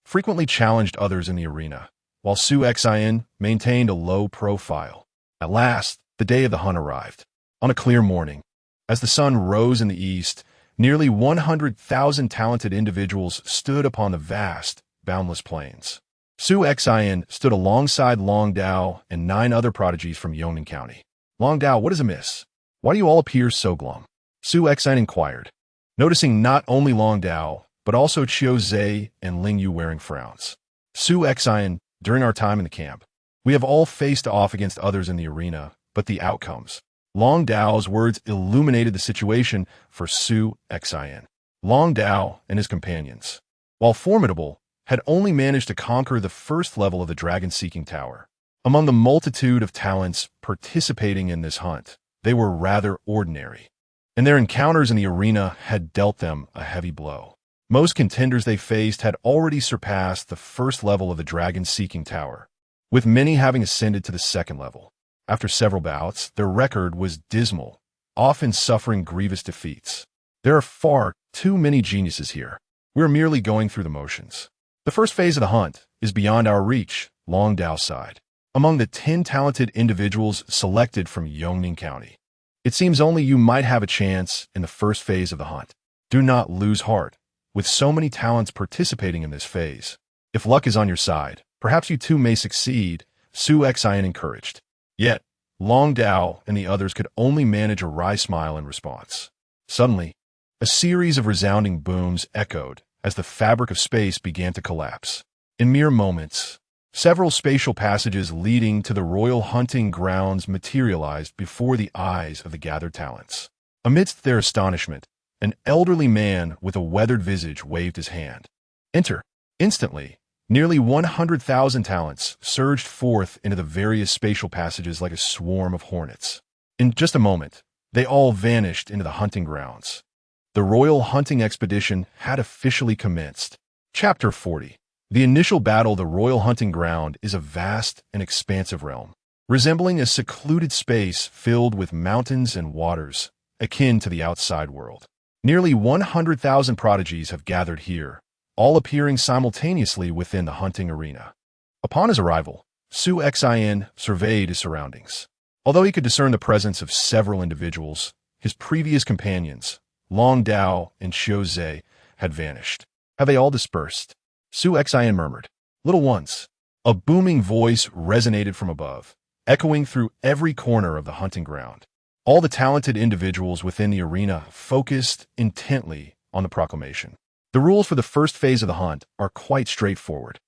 frequently challenged others in the arena, while Su Xin maintained a low profile. At last, the day of the hunt arrived. On a clear morning, as the sun rose in the east, nearly 100,000 talented individuals stood upon the vast, boundless plains. Su Xin stood alongside Long Dao and 9 other prodigies from Yongning County. Long Dao, what is amiss? Why do you all appear so glum? Su Xin inquired, noticing not only Long Dao, but also Qiu Zhe and Ling Yu wearing frowns. Su Xin, during our time in the camp, we have all faced off against others in the arena, but the outcomes. Long Dao's words illuminated the situation for Su Xin. Long Dao and his companions, while formidable, had only managed to conquer the first level of the dragon-seeking tower. Among the multitude of talents participating in this hunt, they were rather ordinary, and their encounters in the arena had dealt them a heavy blow. Most contenders they faced had already surpassed the first level of the dragon-seeking tower, with many having ascended to the second level. After several bouts, their record was dismal, often suffering grievous defeats. There are far too many geniuses here. We're merely going through the motions. The first phase of the hunt is beyond our reach, Long Dao sighed. Among the 10 talented individuals selected from Yongning County, it seems only you might have a chance in the first phase of the hunt. Do not lose heart, with so many talents participating in this phase. If luck is on your side, perhaps you too may succeed, Su Xin encouraged. Yet, Long Dao and the others could only manage a wry smile in response. Suddenly, a series of resounding booms echoed as the fabric of space began to collapse. In mere moments, several spatial passages leading to the royal hunting grounds materialized before the eyes of the gathered talents. Amidst their astonishment, an elderly man with a weathered visage waved his hand. Enter. Instantly, nearly 100,000 talents surged forth into the various spatial passages like a swarm of hornets. In just a moment, they all vanished into the hunting grounds. The royal hunting expedition had officially commenced. Chapter 40. The initial battle, the royal hunting ground, is a vast and expansive realm, resembling a secluded space filled with mountains and waters, akin to the outside world. Nearly 100,000 prodigies have gathered here, all appearing simultaneously within the hunting arena. Upon his arrival, Su Xin surveyed his surroundings. Although he could discern the presence of several individuals, his previous companions, Long Dao and Qiu Zhe, had vanished. Have they all dispersed? Su Xin murmured. Little ones. A booming voice resonated from above, echoing through every corner of the hunting ground. All the talented individuals within the arena focused intently on the proclamation. The rules for the first phase of the hunt are quite straightforward.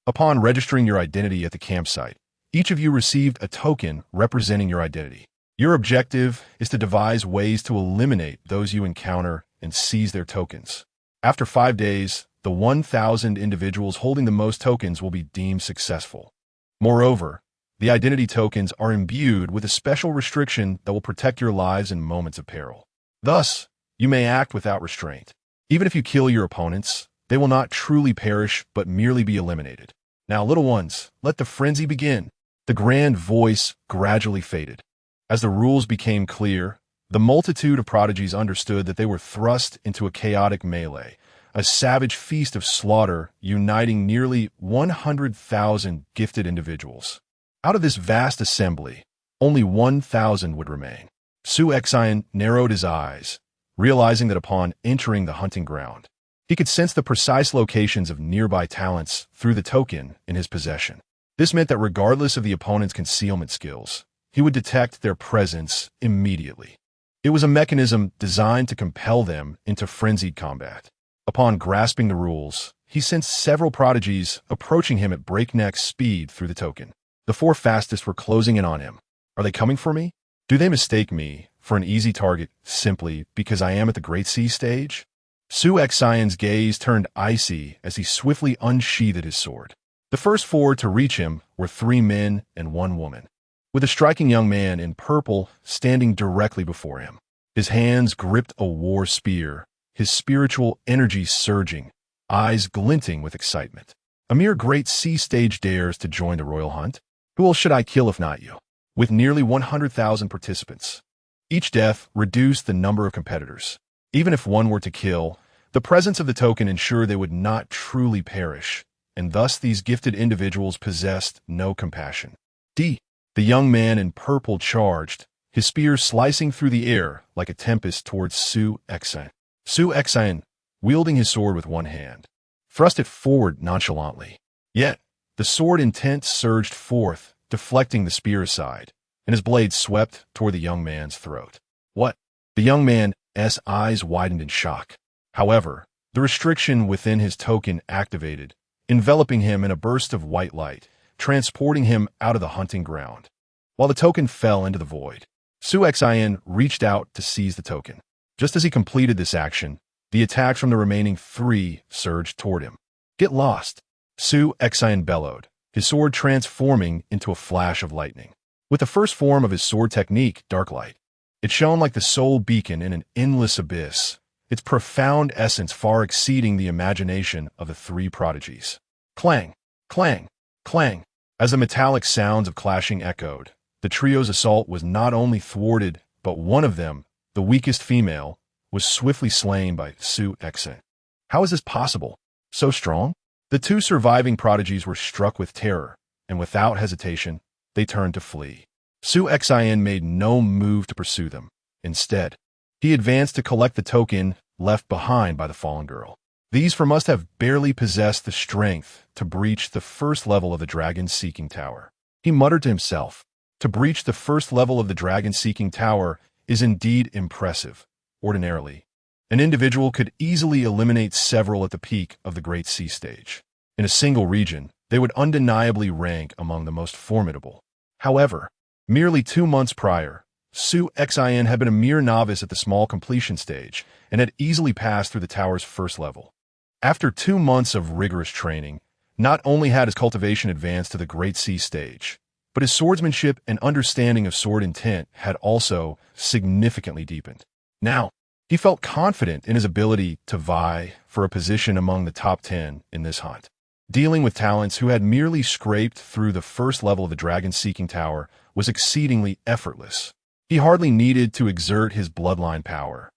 Upon registering your identity at the campsite, Each of you received a token representing your identity. Your objective is to devise ways to eliminate those you encounter and seize their tokens. After 5 days, the 1,000 individuals holding the most tokens will be deemed successful. Moreover, the identity tokens are imbued with a special restriction that will protect your lives in moments of peril. Thus, you may act without restraint. Even if you kill your opponents, they will not truly perish but merely be eliminated. Now, little ones, let the frenzy begin. The grand voice gradually faded. As the rules became clear, the multitude of prodigies understood that they were thrust into a chaotic melee, a savage feast of slaughter uniting nearly 100,000 gifted individuals. Out of this vast assembly, only 1,000 would remain. Su Xian narrowed his eyes, realizing that upon entering the hunting ground, he could sense the precise locations of nearby talents through the token in his possession. This meant that regardless of the opponent's concealment skills, he would detect their presence immediately. It was a mechanism designed to compel them into frenzied combat. Upon grasping the rules, he sensed several prodigies approaching him at breakneck speed through the token. The 4 fastest were closing in on him. Are they coming for me? Do they mistake me for an easy target simply because I am at the Great Sea stage? Su Xian's gaze turned icy as he swiftly unsheathed his sword. The first 4 to reach him were 3 men and 1 woman, with a striking young man in purple standing directly before him. His hands gripped a war spear, his spiritual energy surging, eyes glinting with excitement. A mere Great Sea stage dares to join the royal hunt? Who else should I kill if not you? With nearly 100,000 participants, each death reduced the number of competitors. Even if one were to kill, the presence of the token ensured they would not truly perish, and thus these gifted individuals possessed no compassion. The young man in purple charged, his spear slicing through the air like a tempest towards Su Xian. Su Xian, wielding his sword with one hand, thrust it forward nonchalantly. Yet, the sword intent surged forth, deflecting the spear aside, and his blade swept toward the young man's throat. What? The young man's eyes widened in shock. However, the restriction within his token activated, enveloping him in a burst of white light, transporting him out of the hunting ground. While the token fell into the void, Su Xian reached out to seize the token. Just as he completed this action, the attacks from the remaining 3 surged toward him. Get lost! Su Xian bellowed, his sword transforming into a flash of lightning. With the first form of his sword technique, Dark Light, it shone like the sole beacon in an endless abyss, its profound essence far exceeding the imagination of the 3 prodigies. Clang! Clang! Clang! As the metallic sounds of clashing echoed, the trio's assault was not only thwarted, but one of them, the weakest female, was swiftly slain by Su Xian. How is this possible? So strong? The 2 surviving prodigies were struck with terror, and without hesitation, they turned to flee. Su Xian made no move to pursue them. Instead, he advanced to collect the token left behind by the fallen girl. These 4 must have barely possessed the strength to breach the first level of the dragon-seeking tower. He muttered to himself, to breach the first level of the dragon-seeking tower is indeed impressive. Ordinarily, an individual could easily eliminate several at the peak of the Great Sea stage. In a single region, they would undeniably rank among the most formidable. However, merely 2 months prior, Su Xian had been a mere novice at the small completion stage and had easily passed through the tower's first level. After 2 months of rigorous training, not only had his cultivation advanced to the Great Sea stage, but his swordsmanship and understanding of sword intent had also significantly deepened. Now, he felt confident in his ability to vie for a position among the top 10 in this hunt. Dealing with talents who had merely scraped through the first level of the dragon-seeking tower was exceedingly effortless. He hardly needed to exert his bloodline power,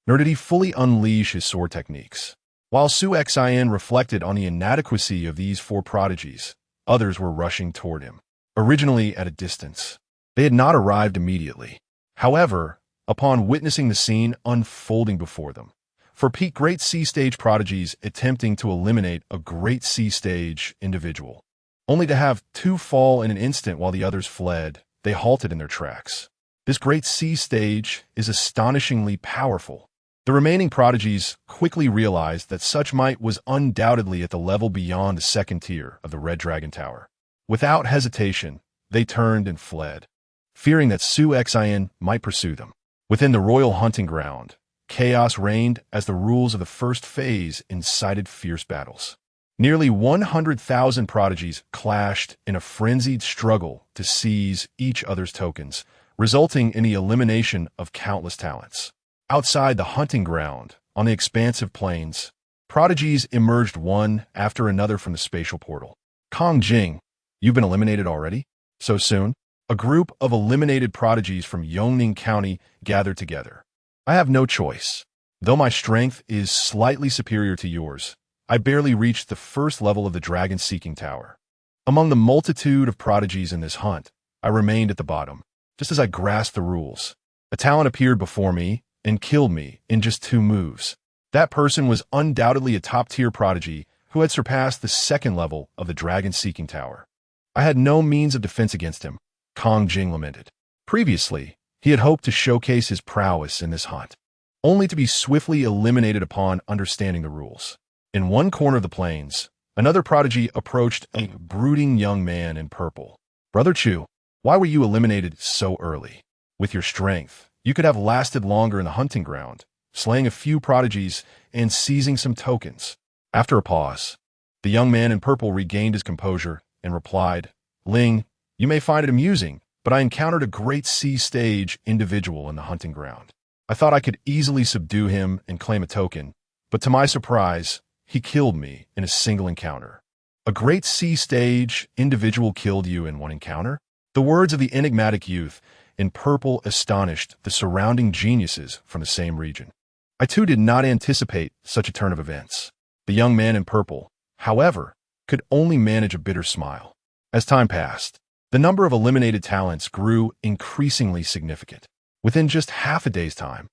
nor did he fully unleash his sword techniques. While Su Xian reflected on the inadequacy of these 4 prodigies, others were rushing toward him. Originally at a distance, they had not arrived immediately. However, upon witnessing the scene unfolding before them, 4 peak Great Sea stage prodigies attempting to eliminate a Great Sea stage individual, only to have 2 fall in an instant while the others fled, they halted in their tracks. This Great Sea stage is astonishingly powerful. The remaining prodigies quickly realized that such might was undoubtedly at the level beyond the second tier of the Red Dragon Tower. Without hesitation, they turned and fled, fearing that Su Xin might pursue them. Within the royal hunting ground, chaos reigned as the rules of the first phase incited fierce battles. Nearly 100,000 prodigies clashed in a frenzied struggle to seize each other's tokens, resulting in the elimination of countless talents. Outside the hunting ground, on the expansive plains, prodigies emerged one after another from the spatial portal. Kong Jing, you've been eliminated already? So soon? A group of eliminated prodigies from Yongning County gathered together. I have no choice. Though my strength is slightly superior to yours, I barely reached the first level of the dragon-seeking tower. Among the multitude of prodigies in this hunt, I remained at the bottom, just as I grasped the rules. A talent appeared before me and killed me in just 2 moves. That person was undoubtedly a top-tier prodigy who had surpassed the second level of the dragon-seeking tower. I had no means of defense against him, Kong Jing lamented. Previously, he had hoped to showcase his prowess in this hunt, only to be swiftly eliminated upon understanding the rules. In one corner of the plains, another prodigy approached a brooding young man in purple. Brother Chu, why were you eliminated so early? With your strength, you could have lasted longer in the hunting ground, slaying a few prodigies and seizing some tokens. After a pause, the young man in purple regained his composure and replied, Ling, you may find it amusing, but I encountered a great C-stage individual in the hunting ground. I thought I could easily subdue him and claim a token, but to my surprise, he killed me in a single encounter. A great C-stage individual killed you in one encounter? The words of the enigmatic youth in purple astonished the surrounding geniuses from the same region. I too did not anticipate such a turn of events. The young man in purple, however, could only manage a bitter smile. As time passed, the number of eliminated talents grew increasingly significant. Within just half a day's time,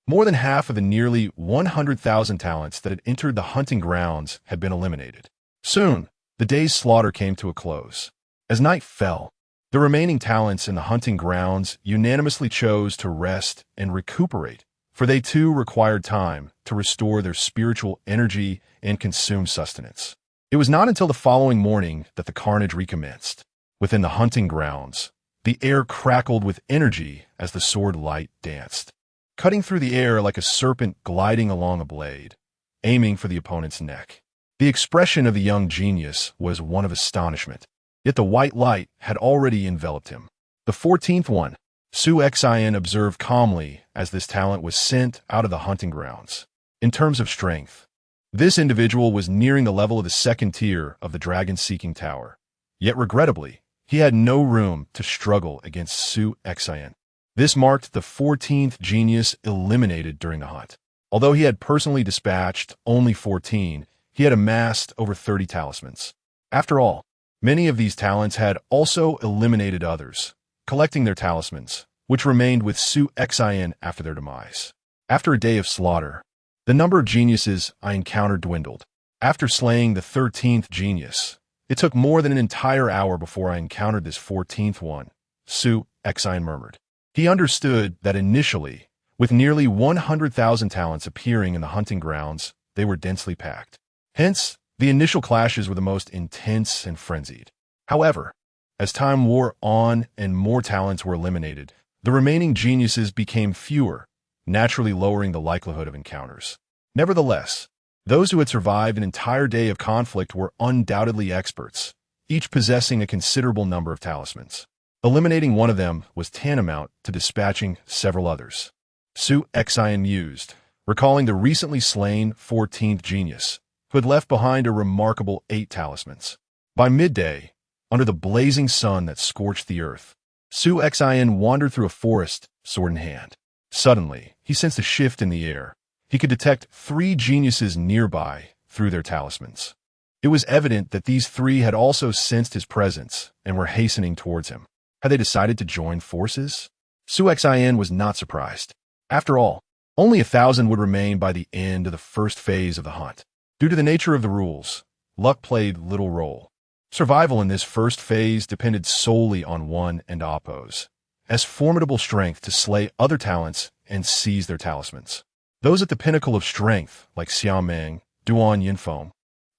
more than half of the nearly 100,000 talents that had entered the hunting grounds had been eliminated. Soon, the day's slaughter came to a close. As night fell, the remaining talents in the hunting grounds unanimously chose to rest and recuperate, for they too required time to restore their spiritual energy and consume sustenance. It was not until the following morning that the carnage recommenced. Within the hunting grounds, the air crackled with energy as the sword light danced, cutting through the air like a serpent gliding along a blade, aiming for the opponent's neck. The expression of the young genius was one of astonishment, yet the white light had already enveloped him. The 14th one, Su Xin observed calmly as this talent was sent out of the hunting grounds. In terms of strength, this individual was nearing the level of the second tier of the dragon-seeking tower. Yet regrettably, he had no room to struggle against Su Xin. This marked the 14th genius eliminated during the hunt. Although he had personally dispatched only 14, he had amassed over 30 talismans. After all, many of these talents had also eliminated others, collecting their talismans, which remained with Su Xin after their demise. After a day of slaughter, the number of geniuses I encountered dwindled. After slaying the 13th genius, it took more than an entire hour before I encountered this 14th one, Su Xin murmured. He understood that initially, with nearly 100,000 talents appearing in the hunting grounds, they were densely packed. Hence, the initial clashes were the most intense and frenzied. However, as time wore on and more talents were eliminated, the remaining geniuses became fewer, naturally lowering the likelihood of encounters. Nevertheless, those who had survived an entire day of conflict were undoubtedly experts, each possessing a considerable number of talismans. Eliminating one of them was tantamount to dispatching several others. Su Xin mused, recalling the recently slain 14th genius, who had left behind a remarkable 8 talismans. By midday, under the blazing sun that scorched the earth, Su Xin wandered through a forest, sword in hand. Suddenly, he sensed a shift in the air. He could detect 3 geniuses nearby through their talismans. It was evident that these 3 had also sensed his presence and were hastening towards him. Had they decided to join forces? Su Xin was not surprised. After all, only 1,000 would remain by the end of the first phase of the hunt. Due to the nature of the rules, luck played little role. Survival in this first phase depended solely on one and oppose, as formidable strength to slay other talents and seize their talismans. Those at the pinnacle of strength, like Xiaomeng, Duan Yinfeng,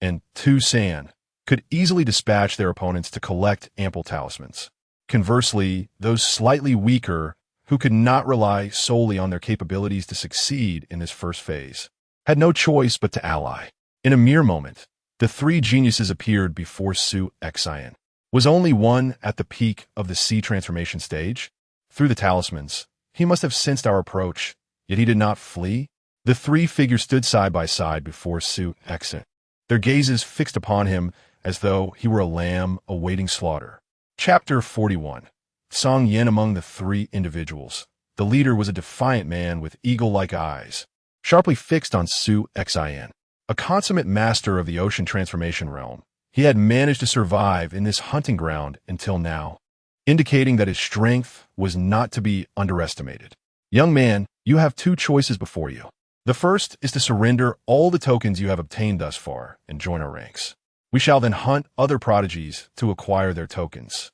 and Tu San, could easily dispatch their opponents to collect ample talismans. Conversely, those slightly weaker, who could not rely solely on their capabilities to succeed in this first phase, had no choice but to ally. In a mere moment, the three geniuses appeared before Su Xian. Was only one at the peak of the sea transformation stage? Through the talismans, he must have sensed our approach, yet he did not flee. The three figures stood side by side before Su Xian, their gazes fixed upon him as though he were a lamb awaiting slaughter. Chapter 41. Song Yin. Among the three individuals, the leader was a defiant man with eagle-like eyes, sharply fixed on Su Xian. A consummate master of the ocean transformation realm, he had managed to survive in this hunting ground until now, indicating that his strength was not to be underestimated. Young man, you have two choices before you. The first is to surrender all the tokens you have obtained thus far and join our ranks. We shall then hunt other prodigies to acquire their tokens,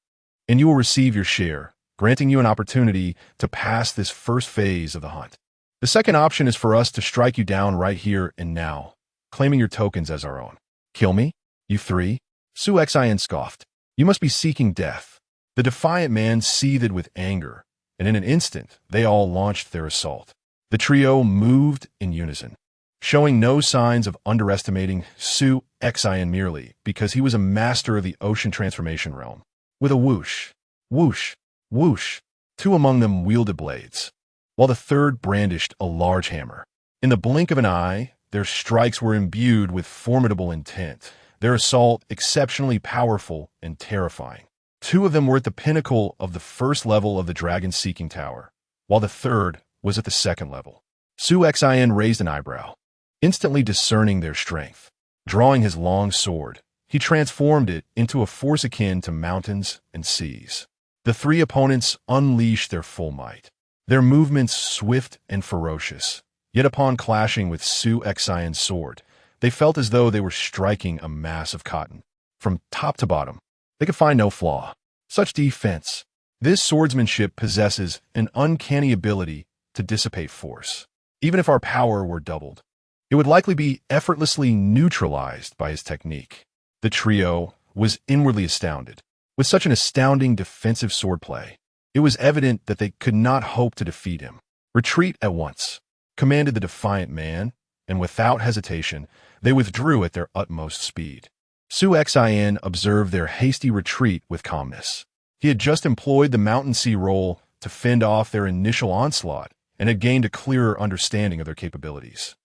and you will receive your share, granting you an opportunity to pass this first phase of the hunt. The second option is for us to strike you down right here and now, claiming your tokens as our own. Kill me? You three? Su Xian scoffed. You must be seeking death. The defiant man seethed with anger, and in an instant, they all launched their assault. The trio moved in unison, showing no signs of underestimating Su Xian merely because he was a master of the ocean transformation realm. With a whoosh, whoosh, whoosh, two among them wielded blades, while the third brandished a large hammer. In the blink of an eye, their strikes were imbued with formidable intent, their assault exceptionally powerful and terrifying. Two of them were at the pinnacle of the first level of the dragon's seeking tower, while the third was at the second level. Su Xian raised an eyebrow, instantly discerning their strength. Drawing his long sword, he transformed it into a force akin to mountains and seas. The three opponents unleashed their full might, their movements swift and ferocious. Yet upon clashing with Su Xian's sword, they felt as though they were striking a mass of cotton. From top to bottom, they could find no flaw. Such defense. This swordsmanship possesses an uncanny ability to dissipate force. Even if our power were doubled, it would likely be effortlessly neutralized by his technique. The trio was inwardly astounded. With such an astounding defensive swordplay, it was evident that they could not hope to defeat him. Retreat at once, commanded the defiant man, and without hesitation, they withdrew at their utmost speed. Su Xian observed their hasty retreat with calmness. He had just employed the mountain sea roll to fend off their initial onslaught and had gained a clearer understanding of their capabilities.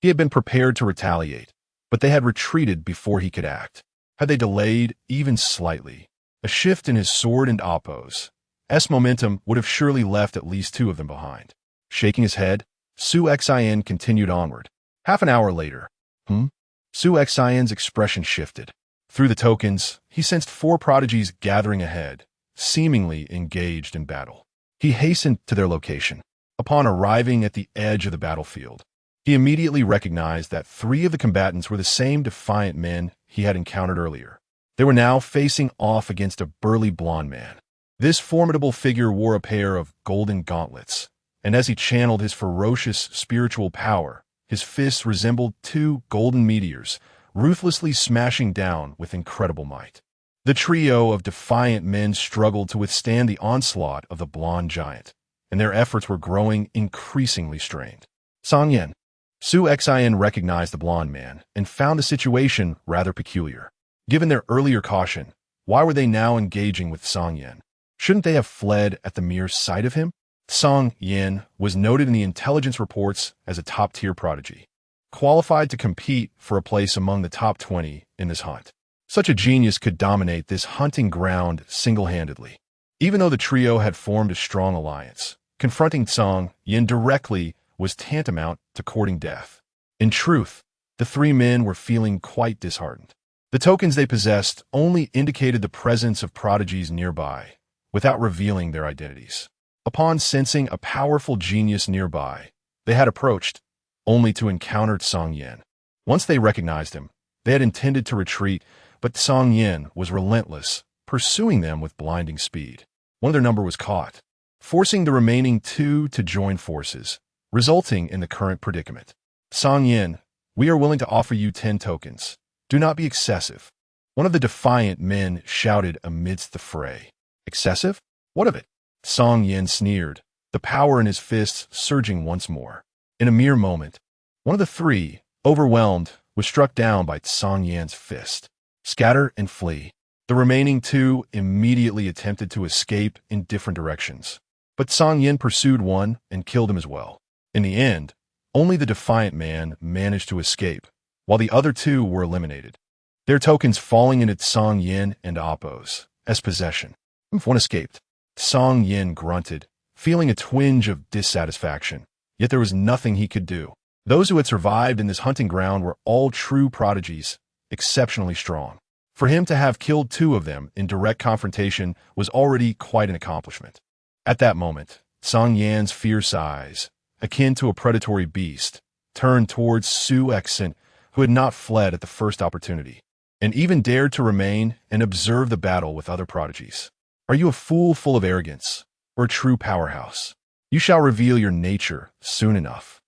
He had been prepared to retaliate, but they had retreated before he could act. Had they delayed even slightly, a shift in his sword and Appo's momentum would have surely left at least two of them behind. Shaking his head, Su Xian continued onward. Half an hour later, Su Xian's expression shifted. Through the tokens, he sensed four prodigies gathering ahead, seemingly engaged in battle. He hastened to their location. Upon arriving at the edge of the battlefield, he immediately recognized that three of the combatants were the same defiant men he had encountered earlier. They were now facing off against a burly blond man. This formidable figure wore a pair of golden gauntlets, and as he channeled his ferocious spiritual power, his fists resembled two golden meteors, ruthlessly smashing down with incredible might. The trio of defiant men struggled to withstand the onslaught of the blond giant, and their efforts were growing increasingly strained. Song Yin. Su Xian recognized the blond man and found the situation rather peculiar. Given their earlier caution, why were they now engaging with Song Yin? Shouldn't they have fled at the mere sight of him? Song Yin was noted in the intelligence reports as a top-tier prodigy, qualified to compete for a place among the top 20 in this hunt. Such a genius could dominate this hunting ground single-handedly. Even though the trio had formed a strong alliance, confronting Song Yin directly was tantamount to courting death. In truth, the three men were feeling quite disheartened. The tokens they possessed only indicated the presence of prodigies nearby, without revealing their identities. Upon sensing a powerful genius nearby, they had approached, only to encounter Song Yin. Once they recognized him, they had intended to retreat, but Song Yin was relentless, pursuing them with blinding speed. One of their number was caught, forcing the remaining two to join forces, resulting in the current predicament. Song Yin, we are willing to offer you 10 tokens. Do not be excessive. One of the defiant men shouted amidst the fray. Excessive? What of it? Song Yin sneered, the power in his fists surging once more. In a mere moment, one of the three, overwhelmed, was struck down by Song Yan's fist. Scatter and flee. The remaining two immediately attempted to escape in different directions. But Song Yin pursued one and killed him as well. In the end, only the defiant man managed to escape, while the other two were eliminated, their tokens falling into Song Yin and Appo's as possession. One escaped. Song Yin grunted, feeling a twinge of dissatisfaction, yet there was nothing he could do. Those who had survived in this hunting ground were all true prodigies, exceptionally strong. For him to have killed two of them in direct confrontation was already quite an accomplishment. At that moment, Song Yan's fierce eyes, akin to a predatory beast, turned towards Su Exin, who had not fled at the first opportunity, and even dared to remain and observe the battle with other prodigies. Are you a fool full of arrogance, or a true powerhouse? You shall reveal your nature soon enough.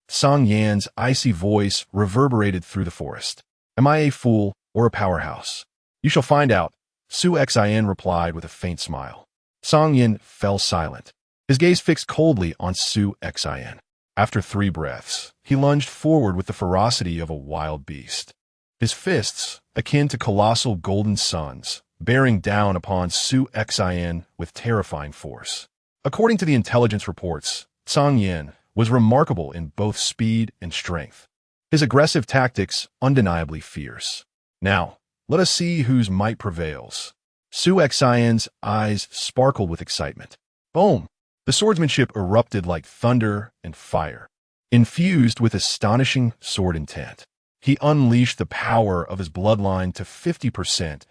Song Yan's icy voice reverberated through the forest. Am I a fool or a powerhouse? You shall find out, Su Xin replied with a faint smile. Song Yin fell silent, his gaze fixed coldly on Su Xin. After 3 breaths, he lunged forward with the ferocity of a wild beast. His fists, akin to colossal golden suns, bearing down upon Su Xin with terrifying force. According to the intelligence reports, Song Yin was remarkable in both speed and strength. His aggressive tactics undeniably fierce. Now, let us see whose might prevails. Su Xin's eyes sparkled with excitement. Boom! The swordsmanship erupted like thunder and fire. Infused with astonishing sword intent, he unleashed the power of his bloodline to 50%,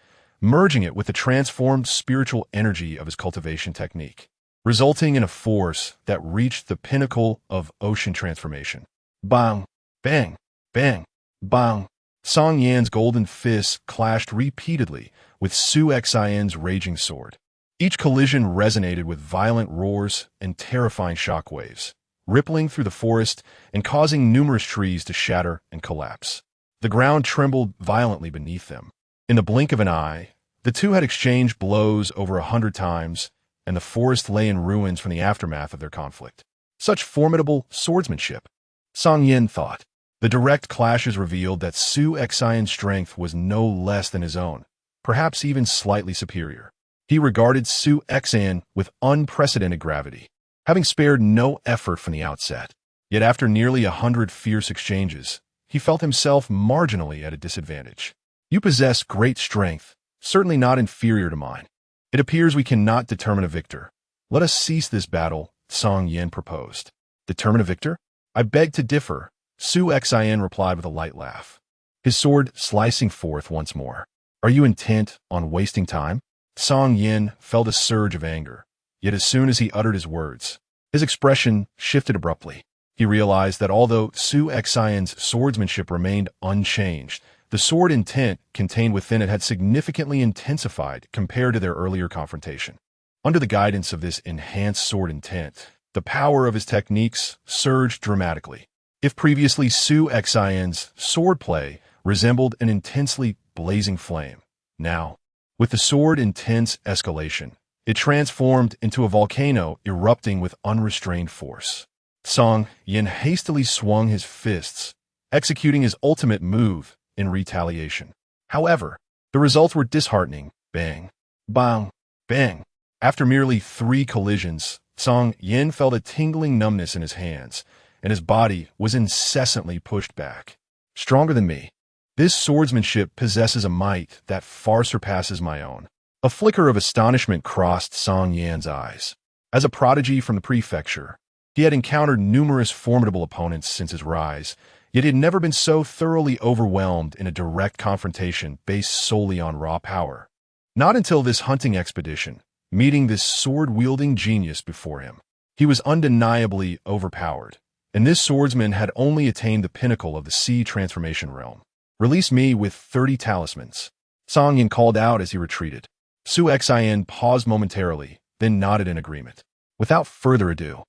merging it with the transformed spiritual energy of his cultivation technique, resulting in a force that reached the pinnacle of ocean transformation. Bang! Bang! Bang! Bang! Song Yan's golden fists clashed repeatedly with Su Xin's raging sword. Each collision resonated with violent roars and terrifying shockwaves, rippling through the forest and causing numerous trees to shatter and collapse. The ground trembled violently beneath them. In the blink of an eye, the two had exchanged blows over 100 times, and the forest lay in ruins from the aftermath of their conflict. Such formidable swordsmanship, Song Yin thought. The direct clashes revealed that Su Xin's strength was no less than his own, perhaps even slightly superior. He regarded Su Xin with unprecedented gravity, having spared no effort from the outset. Yet after nearly 100 fierce exchanges, he felt himself marginally at a disadvantage. You possess great strength, certainly not inferior to mine. It appears we cannot determine a victor. Let us cease this battle, Song Yin proposed. Determine a victor? I beg to differ, Su Xin replied with a light laugh, his sword slicing forth once more. Are you intent on wasting time? Song Yin felt a surge of anger, yet as soon as he uttered his words, his expression shifted abruptly. He realized that although Su Xin's swordsmanship remained unchanged, the sword intent contained within it had significantly intensified compared to their earlier confrontation. Under the guidance of this enhanced sword intent, the power of his techniques surged dramatically. If previously Su Xin's swordplay resembled an intensely blazing flame, now, with the sword intense escalation, it transformed into a volcano erupting with unrestrained force. Song Yin hastily swung his fists, executing his ultimate move in retaliation. However, the results were disheartening. Bang! Bang! Bang! After merely 3 collisions, Song Yin felt a tingling numbness in his hands, and his body was incessantly pushed back. Stronger than me. This swordsmanship possesses a might that far surpasses my own. A flicker of astonishment crossed Song Yan's eyes. As a prodigy from the prefecture, he had encountered numerous formidable opponents since his rise, yet he had never been so thoroughly overwhelmed in a direct confrontation based solely on raw power. Not until this hunting expedition, meeting this sword-wielding genius before him. He was undeniably overpowered, and this swordsman had only attained the pinnacle of the sea transformation realm. Release me with 30 talismans, Song Yin called out as he retreated. Su Xin paused momentarily, then nodded in agreement. Without further ado,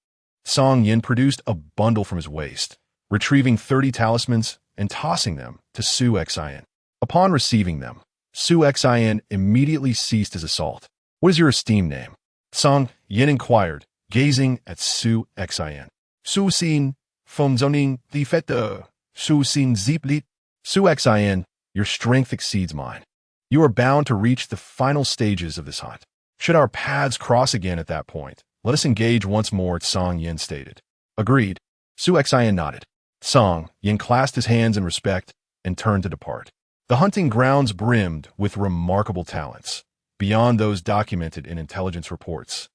Song Yin produced a bundle from his waist, retrieving 30 talismans and tossing them to Su Xin. Upon receiving them, Su Xin immediately ceased his assault. What is your esteemed name? Song Yin inquired, gazing at Su Xin. Su Xin, vom Zoning, the Fette, Su Xin Zieplit. Su Xin, your strength exceeds mine. You are bound to reach the final stages of this hunt. Should our paths cross again at that point, let us engage once more, Song Yin stated. Agreed. Su Xin nodded. Song Yin clasped his hands in respect and turned to depart. The hunting grounds brimmed with remarkable talents, beyond those documented in intelligence reports.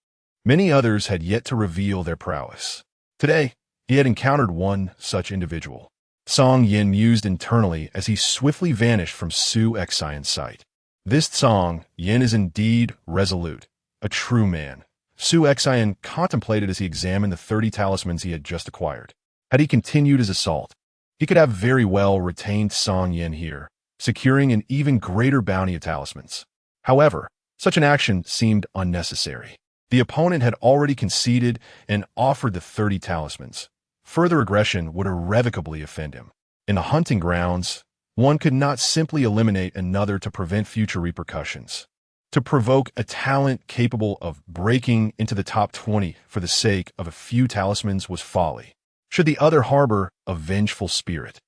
Many others had yet to reveal their prowess. Today, he had encountered one such individual. Song Yin mused internally as he swiftly vanished from Su Xion's sight. This Song Yin is indeed resolute, a true man. Su Xion contemplated as he examined the 30 talismans he had just acquired. Had he continued his assault, he could have very well retained Song Yin here, securing an even greater bounty of talismans. However, such an action seemed unnecessary. The opponent had already conceded and offered the 30 talismans. Further aggression would irrevocably offend him. In the hunting grounds, one could not simply eliminate another to prevent future repercussions. To provoke a talent capable of breaking into the top 20 for the sake of a few talismans was folly. Should the other harbor a vengeful spirit,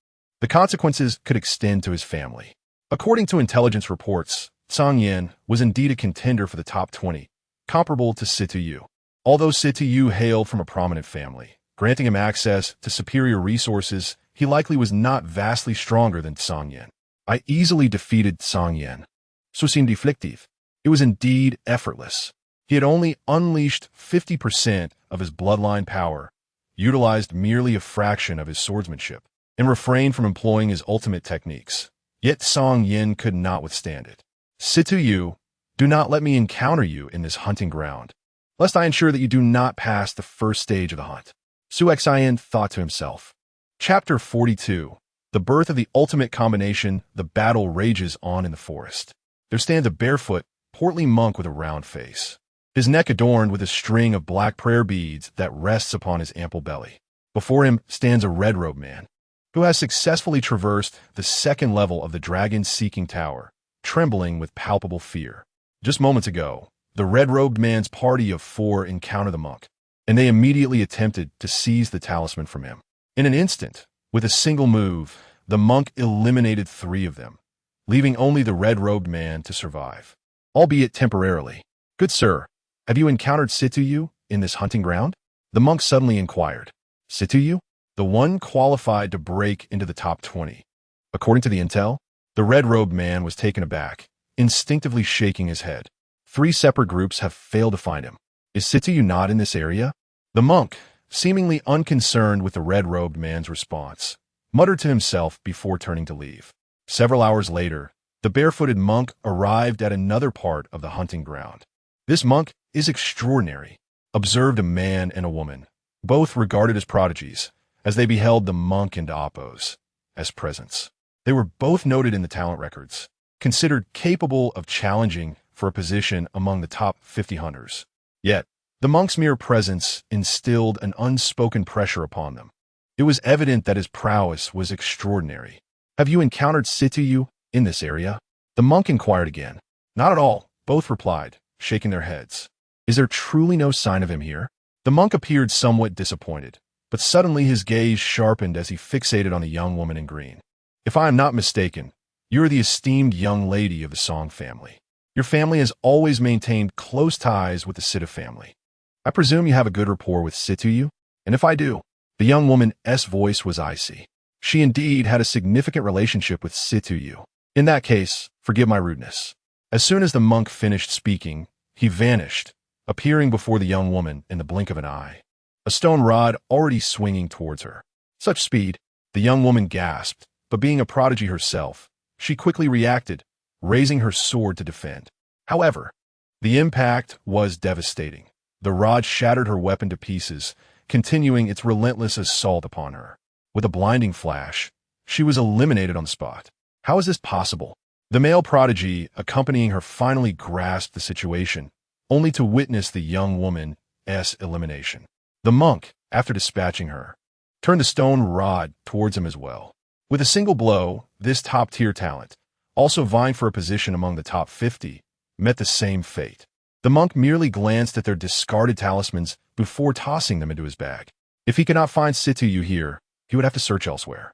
the consequences could extend to his family. According to intelligence reports, Song Yin was indeed a contender for the top 20, comparable to Situ Yu. Although Situ Yu hailed from a prominent family, granting him access to superior resources, he likely was not vastly stronger than Song Yin. I easily defeated Song Yin. So seemed deflective. It was indeed effortless. He had only unleashed 50% of his bloodline power, utilized merely a fraction of his swordsmanship, and refrained from employing his ultimate techniques. Yet Song Yin could not withstand it. Situ Yu, do not let me encounter you in this hunting ground, lest I ensure that you do not pass the first stage of the hunt. Su Xian thought to himself. Chapter 42. The birth of the ultimate combination. The battle rages on in the forest. There stands a barefoot, portly monk with a round face, his neck adorned with a string of black prayer beads that rests upon his ample belly. Before him stands a red-robed man, who has successfully traversed the second level of the dragon-seeking tower, trembling with palpable fear. Just moments ago, the red-robed man's party of 4 encountered the monk, and they immediately attempted to seize the talisman from him. In an instant, with a single move, the monk eliminated 3 of them, leaving only the red-robed man to survive, albeit temporarily. Good sir, have you encountered Situ Yu in this hunting ground? The monk suddenly inquired. Situ Yu? The one qualified to break into the top 20. According to the intel, the red-robed man was taken aback, instinctively shaking his head. 3 separate groups have failed to find him. Is Situ Yu not in this area? The monk, seemingly unconcerned with the red-robed man's response, muttered to himself before turning to leave. Several hours later, the barefooted monk arrived at another part of the hunting ground. This monk is extraordinary, observed a man and a woman, both regarded as prodigies, as they beheld the monk and Apo's as presents. They were both noted in the talent records, considered capable of challenging for a position among the top 50 hunters. Yet, the monk's mere presence instilled an unspoken pressure upon them. It was evident that his prowess was extraordinary. Have you encountered Situ Yu in this area? The monk inquired again. Not at all, both replied, shaking their heads. Is there truly no sign of him here? The monk appeared somewhat disappointed, but suddenly his gaze sharpened as he fixated on the young woman in green. If I am not mistaken, you are the esteemed young lady of the Song family. Your family has always maintained close ties with the Situ family. I presume you have a good rapport with Situ Yu? And if I do, the young woman's voice was icy. She indeed had a significant relationship with Situ Yu. In that case, forgive my rudeness. As soon as the monk finished speaking, he vanished, appearing before the young woman in the blink of an eye, a stone rod already swinging towards her. Such speed, the young woman gasped, but being a prodigy herself, she quickly reacted, raising her sword to defend. However, the impact was devastating. The rod shattered her weapon to pieces, continuing its relentless assault upon her. With a blinding flash, she was eliminated on the spot. How is this possible? The male prodigy accompanying her finally grasped the situation, only to witness the young woman's elimination. The monk, after dispatching her, turned the stone rod towards him as well. With a single blow, this top-tier talent, also vying for a position among the top 50, met the same fate. The monk merely glanced at their discarded talismans before tossing them into his bag. If he could not find Situyu here, he would have to search elsewhere.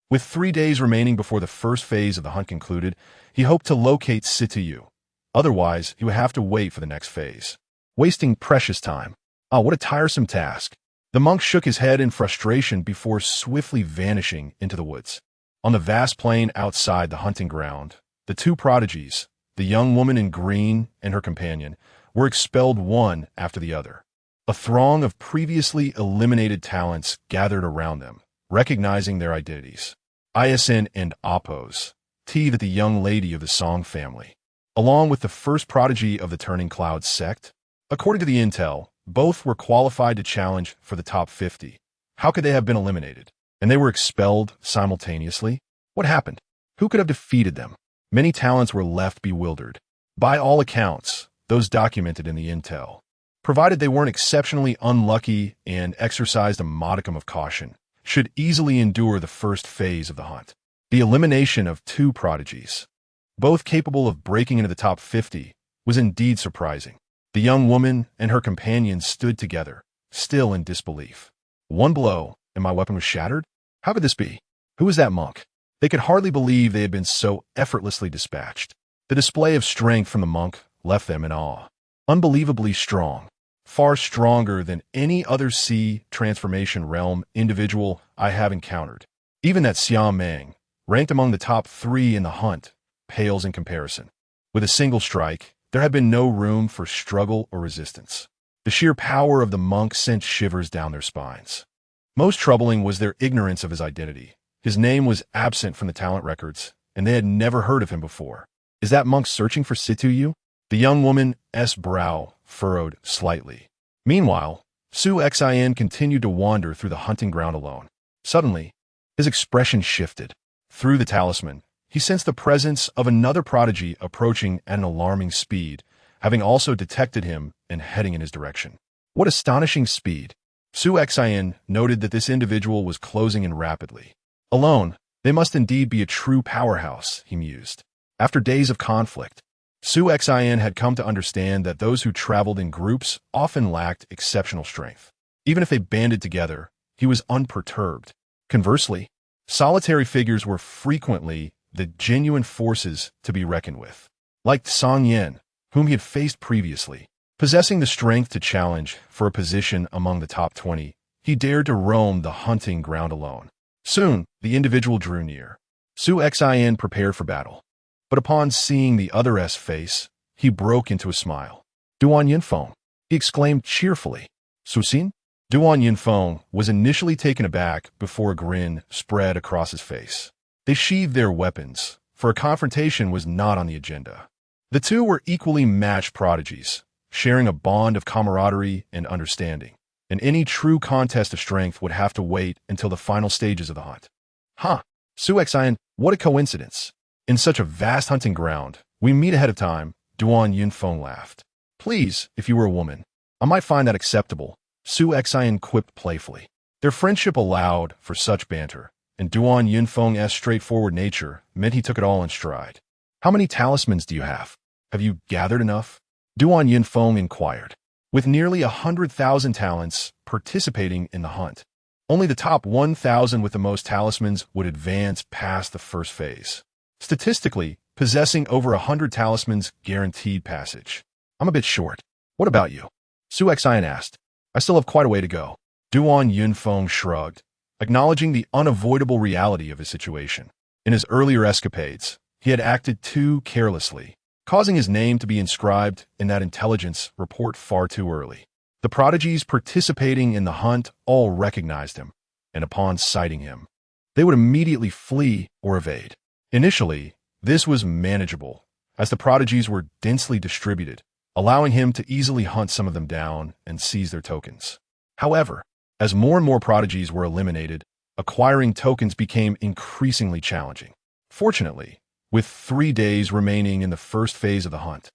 With 3 days remaining before the first phase of the hunt concluded, he hoped to locate Situyu. Otherwise, he would have to wait for the next phase, wasting precious time. Ah, what a tiresome task. The monk shook his head in frustration before swiftly vanishing into the woods. On the vast plain outside the hunting ground, the two prodigies, the young woman in green and her companion, were expelled one after the other. A throng of previously eliminated talents gathered around them, recognizing their identities. Isin and Apos, T that the young lady of the Song family, along with the first prodigy of the Turning Clouds sect. According to the intel, both were qualified to challenge for the top 50. How could they have been eliminated? And they were expelled simultaneously? What happened? Who could have defeated them? Many talents were left bewildered. By all accounts, those documented in the intel, provided they weren't exceptionally unlucky and exercised a modicum of caution, should easily endure the first phase of the hunt. The elimination of two prodigies, both capable of breaking into the top 50, was indeed surprising. The young woman and her companion stood together, still in disbelief. One blow, and my weapon was shattered? How could this be? Who was that monk? They could hardly believe they had been so effortlessly dispatched. The display of strength from the monk left them in awe. Unbelievably strong, far stronger than any other sea transformation realm individual I have encountered. Even that Siam Mang, ranked among the top 3 in the hunt, pales in comparison. With a single strike, there had been no room for struggle or resistance. The sheer power of the monk sent shivers down their spines. Most troubling was their ignorance of his identity. His name was absent from the talent records, and they had never heard of him before. Is that monk searching for Situyu? The young woman's brow furrowed slightly. Meanwhile, Su Xin continued to wander through the hunting ground alone. Suddenly, his expression shifted. Through the talisman, he sensed the presence of another prodigy approaching at an alarming speed, having also detected him and heading in his direction. What astonishing speed! Su Xin noted that this individual was closing in rapidly. Alone, they must indeed be a true powerhouse, he mused. After days of conflict, Su Xin had come to understand that those who traveled in groups often lacked exceptional strength. Even if they banded together, he was unperturbed. Conversely, solitary figures were frequently the genuine forces to be reckoned with. Like Song Yen, whom he had faced previously, possessing the strength to challenge for a position among the top 20, he dared to roam the hunting ground alone. Soon, the individual drew near. Su Xin prepared for battle. But upon seeing the other's face, he broke into a smile. Duan Yinfeng, he exclaimed cheerfully. Susin? Duan Yinfeng was initially taken aback before a grin spread across his face. They sheathed their weapons, for a confrontation was not on the agenda. The two were equally matched prodigies, sharing a bond of camaraderie and understanding, and any true contest of strength would have to wait until the final stages of the hunt. Huh, Su Xin, what a coincidence. In such a vast hunting ground, we meet ahead of time, Duan Yinfeng laughed. Please, if you were a woman, I might find that acceptable, Su Xin quipped playfully. Their friendship allowed for such banter, and Duan Yinfeng's straightforward nature meant he took it all in stride. How many talismans do you have? Have you gathered enough? Duan Yinfeng inquired. With nearly 100,000 talents participating in the hunt, only the top 1,000 with the most talismans would advance past the first phase. Statistically, possessing over 100 talismans guaranteed passage. I'm a bit short. What about you? Su Xin asked. I still have quite a way to go. Duan Yinfeng shrugged, acknowledging the unavoidable reality of his situation. In his earlier escapades, he had acted too carelessly, causing his name to be inscribed in that intelligence report far too early. The prodigies participating in the hunt all recognized him, and upon sighting him, they would immediately flee or evade. Initially, this was manageable, as the prodigies were densely distributed, allowing him to easily hunt some of them down and seize their tokens. However, as more and more prodigies were eliminated, acquiring tokens became increasingly challenging. Fortunately, with 3 days remaining in the first phase of the hunt,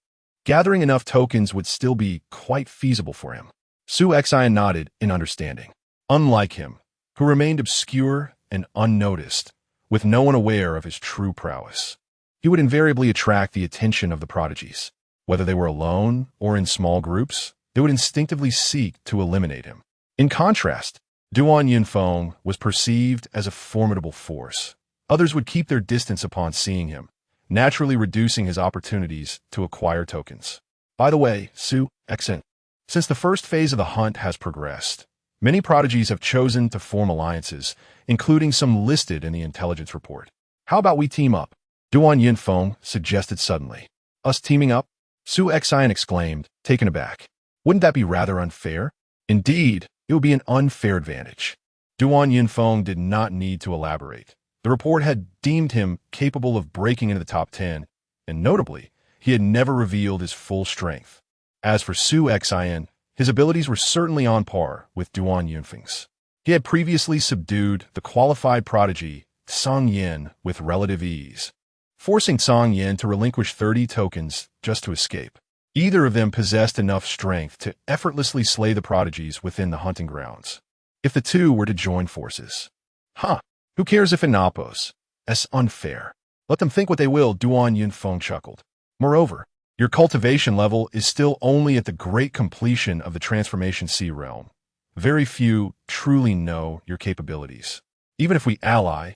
gathering enough tokens would still be quite feasible for him. Su Xin nodded in understanding. Unlike him, who remained obscure and unnoticed, with no one aware of his true prowess, he would invariably attract the attention of the prodigies. Whether they were alone or in small groups, they would instinctively seek to eliminate him. In contrast, Duan Yinfeng was perceived as a formidable force. Others would keep their distance upon seeing him, naturally reducing his opportunities to acquire tokens. By the way, Su Exen, since the first phase of the hunt has progressed, many prodigies have chosen to form alliances, including some listed in the intelligence report. How about we team up? Duan Yinfeng suggested suddenly. Us teaming up? Su Exen exclaimed, taken aback. Wouldn't that be rather unfair? Indeed, it would be an unfair advantage. Duan Yinfeng did not need to elaborate. The report had deemed him capable of breaking into the top 10, and notably, he had never revealed his full strength. As for Su Exen, his abilities were certainly on par with Duan Yinfeng's. He had previously subdued the qualified prodigy Song Yin with relative ease, forcing Song Yin to relinquish 30 tokens just to escape. Either of them possessed enough strength to effortlessly slay the prodigies within the hunting grounds. If the two were to join forces. Who cares if in Napos? It's unfair. Let them think what they will, Duan Yinfeng chuckled. Moreover, your cultivation level is still only at the great completion of the Transformation Sea realm. Very few truly know your capabilities. Even if we ally,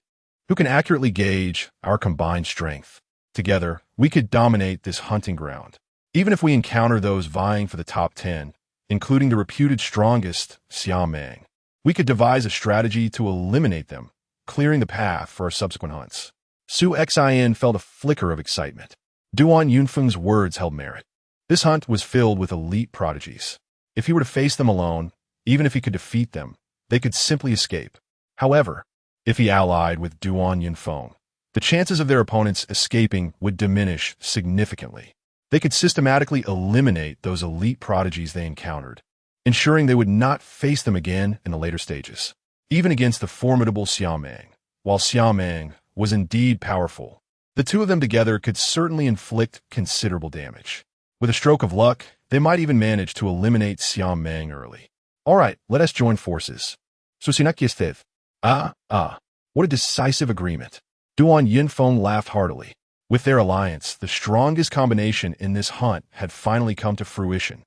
who can accurately gauge our combined strength? Together, we could dominate this hunting ground. Even if we encounter those vying for the top 10, including the reputed strongest Xiaomeng, we could devise a strategy to eliminate them, clearing the path for our subsequent hunts. Su Exen felt a flicker of excitement. Duan Yinfeng's words held merit. This hunt was filled with elite prodigies. If he were to face them alone, even if he could defeat them, they could simply escape. However, if he allied with Duan Yinfeng, the chances of their opponents escaping would diminish significantly. They could systematically eliminate those elite prodigies they encountered, ensuring they would not face them again in the later stages. Even against the formidable Xiaomeng, while Xiaomeng was indeed powerful, the two of them together could certainly inflict considerable damage. With a stroke of luck, they might even manage to eliminate Xiaomeng early. All right, let us join forces. Susinakyistev. What a decisive agreement. Duan Yinfeng laughed heartily. With their alliance, the strongest combination in this hunt had finally come to fruition.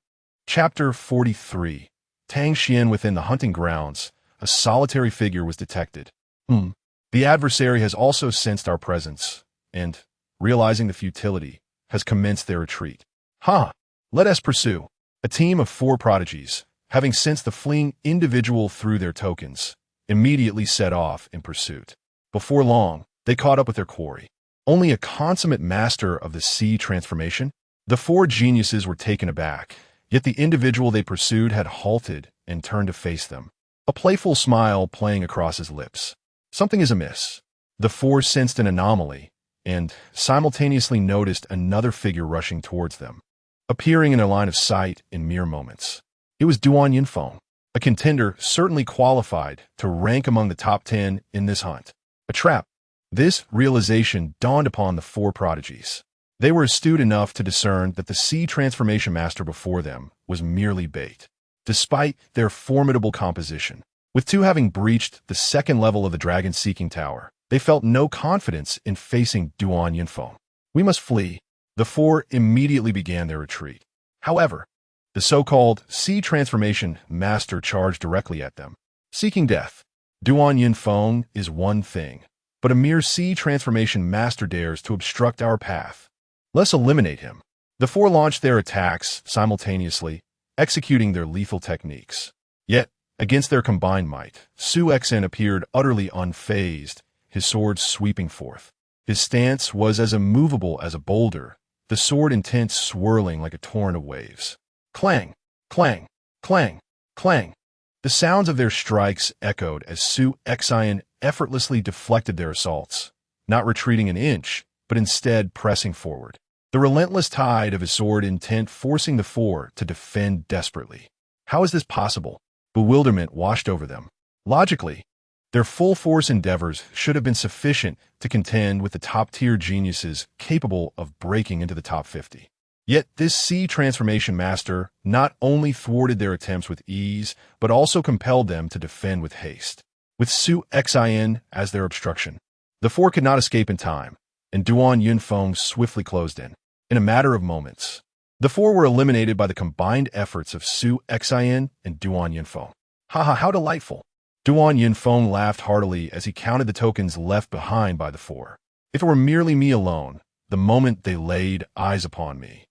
Chapter 43. Tang Xian within the hunting grounds, a solitary figure was detected. The adversary has also sensed our presence, and, realizing the futility, has commenced their retreat. Let us pursue. A team of 4 prodigies, having sensed the fleeing individual through their tokens, immediately set off in pursuit. Before long, they caught up with their quarry. Only a consummate master of the sea transformation, the 4 geniuses were taken aback, yet the individual they pursued had halted and turned to face them, a playful smile playing across his lips. Something is amiss. The 4 sensed an anomaly, and simultaneously noticed another figure rushing towards them, appearing in their line of sight in mere moments. It was Duan Yinfeng, a contender certainly qualified to rank among the top 10 in this hunt. A trap. This realization dawned upon the 4 prodigies. They were astute enough to discern that the sea transformation master before them was merely bait, despite their formidable composition. With 2 having breached the 2nd level of the dragon-seeking tower, they felt no confidence in facing Duan Yinfeng. We must flee. The 4 immediately began their retreat. However, the so-called sea transformation master charged directly at them, seeking death. Duan Yinfeng is one thing, but a mere sea transformation master dares to obstruct our path. Let's eliminate him. The 4 launched their attacks simultaneously, executing their lethal techniques. Yet, against their combined might, Su Exen appeared utterly unfazed, his sword sweeping forth. His stance was as immovable as a boulder, the sword intent swirling like a torrent of waves. Clang, clang, clang, clang. The sounds of their strikes echoed as Su Exen effortlessly deflected their assaults, not retreating an inch, but instead pressing forward. The relentless tide of his sword intent forcing the 4 to defend desperately. How is this possible? Bewilderment washed over them. Logically, their full force endeavors should have been sufficient to contend with the top-tier geniuses capable of breaking into the top 50. Yet this sea transformation master not only thwarted their attempts with ease, but also compelled them to defend with haste. With Su Exen as their obstruction, the 4 could not escape in time, and Duan Yinfeng swiftly closed in. In a matter of moments, The four were eliminated by the combined efforts of Su Xian and Duan Yunfeng. Haha, how delightful. Duan Yunfeng laughed heartily as he counted the tokens left behind by the four. If it were merely me alone, the moment they laid eyes upon me,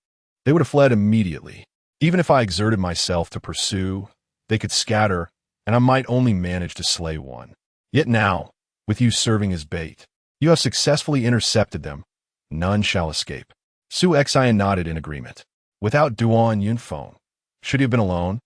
they would have fled immediately. Even if I exerted myself to pursue, they could scatter, and I might only manage to slay one. Yet now, with you serving as bait, you have successfully intercepted them. None shall escape. Su Xian nodded in agreement. Without Duan Yunfeng, should he have been alone?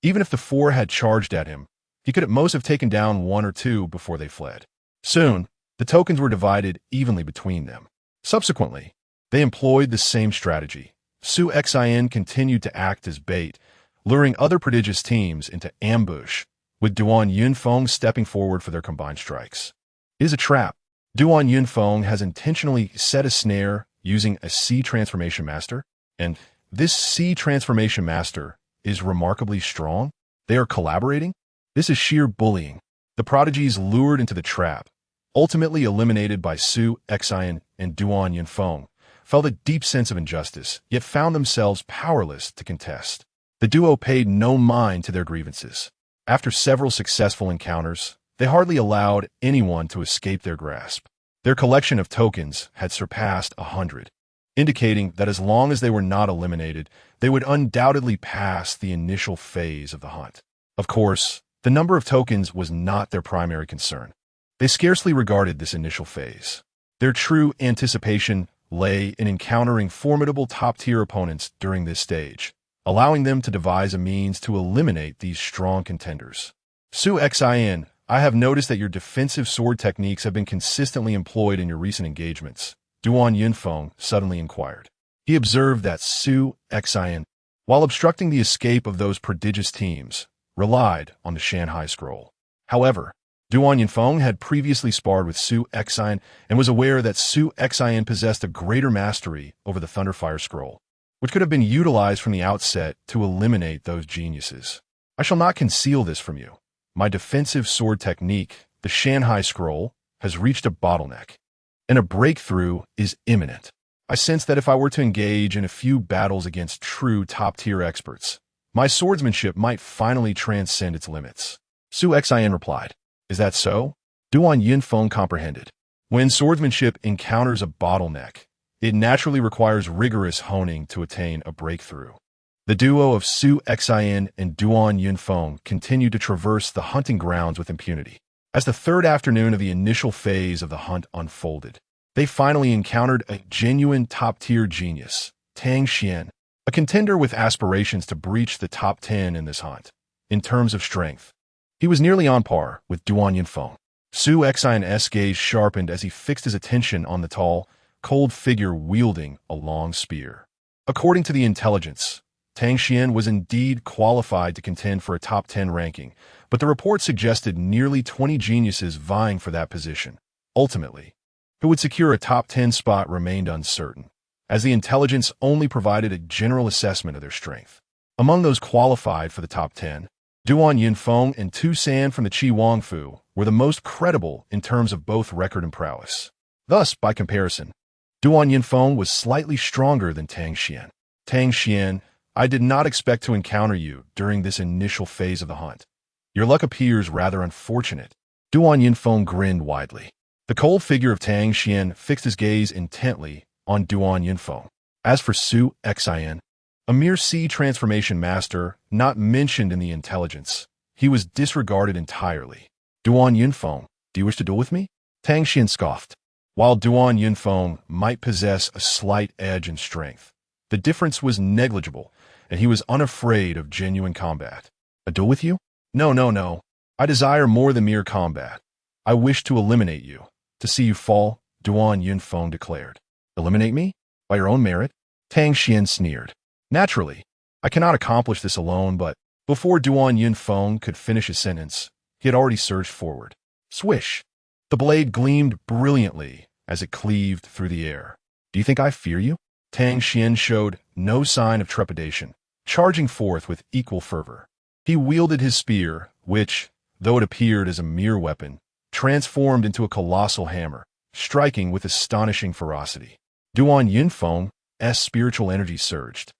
Even if the four had charged at him, he could at most have taken down one or two before they fled. Soon, the tokens were divided evenly between them. Subsequently, they employed the same strategy. Su Xian continued to act as bait, luring other prodigious teams into ambush, with Duan Yunfeng stepping forward for their combined strikes. It is a trap. Duan Yunfeng has intentionally set a snare using a Sea Transformation Master, and this Sea Transformation Master is remarkably strong. They are collaborating. This is sheer bullying. The prodigies lured into the trap, ultimately eliminated by Su Xian and Duan Yunfeng, felt a deep sense of injustice, yet found themselves powerless to contest. The duo paid no mind to their grievances. After several successful encounters, they hardly allowed anyone to escape their grasp. Their collection of tokens had surpassed 100, indicating that as long as they were not eliminated, they would undoubtedly pass the initial phase of the hunt. Of course, the number of tokens was not their primary concern. They scarcely regarded this initial phase. Their true anticipation lay in encountering formidable top-tier opponents during this stage, allowing them to devise a means to eliminate these strong contenders. Su Xian, I have noticed that your defensive sword techniques have been consistently employed in your recent engagements, Duan Yunfeng suddenly inquired. He observed that Su Xian, while obstructing the escape of those prodigious teams, relied on the Shanghai Scroll. However, Duan Yunfeng had previously sparred with Su Xian and was aware that Su Xian possessed a greater mastery over the Thunderfire Scroll, which could have been utilized from the outset to eliminate those geniuses. I shall not conceal this from you. My defensive sword technique, the Shanghai Scroll, has reached a bottleneck, and a breakthrough is imminent. I sense that if I were to engage in a few battles against true top-tier experts, my swordsmanship might finally transcend its limits. Su Xian replied. Is that so? Duan Yunfeng comprehended. When swordsmanship encounters a bottleneck, it naturally requires rigorous honing to attain a breakthrough. The duo of Su Xian and Duan Yunfeng continued to traverse the hunting grounds with impunity. As the third afternoon of the initial phase of the hunt unfolded, they finally encountered a genuine top-tier genius, Tang Xian, a contender with aspirations to breach the top 10 in this hunt. In terms of strength, he was nearly on par with Duan Yunfeng. Su Xian's gaze sharpened as he fixed his attention on the tall, cold figure wielding a long spear. According to the intelligence, Tang Xian was indeed qualified to contend for a top 10 ranking, but the report suggested nearly 20 geniuses vying for that position. Ultimately, who would secure a top 10 spot remained uncertain, as the intelligence only provided a general assessment of their strength. Among those qualified for the top 10, Duan Yunfeng and Tu San from the Qi Wangfu were the most credible in terms of both record and prowess. Thus, by comparison, Duan Yunfeng was slightly stronger than Tang Xian. Tang Xian, I did not expect to encounter you during this initial phase of the hunt. Your luck appears rather unfortunate. Duan Yunfeng grinned widely. The cold figure of Tang Xian fixed his gaze intently on Duan Yunfeng. As for Su Xian, a mere Sea Transformation Master not mentioned in the intelligence, he was disregarded entirely. Duan Yunfeng, do you wish to duel with me? Tang Xian scoffed. While Duan Yunfeng might possess a slight edge in strength, the difference was negligible, and he was unafraid of genuine combat. A duel with you? No. I desire more than mere combat. I wish to eliminate you. To see you fall, Duan Yunfeng declared. Eliminate me? By your own merit? Tang Xian sneered. Naturally, I cannot accomplish this alone, but before Duan Yunfeng could finish his sentence, he had already surged forward. Swish! The blade gleamed brilliantly as it cleaved through the air. Do you think I fear you? Tang Xian showed no sign of trepidation, charging forth with equal fervor. He wielded his spear, which, though it appeared as a mere weapon, transformed into a colossal hammer, striking with astonishing ferocity. Duan Yunfeng's spiritual energy surged.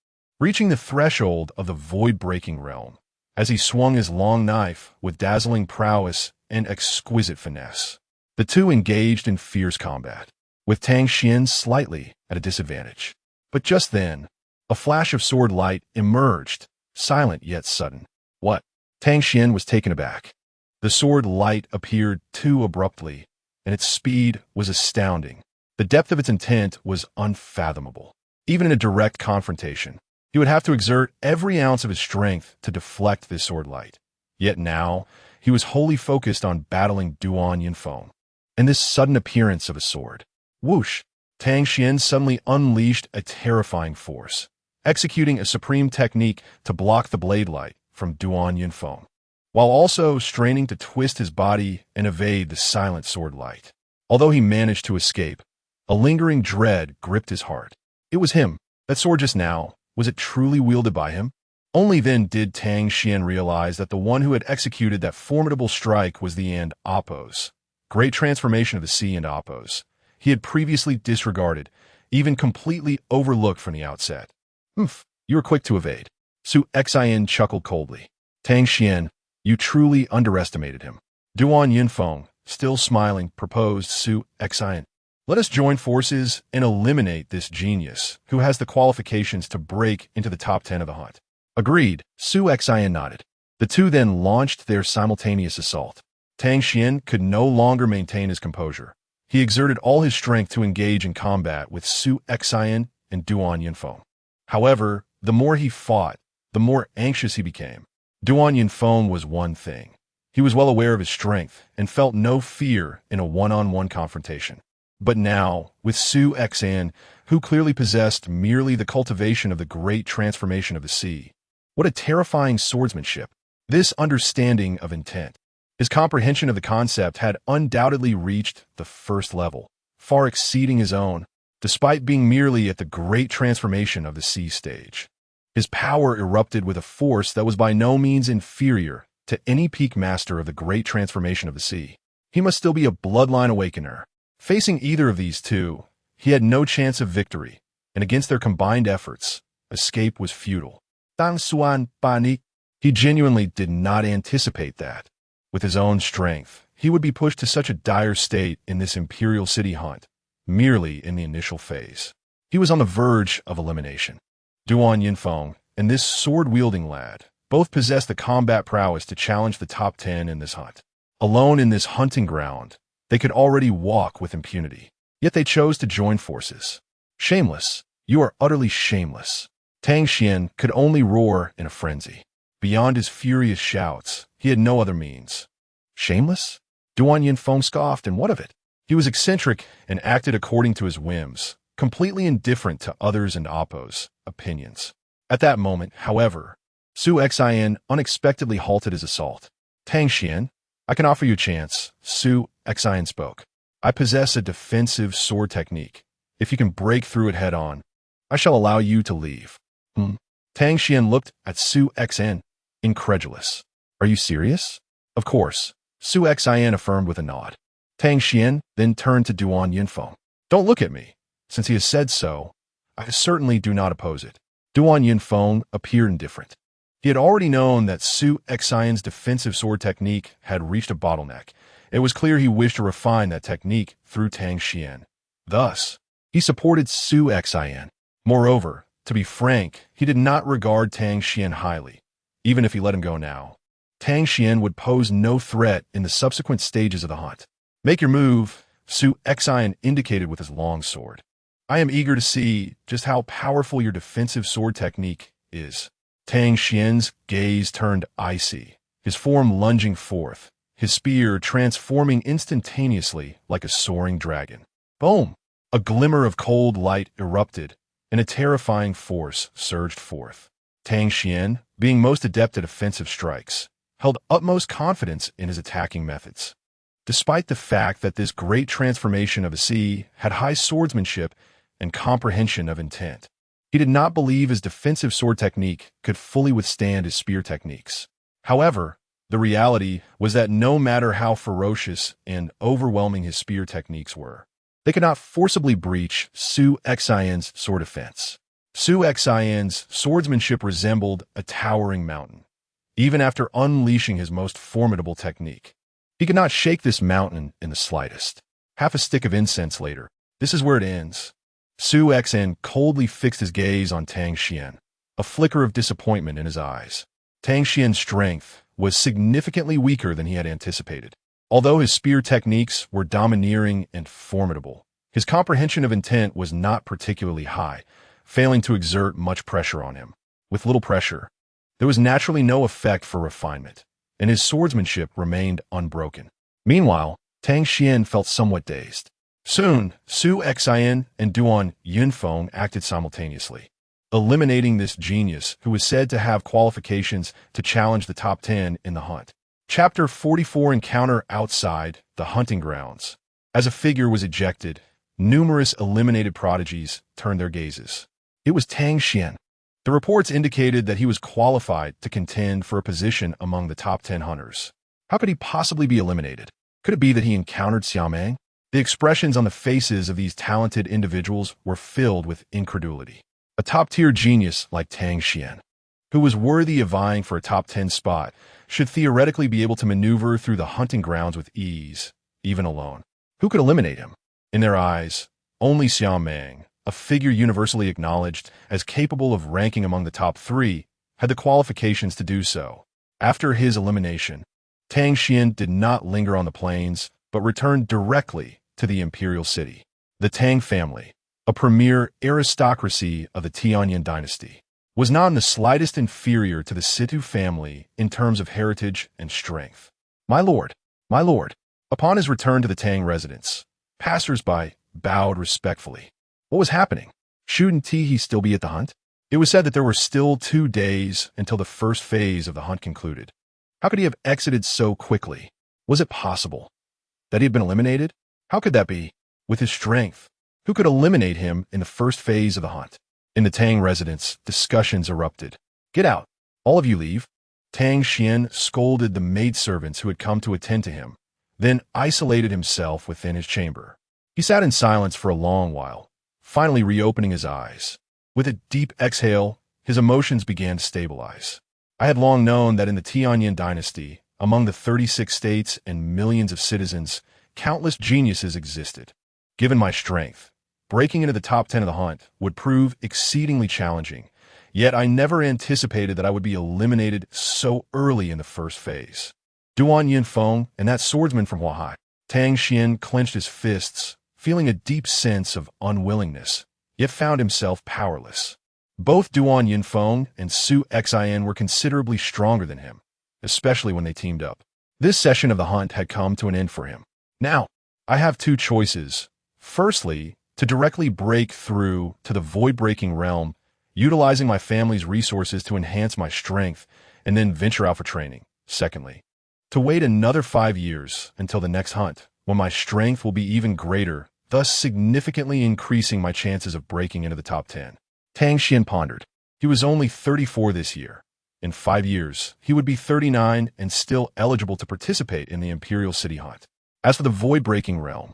reaching the threshold of the void-breaking realm, as he swung his long knife with dazzling prowess and exquisite finesse. The two engaged in fierce combat, with Tang Xian slightly at a disadvantage. But just then, a flash of sword light emerged, silent yet sudden. What? Tang Xian was taken aback. The sword light appeared too abruptly, and its speed was astounding. The depth of its intent was unfathomable. Even in a direct confrontation, he would have to exert every ounce of his strength to deflect this sword light. Yet now, he was wholly focused on battling Duan Yinfeng. And this sudden appearance of a sword. Whoosh! Tang Xian suddenly unleashed a terrifying force, executing a supreme technique to block the blade light from Duan Yinfeng, while also straining to twist his body and evade the silent sword light. Although he managed to escape, a lingering dread gripped his heart. It was him. That sword just now. Was it truly wielded by him? Only then did Tang Xian realize that the one who had executed that formidable strike was the and Oppos. Great transformation of the sea and Oppos. He had previously disregarded, even completely overlooked from the outset. Humph, you were quick to evade. Su Xian chuckled coldly. Tang Xian, you truly underestimated him. Duan Yinfeng, still smiling, proposed Su Xian. Let us join forces and eliminate this genius, who has the qualifications to break into the top 10 of the hunt. Agreed, Su Xian nodded. The two then launched their simultaneous assault. Tang Xian could no longer maintain his composure. He exerted all his strength to engage in combat with Su Xian and Duan Yinfeng. However, the more he fought, the more anxious he became. Duan Yinfeng was one thing. He was well aware of his strength and felt no fear in a one-on-one confrontation. But now, with Su Xian, who clearly possessed merely the cultivation of the great transformation of the sea. What a terrifying swordsmanship. This understanding of intent. His comprehension of the concept had undoubtedly reached the first level, far exceeding his own, despite being merely at the great transformation of the sea stage. His power erupted with a force that was by no means inferior to any peak master of the great transformation of the sea. He must still be a bloodline awakener. Facing either of these two, he had no chance of victory, and against their combined efforts, escape was futile. Tang Xuan Panik. He genuinely did not anticipate that. With his own strength, he would be pushed to such a dire state in this Imperial City hunt, merely in the initial phase. He was on the verge of elimination. Duan Yinfeng and this sword-wielding lad both possessed the combat prowess to challenge the top 10 in this hunt. Alone in this hunting ground, they could already walk with impunity. Yet they chose to join forces. Shameless. You are utterly shameless. Tang Xian could only roar in a frenzy. Beyond his furious shouts, he had no other means. Shameless? Duan Yinfeng scoffed, and what of it? He was eccentric and acted according to his whims, completely indifferent to others and Oppos' opinions. At that moment, however, Su Xian unexpectedly halted his assault. Tang Xian, I can offer you a chance, Su Xian spoke. I possess a defensive sword technique. If you can break through it head-on, I shall allow you to leave. Tang Xian looked at Su Xian, incredulous. Are you serious? Of course, Su Xian affirmed with a nod. Tang Xian then turned to Duan Yinfeng. Don't look at me. Since he has said so, I certainly do not oppose it. Duan Yinfeng appeared indifferent. He had already known that Su Xian's defensive sword technique had reached a bottleneck. It was clear he wished to refine that technique through Tang Xian. Thus, he supported Su Xian. Moreover, to be frank, he did not regard Tang Xian highly. Even if he let him go now, Tang Xian would pose no threat in the subsequent stages of the hunt. Make your move, Su Xian indicated with his long sword. I am eager to see just how powerful your defensive sword technique is. Tang Xian's gaze turned icy, his form lunging forth, his spear transforming instantaneously like a soaring dragon. Boom! A glimmer of cold light erupted, and a terrifying force surged forth. Tang Xian, being most adept at offensive strikes, held utmost confidence in his attacking methods. Despite the fact that this great transformation of the sea had high swordsmanship and comprehension of intent, he did not believe his defensive sword technique could fully withstand his spear techniques. However, the reality was that no matter how ferocious and overwhelming his spear techniques were, they could not forcibly breach Su Xian's sword defense. Su Xian's swordsmanship resembled a towering mountain, even after unleashing his most formidable technique. He could not shake this mountain in the slightest. Half a stick of incense later, this is where it ends. Su Xian coldly fixed his gaze on Tang Xian, a flicker of disappointment in his eyes. Tang Xian's strength was significantly weaker than he had anticipated. Although his spear techniques were domineering and formidable, his comprehension of intent was not particularly high, failing to exert much pressure on him. With little pressure, there was naturally no effect for refinement, and his swordsmanship remained unbroken. Meanwhile, Tang Xian felt somewhat dazed. Soon, Su Xian and Duan Yunfeng acted simultaneously, eliminating this genius who was said to have qualifications to challenge the top 10 in the hunt. Chapter 44: Encounter outside the hunting grounds. As a figure was ejected, numerous eliminated prodigies turned their gazes. It was Tang Xian. The reports indicated that he was qualified to contend for a position among the top 10 hunters. How could he possibly be eliminated? Could it be that he encountered Xiaomeng? The expressions on the faces of these talented individuals were filled with incredulity. A top-tier genius like Tang Xian, who was worthy of vying for a top 10 spot, should theoretically be able to maneuver through the hunting grounds with ease, even alone. Who could eliminate him? In their eyes, only Xiaomeng, a figure universally acknowledged as capable of ranking among the top 3, had the qualifications to do so. After his elimination, Tang Xian did not linger on the plains, but returned directly to the imperial city. The Tang family, a premier aristocracy of the Tianyin dynasty, was not in the slightest inferior to the Situ family in terms of heritage and strength. My lord, my lord. Upon his return to the Tang residence, passers-by bowed respectfully. What was happening? Shouldn't he still be at the hunt? It was said that there were still 2 days until the first phase of the hunt concluded. How could he have exited so quickly? Was it possible that he had been eliminated? How could that be? With his strength, who could eliminate him in the first phase of the hunt? In the Tang residence, discussions erupted. Get out. All of you leave. Tang Xian scolded the maidservants who had come to attend to him, then isolated himself within his chamber. He sat in silence for a long while, finally reopening his eyes. With a deep exhale, his emotions began to stabilize. I had long known that in the Tianyin dynasty, among the 36 states and millions of citizens, countless geniuses existed. Given my strength, breaking into the top 10 of the hunt would prove exceedingly challenging, yet I never anticipated that I would be eliminated so early in the first phase. Duan Yunfeng and that swordsman from Huahai. Tang Xian clenched his fists, feeling a deep sense of unwillingness, yet found himself powerless. Both Duan Yunfeng and Su Xian were considerably stronger than him, especially when they teamed up. This session of the hunt had come to an end for him. Now, I have 2 choices. Firstly, to directly break through to the void-breaking realm, utilizing my family's resources to enhance my strength, and then venture out for training. Secondly, to wait another 5 years until the next hunt, when my strength will be even greater, thus significantly increasing my chances of breaking into the top 10. Tang Xian pondered. He was only 34 this year. In 5 years, he would be 39 and still eligible to participate in the Imperial City Hunt. As for the void-breaking realm,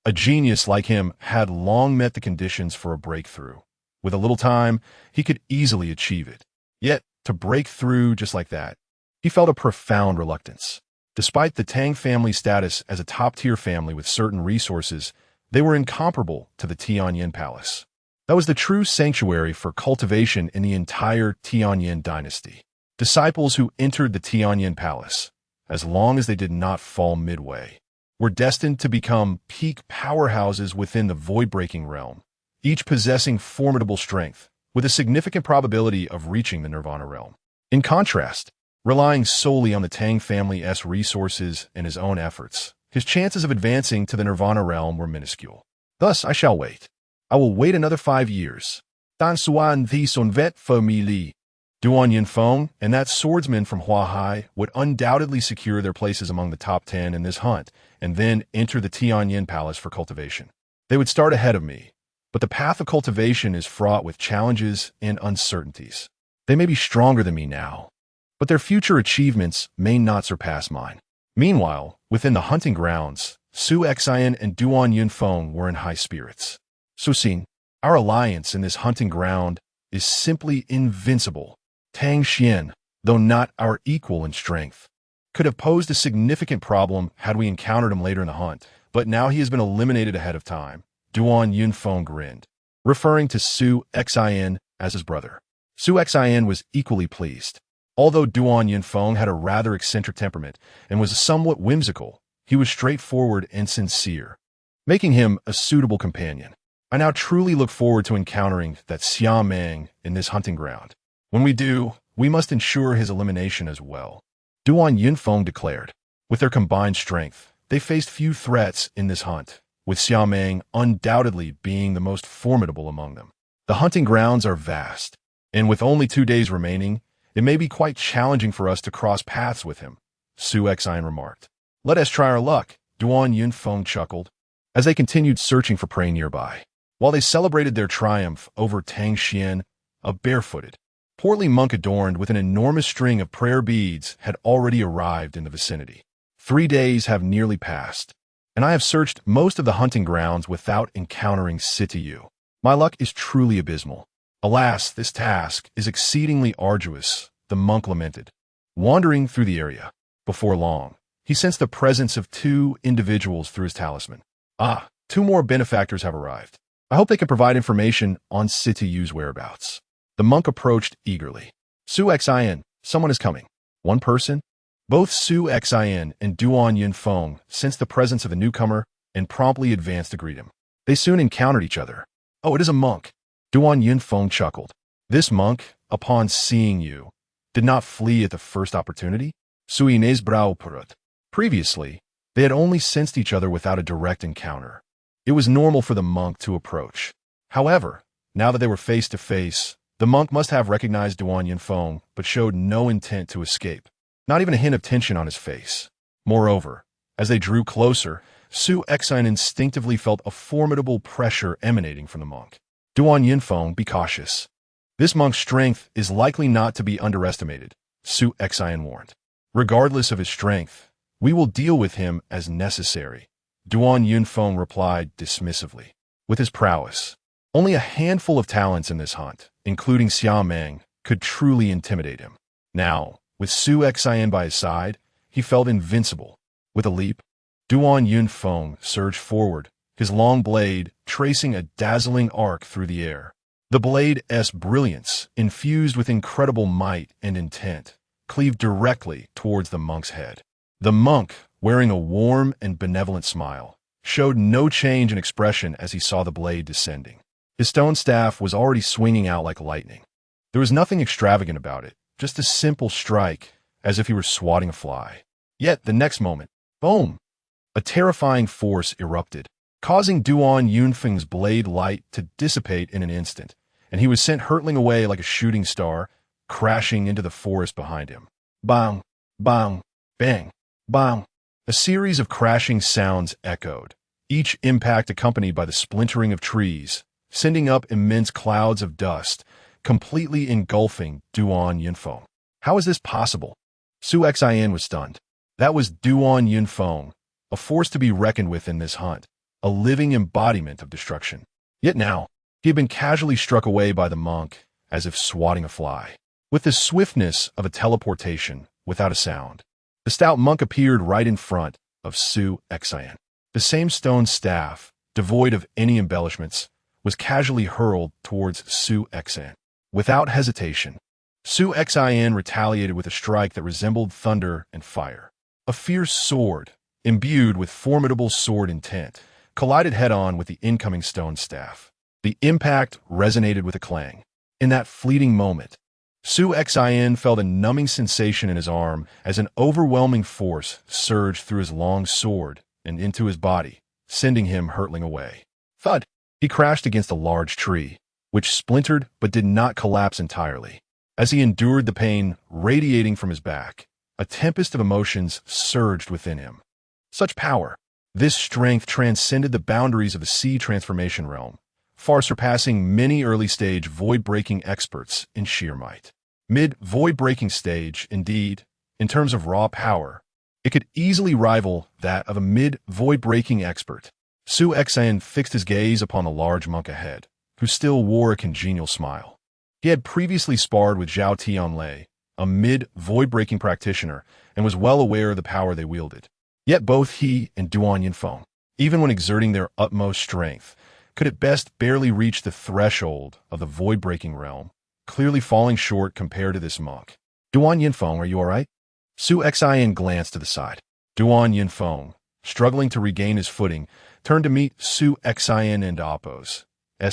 a genius like him had long met the conditions for a breakthrough. With a little time, he could easily achieve it. Yet, to break through just like that, he felt a profound reluctance. Despite the Tang family's status as a top-tier family with certain resources, they were incomparable to the Tianyin Palace. That was the true sanctuary for cultivation in the entire Tianyin dynasty. Disciples who entered the Tianyin Palace, as long as they did not fall midway, were destined to become peak powerhouses within the void-breaking realm, each possessing formidable strength, with a significant probability of reaching the Nirvana realm. In contrast, relying solely on the Tang family's resources and his own efforts, his chances of advancing to the Nirvana realm were minuscule. Thus, I shall wait. I will wait another 5 years. Dan Suan the Son Vet for me Li. Duan Yunfeng and that swordsman from Huahai would undoubtedly secure their places among the top 10 in this hunt, and then enter the Tianyin Palace for cultivation. They would start ahead of me, but the path of cultivation is fraught with challenges and uncertainties. They may be stronger than me now, but their future achievements may not surpass mine. Meanwhile, within the hunting grounds, Su Xian and Duan Yunfeng were in high spirits. Su Xin, our alliance in this hunting ground is simply invincible. Tang Xian, though not our equal in strength, could have posed a significant problem had we encountered him later in the hunt, but now he has been eliminated ahead of time. Duan Yunfeng grinned, referring to Su Xin as his brother. Su Xin was equally pleased. Although Duan Yunfeng had a rather eccentric temperament and was somewhat whimsical, he was straightforward and sincere, making him a suitable companion. I now truly look forward to encountering that Xia Meng in this hunting ground. When we do, we must ensure his elimination as well. Duan Yunfeng declared. With their combined strength, they faced few threats in this hunt, with Xia Meng undoubtedly being the most formidable among them. The hunting grounds are vast, and with only 2 days remaining, it may be quite challenging for us to cross paths with him, Su Xin remarked. Let us try our luck, Duan Yunfeng chuckled, as they continued searching for prey nearby. While they celebrated their triumph over Tang Xian, a barefooted, portly monk adorned with an enormous string of prayer beads had already arrived in the vicinity. 3 days have nearly passed, and I have searched most of the hunting grounds without encountering Sitiyu. My luck is truly abysmal. Alas, this task is exceedingly arduous, the monk lamented. Wandering through the area, before long, he sensed the presence of 2 individuals through his talisman. 2 more benefactors have arrived. I hope they can provide information on Sitiyu's whereabouts. The monk approached eagerly. Su Xin, someone is coming. One person? Both Su Xin and Duan Yunfeng sensed the presence of the newcomer and promptly advanced to greet him. They soon encountered each other. Oh, it is a monk. Duan Yunfeng chuckled. This monk, upon seeing you, did not flee at the first opportunity? Su Yin's brow puckered. Previously, they had only sensed each other without a direct encounter. It was normal for the monk to approach. However, now that they were face to face, the monk must have recognized Duan Yunfeng, but showed no intent to escape. Not even a hint of tension on his face. Moreover, as they drew closer, Su Xin instinctively felt a formidable pressure emanating from the monk. Duan Yunfeng, be cautious. This monk's strength is likely not to be underestimated, Su Xin warned. Regardless of his strength, we will deal with him as necessary, Duan Yunfeng replied dismissively. With his prowess, only a handful of talents in this hunt, including Xia Meng, could truly intimidate him. Now, with Su Xin by his side, he felt invincible. With a leap, Duan Yunfeng surged forward, his long blade tracing a dazzling arc through the air. The blade's brilliance, infused with incredible might and intent, cleaved directly towards the monk's head. The monk, wearing a warm and benevolent smile, showed no change in expression as he saw the blade descending. His stone staff was already swinging out like lightning. There was nothing extravagant about it, just a simple strike, as if he were swatting a fly. Yet, the next moment, boom! A terrifying force erupted, causing Duan Yunfeng's blade light to dissipate in an instant, and he was sent hurtling away like a shooting star, crashing into the forest behind him. Bang! Bang! Bang! Bang! A series of crashing sounds echoed, each impact accompanied by the splintering of trees, sending up immense clouds of dust, completely engulfing Duan Yunfeng. How is this possible? Su Xin was stunned. That was Duan Yunfeng, a force to be reckoned with in this hunt, a living embodiment of destruction. Yet now, he had been casually struck away by the monk, as if swatting a fly. With the swiftness of a teleportation, without a sound, the stout monk appeared right in front of Su Xin. The same stone staff, devoid of any embellishments, was casually hurled towards Su Xin. Without hesitation, Su Xin retaliated with a strike that resembled thunder and fire. A fierce sword, imbued with formidable sword intent, collided head-on with the incoming stone staff. The impact resonated with a clang. In that fleeting moment, Su Xin felt a numbing sensation in his arm as an overwhelming force surged through his long sword and into his body, sending him hurtling away. Thud! He crashed against a large tree, which splintered but did not collapse entirely. As he endured the pain radiating from his back, a tempest of emotions surged within him. Such power! This strength transcended the boundaries of the sea transformation realm, far surpassing many early-stage void-breaking experts in sheer might. Mid-void-breaking stage, indeed, in terms of raw power, it could easily rival that of a mid-void-breaking expert. Su Xin fixed his gaze upon the large monk ahead, who still wore a congenial smile. He had previously sparred with Zhao Tianlei, a mid-void-breaking practitioner, and was well aware of the power they wielded. Yet both he and Duan Yinfeng, even when exerting their utmost strength, could at best barely reach the threshold of the void-breaking realm, clearly falling short compared to this monk. Duan Yinfeng, are you all right? Su Xian glanced to the side. Duan Yinfeng, struggling to regain his footing, turned to meet Su Xian and Appo's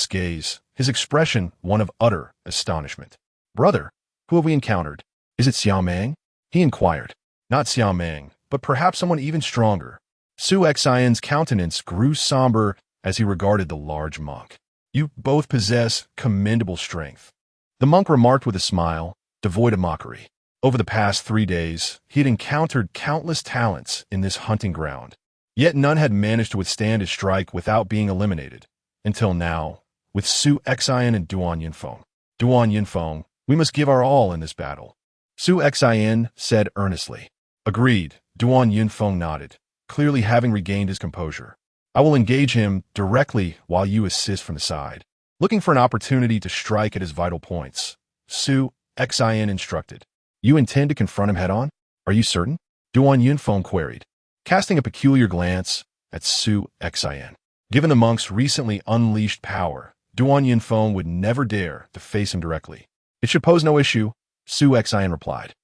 gaze, his expression one of utter astonishment. Brother, who have we encountered? Is it Xiaomeng? He inquired. Not Xiaomeng, but perhaps someone even stronger. Su Xian's countenance grew somber as he regarded the large monk. You both possess commendable strength. The monk remarked with a smile, devoid of mockery. Over the past 3 days, he had encountered countless talents in this hunting ground. Yet none had managed to withstand his strike without being eliminated. Until now, with Su Xian and Duan Yinfeng. Duan Yinfeng, we must give our all in this battle. Su Xian said earnestly. Agreed, Duan Yinfeng nodded, clearly having regained his composure. I will engage him directly while you assist from the side. Looking for an opportunity to strike at his vital points, Su Xian instructed. You intend to confront him head-on? Are you certain? Duan Yinfeng queried, casting a peculiar glance at Su Xian. Given the monk's recently unleashed power, Duan Yinfeng would never dare to face him directly. It should pose no issue, Su Xian replied.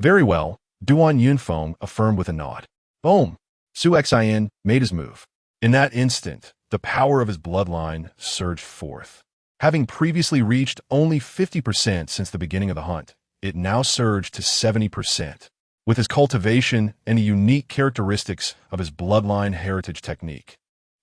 Very well, Duan Yinfeng affirmed with a nod. Boom! Su Xian made his move. In that instant, the power of his bloodline surged forth. Having previously reached only 50% since the beginning of the hunt, it now surged to 70%. With his cultivation and the unique characteristics of his bloodline heritage technique,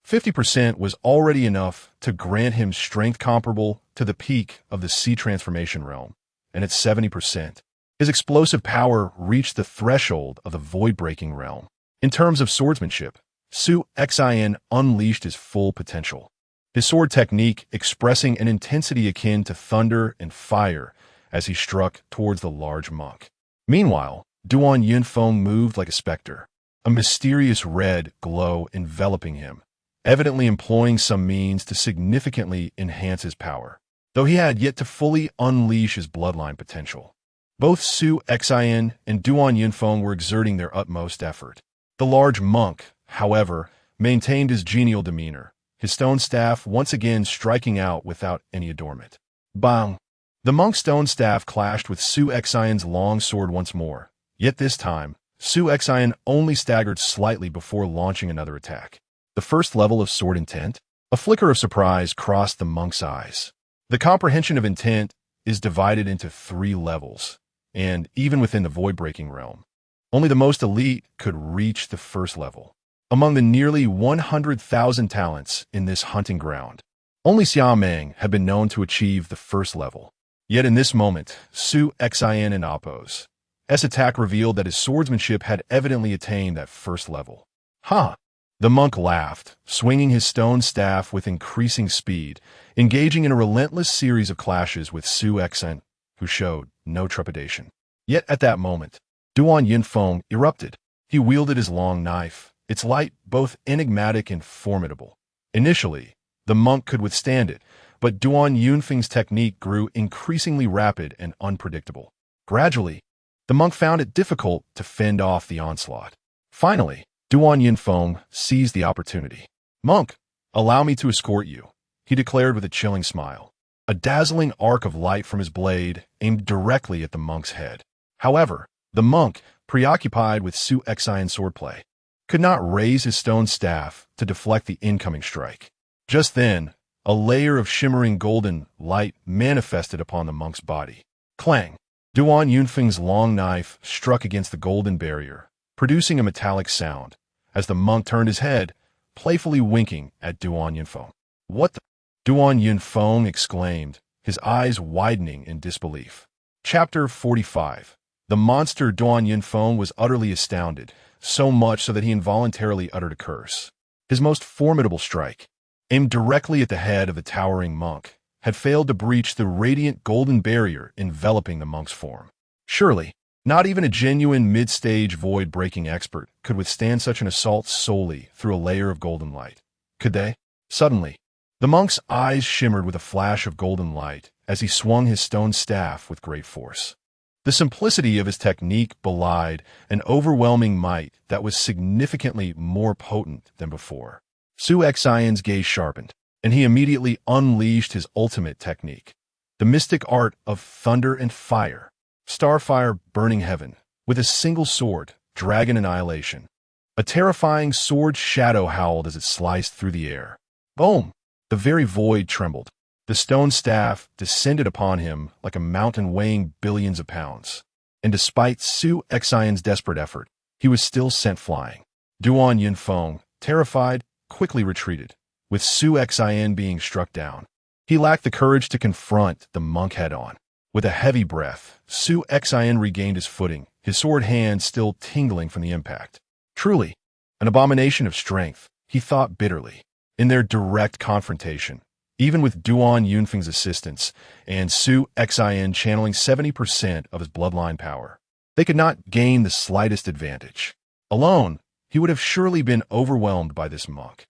50% was already enough to grant him strength comparable to the peak of the sea transformation realm, and at 70%, his explosive power reached the threshold of the void-breaking realm. In terms of swordsmanship, Su Xian unleashed his full potential. His sword technique expressing an intensity akin to thunder and fire as he struck towards the large monk. Meanwhile, Duan Yinfeng moved like a specter, a mysterious red glow enveloping him, evidently employing some means to significantly enhance his power, though he had yet to fully unleash his bloodline potential. Both Su Xian and Duan Yinfeng were exerting their utmost effort. The large monk, however, maintained his genial demeanor, his stone staff once again striking out without any adornment. Bang! The monk's stone staff clashed with Su Xian's long sword once more, yet this time, Su Xian only staggered slightly before launching another attack. The first level of sword intent? A flicker of surprise crossed the monk's eyes. The comprehension of intent is divided into 3 levels, and even within the void-breaking realm, only the most elite could reach the first level. Among the nearly 100,000 talents in this hunting ground, only Xiaomeng had been known to achieve the first level. Yet in this moment, Su Xian and Appo's attack revealed that his swordsmanship had evidently attained that first level. Huh! The monk laughed, swinging his stone staff with increasing speed, engaging in a relentless series of clashes with Su Xian, who showed no trepidation. Yet at that moment, Duan Yinfeng erupted. He wielded his long knife, its light both enigmatic and formidable. Initially, the monk could withstand it, but Duan Yinfeng's technique grew increasingly rapid and unpredictable. Gradually, the monk found it difficult to fend off the onslaught. Finally, Duan Yinfeng seized the opportunity. Monk, allow me to escort you, he declared with a chilling smile. A dazzling arc of light from his blade aimed directly at the monk's head. However, the monk, preoccupied with Su Xian's swordplay, could not raise his stone staff to deflect the incoming strike. Just then, a layer of shimmering golden light manifested upon the monk's body. Clang! Duan Yinfeng's long knife struck against the golden barrier, producing a metallic sound, as the monk turned his head, playfully winking at Duan Yinfeng. What the? Duan Yinfeng exclaimed, his eyes widening in disbelief. Chapter 45. The monster Duan Yinfeng was utterly astounded, so much so that he involuntarily uttered a curse. His most formidable strike, aimed directly at the head of the towering monk, had failed to breach the radiant golden barrier enveloping the monk's form. Surely, not even a genuine mid-stage void-breaking expert could withstand such an assault solely through a layer of golden light. Could they? Suddenly, The monk's eyes shimmered with a flash of golden light as he swung his stone staff with great force. The simplicity of his technique belied an overwhelming might that was significantly more potent than before. Su Xian's gaze sharpened, and he immediately unleashed his ultimate technique, the mystic art of thunder and fire. Starfire burning heaven, with a single sword, dragon annihilation. A terrifying sword shadow howled as it sliced through the air. Boom! The very void trembled. The stone staff descended upon him like a mountain weighing billions of pounds. And despite Su Xian's desperate effort, he was still sent flying. Duan Yunfeng, terrified, quickly retreated, with Su Xian being struck down. He lacked the courage to confront the monk head-on. With a heavy breath, Su Xian regained his footing, his sword hand still tingling from the impact. Truly, an abomination of strength, he thought bitterly. In their direct confrontation, even with Duan Yunfeng's assistance and Su Xian channeling 70% of his bloodline power, they could not gain the slightest advantage. Alone, he would have surely been overwhelmed by this monk.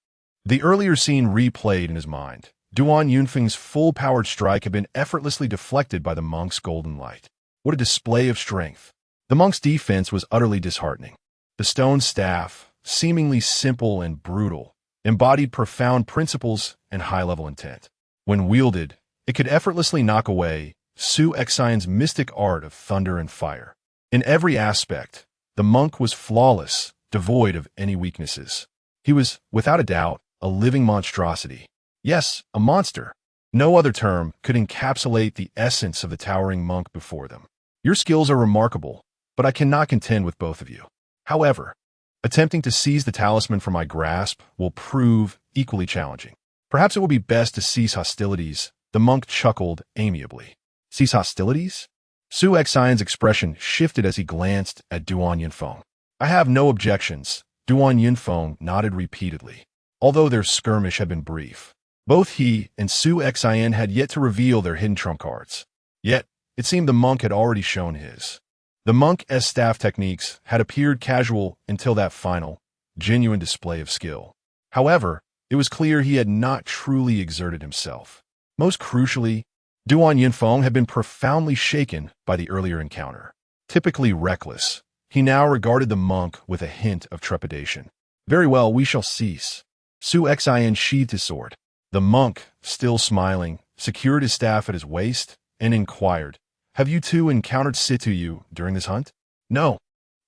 The earlier scene replayed in his mind. Duan Yunfeng's full-powered strike had been effortlessly deflected by the monk's golden light. What a display of strength! The monk's defense was utterly disheartening. The stone staff, seemingly simple and brutal, embodied profound principles and high-level intent. When wielded, it could effortlessly knock away Su Xian's mystic art of thunder and fire. In every aspect, the monk was flawless, devoid of any weaknesses. He was, without a doubt, a living monstrosity. Yes, a monster. No other term could encapsulate the essence of the towering monk before them. Your skills are remarkable, but I cannot contend with both of you. However, attempting to seize the talisman from my grasp will prove equally challenging. Perhaps it will be best to cease hostilities. The monk chuckled amiably. Cease hostilities? Su Xian's expression shifted as he glanced at Duan Yunfeng. I have no objections. Duan Yunfeng nodded repeatedly. Although their skirmish had been brief, both he and Su Xian had yet to reveal their hidden trump cards. Yet, it seemed the monk had already shown his. The monk's staff techniques had appeared casual until that final, genuine display of skill. However, it was clear he had not truly exerted himself. Most crucially, Duan Yunfeng had been profoundly shaken by the earlier encounter. Typically reckless, he now regarded the monk with a hint of trepidation. Very well, we shall cease. Su Xian sheathed his sword. The monk, still smiling, secured his staff at his waist and inquired, Have you two encountered Situyu during this hunt? No.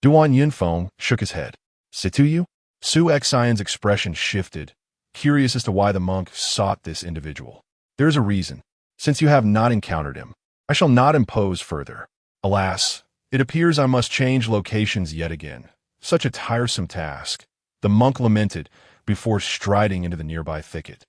Duan Yunfeng shook his head. Situyu? Su Xian's expression shifted, curious as to why the monk sought this individual. There is a reason. Since you have not encountered him, I shall not impose further. Alas, it appears I must change locations yet again. Such a tiresome task. The monk lamented before striding into the nearby thicket.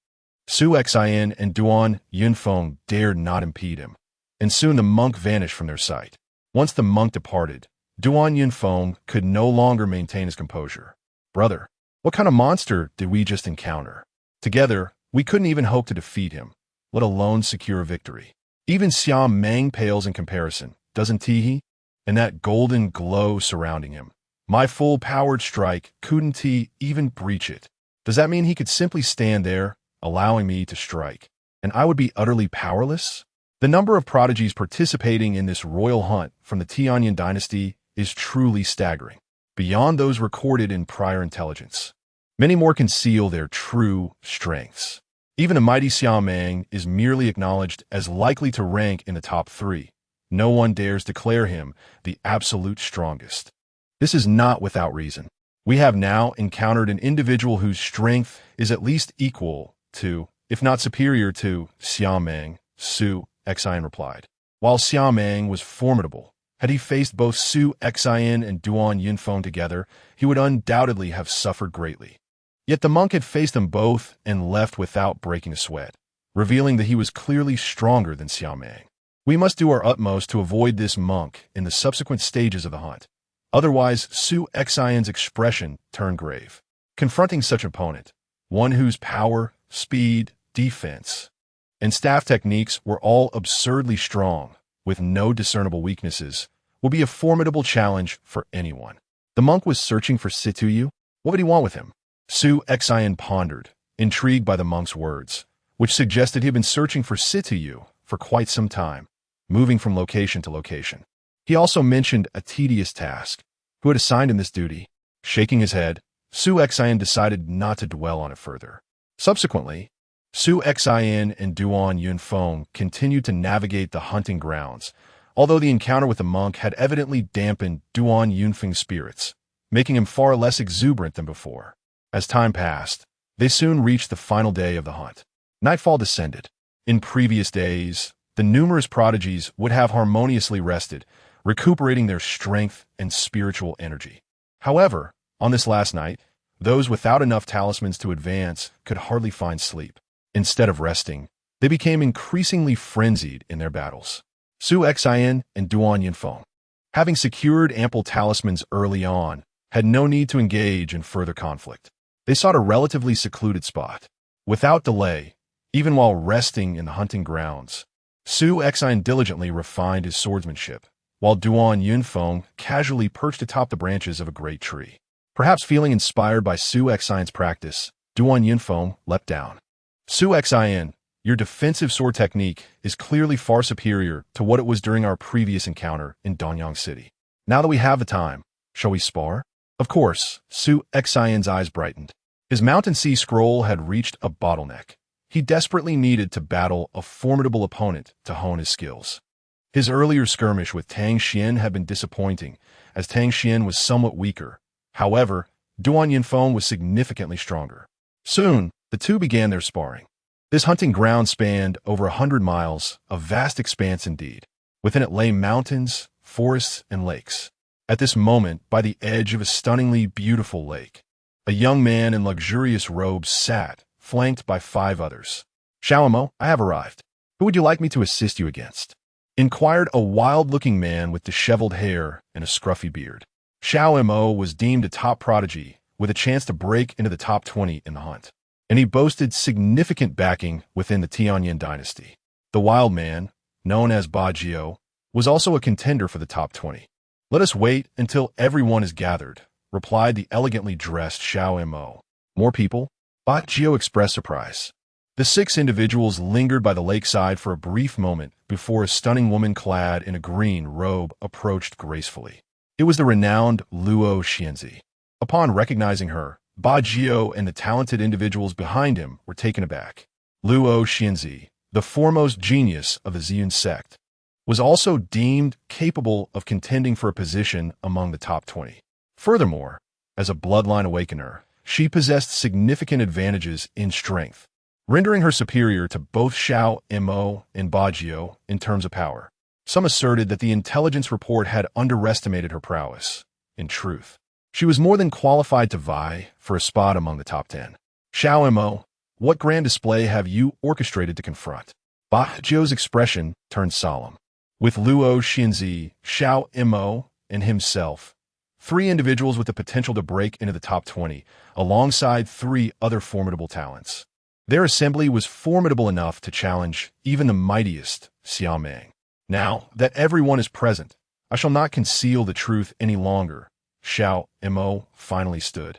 Su Xian and Duan Yunfeng dared not impede him, and soon the monk vanished from their sight. Once the monk departed, Duan Yunfeng could no longer maintain his composure. Brother, what kind of monster did we just encounter? Together, we couldn't even hope to defeat him, let alone secure a victory. Even Xiao Meng pales in comparison, doesn't he? And that golden glow surrounding him. My full-powered strike couldn't he even breach it. Does that mean he could simply stand there, allowing me to strike, and I would be utterly powerless? The number of prodigies participating in this royal hunt from the Tianyan dynasty is truly staggering, beyond those recorded in prior intelligence. Many more conceal their true strengths. Even a mighty Xiao Meng is merely acknowledged as likely to rank in the top 3. No one dares declare him the absolute strongest. This is not without reason. We have now encountered an individual whose strength is at least equal to, if not superior to, Xiao Meng, Su Xian replied. While Xiao Meng was formidable, had he faced both Su Xian and Duan Yunfeng together, he would undoubtedly have suffered greatly. Yet the monk had faced them both and left without breaking a sweat, revealing that he was clearly stronger than Xiao Meng. We must do our utmost to avoid this monk in the subsequent stages of the hunt. Otherwise, Su Xian's expression turned grave. Confronting such an opponent, one whose power, speed, defense, and staff techniques were all absurdly strong, with no discernible weaknesses, will be a formidable challenge for anyone. The monk was searching for Situyu. What would he want with him? Su Xian pondered, intrigued by the monk's words, which suggested he had been searching for Situyu for quite some time, moving from location to location. He also mentioned a tedious task. Who had assigned him this duty? Shaking his head, Su Xian decided not to dwell on it further. Subsequently, Su Xian and Duan Yunfeng continued to navigate the hunting grounds, although the encounter with the monk had evidently dampened Duan Yunfeng's spirits, making him far less exuberant than before. As time passed, they soon reached the final day of the hunt. Nightfall descended. In previous days, the numerous prodigies would have harmoniously rested, recuperating their strength and spiritual energy. However, on this last night, those without enough talismans to advance could hardly find sleep. Instead of resting, they became increasingly frenzied in their battles. Su Xian and Duan Yunfeng, having secured ample talismans early on, had no need to engage in further conflict. They sought a relatively secluded spot. Without delay, even while resting in the hunting grounds, Su Xian diligently refined his swordsmanship, while Duan Yunfeng casually perched atop the branches of a great tree. Perhaps feeling inspired by Su Xian's practice, Duan Yunfeng leapt down. Su Xian, your defensive sword technique is clearly far superior to what it was during our previous encounter in Danyang City. Now that we have the time, shall we spar? Of course, Su Xian's eyes brightened. His Mountain Sea Scroll had reached a bottleneck. He desperately needed to battle a formidable opponent to hone his skills. His earlier skirmish with Tang Xian had been disappointing, as Tang Xian was somewhat weaker. However, Duan Yunfeng was significantly stronger. Soon, the two began their sparring. This hunting ground spanned over 100 miles, a vast expanse indeed. Within it lay mountains, forests, and lakes. At this moment, by the edge of a stunningly beautiful lake, a young man in luxurious robes sat, flanked by 5 others. Xiaomo, I have arrived. Who would you like me to assist you against? Inquired a wild-looking man with disheveled hair and a scruffy beard. Xiaomo was deemed a top prodigy, with a chance to break into the top 20 in the hunt, and he boasted significant backing within the Tianyin dynasty. The wild man, known as Ba Jio, was also a contender for the top 20. Let us wait until everyone is gathered, replied the elegantly dressed Xiaomo. More people? Ba Jio expressed surprise. The 6 individuals lingered by the lakeside for a brief moment before a stunning woman clad in a green robe approached gracefully. It was the renowned Luo Xianzi. Upon recognizing her, Ba Jio and the talented individuals behind him were taken aback. Luo Xianzi, the foremost genius of the Ziyun sect, was also deemed capable of contending for a position among the top 20. Furthermore, as a bloodline awakener, she possessed significant advantages in strength, rendering her superior to both Xiao Mo and Ba Jio in terms of power. Some asserted that the intelligence report had underestimated her prowess. In truth, she was more than qualified to vie for a spot among the top 10. Xiao Mo, what grand display have you orchestrated to confront? Ba Jio's expression turned solemn. With Luo Xianzi, Xiao Mo, and himself, 3 individuals with the potential to break into the top 20, alongside 3 other formidable talents. Their assembly was formidable enough to challenge even the mightiest Xiaomeng. Now that everyone is present, I shall not conceal the truth any longer. Xiao Mo finally stood.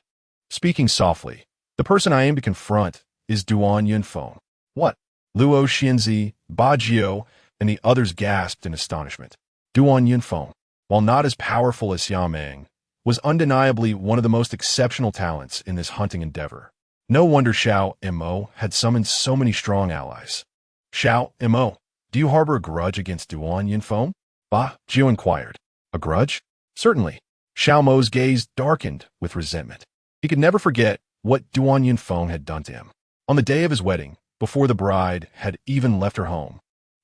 Speaking softly, the person I aim to confront is Duan Yunfeng. What? Luo Xianzi, Ba Jio, and the others gasped in astonishment. Duan Yunfeng, while not as powerful as Xiaomeng, was undeniably one of the most exceptional talents in this hunting endeavor. No wonder Xiao Mo had summoned so many strong allies. Xiao Mo, do you harbor a grudge against Duan Yunfeng? Ba Jio inquired. A grudge? Certainly. Xiao Mo's gaze darkened with resentment. He could never forget what Duan Yunfeng had done to him. On the day of his wedding, before the bride had even left her home,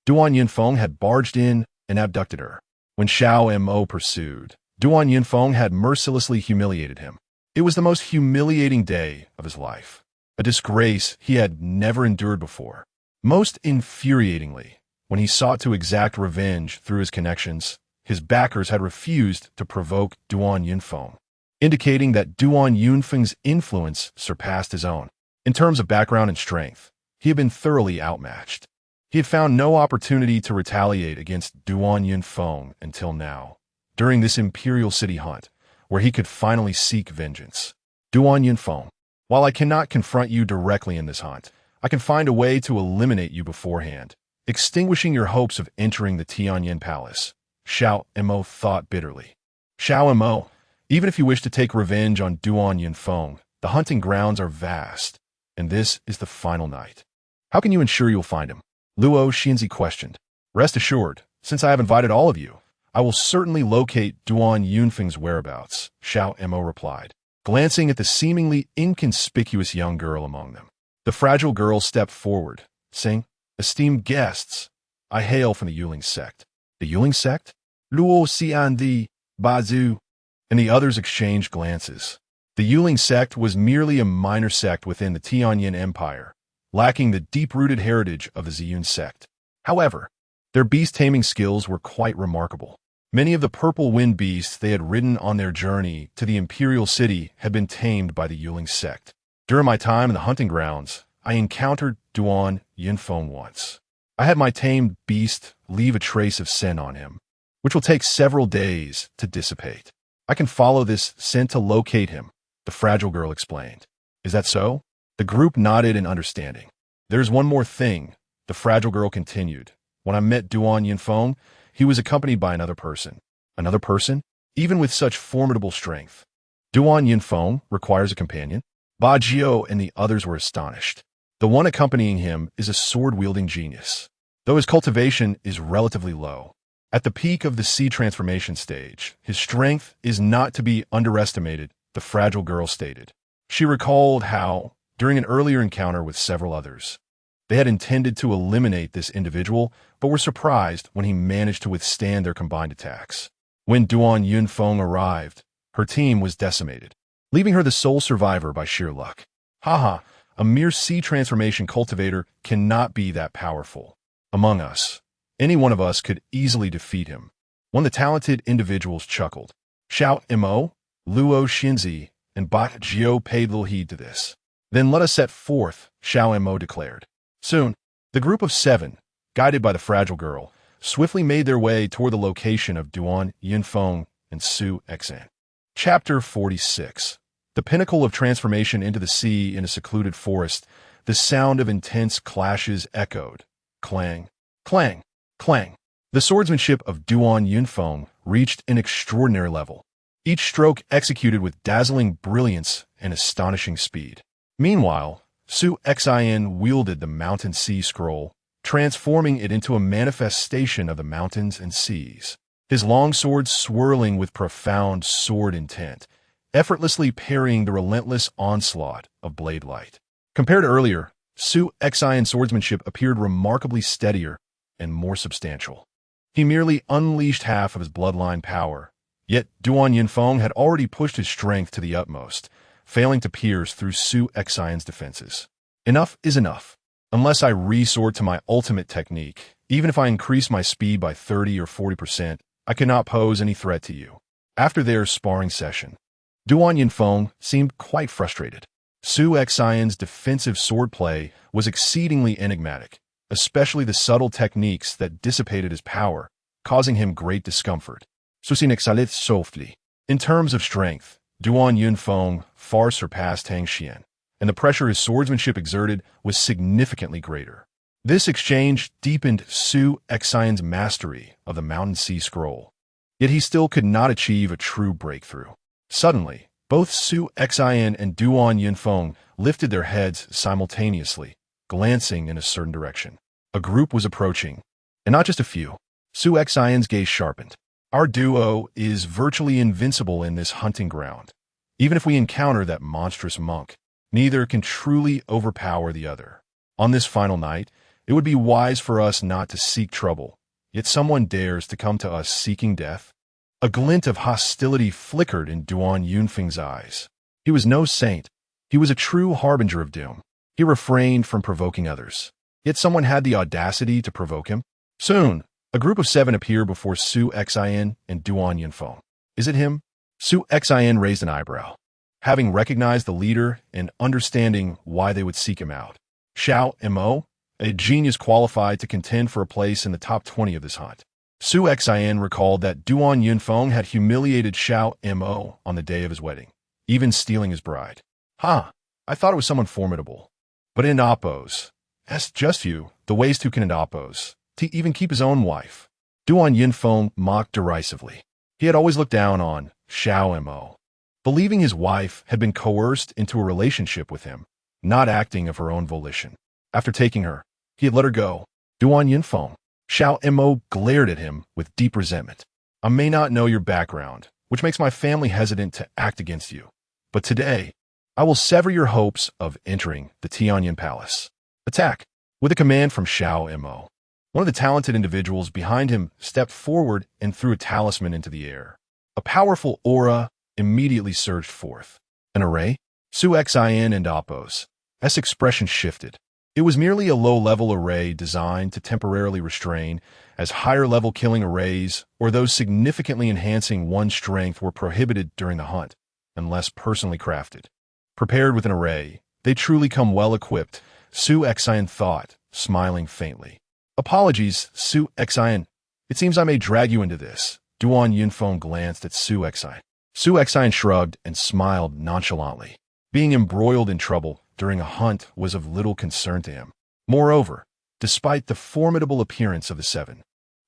Duan Yunfeng had barged in and abducted her. When Xiao Mo pursued, Duan Yunfeng had mercilessly humiliated him. It was the most humiliating day of his life, a disgrace he had never endured before. Most infuriatingly, when he sought to exact revenge through his connections, his backers had refused to provoke Duan Yunfeng, indicating that Duan Yunfeng's influence surpassed his own. In terms of background and strength, he had been thoroughly outmatched. He had found no opportunity to retaliate against Duan Yunfeng until now, during this Imperial City hunt, where he could finally seek vengeance. Duan Yunfeng, while I cannot confront you directly in this hunt, I can find a way to eliminate you beforehand, extinguishing your hopes of entering the Tianyin Palace, Xiao Mo thought bitterly. Xiao Mo, even if you wish to take revenge on Duan Yunfeng, the hunting grounds are vast, and this is the final night. How can you ensure you'll find him? Luo Xinzi questioned. Rest assured, since I have invited all of you, I will certainly locate Duan Yunfeng's whereabouts, Xiao Mo replied, glancing at the seemingly inconspicuous young girl among them. The fragile girl stepped forward, saying, Esteemed guests, I hail from the Yuling sect. The Yuling sect? Luo Xiandi, Bazu, and the others exchanged glances. The Yuling sect was merely a minor sect within the Tianyin Empire, lacking the deep-rooted heritage of the Ziyun sect. However, their beast-taming skills were quite remarkable. Many of the purple wind beasts they had ridden on their journey to the imperial city had been tamed by the Yuling sect. During my time in the hunting grounds, I encountered Duan Yunfeng once. I had my tamed beast leave a trace of scent on him, which will take several days to dissipate. I can follow this scent to locate him, the fragile girl explained. Is that so? The group nodded in understanding. There's one more thing, the fragile girl continued. When I met Duan Yunfeng, he was accompanied by another person. Another person? Even with such formidable strength. Duan Yunfeng requires a companion? Ba Jiao and the others were astonished. The one accompanying him is a sword-wielding genius, though his cultivation is relatively low. At the peak of the sea transformation stage, his strength is not to be underestimated, the fragile girl stated. She recalled how, during an earlier encounter with several others, they had intended to eliminate this individual, but were surprised when he managed to withstand their combined attacks. When Duan Yunfeng arrived, her team was decimated, leaving her the sole survivor by sheer luck. Haha, a mere sea transformation cultivator cannot be that powerful. Among us, any one of us could easily defeat him. One of the talented individuals chuckled. Xiao Mo, Luo Xinzi, and Ba Jiao paid little heed to this. Then let us set forth, Xiao Mo declared. Soon, the group of 7, guided by the fragile girl, swiftly made their way toward the location of Duan Yunfeng and Su Exan. Chapter 46. The pinnacle of transformation into the sea in a secluded forest, the sound of intense clashes echoed. Clang, clang, clang. The swordsmanship of Duan Yunfeng reached an extraordinary level, each stroke executed with dazzling brilliance and astonishing speed. Meanwhile, Su Xian wielded the Mountain Sea Scroll, transforming it into a manifestation of the mountains and seas. His long sword swirling with profound sword intent, effortlessly parrying the relentless onslaught of blade light. Compared to earlier, Su Xian's swordsmanship appeared remarkably steadier and more substantial. He merely unleashed half of his bloodline power, yet Duan Yunfeng had already pushed his strength to the utmost, failing to pierce through Su Xian's defenses. Enough is enough. Unless I resort to my ultimate technique, even if I increase my speed by 30 or 40%, I cannot pose any threat to you. After their sparring session, Duan Yunfeng seemed quite frustrated. Su Xian's defensive swordplay was exceedingly enigmatic, especially the subtle techniques that dissipated his power, causing him great discomfort. Susin exhalit softly. In terms of strength, Duan Yunfeng far surpassed Tang Xian, and the pressure his swordsmanship exerted was significantly greater. This exchange deepened Su Xian's mastery of the Mountain Sea Scroll, yet he still could not achieve a true breakthrough. Suddenly, both Su Xian and Duan Yunfeng lifted their heads simultaneously, glancing in a certain direction. A group was approaching, and not just a few. Su Xian's gaze sharpened. Our duo is virtually invincible in this hunting ground. Even if we encounter that monstrous monk, neither can truly overpower the other. On this final night, it would be wise for us not to seek trouble, yet someone dares to come to us seeking death. A glint of hostility flickered in Duan Yunfeng's eyes. He was no saint. He was a true harbinger of doom. He refrained from provoking others. Yet someone had the audacity to provoke him. Soon, a group of 7 appeared before Su Xian and Duan Yunfeng. Is it him? Su Xian raised an eyebrow, having recognized the leader and understanding why they would seek him out. Xiao Mo, a genius qualified to contend for a place in the top 20 of this hunt. Su Xian recalled that Duan Yunfeng had humiliated Xiao Mo on the day of his wedding, even stealing his bride. I thought it was someone formidable. But in Oppos, "Es just you, the ways to can oppose, to even keep his own wife." Duan Yinfeng mocked derisively. He had always looked down on Xiao Mo, believing his wife had been coerced into a relationship with him, not acting of her own volition. After taking her, he had let her go. Duan Yinfeng. Xiao Mo glared at him with deep resentment. "I may not know your background, which makes my family hesitant to act against you. But today, I will sever your hopes of entering the Tianyan Palace. Attack!" With a command from Xiao Mo, one of the talented individuals behind him stepped forward and threw a talisman into the air. A powerful aura immediately surged forth. An array? Su Xin and Oppos. S expression shifted. It was merely a low-level array designed to temporarily restrain, as higher-level killing arrays or those significantly enhancing one's strength were prohibited during the hunt, unless personally crafted. Prepared with an array, they truly come well-equipped, Su Xin thought, smiling faintly. "Apologies, Su Xin. It seems I may drag you into this." Duan Yinfeng glanced at Su Xin. Su Xin shrugged and smiled nonchalantly. Being embroiled in trouble during a hunt was of little concern to him. Moreover, despite the formidable appearance of the seven,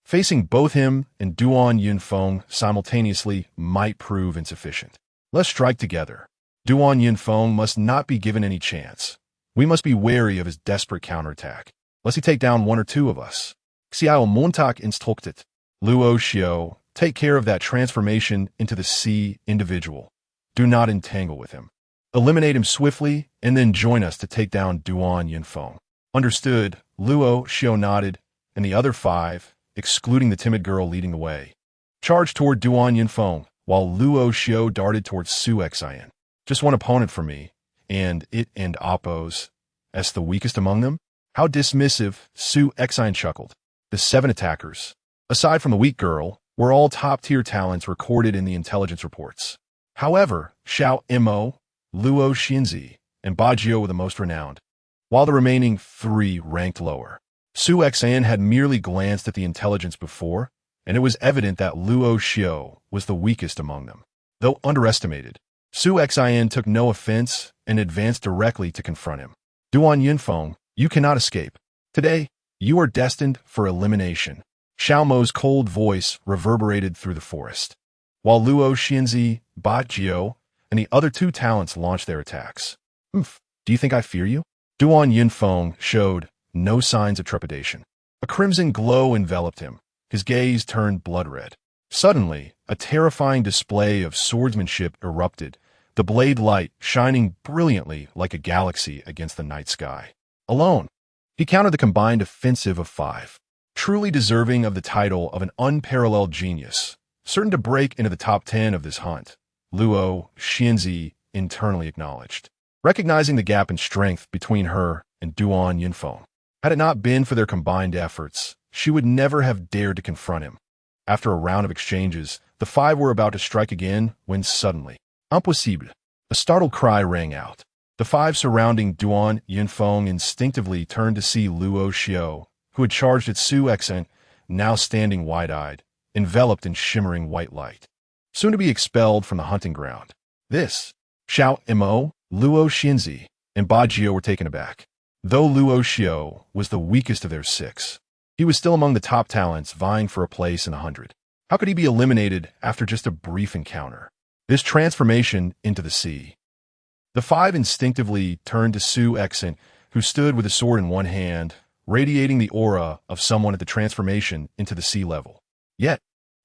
facing both him and Duan Yinfeng simultaneously might prove insufficient. "Let's strike together. Duan Yinfeng must not be given any chance. We must be wary of his desperate counterattack, lest he take down one or two of us." Xiao Montag instructed. "Luo Xiao, take care of that transformation into the sea individual. Do not entangle with him. Eliminate him swiftly, and then join us to take down Duan Yinfeng." "Understood." Luo Xiao nodded, and the other five, excluding the timid girl leading the way, charged toward Duan Yinfeng, while Luo Xiao darted towards Su Xin. "Just one opponent for me, and it and Oppos as the weakest among them?" "How dismissive," Su Xin chuckled. The seven attackers, aside from the weak girl, were all top-tier talents recorded in the intelligence reports. However, Xiao Mo, Luo Xinzi, and Bajio were the most renowned, while the remaining three ranked lower. Su Xin had merely glanced at the intelligence before, and it was evident that Luo Xiao was the weakest among them. Though underestimated, Su Xin took no offense and advanced directly to confront him. "Duan Yinfeng, you cannot escape. Today, you are destined for elimination." Xiao Mo's cold voice reverberated through the forest, while Luo Xinzi, Bajio, and the other two talents launched their attacks. "Humph, do you think I fear you?" Duan Yinfeng showed no signs of trepidation. A crimson glow enveloped him. His gaze turned blood-red. Suddenly, a terrifying display of swordsmanship erupted, the blade light shining brilliantly like a galaxy against the night sky. Alone, he countered the combined offensive of five, truly deserving of the title of an unparalleled genius, certain to break into the top 10 of this hunt. Luo Xinzi internally acknowledged, recognizing the gap in strength between her and Duan Yinfeng. Had it not been for their combined efforts, she would never have dared to confront him. After a round of exchanges, the five were about to strike again when suddenly, "Impossible!" A startled cry rang out. The five surrounding Duan Yinfeng instinctively turned to see Luo Xiao, who had charged at Su Xin, now standing wide-eyed, enveloped in shimmering white light, soon to be expelled from the hunting ground. This, Xiao Mo, Luo Xinzi, and Bajio were taken aback. Though Luo Xiao was the weakest of their six, he was still among the top talents vying for a place in 100. How could he be eliminated after just a brief encounter? This transformation into the sea. The five instinctively turned to Su Xin, who stood with a sword in one hand, radiating the aura of someone at the transformation into the sea level. Yet,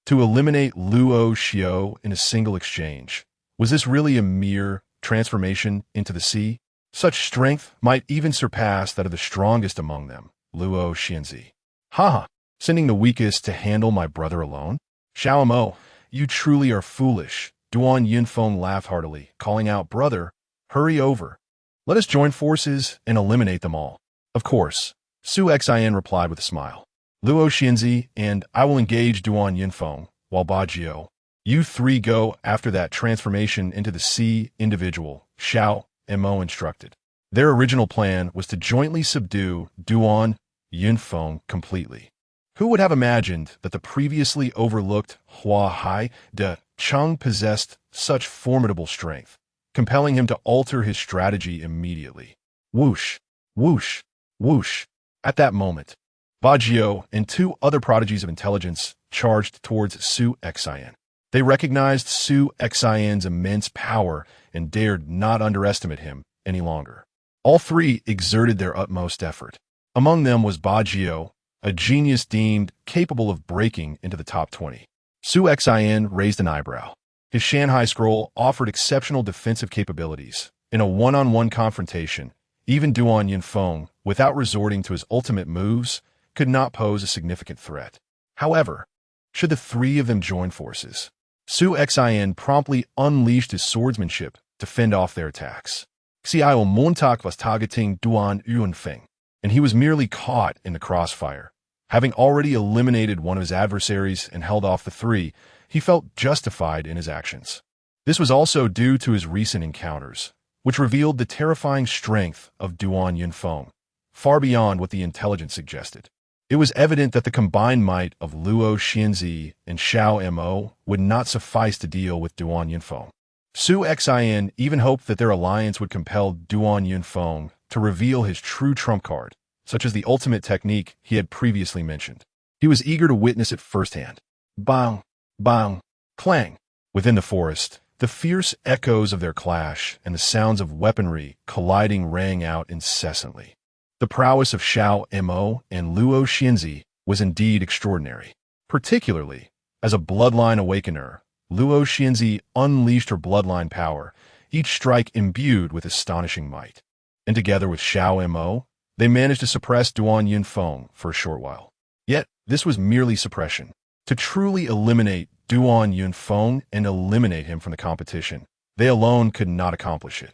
to eliminate Luo Xiao in a single exchange, was this really a mere transformation into the sea? Such strength might even surpass that of the strongest among them, Luo Xinzi. "Ha! Sending the weakest to handle my brother alone? Xiao Mo, you truly are foolish." Duan Yinfeng laughed heartily, calling out, "Brother, hurry over. Let us join forces and eliminate them all." "Of course," Su Xin replied with a smile. "Luo Xinzi and I will engage Duan Yinfeng, while Bajio, you three go after that transformation into the sea individual," Xiao Mo instructed. Their original plan was to jointly subdue Duan Yinfeng completely. Who would have imagined that the previously overlooked Hua Hai de Cheng possessed such formidable strength, compelling him to alter his strategy immediately? Whoosh, whoosh, Whoosh! At that moment, Bajio and two other prodigies of intelligence charged towards Su Xian. They recognized Su Xian's immense power and dared not underestimate him any longer. All three exerted their utmost effort. Among them was Bajio, a genius deemed capable of breaking into the top 20. Su Xian raised an eyebrow. His Shanghai scroll offered exceptional defensive capabilities. In a one-on-one confrontation, even Duan Yunfeng, without resorting to his ultimate moves, could not pose a significant threat. However, should the three of them join forces, Su Xian promptly unleashed his swordsmanship to fend off their attacks. Xiao Montag was targeting Duan Yunfeng, and he was merely caught in the crossfire. Having already eliminated one of his adversaries and held off the three, he felt justified in his actions. This was also due to his recent encounters, which revealed the terrifying strength of Duan Yunfeng, far beyond what the intelligence suggested. It was evident that the combined might of Luo Xianzi and Xiao Mo would not suffice to deal with Duan Yunfeng. Su Xian even hoped that their alliance would compel Duan Yunfeng to reveal his true trump card, such as the ultimate technique he had previously mentioned. He was eager to witness it firsthand. Bang! Bang! Clang! Within the forest, the fierce echoes of their clash and the sounds of weaponry colliding rang out incessantly. The prowess of Xiao Mo and Luo Xianzi was indeed extraordinary. Particularly, as a bloodline awakener, Luo Xianzi unleashed her bloodline power, each strike imbued with astonishing might. And together with Xiao Mo, they managed to suppress Duan Yunfeng for a short while. Yet, this was merely suppression. To truly eliminate Duan Yunfeng and eliminate him from the competition, they alone could not accomplish it.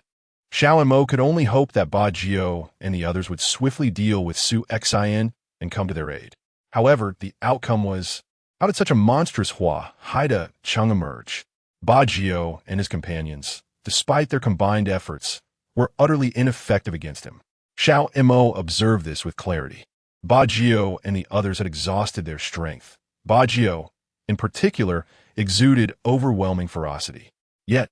Xiao Mo could only hope that Bajio and the others would swiftly deal with Su Xian and come to their aid. However, the outcome was, how did such a monstrous Hua Haida Chung emerge? Bajio and his companions, despite their combined efforts, were utterly ineffective against him. Xiao Mo observed this with clarity. Bajio and the others had exhausted their strength. Bajio, in particular, exuded overwhelming ferocity. Yet,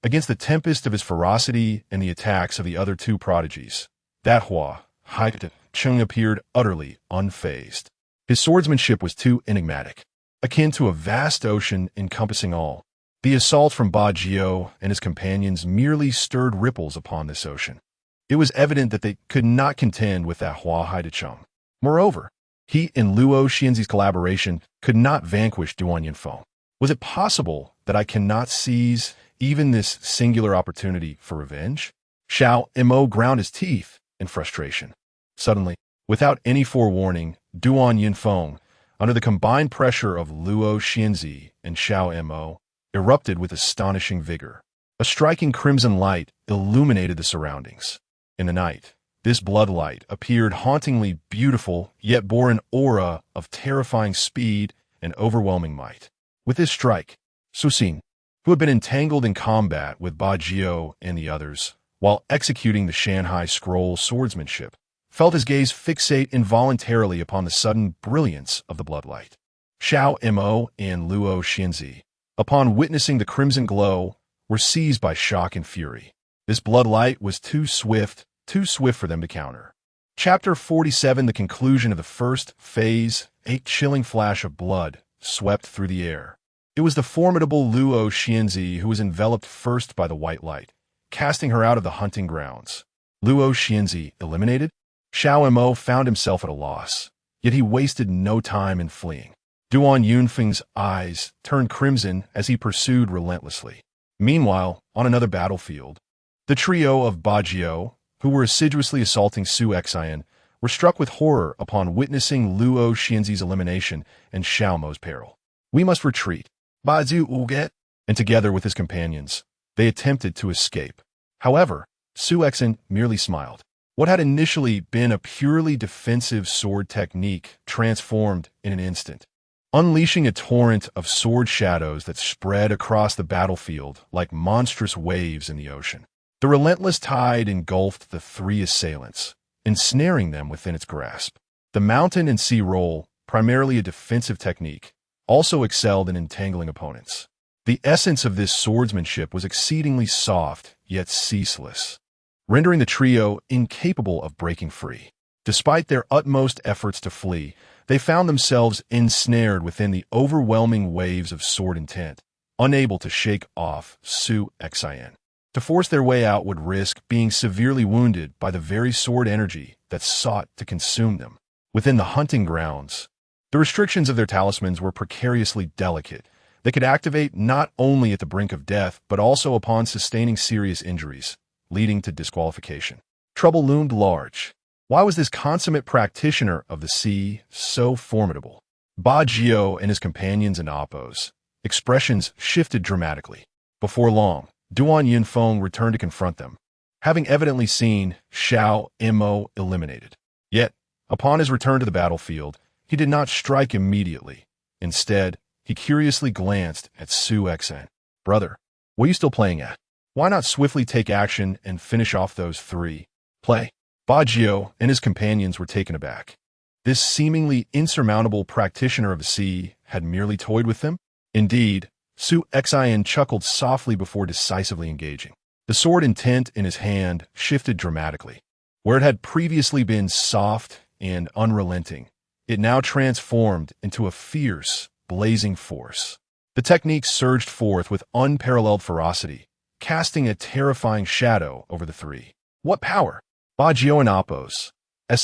against the tempest of his ferocity and the attacks of the other two prodigies, that Hua Haida Chung appeared utterly unfazed. His swordsmanship was too enigmatic, akin to a vast ocean encompassing all. The assault from Bajio and his companions merely stirred ripples upon this ocean. It was evident that they could not contend with that Hua Haidacheng. Moreover, he and Luo Xianzi's collaboration could not vanquish Duan Yunfeng. Was it possible that I cannot seize even this singular opportunity for revenge? Xiao Mo ground his teeth in frustration. Suddenly, without any forewarning, Duan Yunfeng, under the combined pressure of Luo Xianzi and Xiao Mo, erupted with astonishing vigor. A striking crimson light illuminated the surroundings. In the night, this blood light appeared hauntingly beautiful, yet bore an aura of terrifying speed and overwhelming might. With this strike, Su Xin, who had been entangled in combat with Bajio and the others, while executing the Shanghai scroll swordsmanship, felt his gaze fixate involuntarily upon the sudden brilliance of the bloodlight. Xiao Mo and Luo Xianzi, upon witnessing the crimson glow, were seized by shock and fury. This bloodlight was too swift for them to counter. Chapter 47, the conclusion of the first phase, a chilling flash of blood swept through the air. It was the formidable Luo Xianzi who was enveloped first by the white light, casting her out of the hunting grounds. Luo Xianzi eliminated? Xiao Mo found himself at a loss, yet he wasted no time in fleeing. Duan Yunfeng's eyes turned crimson as he pursued relentlessly. Meanwhile, on another battlefield, the trio of Bajio, who were assiduously assaulting Su Xian, were struck with horror upon witnessing Luo Xianzi's elimination and Xiao Mo's peril. We must retreat. Bazu Uget, and together with his companions, they attempted to escape. However, Su Xian merely smiled. What had initially been a purely defensive sword technique transformed in an instant, unleashing a torrent of sword shadows that spread across the battlefield like monstrous waves in the ocean. The relentless tide engulfed the three assailants, ensnaring them within its grasp. The mountain and sea roll, primarily a defensive technique, also excelled in entangling opponents. The essence of this swordsmanship was exceedingly soft, yet ceaseless, rendering the trio incapable of breaking free. Despite their utmost efforts to flee, they found themselves ensnared within the overwhelming waves of sword intent, unable to shake off Su Xin. To force their way out would risk being severely wounded by the very sword energy that sought to consume them. Within the hunting grounds, the restrictions of their talismans were precariously delicate. They could activate not only at the brink of death, but also upon sustaining serious injuries, leading to disqualification. Trouble loomed large. Why was this consummate practitioner of the sea so formidable? Ba Jiao and his companions and Appos' expressions shifted dramatically. Before long, Duan Yunfeng returned to confront them, having evidently seen Xiao Mo eliminated. Yet, upon his return to the battlefield, he did not strike immediately. Instead, he curiously glanced at Su Xin. Brother, what are you still playing at? Why not swiftly take action and finish off those three? Play. Ba Jiao and his companions were taken aback. This seemingly insurmountable practitioner of the sea had merely toyed with them? Indeed, Su Xin chuckled softly before decisively engaging. The sword intent in his hand shifted dramatically. Where it had previously been soft and unrelenting, it now transformed into a fierce, blazing force. The technique surged forth with unparalleled ferocity, casting a terrifying shadow over the three. What power! Ba Jiao and Appos'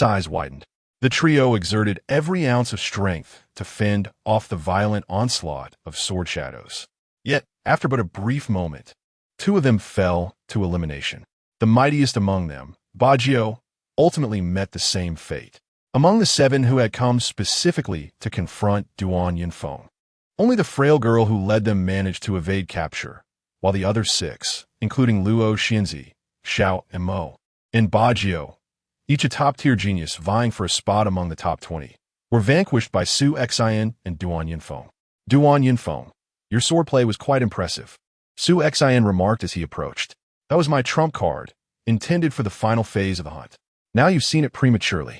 eyes widened. The trio exerted every ounce of strength to fend off the violent onslaught of sword shadows. Yet, after but a brief moment, two of them fell to elimination. The mightiest among them, Ba Jiao, ultimately met the same fate. Among the 7 who had come specifically to confront Duan Yunfeng, only the frail girl who led them managed to evade capture, while the other 6, including Luo Xinzi, Xiao Mo, and Ba Jiao, each a top-tier genius vying for a spot among the top 20, were vanquished by Su Xin and Duan Yunfeng. Duan Yunfeng, your swordplay was quite impressive, Su Xin remarked as he approached. That was my trump card, intended for the final phase of the hunt. Now you've seen it prematurely.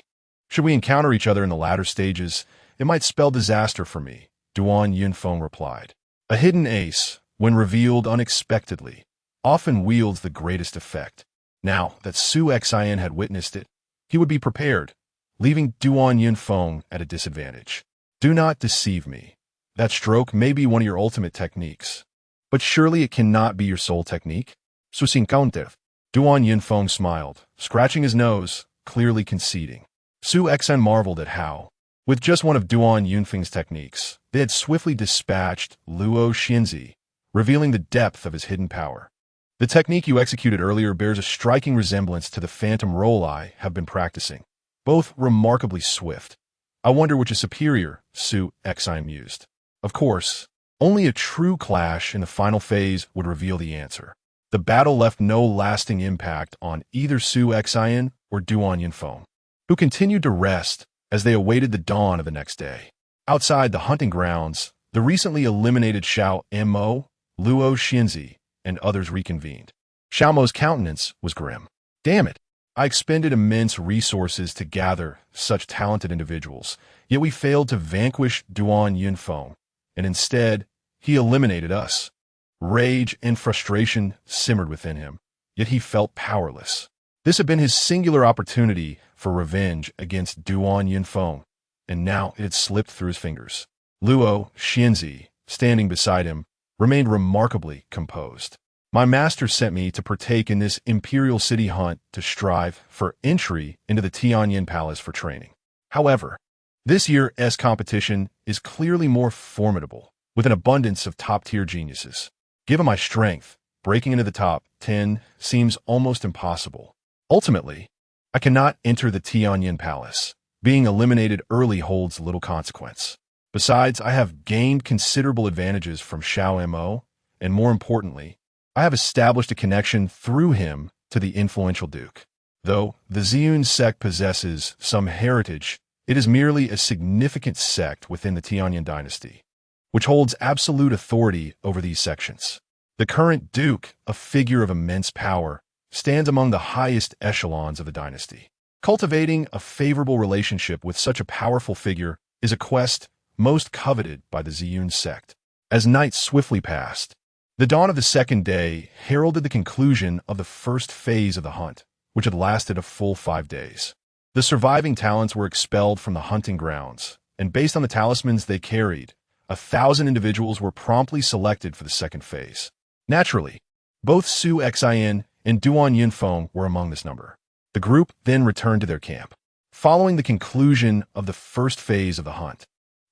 Should we encounter each other in the latter stages, it might spell disaster for me, Duan Yunfeng replied. A hidden ace, when revealed unexpectedly, often wields the greatest effect. Now that Su Xin had witnessed it, he would be prepared, leaving Duan Yunfeng at a disadvantage. Do not deceive me. That stroke may be one of your ultimate techniques, but surely it cannot be your sole technique? Susin counter. Duan Yunfeng smiled, scratching his nose, clearly conceding. Su Xin marveled at how, with just one of Duan Yunfeng's techniques, they had swiftly dispatched Luo Xinzi, revealing the depth of his hidden power. The technique you executed earlier bears a striking resemblance to the phantom roll I have been practicing, both remarkably swift. I wonder which is superior, Su Xin mused. Of course, only a true clash in the final phase would reveal the answer. The battle left no lasting impact on either Su Xin or Duan Yunfeng, who continued to rest as they awaited the dawn of the next day. Outside the hunting grounds, the recently eliminated Xiao Mo, Luo Xinzi, and others reconvened. Xiao Mo's countenance was grim. Damn it! I expended immense resources to gather such talented individuals, yet we failed to vanquish Duan Yunfeng, and instead, he eliminated us. Rage and frustration simmered within him, yet he felt powerless. This had been his singular opportunity for revenge against Duan Yunfeng, and now it had slipped through his fingers. Luo Xinzi, standing beside him, remained remarkably composed. My master sent me to partake in this imperial city hunt to strive for entry into the Tianyin Palace for training. However, this year's competition is clearly more formidable, with an abundance of top-tier geniuses. Given my strength, breaking into the top 10 seems almost impossible. Ultimately, I cannot enter the Tianyin Palace. Being eliminated early holds little consequence. Besides, I have gained considerable advantages from Xiao Mo, and more importantly, I have established a connection through him to the influential duke. Though the Ziyun sect possesses some heritage, it is merely a significant sect within the Tianyin dynasty, which holds absolute authority over these sections. The current duke, a figure of immense power, stands among the highest echelons of the dynasty. Cultivating a favorable relationship with such a powerful figure is a quest most coveted by the Ziyun sect. As night swiftly passed, the dawn of the second day heralded the conclusion of the first phase of the hunt, which had lasted a full 5 days. The surviving talents were expelled from the hunting grounds, and based on the talismans they carried, 1,000 individuals were promptly selected for the second phase. Naturally, both Su Xin and Duan Yunfeng were among this number. The group then returned to their camp. Following the conclusion of the first phase of the hunt,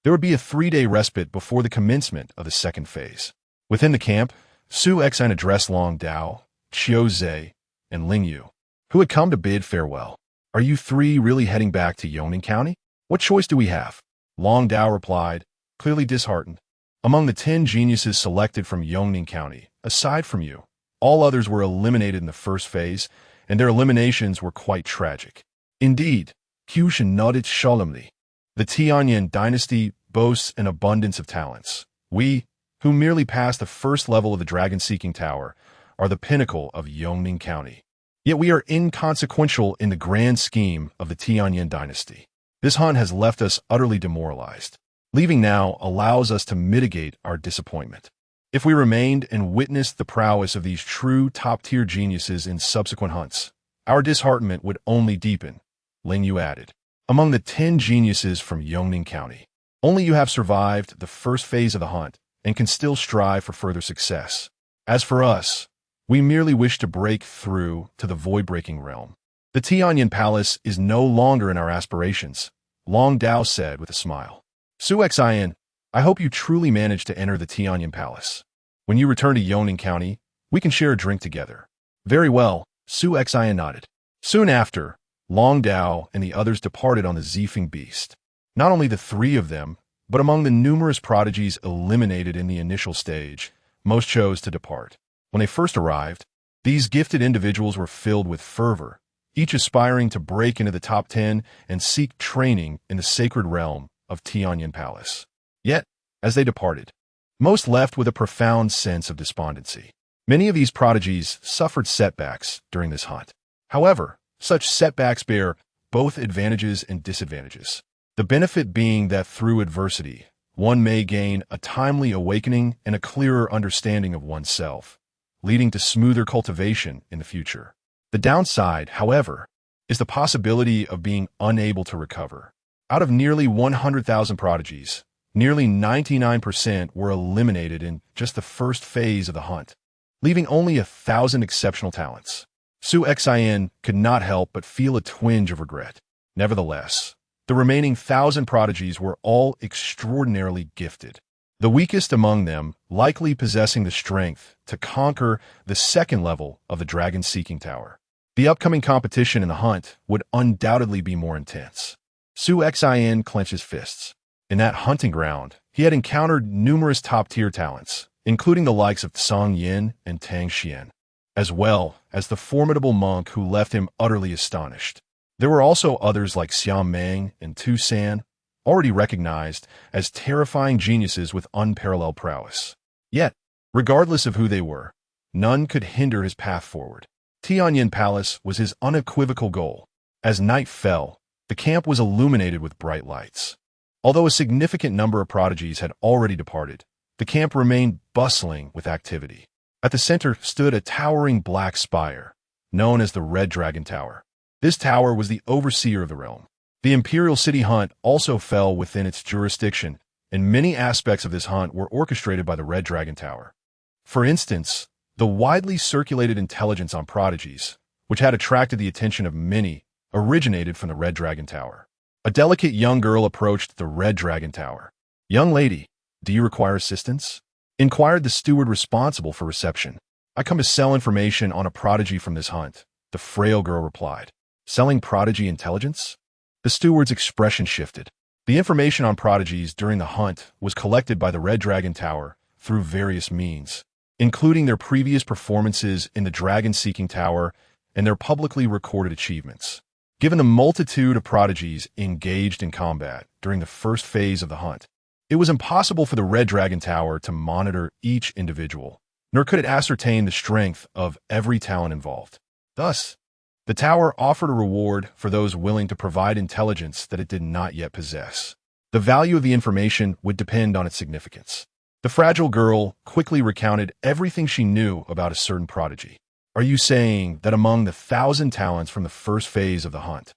there would be a 3-day respite before the commencement of the second phase. Within the camp, Su Xin addressed Long Dao, Qiu Zhe, and Ling Yu, who had come to bid farewell. "Are you three really heading back to Yongning County? What choice do we have?" Long Dao replied, clearly disheartened. "Among the 10 geniuses selected from Yongning County, aside from you, all others were eliminated in the first phase, and their eliminations were quite tragic. Indeed, Qiu nodded solemnly. The Tianyan dynasty boasts an abundance of talents. We, who merely passed the first level of the dragon-seeking tower, are the pinnacle of Yongning County. Yet we are inconsequential in the grand scheme of the Tianyan dynasty. This hunt has left us utterly demoralized. Leaving now allows us to mitigate our disappointment. If we remained and witnessed the prowess of these true top-tier geniuses in subsequent hunts, our disheartenment would only deepen," Ling Yu added. "Among the 10 geniuses from Yongning County, only you have survived the first phase of the hunt and can still strive for further success. As for us, we merely wish to break through to the void-breaking realm. The Tianyan Palace is no longer in our aspirations," Long Dao said with a smile. "Su Xin, I hope you truly manage to enter the Tianyan Palace. When you return to Yongning County, we can share a drink together." "Very well," Su Xin nodded. Soon after, Long Dao and the others departed on the Zifeng beast. Not only the 3 of them, but among the numerous prodigies eliminated in the initial stage, most chose to depart. When they first arrived, these gifted individuals were filled with fervor, each aspiring to break into the top 10 and seek training in the sacred realm of Tianyan Palace. Yet, as they departed, most left with a profound sense of despondency. Many of these prodigies suffered setbacks during this hunt. However, such setbacks bear both advantages and disadvantages. The benefit being that through adversity, one may gain a timely awakening and a clearer understanding of oneself, leading to smoother cultivation in the future. The downside, however, is the possibility of being unable to recover. Out of nearly 100,000 prodigies, nearly 99% were eliminated in just the first phase of the hunt, leaving only 1,000 exceptional talents. Su Xin could not help but feel a twinge of regret. Nevertheless, the remaining 1,000 prodigies were all extraordinarily gifted, the weakest among them likely possessing the strength to conquer the second level of the dragon-seeking tower. The upcoming competition in the hunt would undoubtedly be more intense. Su Xin clenched his fists. In that hunting ground, he had encountered numerous top-tier talents, including the likes of Tsang Yin and Tang Xian, as well as the formidable monk who left him utterly astonished. There were also others like Xiao Meng and Tu San, already recognized as terrifying geniuses with unparalleled prowess. Yet, regardless of who they were, none could hinder his path forward. Tianyan Palace was his unequivocal goal. As night fell, the camp was illuminated with bright lights. Although a significant number of prodigies had already departed, the camp remained bustling with activity. At the center stood a towering black spire, known as the Red Dragon Tower. This tower was the overseer of the realm. The Imperial City Hunt also fell within its jurisdiction, and many aspects of this hunt were orchestrated by the Red Dragon Tower. For instance, the widely circulated intelligence on prodigies, which had attracted the attention of many, originated from the Red Dragon Tower. A delicate young girl approached the Red Dragon Tower. "Young lady, do you require assistance?" inquired the steward responsible for reception. "I come to sell information on a prodigy from this hunt," the frail girl replied. "Selling prodigy intelligence?" The steward's expression shifted. The information on prodigies during the hunt was collected by the Red Dragon Tower through various means, including their previous performances in the dragon-seeking tower and their publicly recorded achievements. Given the multitude of prodigies engaged in combat during the first phase of the hunt, it was impossible for the Red Dragon Tower to monitor each individual, nor could it ascertain the strength of every talent involved. Thus, the tower offered a reward for those willing to provide intelligence that it did not yet possess. The value of the information would depend on its significance. The fragile girl quickly recounted everything she knew about a certain prodigy. "Are you saying that among the 1,000 talents from the first phase of the hunt,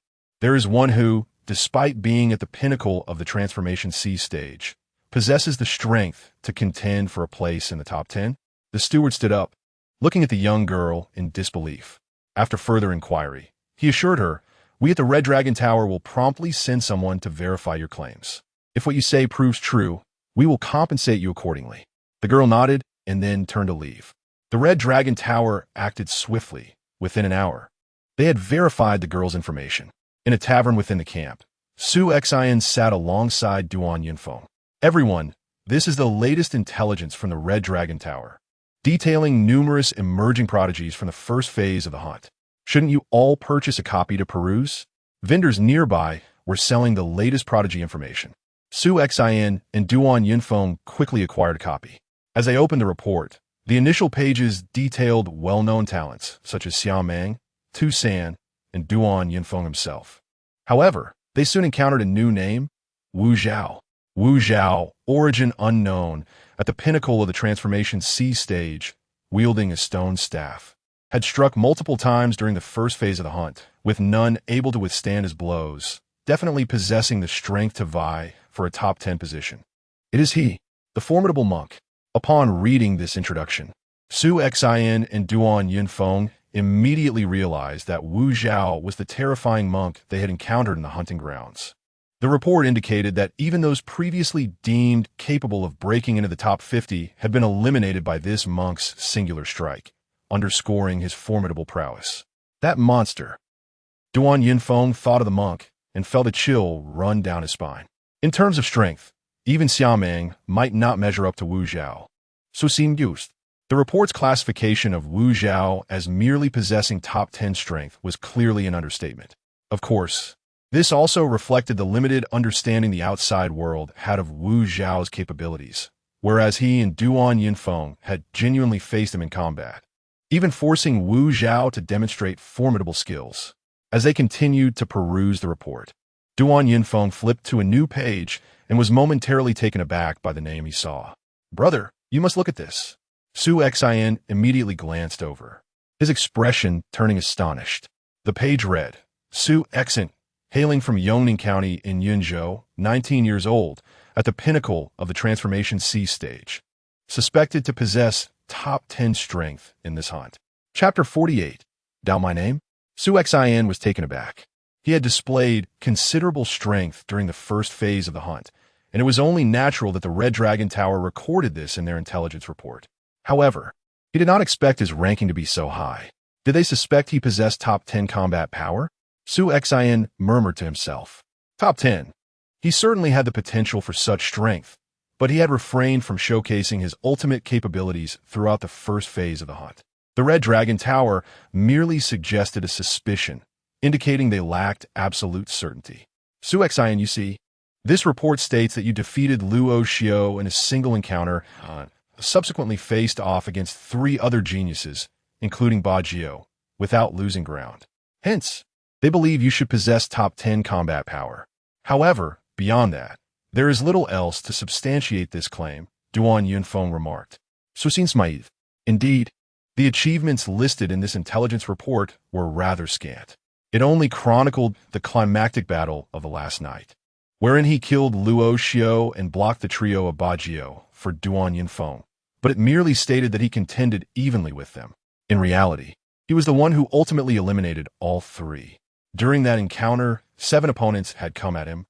There is one who, despite being at the pinnacle of the Transformation C stage, possesses the strength to contend for a place in the top 10. The steward stood up, looking at the young girl in disbelief. After further inquiry, he assured her, "We at the Red Dragon Tower will promptly send someone to verify your claims. If what you say proves true, we will compensate you accordingly." The girl nodded and then turned to leave. The Red Dragon Tower acted swiftly. Within an hour, they had verified the girl's information. In a tavern within the camp, Su Xian sat alongside Duan Yinfeng. "Everyone, this is the latest intelligence from the Red Dragon Tower, detailing numerous emerging prodigies from the first phase of the hunt. Shouldn't you all purchase a copy to peruse?" Vendors nearby were selling the latest prodigy information. Su Xian and Duan Yinfeng quickly acquired a copy. As they opened the report, the initial pages detailed well-known talents such as Xiao Meng, Tu San, and Duan Yinfeng himself. However, they soon encountered a new name, Wu Zhao. Wu Zhao, origin unknown, at the pinnacle of the Transformation C stage, wielding a stone staff, had struck multiple times during the first phase of the hunt, with none able to withstand his blows, definitely possessing the strength to vie for a top 10 position. It is he, the formidable monk. Upon reading this introduction, Su Xian and Duan Yinfeng immediately realized that Wu Zhao was the terrifying monk they had encountered in the hunting grounds. The report indicated that even those previously deemed capable of breaking into the top 50 had been eliminated by this monk's singular strike, underscoring his formidable prowess. That monster! Duan Yinfeng thought of the monk and felt a chill run down his spine. In terms of strength, even Xiao Meng might not measure up to Wu Zhao. So seemed used. The report's classification of Wu Zhao as merely possessing top 10 strength was clearly an understatement. Of course, this also reflected the limited understanding the outside world had of Wu Zhao's capabilities, whereas he and Duan Yinfeng had genuinely faced him in combat, even forcing Wu Zhao to demonstrate formidable skills. As they continued to peruse the report, Duan Yinfeng flipped to a new page and was momentarily taken aback by the name he saw. "Brother, you must look at this." Su Xian immediately glanced over, his expression turning astonished. The page read, "Su Xian, hailing from Yongning County in Yunzhou, 19 years old, at the pinnacle of the Transformation C stage, suspected to possess top 10 strength in this hunt." Chapter 48. Doubt my name? Su Xian was taken aback. He had displayed considerable strength during the first phase of the hunt, and it was only natural that the Red Dragon Tower recorded this in their intelligence report. However, he did not expect his ranking to be so high. Did they suspect he possessed top 10 combat power? Su Xian murmured to himself. Top 10. He certainly had the potential for such strength, but he had refrained from showcasing his ultimate capabilities throughout the first phase of the hunt. The Red Dragon Tower merely suggested a suspicion, indicating they lacked absolute certainty. Su Xian, you see, this report states that you defeated Luo Xiao in a single encounter, subsequently faced off against 3 other geniuses, including Ba Jiao, without losing ground. Hence, they believe you should possess top 10 combat power. However, beyond that, there is little else to substantiate this claim, Duan Yinfeng remarked. Susin smiled. Indeed, the achievements listed in this intelligence report were rather scant. It only chronicled the climactic battle of the last night, wherein he killed Luo Xiao and blocked the trio of Ba Jiao for Duan Yinfeng, but it merely stated that he contended evenly with them. In reality, he was the one who ultimately eliminated all 3. During that encounter, 7 opponents had come at him,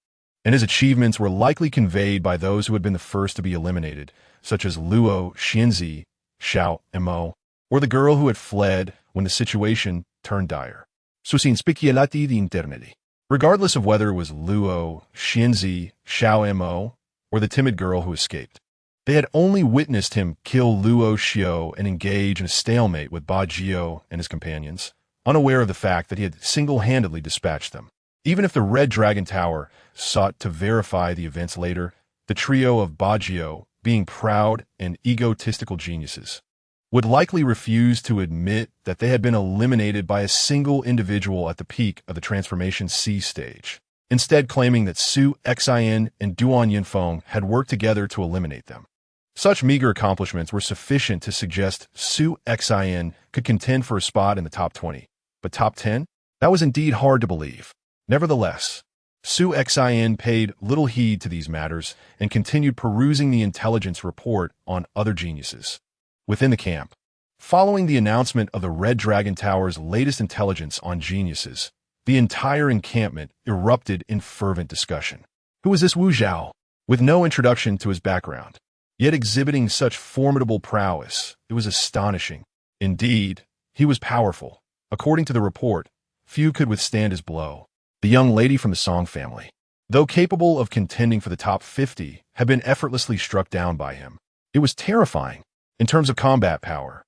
and his achievements were likely conveyed by those who had been the first to be eliminated, such as Luo Xianzi, Xiao Mo, or the girl who had fled when the situation turned dire. Susin spicchiolati di internet. Regardless of whether it was Luo Xianzi, Xiao Mo, or the timid girl who escaped, they had only witnessed him kill Luo Xiao and engage in a stalemate with Ba Jiao and his companions, unaware of the fact that he had single-handedly dispatched them. Even if the Red Dragon Tower sought to verify the events later, the trio of Ba Jiao, being proud and egotistical geniuses, would likely refuse to admit that they had been eliminated by a single individual at the peak of the Transformation C stage, instead claiming that Su Xian and Duan Yinfeng had worked together to eliminate them. Such meager accomplishments were sufficient to suggest Su Xian could contend for a spot in the top 20, but top 10? That was indeed hard to believe. Nevertheless, Su Xin paid little heed to these matters and continued perusing the intelligence report on other geniuses within the camp. Following the announcement of the Red Dragon Tower's latest intelligence on geniuses, the entire encampment erupted in fervent discussion. Who was this Wu Zhao? With no introduction to his background, yet exhibiting such formidable prowess, it was astonishing. Indeed, he was powerful. According to the report, few could withstand his blow. The young lady from the Song family, though capable of contending for the top 50, had been effortlessly struck down by him. It was terrifying. In terms of combat power,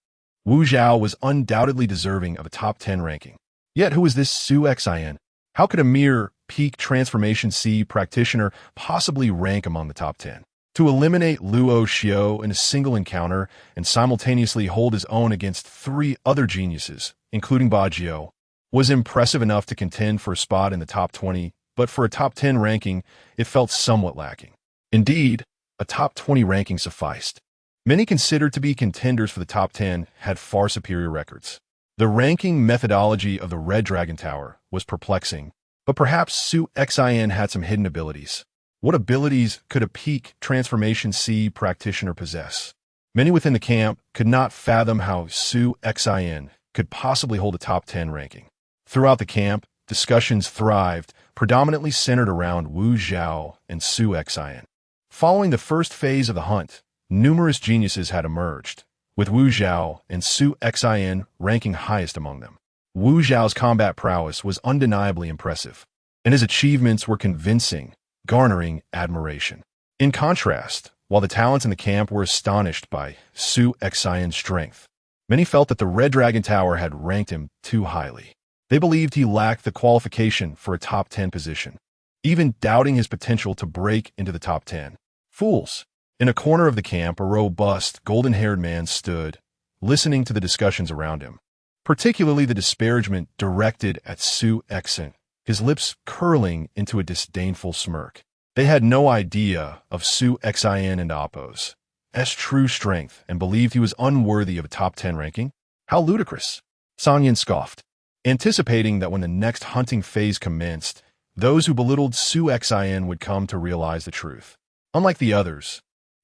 Wu Zhao was undoubtedly deserving of a top 10 ranking. Yet who was this Su Xin? How could a mere peak transformation C practitioner possibly rank among the top 10? To eliminate Luo Xiao in a single encounter and simultaneously hold his own against 3 other geniuses, including Ba Jiao, was impressive enough to contend for a spot in the top 20, but for a top 10 ranking, it felt somewhat lacking. Indeed, a top 20 ranking sufficed. Many considered to be contenders for the top 10 had far superior records. The ranking methodology of the Red Dragon Tower was perplexing, but perhaps Su Xin had some hidden abilities. What abilities could a peak transformation C practitioner possess? Many within the camp could not fathom how Su Xin could possibly hold a top 10 ranking. Throughout the camp, discussions thrived, predominantly centered around Wu Zhao and Su Xin. Following the first phase of the hunt, numerous geniuses had emerged, with Wu Zhao and Su Xin ranking highest among them. Wu Zhao's combat prowess was undeniably impressive, and his achievements were convincing, garnering admiration. In contrast, while the talents in the camp were astonished by Su Xion's strength, many felt that the Red Dragon Tower had ranked him too highly. They believed he lacked the qualification for a top 10 position, even doubting his potential to break into the top 10. Fools! In a corner of the camp, a robust, golden-haired man stood, listening to the discussions around him, particularly the disparagement directed at Su Xin, his lips curling into a disdainful smirk. They had no idea of Su Xin and Appo's true strength and believed he was unworthy of a top 10 ranking. How ludicrous! Song Yin scoffed, anticipating that when the next hunting phase commenced, those who belittled Su Xin would come to realize the truth. Unlike the others,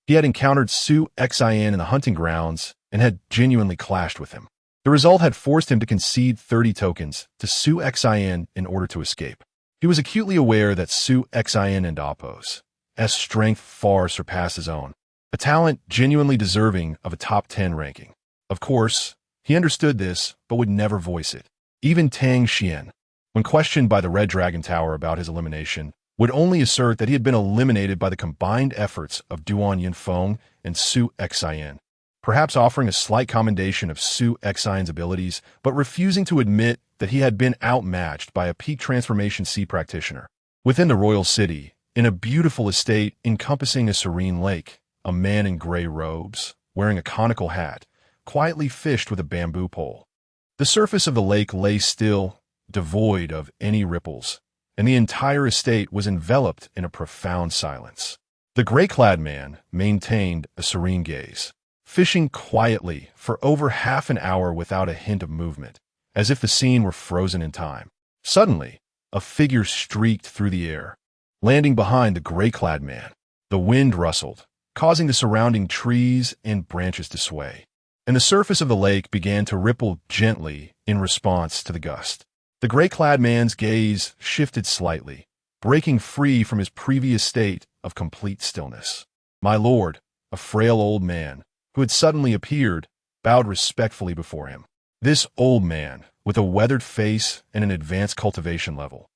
he had encountered Su Xin in the hunting grounds and had genuinely clashed with him. The result had forced him to concede 30 tokens to Su Xin in order to escape. He was acutely aware that Su Xin and Appo's strength far surpassed his own, a talent genuinely deserving of a top 10 ranking. Of course, he understood this, but would never voice it. Even Tang Xian, when questioned by the Red Dragon Tower about his elimination, would only assert that he had been eliminated by the combined efforts of Duan Yinfeng and Su Xin, perhaps offering a slight commendation of Su Xion's abilities, but refusing to admit that he had been outmatched by a peak transformation C practitioner. Within the royal city, in a beautiful estate encompassing a serene lake, a man in gray robes, wearing a conical hat, quietly fished with a bamboo pole. The surface of the lake lay still, devoid of any ripples, and the entire estate was enveloped in a profound silence. The gray-clad man maintained a serene gaze, fishing quietly for over half an hour without a hint of movement, as if the scene were frozen in time. Suddenly, a figure streaked through the air, landing behind the gray-clad man. The wind rustled, causing the surrounding trees and branches to sway, and the surface of the lake began to ripple gently in response to the gust. The gray-clad man's gaze shifted slightly, breaking free from his previous state of complete stillness. My lord, a frail old man, who had suddenly appeared, bowed respectfully before him. This old man, with a weathered face and an advanced cultivation level,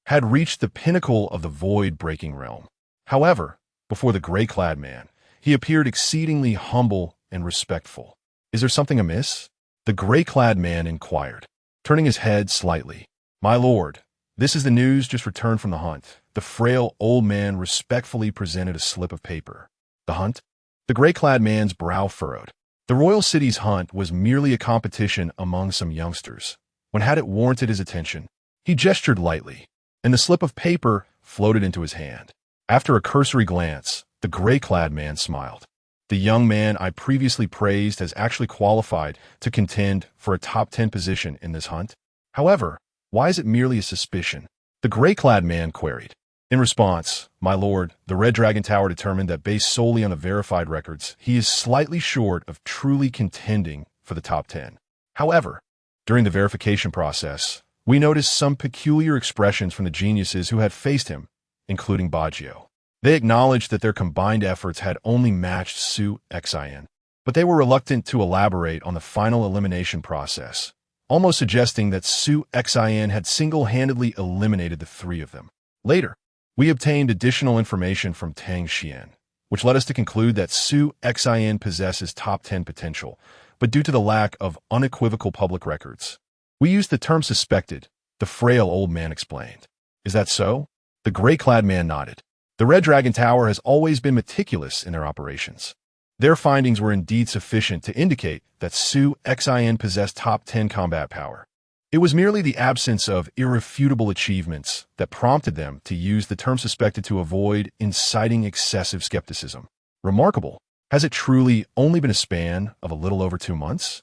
had reached the pinnacle of the void-breaking realm. However, before the gray-clad man, he appeared exceedingly humble and respectful. Is there something amiss? The gray-clad man inquired, turning his head slightly. My lord, this is the news just returned from the hunt. The frail old man respectfully presented a slip of paper. The hunt? The gray-clad man's brow furrowed. The royal city's hunt was merely a competition among some youngsters. When had it warranted his attention? He gestured lightly, and the slip of paper floated into his hand. After a cursory glance, the gray-clad man smiled. The young man I previously praised has actually qualified to contend for a top 10 position in this hunt. However, why is it merely a suspicion? The gray-clad man queried. In response, my lord, the Red Dragon Tower determined that based solely on the verified records, he is slightly short of truly contending for the top 10. However, during the verification process, we noticed some peculiar expressions from the geniuses who had faced him, including Baggio. They acknowledged that their combined efforts had only matched Su Xin, but they were reluctant to elaborate on the final elimination process, almost suggesting that Su Xin had single-handedly eliminated the three of them. Later, we obtained additional information from Tang Xian, which led us to conclude that Su Xin possesses top 10 potential, but due to the lack of unequivocal public records, we used the term suspected, the frail old man explained. Is that so? The gray-clad man nodded. The Red Dragon Tower has always been meticulous in their operations. Their findings were indeed sufficient to indicate that Su Xin possessed top 10 combat power. It was merely the absence of irrefutable achievements that prompted them to use the term suspected to avoid inciting excessive skepticism. Remarkable. Has it truly only been a span of a little over 2 months?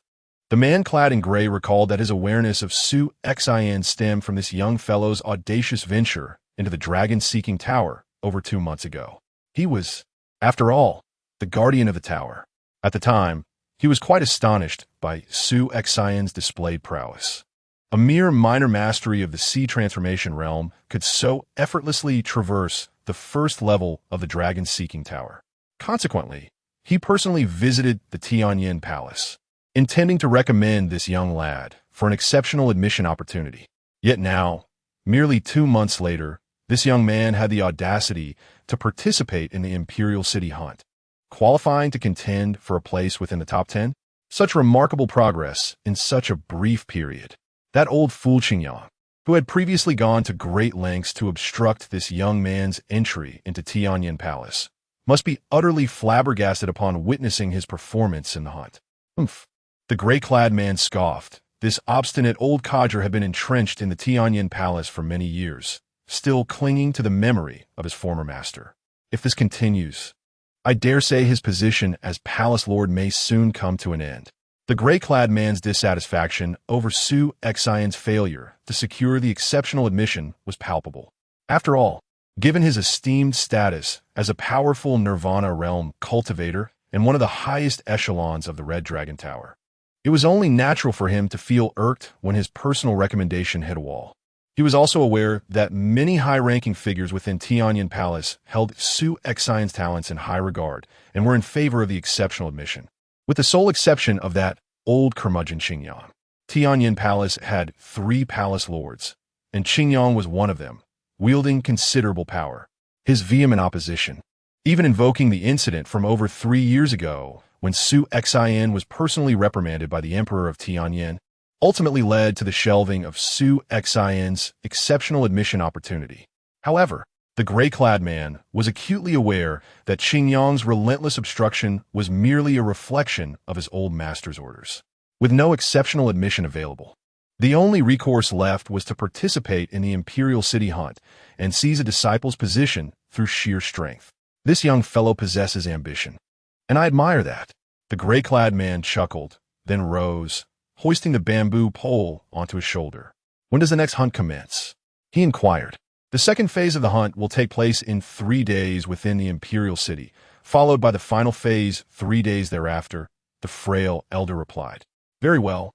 The man clad in gray recalled that his awareness of Su Xin stemmed from this young fellow's audacious venture into the dragon-seeking tower over 2 months ago. He was, after all, the guardian of the tower. At the time, he was quite astonished by Su Xion's displayed prowess. A mere minor mastery of the sea transformation realm could so effortlessly traverse the first level of the dragon-seeking tower. Consequently, he personally visited the Tianyin Palace, intending to recommend this young lad for an exceptional admission opportunity. Yet now, merely 2 months later, this young man had the audacity to participate in the Imperial City Hunt, qualifying to contend for a place within the top 10. Such remarkable progress in such a brief period. That old fool Qingyang, who had previously gone to great lengths to obstruct this young man's entry into Tianyin Palace, must be utterly flabbergasted upon witnessing his performance in the hunt. Oomph. The gray-clad man scoffed. This obstinate old codger had been entrenched in the Tianyin Palace for many years, still clinging to the memory of his former master. If this continues, I dare say his position as palace lord may soon come to an end. The gray-clad man's dissatisfaction over Su Xion's failure to secure the exceptional admission was palpable. After all, given his esteemed status as a powerful Nirvana realm cultivator and one of the highest echelons of the Red Dragon Tower, it was only natural for him to feel irked when his personal recommendation hit a wall. He was also aware that many high-ranking figures within Tianyin Palace held Su Xion's talents in high regard and were in favor of the exceptional admission. With the sole exception of that old curmudgeon Qingyang, Tianyin Palace had 3 palace lords, and Qingyang was one of them, wielding considerable power. His vehement opposition, even invoking the incident from over 3 years ago when Su Xian was personally reprimanded by the Emperor of Tianyin, ultimately led to the shelving of Su Xion's exceptional admission opportunity. However, the gray-clad man was acutely aware that Qingyang's relentless obstruction was merely a reflection of his old master's orders. With no exceptional admission available, the only recourse left was to participate in the Imperial City Hunt and seize a disciple's position through sheer strength. This young fellow possesses ambition, and I admire that. The gray-clad man chuckled, then rose, hoisting the bamboo pole onto his shoulder. When does the next hunt commence? He inquired. The second phase of the hunt will take place in 3 days within the Imperial City, followed by the final phase 3 days thereafter, the frail elder replied. Very well.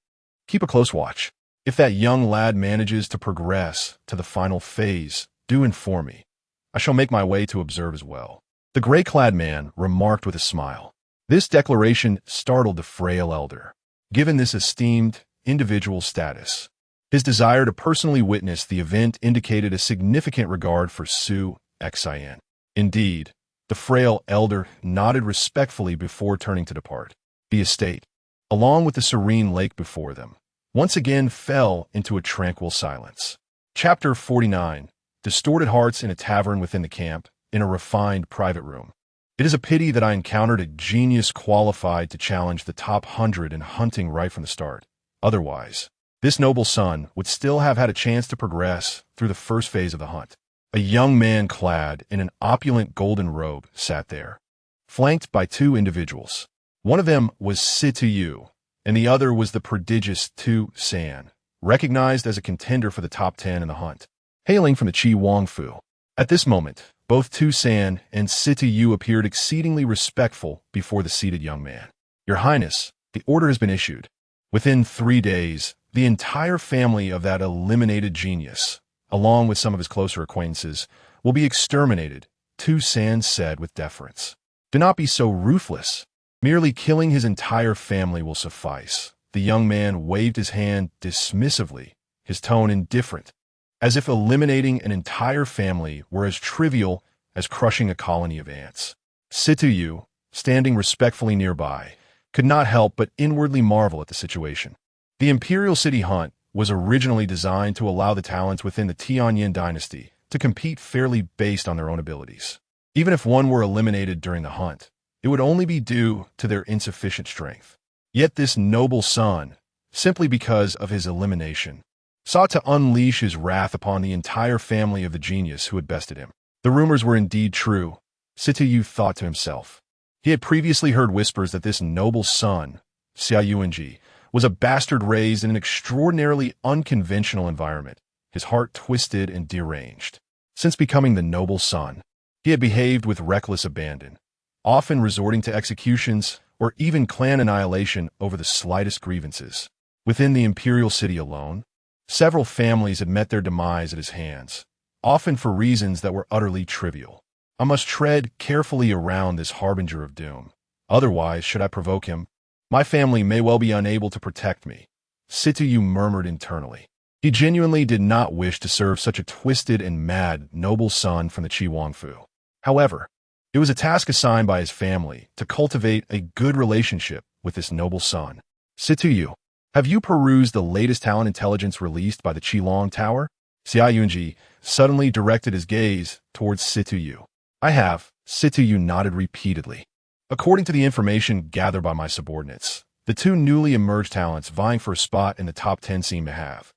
Keep a close watch. If that young lad manages to progress to the final phase, do inform me. I shall make my way to observe as well. The gray-clad man remarked with a smile. This declaration startled the frail elder. Given this esteemed individual status, his desire to personally witness the event indicated a significant regard for Su Xian. Indeed, the frail elder nodded respectfully before turning to depart. The estate, along with the serene lake before them, once again fell into a tranquil silence. Chapter 49. Distorted Hearts in a Tavern Within the Camp, in a refined private room. It is a pity that I encountered a genius qualified to challenge the top 100 in hunting right from the start. Otherwise, this noble son would still have had a chance to progress through the first phase of the hunt. A young man clad in an opulent golden robe sat there, flanked by 2 individuals. One of them was Situ, and the other was the prodigious Tu San, recognized as a contender for the top 10 in the hunt. hailing from the Qi Wangfu. At this moment, both Tu San and Situ Yu appeared exceedingly respectful before the seated young man. Your Highness, the order has been issued. Within 3 days, the entire family of that eliminated genius, along with some of his closer acquaintances, will be exterminated, Tu San said with deference. Do not be so ruthless. Merely killing his entire family will suffice. The young man waved his hand dismissively, his tone indifferent, as if eliminating an entire family were as trivial as crushing a colony of ants. Situ Yu, standing respectfully nearby, could not help but inwardly marvel at the situation. The Imperial City Hunt was originally designed to allow the talents within the Tianyin dynasty to compete fairly based on their own abilities. Even if one were eliminated during the hunt, it would only be due to their insufficient strength. Yet this noble son, simply because of his elimination, sought to unleash his wrath upon the entire family of the genius who had bested him. The rumors were indeed true, Situ Yu thought to himself. He had previously heard whispers that this noble son, Xia Yuanji, was a bastard raised in an extraordinarily unconventional environment, his heart twisted and deranged. Since becoming the noble son, he had behaved with reckless abandon, often resorting to executions or even clan annihilation over the slightest grievances. Within the imperial city alone, several families had met their demise at his hands, often for reasons that were utterly trivial. I must tread carefully around this harbinger of doom. Otherwise, should I provoke him, my family may well be unable to protect me. Situ Yu murmured internally. He genuinely did not wish to serve such a twisted and mad noble son from the Qi Wangfu. However, it was a task assigned by his family to cultivate a good relationship with this noble son. Situ Yu, have you perused the latest talent intelligence released by the Qilong Tower? Xia Yunji suddenly directed his gaze towards Situ Yu. I have, Situ Yu nodded repeatedly. According to the information gathered by my subordinates, the two newly emerged talents vying for a spot in the top 10 seem to have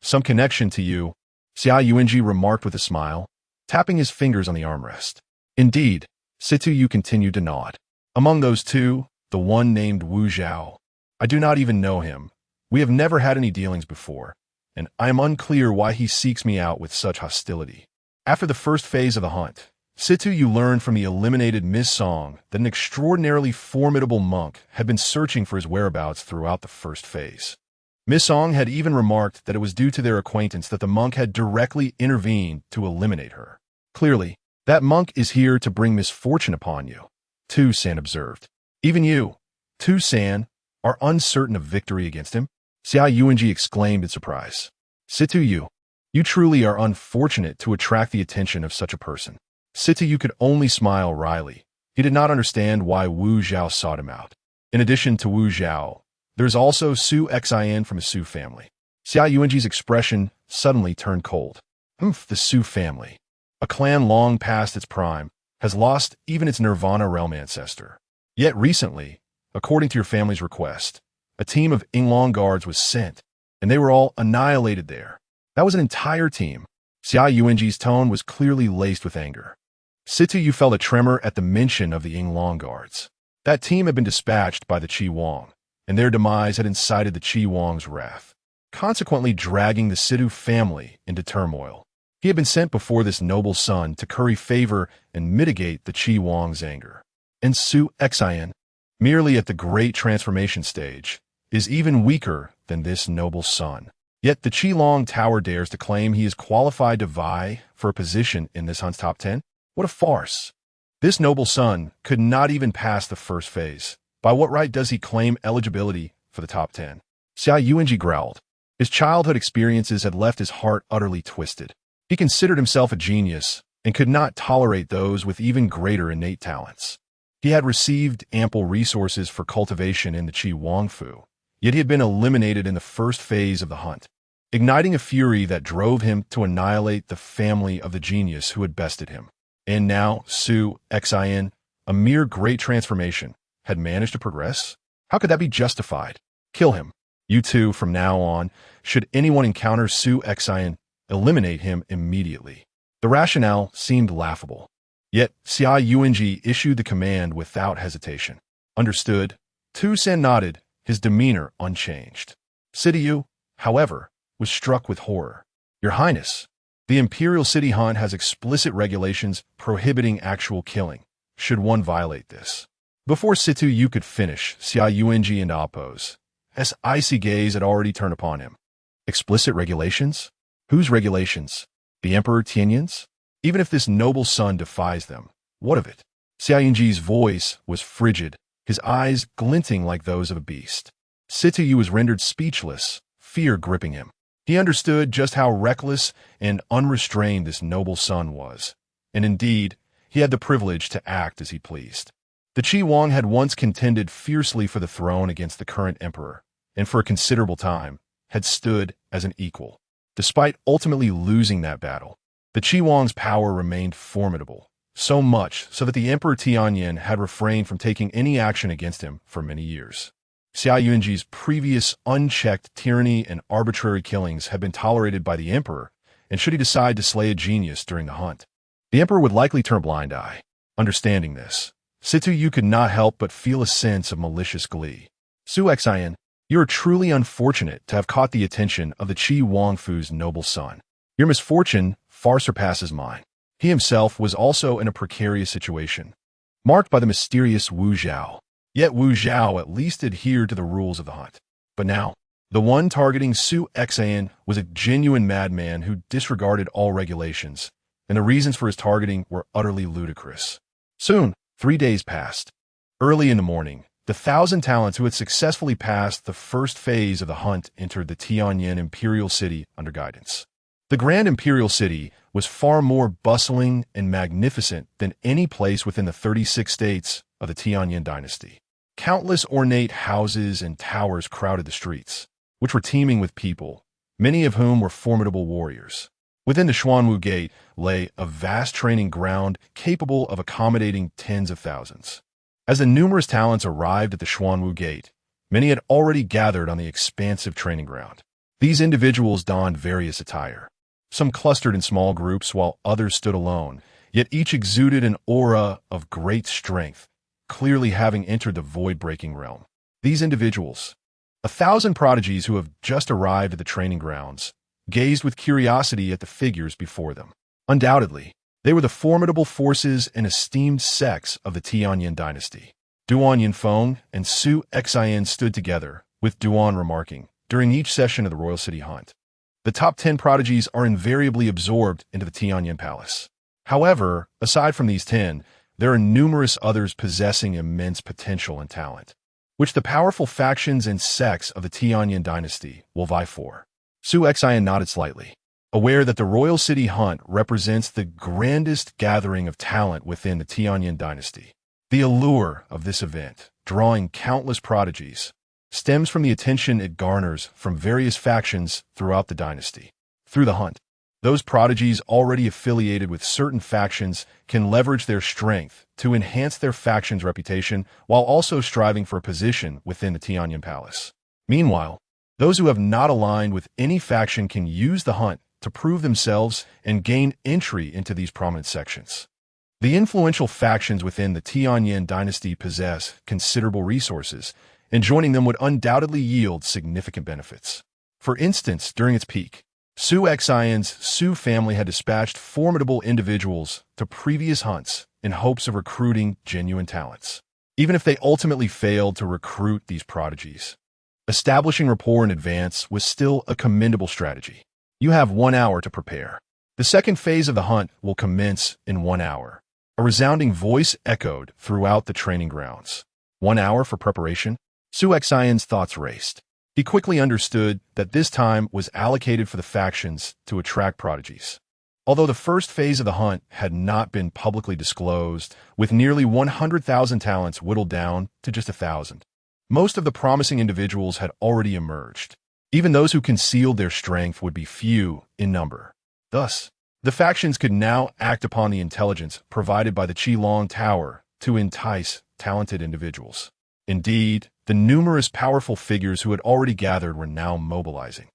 some connection to you, Xia Yuanji remarked with a smile, tapping his fingers on the armrest. Indeed, Situ Yu continued to nod. Among those two, the one named Wu Zhao. I do not even know him. We have never had any dealings before, and I am unclear why he seeks me out with such hostility. After the first phase of the hunt, Situ Yu learned from the eliminated Miss Song that an extraordinarily formidable monk had been searching for his whereabouts throughout the first phase. Miss Song had even remarked that it was due to their acquaintance that the monk had directly intervened to eliminate her. Clearly, that monk is here to bring misfortune upon you, Tu San observed. Even you, Tu San, are uncertain of victory against him? Xia Yuanji exclaimed in surprise. Situ Yu, you truly are unfortunate to attract the attention of such a person. Situ Yu could only smile wryly. He did not understand why Wu Zhao sought him out. In addition to Wu Zhao, there is also Su Xian from the Su family. Xia Yuanji's expression suddenly turned cold. The Su family, a clan long past its prime, has lost even its Nirvana realm ancestor. Yet recently, according to your family's request, a team of Yinglong guards was sent, and they were all annihilated there. That was an entire team. Xia Yuanji's tone was clearly laced with anger. Situ Yu felt a tremor at the mention of the Yinglong guards. That team had been dispatched by the Qi Wang, and their demise had incited the Qi Wang's wrath, consequently dragging the Situ family into turmoil. He had been sent before this noble son to curry favor and mitigate the Qi Wang's anger. And Su Xian, merely at the great transformation stage, is even weaker than this noble son. Yet the Qilong Tower dares to claim he is qualified to vie for a position in this hunt's top 10? What a farce. This noble son could not even pass the first phase. By what right does he claim eligibility for the top 10? Xia Yuanji growled. His childhood experiences had left his heart utterly twisted. He considered himself a genius and could not tolerate those with even greater innate talents. He had received ample resources for cultivation in the Qi Wangfu, yet he had been eliminated in the first phase of the hunt, igniting a fury that drove him to annihilate the family of the genius who had bested him. And now, Su Xian, a mere great transformation, had managed to progress? How could that be justified? Kill him. You two, from now on, should anyone encounter Su Xian, eliminate him immediately. The rationale seemed laughable. Yet, Xia Yuanji issued the command without hesitation. Understood. Tu San nodded, his demeanor unchanged. Situ Yu, however, was struck with horror. Your Highness, The Imperial City Hunt has explicit regulations prohibiting actual killing, should one violate this. Before Situ Yu could finish, Xia Yuanji and Apos, his icy gaze had already turned upon him. Explicit regulations? Whose regulations? The Emperor Tianyan's? Even if this noble son defies them, what of it? Xia Yuanji's voice was frigid, his eyes glinting like those of a beast. Situ Yu was rendered speechless, fear gripping him. He understood just how reckless and unrestrained this noble son was, and indeed, he had the privilege to act as he pleased. The Qi Wang had once contended fiercely for the throne against the current emperor, and for a considerable time had stood as an equal. Despite ultimately losing that battle, the Qi Wang's power remained formidable, so much so that the Emperor Tianyan had refrained from taking any action against him for many years. Xia Yuanji's previous unchecked tyranny and arbitrary killings had been tolerated by the emperor, and should he decide to slay a genius during the hunt, the emperor would likely turn a blind eye. Understanding this, Situ Yu could not help but feel a sense of malicious glee. Su Xian, you are truly unfortunate to have caught the attention of the Qi Wangfu's noble son. Your misfortune far surpasses mine. He himself was also in a precarious situation, marked by the mysterious Wu Zhao. Yet Wu Zhao at least adhered to the rules of the hunt. But now, the one targeting Su Xian was a genuine madman who disregarded all regulations, and the reasons for his targeting were utterly ludicrous. Soon, 3 days passed. Early in the morning, the 1,000 talents who had successfully passed the first phase of the hunt entered the Tianyan Imperial City under guidance. The Grand Imperial City was far more bustling and magnificent than any place within the 36 states of the Tianyan dynasty. Countless ornate houses and towers crowded the streets, which were teeming with people, many of whom were formidable warriors. Within the Xuanwu Gate lay a vast training ground capable of accommodating tens of thousands. As the numerous talents arrived at the Xuanwu Gate, many had already gathered on the expansive training ground. These individuals donned various attire. Some clustered in small groups while others stood alone, yet each exuded an aura of great strength, clearly having entered the void-breaking realm. These individuals, 1,000 prodigies who have just arrived at the training grounds, gazed with curiosity at the figures before them. Undoubtedly, they were the formidable forces and esteemed sects of the Tianyan dynasty. Duan Yinfeng and Su Xian stood together, with Duan remarking, during each session of the Royal City Hunt, the top 10 prodigies are invariably absorbed into the Tianyan Palace. However, aside from these 10, there are numerous others possessing immense potential and talent, which the powerful factions and sects of the Tianyan dynasty will vie for. Su Xian nodded slightly, aware that the Royal City Hunt represents the grandest gathering of talent within the Tianyan dynasty. The allure of this event, drawing countless prodigies, stems from the attention it garners from various factions throughout the dynasty. Through the hunt, those prodigies already affiliated with certain factions can leverage their strength to enhance their faction's reputation while also striving for a position within the Tianyan Palace. Meanwhile, those who have not aligned with any faction can use the hunt to prove themselves and gain entry into these prominent sections. The influential factions within the Tianyan dynasty possess considerable resources, and joining them would undoubtedly yield significant benefits. For instance, during its peak, Su Xian's Su family had dispatched formidable individuals to previous hunts in hopes of recruiting genuine talents. Even if they ultimately failed to recruit these prodigies, establishing rapport in advance was still a commendable strategy. You have 1 hour to prepare. The second phase of the hunt will commence in 1 hour. A resounding voice echoed throughout the training grounds. 1 hour for preparation? Su Xian's thoughts raced. He quickly understood that this time was allocated for the factions to attract prodigies. Although the first phase of the hunt had not been publicly disclosed, with nearly 100,000 talents whittled down to just 1,000, most of the promising individuals had already emerged. Even those who concealed their strength would be few in number. Thus, the factions could now act upon the intelligence provided by the Qilong Tower to entice talented individuals. Indeed, the numerous powerful figures who had already gathered were now mobilizing.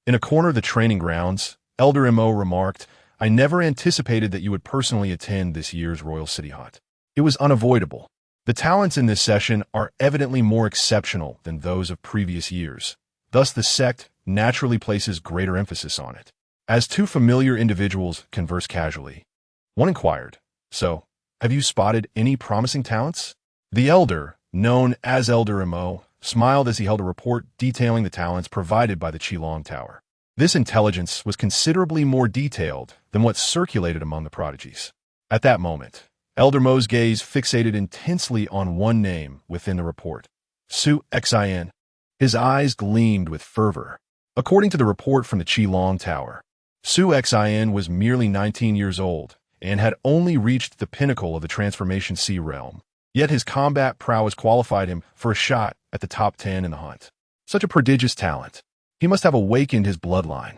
In a corner of the training grounds, Elder Mo remarked, "I never anticipated that you would personally attend this year's Royal City Hunt. It was unavoidable. The talents in this session are evidently more exceptional than those of previous years. Thus, the sect naturally places greater emphasis on it. As two familiar individuals conversed casually, one inquired, "So, have you spotted any promising talents?" The elder, known as Elder Mo, smiled as he held a report detailing the talents provided by the Qilong Tower. This intelligence was considerably more detailed than what circulated among the prodigies. At that moment, Elder Mo's gaze fixated intensely on one name within the report, Su Xin. His eyes gleamed with fervor. According to the report from the Qilong Tower, Su Xin was merely 19 years old and had only reached the pinnacle of the Transformation Sea realm. Yet his combat prowess qualified him for a shot at the top 10 in the hunt. Such a prodigious talent. He must have awakened his bloodline.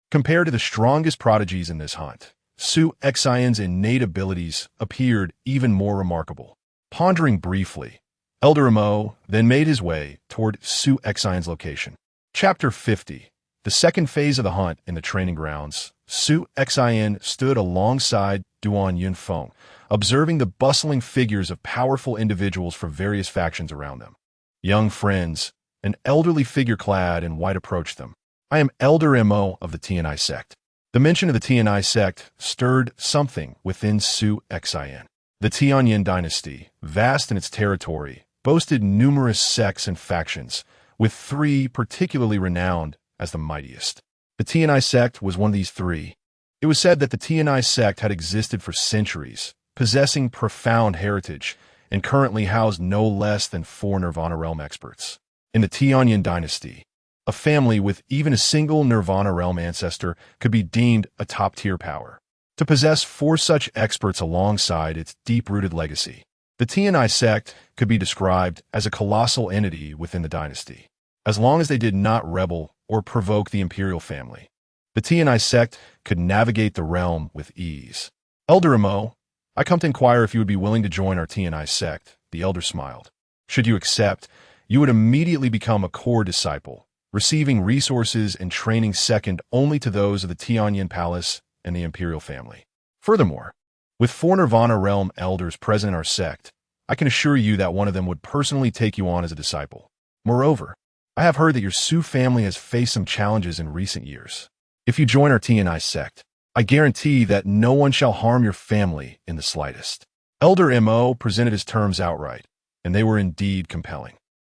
Compared to the strongest prodigies in this hunt, Su Xion's innate abilities appeared even more remarkable. Pondering briefly, Elder Mo then made his way toward Su Xion's location. Chapter 50. The second phase of the hunt in the training grounds. Su Xion stood alongside Duan Yunfeng, observing the bustling figures of powerful individuals from various factions around them. Young friends, an elderly figure clad in white approached them. "I am Elder Mo of the Tianai sect." The mention of the Tianai sect stirred something within Su Xion. The Tianyin dynasty, vast in its territory, boasted numerous sects and factions, with three particularly renowned as the mightiest. The Tianai sect was one of these three. It was said that the Tianai sect had existed for centuries, possessing profound heritage, and currently housed no less than 4 Nirvana realm experts. In the Tianyin dynasty, a family with even a single Nirvana realm ancestor could be deemed a top-tier power. To possess 4 such experts alongside its deep-rooted legacy, the Tianai sect could be described as a colossal entity within the dynasty. As long as they did not rebel or provoke the imperial family, the Tianai sect could navigate the realm with ease. "Elder Mo, I come to inquire if you would be willing to join our Tianai sect," the elder smiled. "Should you accept, you would immediately become a core disciple, receiving resources and training second only to those of the Tianyin Palace and the imperial family. Furthermore, with 4 Nirvana realm elders present in our sect, I can assure you that one of them would personally take you on as a disciple. Moreover, I have heard that your Su family has faced some challenges in recent years. If you join our Tianai sect, I guarantee that no one shall harm your family in the slightest." Elder Mo presented his terms outright, and they were indeed compelling.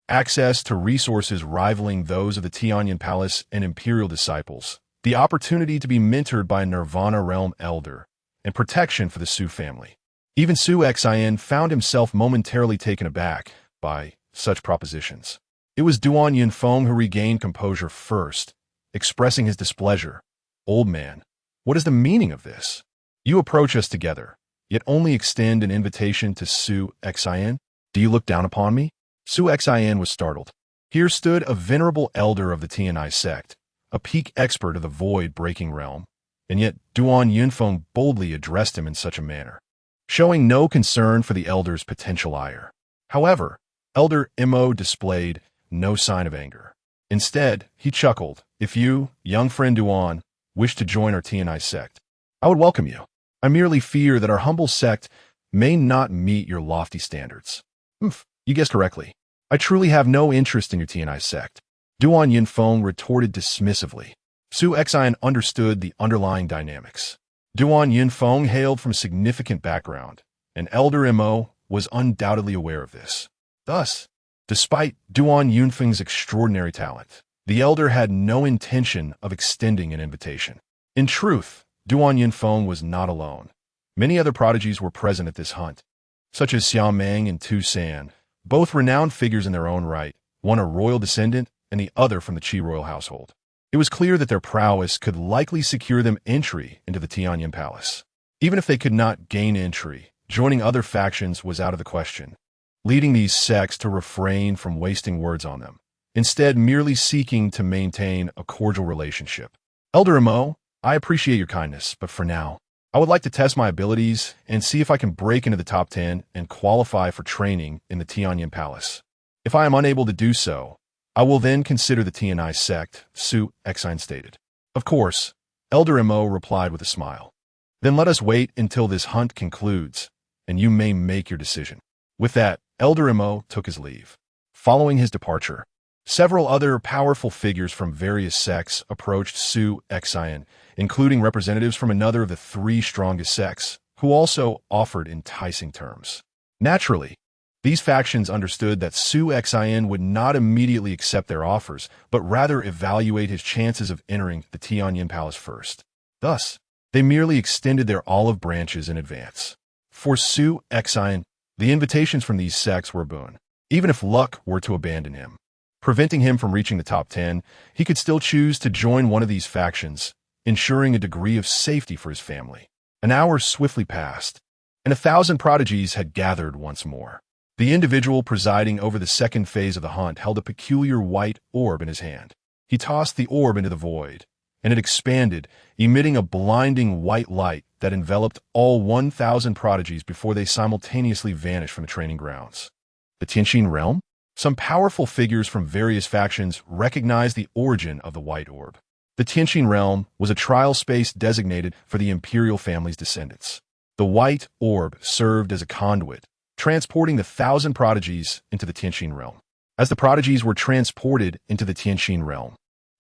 Access to resources rivaling those of the Tianyin Palace and imperial disciples, the opportunity to be mentored by a Nirvana realm elder, and protection for the Su family. Even Su Xion found himself momentarily taken aback by such propositions. It was Duan Yunfeng who regained composure first, expressing his displeasure. "Old man, what is the meaning of this? You approach us together, yet only extend an invitation to Su Xion? Do you look down upon me?" Su Xion was startled. Here stood a venerable elder of the Tianai sect, a peak expert of the void-breaking realm, and yet Duan Yunfeng boldly addressed him in such a manner, showing no concern for the elder's potential ire. However, Elder Mo displayed no sign of anger. Instead, he chuckled. "If you, young friend Duan, wish to join our Tianai sect, I would welcome you. I merely fear that our humble sect may not meet your lofty standards." You guessed correctly. I truly have no interest in your Tianai sect." Duan Yunfeng retorted dismissively. Su Xion understood the underlying dynamics. Duan Yunfeng hailed from a significant background, and Elder Mo was undoubtedly aware of this. Thus, despite Duan Yunfeng's extraordinary talent, the elder had no intention of extending an invitation. In truth, Duan Yunfeng was not alone. Many other prodigies were present at this hunt, such as Xiaomeng and Tu San, both renowned figures in their own right, one a royal descendant and the other from the Qi royal household. It was clear that their prowess could likely secure them entry into the Tianyin Palace. Even if they could not gain entry, joining other factions was out of the question, leading these sects to refrain from wasting words on them, instead merely seeking to maintain a cordial relationship. "Elder Mo, I appreciate your kindness, but for now, I would like to test my abilities and see if I can break into the top 10 and qualify for training in the Tianyin Palace. If I am unable to do so, I will then consider the Tianai sect," Su Xion stated. "Of course," Elder Mo replied with a smile. "Then let us wait until this hunt concludes, and you may make your decision." With that, Elder Mo took his leave. Following his departure, Several other powerful figures from various sects approached Su Xian, including representatives from another of the three strongest sects, who also offered enticing terms. Naturally, these factions understood that Su Xian would not immediately accept their offers, but rather evaluate his chances of entering the Tianyin Palace first. Thus, they merely extended their olive branches in advance. For Su Xian, the invitations from these sects were a boon. Even if luck were to abandon him, preventing him from reaching the top 10, he could still choose to join one of these factions, ensuring a degree of safety for his family. An hour swiftly passed, and 1,000 prodigies had gathered once more. The individual presiding over the second phase of the hunt held a peculiar white orb in his hand. He tossed the orb into the void, and it expanded, emitting a blinding white light that enveloped all 1,000 prodigies before they simultaneously vanished from the training grounds. The Tianxin realm? Some powerful figures from various factions recognized the origin of the white orb. The Tianxin realm was a trial space designated for the imperial family's descendants. The white orb served as a conduit, transporting the 1,000 prodigies into the Tianxin realm. As the prodigies were transported into the Tianxin realm,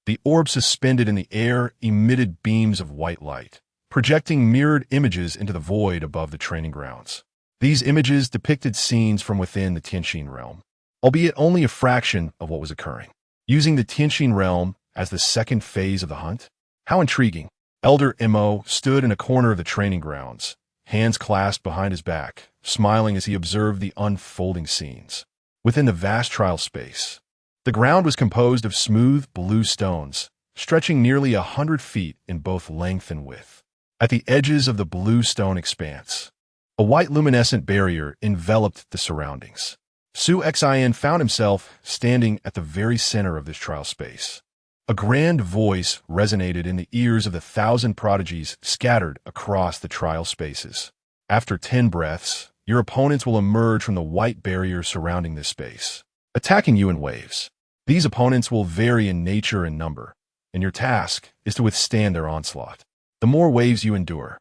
the orb suspended in the air emitted beams of white light, projecting mirrored images into the void above the training grounds. These images depicted scenes from within the Tianxin realm, albeit only a fraction of what was occurring. Using the Tianxin realm as the second phase of the hunt? How intriguing. Elder Mo stood in a corner of the training grounds, hands clasped behind his back, smiling as he observed the unfolding scenes. Within the vast trial space, the ground was composed of smooth blue stones, stretching nearly 100 feet in both length and width. At the edges of the blue stone expanse, a white luminescent barrier enveloped the surroundings. Su Xian found himself standing at the very center of this trial space. A grand voice resonated in the ears of the 1,000 prodigies scattered across the trial spaces. After 10 breaths, your opponents will emerge from the white barrier surrounding this space, attacking you in waves. These opponents will vary in nature and number, and your task is to withstand their onslaught. The more waves you endure,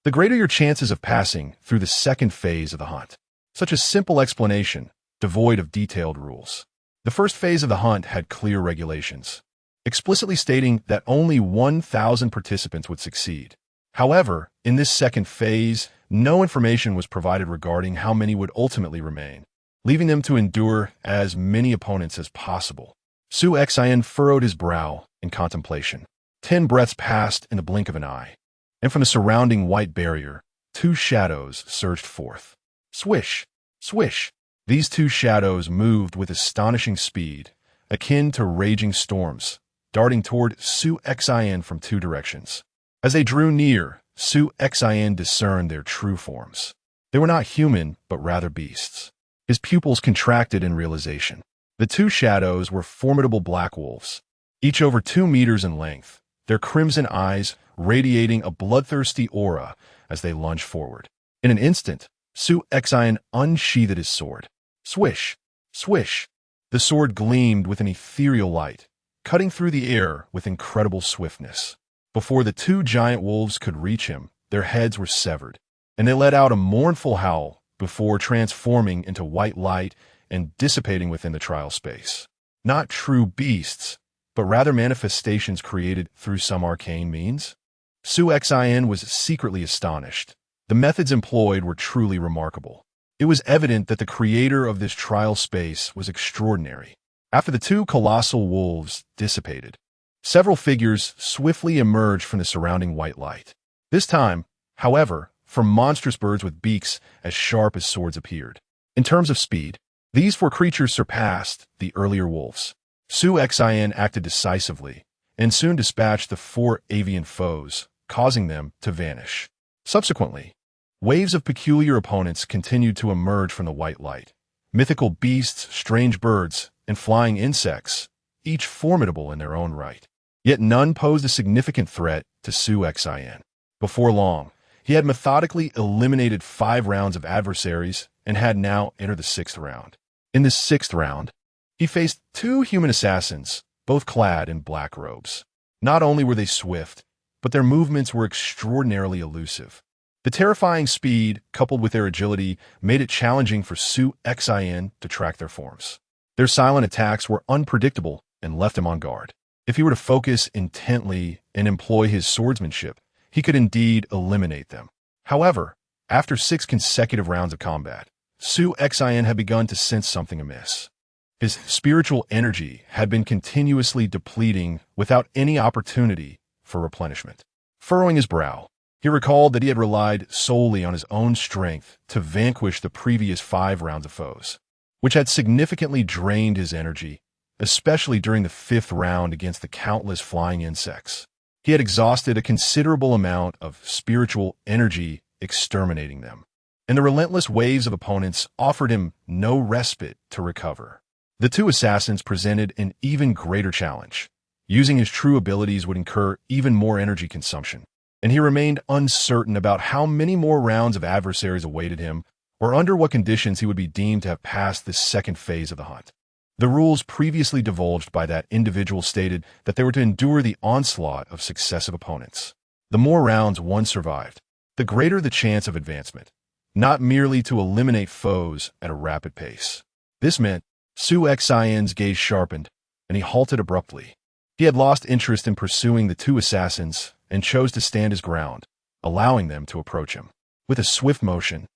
the greater your chances of passing through the second phase of the hunt. Such a simple explanation, devoid of detailed rules. The first phase of the hunt had clear regulations, explicitly stating that only 1,000 participants would succeed. However, in this second phase, no information was provided regarding how many would ultimately remain, leaving them to endure as many opponents as possible. Su Xian furrowed his brow in contemplation. 10 breaths passed in the blink of an eye, and from the surrounding white barrier, 2 shadows surged forth. Swish! Swish! These 2 shadows moved with astonishing speed, akin to raging storms, darting toward Su Xian from 2 directions. As they drew near, Su Xian discerned their true forms. They were not human, but rather beasts. His pupils contracted in realization. The 2 shadows were formidable black wolves, each over 2 meters in length, their crimson eyes radiating a bloodthirsty aura as they lunged forward. In an instant, Su Xian unsheathed his sword. Swish! Swish! The sword gleamed with an ethereal light, cutting through the air with incredible swiftness. Before the 2 giant wolves could reach him, their heads were severed, and they let out a mournful howl before transforming into white light and dissipating within the trial space. Not true beasts, but rather manifestations created through some arcane means. Su Xian was secretly astonished. The methods employed were truly remarkable. It was evident that the creator of this trial space was extraordinary. After the 2 colossal wolves dissipated, several figures swiftly emerged from the surrounding white light. This time, however, from monstrous birds with beaks as sharp as swords appeared. In terms of speed, these 4 creatures surpassed the earlier wolves. Su Xian acted decisively, and soon dispatched the 4 avian foes, causing them to vanish. Subsequently, waves of peculiar opponents continued to emerge from the white light. Mythical beasts, strange birds, and flying insects, each formidable in their own right. Yet none posed a significant threat to Su Xian. Before long, he had methodically eliminated 5 rounds of adversaries and had now entered the 6th round. In this 6th round, he faced 2 human assassins, both clad in black robes. Not only were they swift, but their movements were extraordinarily elusive. The terrifying speed, coupled with their agility, made it challenging for Su Xian to track their forms. Their silent attacks were unpredictable and left him on guard. If he were to focus intently and employ his swordsmanship, he could indeed eliminate them. However, after 6 consecutive rounds of combat, Su Xian had begun to sense something amiss. His spiritual energy had been continuously depleting without any opportunity for replenishment. Furrowing his brow, he recalled that he had relied solely on his own strength to vanquish the previous 5 rounds of foes, which had significantly drained his energy, especially during the 5th round against the countless flying insects. He had exhausted a considerable amount of spiritual energy exterminating them, and the relentless waves of opponents offered him no respite to recover. The 2 assassins presented an even greater challenge. Using his true abilities would incur even more energy consumption, and he remained uncertain about how many more rounds of adversaries awaited him or under what conditions he would be deemed to have passed this second phase of the hunt. The rules previously divulged by that individual stated that they were to endure the onslaught of successive opponents. The more rounds one survived, the greater the chance of advancement, not merely to eliminate foes at a rapid pace. This meant Su Xian's gaze sharpened, and he halted abruptly. He had lost interest in pursuing the 2 assassins and chose to stand his ground, allowing them to approach him. With a swift motion,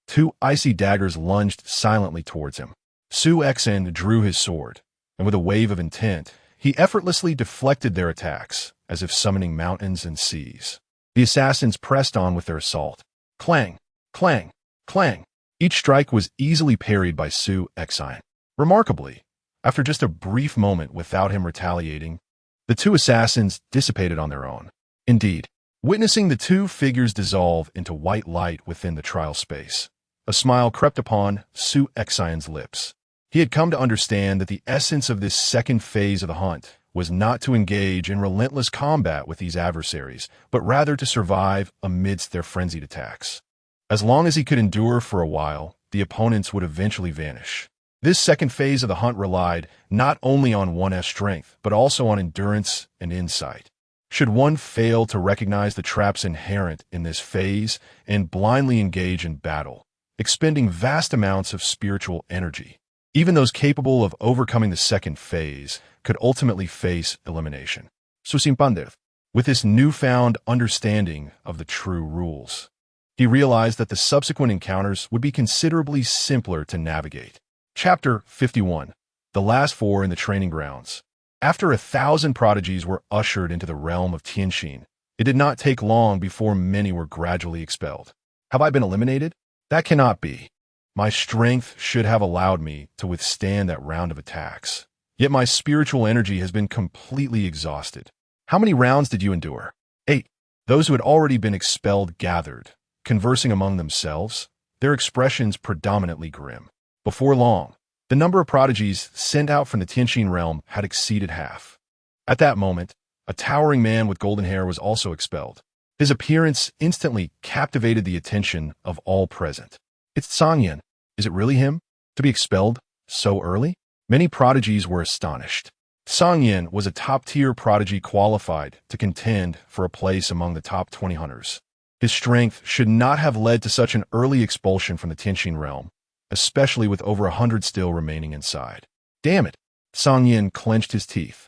2 icy daggers lunged silently towards him. Su Xian drew his sword, and with a wave of intent, he effortlessly deflected their attacks, as if summoning mountains and seas. The assassins pressed on with their assault. Clang, clang, clang. Each strike was easily parried by Su Xian. Remarkably, after just a brief moment without him retaliating, the 2 assassins dissipated on their own. Indeed, witnessing the 2 figures dissolve into white light within the trial space, a smile crept upon Su Xian's lips. He had come to understand that the essence of this second phase of the hunt was not to engage in relentless combat with these adversaries, but rather to survive amidst their frenzied attacks. As long as he could endure for a while, the opponents would eventually vanish. This second phase of the hunt relied not only on one's strength, but also on endurance and insight. Should one fail to recognize the traps inherent in this phase and blindly engage in battle, expending vast amounts of spiritual energy, even those capable of overcoming the second phase could ultimately face elimination. Susimpandev, with this newfound understanding of the true rules, he realized that the subsequent encounters would be considerably simpler to navigate. Chapter 51. The last 4 in the training grounds. After 1,000 prodigies were ushered into the realm of Tianxin, it did not take long before many were gradually expelled. Have I been eliminated? That cannot be. My strength should have allowed me to withstand that round of attacks. Yet my spiritual energy has been completely exhausted. How many rounds did you endure? 8. Those who had already been expelled gathered, conversing among themselves, their expressions predominantly grim. Before long, the number of prodigies sent out from the Tianxin realm had exceeded half. At that moment, a towering man with golden hair was also expelled. His appearance instantly captivated the attention of all present. It's Sangyan. Is it really him? To be expelled so early? Many prodigies were astonished. Sangyan was a top-tier prodigy qualified to contend for a place among the top 20 hunters. His strength should not have led to such an early expulsion from the Tianxin realm, especially with over 100 still remaining inside. Damn it! Sangyan clenched his teeth.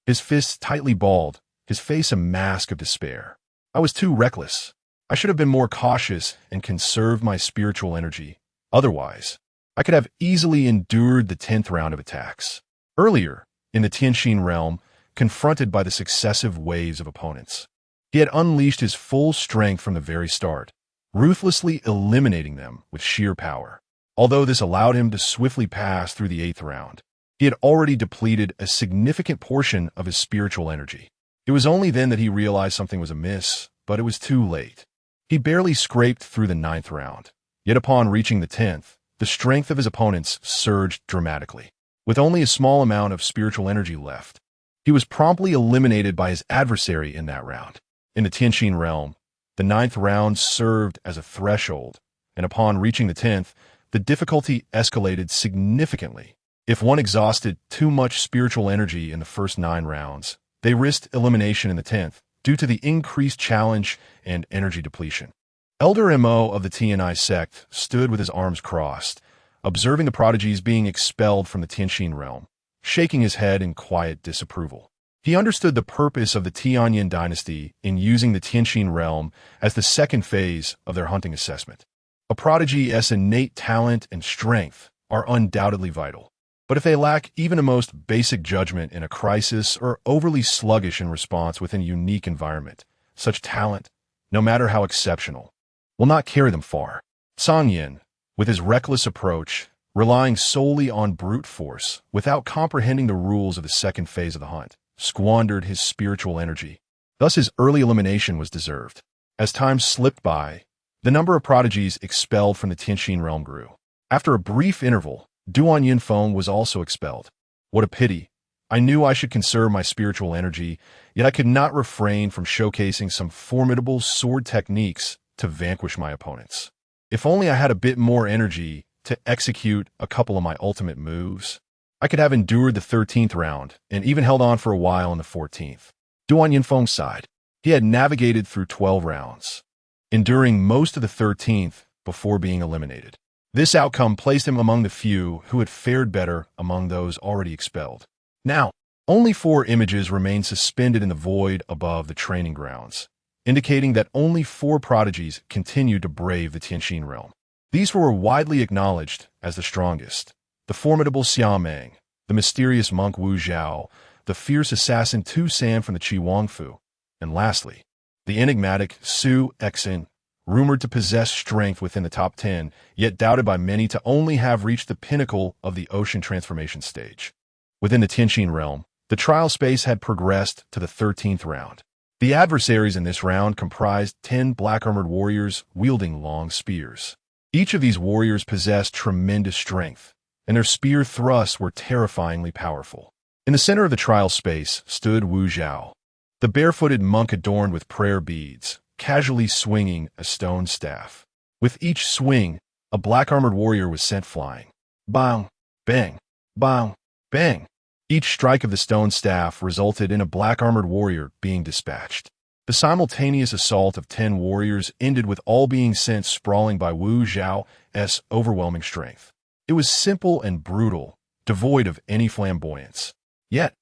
His fists tightly balled, his face a mask of despair. I was too reckless. I should have been more cautious and conserved my spiritual energy. Otherwise, I could have easily endured the 10th round of attacks. Earlier, in the Tianxin realm, confronted by the successive waves of opponents, he had unleashed his full strength from the very start, ruthlessly eliminating them with sheer power. Although this allowed him to swiftly pass through the 8th round, he had already depleted a significant portion of his spiritual energy. It was only then that he realized something was amiss, but it was too late. He barely scraped through the 9th round, yet upon reaching the 10th, the strength of his opponents surged dramatically. With only a small amount of spiritual energy left, he was promptly eliminated by his adversary in that round. In the Tianxin realm, the 9th round served as a threshold, and upon reaching the 10th, the difficulty escalated significantly. If one exhausted too much spiritual energy in the first 9 rounds, they risked elimination in the 10th due to the increased challenge and energy depletion. Elder Mo of the TNI sect stood with his arms crossed, observing the prodigies being expelled from the Tianxin realm, shaking his head in quiet disapproval. He understood the purpose of the Tianyin dynasty in using the Tianxin realm as the second phase of their hunting assessment. A prodigy's innate talent and strength are undoubtedly vital. But if they lack even the most basic judgment in a crisis or overly sluggish in response within a unique environment, such talent, no matter how exceptional, will not carry them far. Song Yin, with his reckless approach, relying solely on brute force without comprehending the rules of the second phase of the hunt, squandered his spiritual energy. Thus his early elimination was deserved. As time slipped by, the number of prodigies expelled from the Tianxin realm grew. After a brief interval, Duan Yinfeng was also expelled. What a pity. I knew I should conserve my spiritual energy, yet I could not refrain from showcasing some formidable sword techniques to vanquish my opponents. If only I had a bit more energy to execute a couple of my ultimate moves, I could have endured the 13th round and even held on for a while in the 14th. Duan Yinfeng sighed. He had navigated through 12 rounds, enduring most of the 13th before being eliminated. This outcome placed him among the few who had fared better among those already expelled. Now, only 4 images remained suspended in the void above the training grounds, indicating that only 4 prodigies continued to brave the Tianxin realm. These were widely acknowledged as the strongest: the formidable Xiaomeng, the mysterious monk Wu Zhao, the fierce assassin Tu San from the Qi Wangfu, and lastly, the enigmatic Su Exin, rumored to possess strength within the top 10, yet doubted by many to only have reached the pinnacle of the ocean transformation stage. Within the Tianxin realm, the trial space had progressed to the 13th round. The adversaries in this round comprised 10 black-armored warriors wielding long spears. Each of these warriors possessed tremendous strength, and their spear thrusts were terrifyingly powerful. In the center of the trial space stood Wu Zhao, the barefooted monk adorned with prayer beads, casually swinging a stone staff. With each swing, a black-armored warrior was sent flying. Bang, bang, bang, bang. Each strike of the stone staff resulted in a black-armored warrior being dispatched. The simultaneous assault of 10 warriors ended with all being sent sprawling by Wu Zhao's overwhelming strength. It was simple and brutal, devoid of any flamboyance. Yet,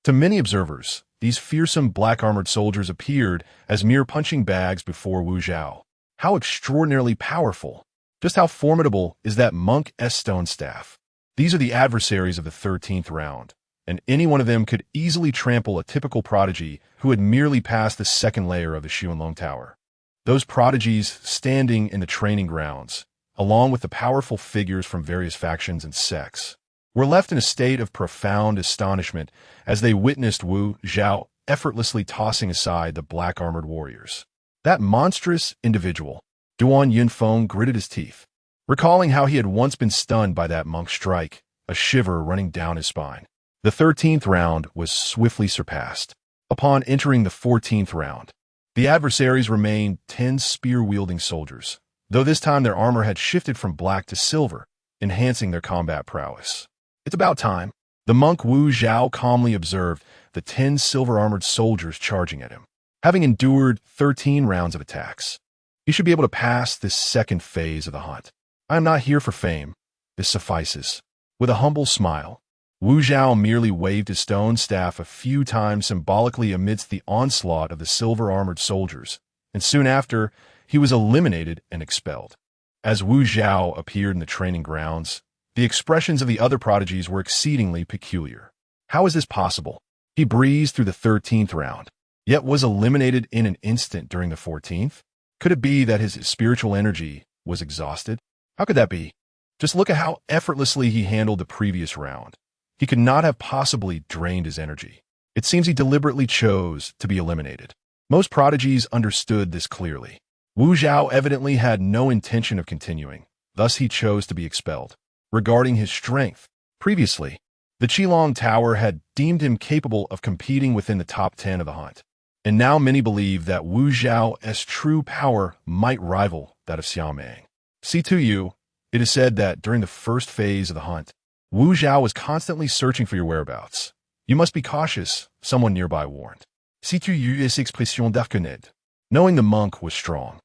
to many observers, these fearsome black-armored soldiers appeared as mere punching bags before Wu Zhao. How extraordinarily powerful! Just how formidable is that monk's stone staff? These are the adversaries of the 13th round, and any one of them could easily trample a typical prodigy who had merely passed the second layer of the Xuanlong Tower. Those prodigies standing in the training grounds, along with the powerful figures from various factions and sects, were left in a state of profound astonishment as they witnessed Wu Zhao effortlessly tossing aside the black-armored warriors. That monstrous individual, Duan Yinfeng, gritted his teeth, recalling how he had once been stunned by that monk's strike, a shiver running down his spine. The 13th round was swiftly surpassed. Upon entering the 14th round, the adversaries remained 10 spear-wielding soldiers, though this time their armor had shifted from black to silver, enhancing their combat prowess. It's about time. The monk Wu Zhao calmly observed the 10 silver-armored soldiers charging at him. Having endured 13 rounds of attacks, he should be able to pass this second phase of the hunt. I am not here for fame. This suffices. With a humble smile, Wu Zhao merely waved his stone staff a few times symbolically amidst the onslaught of the silver-armored soldiers, and soon after, he was eliminated and expelled. As Wu Zhao appeared in the training grounds, the expressions of the other prodigies were exceedingly peculiar. How is this possible? He breezed through the 13th round, yet was eliminated in an instant during the 14th? Could it be that his spiritual energy was exhausted? How could that be? Just look at how effortlessly he handled the previous round. He could not have possibly drained his energy. It seems he deliberately chose to be eliminated. Most prodigies understood this clearly. Wu Zhao evidently had no intention of continuing, thus he chose to be expelled. Regarding his strength, previously, the Qilong Tower had deemed him capable of competing within the top 10 of the hunt, and now many believe that Wu Zhao's true power might rival that of Xiaomeng. C2U, it is said that during the first phase of the hunt, Wu Zhao was constantly searching for your whereabouts. You must be cautious, someone nearby warned. C2U's expression d'arcanette. Knowing the monk was strong,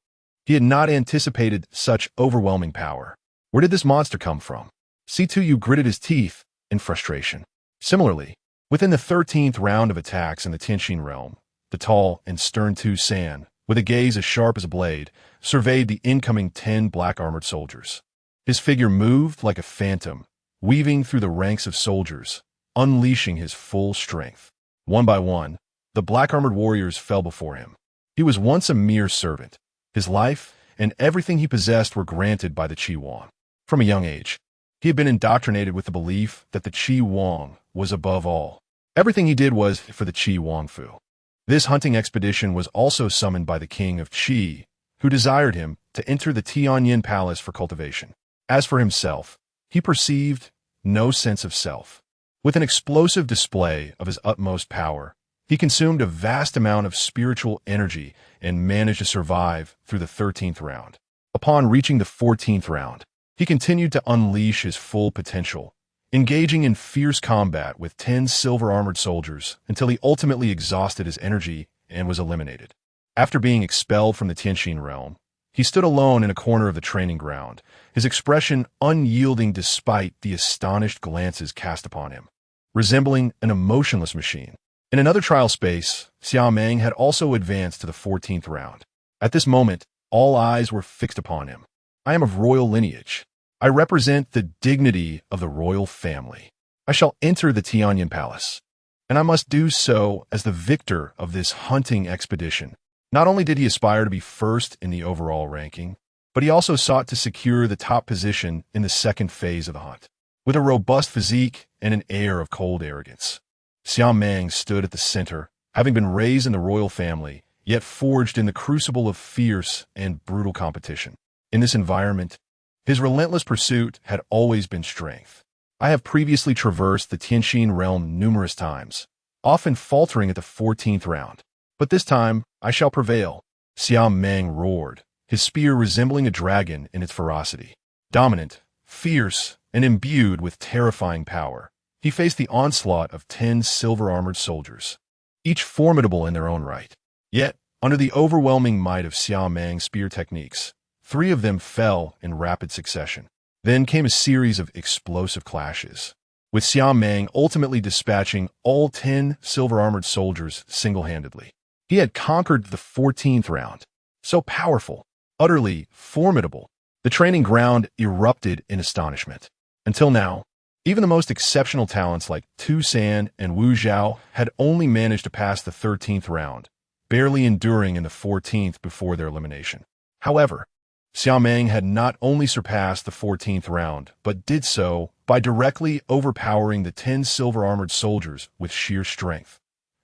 he had not anticipated such overwhelming power. Where did this monster come from? C2U gritted his teeth in frustration. Similarly, within the 13th round of attacks in the Tianxin realm, the tall and stern Tu San, with a gaze as sharp as a blade, surveyed the incoming 10 black-armored soldiers. His figure moved like a phantom, weaving through the ranks of soldiers, unleashing his full strength. One by one, the black-armored warriors fell before him. He was once a mere servant. His life and everything he possessed were granted by the Qi Wang. From a young age, he had been indoctrinated with the belief that the Qi Wang was above all. Everything he did was for the Qi Wang Fu. This hunting expedition was also summoned by the king of Qi, who desired him to enter the Tianyin palace for cultivation. As for himself, he perceived no sense of self. With an explosive display of his utmost power, he consumed a vast amount of spiritual energy and managed to survive through the 13th round. Upon reaching the 14th round, he continued to unleash his full potential, engaging in fierce combat with 10 silver-armored soldiers until he ultimately exhausted his energy and was eliminated. After being expelled from the Tianxin realm, he stood alone in a corner of the training ground, his expression unyielding despite the astonished glances cast upon him, resembling an emotionless machine. In another trial space, Xiao Meng had also advanced to the 14th round. At this moment, all eyes were fixed upon him. I am of royal lineage. I represent the dignity of the royal family. I shall enter the Tianyin palace, and I must do so as the victor of this hunting expedition. Not only did he aspire to be first in the overall ranking, but he also sought to secure the top position in the second phase of the hunt. With a robust physique and an air of cold arrogance, Xiao Meng stood at the center, having been raised in the royal family, yet forged in the crucible of fierce and brutal competition. In this environment, his relentless pursuit had always been strength. I have previously traversed the Tianxin realm numerous times, often faltering at the 14th round. But this time, I shall prevail. Xiao Meng roared, his spear resembling a dragon in its ferocity. Dominant, fierce, and imbued with terrifying power, he faced the onslaught of 10 silver-armored soldiers, each formidable in their own right. Yet, under the overwhelming might of Xiao Meng's spear techniques, 3 of them fell in rapid succession. Then came a series of explosive clashes, with Xiao Meng ultimately dispatching all 10 silver-armored soldiers single-handedly. He had conquered the 14th round. So powerful, utterly formidable, the training ground erupted in astonishment. Until now, even the most exceptional talents like Tu San and Wu Zhao had only managed to pass the 13th round, barely enduring in the 14th before their elimination. However, Xiao Meng had not only surpassed the 14th round, but did so by directly overpowering the 10 silver-armored soldiers with sheer strength.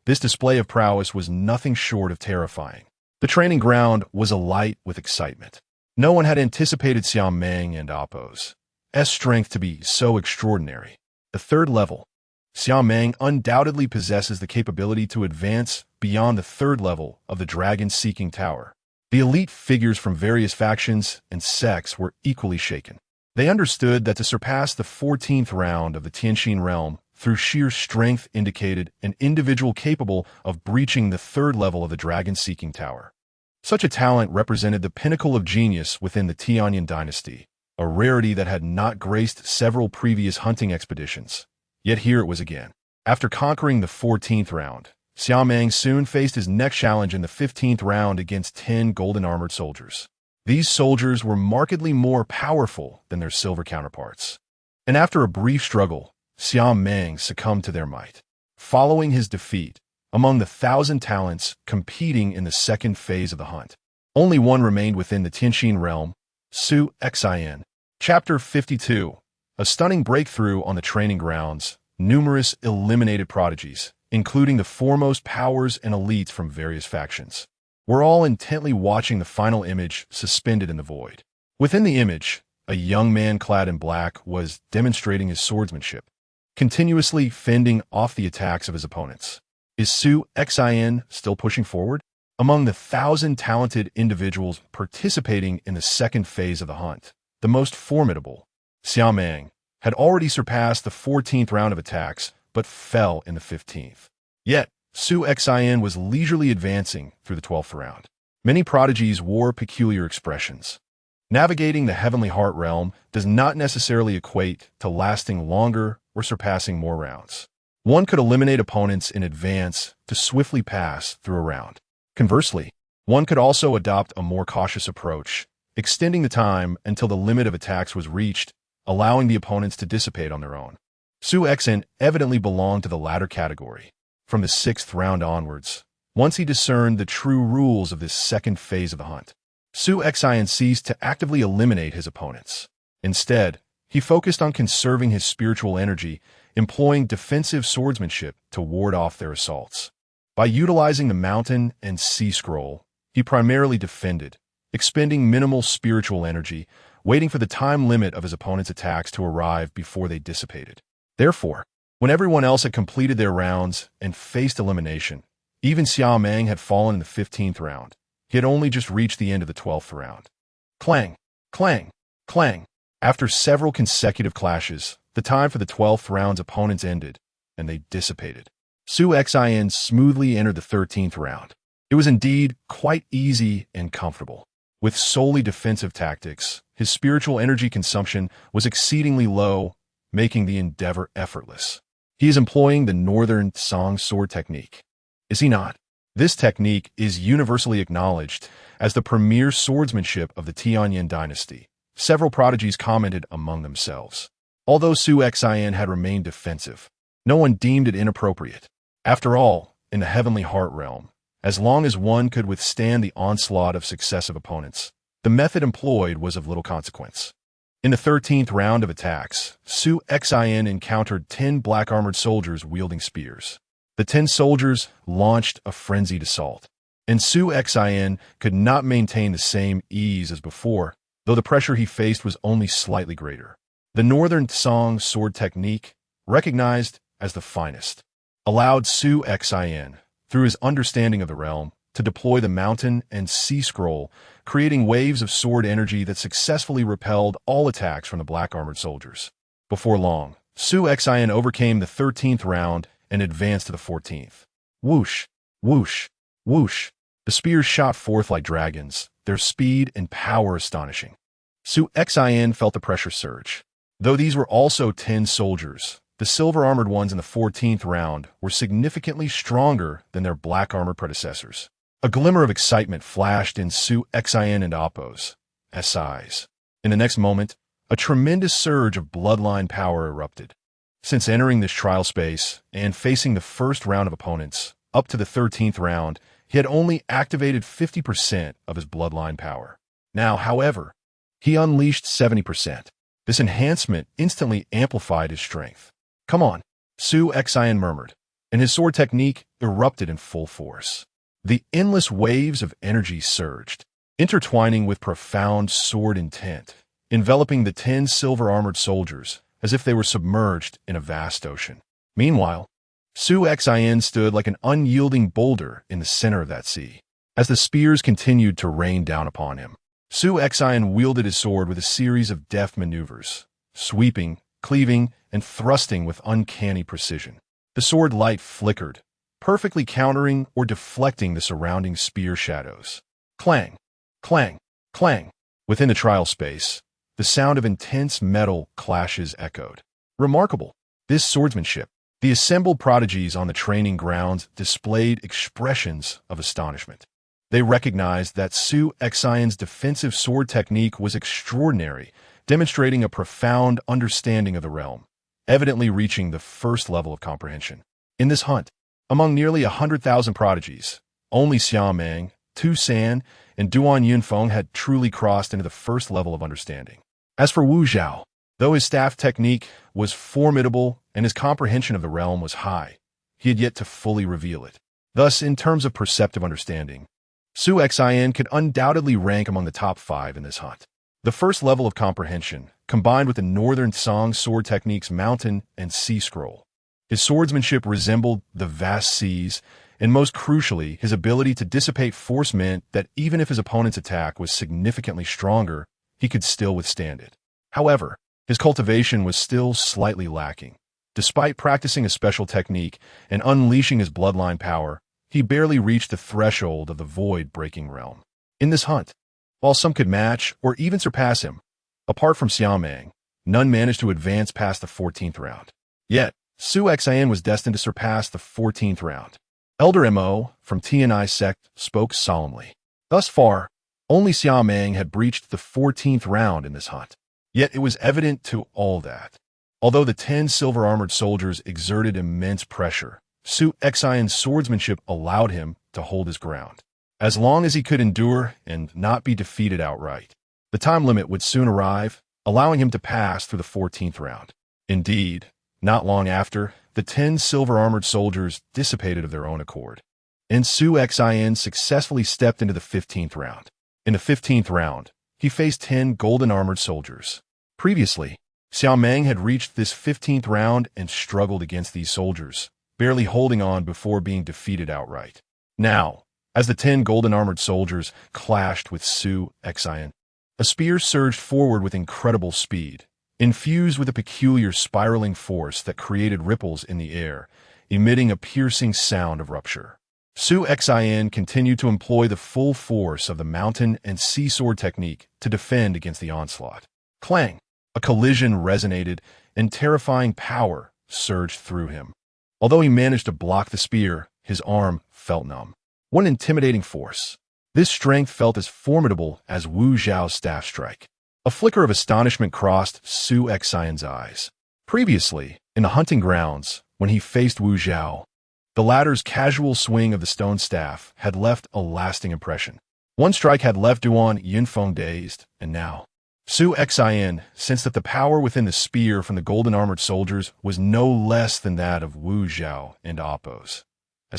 This display of prowess was nothing short of terrifying. The training ground was alight with excitement. No one had anticipated Xiao Meng and Appo's strength to be so extraordinary. The 3rd level. Xiao Meng undoubtedly possesses the capability to advance beyond the 3rd level of the dragon-seeking tower. The elite figures from various factions and sects were equally shaken. They understood that to surpass the 14th round of the Tianxin realm through sheer strength indicated an individual capable of breaching the 3rd level of the dragon-seeking tower. Such a talent represented the pinnacle of genius within the Tianyin dynasty, a rarity that had not graced several previous hunting expeditions. Yet here it was again. After conquering the 14th round, Xiao Meng soon faced his next challenge in the 15th round against 10 golden-armored soldiers. These soldiers were markedly more powerful than their silver counterparts. And after a brief struggle, Xiao Meng succumbed to their might. Following his defeat, among the 1,000 talents competing in the second phase of the hunt, only one remained within the Tianxin realm, Su Xin. Chapter 52. A stunning breakthrough on the training grounds, numerous eliminated prodigies, including the foremost powers and elites from various factions, were all intently watching the final image suspended in the void. Within the image, a young man clad in black was demonstrating his swordsmanship, continuously fending off the attacks of his opponents. Is Su Xin still pushing forward? Among the 1,000 talented individuals participating in the second phase of the hunt, the most formidable, Xiao Meng, had already surpassed the 14th round of attacks, but fell in the 15th. Yet, Su Xin was leisurely advancing through the 12th round. Many prodigies wore peculiar expressions. Navigating the Heavenly Heart realm does not necessarily equate to lasting longer or surpassing more rounds. One could eliminate opponents in advance to swiftly pass through a round. Conversely, one could also adopt a more cautious approach, extending the time until the limit of attacks was reached, allowing the opponents to dissipate on their own. Su Xan evidently belonged to the latter category. From the 6th round onwards, once he discerned the true rules of this second phase of the hunt, Su Xan ceased to actively eliminate his opponents. Instead, he focused on conserving his spiritual energy, employing defensive swordsmanship to ward off their assaults. By utilizing the Mountain and Sea Scroll, he primarily defended, expending minimal spiritual energy, waiting for the time limit of his opponent's attacks to arrive before they dissipated. Therefore, when everyone else had completed their rounds and faced elimination, even Xia Meng had fallen in the 15th round. He had only just reached the end of the 12th round. Clang, clang, clang. After several consecutive clashes, the time for the 12th round's opponents ended, and they dissipated. Su Xan smoothly entered the 13th round. It was indeed quite easy and comfortable. With solely defensive tactics, his spiritual energy consumption was exceedingly low, making the endeavor effortless. He is employing the Northern Song Sword technique. Is he not? This technique is universally acknowledged as the premier swordsmanship of the Tianyin dynasty. Several prodigies commented among themselves. Although Su Xan had remained defensive, no one deemed it inappropriate. After all, in the Heavenly Heart realm, as long as one could withstand the onslaught of successive opponents, the method employed was of little consequence. In the 13th round of attacks, Su Xan encountered 10 black-armored soldiers wielding spears. The 10 soldiers launched a frenzied assault, and Su Xan could not maintain the same ease as before, though the pressure he faced was only slightly greater. The Northern Song Sword technique, recognized as the finest, allowed Su Xan, through his understanding of the realm, to deploy the Mountain and Sea Scroll, creating waves of sword energy that successfully repelled all attacks from the black-armored soldiers. Before long, Su Xan overcame the 13th round and advanced to the 14th. Whoosh, whoosh, whoosh. The spears shot forth like dragons, their speed and power astonishing. Su Xan felt the pressure surge. Though these were also 10 soldiers, the silver-armored ones in the 14th round were significantly stronger than their black-armored predecessors. A glimmer of excitement flashed in Su Xan and Appo's eyes. In the next moment, a tremendous surge of bloodline power erupted. Since entering this trial space and facing the first round of opponents, up to the 13th round, he had only activated 50% of his bloodline power. Now, however, he unleashed 70%. This enhancement instantly amplified his strength. Come on, Su Xan murmured, and his sword technique erupted in full force. The endless waves of energy surged, intertwining with profound sword intent, enveloping the 10 silver-armored soldiers as if they were submerged in a vast ocean. Meanwhile, Su Xan stood like an unyielding boulder in the center of that sea. As the spears continued to rain down upon him, Su Xan wielded his sword with a series of deft maneuvers, sweeping, cleaving, and thrusting with uncanny precision. The sword light flickered, perfectly countering or deflecting the surrounding spear shadows. Clang, clang, clang. Within the trial space, the sound of intense metal clashes echoed. Remarkable! This swordsmanship. The assembled prodigies on the training grounds displayed expressions of astonishment. They recognized that Su Xan's defensive sword technique was extraordinary, demonstrating a profound understanding of the realm, evidently reaching the first level of comprehension. In this hunt, among nearly 100,000 prodigies, only Xia Meng, Tu San, and Duan Yunfeng had truly crossed into the first level of understanding. As for Wu Zhao, though his staff technique was formidable and his comprehension of the realm was high, he had yet to fully reveal it. Thus, in terms of perceptive understanding, Su Xan could undoubtedly rank among the top 5 in this hunt. The first level of comprehension, combined with the Northern Song sword technique's Mountain and Sea Scroll. His swordsmanship resembled the vast seas, and most crucially, his ability to dissipate force meant that even if his opponent's attack was significantly stronger, he could still withstand it. However, his cultivation was still slightly lacking. Despite practicing a special technique and unleashing his bloodline power, he barely reached the threshold of the void-breaking realm. In this hunt, While some could match or even surpass him, apart from Xiaomeng, none managed to advance past the 14th round. Yet, Su Xian was destined to surpass the 14th round. Elder Mo, from Tianai sect, spoke solemnly. Thus far, only Xiaomeng had breached the 14th round in this hunt. Yet it was evident to all that, although the 10 silver-armored soldiers exerted immense pressure, Su Xian's swordsmanship allowed him to hold his ground, as long as he could endure and not be defeated outright. The time limit would soon arrive, allowing him to pass through the 14th round. Indeed, not long after, the 10 silver-armored soldiers dissipated of their own accord, and Su Xian successfully stepped into the 15th round. In the 15th round, he faced 10 golden-armored soldiers. Previously, Xiaomeng had reached this 15th round and struggled against these soldiers, barely holding on before being defeated outright. Now, as the 10 golden-armored soldiers clashed with Su Xian, a spear surged forward with incredible speed, infused with a peculiar spiraling force that created ripples in the air, emitting a piercing sound of rupture. Su Xian continued to employ the full force of the mountain and sea sword technique to defend against the onslaught. Clang! A collision resonated, and terrifying power surged through him. Although he managed to block the spear, his arm felt numb. What an intimidating force! This strength felt as formidable as Wu Zhao's staff strike. A flicker of astonishment crossed Su Xian's eyes. Previously, in the hunting grounds, when he faced Wu Zhao, the latter's casual swing of the stone staff had left a lasting impression. One strike had left Duan Yunfeng dazed, and now, Su Xian sensed that the power within the spear from the golden-armored soldiers was no less than that of Wu Zhao and Appo's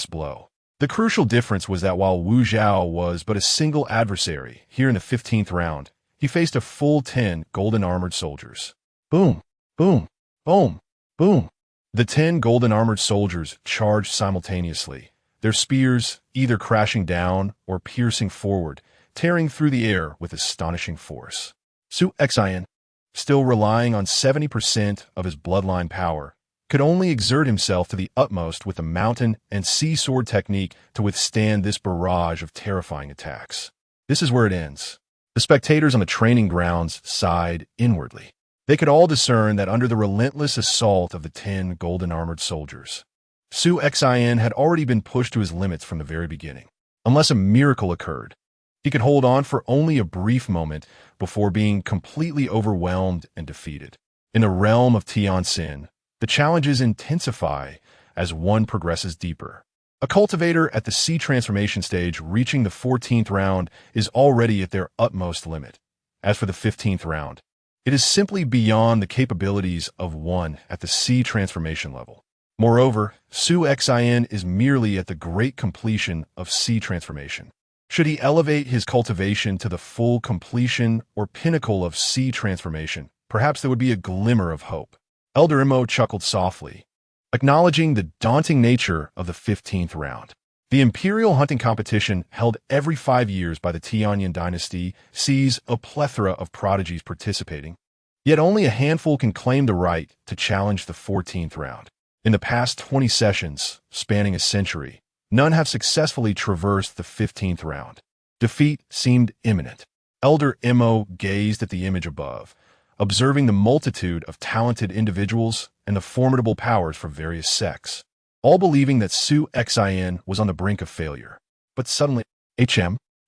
blow. The crucial difference was that while Wu Zhao was but a single adversary here in the 15th round, he faced a full 10 golden-armored soldiers. Boom, boom, boom, boom. The 10 golden-armored soldiers charged simultaneously, their spears either crashing down or piercing forward, tearing through the air with astonishing force. Su Xian, still relying on 70% of his bloodline power, could only exert himself to the utmost with the mountain and sea sword technique to withstand this barrage of terrifying attacks. This is where it ends. The spectators on the training grounds sighed inwardly. They could all discern that under the relentless assault of the 10 golden-armored soldiers, Su Xian had already been pushed to his limits from the very beginning. Unless a miracle occurred, he could hold on for only a brief moment before being completely overwhelmed and defeated. In the realm of Tianxin, the challenges intensify as one progresses deeper. A cultivator at the sea transformation stage reaching the 14th round is already at their utmost limit. As for the 15th round, it is simply beyond the capabilities of one at the sea transformation level. Moreover, Su Xian is merely at the great completion of sea transformation. Should he elevate his cultivation to the full completion or pinnacle of sea transformation, perhaps there would be a glimmer of hope. Elder Mo chuckled softly, acknowledging the daunting nature of the 15th round. The imperial hunting competition held every 5 years by the Tianyan dynasty sees a plethora of prodigies participating, yet only a handful can claim the right to challenge the 14th round. In the past 20 sessions, spanning a century, none have successfully traversed the 15th round. Defeat seemed imminent. Elder Mo gazed at the image above, observing the multitude of talented individuals and the formidable powers from various sects, all believing that Su Xian was on the brink of failure. But suddenly,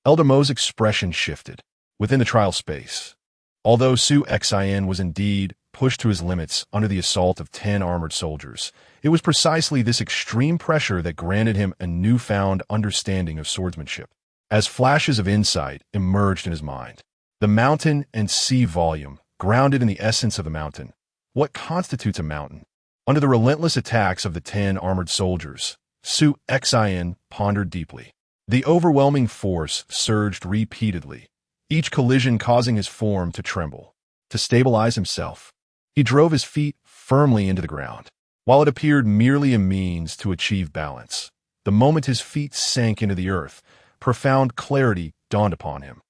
Elder Mo's expression shifted. Within the trial space, although Su Xian was indeed pushed to his limits under the assault of 10 armored soldiers, it was precisely this extreme pressure that granted him a newfound understanding of swordsmanship. As flashes of insight emerged in his mind, the mountain and sea volume, grounded in the essence of the mountain. What constitutes a mountain? Under the relentless attacks of the 10 armored soldiers, Su Xian pondered deeply. The overwhelming force surged repeatedly, each collision causing his form to tremble. To stabilize himself, he drove his feet firmly into the ground. While it appeared merely a means to achieve balance, the moment his feet sank into the earth, profound clarity dawned upon him.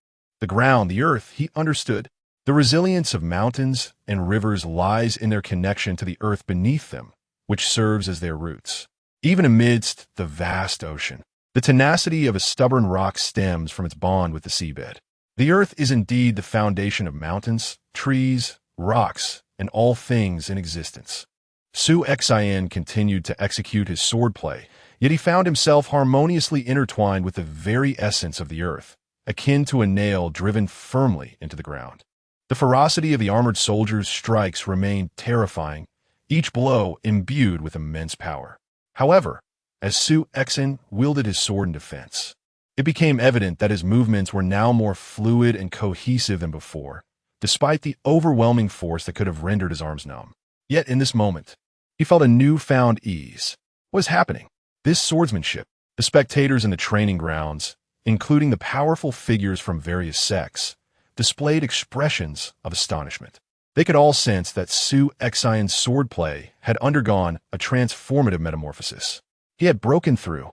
The ground, the earth, he understood. The resilience of mountains and rivers lies in their connection to the earth beneath them, which serves as their roots. Even amidst the vast ocean, the tenacity of a stubborn rock stems from its bond with the seabed. The earth is indeed the foundation of mountains, trees, rocks, and all things in existence. Su Xian continued to execute his swordplay, yet he found himself harmoniously intertwined with the very essence of the earth, akin to a nail driven firmly into the ground. The ferocity of the armored soldiers' strikes remained terrifying, each blow imbued with immense power. However, as Su Xian wielded his sword in defense, it became evident that his movements were now more fluid and cohesive than before, despite the overwhelming force that could have rendered his arms numb. Yet in this moment, he felt a newfound ease. What was happening? This swordsmanship, the spectators in the training grounds, including the powerful figures from various sects, displayed expressions of astonishment. They could all sense that Su Xian's swordplay had undergone a transformative metamorphosis. He had broken through.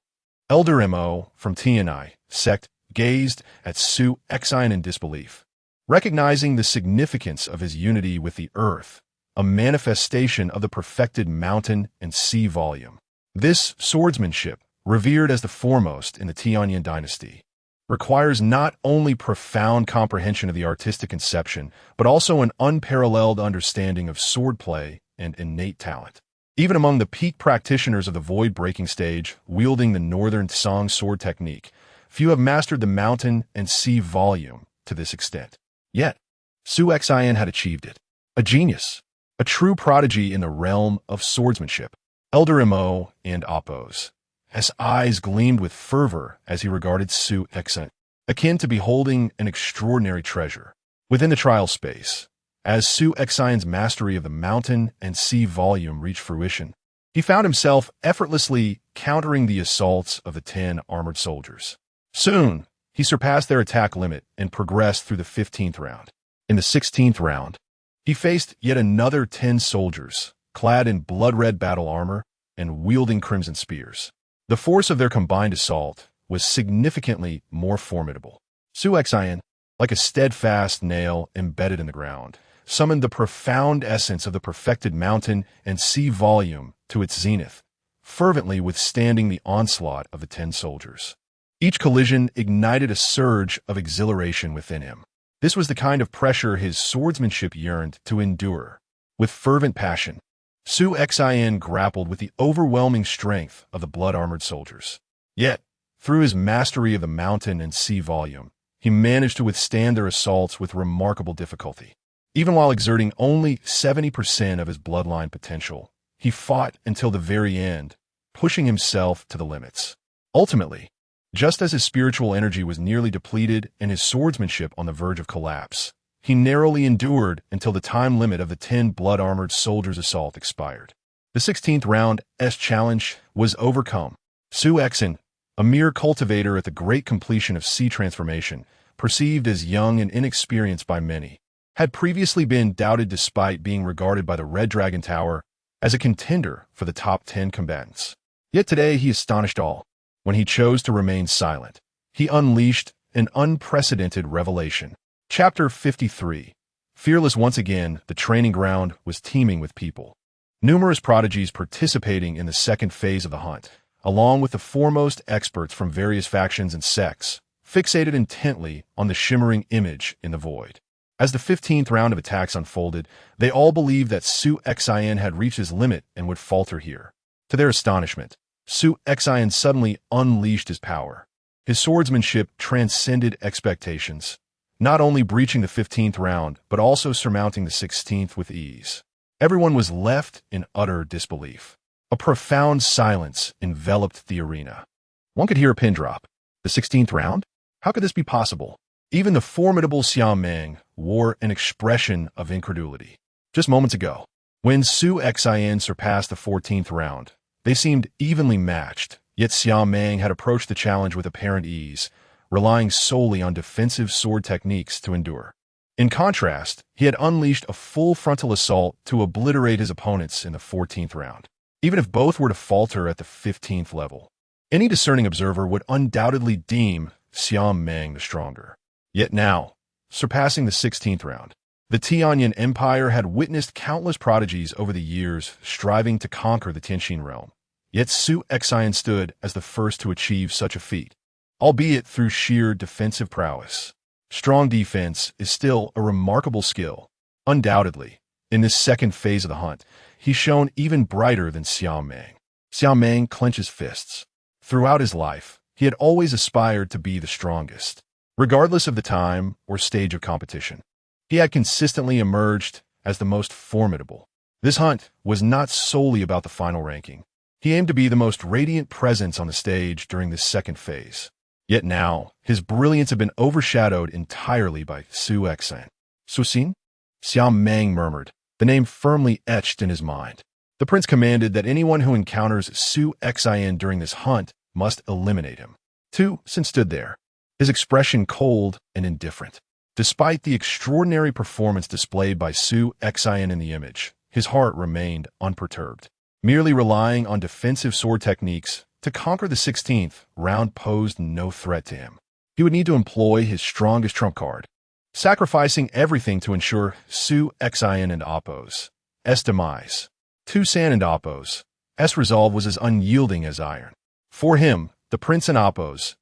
Elder Mo from Tianai sect gazed at Su Xian in disbelief, recognizing the significance of his unity with the earth, a manifestation of the perfected mountain and sea volume. This swordsmanship, revered as the foremost in the Tianyin dynasty, requires not only profound comprehension of the artistic conception, but also an unparalleled understanding of swordplay and innate talent. Even among the peak practitioners of the void-breaking stage, wielding the Northern Song sword technique, few have mastered the mountain and sea volume to this extent. Yet, Su Xian had achieved it. A genius, a true prodigy in the realm of swordsmanship. Elder Mo and Oppos. His eyes gleamed with fervor as he regarded Su Xian, akin to beholding an extraordinary treasure. Within the trial space, as Su Xian's mastery of the mountain and sea volume reached fruition, he found himself effortlessly countering the assaults of the 10 armored soldiers. Soon, he surpassed their attack limit and progressed through the 15th round. In the 16th round, he faced yet another 10 soldiers, clad in blood-red battle armor and wielding crimson spears. The force of their combined assault was significantly more formidable. Su Xian, like a steadfast nail embedded in the ground, summoned the profound essence of the perfected mountain and sea volume to its zenith, fervently withstanding the onslaught of the 10 soldiers. Each collision ignited a surge of exhilaration within him. This was the kind of pressure his swordsmanship yearned to endure. With fervent passion, Su Xian grappled with the overwhelming strength of the blood-armored soldiers. Yet, through his mastery of the mountain and sea volume, he managed to withstand their assaults with remarkable difficulty. Even while exerting only 70% of his bloodline potential, he fought until the very end, pushing himself to the limits. Ultimately, just as his spiritual energy was nearly depleted and his swordsmanship on the verge of collapse, he narrowly endured until the time limit of the 10 blood-armored soldiers' assault expired. The 16th round's challenge was overcome. Su Xian, a mere cultivator at the great completion of sea transformation, perceived as young and inexperienced by many, had previously been doubted despite being regarded by the Red Dragon Tower as a contender for the top 10 combatants. Yet today he astonished all. When he chose to remain silent, he unleashed an unprecedented revelation. Chapter 53. Fearless once again, the training ground was teeming with people. Numerous prodigies participating in the second phase of the hunt, along with the foremost experts from various factions and sects, fixated intently on the shimmering image in the void. As the 15th round of attacks unfolded, they all believed that Su Xian had reached his limit and would falter here. To their astonishment, Su Xian suddenly unleashed his power. His swordsmanship transcended expectations, not only breaching the 15th round, but also surmounting the 16th with ease. Everyone was left in utter disbelief. A profound silence enveloped the arena. One could hear a pin drop. The 16th round? How could this be possible? Even the formidable Xiao Meng wore an expression of incredulity. Just moments ago, when Su Xian surpassed the 14th round, they seemed evenly matched, yet Xiao Meng had approached the challenge with apparent ease, relying solely on defensive sword techniques to endure. In contrast, he had unleashed a full frontal assault to obliterate his opponents in the 14th round. Even if both were to falter at the 15th level, any discerning observer would undoubtedly deem Xiao Meng the stronger. Yet now, surpassing the 16th round, the Tianyin Empire had witnessed countless prodigies over the years striving to conquer the Tianxin realm. Yet Su Xian stood as the first to achieve such a feat, albeit through sheer defensive prowess. strong defense is still a remarkable skill. Undoubtedly, in this second phase of the hunt, he shone even brighter than Xiao Meng. Xiao Meng clenches fists. Throughout his life, he had always aspired to be the strongest, regardless of the time or stage of competition. He had consistently emerged as the most formidable. This hunt was not solely about the final ranking. He aimed to be the most radiant presence on the stage during this second phase. Yet now, his brilliance had been overshadowed entirely by Su Exan. Suxin? Xiao Meng murmured, the name firmly etched in his mind. The prince commanded that anyone who encounters Su Exan during this hunt must eliminate him. Tu Sin stood there, his expression cold and indifferent. Despite the extraordinary performance displayed by Su Exan in the image, his heart remained unperturbed. Merely relying on defensive sword techniques to conquer the 16th round posed no threat to him. He would need to employ his strongest trump card, sacrificing everything to ensure Su Exan and Appo's demise. Tu San and Appo's resolve was as unyielding as iron. For him, the prince and Appo's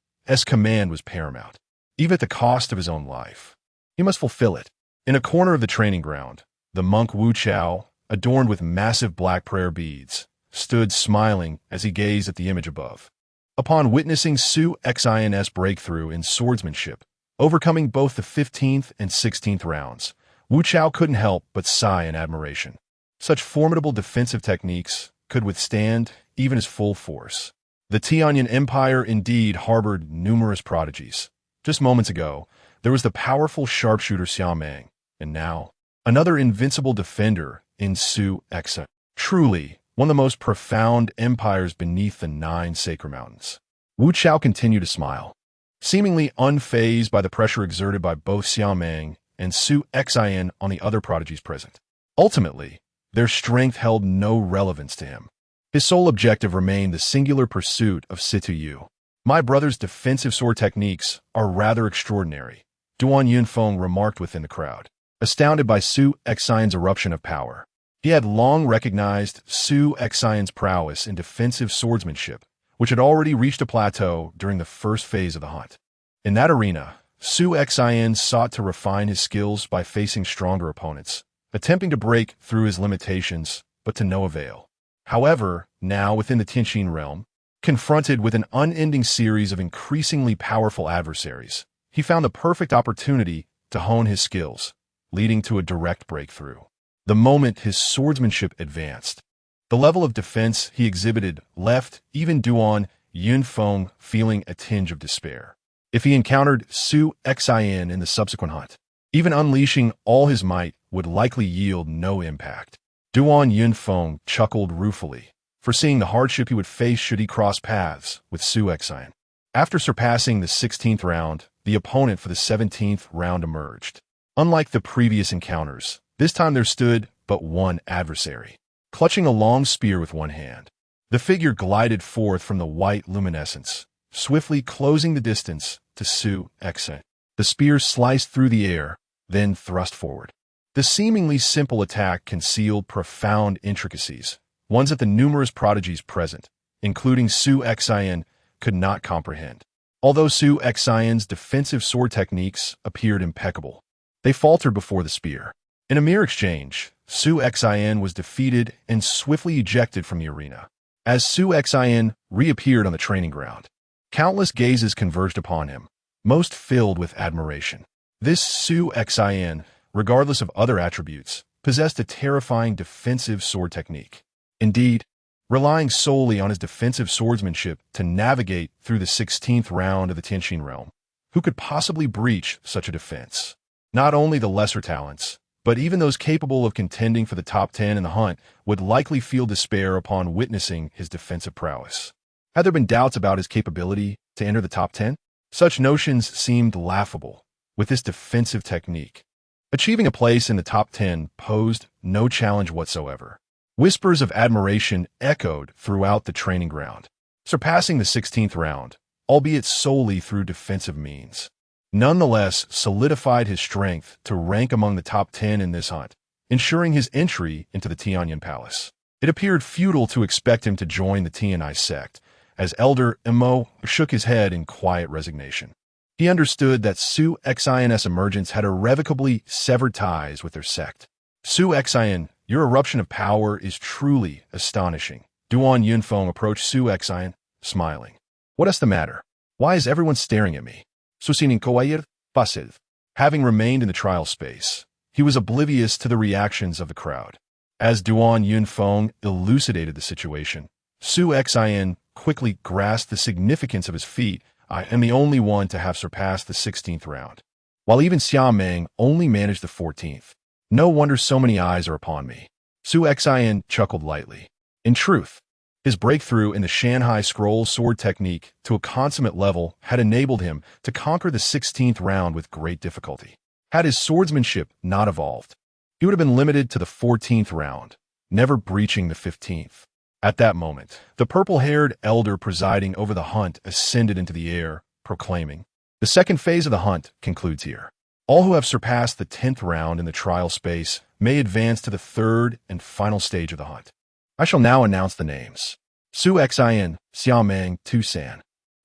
command was paramount, even at the cost of his own life. He must fulfill it. In a corner of the training ground, the monk Wu Chao, adorned with massive black prayer beads, stood smiling as he gazed at the image above. Upon witnessing Su Exan's breakthrough in swordsmanship, overcoming both the 15th and 16th rounds, Wu Chao couldn't help but sigh in admiration. Such formidable defensive techniques could withstand even his full force. The Tianyan Empire indeed harbored numerous prodigies. Just moments ago, there was the powerful sharpshooter Xiao Meng, and now, another invincible defender in Su Exan. Truly, one of the most profound empires beneath the 9 sacred mountains. Wu Chao continued to smile, seemingly unfazed by the pressure exerted by both Xiao Meng and Su Exan on the other prodigies present. Ultimately, their strength held no relevance to him. His sole objective remained the singular pursuit of Situ Yu. My brother's defensive sword techniques are rather extraordinary, Duan Yunfeng remarked within the crowd, astounded by Su Exan's eruption of power. He had long recognized Su Exan's prowess in defensive swordsmanship, which had already reached a plateau during the first phase of the hunt. In that arena, Su Exan sought to refine his skills by facing stronger opponents, attempting to break through his limitations, but to no avail. However, now within the Tianxin realm, confronted with an unending series of increasingly powerful adversaries, he found the perfect opportunity to hone his skills, leading to a direct breakthrough. The moment his swordsmanship advanced, the level of defense he exhibited left even Duan Yunfeng feeling a tinge of despair. If he encountered Su Exan in the subsequent hunt, even unleashing all his might would likely yield no impact. Duan Yunfeng chuckled ruefully, foreseeing the hardship he would face should he cross paths with Su Exan. After surpassing the 16th round, the opponent for the 17th round emerged. Unlike the previous encounters, this time there stood but one adversary, clutching a long spear with one hand. The figure glided forth from the white luminescence, swiftly closing the distance to Su Exan. The spear sliced through the air, then thrust forward. The seemingly simple attack concealed profound intricacies, ones that the numerous prodigies present, including Su Exan, could not comprehend. Although Su Exan's defensive sword techniques appeared impeccable, they faltered before the spear. In a mere exchange, Su Exan was defeated and swiftly ejected from the arena. As Su Exan reappeared on the training ground, countless gazes converged upon him, most filled with admiration. This Su Exan, regardless of other attributes, possessed a terrifying defensive sword technique. Indeed, relying solely on his defensive swordsmanship to navigate through the 16th round of the Tianxin realm, who could possibly breach such a defense? Not only the lesser talents, but even those capable of contending for the top 10 in the hunt would likely feel despair upon witnessing his defensive prowess. Had there been doubts about his capability to enter the top 10? Such notions seemed laughable. With this defensive technique, achieving a place in the top 10 posed no challenge whatsoever. Whispers of admiration echoed throughout the training ground, surpassing the 16th round, albeit solely through defensive means. Nonetheless, solidified his strength to rank among the top 10 in this hunt, ensuring his entry into the Tianyan Palace. It appeared futile to expect him to join the Tianai sect, as Elder Imo shook his head in quiet resignation. He understood that Su Xin's emergence had irrevocably severed ties with their sect. Su Xin, your eruption of power is truly astonishing. Duan Yunfeng approached Su Xin, smiling. What is the matter? Why is everyone staring at me? Susinin Koayir, Basid. Having remained in the trial space, he was oblivious to the reactions of the crowd. As Duan Yunfeng elucidated the situation, Su Xin quickly grasped the significance of his feat. I am the only one to have surpassed the 16th round, while even Xia Meng only managed the 14th. No wonder so many eyes are upon me. Su Xin chuckled lightly. In truth, his breakthrough in the Shanghai Scroll sword technique to a consummate level had enabled him to conquer the 16th round with great difficulty. Had his swordsmanship not evolved, he would have been limited to the 14th round, never breaching the 15th. At that moment, the purple-haired elder presiding over the hunt ascended into the air, proclaiming, "The second phase of the hunt concludes here. All who have surpassed the 10th round in the trial space may advance to the third and final stage of the hunt. I shall now announce the names. Su Xin, Xiaomeng, Tusan."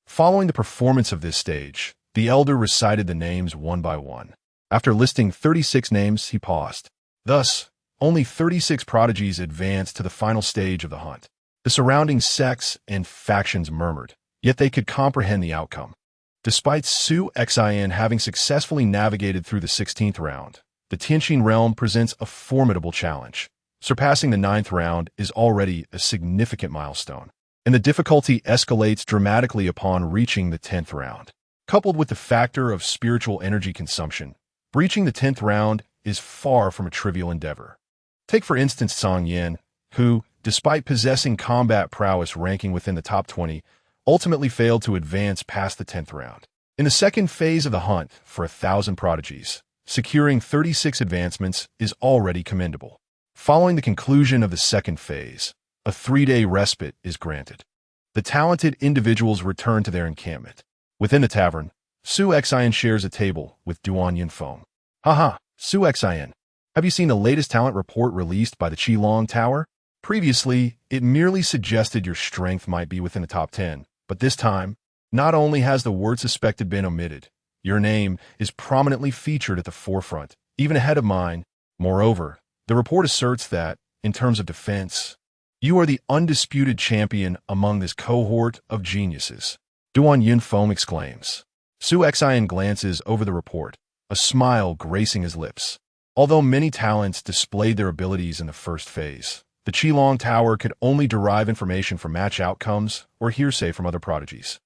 Following the performance of this stage, the elder recited the names one by one. After listing 36 names, he paused. Thus, only 36 prodigies advanced to the final stage of the hunt. The surrounding sects and factions murmured, yet they could comprehend the outcome. Despite Su Xin having successfully navigated through the 16th round, the Tianqin realm presents a formidable challenge. Surpassing the 9th round is already a significant milestone, and the difficulty escalates dramatically upon reaching the 10th round. Coupled with the factor of spiritual energy consumption, breaching the 10th round is far from a trivial endeavor. Take for instance Song Yin, who, despite possessing combat prowess ranking within the top 20, ultimately failed to advance past the 10th round. In the second phase of the hunt for 1,000 prodigies, securing 36 advancements is already commendable. Following the conclusion of the second phase, a 3-day respite is granted. The talented individuals return to their encampment. Within the tavern, Su Xin shares a table with Duan Yunfeng. Haha, Su Xin. Have you seen the latest talent report released by the Qilong Tower? Previously, it merely suggested your strength might be within the top 10, but this time, not only has the word suspected been omitted, your name is prominently featured at the forefront, even ahead of mine. Moreover, the report asserts that, in terms of defense, you are the undisputed champion among this cohort of geniuses. Duan Yunfeng exclaims. Su Xin glances over the report, a smile gracing his lips. Although many talents displayed their abilities in the first phase, the Qilong Tower could only derive information from match outcomes or hearsay from other prodigies,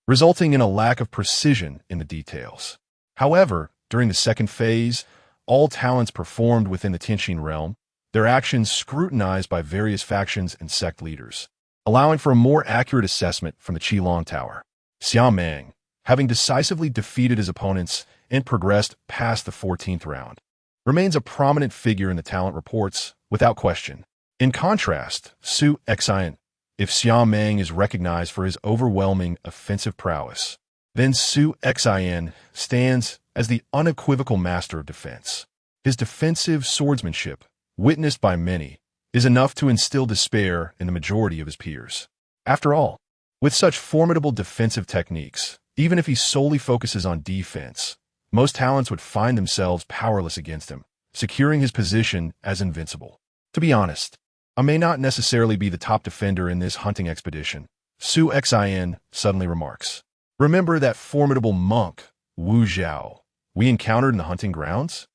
resulting in a lack of precision in the details. However, during the second phase, all talents performed within the Tianqin realm, their actions scrutinized by various factions and sect leaders, allowing for a more accurate assessment from the Qilong Tower. Xia Meng, having decisively defeated his opponents and progressed past the 14th round, remains a prominent figure in the talent reports, without question. In contrast, Su Xin, if Xia Meng is recognized for his overwhelming offensive prowess, then Su Xin stands as the unequivocal master of defense. His defensive swordsmanship, witnessed by many, is enough to instill despair in the majority of his peers. After all, with such formidable defensive techniques, even if he solely focuses on defense, most talents would find themselves powerless against him, securing his position as invincible. To be honest, I may not necessarily be the top defender in this hunting expedition, Su Xin suddenly remarks. Remember that formidable monk, Wu Zhao, we encountered in the hunting grounds?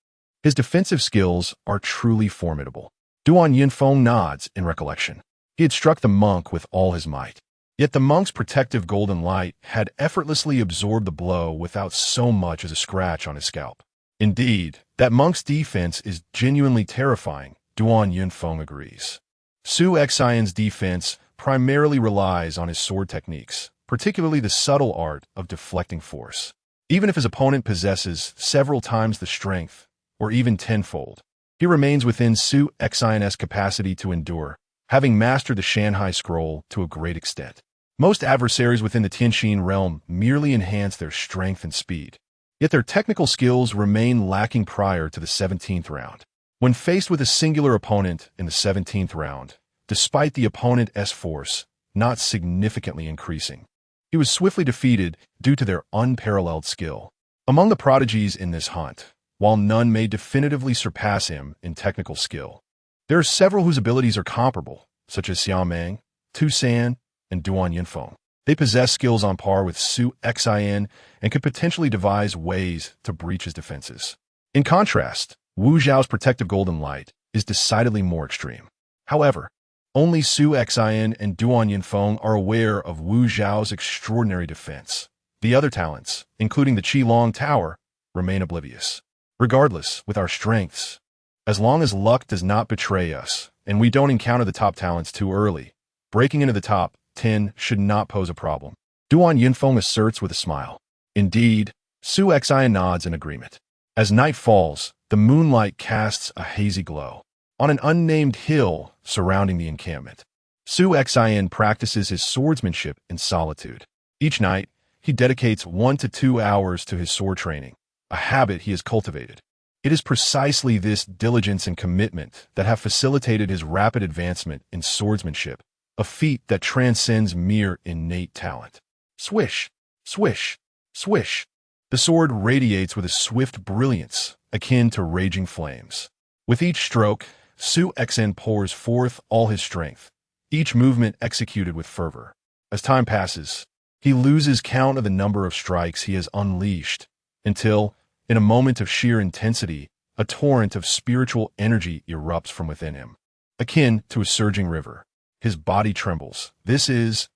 His defensive skills are truly formidable. Duan Yunfeng nods in recollection. He had struck the monk with all his might. Yet the monk's protective golden light had effortlessly absorbed the blow without so much as a scratch on his scalp. Indeed, that monk's defense is genuinely terrifying, Duan Yunfeng agrees. Su Xin's defense primarily relies on his sword techniques, particularly the subtle art of deflecting force. Even if his opponent possesses several times the strength, or even tenfold, he remains within Su Xin's capacity to endure, having mastered the Shanghai Scroll to a great extent. Most adversaries within the Tianqin realm merely enhance their strength and speed, yet their technical skills remain lacking prior to the 17th round. When faced with a singular opponent in the 17th round, despite the opponent's force not significantly increasing, He was swiftly defeated due to their unparalleled skill. Among the prodigies in this hunt, while none may definitively surpass him in technical skill, there are several whose abilities are comparable, such as Xiaomeng, Tu San, and Duan Yinfeng. They possess skills on par with Su Xin and could potentially devise ways to breach his defenses. In contrast, Wu Zhao's protective golden light is decidedly more extreme. However, only Su Xin and Duan Yinfeng are aware of Wu Zhao's extraordinary defense. The other talents, including the Qilong Tower, remain oblivious. Regardless, with our strengths, as long as luck does not betray us and we don't encounter the top talents too early, breaking into the top 10 should not pose a problem. Duan Yinfeng asserts with a smile. Indeed, Su Xin nods in agreement. As night falls, the moonlight casts a hazy glow on an unnamed hill surrounding the encampment. Su Xin practices his swordsmanship in solitude. Each night, he dedicates 1 to 2 hours to his sword training, a habit he has cultivated. It is precisely this diligence and commitment that have facilitated his rapid advancement in swordsmanship, a feat that transcends mere innate talent. Swish, swish, swish. The sword radiates with a swift brilliance, akin to raging flames. With each stroke, Su Xin pours forth all his strength, each movement executed with fervor. As time passes, he loses count of the number of strikes he has unleashed, until, in a moment of sheer intensity, a torrent of spiritual energy erupts from within him. Akin to a surging river, his body trembles. This is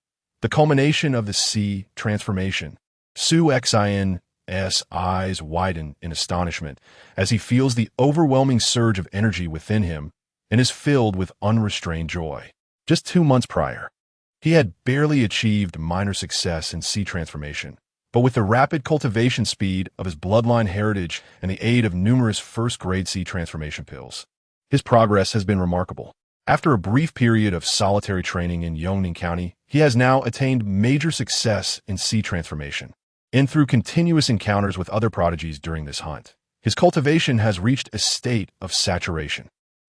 the culmination of the sea transformation. Su Xin's eyes widen in astonishment as he feels the overwhelming surge of energy within him and is filled with unrestrained joy. Just 2 months prior, he had barely achieved minor success in sea transformation, but with the rapid cultivation speed of his bloodline heritage and the aid of numerous first-grade sea transformation pills, his progress has been remarkable. After a brief period of solitary training in Yongning County, he has now attained major success in sea transformation. And through continuous encounters with other prodigies during this hunt, his cultivation has reached a state of saturation.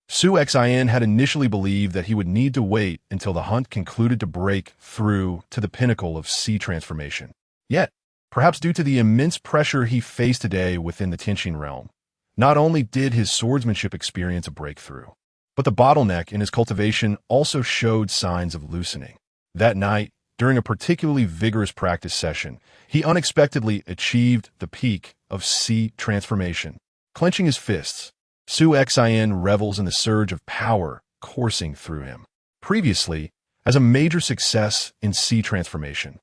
Su Xin had initially believed that he would need to wait until the hunt concluded to break through to the pinnacle of sea transformation. Yet, perhaps due to the immense pressure he faced today within the Tianqin realm, not only did his swordsmanship experience a breakthrough, but the bottleneck in his cultivation also showed signs of loosening. That night, during a particularly vigorous practice session, he unexpectedly achieved the peak of sea transformation. Clenching his fists, Su Xin revels in the surge of power coursing through him. Previously, as a major success in sea transformation,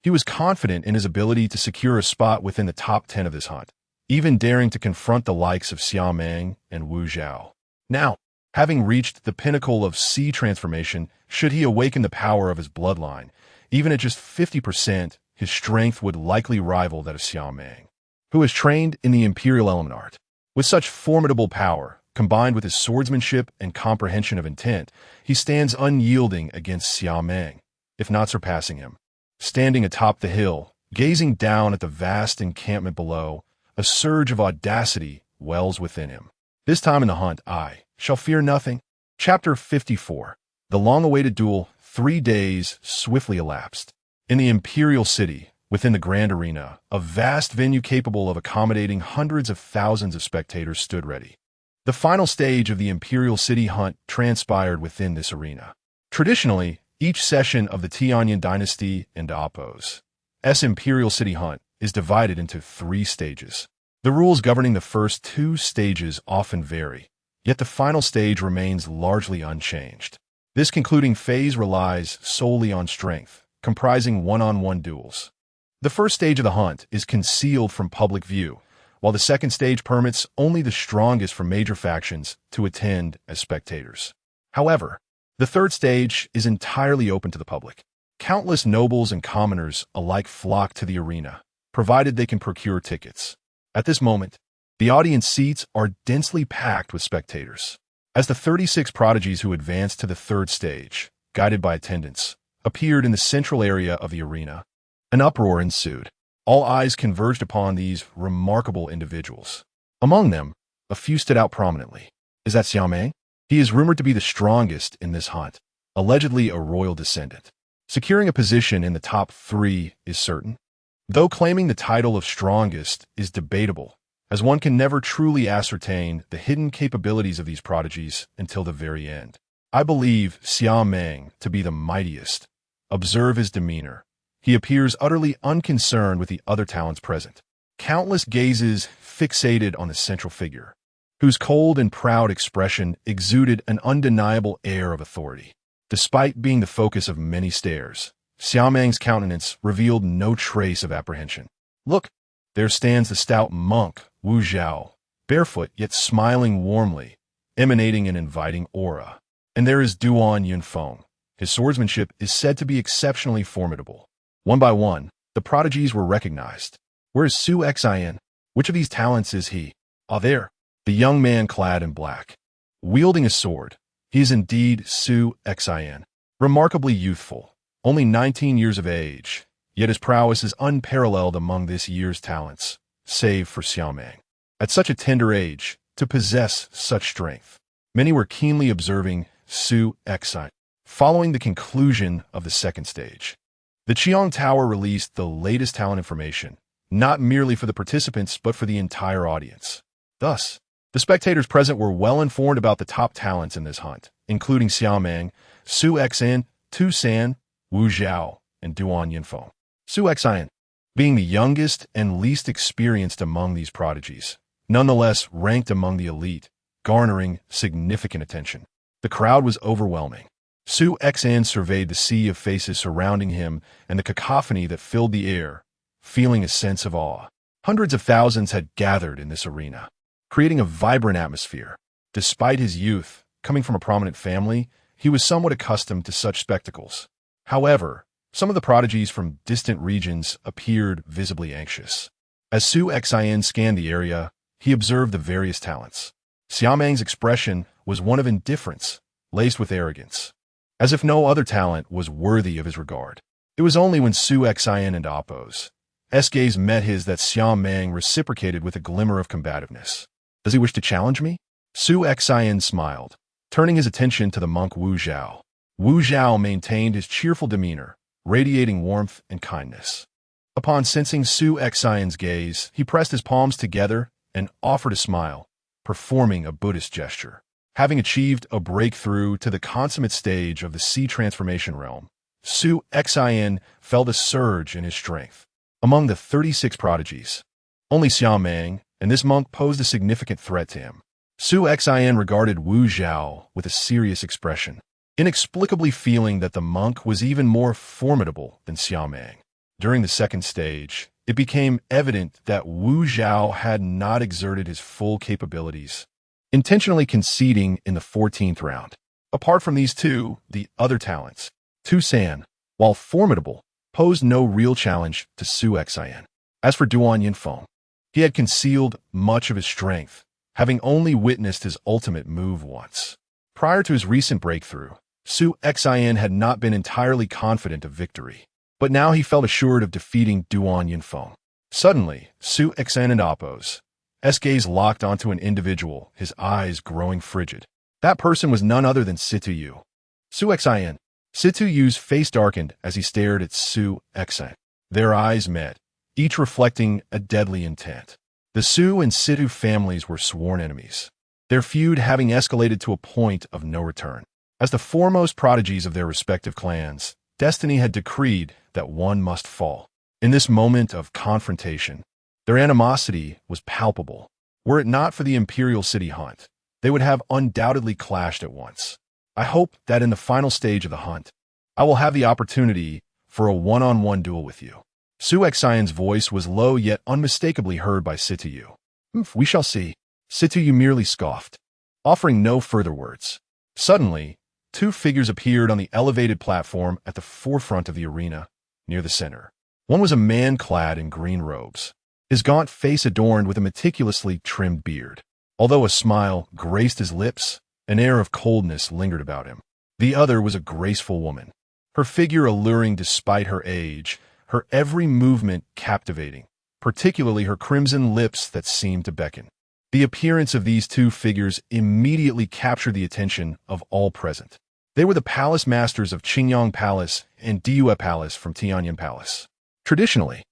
he was confident in his ability to secure a spot within the top 10 of this hunt, even daring to confront the likes of Xiaomeng and Wu Zhao. Now, having reached the pinnacle of sea transformation, should he awaken the power of his bloodline, even at just 50%, his strength would likely rival that of Xiaomeng, who is trained in the imperial element art. With such formidable power, combined with his swordsmanship and comprehension of intent, he stands unyielding against Xiaomeng, if not surpassing him. Standing atop the hill, gazing down at the vast encampment below, a surge of audacity wells within him. This time in the hunt, I shall fear nothing. Chapter 54. The long-awaited duel. 3 days swiftly elapsed. In the imperial city, within the grand arena, a vast venue capable of accommodating hundreds of thousands of spectators stood ready. The final stage of the imperial city hunt transpired within this arena. Traditionally, each session of the Tianyin dynasty and Appo's imperial city hunt is divided into 3 stages. The rules governing the first 2 stages often vary, yet the final stage remains largely unchanged. This concluding phase relies solely on strength, comprising one-on-one duels. The first stage of the hunt is concealed from public view, while the second stage permits only the strongest from major factions to attend as spectators. However, the third stage is entirely open to the public. Countless nobles and commoners alike flock to the arena, provided they can procure tickets. At this moment, the audience seats are densely packed with spectators. As the 36 prodigies who advanced to the third stage, guided by attendants, appeared in the central area of the arena, an uproar ensued. All eyes converged upon these remarkable individuals. Among them, a few stood out prominently. Is that Xiaomeng? He is rumored to be the strongest in this hunt, allegedly a royal descendant. Securing a position in the top 3 is certain, though claiming the title of strongest is debatable, as one can never truly ascertain the hidden capabilities of these prodigies until the very end. I believe Xiaomeng to be the mightiest. Observe his demeanor. He appears utterly unconcerned with the other talents present. Countless gazes fixated on the central figure, whose cold and proud expression exuded an undeniable air of authority. Despite being the focus of many stares, Xiaomeng's countenance revealed no trace of apprehension. Look, there stands the stout monk, Wu Zhao, barefoot yet smiling warmly, emanating an inviting aura. And there is Duan Yunfeng. His swordsmanship is said to be exceptionally formidable. One by one, the prodigies were recognized. Where is Su Xian? Which of these talents is he? Ah, there, the young man clad in black, wielding a sword. He is indeed Su Xian, remarkably youthful, only 19 years of age, yet his prowess is unparalleled among this year's talents, save for Xiaomeng. At such a tender age, to possess such strength. Many were keenly observing Su Xian. Following the conclusion of the second stage, the Qiong Tower released the latest talent information, not merely for the participants but for the entire audience. Thus, the spectators present were well informed about the top talents in this hunt, including Xiaomeng, Su Xian, Tu San, Wu Zhao, and Duan Yunfeng. Su Xian, being the youngest and least experienced among these prodigies, nonetheless ranked among the elite, garnering significant attention. The crowd was overwhelming. Su Xian surveyed the sea of faces surrounding him and the cacophony that filled the air, feeling a sense of awe. Hundreds of thousands had gathered in this arena, creating a vibrant atmosphere. Despite his youth, coming from a prominent family, he was somewhat accustomed to such spectacles. However, some of the prodigies from distant regions appeared visibly anxious. As Su Xian scanned the area, he observed the various talents. Xiaomeng's expression was one of indifference, laced with arrogance, as if no other talent was worthy of his regard. It was only when Su Xian and Appo's gaze met his that Xiaomeng reciprocated with a glimmer of combativeness. Does he wish to challenge me? Su Xian smiled, turning his attention to the monk Wu Zhao. Wu Zhao maintained his cheerful demeanor, radiating warmth and kindness. Upon sensing Su Xian's gaze, he pressed his palms together and offered a smile, performing a Buddhist gesture. Having achieved a breakthrough to the consummate stage of the sea transformation realm, Su Xian felt a surge in his strength. Among the 36 prodigies, only Xiaomeng and this monk posed a significant threat to him. Su Xian regarded Wu Zhao with a serious expression, inexplicably feeling that the monk was even more formidable than Xiaomeng. During the second stage, it became evident that Wu Zhao had not exerted his full capabilities, intentionally conceding in the 14th round. Apart from these two, the other talents, Tu San, while formidable, posed no real challenge to Su Xian. As for Duan Yunfeng, he had concealed much of his strength, having only witnessed his ultimate move once. Prior to his recent breakthrough, Su Xian had not been entirely confident of victory, but now he felt assured of defeating Duan Yunfeng. Suddenly, Su Xian and Appo's gaze locked onto an individual, his eyes growing frigid. That person was none other than Situ Yu. Su Xian. Situ Yu's face darkened as he stared at Su Xian. Their eyes met, each reflecting a deadly intent. The Su and Situ families were sworn enemies, their feud having escalated to a point of no return. As the foremost prodigies of their respective clans, destiny had decreed that one must fall. In this moment of confrontation, their animosity was palpable. Were it not for the Imperial City hunt, they would have undoubtedly clashed at once. I hope that in the final stage of the hunt, I will have the opportunity for a one-on-one duel with you. Su Xian's voice was low yet unmistakably heard by Situ Yu. We shall see. Situ Yu merely scoffed, offering no further words. Suddenly, two figures appeared on the elevated platform at the forefront of the arena, near the center. One was a man clad in green robes, his gaunt face adorned with a meticulously trimmed beard. Although a smile graced his lips, an air of coldness lingered about him. The other was a graceful woman, her figure alluring despite her age, her every movement captivating, particularly her crimson lips that seemed to beckon. The appearance of these two figures immediately captured the attention of all present. They were the palace masters of Qingyang Palace and Diyue Palace from Tianyin Palace. Traditionally,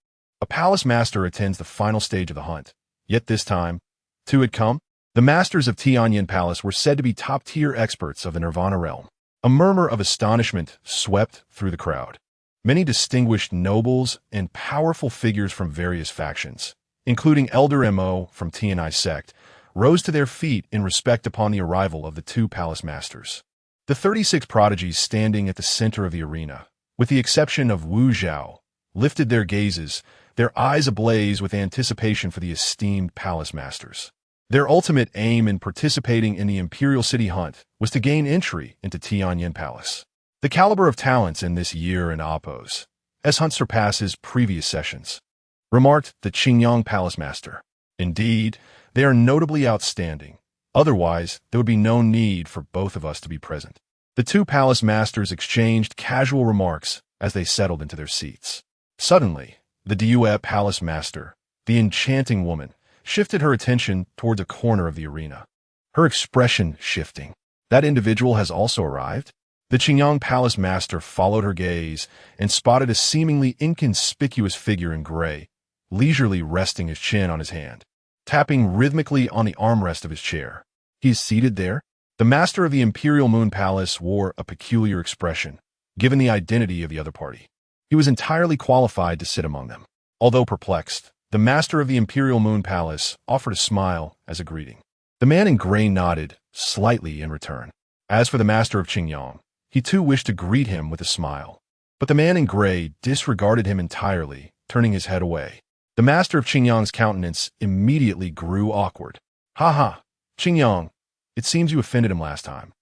a palace master attends the final stage of the hunt. Yet this time, two had come. The masters of Tianyin Palace were said to be top-tier experts of the Nirvana realm. A murmur of astonishment swept through the crowd. Many distinguished nobles and powerful figures from various factions, including Elder Mo from Tianyi sect, rose to their feet in respect upon the arrival of the two palace masters. The 36 prodigies standing at the center of the arena, with the exception of Wu Zhao, lifted their gazes, their eyes ablaze with anticipation for the esteemed palace masters. Their ultimate aim in participating in the Imperial City Hunt was to gain entry into Tianyin Palace. The caliber of talents in this year in Oppos, as Hunt surpasses previous sessions, remarked the Qingyang Palace Master. Indeed, they are notably outstanding. Otherwise, there would be no need for both of us to be present. The two palace masters exchanged casual remarks as they settled into their seats. Suddenly, the Diyue Palace Master, the enchanting woman, shifted her attention towards a corner of the arena. Her expression shifting. That individual has also arrived? The Qingyang Palace Master followed her gaze and spotted a seemingly inconspicuous figure in gray, leisurely resting his chin on his hand, tapping rhythmically on the armrest of his chair. He is seated there? The master of the Imperial Moon Palace wore a peculiar expression, given the identity of the other party. He was entirely qualified to sit among them. Although perplexed, the master of the Imperial Moon Palace offered a smile as a greeting. The man in gray nodded slightly in return. As for the master of Qingyang, he too wished to greet him with a smile. But the man in gray disregarded him entirely, turning his head away. The master of Qingyang's countenance immediately grew awkward. "Ha ha, Qingyang, it seems you offended him last time.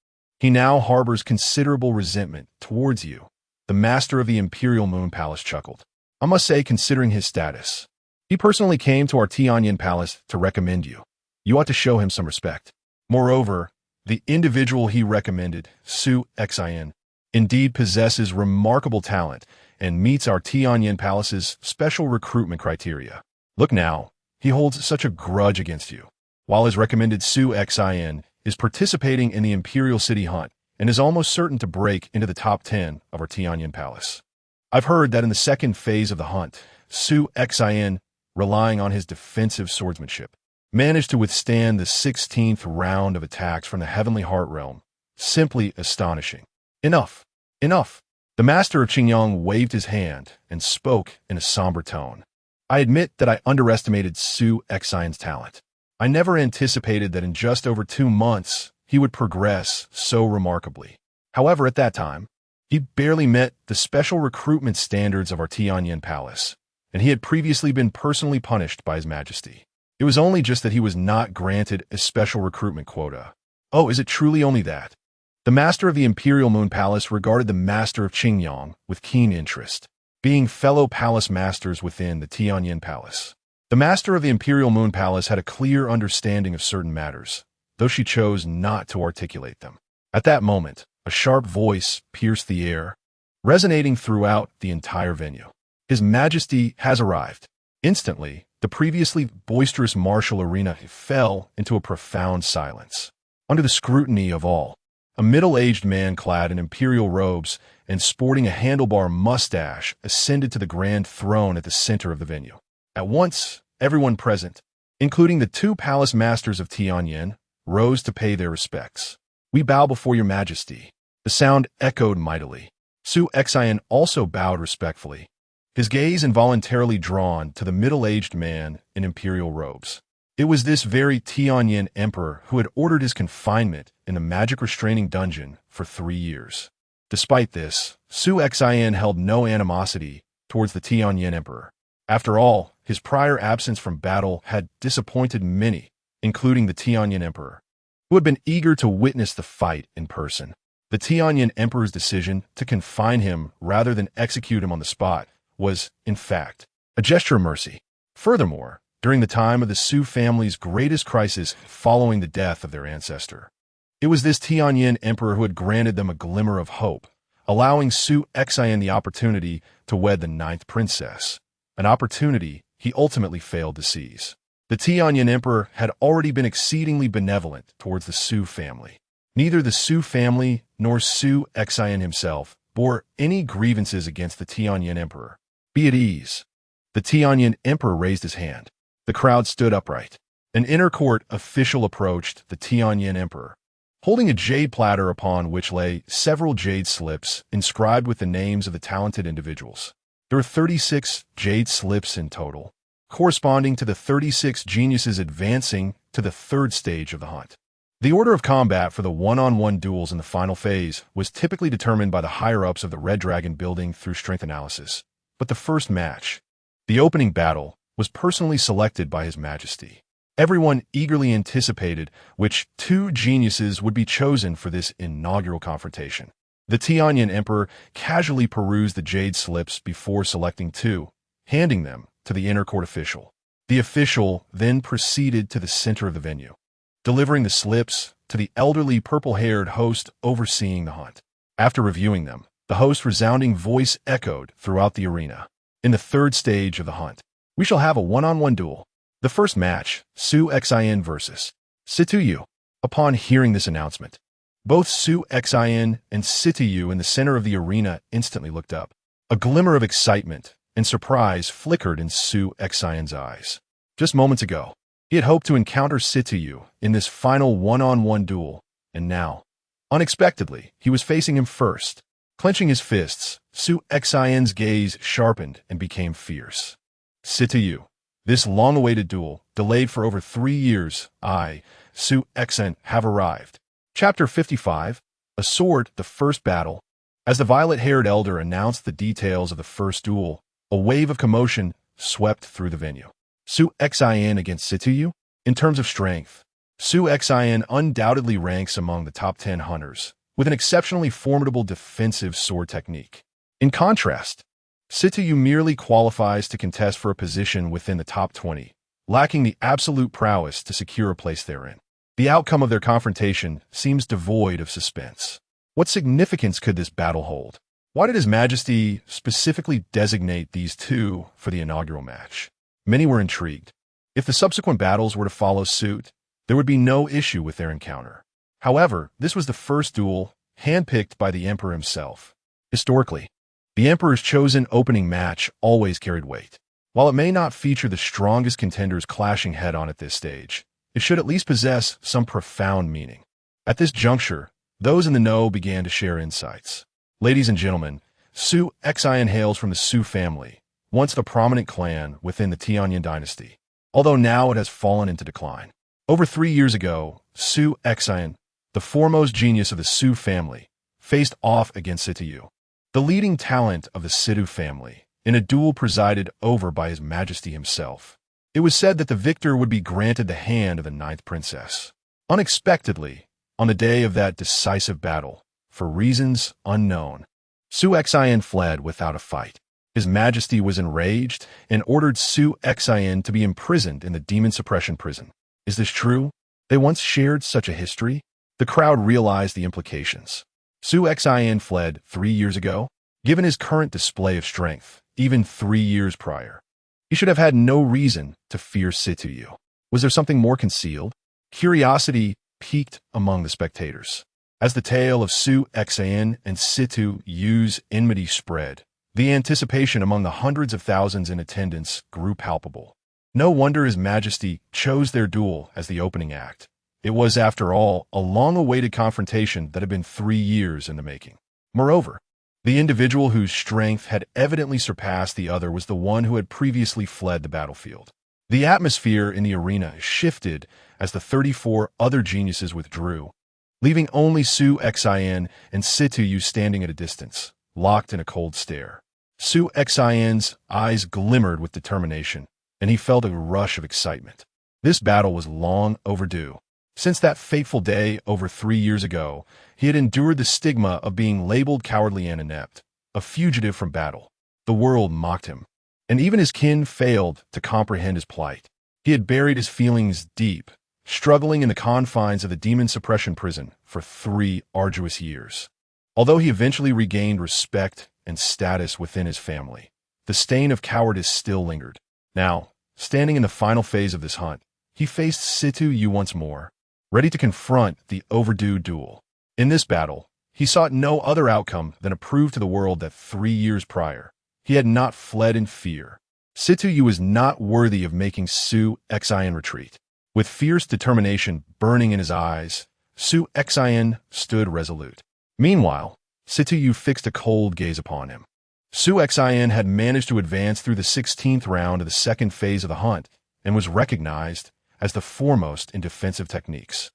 He now harbors considerable resentment towards you." The master of the Imperial Moon Palace chuckled. "I must say, considering his status, he personally came to our Tianyin Palace to recommend you. You ought to show him some respect. Moreover, the individual he recommended, Su Xin, indeed possesses remarkable talent and meets our Tianyin Palace's special recruitment criteria. Look now, he holds such a grudge against you, while his recommended Su Xin is participating in the Imperial City Hunt and is almost certain to break into the top 10 of our Tianyin Palace. I've heard that in the second phase of the hunt, Su Xin, relying on his defensive swordsmanship, managed to withstand the 16th round of attacks from the Heavenly Heart Realm. Simply astonishing. Enough! Enough! The master of Qingyang waved his hand and spoke in a somber tone. I admit that I underestimated Su Xin's talent. I never anticipated that in just over 2 months he would progress so remarkably. However, at that time, he barely met the special recruitment standards of our Tianyin Palace, and he had previously been personally punished by His Majesty. It was only just that he was not granted a special recruitment quota. Oh, is it truly only that? The master of the Imperial Moon Palace regarded the master of Qingyang with keen interest, being fellow palace masters within the Tianyin Palace. The master of the Imperial Moon Palace had a clear understanding of certain matters, though she chose not to articulate them. At that moment, a sharp voice pierced the air, resonating throughout the entire venue. His Majesty has arrived. Instantly, the previously boisterous martial arena fell into a profound silence. Under the scrutiny of all, a middle-aged man clad in imperial robes and sporting a handlebar mustache ascended to the grand throne at the center of the venue. At once, everyone present, including the two palace masters of Tianyin, rose to pay their respects. "We bow before your Majesty." The sound echoed mightily. Su Xin also bowed respectfully, his gaze involuntarily drawn to the middle-aged man in imperial robes. It was this very Tianyin emperor who had ordered his confinement in the magic restraining dungeon for 3 years. Despite this, Su Xin held no animosity towards the Tianyin emperor. After all, his prior absence from battle had disappointed many, including the Tianyin emperor, who had been eager to witness the fight in person. The Tianyin emperor's decision to confine him rather than execute him on the spot was, in fact, a gesture of mercy. Furthermore, during the time of the Su family's greatest crisis following the death of their ancestor, it was this Tianyin emperor who had granted them a glimmer of hope, allowing Su Xin the opportunity to wed the 9th princess, an opportunity he ultimately failed to seize. The Tianyin emperor had already been exceedingly benevolent towards the Su family. Neither the Su family nor Su Xian himself bore any grievances against the Tianyin emperor. Be at ease. The Tianyin emperor raised his hand. The crowd stood upright. An inner court official approached the Tianyin emperor, holding a jade platter upon which lay several jade slips inscribed with the names of the talented individuals. There were 36 jade slips in total, corresponding to the 36 geniuses advancing to the third stage of the hunt. The order of combat for the one-on-one duels in the final phase was typically determined by the higher-ups of the Red Dragon building through strength analysis. But the first match, the opening battle, was personally selected by His Majesty. Everyone eagerly anticipated which two geniuses would be chosen for this inaugural confrontation. The Tianyin emperor casually perused the jade slips before selecting two, handing them to the inner court official. The official then proceeded to the center of the venue, delivering the slips to the elderly purple-haired host overseeing the hunt. After reviewing them, the host's resounding voice echoed throughout the arena. In the third stage of the hunt, we shall have a one-on-one duel. The first match, Su Xian versus Sityu. Upon hearing this announcement, both Su Xian and Sityu in the center of the arena instantly looked up. A glimmer of excitement and surprise flickered in Su Xian's eyes. Just moments ago, he had hoped to encounter Sityu in this final one-on-one duel, and now, unexpectedly, he was facing him first. Clenching his fists, Su Xian's gaze sharpened and became fierce. Sityu, this long-awaited duel, delayed for over 3 years, I, Su Xian, have arrived. Chapter 55, A Sword, the First Battle. As the violet-haired elder announced the details of the first duel, a wave of commotion swept through the venue. Su Xian against Sityu? In terms of strength, Su Xian undoubtedly ranks among the top 10 hunters, with an exceptionally formidable defensive sword technique. In contrast, Sityu merely qualifies to contest for a position within the top 20, lacking the absolute prowess to secure a place therein. The outcome of their confrontation seems devoid of suspense. What significance could this battle hold? Why did His Majesty specifically designate these two for the inaugural match? Many were intrigued. If the subsequent battles were to follow suit, there would be no issue with their encounter. However, this was the first duel, handpicked by the Emperor himself. Historically, the Emperor's chosen opening match always carried weight. While it may not feature the strongest contenders clashing head-on at this stage, it should at least possess some profound meaning. At this juncture, those in the know began to share insights. Ladies and gentlemen, Su Xian hails from the Su family, once the prominent clan within the Tianyin dynasty, although now it has fallen into decline. Over 3 years ago, Su Xian, the foremost genius of the Su family, faced off against Sityu, the leading talent of the Sityu family, in a duel presided over by His Majesty himself. It was said that the victor would be granted the hand of the 9th princess. Unexpectedly, on the day of that decisive battle, for reasons unknown, Su Xian fled without a fight. His Majesty was enraged and ordered Su Xian to be imprisoned in the demon suppression prison. Is this true? They once shared such a history? The crowd realized the implications. Su Xian fled 3 years ago. Given his current display of strength, even 3 years prior, he should have had no reason to fear Sityu. Was there something more concealed? Curiosity piqued among the spectators. As the tale of Su Xian and Sityu's enmity spread, the anticipation among the hundreds of thousands in attendance grew palpable. No wonder His Majesty chose their duel as the opening act. It was, after all, a long-awaited confrontation that had been 3 years in the making. Moreover, the individual whose strength had evidently surpassed the other was the one who had previously fled the battlefield. The atmosphere in the arena shifted as the 34 other geniuses withdrew, leaving only Su Xian and Sityu standing at a distance, locked in a cold stare. Su Xian's eyes glimmered with determination, and he felt a rush of excitement. This battle was long overdue. Since that fateful day over 3 years ago, he had endured the stigma of being labeled cowardly and inept, a fugitive from battle. The world mocked him, and even his kin failed to comprehend his plight. He had buried his feelings deep, struggling in the confines of the demon suppression prison for 3 arduous years. Although he eventually regained respect and status within his family, the stain of cowardice still lingered. Now, standing in the final phase of this hunt, he faced Sityu once more. ready to confront the overdue duel. In this battle, he sought no other outcome than to prove to the world that 3 years prior, he had not fled in fear. Sitouyu was not worthy of making Su Xian retreat. With fierce determination burning in his eyes, Su Xian stood resolute. Meanwhile, Sitouyu fixed a cold gaze upon him. Su Xian had managed to advance through the 16th round of the second phase of the hunt and was recognized as the foremost in defensive techniques.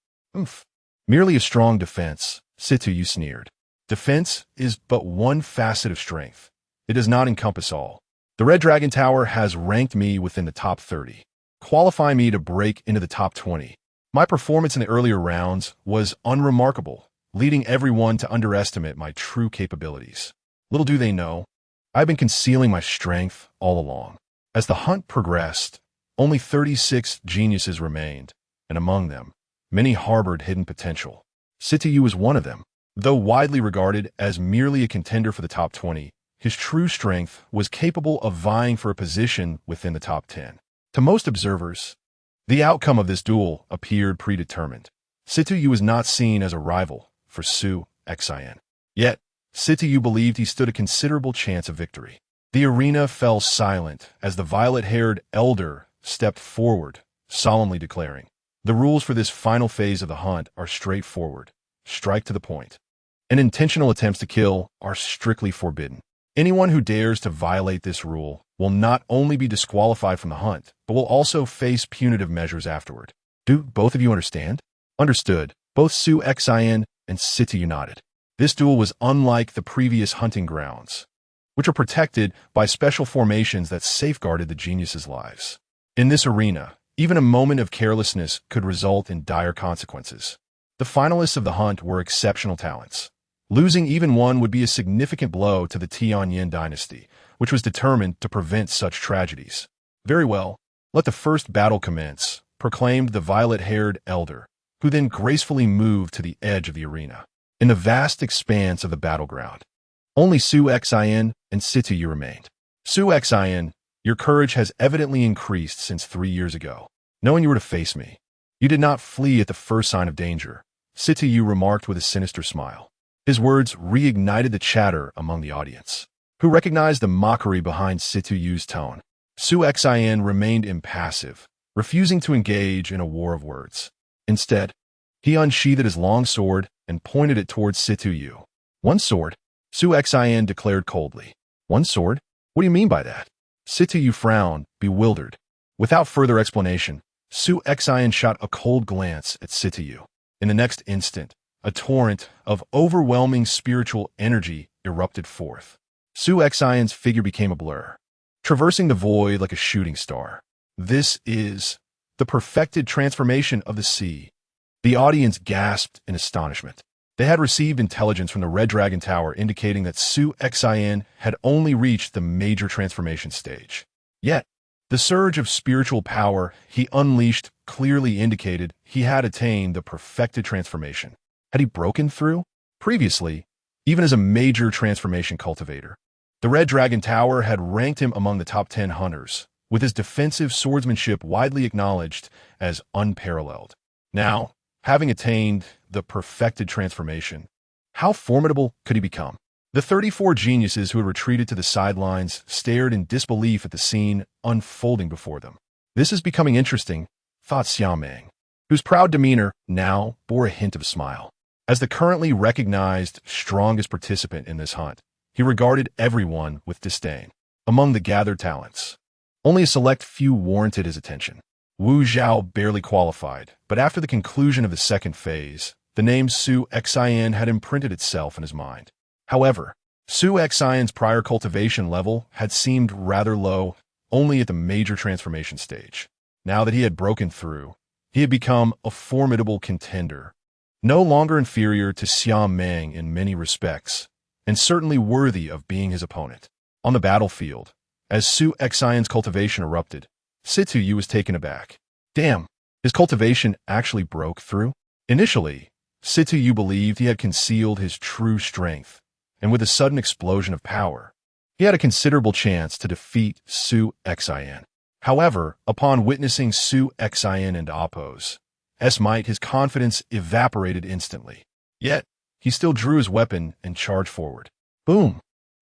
Merely a strong defense, Sitouyu sneered. Defense is but one facet of strength. It does not encompass all. The Red Dragon Tower has ranked me within the top 30, qualifying me to break into the top 20. My performance in the earlier rounds was unremarkable, leading everyone to underestimate my true capabilities. Little do they know, I've been concealing my strength all along. As the hunt progressed, only 36 geniuses remained, and among them, many harbored hidden potential. Sitouyu was one of them. Though widely regarded as merely a contender for the top 20, his true strength was capable of vying for a position within the top 10. To most observers, the outcome of this duel appeared predetermined. Sitouyu was not seen as a rival for Su Xian. Yet, Sitouyu believed he stood a considerable chance of victory. The arena fell silent as the violet-haired elder stepped forward, solemnly declaring, "The rules for this final phase of the hunt are straightforward. Strike to the point. And intentional attempts to kill are strictly forbidden. Anyone who dares to violate this rule will not only be disqualified from the hunt, but will also face punitive measures afterward. Do both of you understand?" Understood. Both Su Xian and Sitouyu nodded. This duel was unlike the previous hunting grounds, which are protected by special formations that safeguarded the geniuses' lives. In this arena, even a moment of carelessness could result in dire consequences. The finalists of the hunt were exceptional talents. Losing even one would be a significant blow to the Tianyin dynasty, which was determined to prevent such tragedies. "Very well, let the first battle commence," proclaimed the violet-haired elder, who then gracefully moved to the edge of the arena. In the vast expanse of the battleground, only Su Xian and Sitouyu remained. "Su Xian, your courage has evidently increased since 3 years ago. Knowing you were to face me, you did not flee at the first sign of danger," Sitouyu remarked with a sinister smile. His words reignited the chatter among the audience, who recognized the mockery behind Sitouyu's tone. Su Xian remained impassive, refusing to engage in a war of words. Instead, he unsheathed his long sword and pointed it towards Sitouyu. "One sword?" Su Xian declared coldly. "One sword? What do you mean by that?" Sitouyu frowned, bewildered. Without further explanation, Su Xian shot a cold glance at Sitouyu. In the next instant, a torrent of overwhelming spiritual energy erupted forth. Su Xian's figure became a blur, traversing the void like a shooting star. "This is the perfected transformation of the sea." The audience gasped in astonishment. They had received intelligence from the Red Dragon Tower indicating that Su Xian had only reached the major transformation stage. Yet, the surge of spiritual power he unleashed clearly indicated he had attained the perfected transformation. Had he broken through? Previously, even as a major transformation cultivator, the Red Dragon Tower had ranked him among the top 10 hunters, with his defensive swordsmanship widely acknowledged as unparalleled. Now, having attained the perfected transformation, how formidable could he become? The 34 geniuses who had retreated to the sidelines stared in disbelief at the scene unfolding before them. "This is becoming interesting," thought Xiaomeng, whose proud demeanor now bore a hint of a smile. As the currently recognized strongest participant in this hunt, he regarded everyone with disdain. Among the gathered talents, only a select few warranted his attention. Wu Zhao barely qualified, but after the conclusion of the second phase, the name Su Xian had imprinted itself in his mind. However, Su Xian's prior cultivation level had seemed rather low, only at the major transformation stage. Now that he had broken through, he had become a formidable contender, no longer inferior to Xiaomeng in many respects, and certainly worthy of being his opponent. On the battlefield, as Su Xian's cultivation erupted, Sitouyu was taken aback. Damn, his cultivation actually broke through? Initially, Sitouyu believed he had concealed his true strength, and with a sudden explosion of power, he had a considerable chance to defeat Su Xian. However, upon witnessing Su Xian and oppose, might, his confidence evaporated instantly. Yet, he still drew his weapon and charged forward. Boom!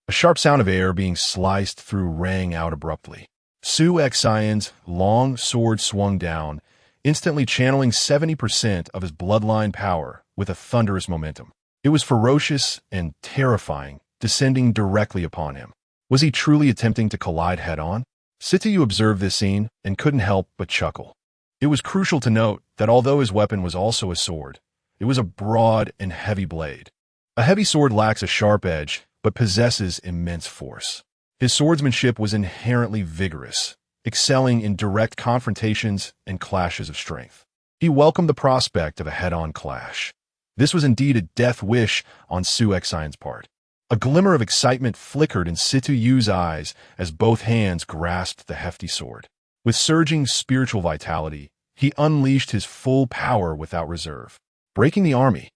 A sharp sound of air being sliced through rang out abruptly. Su Xian's long sword swung down, instantly channeling 70% of his bloodline power with a thunderous momentum. It was ferocious and terrifying, descending directly upon him. Was he truly attempting to collide head-on? Sityu observed this scene and couldn't help but chuckle. It was crucial to note that although his weapon was also a sword, it was a broad and heavy blade. A heavy sword lacks a sharp edge, but possesses immense force. His swordsmanship was inherently vigorous, excelling in direct confrontations and clashes of strength. He welcomed the prospect of a head-on clash. This was indeed a death wish on Su Xian's part. A glimmer of excitement flickered in Sityu's eyes as both hands grasped the hefty sword. With surging spiritual vitality, he unleashed his full power without reserve. Breaking the army,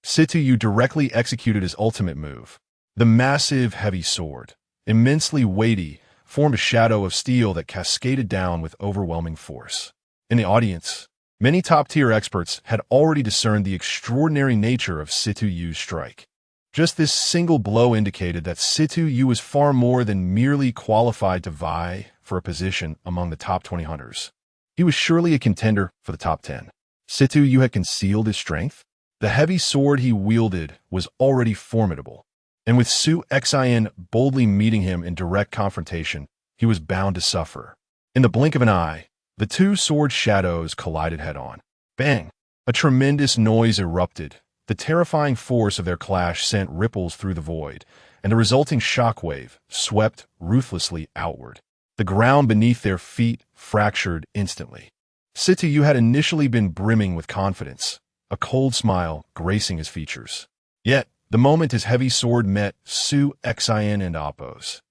Sityu directly executed his ultimate move. The massive, heavy sword, immensely weighty, formed a shadow of steel that cascaded down with overwhelming force. In the audience, many top-tier experts had already discerned the extraordinary nature of Sityu's strike. Just this single blow indicated that Sityu was far more than merely qualified to vie for a position among the top 20 hunters. He was surely a contender for the top 10. Sityu had concealed his strength. The heavy sword he wielded was already formidable, and with Su Xian boldly meeting him in direct confrontation, he was bound to suffer. In the blink of an eye, the two sword shadows collided head-on. Bang! A tremendous noise erupted. The terrifying force of their clash sent ripples through the void, and the resulting shockwave swept ruthlessly outward. The ground beneath their feet fractured instantly. Sityu had initially been brimming with confidence, a cold smile gracing his features. Yet, the moment his heavy sword met Su Xian and Appo's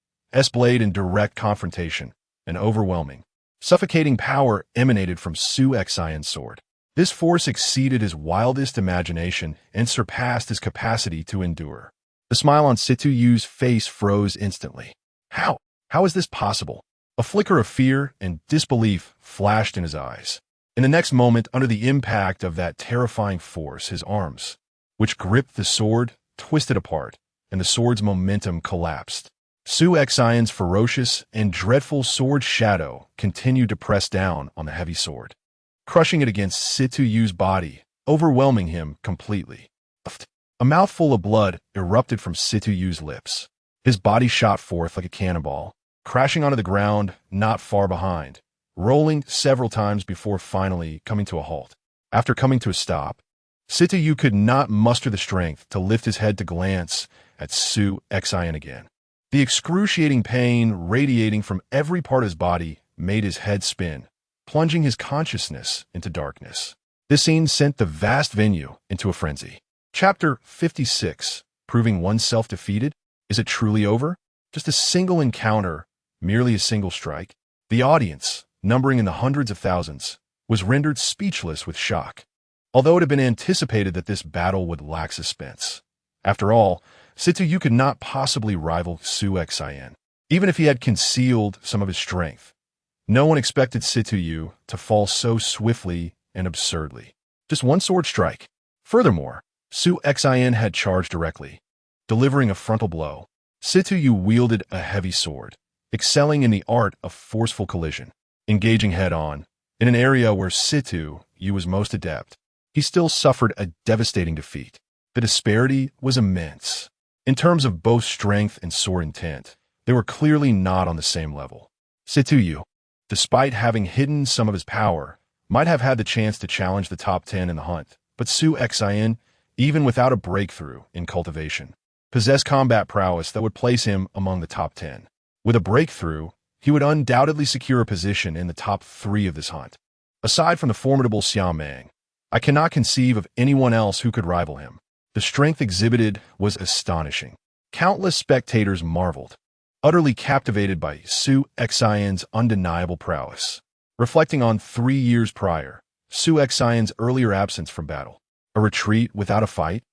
blade in direct confrontation, an overwhelming, suffocating power emanated from Su Xian's sword. This force exceeded his wildest imagination and surpassed his capacity to endure. The smile on Sityu's face froze instantly. How? How is this possible? A flicker of fear and disbelief flashed in his eyes. In the next moment, under the impact of that terrifying force, his arms, which gripped the sword, twisted apart, and the sword's momentum collapsed. Su Xian's ferocious and dreadful sword shadow continued to press down on the heavy sword, crushing it against Sityu's body, overwhelming him completely. A mouthful of blood erupted from Sityu's lips. His body shot forth like a cannonball, crashing onto the ground not far behind, rolling several times before finally coming to a halt. After coming to a stop, Sityu could not muster the strength to lift his head to glance at Su Xian again. The excruciating pain radiating from every part of his body made his head spin, plunging his consciousness into darkness. This scene sent the vast venue into a frenzy. Chapter 56, Proving Oneself Defeated? Is it truly over? Just a single encounter, merely a single strike? The audience, numbering in the hundreds of thousands, was rendered speechless with shock, although it had been anticipated that this battle would lack suspense. After all, Sityu could not possibly rival Su Xian, even if he had concealed some of his strength. No one expected Sityu to fall so swiftly and absurdly. Just one sword strike. Furthermore, Su Xian had charged directly, delivering a frontal blow. Sityu wielded a heavy sword, excelling in the art of forceful collision, engaging head-on. In an area where Sityu was most adept, he still suffered a devastating defeat. The disparity was immense. In terms of both strength and sword intent, they were clearly not on the same level. Sityu, despite having hidden some of his power, might have had the chance to challenge the top 10 in the hunt, but Su Xian, even without a breakthrough in cultivation, possessed combat prowess that would place him among the top 10. With a breakthrough, he would undoubtedly secure a position in the top 3 of this hunt. Aside from the formidable Xiamang, I cannot conceive of anyone else who could rival him. The strength exhibited was astonishing. Countless spectators marveled, utterly captivated by Su Xian's undeniable prowess. Reflecting on 3 years prior, Su Xian's earlier absence from battle, a retreat without a fight?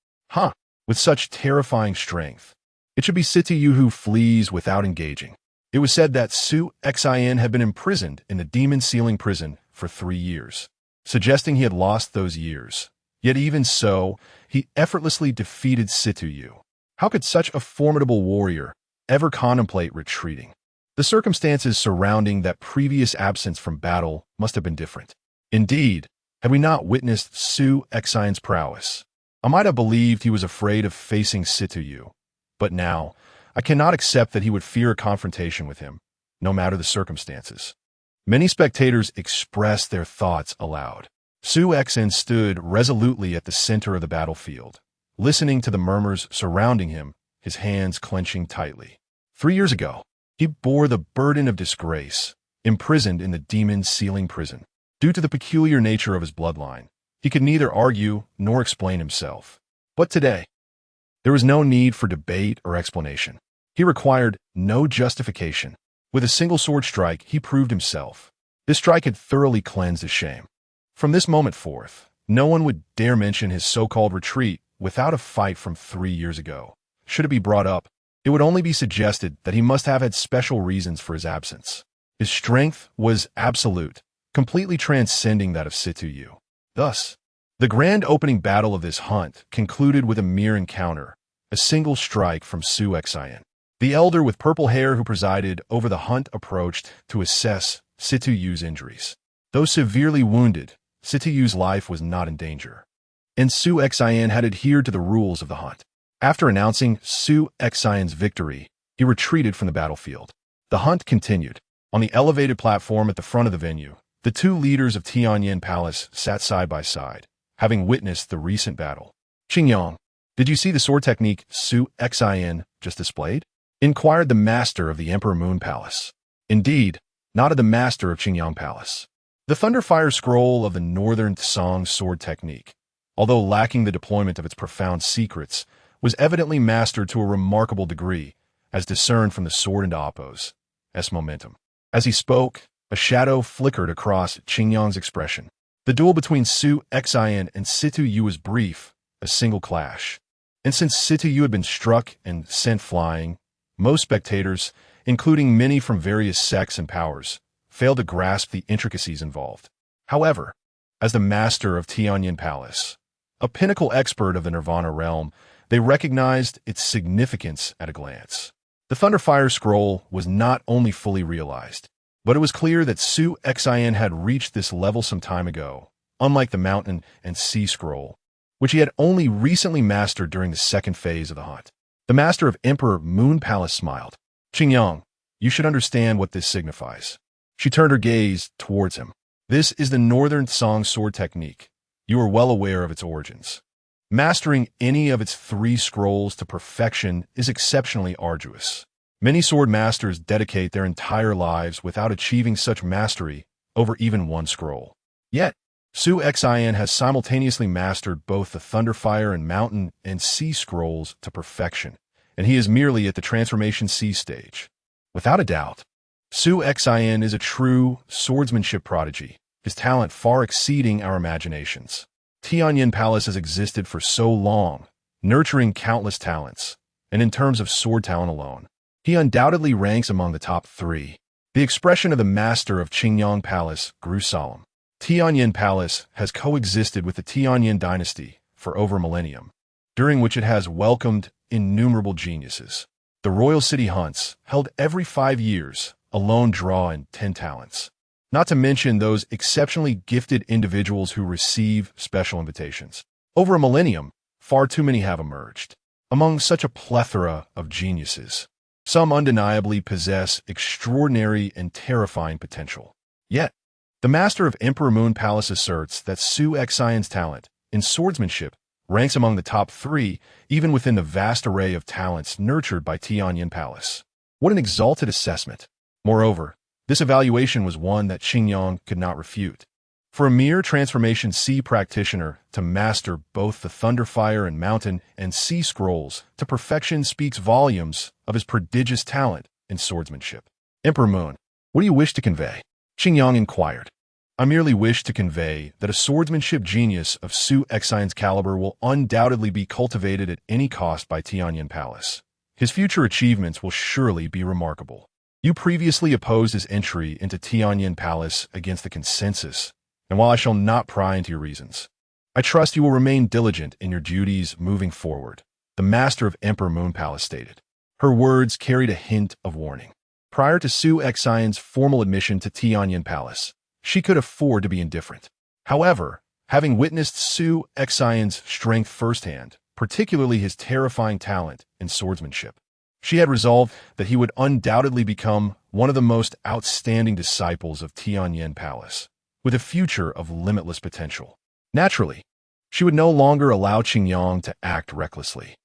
With such terrifying strength, it should be Sityu who flees without engaging. It was said that Su Xian had been imprisoned in the demon ceiling prison for 3 years. suggesting he had lost those years. Yet even so, he effortlessly defeated Situ Yu. How could such a formidable warrior ever contemplate retreating? The circumstances surrounding that previous absence from battle must have been different. Indeed, had we not witnessed Su Xian's prowess, I might have believed he was afraid of facing Situ Yu. But now, I cannot accept that he would fear a confrontation with him, no matter the circumstances. Many spectators expressed their thoughts aloud. Su Xian stood resolutely at the center of the battlefield, listening to the murmurs surrounding him, his hands clenching tightly. 3 years ago, he bore the burden of disgrace, imprisoned in the demon's ceiling prison. Due to the peculiar nature of his bloodline, he could neither argue nor explain himself. But today, there was no need for debate or explanation. He required no justification. With a single sword strike, he proved himself. This strike had thoroughly cleansed his shame. From this moment forth, no one would dare mention his so-called retreat without a fight from 3 years ago. Should it be brought up, it would only be suggested that he must have had special reasons for his absence. His strength was absolute, completely transcending that of Situ Yu. Thus, the grand opening battle of this hunt concluded with a mere encounter, a single strike from Su Xian. The elder with purple hair who presided over the hunt approached to assess Situ Yu's injuries. Though severely wounded, Situ Yu's life was not in danger, and Su Xian had adhered to the rules of the hunt. After announcing Su Xian's victory, he retreated from the battlefield. The hunt continued. On the elevated platform at the front of the venue, the two leaders of Tianyin Palace sat side by side, having witnessed the recent battle. "Qingyang, did you see the sword technique Su Xian just displayed?" inquired the master of the Emperor Moon Palace. "Indeed," nodded the master of Qingyang Palace. The Thunderfire Scroll of the Northern Tsang sword technique, although lacking the deployment of its profound secrets, was evidently mastered to a remarkable degree, as discerned from the sword and Appo's momentum. As he spoke, a shadow flickered across Qingyang's expression. The duel between Su Xian and Situ Yu was brief, a single clash. And since Situ Yu had been struck and sent flying, most spectators, including many from various sects and powers, failed to grasp the intricacies involved. However, as the master of Tianyin Palace, a pinnacle expert of the Nirvana realm, they recognized its significance at a glance. The Thunderfire Scroll was not only fully realized, but it was clear that Su Xian had reached this level some time ago, unlike the Mountain and Sea Scroll, which he had only recently mastered during the second phase of the hunt. The master of Emperor Moon Palace smiled. "Qingyang, you should understand what this signifies." She turned her gaze towards him. "This is the Northern Tsang sword technique. You are well aware of its origins. Mastering any of its 3 scrolls to perfection is exceptionally arduous. Many sword masters dedicate their entire lives without achieving such mastery over even 1 scroll. Yet, Su Xian has simultaneously mastered both the Thunderfire and Mountain and Sea scrolls to perfection, and he is merely at the Transformation Sea stage. Without a doubt, Su Xian is a true swordsmanship prodigy, his talent far exceeding our imaginations. Tianyin Palace has existed for so long, nurturing countless talents, and in terms of sword talent alone, he undoubtedly ranks among the top 3. The expression of the master of Qingyang Palace grew solemn. Tianyin Palace has coexisted with the Tianyin dynasty for over a millennium, during which it has welcomed innumerable geniuses. The royal city hunts, held every 5 years, alone draw in 10 talents. Not to mention those exceptionally gifted individuals who receive special invitations. Over a millennium, far too many have emerged. Among such a plethora of geniuses, some undeniably possess extraordinary and terrifying potential. Yet, the master of Emperor Moon Palace asserts that Su Xian's talent in swordsmanship ranks among the top 3, even within the vast array of talents nurtured by Tianyin Palace. What an exalted assessment! Moreover, this evaluation was one that Qingyang could not refute. For a mere Transformation Sea practitioner to master both the Thunderfire and Mountain and Sea scrolls to perfection speaks volumes of his prodigious talent in swordsmanship. Emperor Moon, what do you wish to convey? Qingyang inquired. I merely wish to convey that a swordsmanship genius of Su Xian's caliber will undoubtedly be cultivated at any cost by Tianyin Palace. His future achievements will surely be remarkable. You previously opposed his entry into Tianyin Palace against the consensus, and while I shall not pry into your reasons, I trust you will remain diligent in your duties moving forward, the master of Emperor Moon Palace stated. Her words carried a hint of warning. Prior to Su Xian's formal admission to Tianyin Palace, she could afford to be indifferent. However, having witnessed Su Xian's strength firsthand, particularly his terrifying talent in swordsmanship, she had resolved that he would undoubtedly become one of the most outstanding disciples of Tianyin Palace, with a future of limitless potential. Naturally, she would no longer allow Qingyang to act recklessly.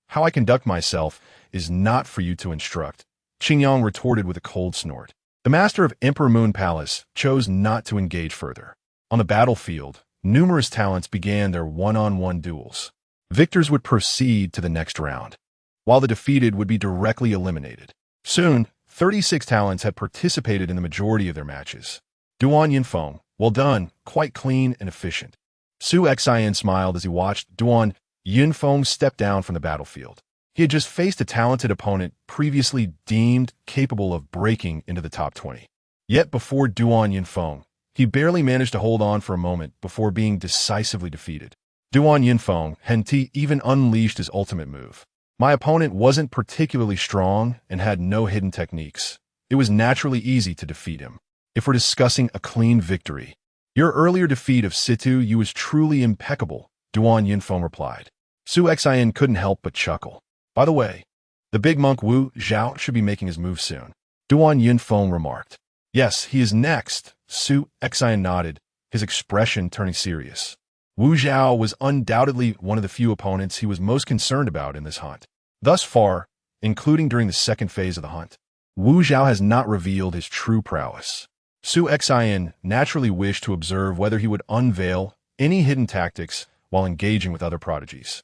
How I conduct myself is not for you to instruct, Qingyang retorted with a cold snort. The master of Emperor Moon Palace chose not to engage further. On the battlefield, numerous talents began their one-on-one duels. Victors would proceed to the next round, while the defeated would be directly eliminated. Soon, 36 talents had participated in the majority of their matches. Duan Yinfeng, well done, quite clean and efficient. Su Xian smiled as he watched Duan Yinfeng step down from the battlefield. He had just faced a talented opponent previously deemed capable of breaking into the top 20. Yet before Duan Yinfeng, he barely managed to hold on for a moment before being decisively defeated. Duan Yinfeng Henti even unleashed his ultimate move. My opponent wasn't particularly strong and had no hidden techniques. It was naturally easy to defeat him. If we're discussing a clean victory, your earlier defeat of Situ Yu was truly impeccable, Duan Yinfeng replied. Su Xian couldn't help but chuckle. By the way, the big monk Wu Zhao should be making his move soon, Duan Yinfeng remarked. Yes, he is next, Su Xian nodded, his expression turning serious. Wu Zhao was undoubtedly one of the few opponents he was most concerned about in this hunt. Thus far, including during the second phase of the hunt, Wu Zhao has not revealed his true prowess. Su Xian naturally wished to observe whether he would unveil any hidden tactics while engaging with other prodigies.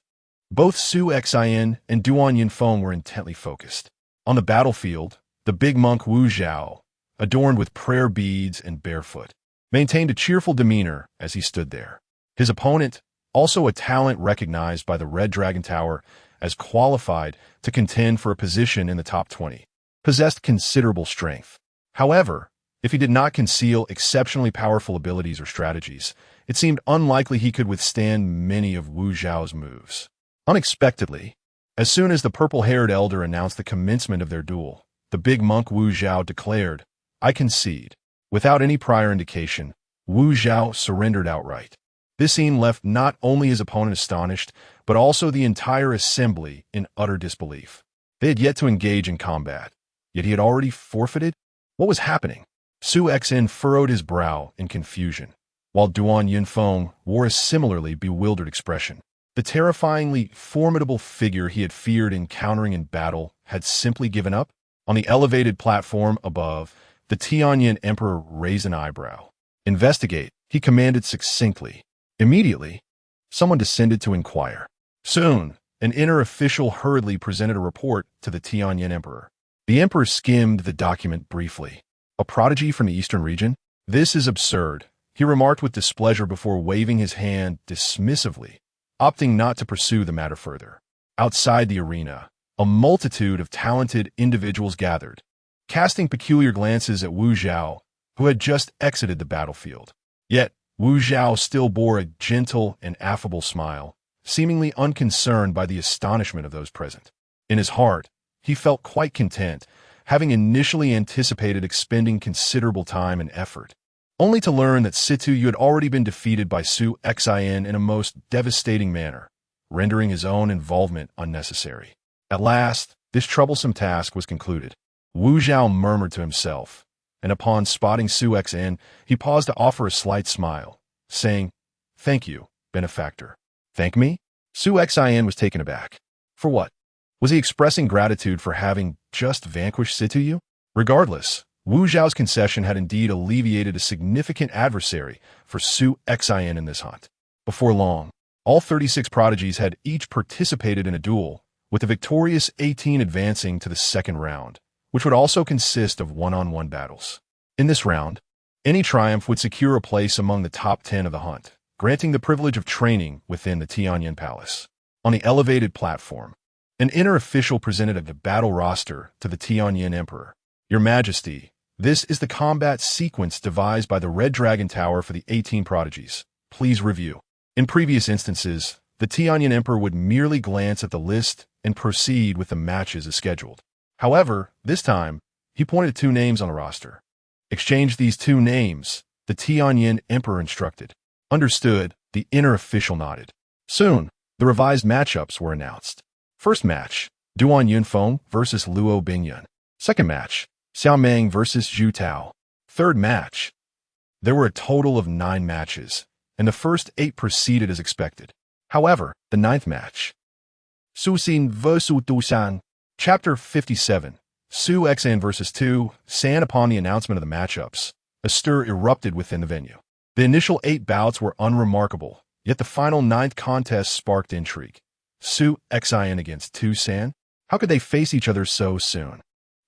Both Su Xian and Duan Yinfeng were intently focused. On the battlefield, the big monk Wu Zhao, adorned with prayer beads and barefoot, maintained a cheerful demeanor as he stood there. His opponent, also a talent recognized by the Red Dragon Tower as qualified to contend for a position in the top 20, possessed considerable strength. However, if he did not conceal exceptionally powerful abilities or strategies, it seemed unlikely he could withstand many of Wu Zhao's moves. Unexpectedly, as soon as the purple-haired elder announced the commencement of their duel, the big monk Wu Zhao declared, "I concede." Without any prior indication, Wu Zhao surrendered outright. This scene left not only his opponent astonished, but also the entire assembly in utter disbelief. They had yet to engage in combat, yet he had already forfeited? What was happening? Su Xian furrowed his brow in confusion, while Duan Yinfeng wore a similarly bewildered expression. The terrifyingly formidable figure he had feared encountering in battle had simply given up. On the elevated platform above, the Tianyin emperor raised an eyebrow. "Investigate," he commanded succinctly. Immediately, someone descended to inquire. Soon, an inner official hurriedly presented a report to the Tianyin emperor. The emperor skimmed the document briefly. "A prodigy from the eastern region? This is absurd," he remarked with displeasure before waving his hand dismissively, opting not to pursue the matter further. Outside the arena, a multitude of talented individuals gathered, casting peculiar glances at Wu Zhao, who had just exited the battlefield. Yet, Wu Zhao still bore a gentle and affable smile, seemingly unconcerned by the astonishment of those present. In his heart, he felt quite content, having initially anticipated expending considerable time and effort, only to learn that Situ Yu had already been defeated by Su Xian in a most devastating manner, rendering his own involvement unnecessary. At last, this troublesome task was concluded. Wu Zhao murmured to himself, and upon spotting Su Xian, he paused to offer a slight smile, saying, "Thank you, benefactor." "Thank me?" Su Xian was taken aback. For what? Was he expressing gratitude for having just vanquished Situ Yu? Regardless, Wu Zhao's concession had indeed alleviated a significant adversary for Su Xian in this hunt. Before long, all 36 prodigies had each participated in a duel, with the victorious 18 advancing to the second round, which would also consist of one-on-one battles. In this round, any triumph would secure a place among the top 10 of the hunt, granting the privilege of training within the Tianyin Palace. On the elevated platform, an inner official presented the battle roster to the Tianyin Emperor. "Your Majesty, This is the combat sequence devised by the Red Dragon Tower for the 18 prodigies. Please review. In previous instances, the Tianyin Emperor would merely glance at the list and proceed with the matches as scheduled. However, this time, he pointed to 2 names on the roster. Exchange these 2 names, the Tianyin Emperor instructed. Understood, the inner official nodded. Soon, the revised matchups were announced. First match, Duan Yunfeng versus Luo Bingyun. Second match, Xiao Meng versus Zhu Tao. Third match. There were a total of 9 matches, and the first 8 proceeded as expected. However, the 9th match, Su Xin vs. Du San, Chapter 57, Su Xan vs. Tu San. Upon the announcement of the matchups, a stir erupted within the venue. The initial 8 bouts were unremarkable, yet the final 9th contest sparked intrigue. Su Xian against Tu San? How could they face each other so soon?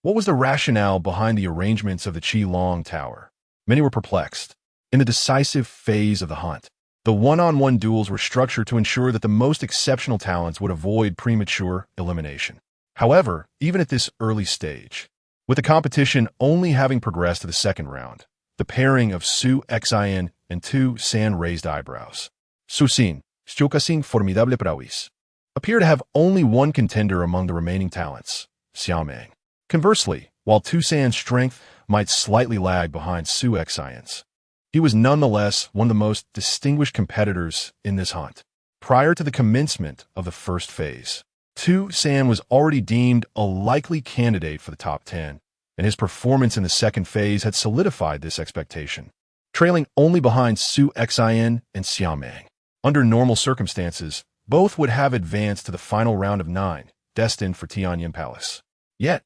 What was the rationale behind the arrangements of the Qilong Tower? Many were perplexed. In the decisive phase of the hunt, the one-on-one duels were structured to ensure that the most exceptional talents would avoid premature elimination. However, even at this early stage, with the competition only having progressed to the second round, the pairing of Su Xian and Tu San raised eyebrows. Su Xin, Xiukasin formidable prowess, appear to have only one contender among the remaining talents, Xiao Meng. Conversely, while Tu San's strength might slightly lag behind Su Xian's, he was nonetheless one of the most distinguished competitors in this hunt. Prior to the commencement of the first phase, Tu San was already deemed a likely candidate for the top 10, and his performance in the second phase had solidified this expectation, trailing only behind Su Xian and Xiao Meng. Under normal circumstances, both would have advanced to the final round of 9, destined for Tianyin Palace. Yet,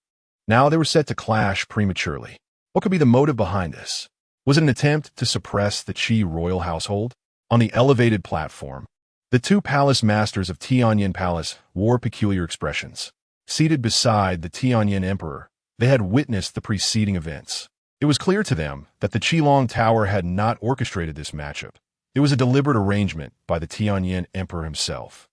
now they were set to clash prematurely. What could be the motive behind this? Was it an attempt to suppress the Qi royal household? On the elevated platform, the 2 palace masters of Tianyin Palace wore peculiar expressions. Seated beside the Tianyin Emperor, they had witnessed the preceding events. It was clear to them that the Qilong Tower had not orchestrated this matchup. It was a deliberate arrangement by the Tianyin Emperor himself.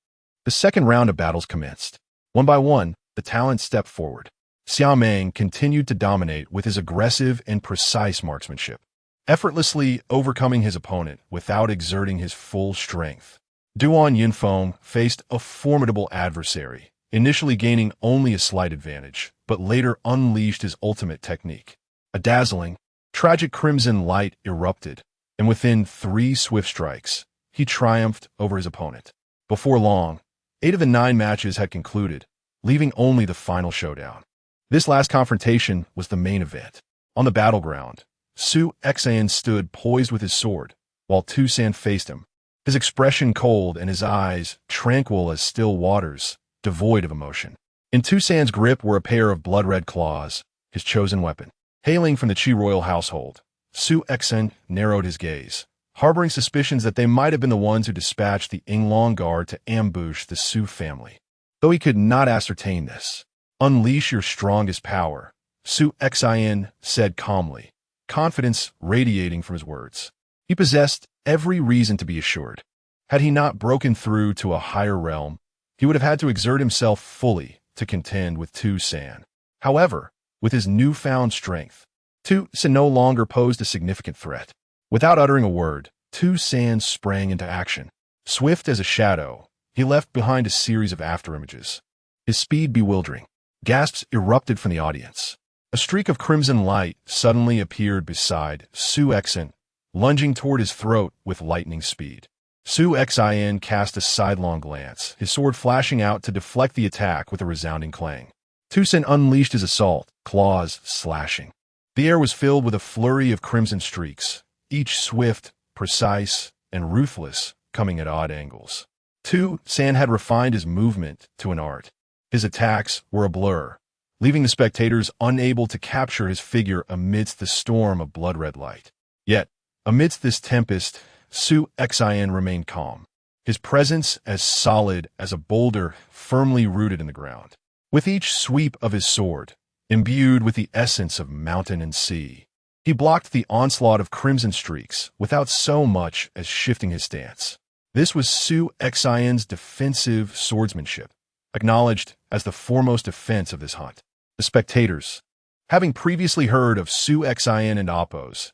The second round of battles commenced. One by one, the talents stepped forward. Xiao Meng continued to dominate with his aggressive and precise marksmanship, effortlessly overcoming his opponent without exerting his full strength. Duan Yunfeng faced a formidable adversary, initially gaining only a slight advantage, but later unleashed his ultimate technique. A dazzling, tragic crimson light erupted, and within 3 swift strikes, he triumphed over his opponent. Before long, 8 of the 9 matches had concluded, leaving only the final showdown. This last confrontation was the main event. On the battleground, Su Xian stood poised with his sword, while Tu San faced him, his expression cold and his eyes tranquil as still waters, devoid of emotion. In Tu San's grip were a pair of blood-red claws, his chosen weapon. Hailing from the Qi royal household, Su Xian narrowed his gaze, harboring suspicions that they might have been the ones who dispatched the Yinglong Guard to ambush the Su family. Though he could not ascertain this, "Unleash your strongest power," Su Xian said calmly, confidence radiating from his words. He possessed every reason to be assured. Had he not broken through to a higher realm, he would have had to exert himself fully to contend with Tu San. However, with his newfound strength, Tu San no longer posed a significant threat. Without uttering a word, Tu San sprang into action. Swift as a shadow, he left behind a series of afterimages, his speed bewildering. Gasps erupted from the audience. A streak of crimson light suddenly appeared beside Su Xian, lunging toward his throat with lightning speed. Su Xian cast a sidelong glance, his sword flashing out to deflect the attack with a resounding clang. Tu San unleashed his assault, claws slashing. The air was filled with a flurry of crimson streaks, each swift, precise, and ruthless, coming at odd angles. Tu San had refined his movement to an art. His attacks were a blur, leaving the spectators unable to capture his figure amidst the storm of blood-red light. Yet, amidst this tempest, Su Xian remained calm, his presence as solid as a boulder firmly rooted in the ground. With each sweep of his sword, imbued with the essence of mountain and sea, he blocked the onslaught of crimson streaks without so much as shifting his stance. This was Su Xian's defensive swordsmanship, acknowledged as the foremost defense of this hunt. The spectators, Having previously heard of Su Xin and Appo's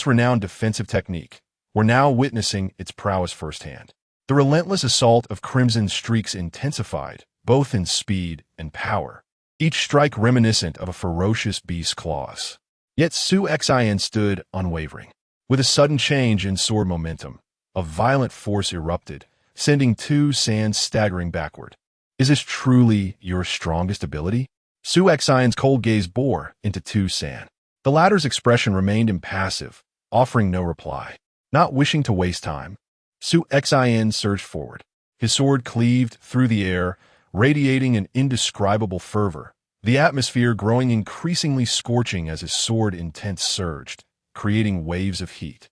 renowned defensive technique, were now witnessing its prowess firsthand. The relentless assault of Crimson Streaks intensified, both in speed and power, each strike reminiscent of a ferocious beast's claws. Yet Su Xin stood unwavering. With a sudden change in sword momentum, a violent force erupted, sending Tu San staggering backward. Is this truly your strongest ability? Su Xion's cold gaze bore into Tu San. The latter's expression remained impassive, offering no reply. Not wishing to waste time, Su Xian surged forward. His sword cleaved through the air, radiating an indescribable fervor, the atmosphere growing increasingly scorching as his sword intent surged, creating waves of heat.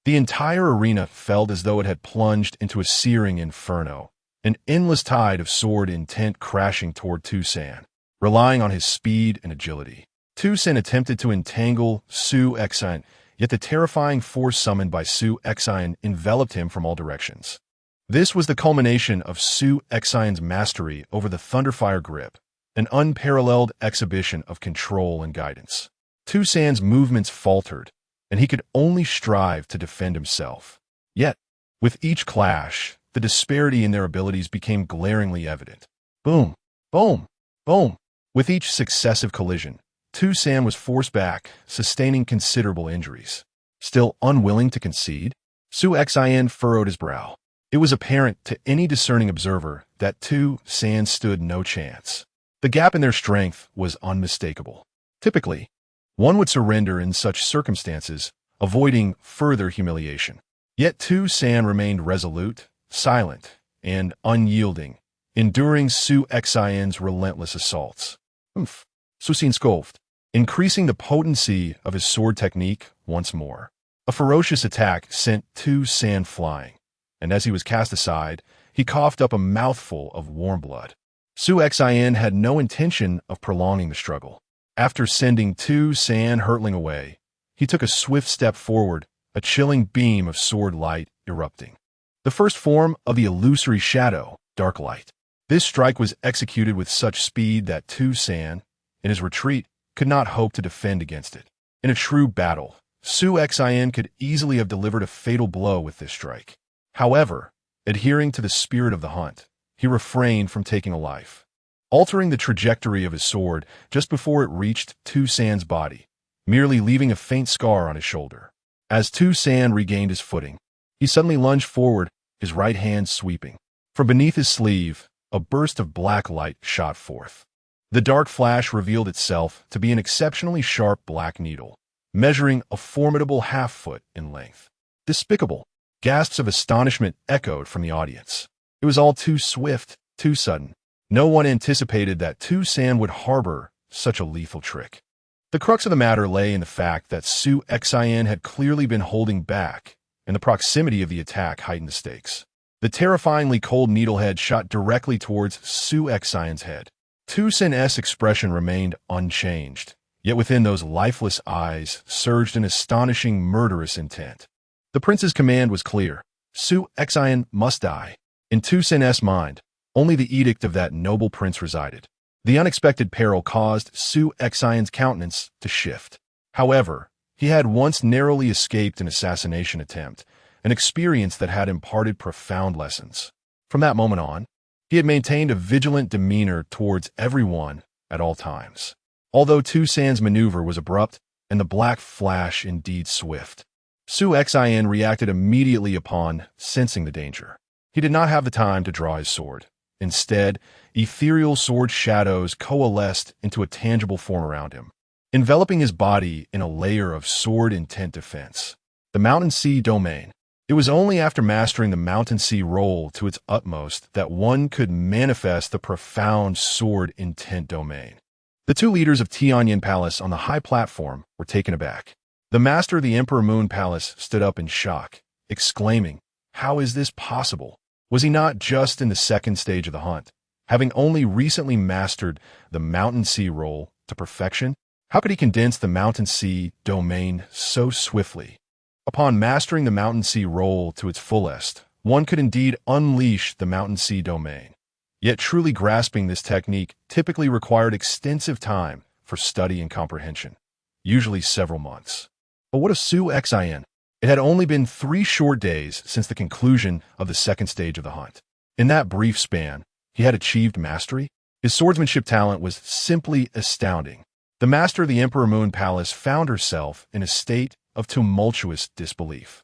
The entire arena felt as though it had plunged into a searing inferno, an endless tide of sword intent crashing toward Tu San, relying on his speed and agility. Tu San attempted to entangle Su Xian, yet the terrifying force summoned by Su Xian enveloped him from all directions. This was the culmination of Su Xian's mastery over the Thunderfire grip, an unparalleled exhibition of control and guidance. Tu San's movements faltered, and he could only strive to defend himself. Yet, with each clash, the disparity in their abilities became glaringly evident. Boom, boom, boom. With each successive collision, Tu San was forced back, sustaining considerable injuries. Still unwilling to concede, Su Xian furrowed his brow. It was apparent to any discerning observer that Tu San stood no chance. The gap in their strength was unmistakable. Typically, one would surrender in such circumstances, avoiding further humiliation. Yet Tu San remained resolute, silent, and unyielding, enduring Su Xian's relentless assaults. Su Xin scoffed, increasing the potency of his sword technique once more. A ferocious attack sent Tu San flying, and as he was cast aside, he coughed up a mouthful of warm blood. Su Xian had no intention of prolonging the struggle. After sending Tu San hurtling away, he took a swift step forward, a chilling beam of sword light erupting. The first form of the illusory shadow, dark light. This strike was executed with such speed that Tu San, in his retreat, could not hope to defend against it. In a true battle, Su Xian could easily have delivered a fatal blow with this strike. However, adhering to the spirit of the hunt, he refrained from taking a life, altering the trajectory of his sword just before it reached Tu San's body, merely leaving a faint scar on his shoulder. As Tu San regained his footing, he suddenly lunged forward, his right hand sweeping. From beneath his sleeve, a burst of black light shot forth. The dark flash revealed itself to be an exceptionally sharp black needle, measuring a formidable half-foot in length. Despicable! Gasps of astonishment echoed from the audience. It was all too swift, too sudden. No one anticipated that Tu San would harbor such a lethal trick. The crux of the matter lay in the fact that Su Xian had clearly been holding back, and the proximity of the attack heightened the stakes. The terrifyingly cold needlehead shot directly towards Su Xian's head. Tu San's expression remained unchanged, yet within those lifeless eyes surged an astonishing murderous intent. The prince's command was clear. Su Xian must die. In Tu San's mind, only the edict of that noble prince resided. The unexpected peril caused Su Xian's countenance to shift. However, he had once narrowly escaped an assassination attempt, an experience that had imparted profound lessons. From that moment on, he had maintained a vigilant demeanor towards everyone at all times. Although Tu San's maneuver was abrupt and the black flash indeed swift, Su Xian reacted immediately upon sensing the danger. He did not have the time to draw his sword. Instead, ethereal sword shadows coalesced into a tangible form around him, enveloping his body in a layer of sword-intent defense. The Mountain Sea Domain. It was only after mastering the Mountain Sea role to its utmost that one could manifest the profound sword-intent domain. The two leaders of Tianyin Palace on the high platform were taken aback. The master of the Emperor Moon Palace stood up in shock, exclaiming, "How is this possible? Was he not just in the second stage of the hunt, having only recently mastered the Mountain Sea role to perfection? How could he condense the Mountain Sea domain so swiftly? Upon mastering the Mountain Sea role to its fullest, one could indeed unleash the Mountain Sea domain. Yet truly grasping this technique typically required extensive time for for study and comprehension, usually several months. But what of Su Xin? It had only been 3 short days since the conclusion of the second stage of the hunt. In that brief span, he had achieved mastery. His swordsmanship talent was simply astounding. The master of the Emperor Moon Palace found herself in a state of tumultuous disbelief.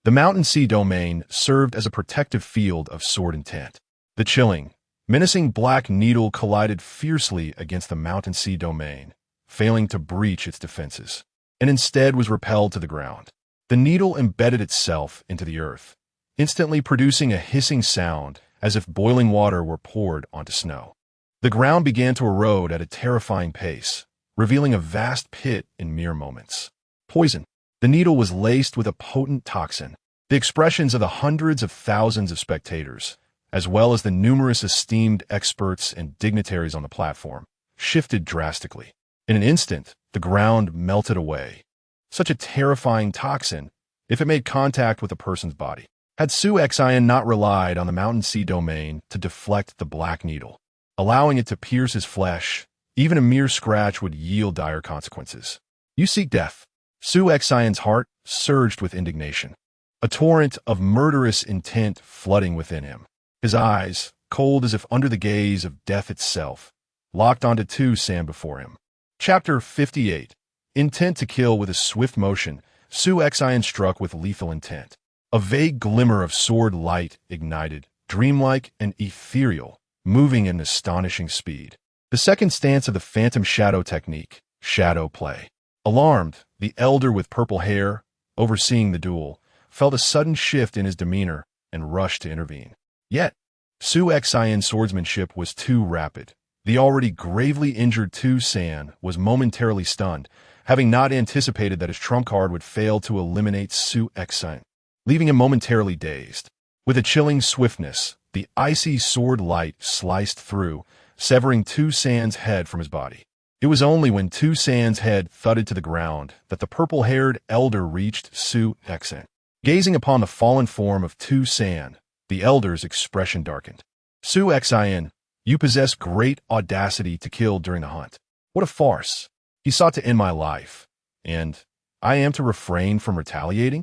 The Mountain Sea domain served as a protective field of sword intent. The chilling, menacing Black Needle collided fiercely against the Mountain Sea domain, failing to breach its defenses, and instead was repelled to the ground. The needle embedded itself into the earth, instantly producing a hissing sound as if boiling water were poured onto snow. The ground began to erode at a terrifying pace, revealing a vast pit in mere moments. Poison. The needle was laced with a potent toxin. The expressions of the hundreds of thousands of spectators, as well as the numerous esteemed experts and dignitaries on the platform, shifted drastically. In an instant, the ground melted away. Such a terrifying toxin, if it made contact with a person's body. Had Su Xin not relied on the Mountain Sea domain to deflect the Black Needle, allowing it to pierce his flesh, even a mere scratch would yield dire consequences. You seek death. Su Xion's heart surged with indignation, a torrent of murderous intent flooding within him. His eyes, cold as if under the gaze of death itself, locked onto Tu San before him. Chapter 58. Intent to kill with a swift motion, Su Xian struck with lethal intent. A vague glimmer of sword light ignited, dreamlike and ethereal, moving in astonishing speed. The second stance of the Phantom Shadow technique, Shadow Play. Alarmed, the elder with purple hair, overseeing the duel, felt a sudden shift in his demeanor and rushed to intervene. Yet, Su Xion's swordsmanship was too rapid. The already gravely injured Tu San was momentarily stunned, having not anticipated that his trump card would fail to eliminate Su Xian, leaving him momentarily dazed. With a chilling swiftness, the icy sword light sliced through, severing Tu San's head from his body. It was only when Tu San's head thudded to the ground that the purple-haired elder reached Su Xian. Gazing upon the fallen form of Tu San, the elder's expression darkened. Su Xian, you possess great audacity to kill during the hunt. What a farce. He sought to end my life, and I am to refrain from retaliating?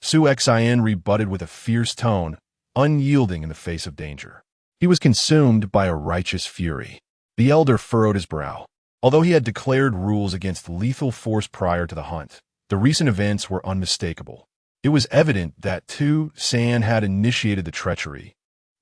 Su Xian rebutted with a fierce tone, unyielding in the face of danger. He was consumed by a righteous fury. The elder furrowed his brow. Although he had declared rules against lethal force prior to the hunt, the recent events were unmistakable. It was evident that Tu San had initiated the treachery,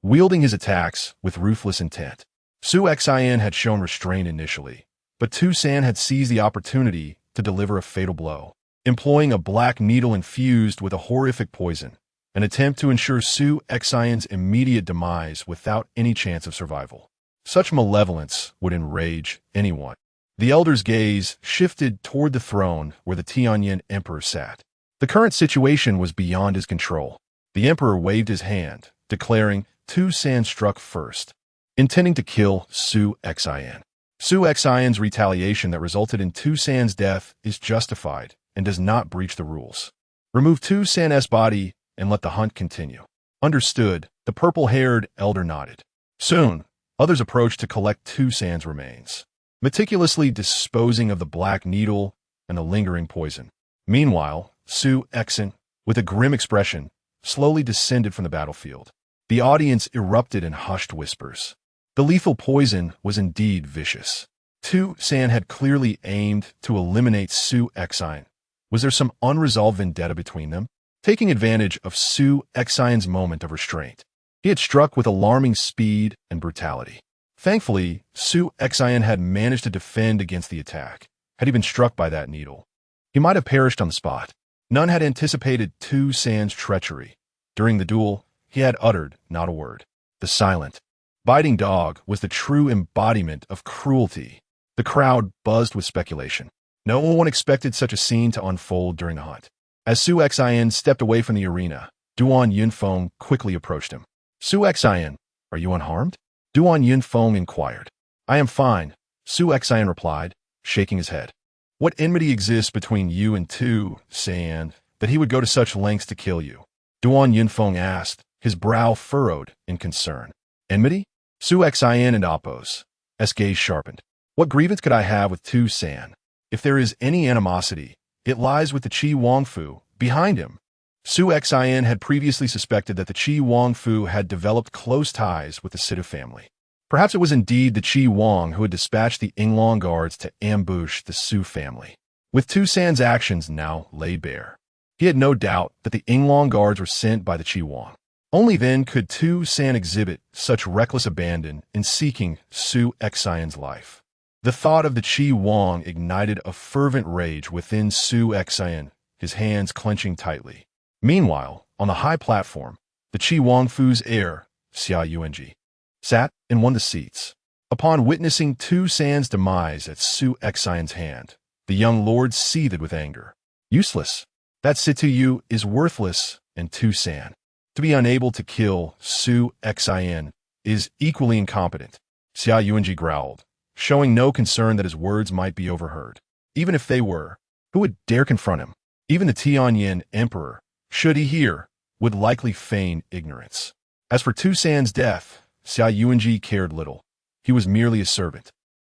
wielding his attacks with ruthless intent. Su Xian had shown restraint initially, but Tu San had seized the opportunity to deliver a fatal blow, employing a black needle infused with a horrific poison, an attempt to ensure Su Xian's immediate demise without any chance of survival. Such malevolence would enrage anyone. The elder's gaze shifted toward the throne where the Tianyin emperor sat. The current situation was beyond his control. The emperor waved his hand, declaring Tu San struck first, intending to kill Su Xian. Su Xian's retaliation that resulted in Tu San's death is justified and does not breach the rules. Remove Tu San's body and let the hunt continue. Understood, the purple-haired elder nodded. Soon, others approached to collect Tu San's remains, meticulously disposing of the black needle and the lingering poison. Meanwhile, Su Xian, with a grim expression, slowly descended from the battlefield. The audience erupted in hushed whispers. The lethal poison was indeed vicious. Tu San had clearly aimed to eliminate Su Xian. Was there some unresolved vendetta between them? Taking advantage of Su Xian's moment of restraint, he had struck with alarming speed and brutality. Thankfully, Su Xian had managed to defend against the attack. Had he been struck by that needle, he might have perished on the spot. None had anticipated Tu San's treachery. During the duel, he had uttered not a word. The silent, biting dog was the true embodiment of cruelty. The crowd buzzed with speculation. No one expected such a scene to unfold during the hunt. As Su Xian stepped away from the arena, Duan Yunfeng quickly approached him. Su Xian, are you unharmed? Duan Yunfeng inquired. I am fine, Su Xian replied, shaking his head. What enmity exists between you and Tu San that he would go to such lengths to kill you? Duan Yunfeng asked, his brow furrowed in concern. Enmity? Su Xian and Apos. S. gaze sharpened. What grievance could I have with Tu San? If there is any animosity, it lies with the Qi Wangfu behind him. Su Xian had previously suspected that the Qi Wangfu had developed close ties with the Situ family. Perhaps it was indeed the Qi Wang who had dispatched the Yinglong guards to ambush the Su family. With Tu San's actions now laid bare, he had no doubt that the Yinglong guards were sent by the Qi Wang. Only then could Tu San exhibit such reckless abandon in seeking Su Xian's life. The thought of the Qi Wang ignited a fervent rage within Su Xian, his hands clenching tightly. Meanwhile, on the high platform, the Qi Wangfu's heir, Xia Yuanji, sat in one of the seats. Upon witnessing Tu San's demise at Su Xian's hand, the young lord seethed with anger. Useless. That Situ Yu is worthless, and Tu San, to be unable to kill Su Xian, is equally incompetent. Xia Yuanji growled, showing no concern that his words might be overheard. Even if they were, who would dare confront him? Even the Tianyin emperor, should he hear, would likely feign ignorance. As for Tu San's death, Xia Yuanji cared little. He was merely a servant,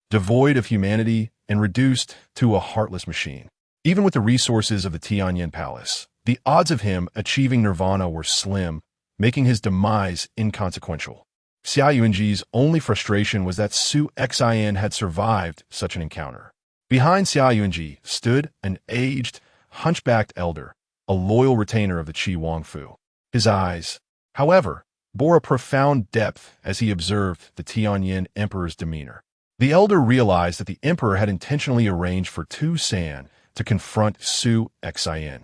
devoid of humanity and reduced to a heartless machine. Even with the resources of the Tianyin palace, the odds of him achieving nirvana were slim, making his demise inconsequential. Xia Yuanji's only frustration was that Su Xian had survived such an encounter. Behind Xia Yuanji stood an aged, hunchbacked elder, a loyal retainer of the Qi Wangfu. His eyes, however, bore a profound depth as he observed the Tianyin emperor's demeanor. The elder realized that the emperor had intentionally arranged for Tu San to confront Su Xian,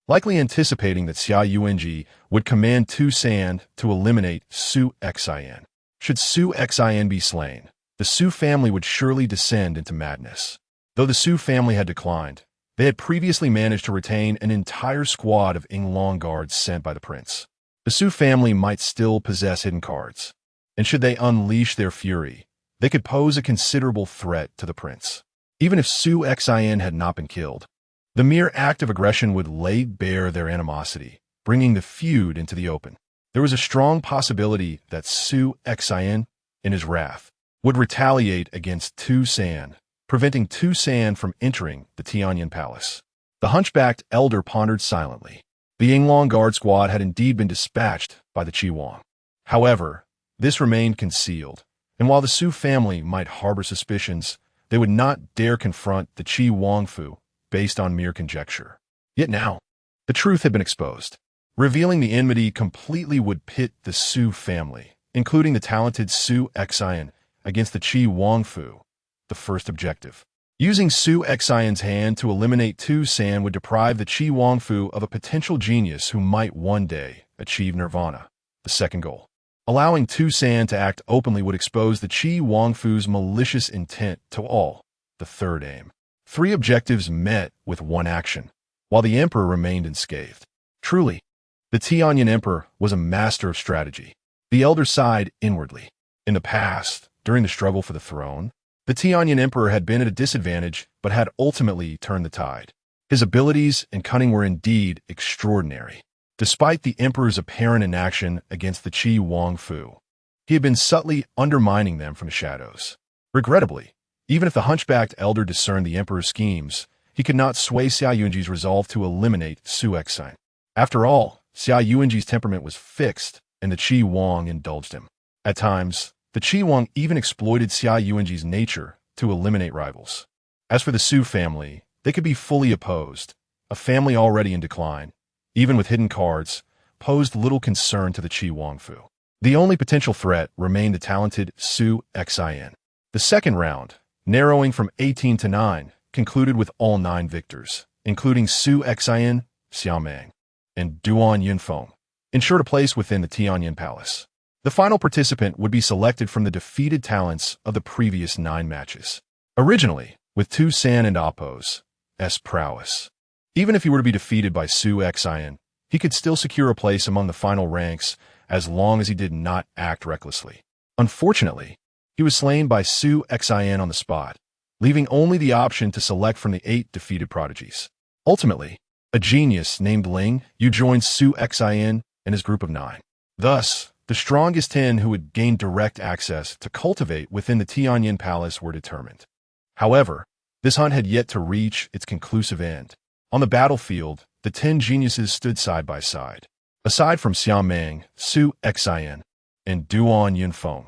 likely anticipating that Xia Yuanji would command Tu San to eliminate Su Xian. Should Su Xian be slain, the Su family would surely descend into madness. Though the Su family had declined, they had previously managed to retain an entire squad of Yinglong guards sent by the prince. The Su family might still possess hidden cards, and should they unleash their fury, they could pose a considerable threat to the prince. Even if Su Xian had not been killed, the mere act of aggression would lay bare their animosity, bringing the feud into the open. There was a strong possibility that Su Xian, in his wrath, would retaliate against Tu San, preventing Tu San from entering the Tianyin palace. The hunchbacked elder pondered silently. The Yinglong guard squad had indeed been dispatched by the Qi Wang. However, this remained concealed, and while the Su family might harbor suspicions, they would not dare confront the Qi Wangfu based on mere conjecture. Yet now, the truth had been exposed. Revealing the enmity completely would pit the Su family, including the talented Su Xian, against the Qi Wangfu, the first objective. Using Su Xian's hand to eliminate Tu San would deprive the Qi Wangfu of a potential genius who might one day achieve nirvana, the second goal. Allowing Tu San to act openly would expose the Qi Wangfu's malicious intent to all, the third aim. 3 objectives met with one action, while the emperor remained unscathed. Truly, the Tianyin emperor was a master of strategy. The elder sighed inwardly. In the past, during the struggle for the throne, the Tianyin emperor had been at a disadvantage but had ultimately turned the tide. His abilities and cunning were indeed extraordinary. Despite the emperor's apparent inaction against the Qi Wangfu, he had been subtly undermining them from the shadows. Regrettably, even if the hunchbacked elder discerned the emperor's schemes, he could not sway Xia Yuanji's resolve to eliminate Su Xian. After all, Xia Yuanji's temperament was fixed, and the Qi Wang indulged him. At times, the Qi Wang even exploited Xia Yuanji's nature to eliminate rivals. As for the Su family, they could be fully opposed. A family already in decline, even with hidden cards, posed little concern to the Qi Wangfu. The only potential threat remained the talented Su Xian. The second round, narrowing from 18 to 9, concluded with all 9 victors, including Su Xian, Xiaomeng, and Duan Yunfeng, ensured a place within the Tianyin palace. The final participant would be selected from the defeated talents of the previous 9 matches. Originally, with Tu San and Appo's prowess. Even if he were to be defeated by Su Xian, he could still secure a place among the final ranks as long as he did not act recklessly. Unfortunately, he was slain by Su Xian on the spot, leaving only the option to select from the 8 defeated prodigies. Ultimately, a genius named Ling Yu joined Su Xian and his group of 9. Thus, the strongest 10 who would gain direct access to cultivate within the Tianyin palace were determined. However, this hunt had yet to reach its conclusive end. On the battlefield, the 10 geniuses stood side by side. Aside from Xiaomeng, Su Xian, and Duan Yunfeng,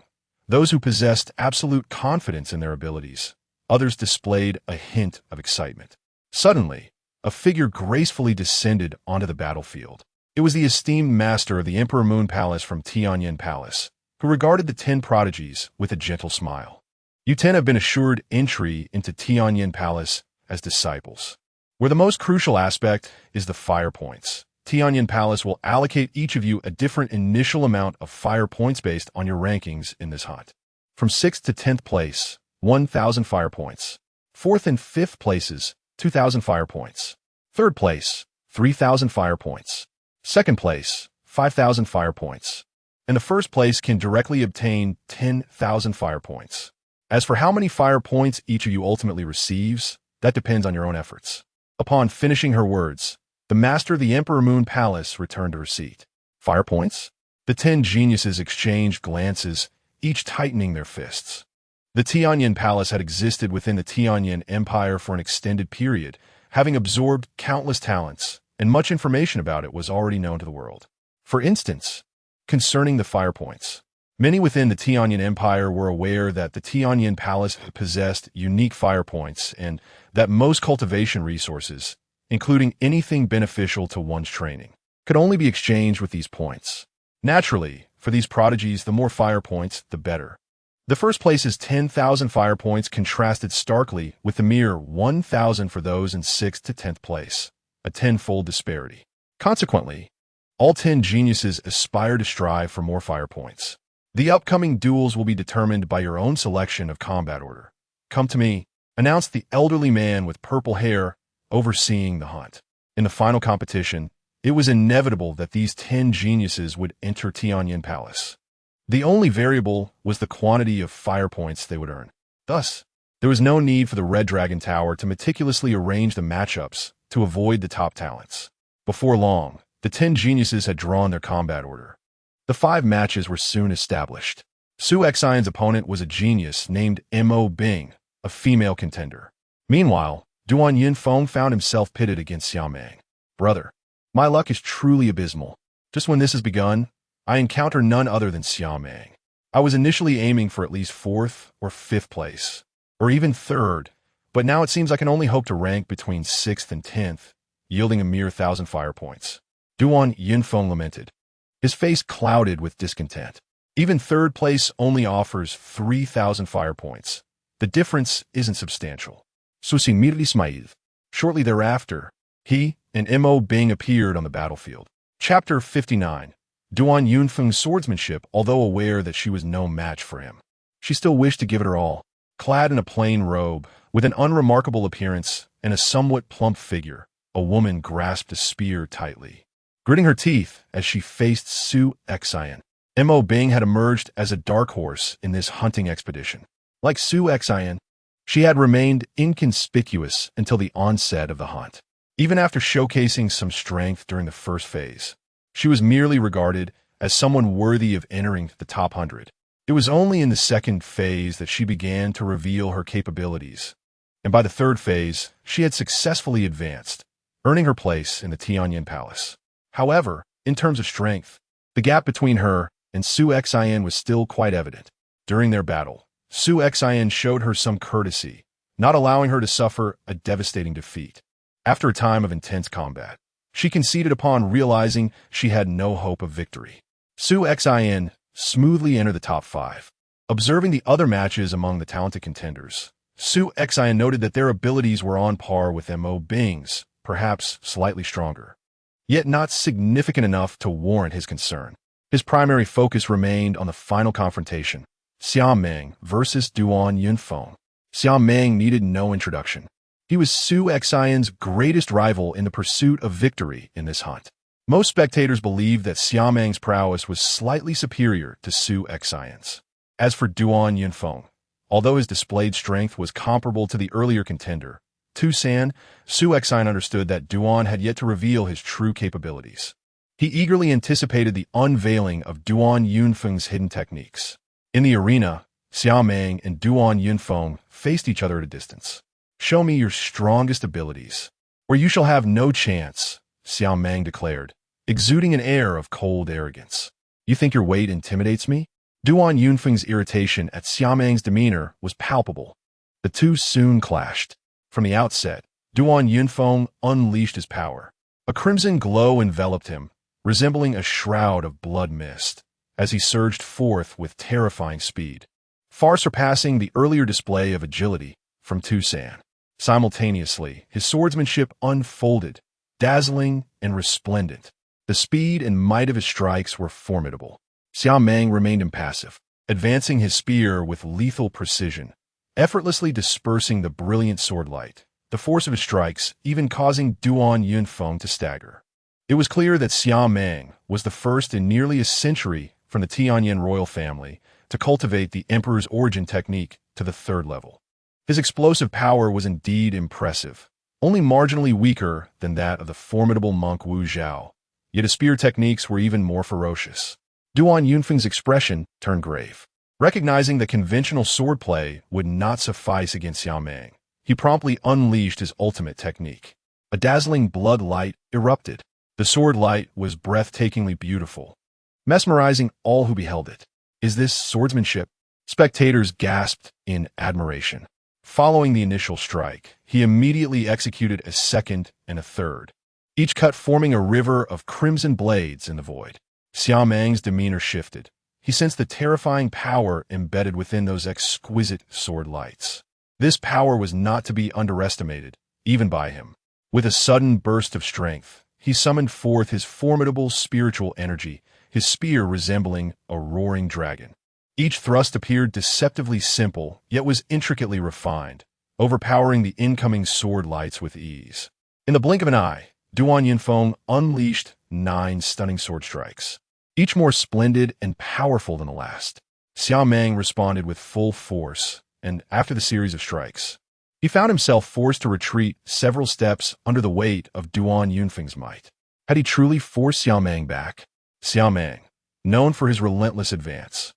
those who possessed absolute confidence in their abilities, others displayed a hint of excitement. Suddenly, a figure gracefully descended onto the battlefield. It was the esteemed master of the Emperor Moon Palace from Tianyin Palace, who regarded the 10 prodigies with a gentle smile. You 10 have been assured entry into Tianyin Palace as disciples, where the most crucial aspect is the fire points. Tianyin Palace will allocate each of you a different initial amount of fire points based on your rankings in this hunt. From 6th to 10th place, 1,000 fire points. 4th and 5th places, 2,000 fire points. 3rd place, 3,000 fire points. 2nd place, 5,000 fire points. And the 1st place can directly obtain 10,000 fire points. As for how many fire points each of you ultimately receives, that depends on your own efforts. Upon finishing her words, the master of the Emperor Moon Palace returned to her seat. Fire points? The 10 geniuses exchanged glances, each tightening their fists. The Tianyin Palace had existed within the Tianyin Empire for an extended period, having absorbed countless talents, and much information about it was already known to the world. For instance, concerning the fire points, many within the Tianyin Empire were aware that the Tianyin Palace possessed unique fire points and that most cultivation resources, including anything beneficial to one's training, could only be exchanged with these points. Naturally, for these prodigies, the more fire points, the better. The 1st place's 10,000 fire points contrasted starkly with the mere 1,000 for those in 6th to 10th place, a tenfold disparity. Consequently, all 10 geniuses aspire to strive for more fire points. The upcoming duels will be determined by your own selection of combat order. Come to me, announced the elderly man with purple hair overseeing the hunt. In the final competition, it was inevitable that these 10 geniuses would enter Tianyin Palace. The only variable was the quantity of fire points they would earn. Thus, there was no need for the Red Dragon Tower to meticulously arrange the matchups to avoid the top talents. Before long, the 10 geniuses had drawn their combat order. The 5 matches were soon established. Su Xian's opponent was a genius named Mo Bing, a female contender. Meanwhile, Duan Yunfeng found himself pitted against Xiaomeng. Brother, my luck is truly abysmal. Just when this has begun, I encounter none other than Xiaomeng. I was initially aiming for at least 4th or 5th place, or even 3rd, but now it seems I can only hope to rank between 6th and 10th, yielding a mere 1,000 fire points. Duan Yunfeng lamented, his face clouded with discontent. Even 3rd place only offers 3,000 fire points. The difference isn't substantial. Shortly thereafter, he and Mo Bing appeared on the battlefield. Chapter 59. Duan Yunfeng's swordsmanship, although aware that she was no match for him. She still wished to give it her all. Clad in a plain robe, with an unremarkable appearance and a somewhat plump figure, a woman grasped a spear tightly, gritting her teeth as she faced Su Xian. Mo Bing had emerged as a dark horse in this hunting expedition. Like Su Xian, she had remained inconspicuous until the onset of the hunt. Even after showcasing some strength during the first phase, she was merely regarded as someone worthy of entering the top 100. It was only in the second phase that she began to reveal her capabilities, and by the third phase, she had successfully advanced, earning her place in the Tianyin Palace. However, in terms of strength, the gap between her and Su Xian was still quite evident. During their battle, Su Xian showed her some courtesy, not allowing her to suffer a devastating defeat. After a time of intense combat, she conceded upon realizing she had no hope of victory. Su Xian smoothly entered the top 5. Observing the other matches among the talented contenders, Su Xian noted that their abilities were on par with Mo Bing's, perhaps slightly stronger, yet not significant enough to warrant his concern. His primary focus remained on the final confrontation, Xiaomeng versus Duan Yunfeng. Xiaomeng needed no introduction. He was Su Xian's greatest rival in the pursuit of victory in this hunt. Most spectators believed that Xiaomeng's prowess was slightly superior to Su Xian's. As for Duan Yunfeng, although his displayed strength was comparable to the earlier contender, Tusan, Su Xian understood that Duan had yet to reveal his true capabilities. He eagerly anticipated the unveiling of Duan Yunfeng's hidden techniques. In the arena, Xiao Meng and Duan Yunfeng faced each other at a distance. "Show me your strongest abilities, or you shall have no chance," Xiao Meng declared, exuding an air of cold arrogance. "You think your weight intimidates me?" Duan Yunfeng's irritation at Xiao Meng's demeanor was palpable. The two soon clashed. From the outset, Duan Yunfeng unleashed his power. A crimson glow enveloped him, resembling a shroud of blood mist, as he surged forth with terrifying speed, far surpassing the earlier display of agility from Tusan. Simultaneously, his swordsmanship unfolded, dazzling and resplendent. The speed and might of his strikes were formidable. Xiao Meng remained impassive, advancing his spear with lethal precision, effortlessly dispersing the brilliant sword light, the force of his strikes even causing Duan Yunfeng to stagger. It was clear that Xiao Meng was the first in nearly a century from the Tianyin royal family to cultivate the emperor's origin technique to the third level. His explosive power was indeed impressive, only marginally weaker than that of the formidable monk Wu Zhao, yet his spear techniques were even more ferocious. Duan Yunfeng's expression turned grave. Recognizing that conventional swordplay would not suffice against Xiao Meng, he promptly unleashed his ultimate technique. A dazzling blood light erupted. The sword light was breathtakingly beautiful, mesmerizing all who beheld it. "Is this swordsmanship?" Spectators gasped in admiration. Following the initial strike, he immediately executed a second and a third, each cut forming a river of crimson blades in the void. Xiao Meng's demeanor shifted. He sensed the terrifying power embedded within those exquisite sword lights. This power was not to be underestimated, even by him. With a sudden burst of strength, he summoned forth his formidable spiritual energy, his spear resembling a roaring dragon. Each thrust appeared deceptively simple, yet was intricately refined, overpowering the incoming sword lights with ease. In the blink of an eye, Duan Yunfeng unleashed 9 stunning sword strikes, each more splendid and powerful than the last. Xiao Meng responded with full force, and after the series of strikes, he found himself forced to retreat several steps under the weight of Duan Yunfeng's might. Had he truly forced Xiao Meng back? Xiao Meng, known for his relentless advance,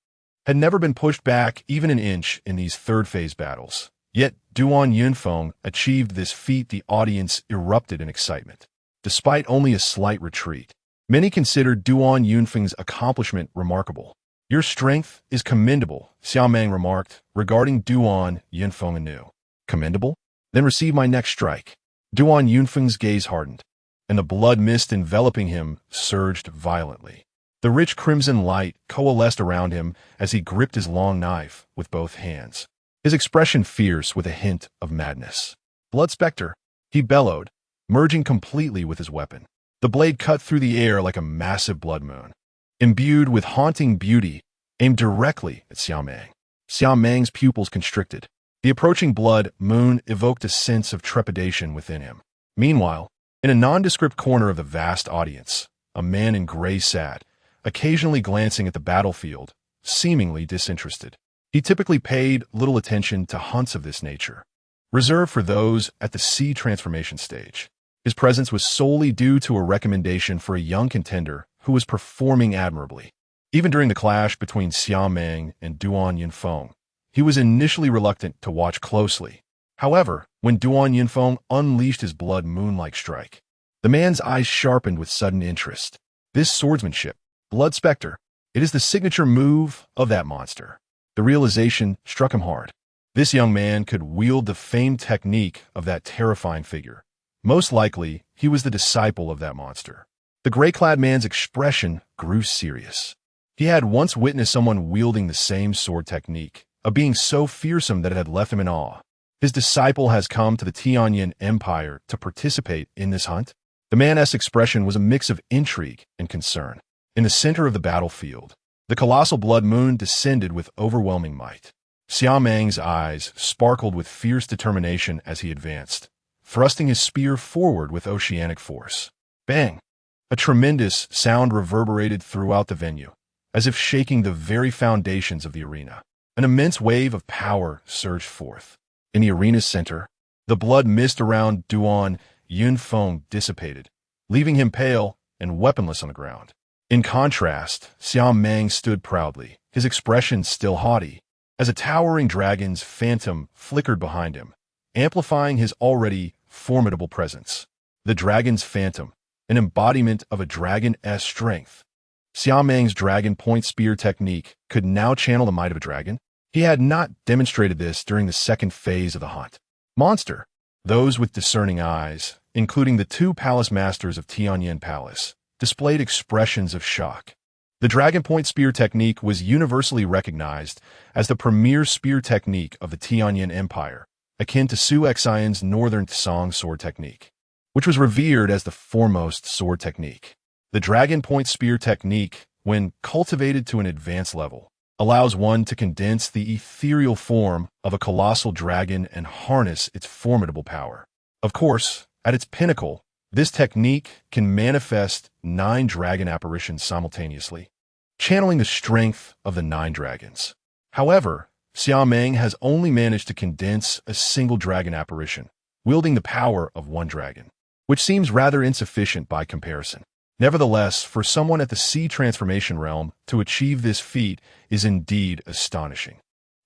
had never been pushed back even an inch in these third-phase battles. Yet Duan Yunfeng achieved this feat. The audience erupted in excitement. Despite only a slight retreat, many considered Duan Yunfeng's accomplishment remarkable. "Your strength is commendable," Xiao Meng remarked, regarding Duan Yunfeng anew. "Commendable? Then receive my next strike." Duan Yunfeng's gaze hardened, and the blood mist enveloping him surged violently. The rich crimson light coalesced around him as he gripped his long knife with both hands, his expression fierce with a hint of madness. "Blood Spectre," he bellowed, merging completely with his weapon. The blade cut through the air like a massive blood moon, imbued with haunting beauty, aimed directly at Xiao Meng. Xiao Meng's pupils constricted. The approaching blood moon evoked a sense of trepidation within him. Meanwhile, in a nondescript corner of the vast audience, a man in gray sat, occasionally glancing at the battlefield, seemingly disinterested. He typically paid little attention to hunts of this nature, reserved for those at the sea transformation stage. His presence was solely due to a recommendation for a young contender who was performing admirably. Even during the clash between Xiao Meng and Duan Yunfeng, he was initially reluctant to watch closely. However, when Duan Yunfeng unleashed his blood moon-like strike, the man's eyes sharpened with sudden interest. This swordsmanship, Blood Spectre, it is the signature move of that monster. The realization struck him hard. This young man could wield the famed technique of that terrifying figure. Most likely, he was the disciple of that monster. The gray-clad man's expression grew serious. He had once witnessed someone wielding the same sword technique, a being so fearsome that it had left him in awe. His disciple has come to the Tianyin Empire to participate in this hunt? The man's expression was a mix of intrigue and concern. In the center of the battlefield, the colossal blood moon descended with overwhelming might. Xiao Meng's eyes sparkled with fierce determination as he advanced, thrusting his spear forward with oceanic force. Bang! A tremendous sound reverberated throughout the venue, as if shaking the very foundations of the arena. An immense wave of power surged forth. In the arena's center, the blood mist around Duan Yunfeng dissipated, leaving him pale and weaponless on the ground. In contrast, Xiao Meng stood proudly, his expression still haughty. as a towering dragon's phantom flickered behind him, amplifying his already formidable presence. The dragon's phantom, an embodiment of a dragon's strength. Xiao Meng's dragon point spear technique could now channel the might of a dragon. He had not demonstrated this during the second phase of the hunt. Monster. Those with discerning eyes, including the two palace masters of Tianyin Palace, displayed expressions of shock. The dragon point spear technique was universally recognized as the premier spear technique of the Tianyin Empire, akin to Su Xian's northern Tsang sword technique, which was revered as the foremost sword technique. The dragon point spear technique, when cultivated to an advanced level, allows one to condense the ethereal form of a colossal dragon and harness its formidable power. Of course, at its pinnacle, this technique can manifest 9 dragon apparitions simultaneously, channeling the strength of the 9 dragons. However, Xiao Meng has only managed to condense a single dragon apparition, wielding the power of 1 dragon, which seems rather insufficient by comparison. Nevertheless, for someone at the Sea Transformation realm to achieve this feat is indeed astonishing.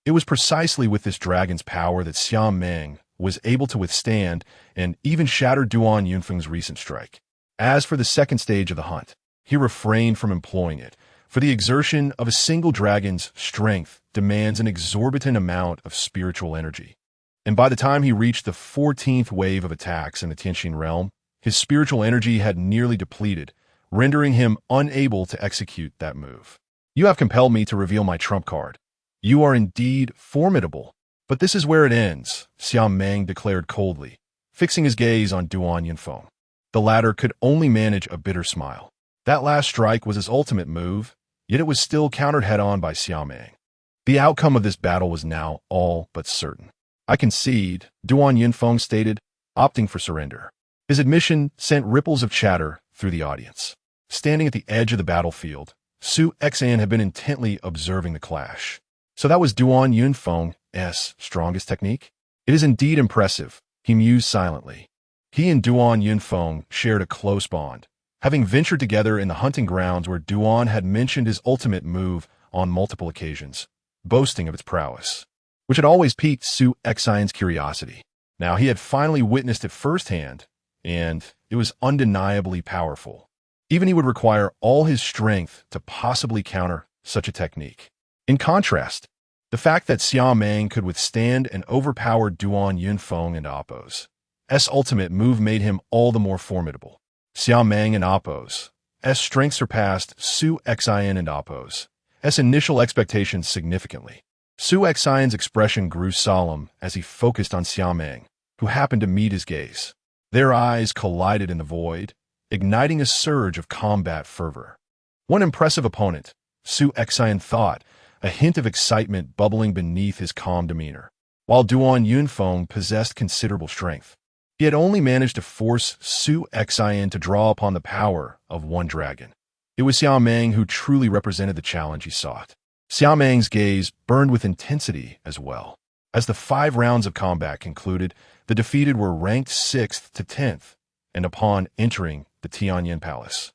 It was precisely with this dragon's power that Xiao Meng was able to withstand and even shatter Duan Yunfeng's recent strike. As for the second stage of the hunt, he refrained from employing it, for the exertion of a single dragon's strength demands an exorbitant amount of spiritual energy. And by the time he reached the 14th wave of attacks in the Tianxin realm, his spiritual energy had nearly depleted, rendering him unable to execute that move. You have compelled me to reveal my trump card. You are indeed formidable. But this is where it ends, Xiao Meng declared coldly, fixing his gaze on Duan Yunfeng. The latter could only manage a bitter smile. That last strike was his ultimate move, yet it was still countered head-on by Xiao Meng. The outcome of this battle was now all but certain. I concede, Duan Yunfeng stated, opting for surrender. His admission sent ripples of chatter through the audience. Standing at the edge of the battlefield, Su Xian had been intently observing the clash. So that was Duan Yunfeng's strongest technique? It is indeed impressive, he mused silently. He and Duan Yunfeng shared a close bond, having ventured together in the hunting grounds where Duan had mentioned his ultimate move on multiple occasions, boasting of its prowess, which had always piqued Su Xian's curiosity. Now he had finally witnessed it firsthand, and it was undeniably powerful. Even he would require all his strength to possibly counter such a technique. In contrast, the fact that Xiao Meng could withstand and overpower Duan Yunfeng and Appo's ultimate move made him all the more formidable. Xiao Meng and Appo's strength surpassed Su Xian and Appo's initial expectations significantly. Su Xian's expression grew solemn as he focused on Xiao Meng, who happened to meet his gaze. Their eyes collided in the void, igniting a surge of combat fervor. One impressive opponent, Su Xian thought, a hint of excitement bubbling beneath his calm demeanor. While Duan Yunfeng possessed considerable strength, he had only managed to force Su Xian to draw upon the power of 1 dragon. It was Xiao Meng who truly represented the challenge he sought. Xiao Meng's gaze burned with intensity as well. As the 5 rounds of combat concluded, the defeated were ranked 6th to 10th, and upon entering the Tianyin Palace,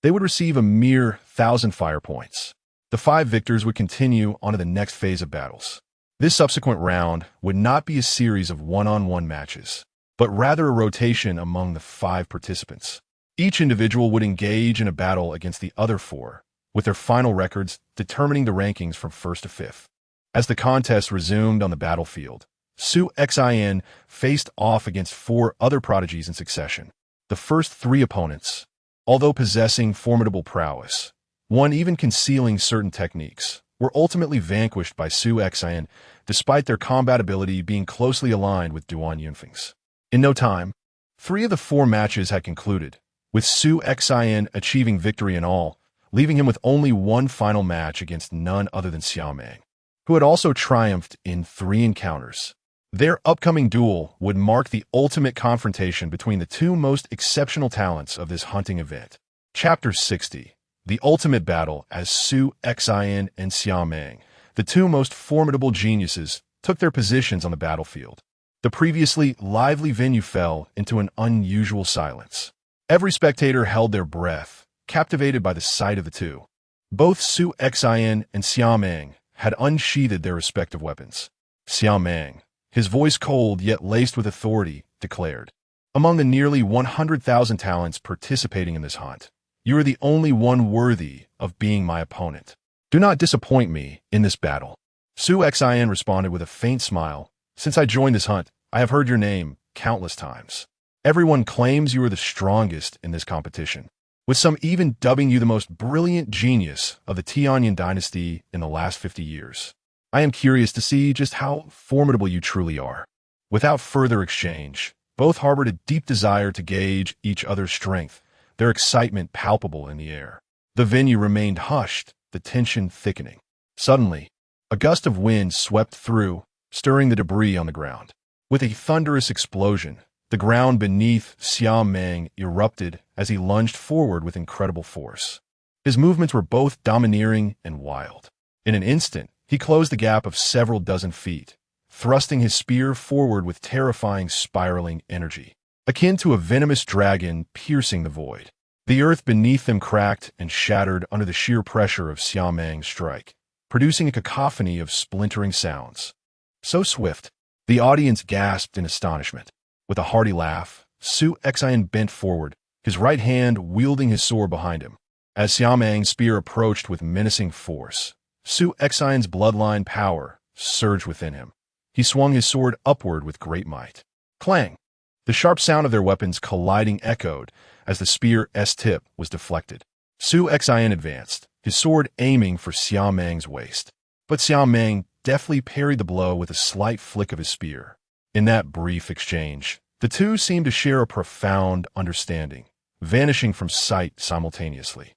they would receive a mere 1,000 fire points. The 5 victors would continue on to the next phase of battles. This subsequent round would not be a series of one-on-one matches, but rather a rotation among the 5 participants. Each individual would engage in a battle against the other 4, with their final records determining the rankings from 1st to 5th. As the contest resumed on the battlefield, Su Xian faced off against 4 other prodigies in succession. The first 3 opponents, although possessing formidable prowess, one even concealing certain techniques, were ultimately vanquished by Su Xian, despite their combat ability being closely aligned with Duan Yunfeng's. In no time, 3 of the 4 matches had concluded, with Su Xian achieving victory in all, leaving him with only one final match against none other than Xiao Meng, who had also triumphed in 3 encounters. Their upcoming duel would mark the ultimate confrontation between the 2 most exceptional talents of this hunting event. Chapter 60. The ultimate battle as Su Xian and Xiao Meng, the 2 most formidable geniuses, took their positions on the battlefield. The previously lively venue fell into an unusual silence. Every spectator held their breath, captivated by the sight of the 2. Both Su Xian and Xiao Meng had unsheathed their respective weapons. Xiao Meng, his voice cold yet laced with authority, declared, "Among the nearly 100,000 talents participating in this hunt, you are the only one worthy of being my opponent. Do not disappoint me in this battle." Su Xian responded with a faint smile. "Since I joined this hunt, I have heard your name countless times. Everyone claims you are the strongest in this competition, with some even dubbing you the most brilliant genius of the Tianyan dynasty in the last 50 years. I am curious to see just how formidable you truly are." Without further exchange, both harbored a deep desire to gauge each other's strength, their excitement palpable in the air. The venue remained hushed, the tension thickening. Suddenly, a gust of wind swept through, stirring the debris on the ground. With a thunderous explosion, the ground beneath Xiao Meng erupted as he lunged forward with incredible force. His movements were both domineering and wild. In an instant, he closed the gap of several dozen feet, thrusting his spear forward with terrifying spiraling energy, akin to a venomous dragon piercing the void. The earth beneath them cracked and shattered under the sheer pressure of Xiao Meng's strike, producing a cacophony of splintering sounds. So swift, the audience gasped in astonishment. With a hearty laugh, Su Xian bent forward, his right hand wielding his sword behind him. As Xiao Meng's spear approached with menacing force, Su Xian's bloodline power surged within him. He swung his sword upward with great might. Clang! The sharp sound of their weapons colliding echoed as the spear's tip was deflected. Su Xian advanced, his sword aiming for Xiao Meng's waist. But Xiao Meng deftly parried the blow with a slight flick of his spear. In that brief exchange, the two seemed to share a profound understanding, vanishing from sight simultaneously.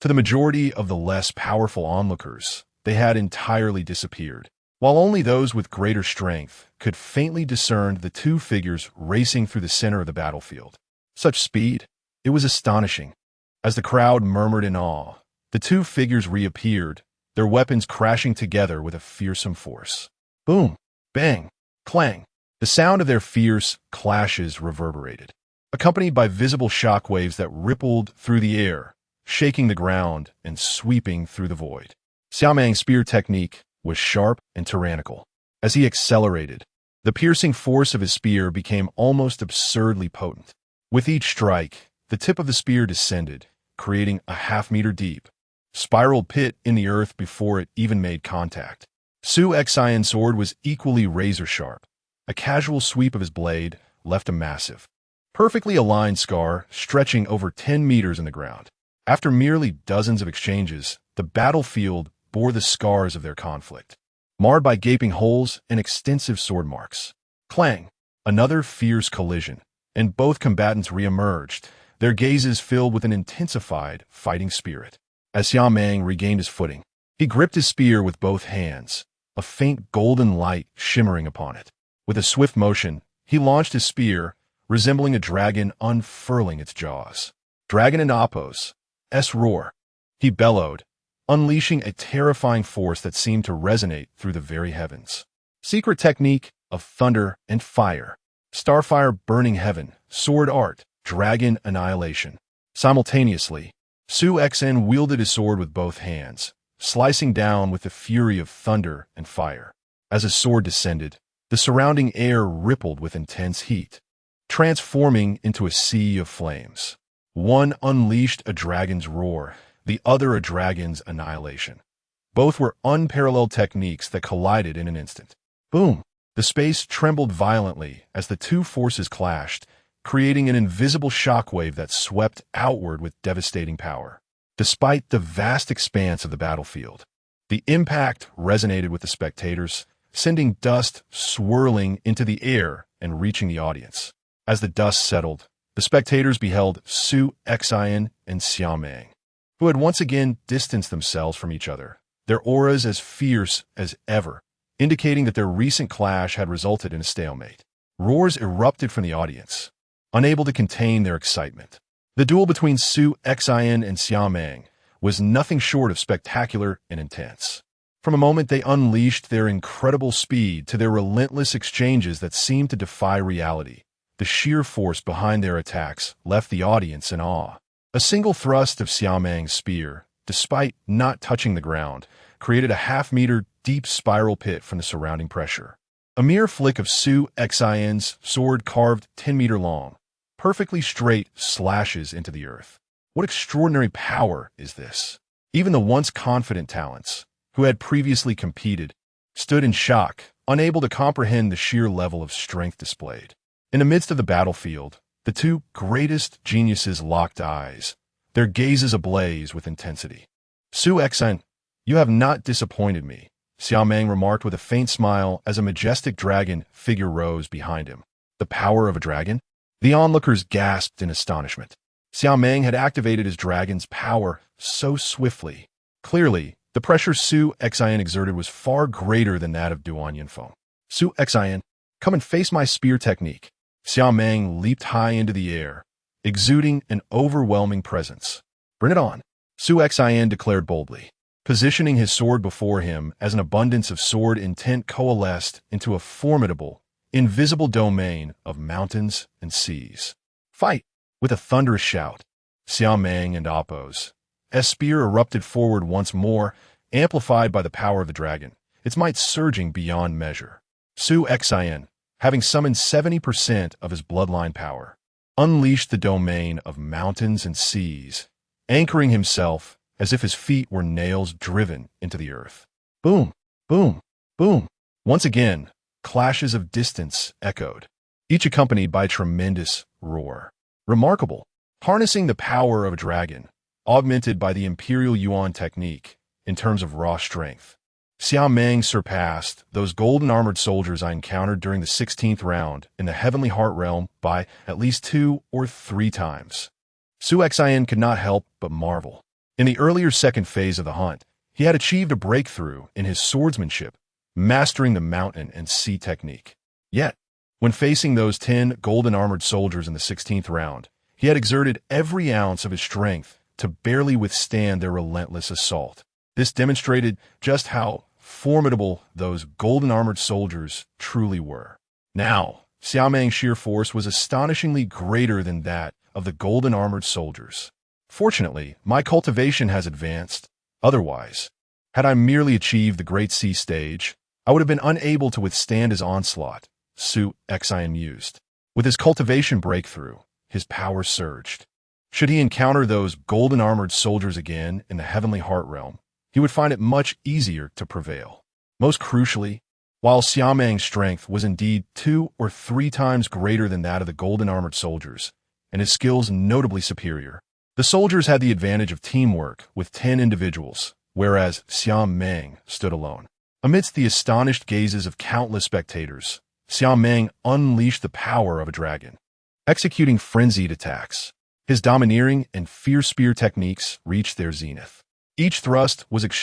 To the majority of the less powerful onlookers, they had entirely disappeared, while only those with greater strength could faintly discern the two figures racing through the center of the battlefield. Such speed! It was astonishing. As the crowd murmured in awe, the two figures reappeared, their weapons crashing together with a fearsome force. Boom! Bang! Clang! The sound of their fierce clashes reverberated, accompanied by visible shockwaves that rippled through the air, shaking the ground and sweeping through the void. Xiao Meng's spear technique was sharp and tyrannical. As he accelerated, the piercing force of his spear became almost absurdly potent. With each strike, the tip of the spear descended, creating a half-meter deep, spiraled pit in the earth before it even made contact. Su Xian's sword was equally razor-sharp. A casual sweep of his blade left a massive, perfectly aligned scar stretching over 10 meters in the ground. After merely dozens of exchanges, the battlefield bore the scars of their conflict, marred by gaping holes and extensive sword marks. Clang! Another fierce collision, and both combatants re-emerged, their gazes filled with an intensified fighting spirit. As Xiao Meng regained his footing, he gripped his spear with both hands, a faint golden light shimmering upon it. With a swift motion, he launched his spear, resembling a dragon unfurling its jaws. Dragon and Apos, roar! He bellowed, unleashing a terrifying force that seemed to resonate through the very heavens. Secret technique of thunder and fire. Starfire burning heaven, sword art, dragon annihilation. Simultaneously, Su Xian wielded his sword with both hands, slicing down with the fury of thunder and fire. As his sword descended, the surrounding air rippled with intense heat, transforming into a sea of flames. One unleashed a dragon's roar, the other a dragon's annihilation. Both were unparalleled techniques that collided in an instant. Boom! The space trembled violently as the two forces clashed, creating an invisible shockwave that swept outward with devastating power. Despite the vast expanse of the battlefield, the impact resonated with the spectators, sending dust swirling into the air and reaching the audience. As the dust settled, the spectators beheld Su Xian and Xiao Meng, who had once again distanced themselves from each other, their auras as fierce as ever, indicating that their recent clash had resulted in a stalemate. Roars erupted from the audience, unable to contain their excitement. The duel between Su Xian and Xiao Meng was nothing short of spectacular and intense. From a moment they unleashed their incredible speed to their relentless exchanges that seemed to defy reality. The sheer force behind their attacks left the audience in awe. A single thrust of Xiao Meng's spear, despite not touching the ground, created a half-meter deep spiral pit from the surrounding pressure. A mere flick of Su Xian's sword carved 10 meter long, perfectly straight slashes into the earth. What extraordinary power is this? Even the once confident talents, who had previously competed, stood in shock, unable to comprehend the sheer level of strength displayed. In the midst of the battlefield, the two greatest geniuses locked eyes, their gazes ablaze with intensity. Su Xian, you have not disappointed me, Xiao Meng remarked with a faint smile as a majestic dragon figure rose behind him. The power of a dragon? The onlookers gasped in astonishment. Xiao Meng had activated his dragon's power so swiftly. Clearly, the pressure Su Xian exerted was far greater than that of Duan Yinfeng. Su Xian, come and face my spear technique. Xiao Meng leaped high into the air, exuding an overwhelming presence. Bring it on, Su Xian declared boldly. Positioning his sword before him as an abundance of sword intent coalesced into a formidable, invisible domain of mountains and seas. Fight! With a thunderous shout, Xiao Meng and Appo's spear erupted forward once more, amplified by the power of the dragon, its might surging beyond measure. Su Xian, having summoned 70% of his bloodline power, unleashed the domain of mountains and seas, anchoring himself as if his feet were nails driven into the earth. Boom, boom, boom. Once again, clashes of distance echoed, each accompanied by a tremendous roar. Remarkable, harnessing the power of a dragon, augmented by the Imperial Yuan technique in terms of raw strength. Xiao Meng surpassed those golden-armored soldiers I encountered during the 16th round in the Heavenly Heart Realm by at least 2 or 3 times. Su Xian could not help but marvel. In the earlier second phase of the hunt, he had achieved a breakthrough in his swordsmanship, mastering the mountain and sea technique. Yet, when facing those 10 golden-armored soldiers in the 16th round, he had exerted every ounce of his strength to barely withstand their relentless assault. This demonstrated just how formidable those golden-armored soldiers truly were. Now, Xiao Meng's sheer force was astonishingly greater than that of the golden-armored soldiers. Fortunately, my cultivation has advanced. Otherwise, had I merely achieved the Great Sea stage, I would have been unable to withstand his onslaught, Su Xian mused. With his cultivation breakthrough, his power surged. Should he encounter those golden-armored soldiers again in the Heavenly Heart Realm, he would find it much easier to prevail. Most crucially, while Xiao Meng's strength was indeed 2 or 3 times greater than that of the golden-armored soldiers, and his skills notably superior, the soldiers had the advantage of teamwork with 10 individuals, whereas Xiao Meng stood alone. Amidst the astonished gazes of countless spectators, Xiao Meng unleashed the power of a dragon, executing frenzied attacks. His domineering and fierce spear techniques reached their zenith. Each thrust was extremely